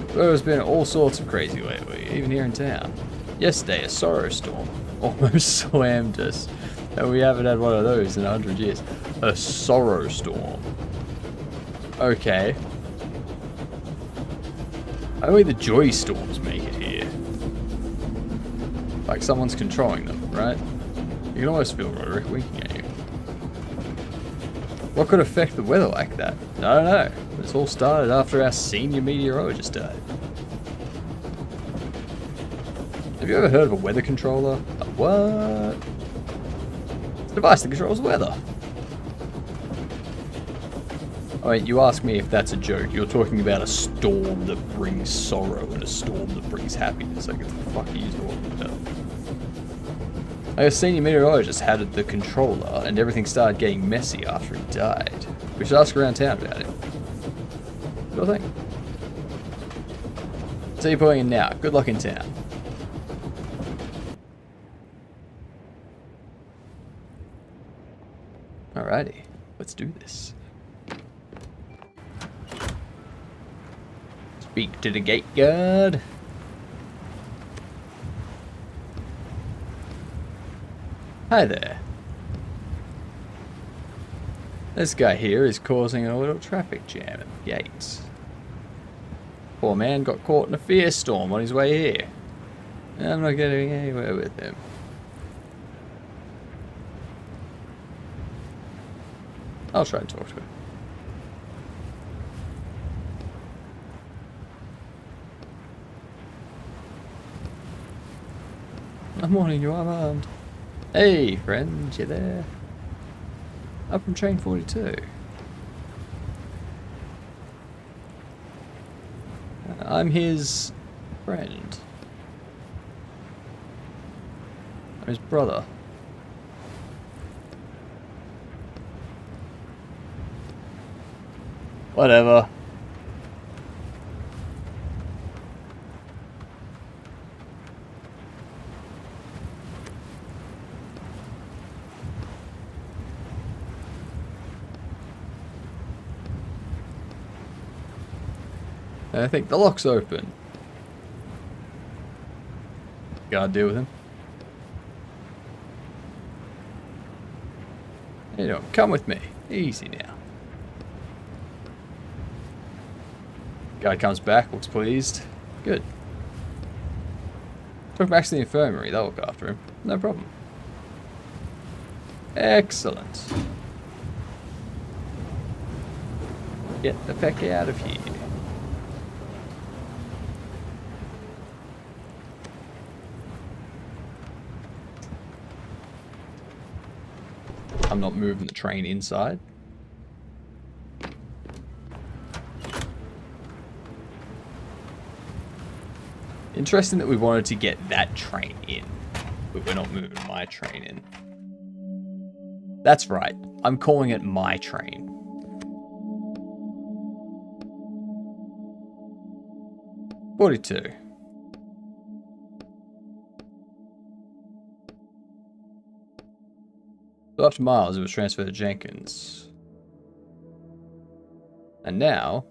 The weather's been all sorts of crazy lately, even here in town. Yesterday, a sorrow storm almost slammed us, and we haven't had one of those in 100 years. A sorrow storm. Okay. Only the joy storms make it here. Like someone's controlling them, right? You can almost feel Roderick winking at you. What could affect the weather like that? I don't know. This all started after our senior meteorologist died. Have you ever heard of a weather controller? A what? It's a device that controls the weather. I mean, you ask me if that's a joke. You're talking about a storm that brings sorrow and a storm that brings happiness. Like, what the fuck are you talking about? Like, a senior meteorologist had the controller, and everything started getting messy after he died. We should ask around town about it. What do you think? So you're pulling in now. Good luck in town. Alrighty, let's do this. Speak to the gate guard. Hi there. This guy here is causing a little traffic jam at the gates. Poor man got caught in a fierce storm on his way here. I'm not getting anywhere with him. I'll try and talk to him. I'm warning you, I'm armed. Hey, friend, you there? I'm from Train 42. I'm his friend. I'm his brother. Whatever. I think the lock's open. Gotta deal with him. You know, come with me. Easy now. Guy comes back, looks pleased. Good. Took Max to the infirmary, they'll look after him. No problem. Excellent. Get the heck out of here. I'm not moving the train inside. Interesting that we wanted to get that train in, but we're not moving my train in. That's right, I'm calling it my train. "42. So after Miles, it was transferred to Jenkins. And now,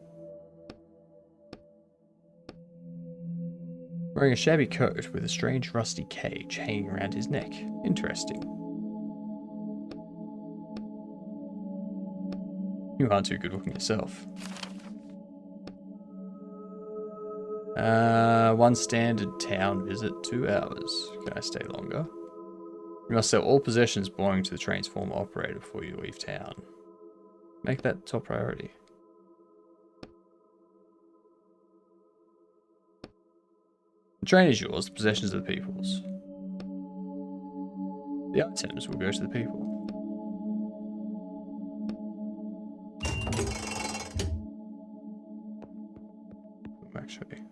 wearing a shabby coat with a strange rusty cage hanging around his neck. Interesting. You aren't too good looking yourself. One standard town visit, 2 hours. Can I stay longer? You must sell all possessions belonging to the train's former operator before you leave town. Make that top priority. The train is yours, the possessions are the people's. The items will go to the people. Actually,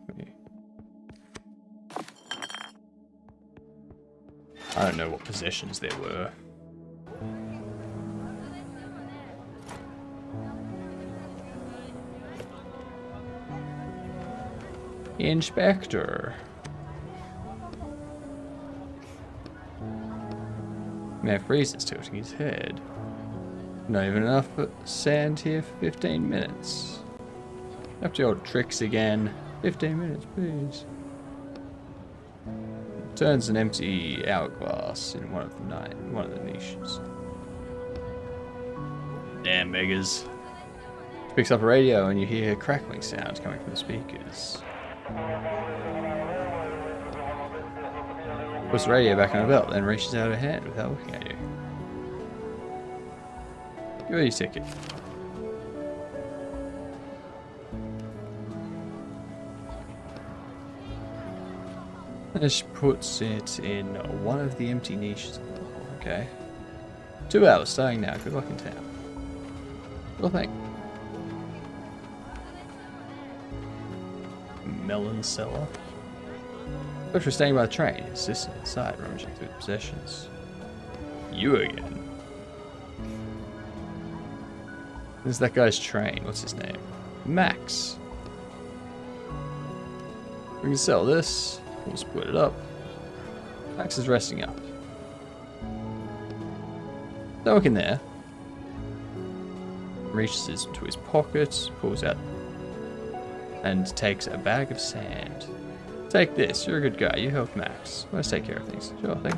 I don't know what possessions there were. Inspector. Man freezes, tilting his head. Not even enough sand here for 15 minutes. After your tricks again. 15 minutes, please. Turns an empty hourglass in one of the niches. Damn beggars. Picks up a radio and you hear crackling sounds coming from the speakers. Puts the radio back on her belt, then reaches out her hand without looking at you. Give her your ticket. And she puts it in one of the empty niches. Okay. 2 hours starting now. Good luck in town. Well, thank. Melon cellar. But for staying by the train, his assistant inside rummaging through the possessions. You again. This is that guy's train. What's his name? Max. We can sell this. We'll split it up. Max is resting up. Don't look in there. Reaches into his pocket, pulls out, and takes a bag of sand. Take this. You're a good guy. You helped Max. Let's take care of things. Sure thing.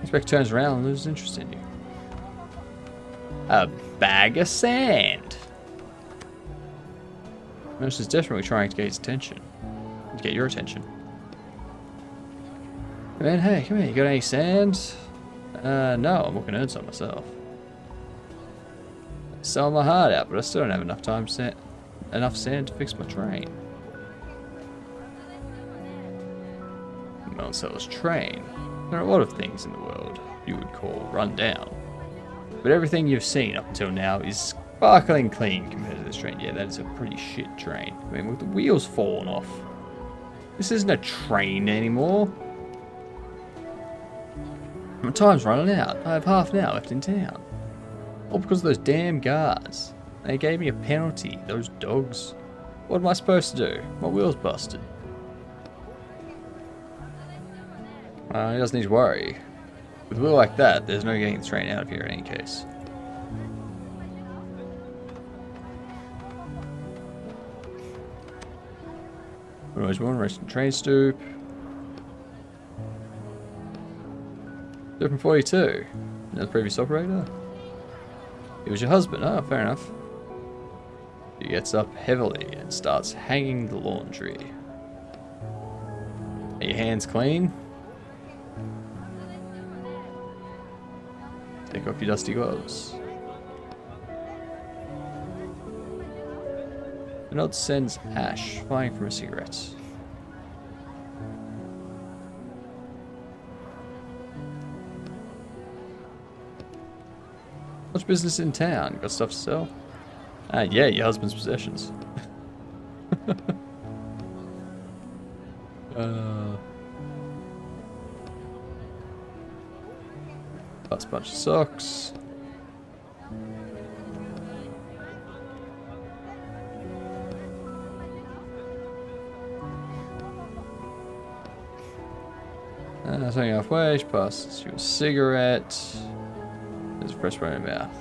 Inspector turns around and loses interest in you. A bag of sand. Nurse is desperately trying to get his attention. To get your attention. Man, hey, come here. You got any sand? No, I'm looking to earn some myself. Sell my heart out, but I still don't have enough sand to fix my train. Monticello's train. There are a lot of things in the world you would call run down. But everything you've seen up until now is sparkling clean compared to this train. Yeah, that is a pretty shit train. I mean, with the wheels falling off. This isn't a train anymore. My time's running out. I have half an hour left in town. All because of those damn guards. They gave me a penalty. Those dogs. What am I supposed to do? My wheel's busted. He doesn't need to worry. With a wheel like that, there's no getting the train out of here in any case. Always one, rest in train stoop. Stoop 42. Another previous operator. He was your husband. Oh, fair enough. He gets up heavily and starts hanging the laundry. Are your hands clean? Take off your dusty gloves. The nod sends ash flying from a cigarette. Much business in town? Got stuff to sell? Yeah, your husband's possessions. Last bunch of socks. Something halfway, she passes you a cigarette. There's a fresh one in her mouth.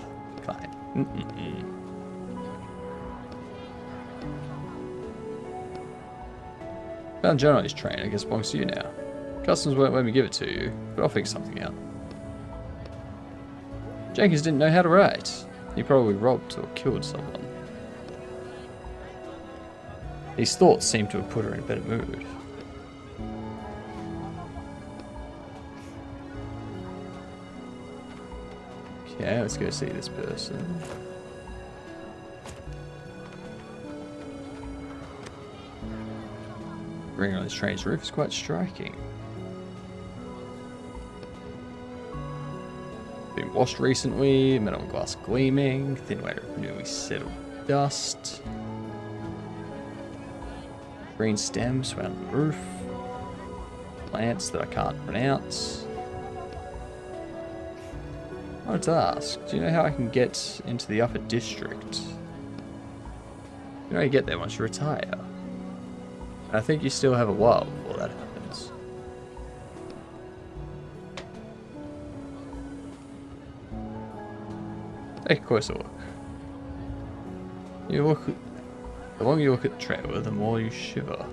Fine. Found Joan on his train, I guess it belongs to you now. Customs won't let me give it to you, but I'll figure something out. Jenkins didn't know how to write. He probably robbed or killed someone. These thoughts seem to have put her in a better mood. Okay, let's go see this person. Ring on this train's roof is quite striking. Been washed recently, metal glass gleaming, thin layer of newly settled dust. Green stems surrounding the roof. Plants that I can't pronounce. I wanted to ask, do you know how I can get into the upper district? You know how you get there once you retire. I think you still have a while before that happens. Take a closer look. The longer you look at the trailer, the more you shiver.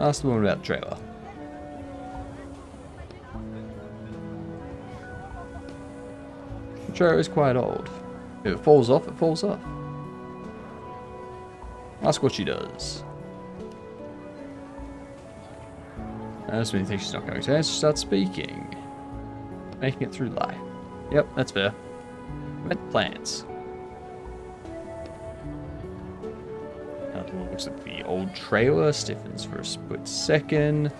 Ask the woman about the trailer. The trailer is quite old. If it falls off, it falls off. Ask what she does. That's when you think she's not going to answer, she starts speaking. Making it through life. Yep, that's fair. Meant plants. Looks at the old trailer, stiffens for a split second.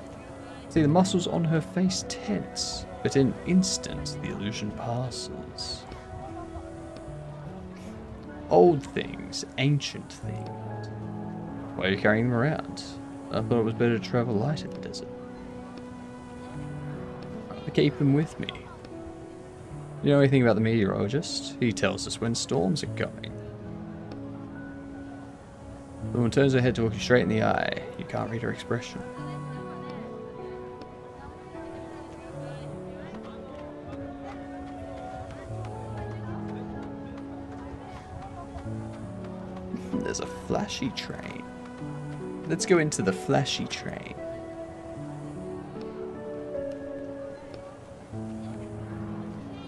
See the muscles on her face tense, but in an instant the illusion passes. Old things, ancient things. Why are you carrying them around? I thought it was better to travel light in the desert. I keep them with me. You know anything about the meteorologist? He tells us when storms are coming. The woman turns her head to look you straight in the eye. You can't read her expression. There's a flashy train. Let's go into the flashy train.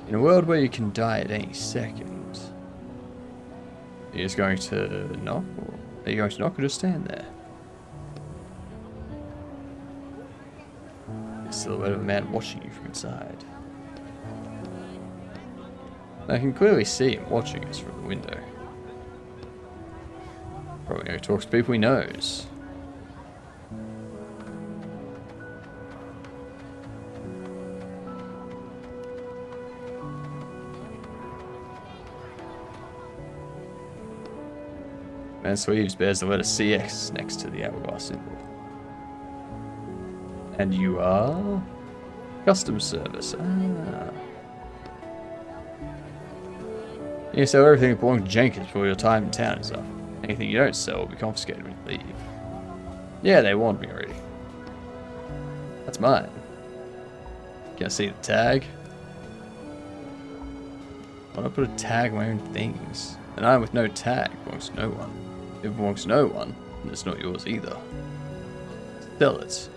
In a world where you can die at any second, are you just going to knock? Or are you going to knock or just stand there? The silhouette of a man watching you from inside. I can clearly see him watching us from the window. Probably only talks to people he knows. Man Sweeves bears the letter CX next to the hourglass symbol. And you are? Custom service. Ah. You sell everything that belongs to Jenkins for your time in town and stuff. Anything you don't sell will be confiscated when you leave. Yeah, they warned me already. That's mine. Can I see the tag? Why don't I put a tag on my own things? An item with no tag belongs to no one. If it belongs to no one, then it's not yours either. Sell it.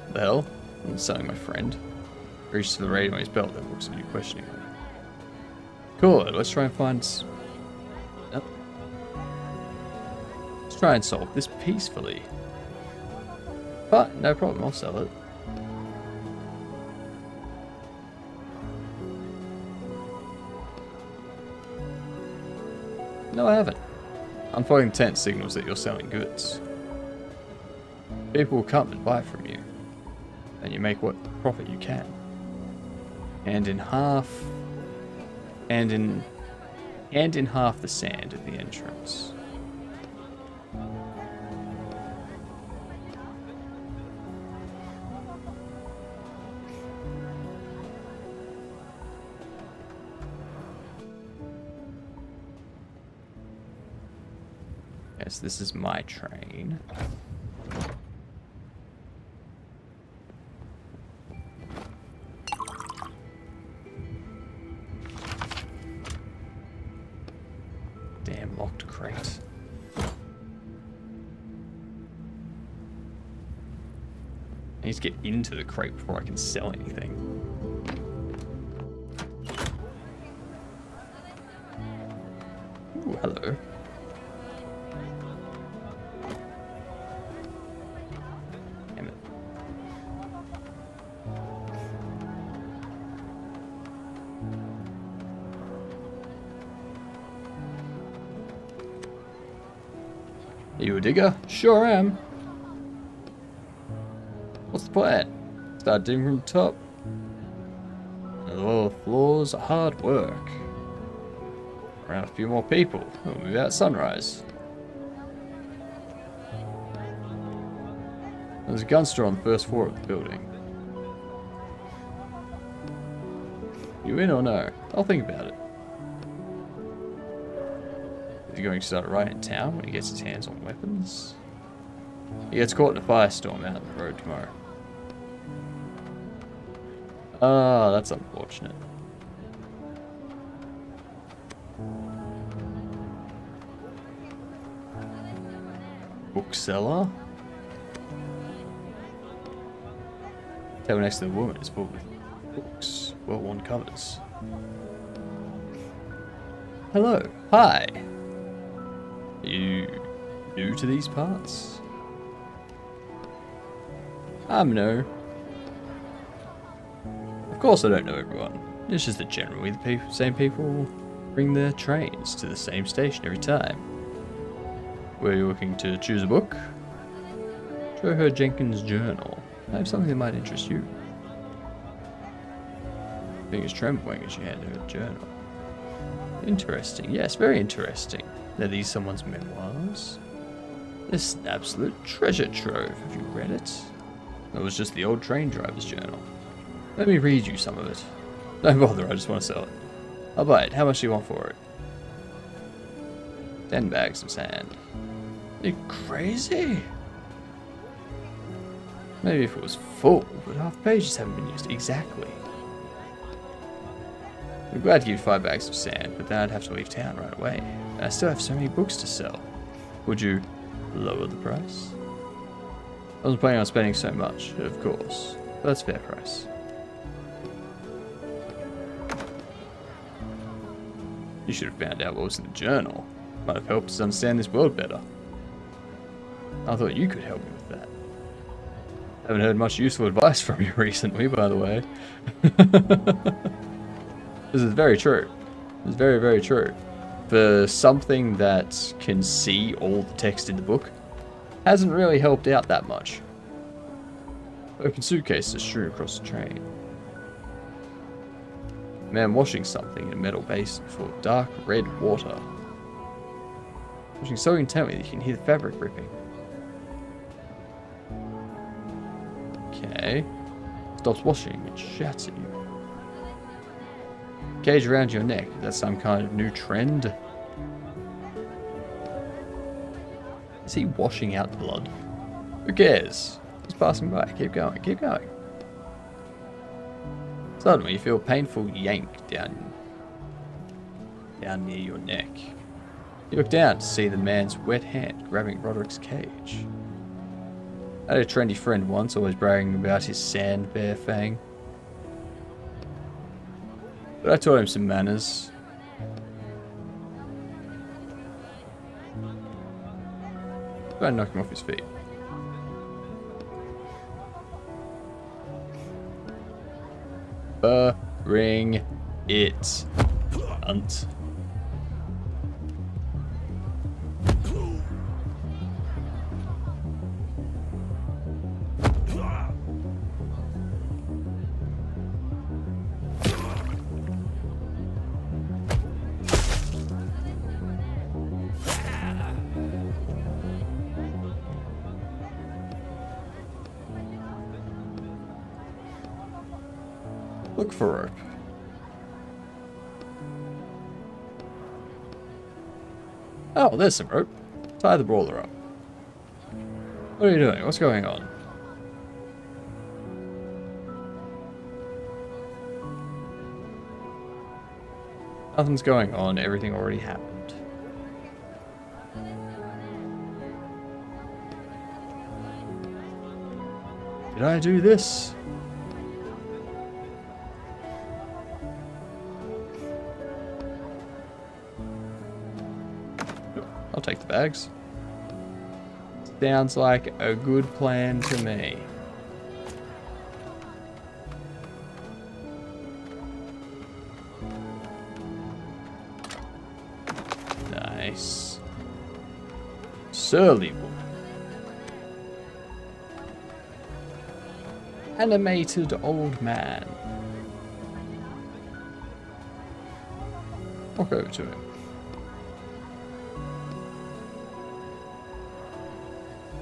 What the hell? I'm selling my friend. Reaches for the radio on his belt, then looks at you questioningly. Cool, let's try and find... Yep. Let's try and solve this peacefully. But, no problem, I'll sell it. No, I haven't. Unfolding the tent signals that you're selling goods. People will come and buy from you. And you make what profit you can. Hand in half the sand at the entrance. Yes, this is my train. Damn locked crate. I need to get into the crate before I can sell anything. Ooh, hello. Damn it. Are you a digger? Sure am. What's the plan? Start digging from the top. The lower floors are hard work. Around a few more people. We'll move out at sunrise. There's a gun store on the first floor of the building. You in or no? I'll think about it. Is he going to start right in town when he gets his hands on weapons? He gets caught in a firestorm out on the road tomorrow. Ah, that's unfortunate. Bookseller? Table next to the woman is full with books, well-worn covers. Hello. Hi. Are you new to these parts? I'm no. Of course I don't know everyone. It's just that generally the same people bring their trains to the same station every time. Were you looking to choose a book? Show her Jenkins' journal. I have something that might interest you. Fingers trembling as you hand her the journal. Interesting. Yes, very interesting. Are these someone's memoirs? This is an absolute treasure trove. Have you read it? It was just the old train driver's journal. Let me read you some of it. Don't bother, I just want to sell it. I'll buy it. How much do you want for it? 10 bags of sand. Are you crazy? Maybe if it was full, but half the pages haven't been used. Exactly. I'm glad to give you 5 bags of sand, but then I'd have to leave town right away. And I still have so many books to sell. Would you lower the price? I wasn't planning on spending so much, of course. But that's a fair price. You should have found out what was in the journal. Might have helped us understand this world better. I thought you could help me with that. Haven't heard much useful advice from you recently, by the way. This is very true. It's very, very true. For something that can see all the text in the book, hasn't really helped out that much. Open suitcases strewn across the train. Man washing something in a metal basin full of dark red water. Washing so intently that you can hear the fabric ripping. Okay. Stops washing and shouts at you. Cage around your neck. Is that some kind of new trend? Is he washing out blood? Who cares? He's passing by. Keep going. Keep going. Suddenly you feel a painful yank down near your neck. You look down to see the man's wet hand grabbing Roderick's cage. I had a trendy friend once, always bragging about his sand bear fang. But I taught him some manners. Try and knock him off his feet. Bring it, hunt. Look for rope. Oh, there's some rope. Tie the brawler up. What are you doing? What's going on? Nothing's going on. Everything already happened. Did I do this? I'll take the bags. Sounds like a good plan to me. Nice. Surly woman. Animated old man. Walk over to him.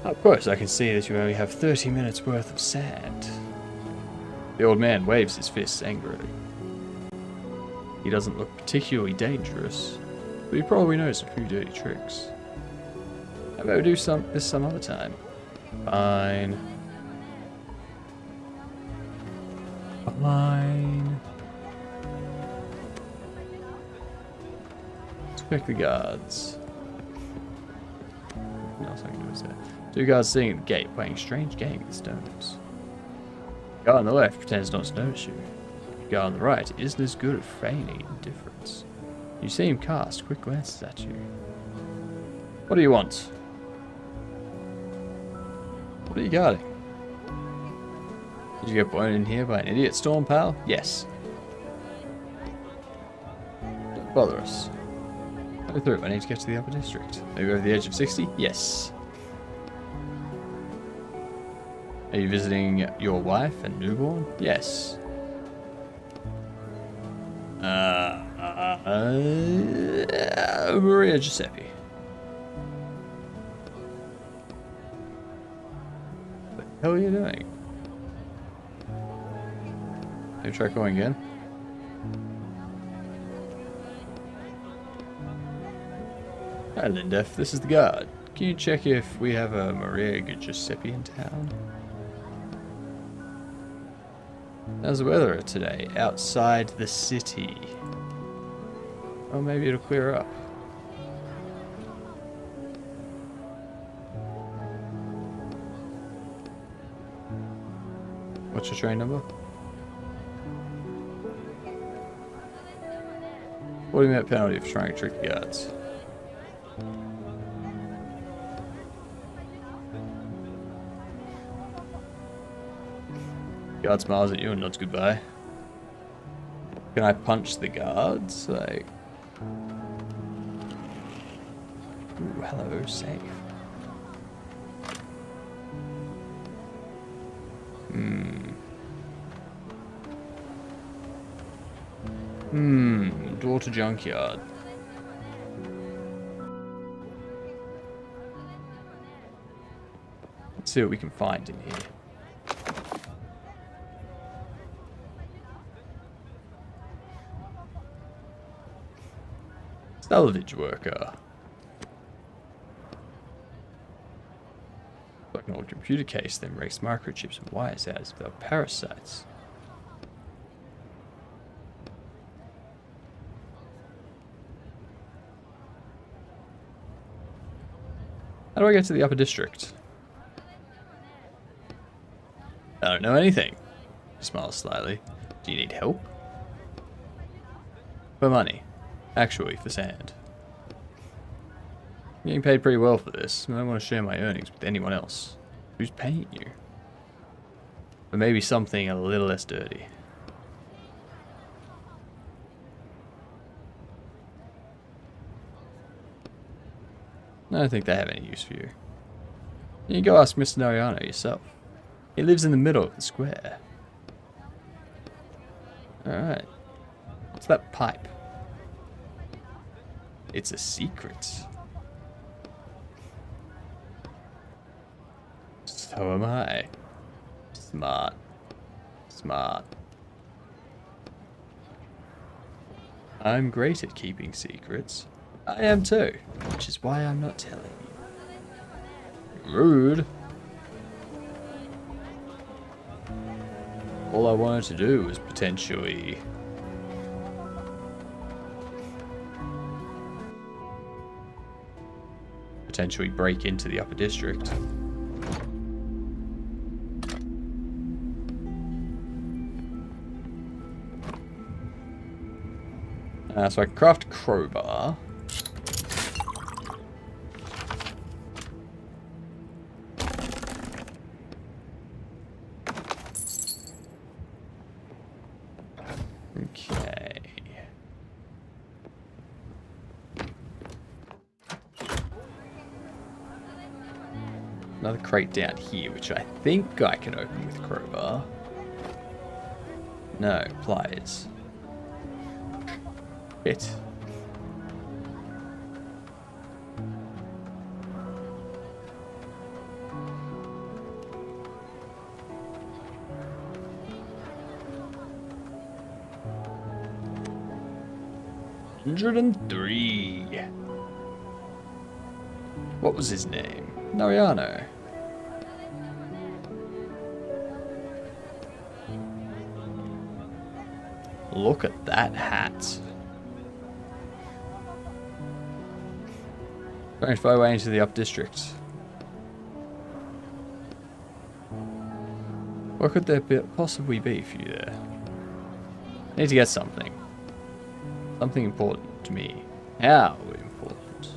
Of course, I can see that you only have 30 minutes worth of sand. The old man waves his fists angrily. He doesn't look particularly dangerous, but he probably knows a few dirty tricks. How about we do this some other time? Fine. Fine. Let's check the guards. What else I can do is that. Two guards sitting at the gate playing a strange game with stones. The guy on the left pretends not to notice you. The guy on the right isn't as good at feigning indifference. You see him cast quick glances at you. What do you want? What are you guarding? Did you get blown in here by an idiot storm, pal? Yes. Don't bother us. Go through. I need to get to the upper district. Maybe over the age of 60? Yes. Are you visiting your wife and newborn? Yes. Maria Giuseppe. What the hell are you doing? Maybe try calling again. Hi, Lindef. This is the guard. Can you check if we have a Maria Giuseppe in town? How's the weather today outside the city? Oh, maybe it'll clear up. What's your train number? 40-minute penalty for trying to trick the guards. Guard smiles at you and nods goodbye. Can I punch the guards? Like... Ooh, hello, safe. Door to junkyard. see what we can find in here. Salvage worker. Like an old computer case, then rakes microchips and wires out as if they were parasites. How do I get to the upper district? I don't know anything. He smiles slightly. Do you need help? For money. Actually, for sand. I'm getting paid pretty well for this. I don't want to share my earnings with anyone else. Who's paying you? But maybe something a little less dirty. I don't think they have any use for you. You go ask Mr. Nariano yourself. He lives in the middle of the square. Alright. What's that pipe? It's a secret. So am I. Smart. Smart. I'm great at keeping secrets. I am too, which is why I'm not telling you. Rude. All I wanted to do was potentially break into the upper district. So I can craft a crowbar. Okay. Another crate down here, which I think I can open with crowbar. No, pliers. Bit. $103. What was his name? Nariano. Look at that hat. Going to find my way into the up district. What could there possibly be for you there? I need to get something. Something important to me. How important?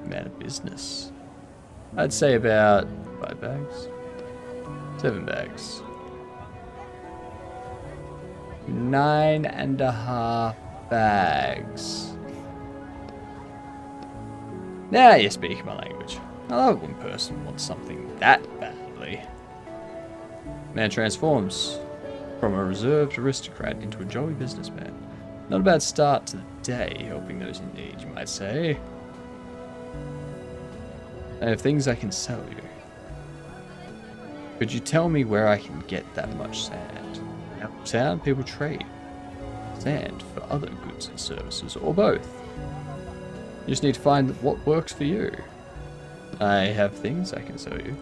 Man of business. I'd say about 5 bags. 7 bags. 9.5 bags. Now you speak my language. I love when a person wants something that badly. Man transforms from a reserved aristocrat into a jolly businessman. Not a bad start to the day, helping those in need, you might say. I have things I can sell you. Could you tell me where I can get that much sand? Out of town, people trade sand for other goods and services, or both. You just need to find what works for you. I have things I can sell you.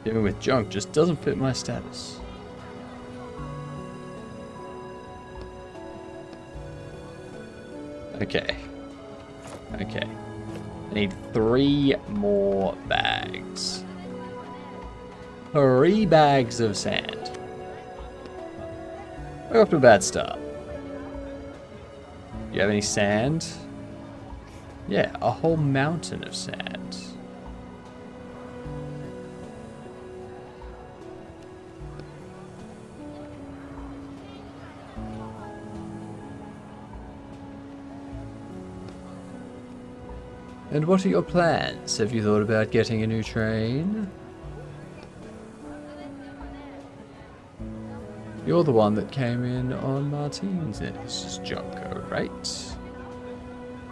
Dealing with junk just doesn't fit my status. Okay. Okay. I need 3 more bags. 3 bags of sand. We're off to a bad start. Do you have any sand? Yeah, a whole mountain of sand. And what are your plans? Have you thought about getting a new train? You're the one that came in on Martine's Junko, right?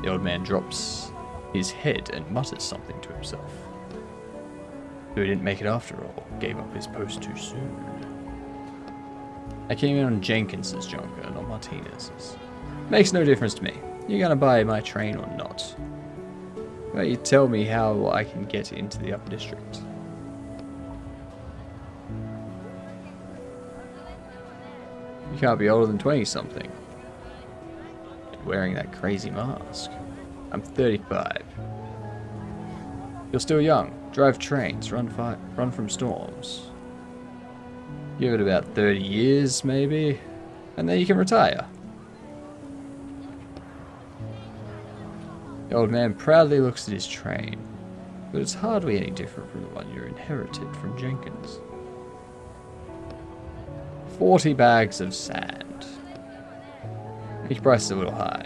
The old man drops his head and mutters something to himself. So he didn't make it after all, gave up his post too soon. I came in on Jenkins's junker, not Martinez's. Makes no difference to me. You gonna buy my train or not? Well, you tell me how I can get into the upper district. You can't be older than 20-something. Wearing that crazy mask. I'm 35. You're still young. Drive trains, run from storms. Give it about 30 years, maybe, and then you can retire. The old man proudly looks at his train, but it's hardly any different from the one you inherited from Jenkins. 40 bags of sand. Each price is a little high.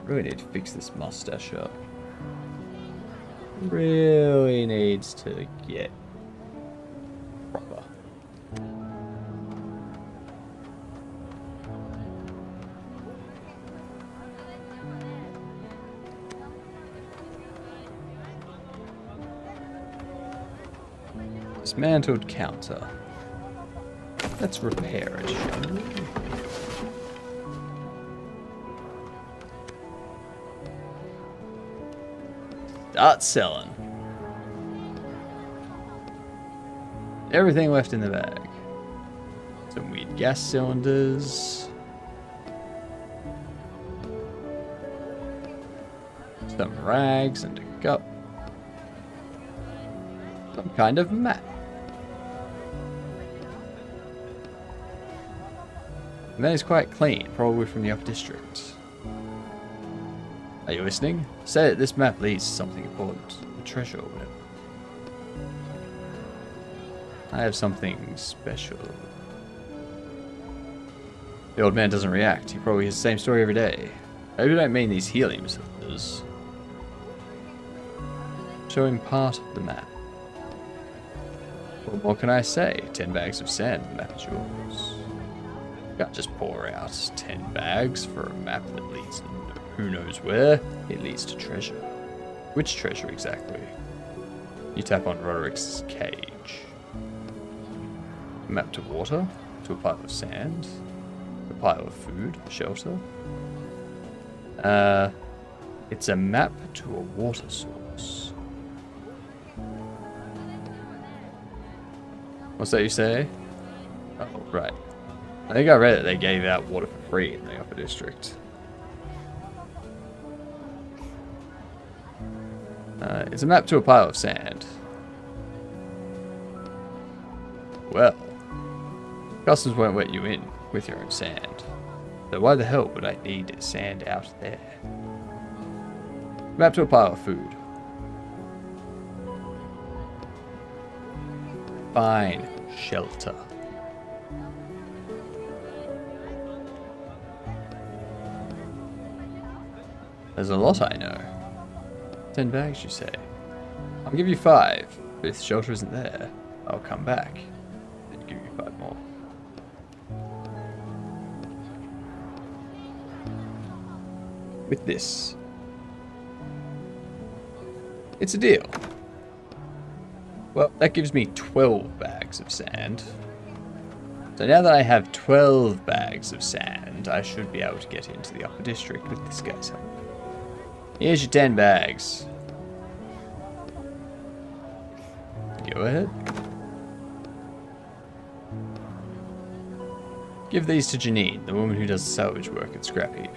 Really need to fix this mustache up. Really needs to get proper. Dismantled counter. Let's repair it, shall we? Start selling. Everything left in the bag. Some weird gas cylinders. Some rags and a cup. Some kind of map. And that is quite clean, probably from the upper district. Are you listening? Say that this map leads to something important. A treasure or whatever. I have something special. The old man doesn't react. He probably has the same story every day. I hope you don't mean these helium cylinders. Show him part of the map. Well, what can I say? 10 bags of sand, the map is yours. You can't just pour out 10 bags for a map that leads to who knows where. It leads to treasure. Which treasure exactly? You tap on Roderick's cage. A map to water, to a pile of sand, a pile of food, shelter. It's a map to a water source. What's that you say? Oh, right. I think I read that they gave out water for free in the upper district. It's a map to a pile of sand. Well, customs won't let you in with your own sand. So why the hell would I need sand out there? Map to a pile of food. Fine shelter. There's a lot I know. 10 bags, you say? I'll give you 5, but if the shelter isn't there, I'll come back and give you 5 more. With this, it's a deal. Well, that gives me 12 bags of sand. So now that I have 12 bags of sand, I should be able to get into the upper district with this guy's help. Here's your 10 bags. Go ahead. Give these to Janine, the woman who does the salvage work at Scrap Heap.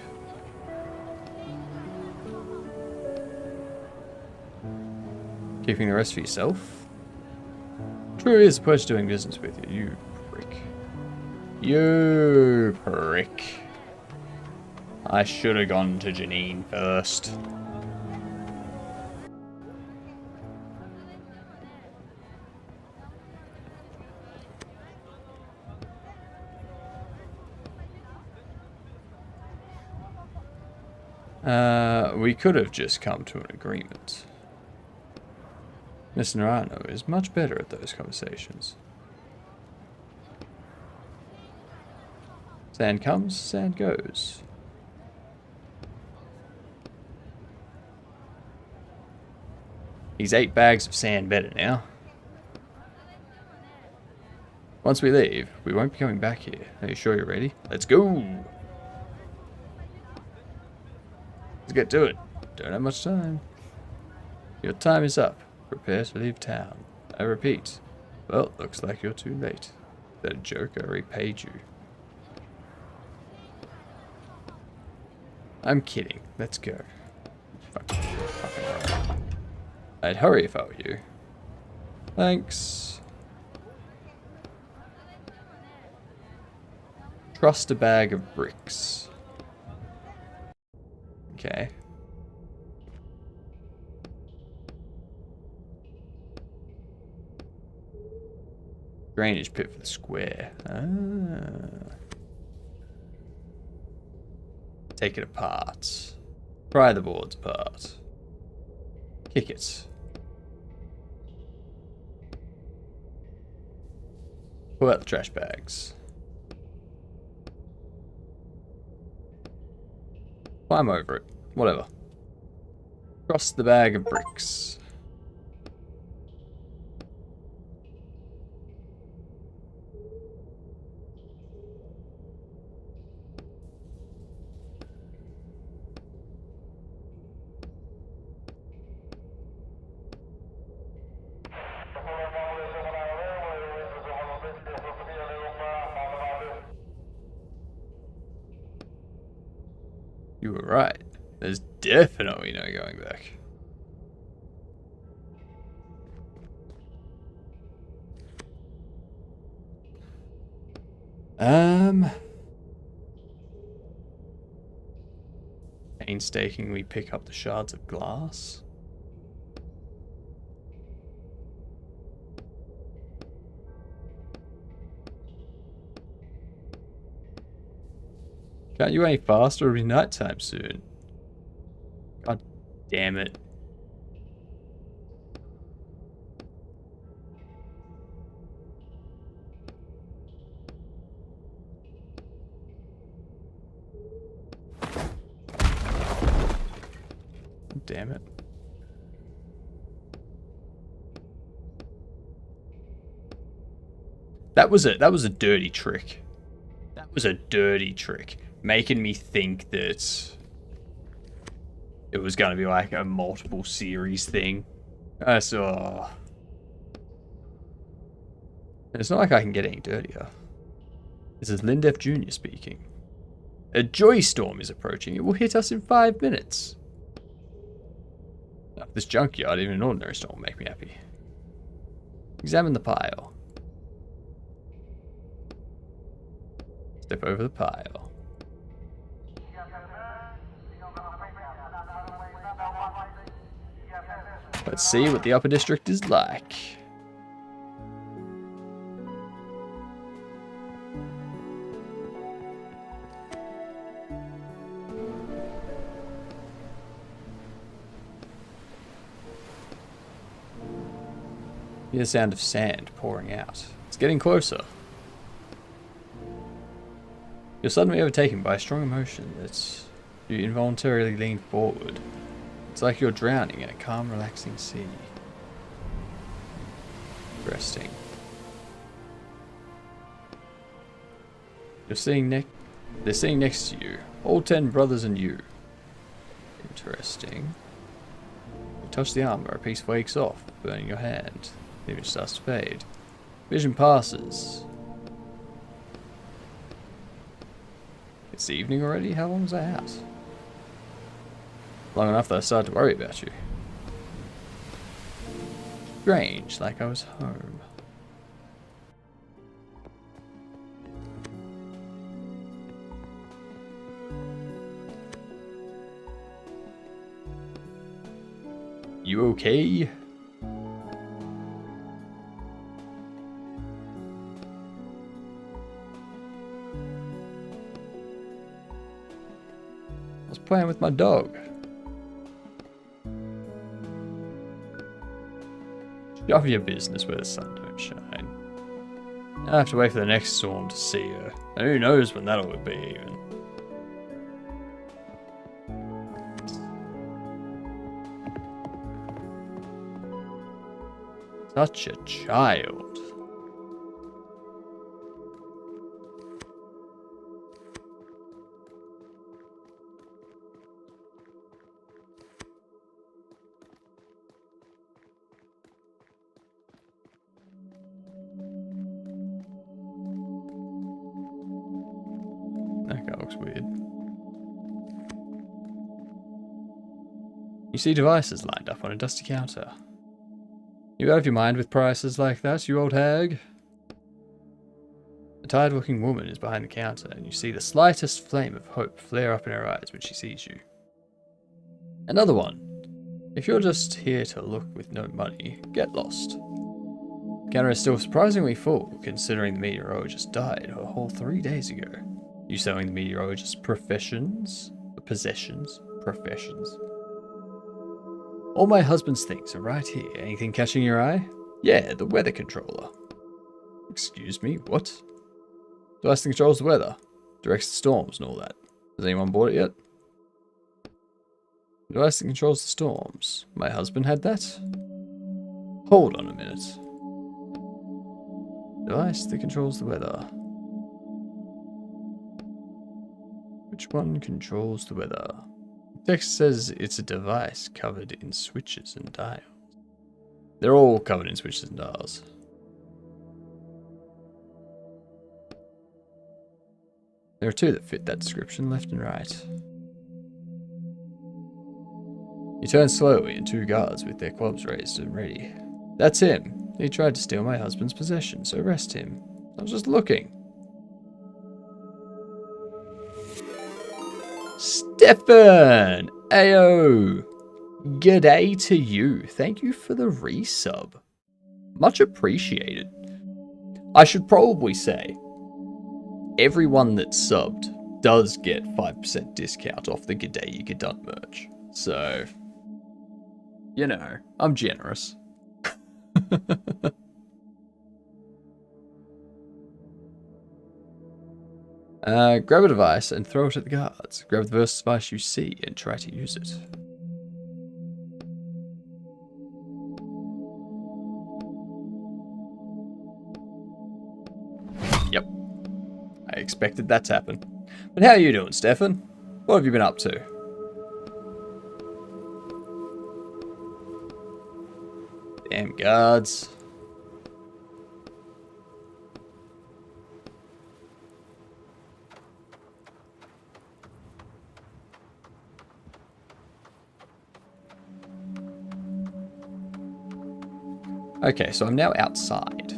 Keeping the rest for yourself? Truly is a pleasure doing business with you, you prick. You prick. I should have gone to Janine first. We could have just come to an agreement. Mr. Narano is much better at those conversations. Sand comes, sand goes. He's 8 bags of sand better now. Once we leave, we won't be coming back here. Are you sure you're ready? Let's go! Let's get to it. Don't have much time. Your time is up. Prepare to leave town. I repeat. Well, looks like you're too late. That joker repaid you. I'm kidding. Let's go. Fucking hurry. I'd hurry if I were you. Thanks. Trust a bag of bricks. Okay. Drainage pit for the square. Ah. Take it apart. Pry the boards apart. Kick it. Pull out the trash bags. Climb over it. Whatever. Cross the bag of bricks. You were right. There's definitely no going back. Painstakingly pick up the shards of glass. Can't you any faster? It'll be nighttime soon. God damn it. Damn it. That was a dirty trick. That was a dirty trick. Making me think that it was going to be like a multiple series thing. So it's not like I can get any dirtier. This is Lindef Jr. speaking. A joy storm is approaching. It will hit us in 5 minutes. This junkyard, even an ordinary storm, will make me happy. Examine the pile. Step over the pile. Let's see what the upper district is like. Hear the sound of sand pouring out. It's getting closer. You're suddenly overtaken by a strong emotion that you involuntarily lean forward. It's like you're drowning in a calm, relaxing sea. Interesting. They're sitting next to you. All 10 brothers and you. Interesting. You touch the armor, a piece flakes off, burning your hand. The image starts to fade. Vision passes. It's evening already? How long was I out? Long enough that I started to worry about you. Strange, like I was home. You okay? I was playing with my dog. Get off your business where the sun don't shine. I'll have to wait for the next storm to see her. And who knows when that'll be, even. Such a child. That guy looks weird. You see devices lined up on a dusty counter. You out of your mind with prices like that, you old hag? A tired-looking woman is behind the counter, and you see the slightest flame of hope flare up in her eyes when she sees you. Another one. If you're just here to look with no money, get lost. The counter is still surprisingly full, considering the meteorologist died a whole 3 days ago. You selling the meteorologist's possessions? All my husband's things are right here. Anything catching your eye? Yeah, the weather controller. Excuse me, what? Device that controls the weather. Directs the storms and all that. Has anyone bought it yet? The device that controls the storms. My husband had that? Hold on a minute. Device that controls the weather. Which one controls the weather? The text says it's a device covered in switches and dials. They're all covered in switches and dials. There are two that fit that description, left and right. You turn slowly, and two guards with their clubs raised and ready. That's him. He tried to steal my husband's possessions, so arrest him. I was just looking. Stefan! Ayo! G'day to you. Thank you for the resub. Much appreciated. I should probably say, everyone that subbed does get 5% discount off the G'day You Get Done merch. So, you know, I'm generous. Grab a device and throw it at the guards. Grab the first device you see and try to use it. Yep. I expected that to happen. But how are you doing, Stefan? What have you been up to? Damn guards. Okay, so I'm now outside.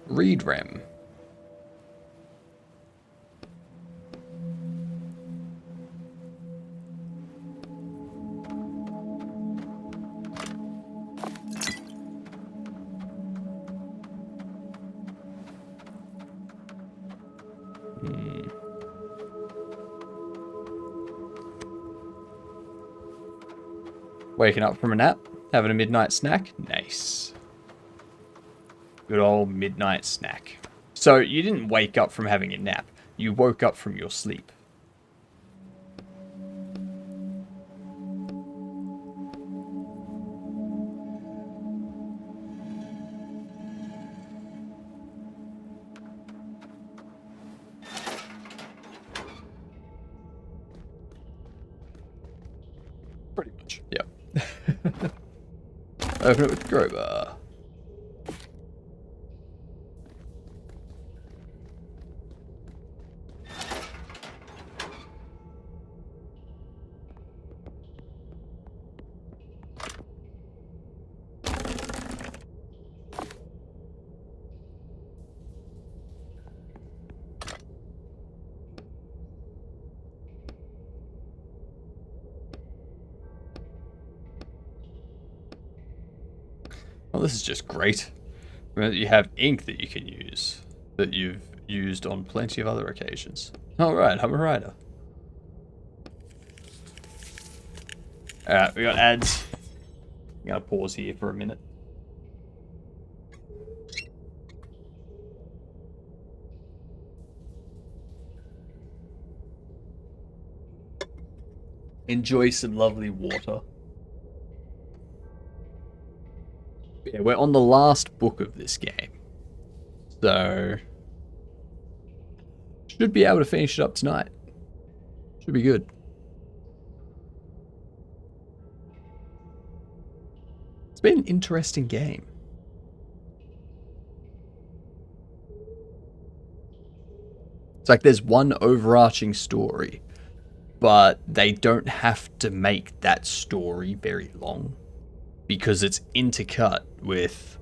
Read rem. Waking up from a nap, having a midnight snack. Nice. Good old midnight snack. So you didn't wake up from having a nap. You woke up from your sleep. Pretty much, yeah. Open it with crowbar. Well, this is just great. Remember, you have ink that you can use, that you've used on plenty of other occasions. Alright, I'm a writer. Alright, we got ads. I'm gonna pause here for a minute. Enjoy some lovely water. Yeah, we're on the last book of this game. So should be able to finish it up tonight. Should be good. It's been an interesting game. It's like there's one overarching story, but they don't have to make that story very long because it's intercut with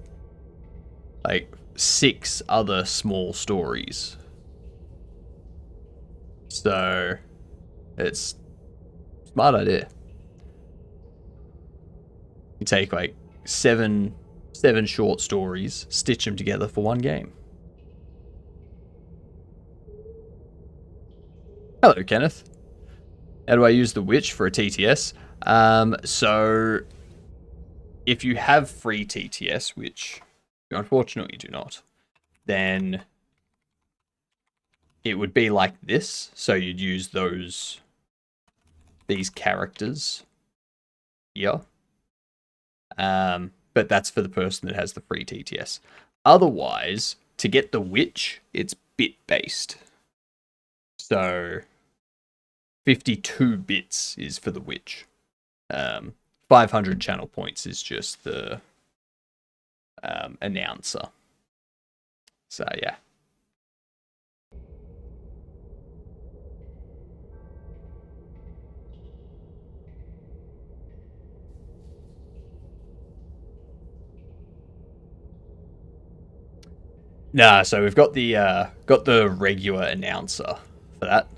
like 6 other small stories. So it's a smart idea. You take like seven short stories, stitch them together for one game. Hello, Kenneth. How do I use the witch for a TTS? So if you have free TTS, which you unfortunately do not, then it would be like this. So you'd use these characters here. But that's for the person that has the free TTS. Otherwise, to get the witch, it's bit based. So 52 bits is for the witch. 500 channel points is just the announcer. So yeah. Nah, so we've got the regular announcer for that.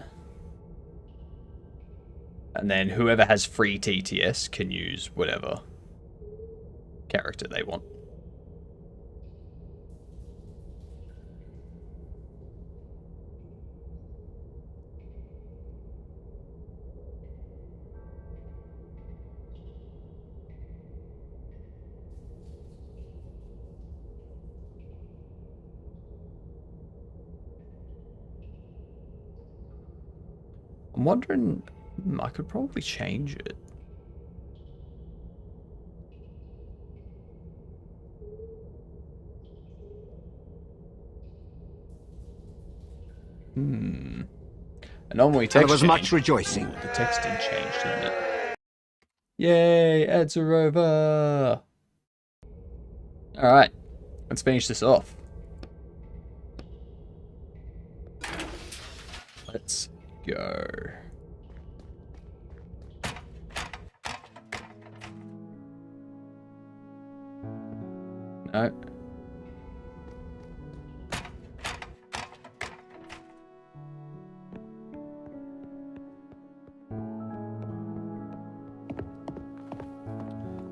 And then whoever has free TTS can use whatever character they want. I'm wondering, I could probably change it. Anomaly text. There was change. much rejoicing. Ooh, the text did change, didn't it? Yay, ads are over. Alright, let's finish this off. Let's go. No.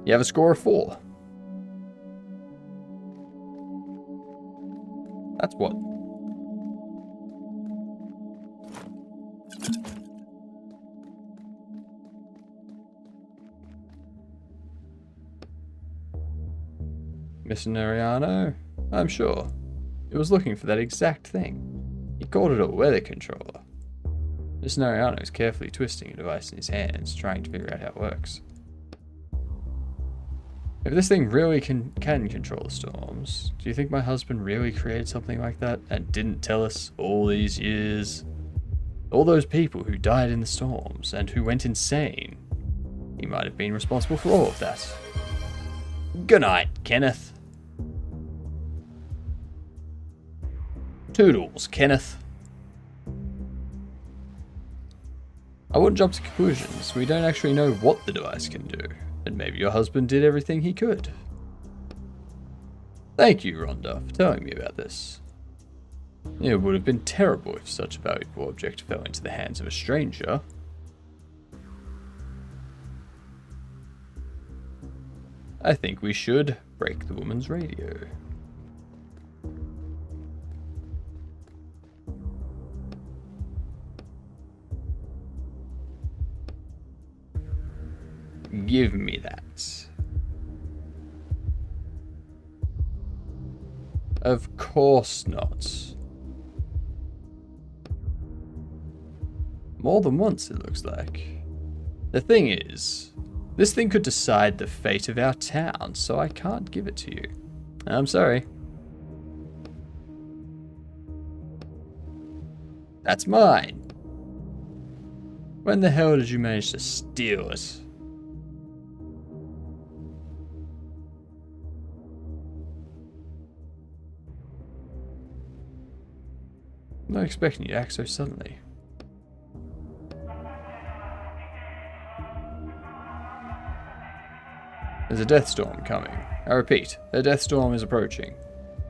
You have a score of 4. That's what? Missionariano? I'm sure. It was looking for that exact thing. He called it a weather controller. Missionariano is carefully twisting a device in his hands, trying to figure out how it works. If this thing really can control the storms, do you think my husband really created something like that and didn't tell us all these years? All those people who died in the storms and who went insane. He might have been responsible for all of that. Good night, Kenneth. Toodles, Kenneth. I wouldn't jump to conclusions. We don't actually know what the device can do. And maybe your husband did everything he could. Thank you, Rhonda, for telling me about this. It would have been terrible if such a valuable object fell into the hands of a stranger. I think we should break the woman's radio. Give me that. Of course not. More than once, it looks like. The thing is, this thing could decide the fate of our town, so I can't give it to you. I'm sorry. That's mine. When the hell did you manage to steal it? I'm not expecting you to act so suddenly. There's a death storm coming. I repeat, a death storm is approaching.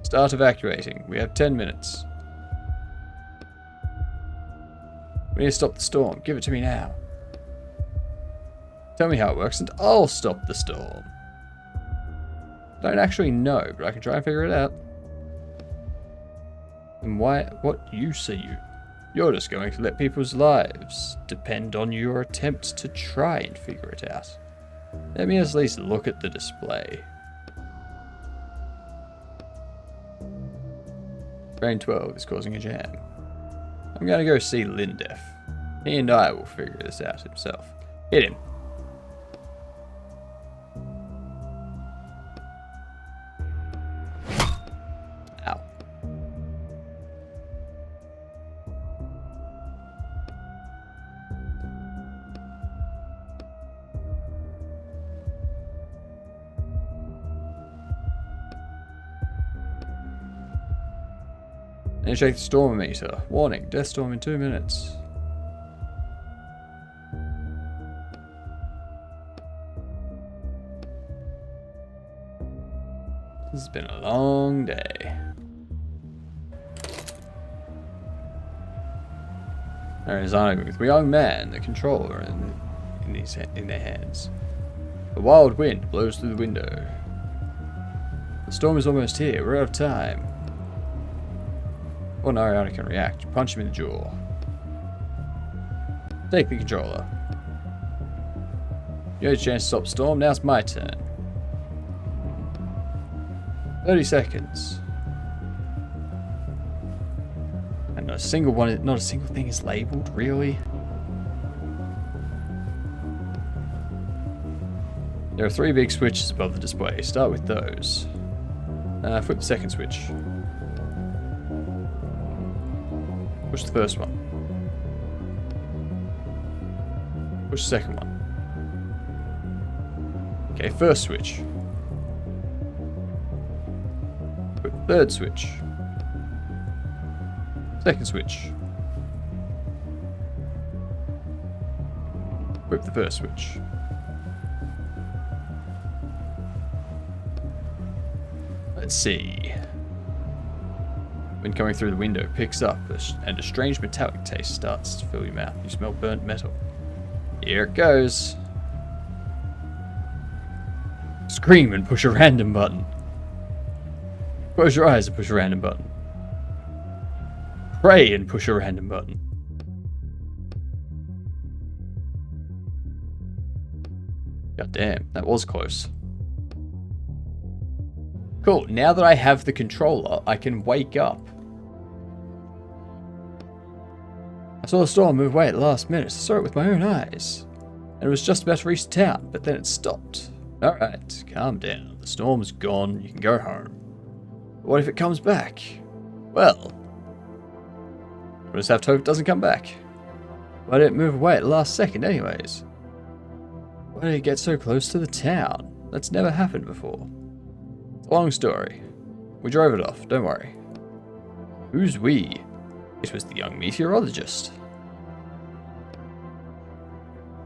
Start evacuating. We have 10 minutes. We need to stop the storm. Give it to me now. Tell me how it works and I'll stop the storm. Don't actually know, but I can try and figure it out. And why? What use are you? You're just going to let people's lives depend on your attempts to try and figure it out. Let me at least look at the display. Brain 12 is causing a jam. I'm gonna go see Lindef. He and I will figure this out himself. Hit him. Ow. Initiate the storm meter. Warning, death storm in 2 minutes. This has been a long day. There is arguing with a young man, the controller in their hands. The wild wind blows through the window. The storm is almost here. We're out of time. Well, Ariana can react. Punch him in the jaw. Take the controller. You had a chance to stop storm. Now it's my turn. 30 seconds. And not a single thing is labeled, really? There are 3 big switches above the display. Start with those. Flip the second switch. Push the first one. Push the second one. Okay, first switch. Put the third switch. Second switch. Whip the first switch. Let's see. Wind coming through the window picks up, and a strange metallic taste starts to fill your mouth. You smell burnt metal. Here it goes. Scream and push a random button. Close your eyes and push a random button. Pray and push a random button. God damn, that was close. Cool, now that I have the controller, I can wake up. I saw the storm move away at the last minute. I saw it with my own eyes. And it was just about to reach town, but then it stopped. Alright, calm down. The storm's gone, you can go home. But what if it comes back? Well, we'll just have to hope it doesn't come back. Why did it move away at the last second anyways? Why did it get so close to the town? That's never happened before. It's a long story. We drove it off, don't worry. Who's we? It was the young meteorologist.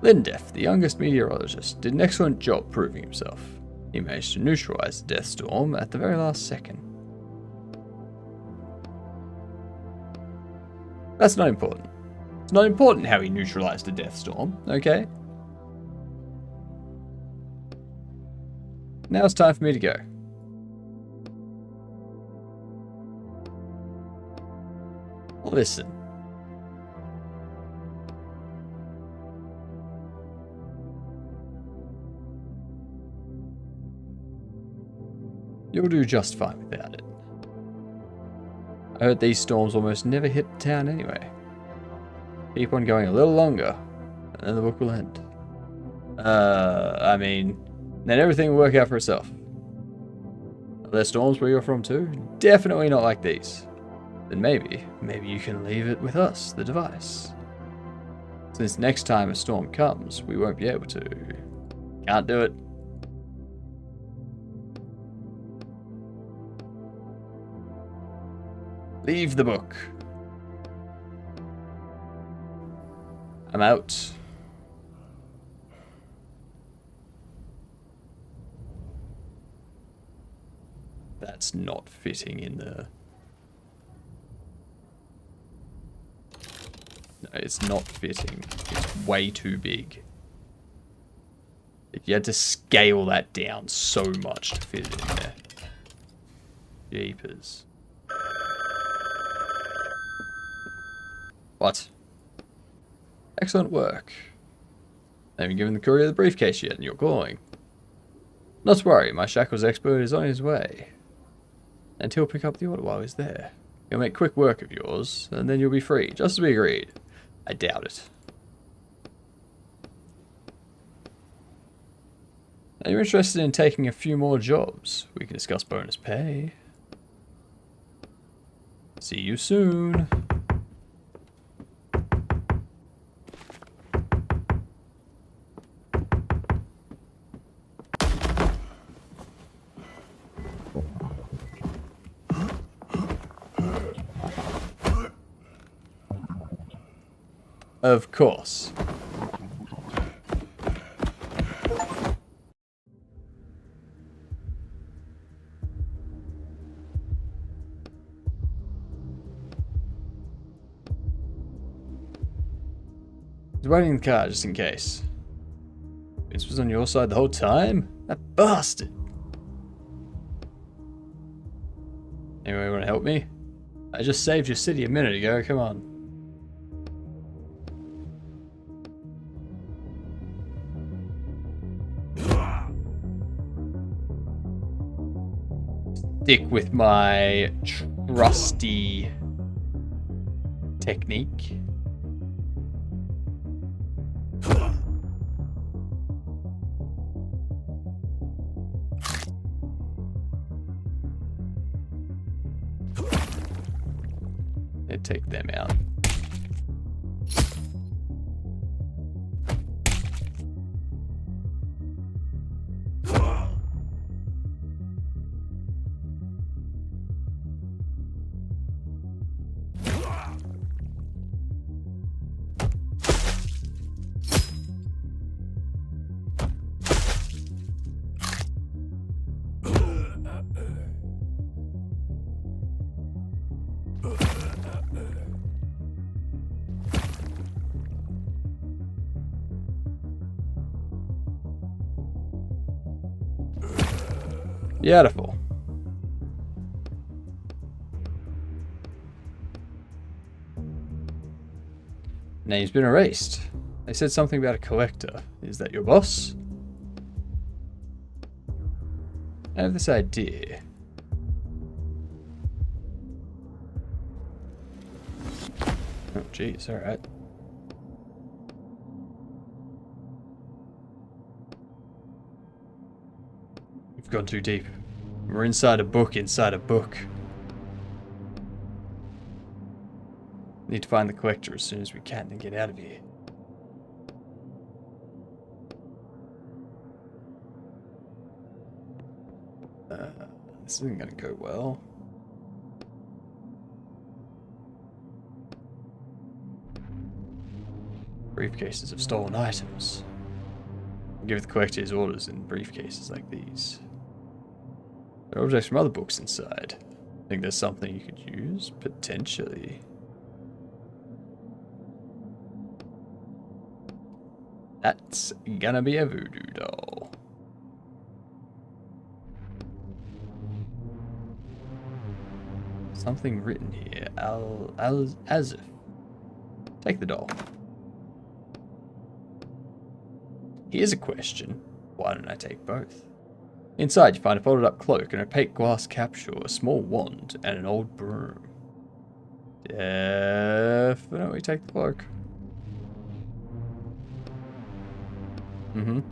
Lindef, the youngest meteorologist, did an excellent job proving himself. He managed to neutralize the death storm at the very last second. That's not important. It's not important how he neutralized the death storm, okay? Now it's time for me to go. Listen. You'll do just fine without it. I heard these storms almost never hit town anyway. Keep on going a little longer, and then the book will end. I mean, then everything will work out for itself. Are there storms where you're from too? Definitely not like these. Then maybe you can leave it with us, the device. Since next time a storm comes, we won't be able to. Can't do it. Leave the book. I'm out. That's not fitting in the... No, it's not fitting. It's way too big. You had to scale that down so much to fit it in there. Jeepers. What? Excellent work. I haven't given the courier the briefcase yet, and you're calling. Not to worry, my shackles expert is on his way. And he'll pick up the order while he's there. He'll make quick work of yours, and then you'll be free, just as we agreed. I doubt it. Are you interested in taking a few more jobs? We can discuss bonus pay. See you soon. Of course. He's waiting in the car just in case. Vince was on your side the whole time? That bastard! Anyway, want to help me? I just saved your city a minute ago, come on. Stick with my trusty technique. And take them out. Beautiful. Name's been erased. They said something about a collector. Is that your boss? I have this idea. Oh, jeez, alright. We've gone too deep. We're inside a book inside a book. Need to find the collector as soon as we can and get out of here. This isn't gonna go well. Briefcases of stolen items. Give the collector his orders in briefcases like these. There are objects from other books inside. Think there's something you could use? Potentially. That's gonna be a voodoo doll. Something written here. As if. Take the doll. Here's a question. Why don't I take both? Inside, you find a folded up cloak, an opaque glass capsule, a small wand, and an old broom. Definitely take the cloak.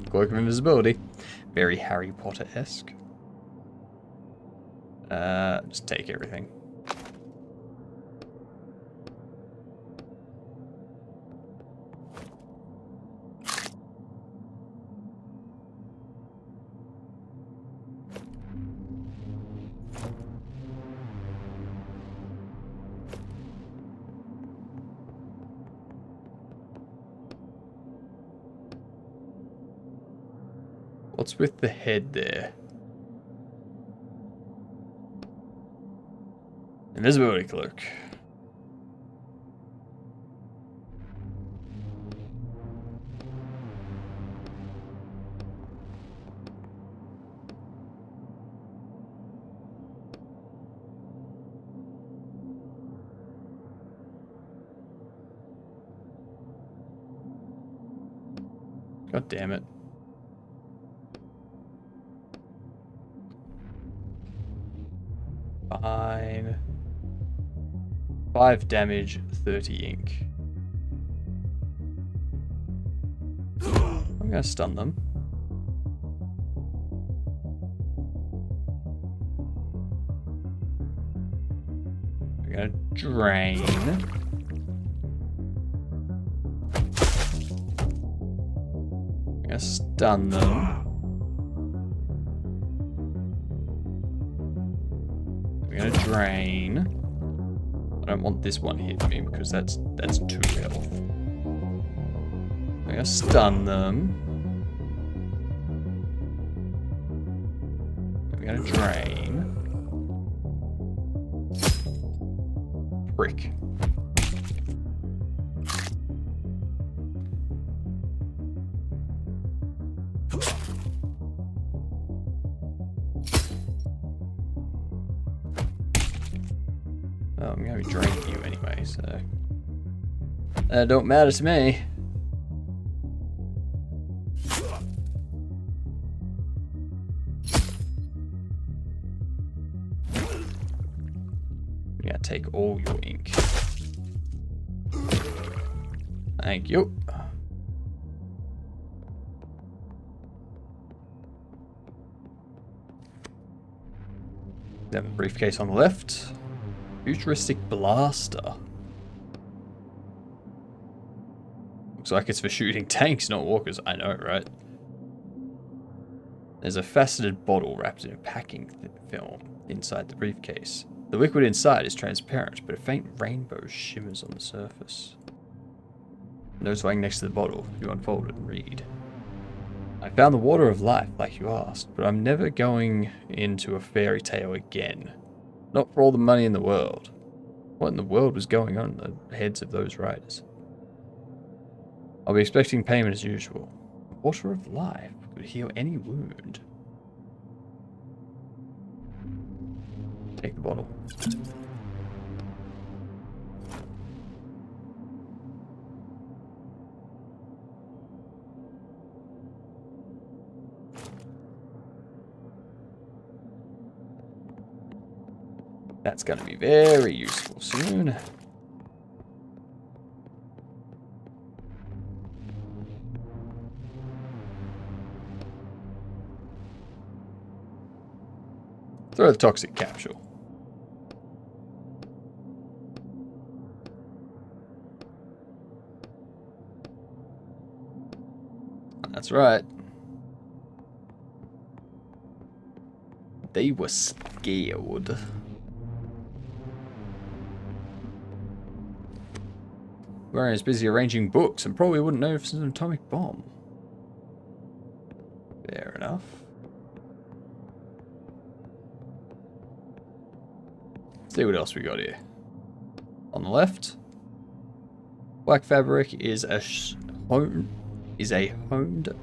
Cloak of invisibility. Very Harry Potter-esque. Just take everything. What's with the head there? Invisibility cloak. God damn it. Fine. 5 damage, 30 ink. I'm gonna stun them. I'm gonna drain. I'm gonna stun them. I'm gonna drain. I don't want this one hitting me because that's 2 health. I'm gonna stun them. I'm gonna drain. Prick. I'm gonna be draining you anyway, so that don't matter to me. I'm gonna take all your ink. Thank you. Then the briefcase on the left. Futuristic blaster. Looks like it's for shooting tanks, not walkers. I know, right? There's a faceted bottle wrapped in a packing film inside the briefcase. The liquid inside is transparent, but a faint rainbow shimmers on the surface. Notes lying next to the bottle. You unfold it and read. I found the water of life, like you asked, but I'm never going into a fairy tale again. Not for all the money in the world. What in the world was going on in the heads of those riders? I'll be expecting payment as usual. Water of life could heal any wound. Take the bottle. That's going to be very useful soon. Throw the toxic capsule. That's right. They were scared. Warren is busy arranging books and probably wouldn't know if it's an atomic bomb. Fair enough. Let's see what else we got here. On the left, black fabric is a honed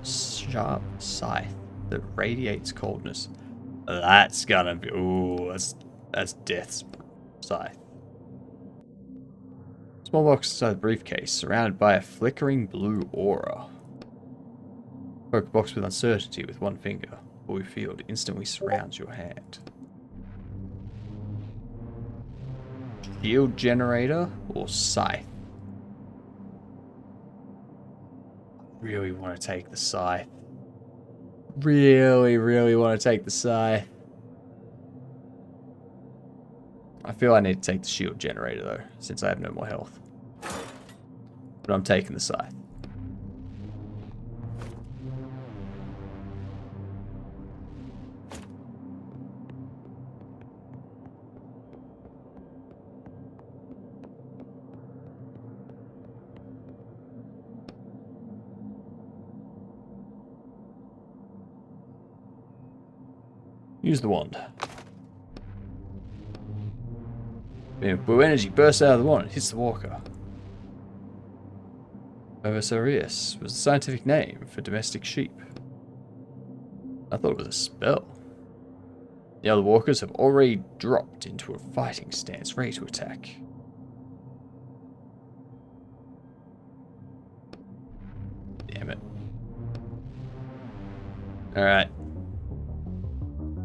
sharp scythe that radiates coldness. That's gonna be that's death's scythe. Small box inside the briefcase, surrounded by a flickering blue aura. Poke the box with uncertainty with one finger. boy field instantly surrounds your hand. Shield generator or scythe? Really want to take the scythe. Really want to take the scythe. I feel I need to take the shield generator though, since I have no more health. But I'm taking the scythe. Use the wand. Blue energy bursts out of the wand and hits the walker. Ovosarius was the scientific name for domestic sheep. I thought it was a spell. The other walkers have already dropped into a fighting stance, ready to attack. Damn it. Alright.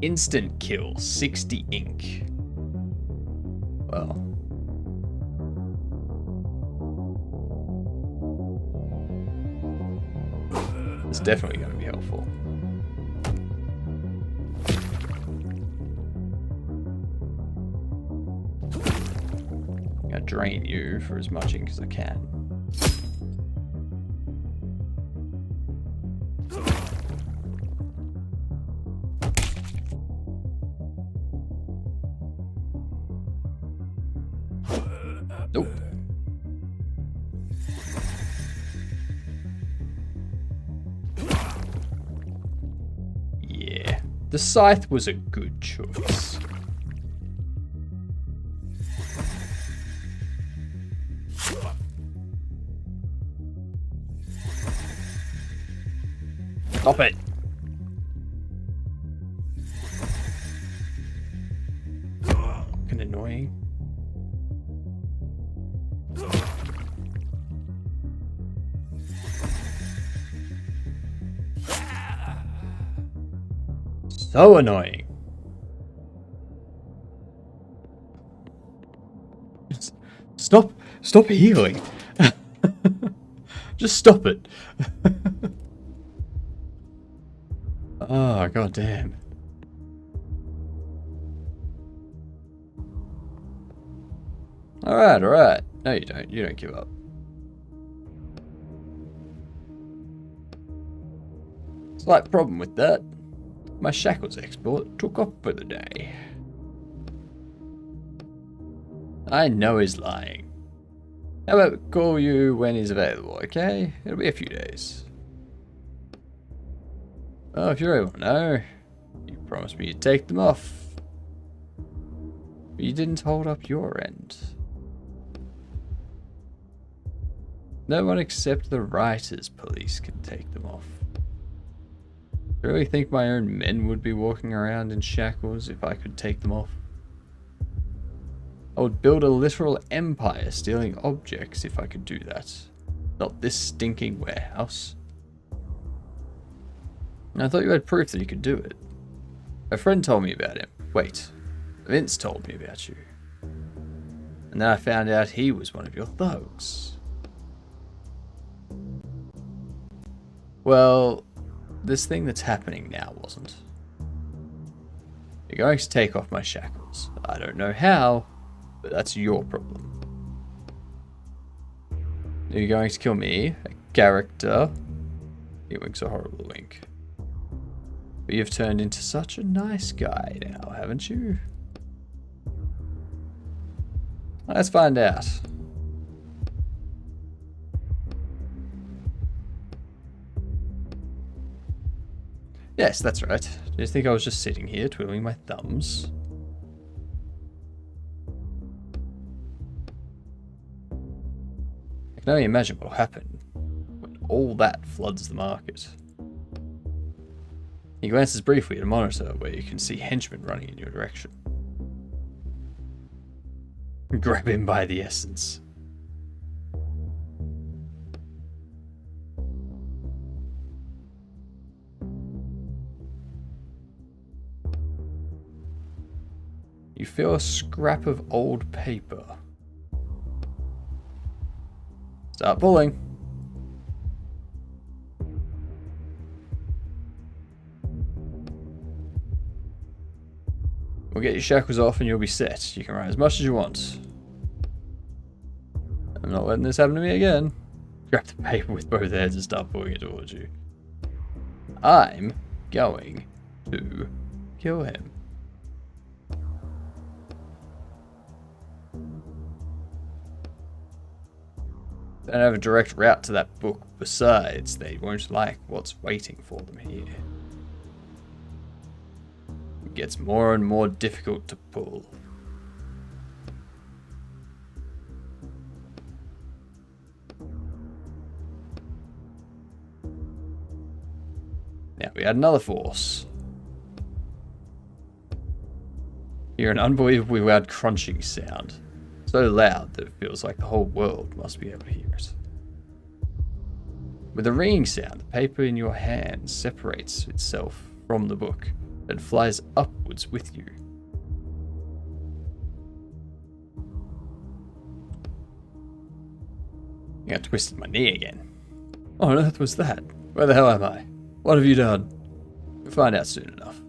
Instant kill, 60 ink. Well. It's definitely going to be helpful. I'm going to drain you for as much ink as I can. Nope. Yeah, the scythe was a good choice. Stop it. Fucking annoying. So annoying. Stop healing. Just stop it. Oh, god damn. Alright. No, you don't. You don't give up. Slight problem with that. My shackles export took off for the day. I know he's lying. How about we call you when he's available, okay? It'll be a few days. Oh, if you really want to know, you promised me you'd take them off. But you didn't hold up your end. No one except the writers' police can take them off. I really think my own men would be walking around in shackles if I could take them off. I would build a literal empire stealing objects if I could do that. Not this stinking warehouse. I thought you had proof that you could do it. A friend told me about him. Wait, Vince told me about you. And then I found out he was one of your thugs. Well, this thing that's happening now wasn't. You're going to take off my shackles. I don't know how, but that's your problem. You're going to kill me, a character. He winks a horrible wink. But you've turned into such a nice guy now, haven't you? Let's find out. Yes, that's right. Do you think I was just sitting here twiddling my thumbs? I can only imagine what will happen when all that floods the market. He glances briefly at a monitor where you can see henchmen running in your direction. Grab him by the essence. You feel a scrap of old paper. Start pulling. We'll get your shackles off and you'll be set. You can write as much as you want. I'm not letting this happen to me again. Grab the paper with both hands and start pulling it towards you. I'm going to kill him. They don't have a direct route to that book. Besides, they won't like what's waiting for them here. It gets more and more difficult to pull. Now we add another force. Hear an unbelievably loud crunching sound. So loud that it feels like the whole world must be able to hear it. With a ringing sound, the paper in your hand separates itself from the book and flies upwards with you. I got twisted my knee again. What on earth was that? Where the hell am I? What have you done? We'll find out soon enough.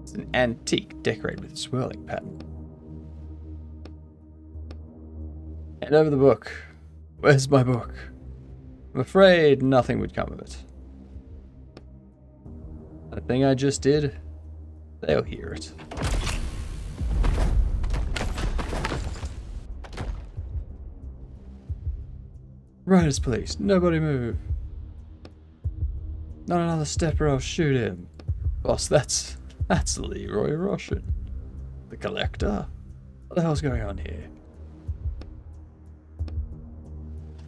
It's an antique decorated with a swirling pattern. Hand over the book. Where's my book? I'm afraid nothing would come of it. The thing I just did, they'll hear it. Riders, please. Nobody move. Not another step or I'll shoot him. Boss, that's Leroy Roshan. The collector? What the hell's going on here?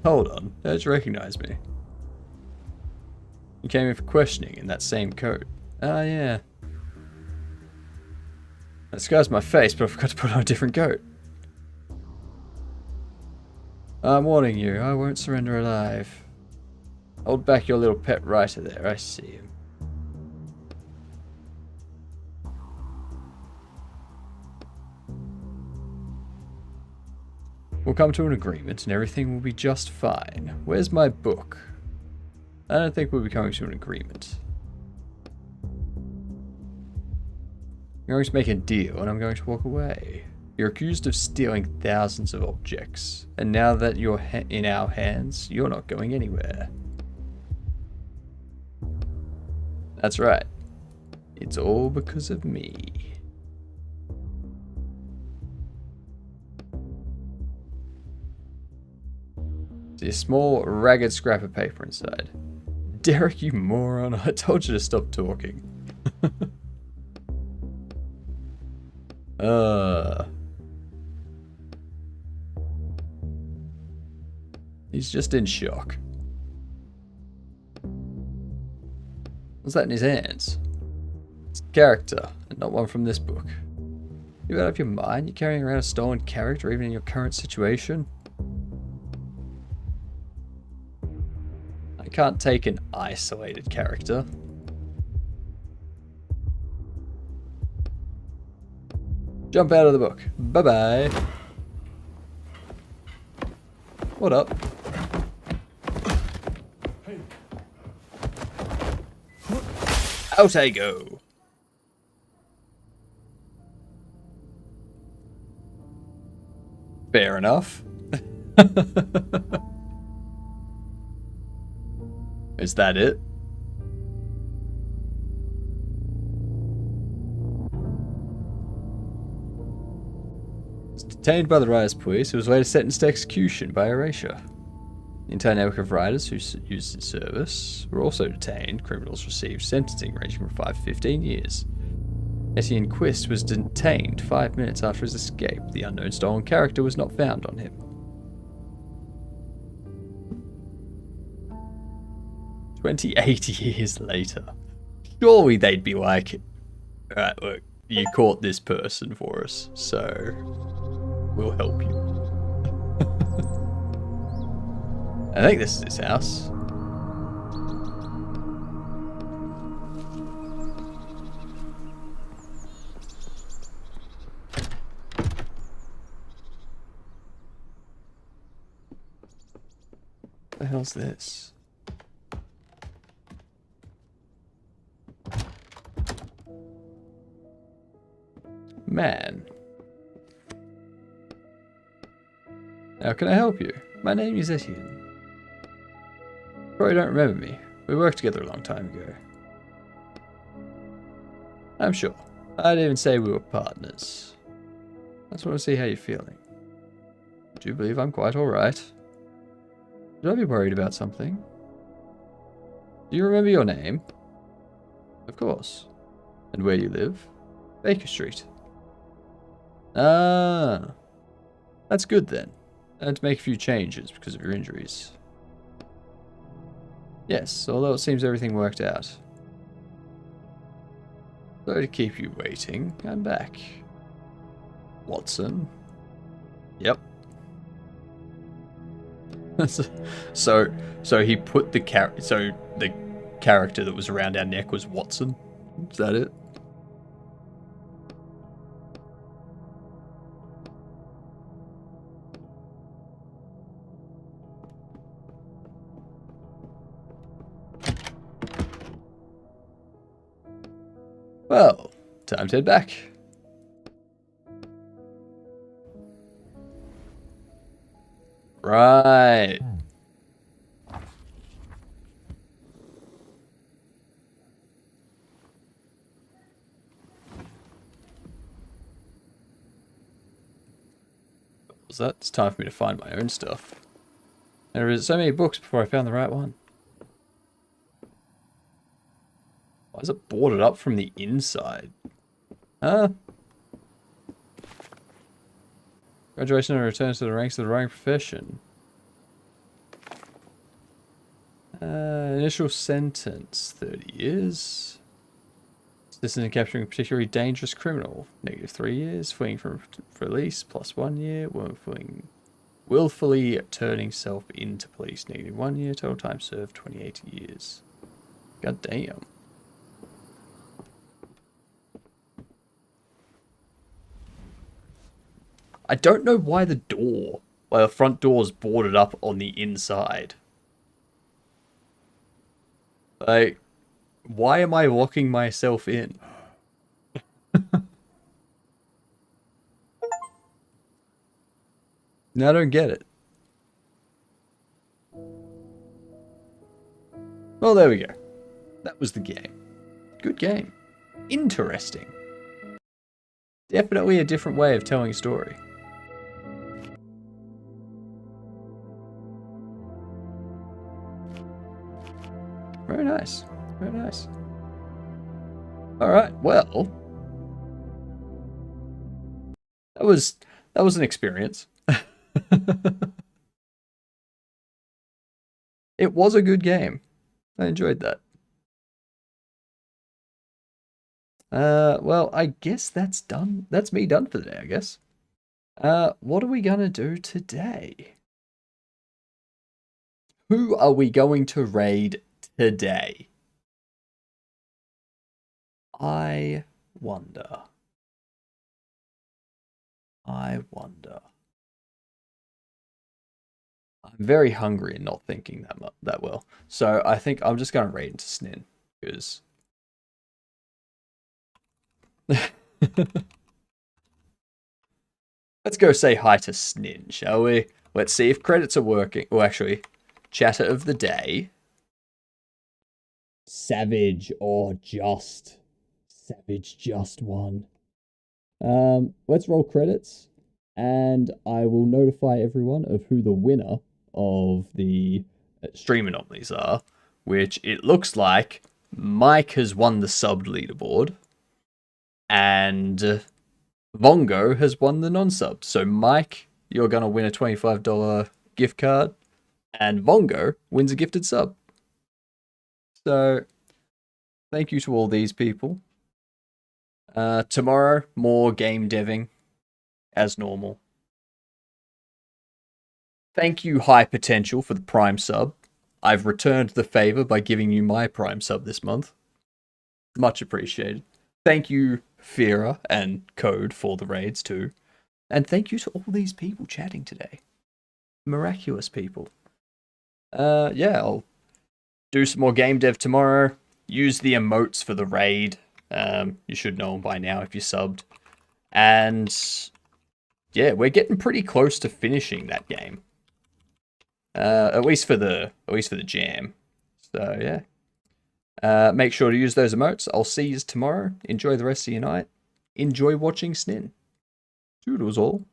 Hold on, don't you recognize me? You came in for questioning in that same coat. Ah, yeah. I disguised my face, but I forgot to put on a different coat. I'm warning you, I won't surrender alive. Hold back your little pet writer there, I see him. We'll come to an agreement and everything will be just fine. Where's my book? I don't think we'll be coming to an agreement. You're going to make a deal and I'm going to walk away. You're accused of stealing thousands of objects, and now that you're in our hands, you're not going anywhere. That's right. It's all because of me. See a small, ragged scrap of paper inside. Derek, you moron, I told you to stop talking. He's just in shock. What's that in his hands? It's a character, and not one from this book. You out of your mind? You're carrying around a stolen character even in your current situation? I can't take an isolated character. Jump out of the book. Bye-bye. What up? Out I go. Fair enough. Is that it? Was detained by the Riders Police, who was later sentenced to execution by erasure. The entire network of riders who used its service were also detained. Criminals received sentencing ranging from 5 to 15 years. Etienne Quist was detained 5 minutes after his escape. The unknown stolen character was not found on him. 28 years later. Surely they'd be like, alright, look, you caught this person for us, so we'll help you. I think this is his house. the hell's this? Man. How can I help you? My name is Etienne. Probably don't remember me. We worked together a long time ago. I'm sure. I'd even say we were partners. I just want to see how you're feeling. Do you believe I'm quite alright? Should I be worried about something? Do you remember your name? Of course. And where you live? Baker Street. Ah. That's good then. I had to make a few changes because of your injuries. Yes, although it seems everything worked out. Sorry to keep you waiting. I'm back. Watson. Yep. so he put the character that was around our neck was Watson. Is that it? Well, time to head back. Right. Was that? It's time for me to find my own stuff. And there was so many books before I found the right one. Why is it boarded up from the inside? Huh? Graduation and return to the ranks of the writing profession. Initial sentence, 30 years. Assistant in capturing a particularly dangerous criminal, -3 years. Fleeing from release, +1 year. Willfully turning self into police, -1 year. Total time served, 28 years. God damn. I don't know why the front door is boarded up on the inside. Like, why am I locking myself in? I don't get it. Well, there we go. That was the game. Good game. Interesting. Definitely a different way of telling a story. Very nice. Very nice. Alright, well. That was an experience. It was a good game. I enjoyed that. Well, I guess that's done. That's me done for the day, I guess. What are we gonna do today? Who are we going to raid today? I wonder. I'm very hungry and not thinking that well. So I think I'm just going to raid into Snin, because... Let's go say hi to Snin, shall we? Let's see if credits are working. Well, actually, chatter of the day. Savage or just. Savage just won. Let's roll credits, and I will notify everyone of who the winner of the stream anomalies are, which it looks like Mike has won the subbed leaderboard, and Vongo has won the non-sub. So Mike, you're going to win a $25 gift card, and Vongo wins a gifted sub. So thank you to all these people. Tomorrow, more game deving, as normal. Thank you, High Potential, for the Prime sub. I've returned the favor by giving you my Prime sub this month. Much appreciated. Thank you, Fira and Code, for the raids too. And thank you to all these people chatting today. Miraculous people. yeah, I'll do some more game dev tomorrow. Use the emotes for the raid. You should know them by now if you subbed. And yeah, we're getting pretty close to finishing that game. At least for the jam. So yeah. Make sure to use those emotes. I'll see you tomorrow. Enjoy the rest of your night. Enjoy watching Snin. Toodles all.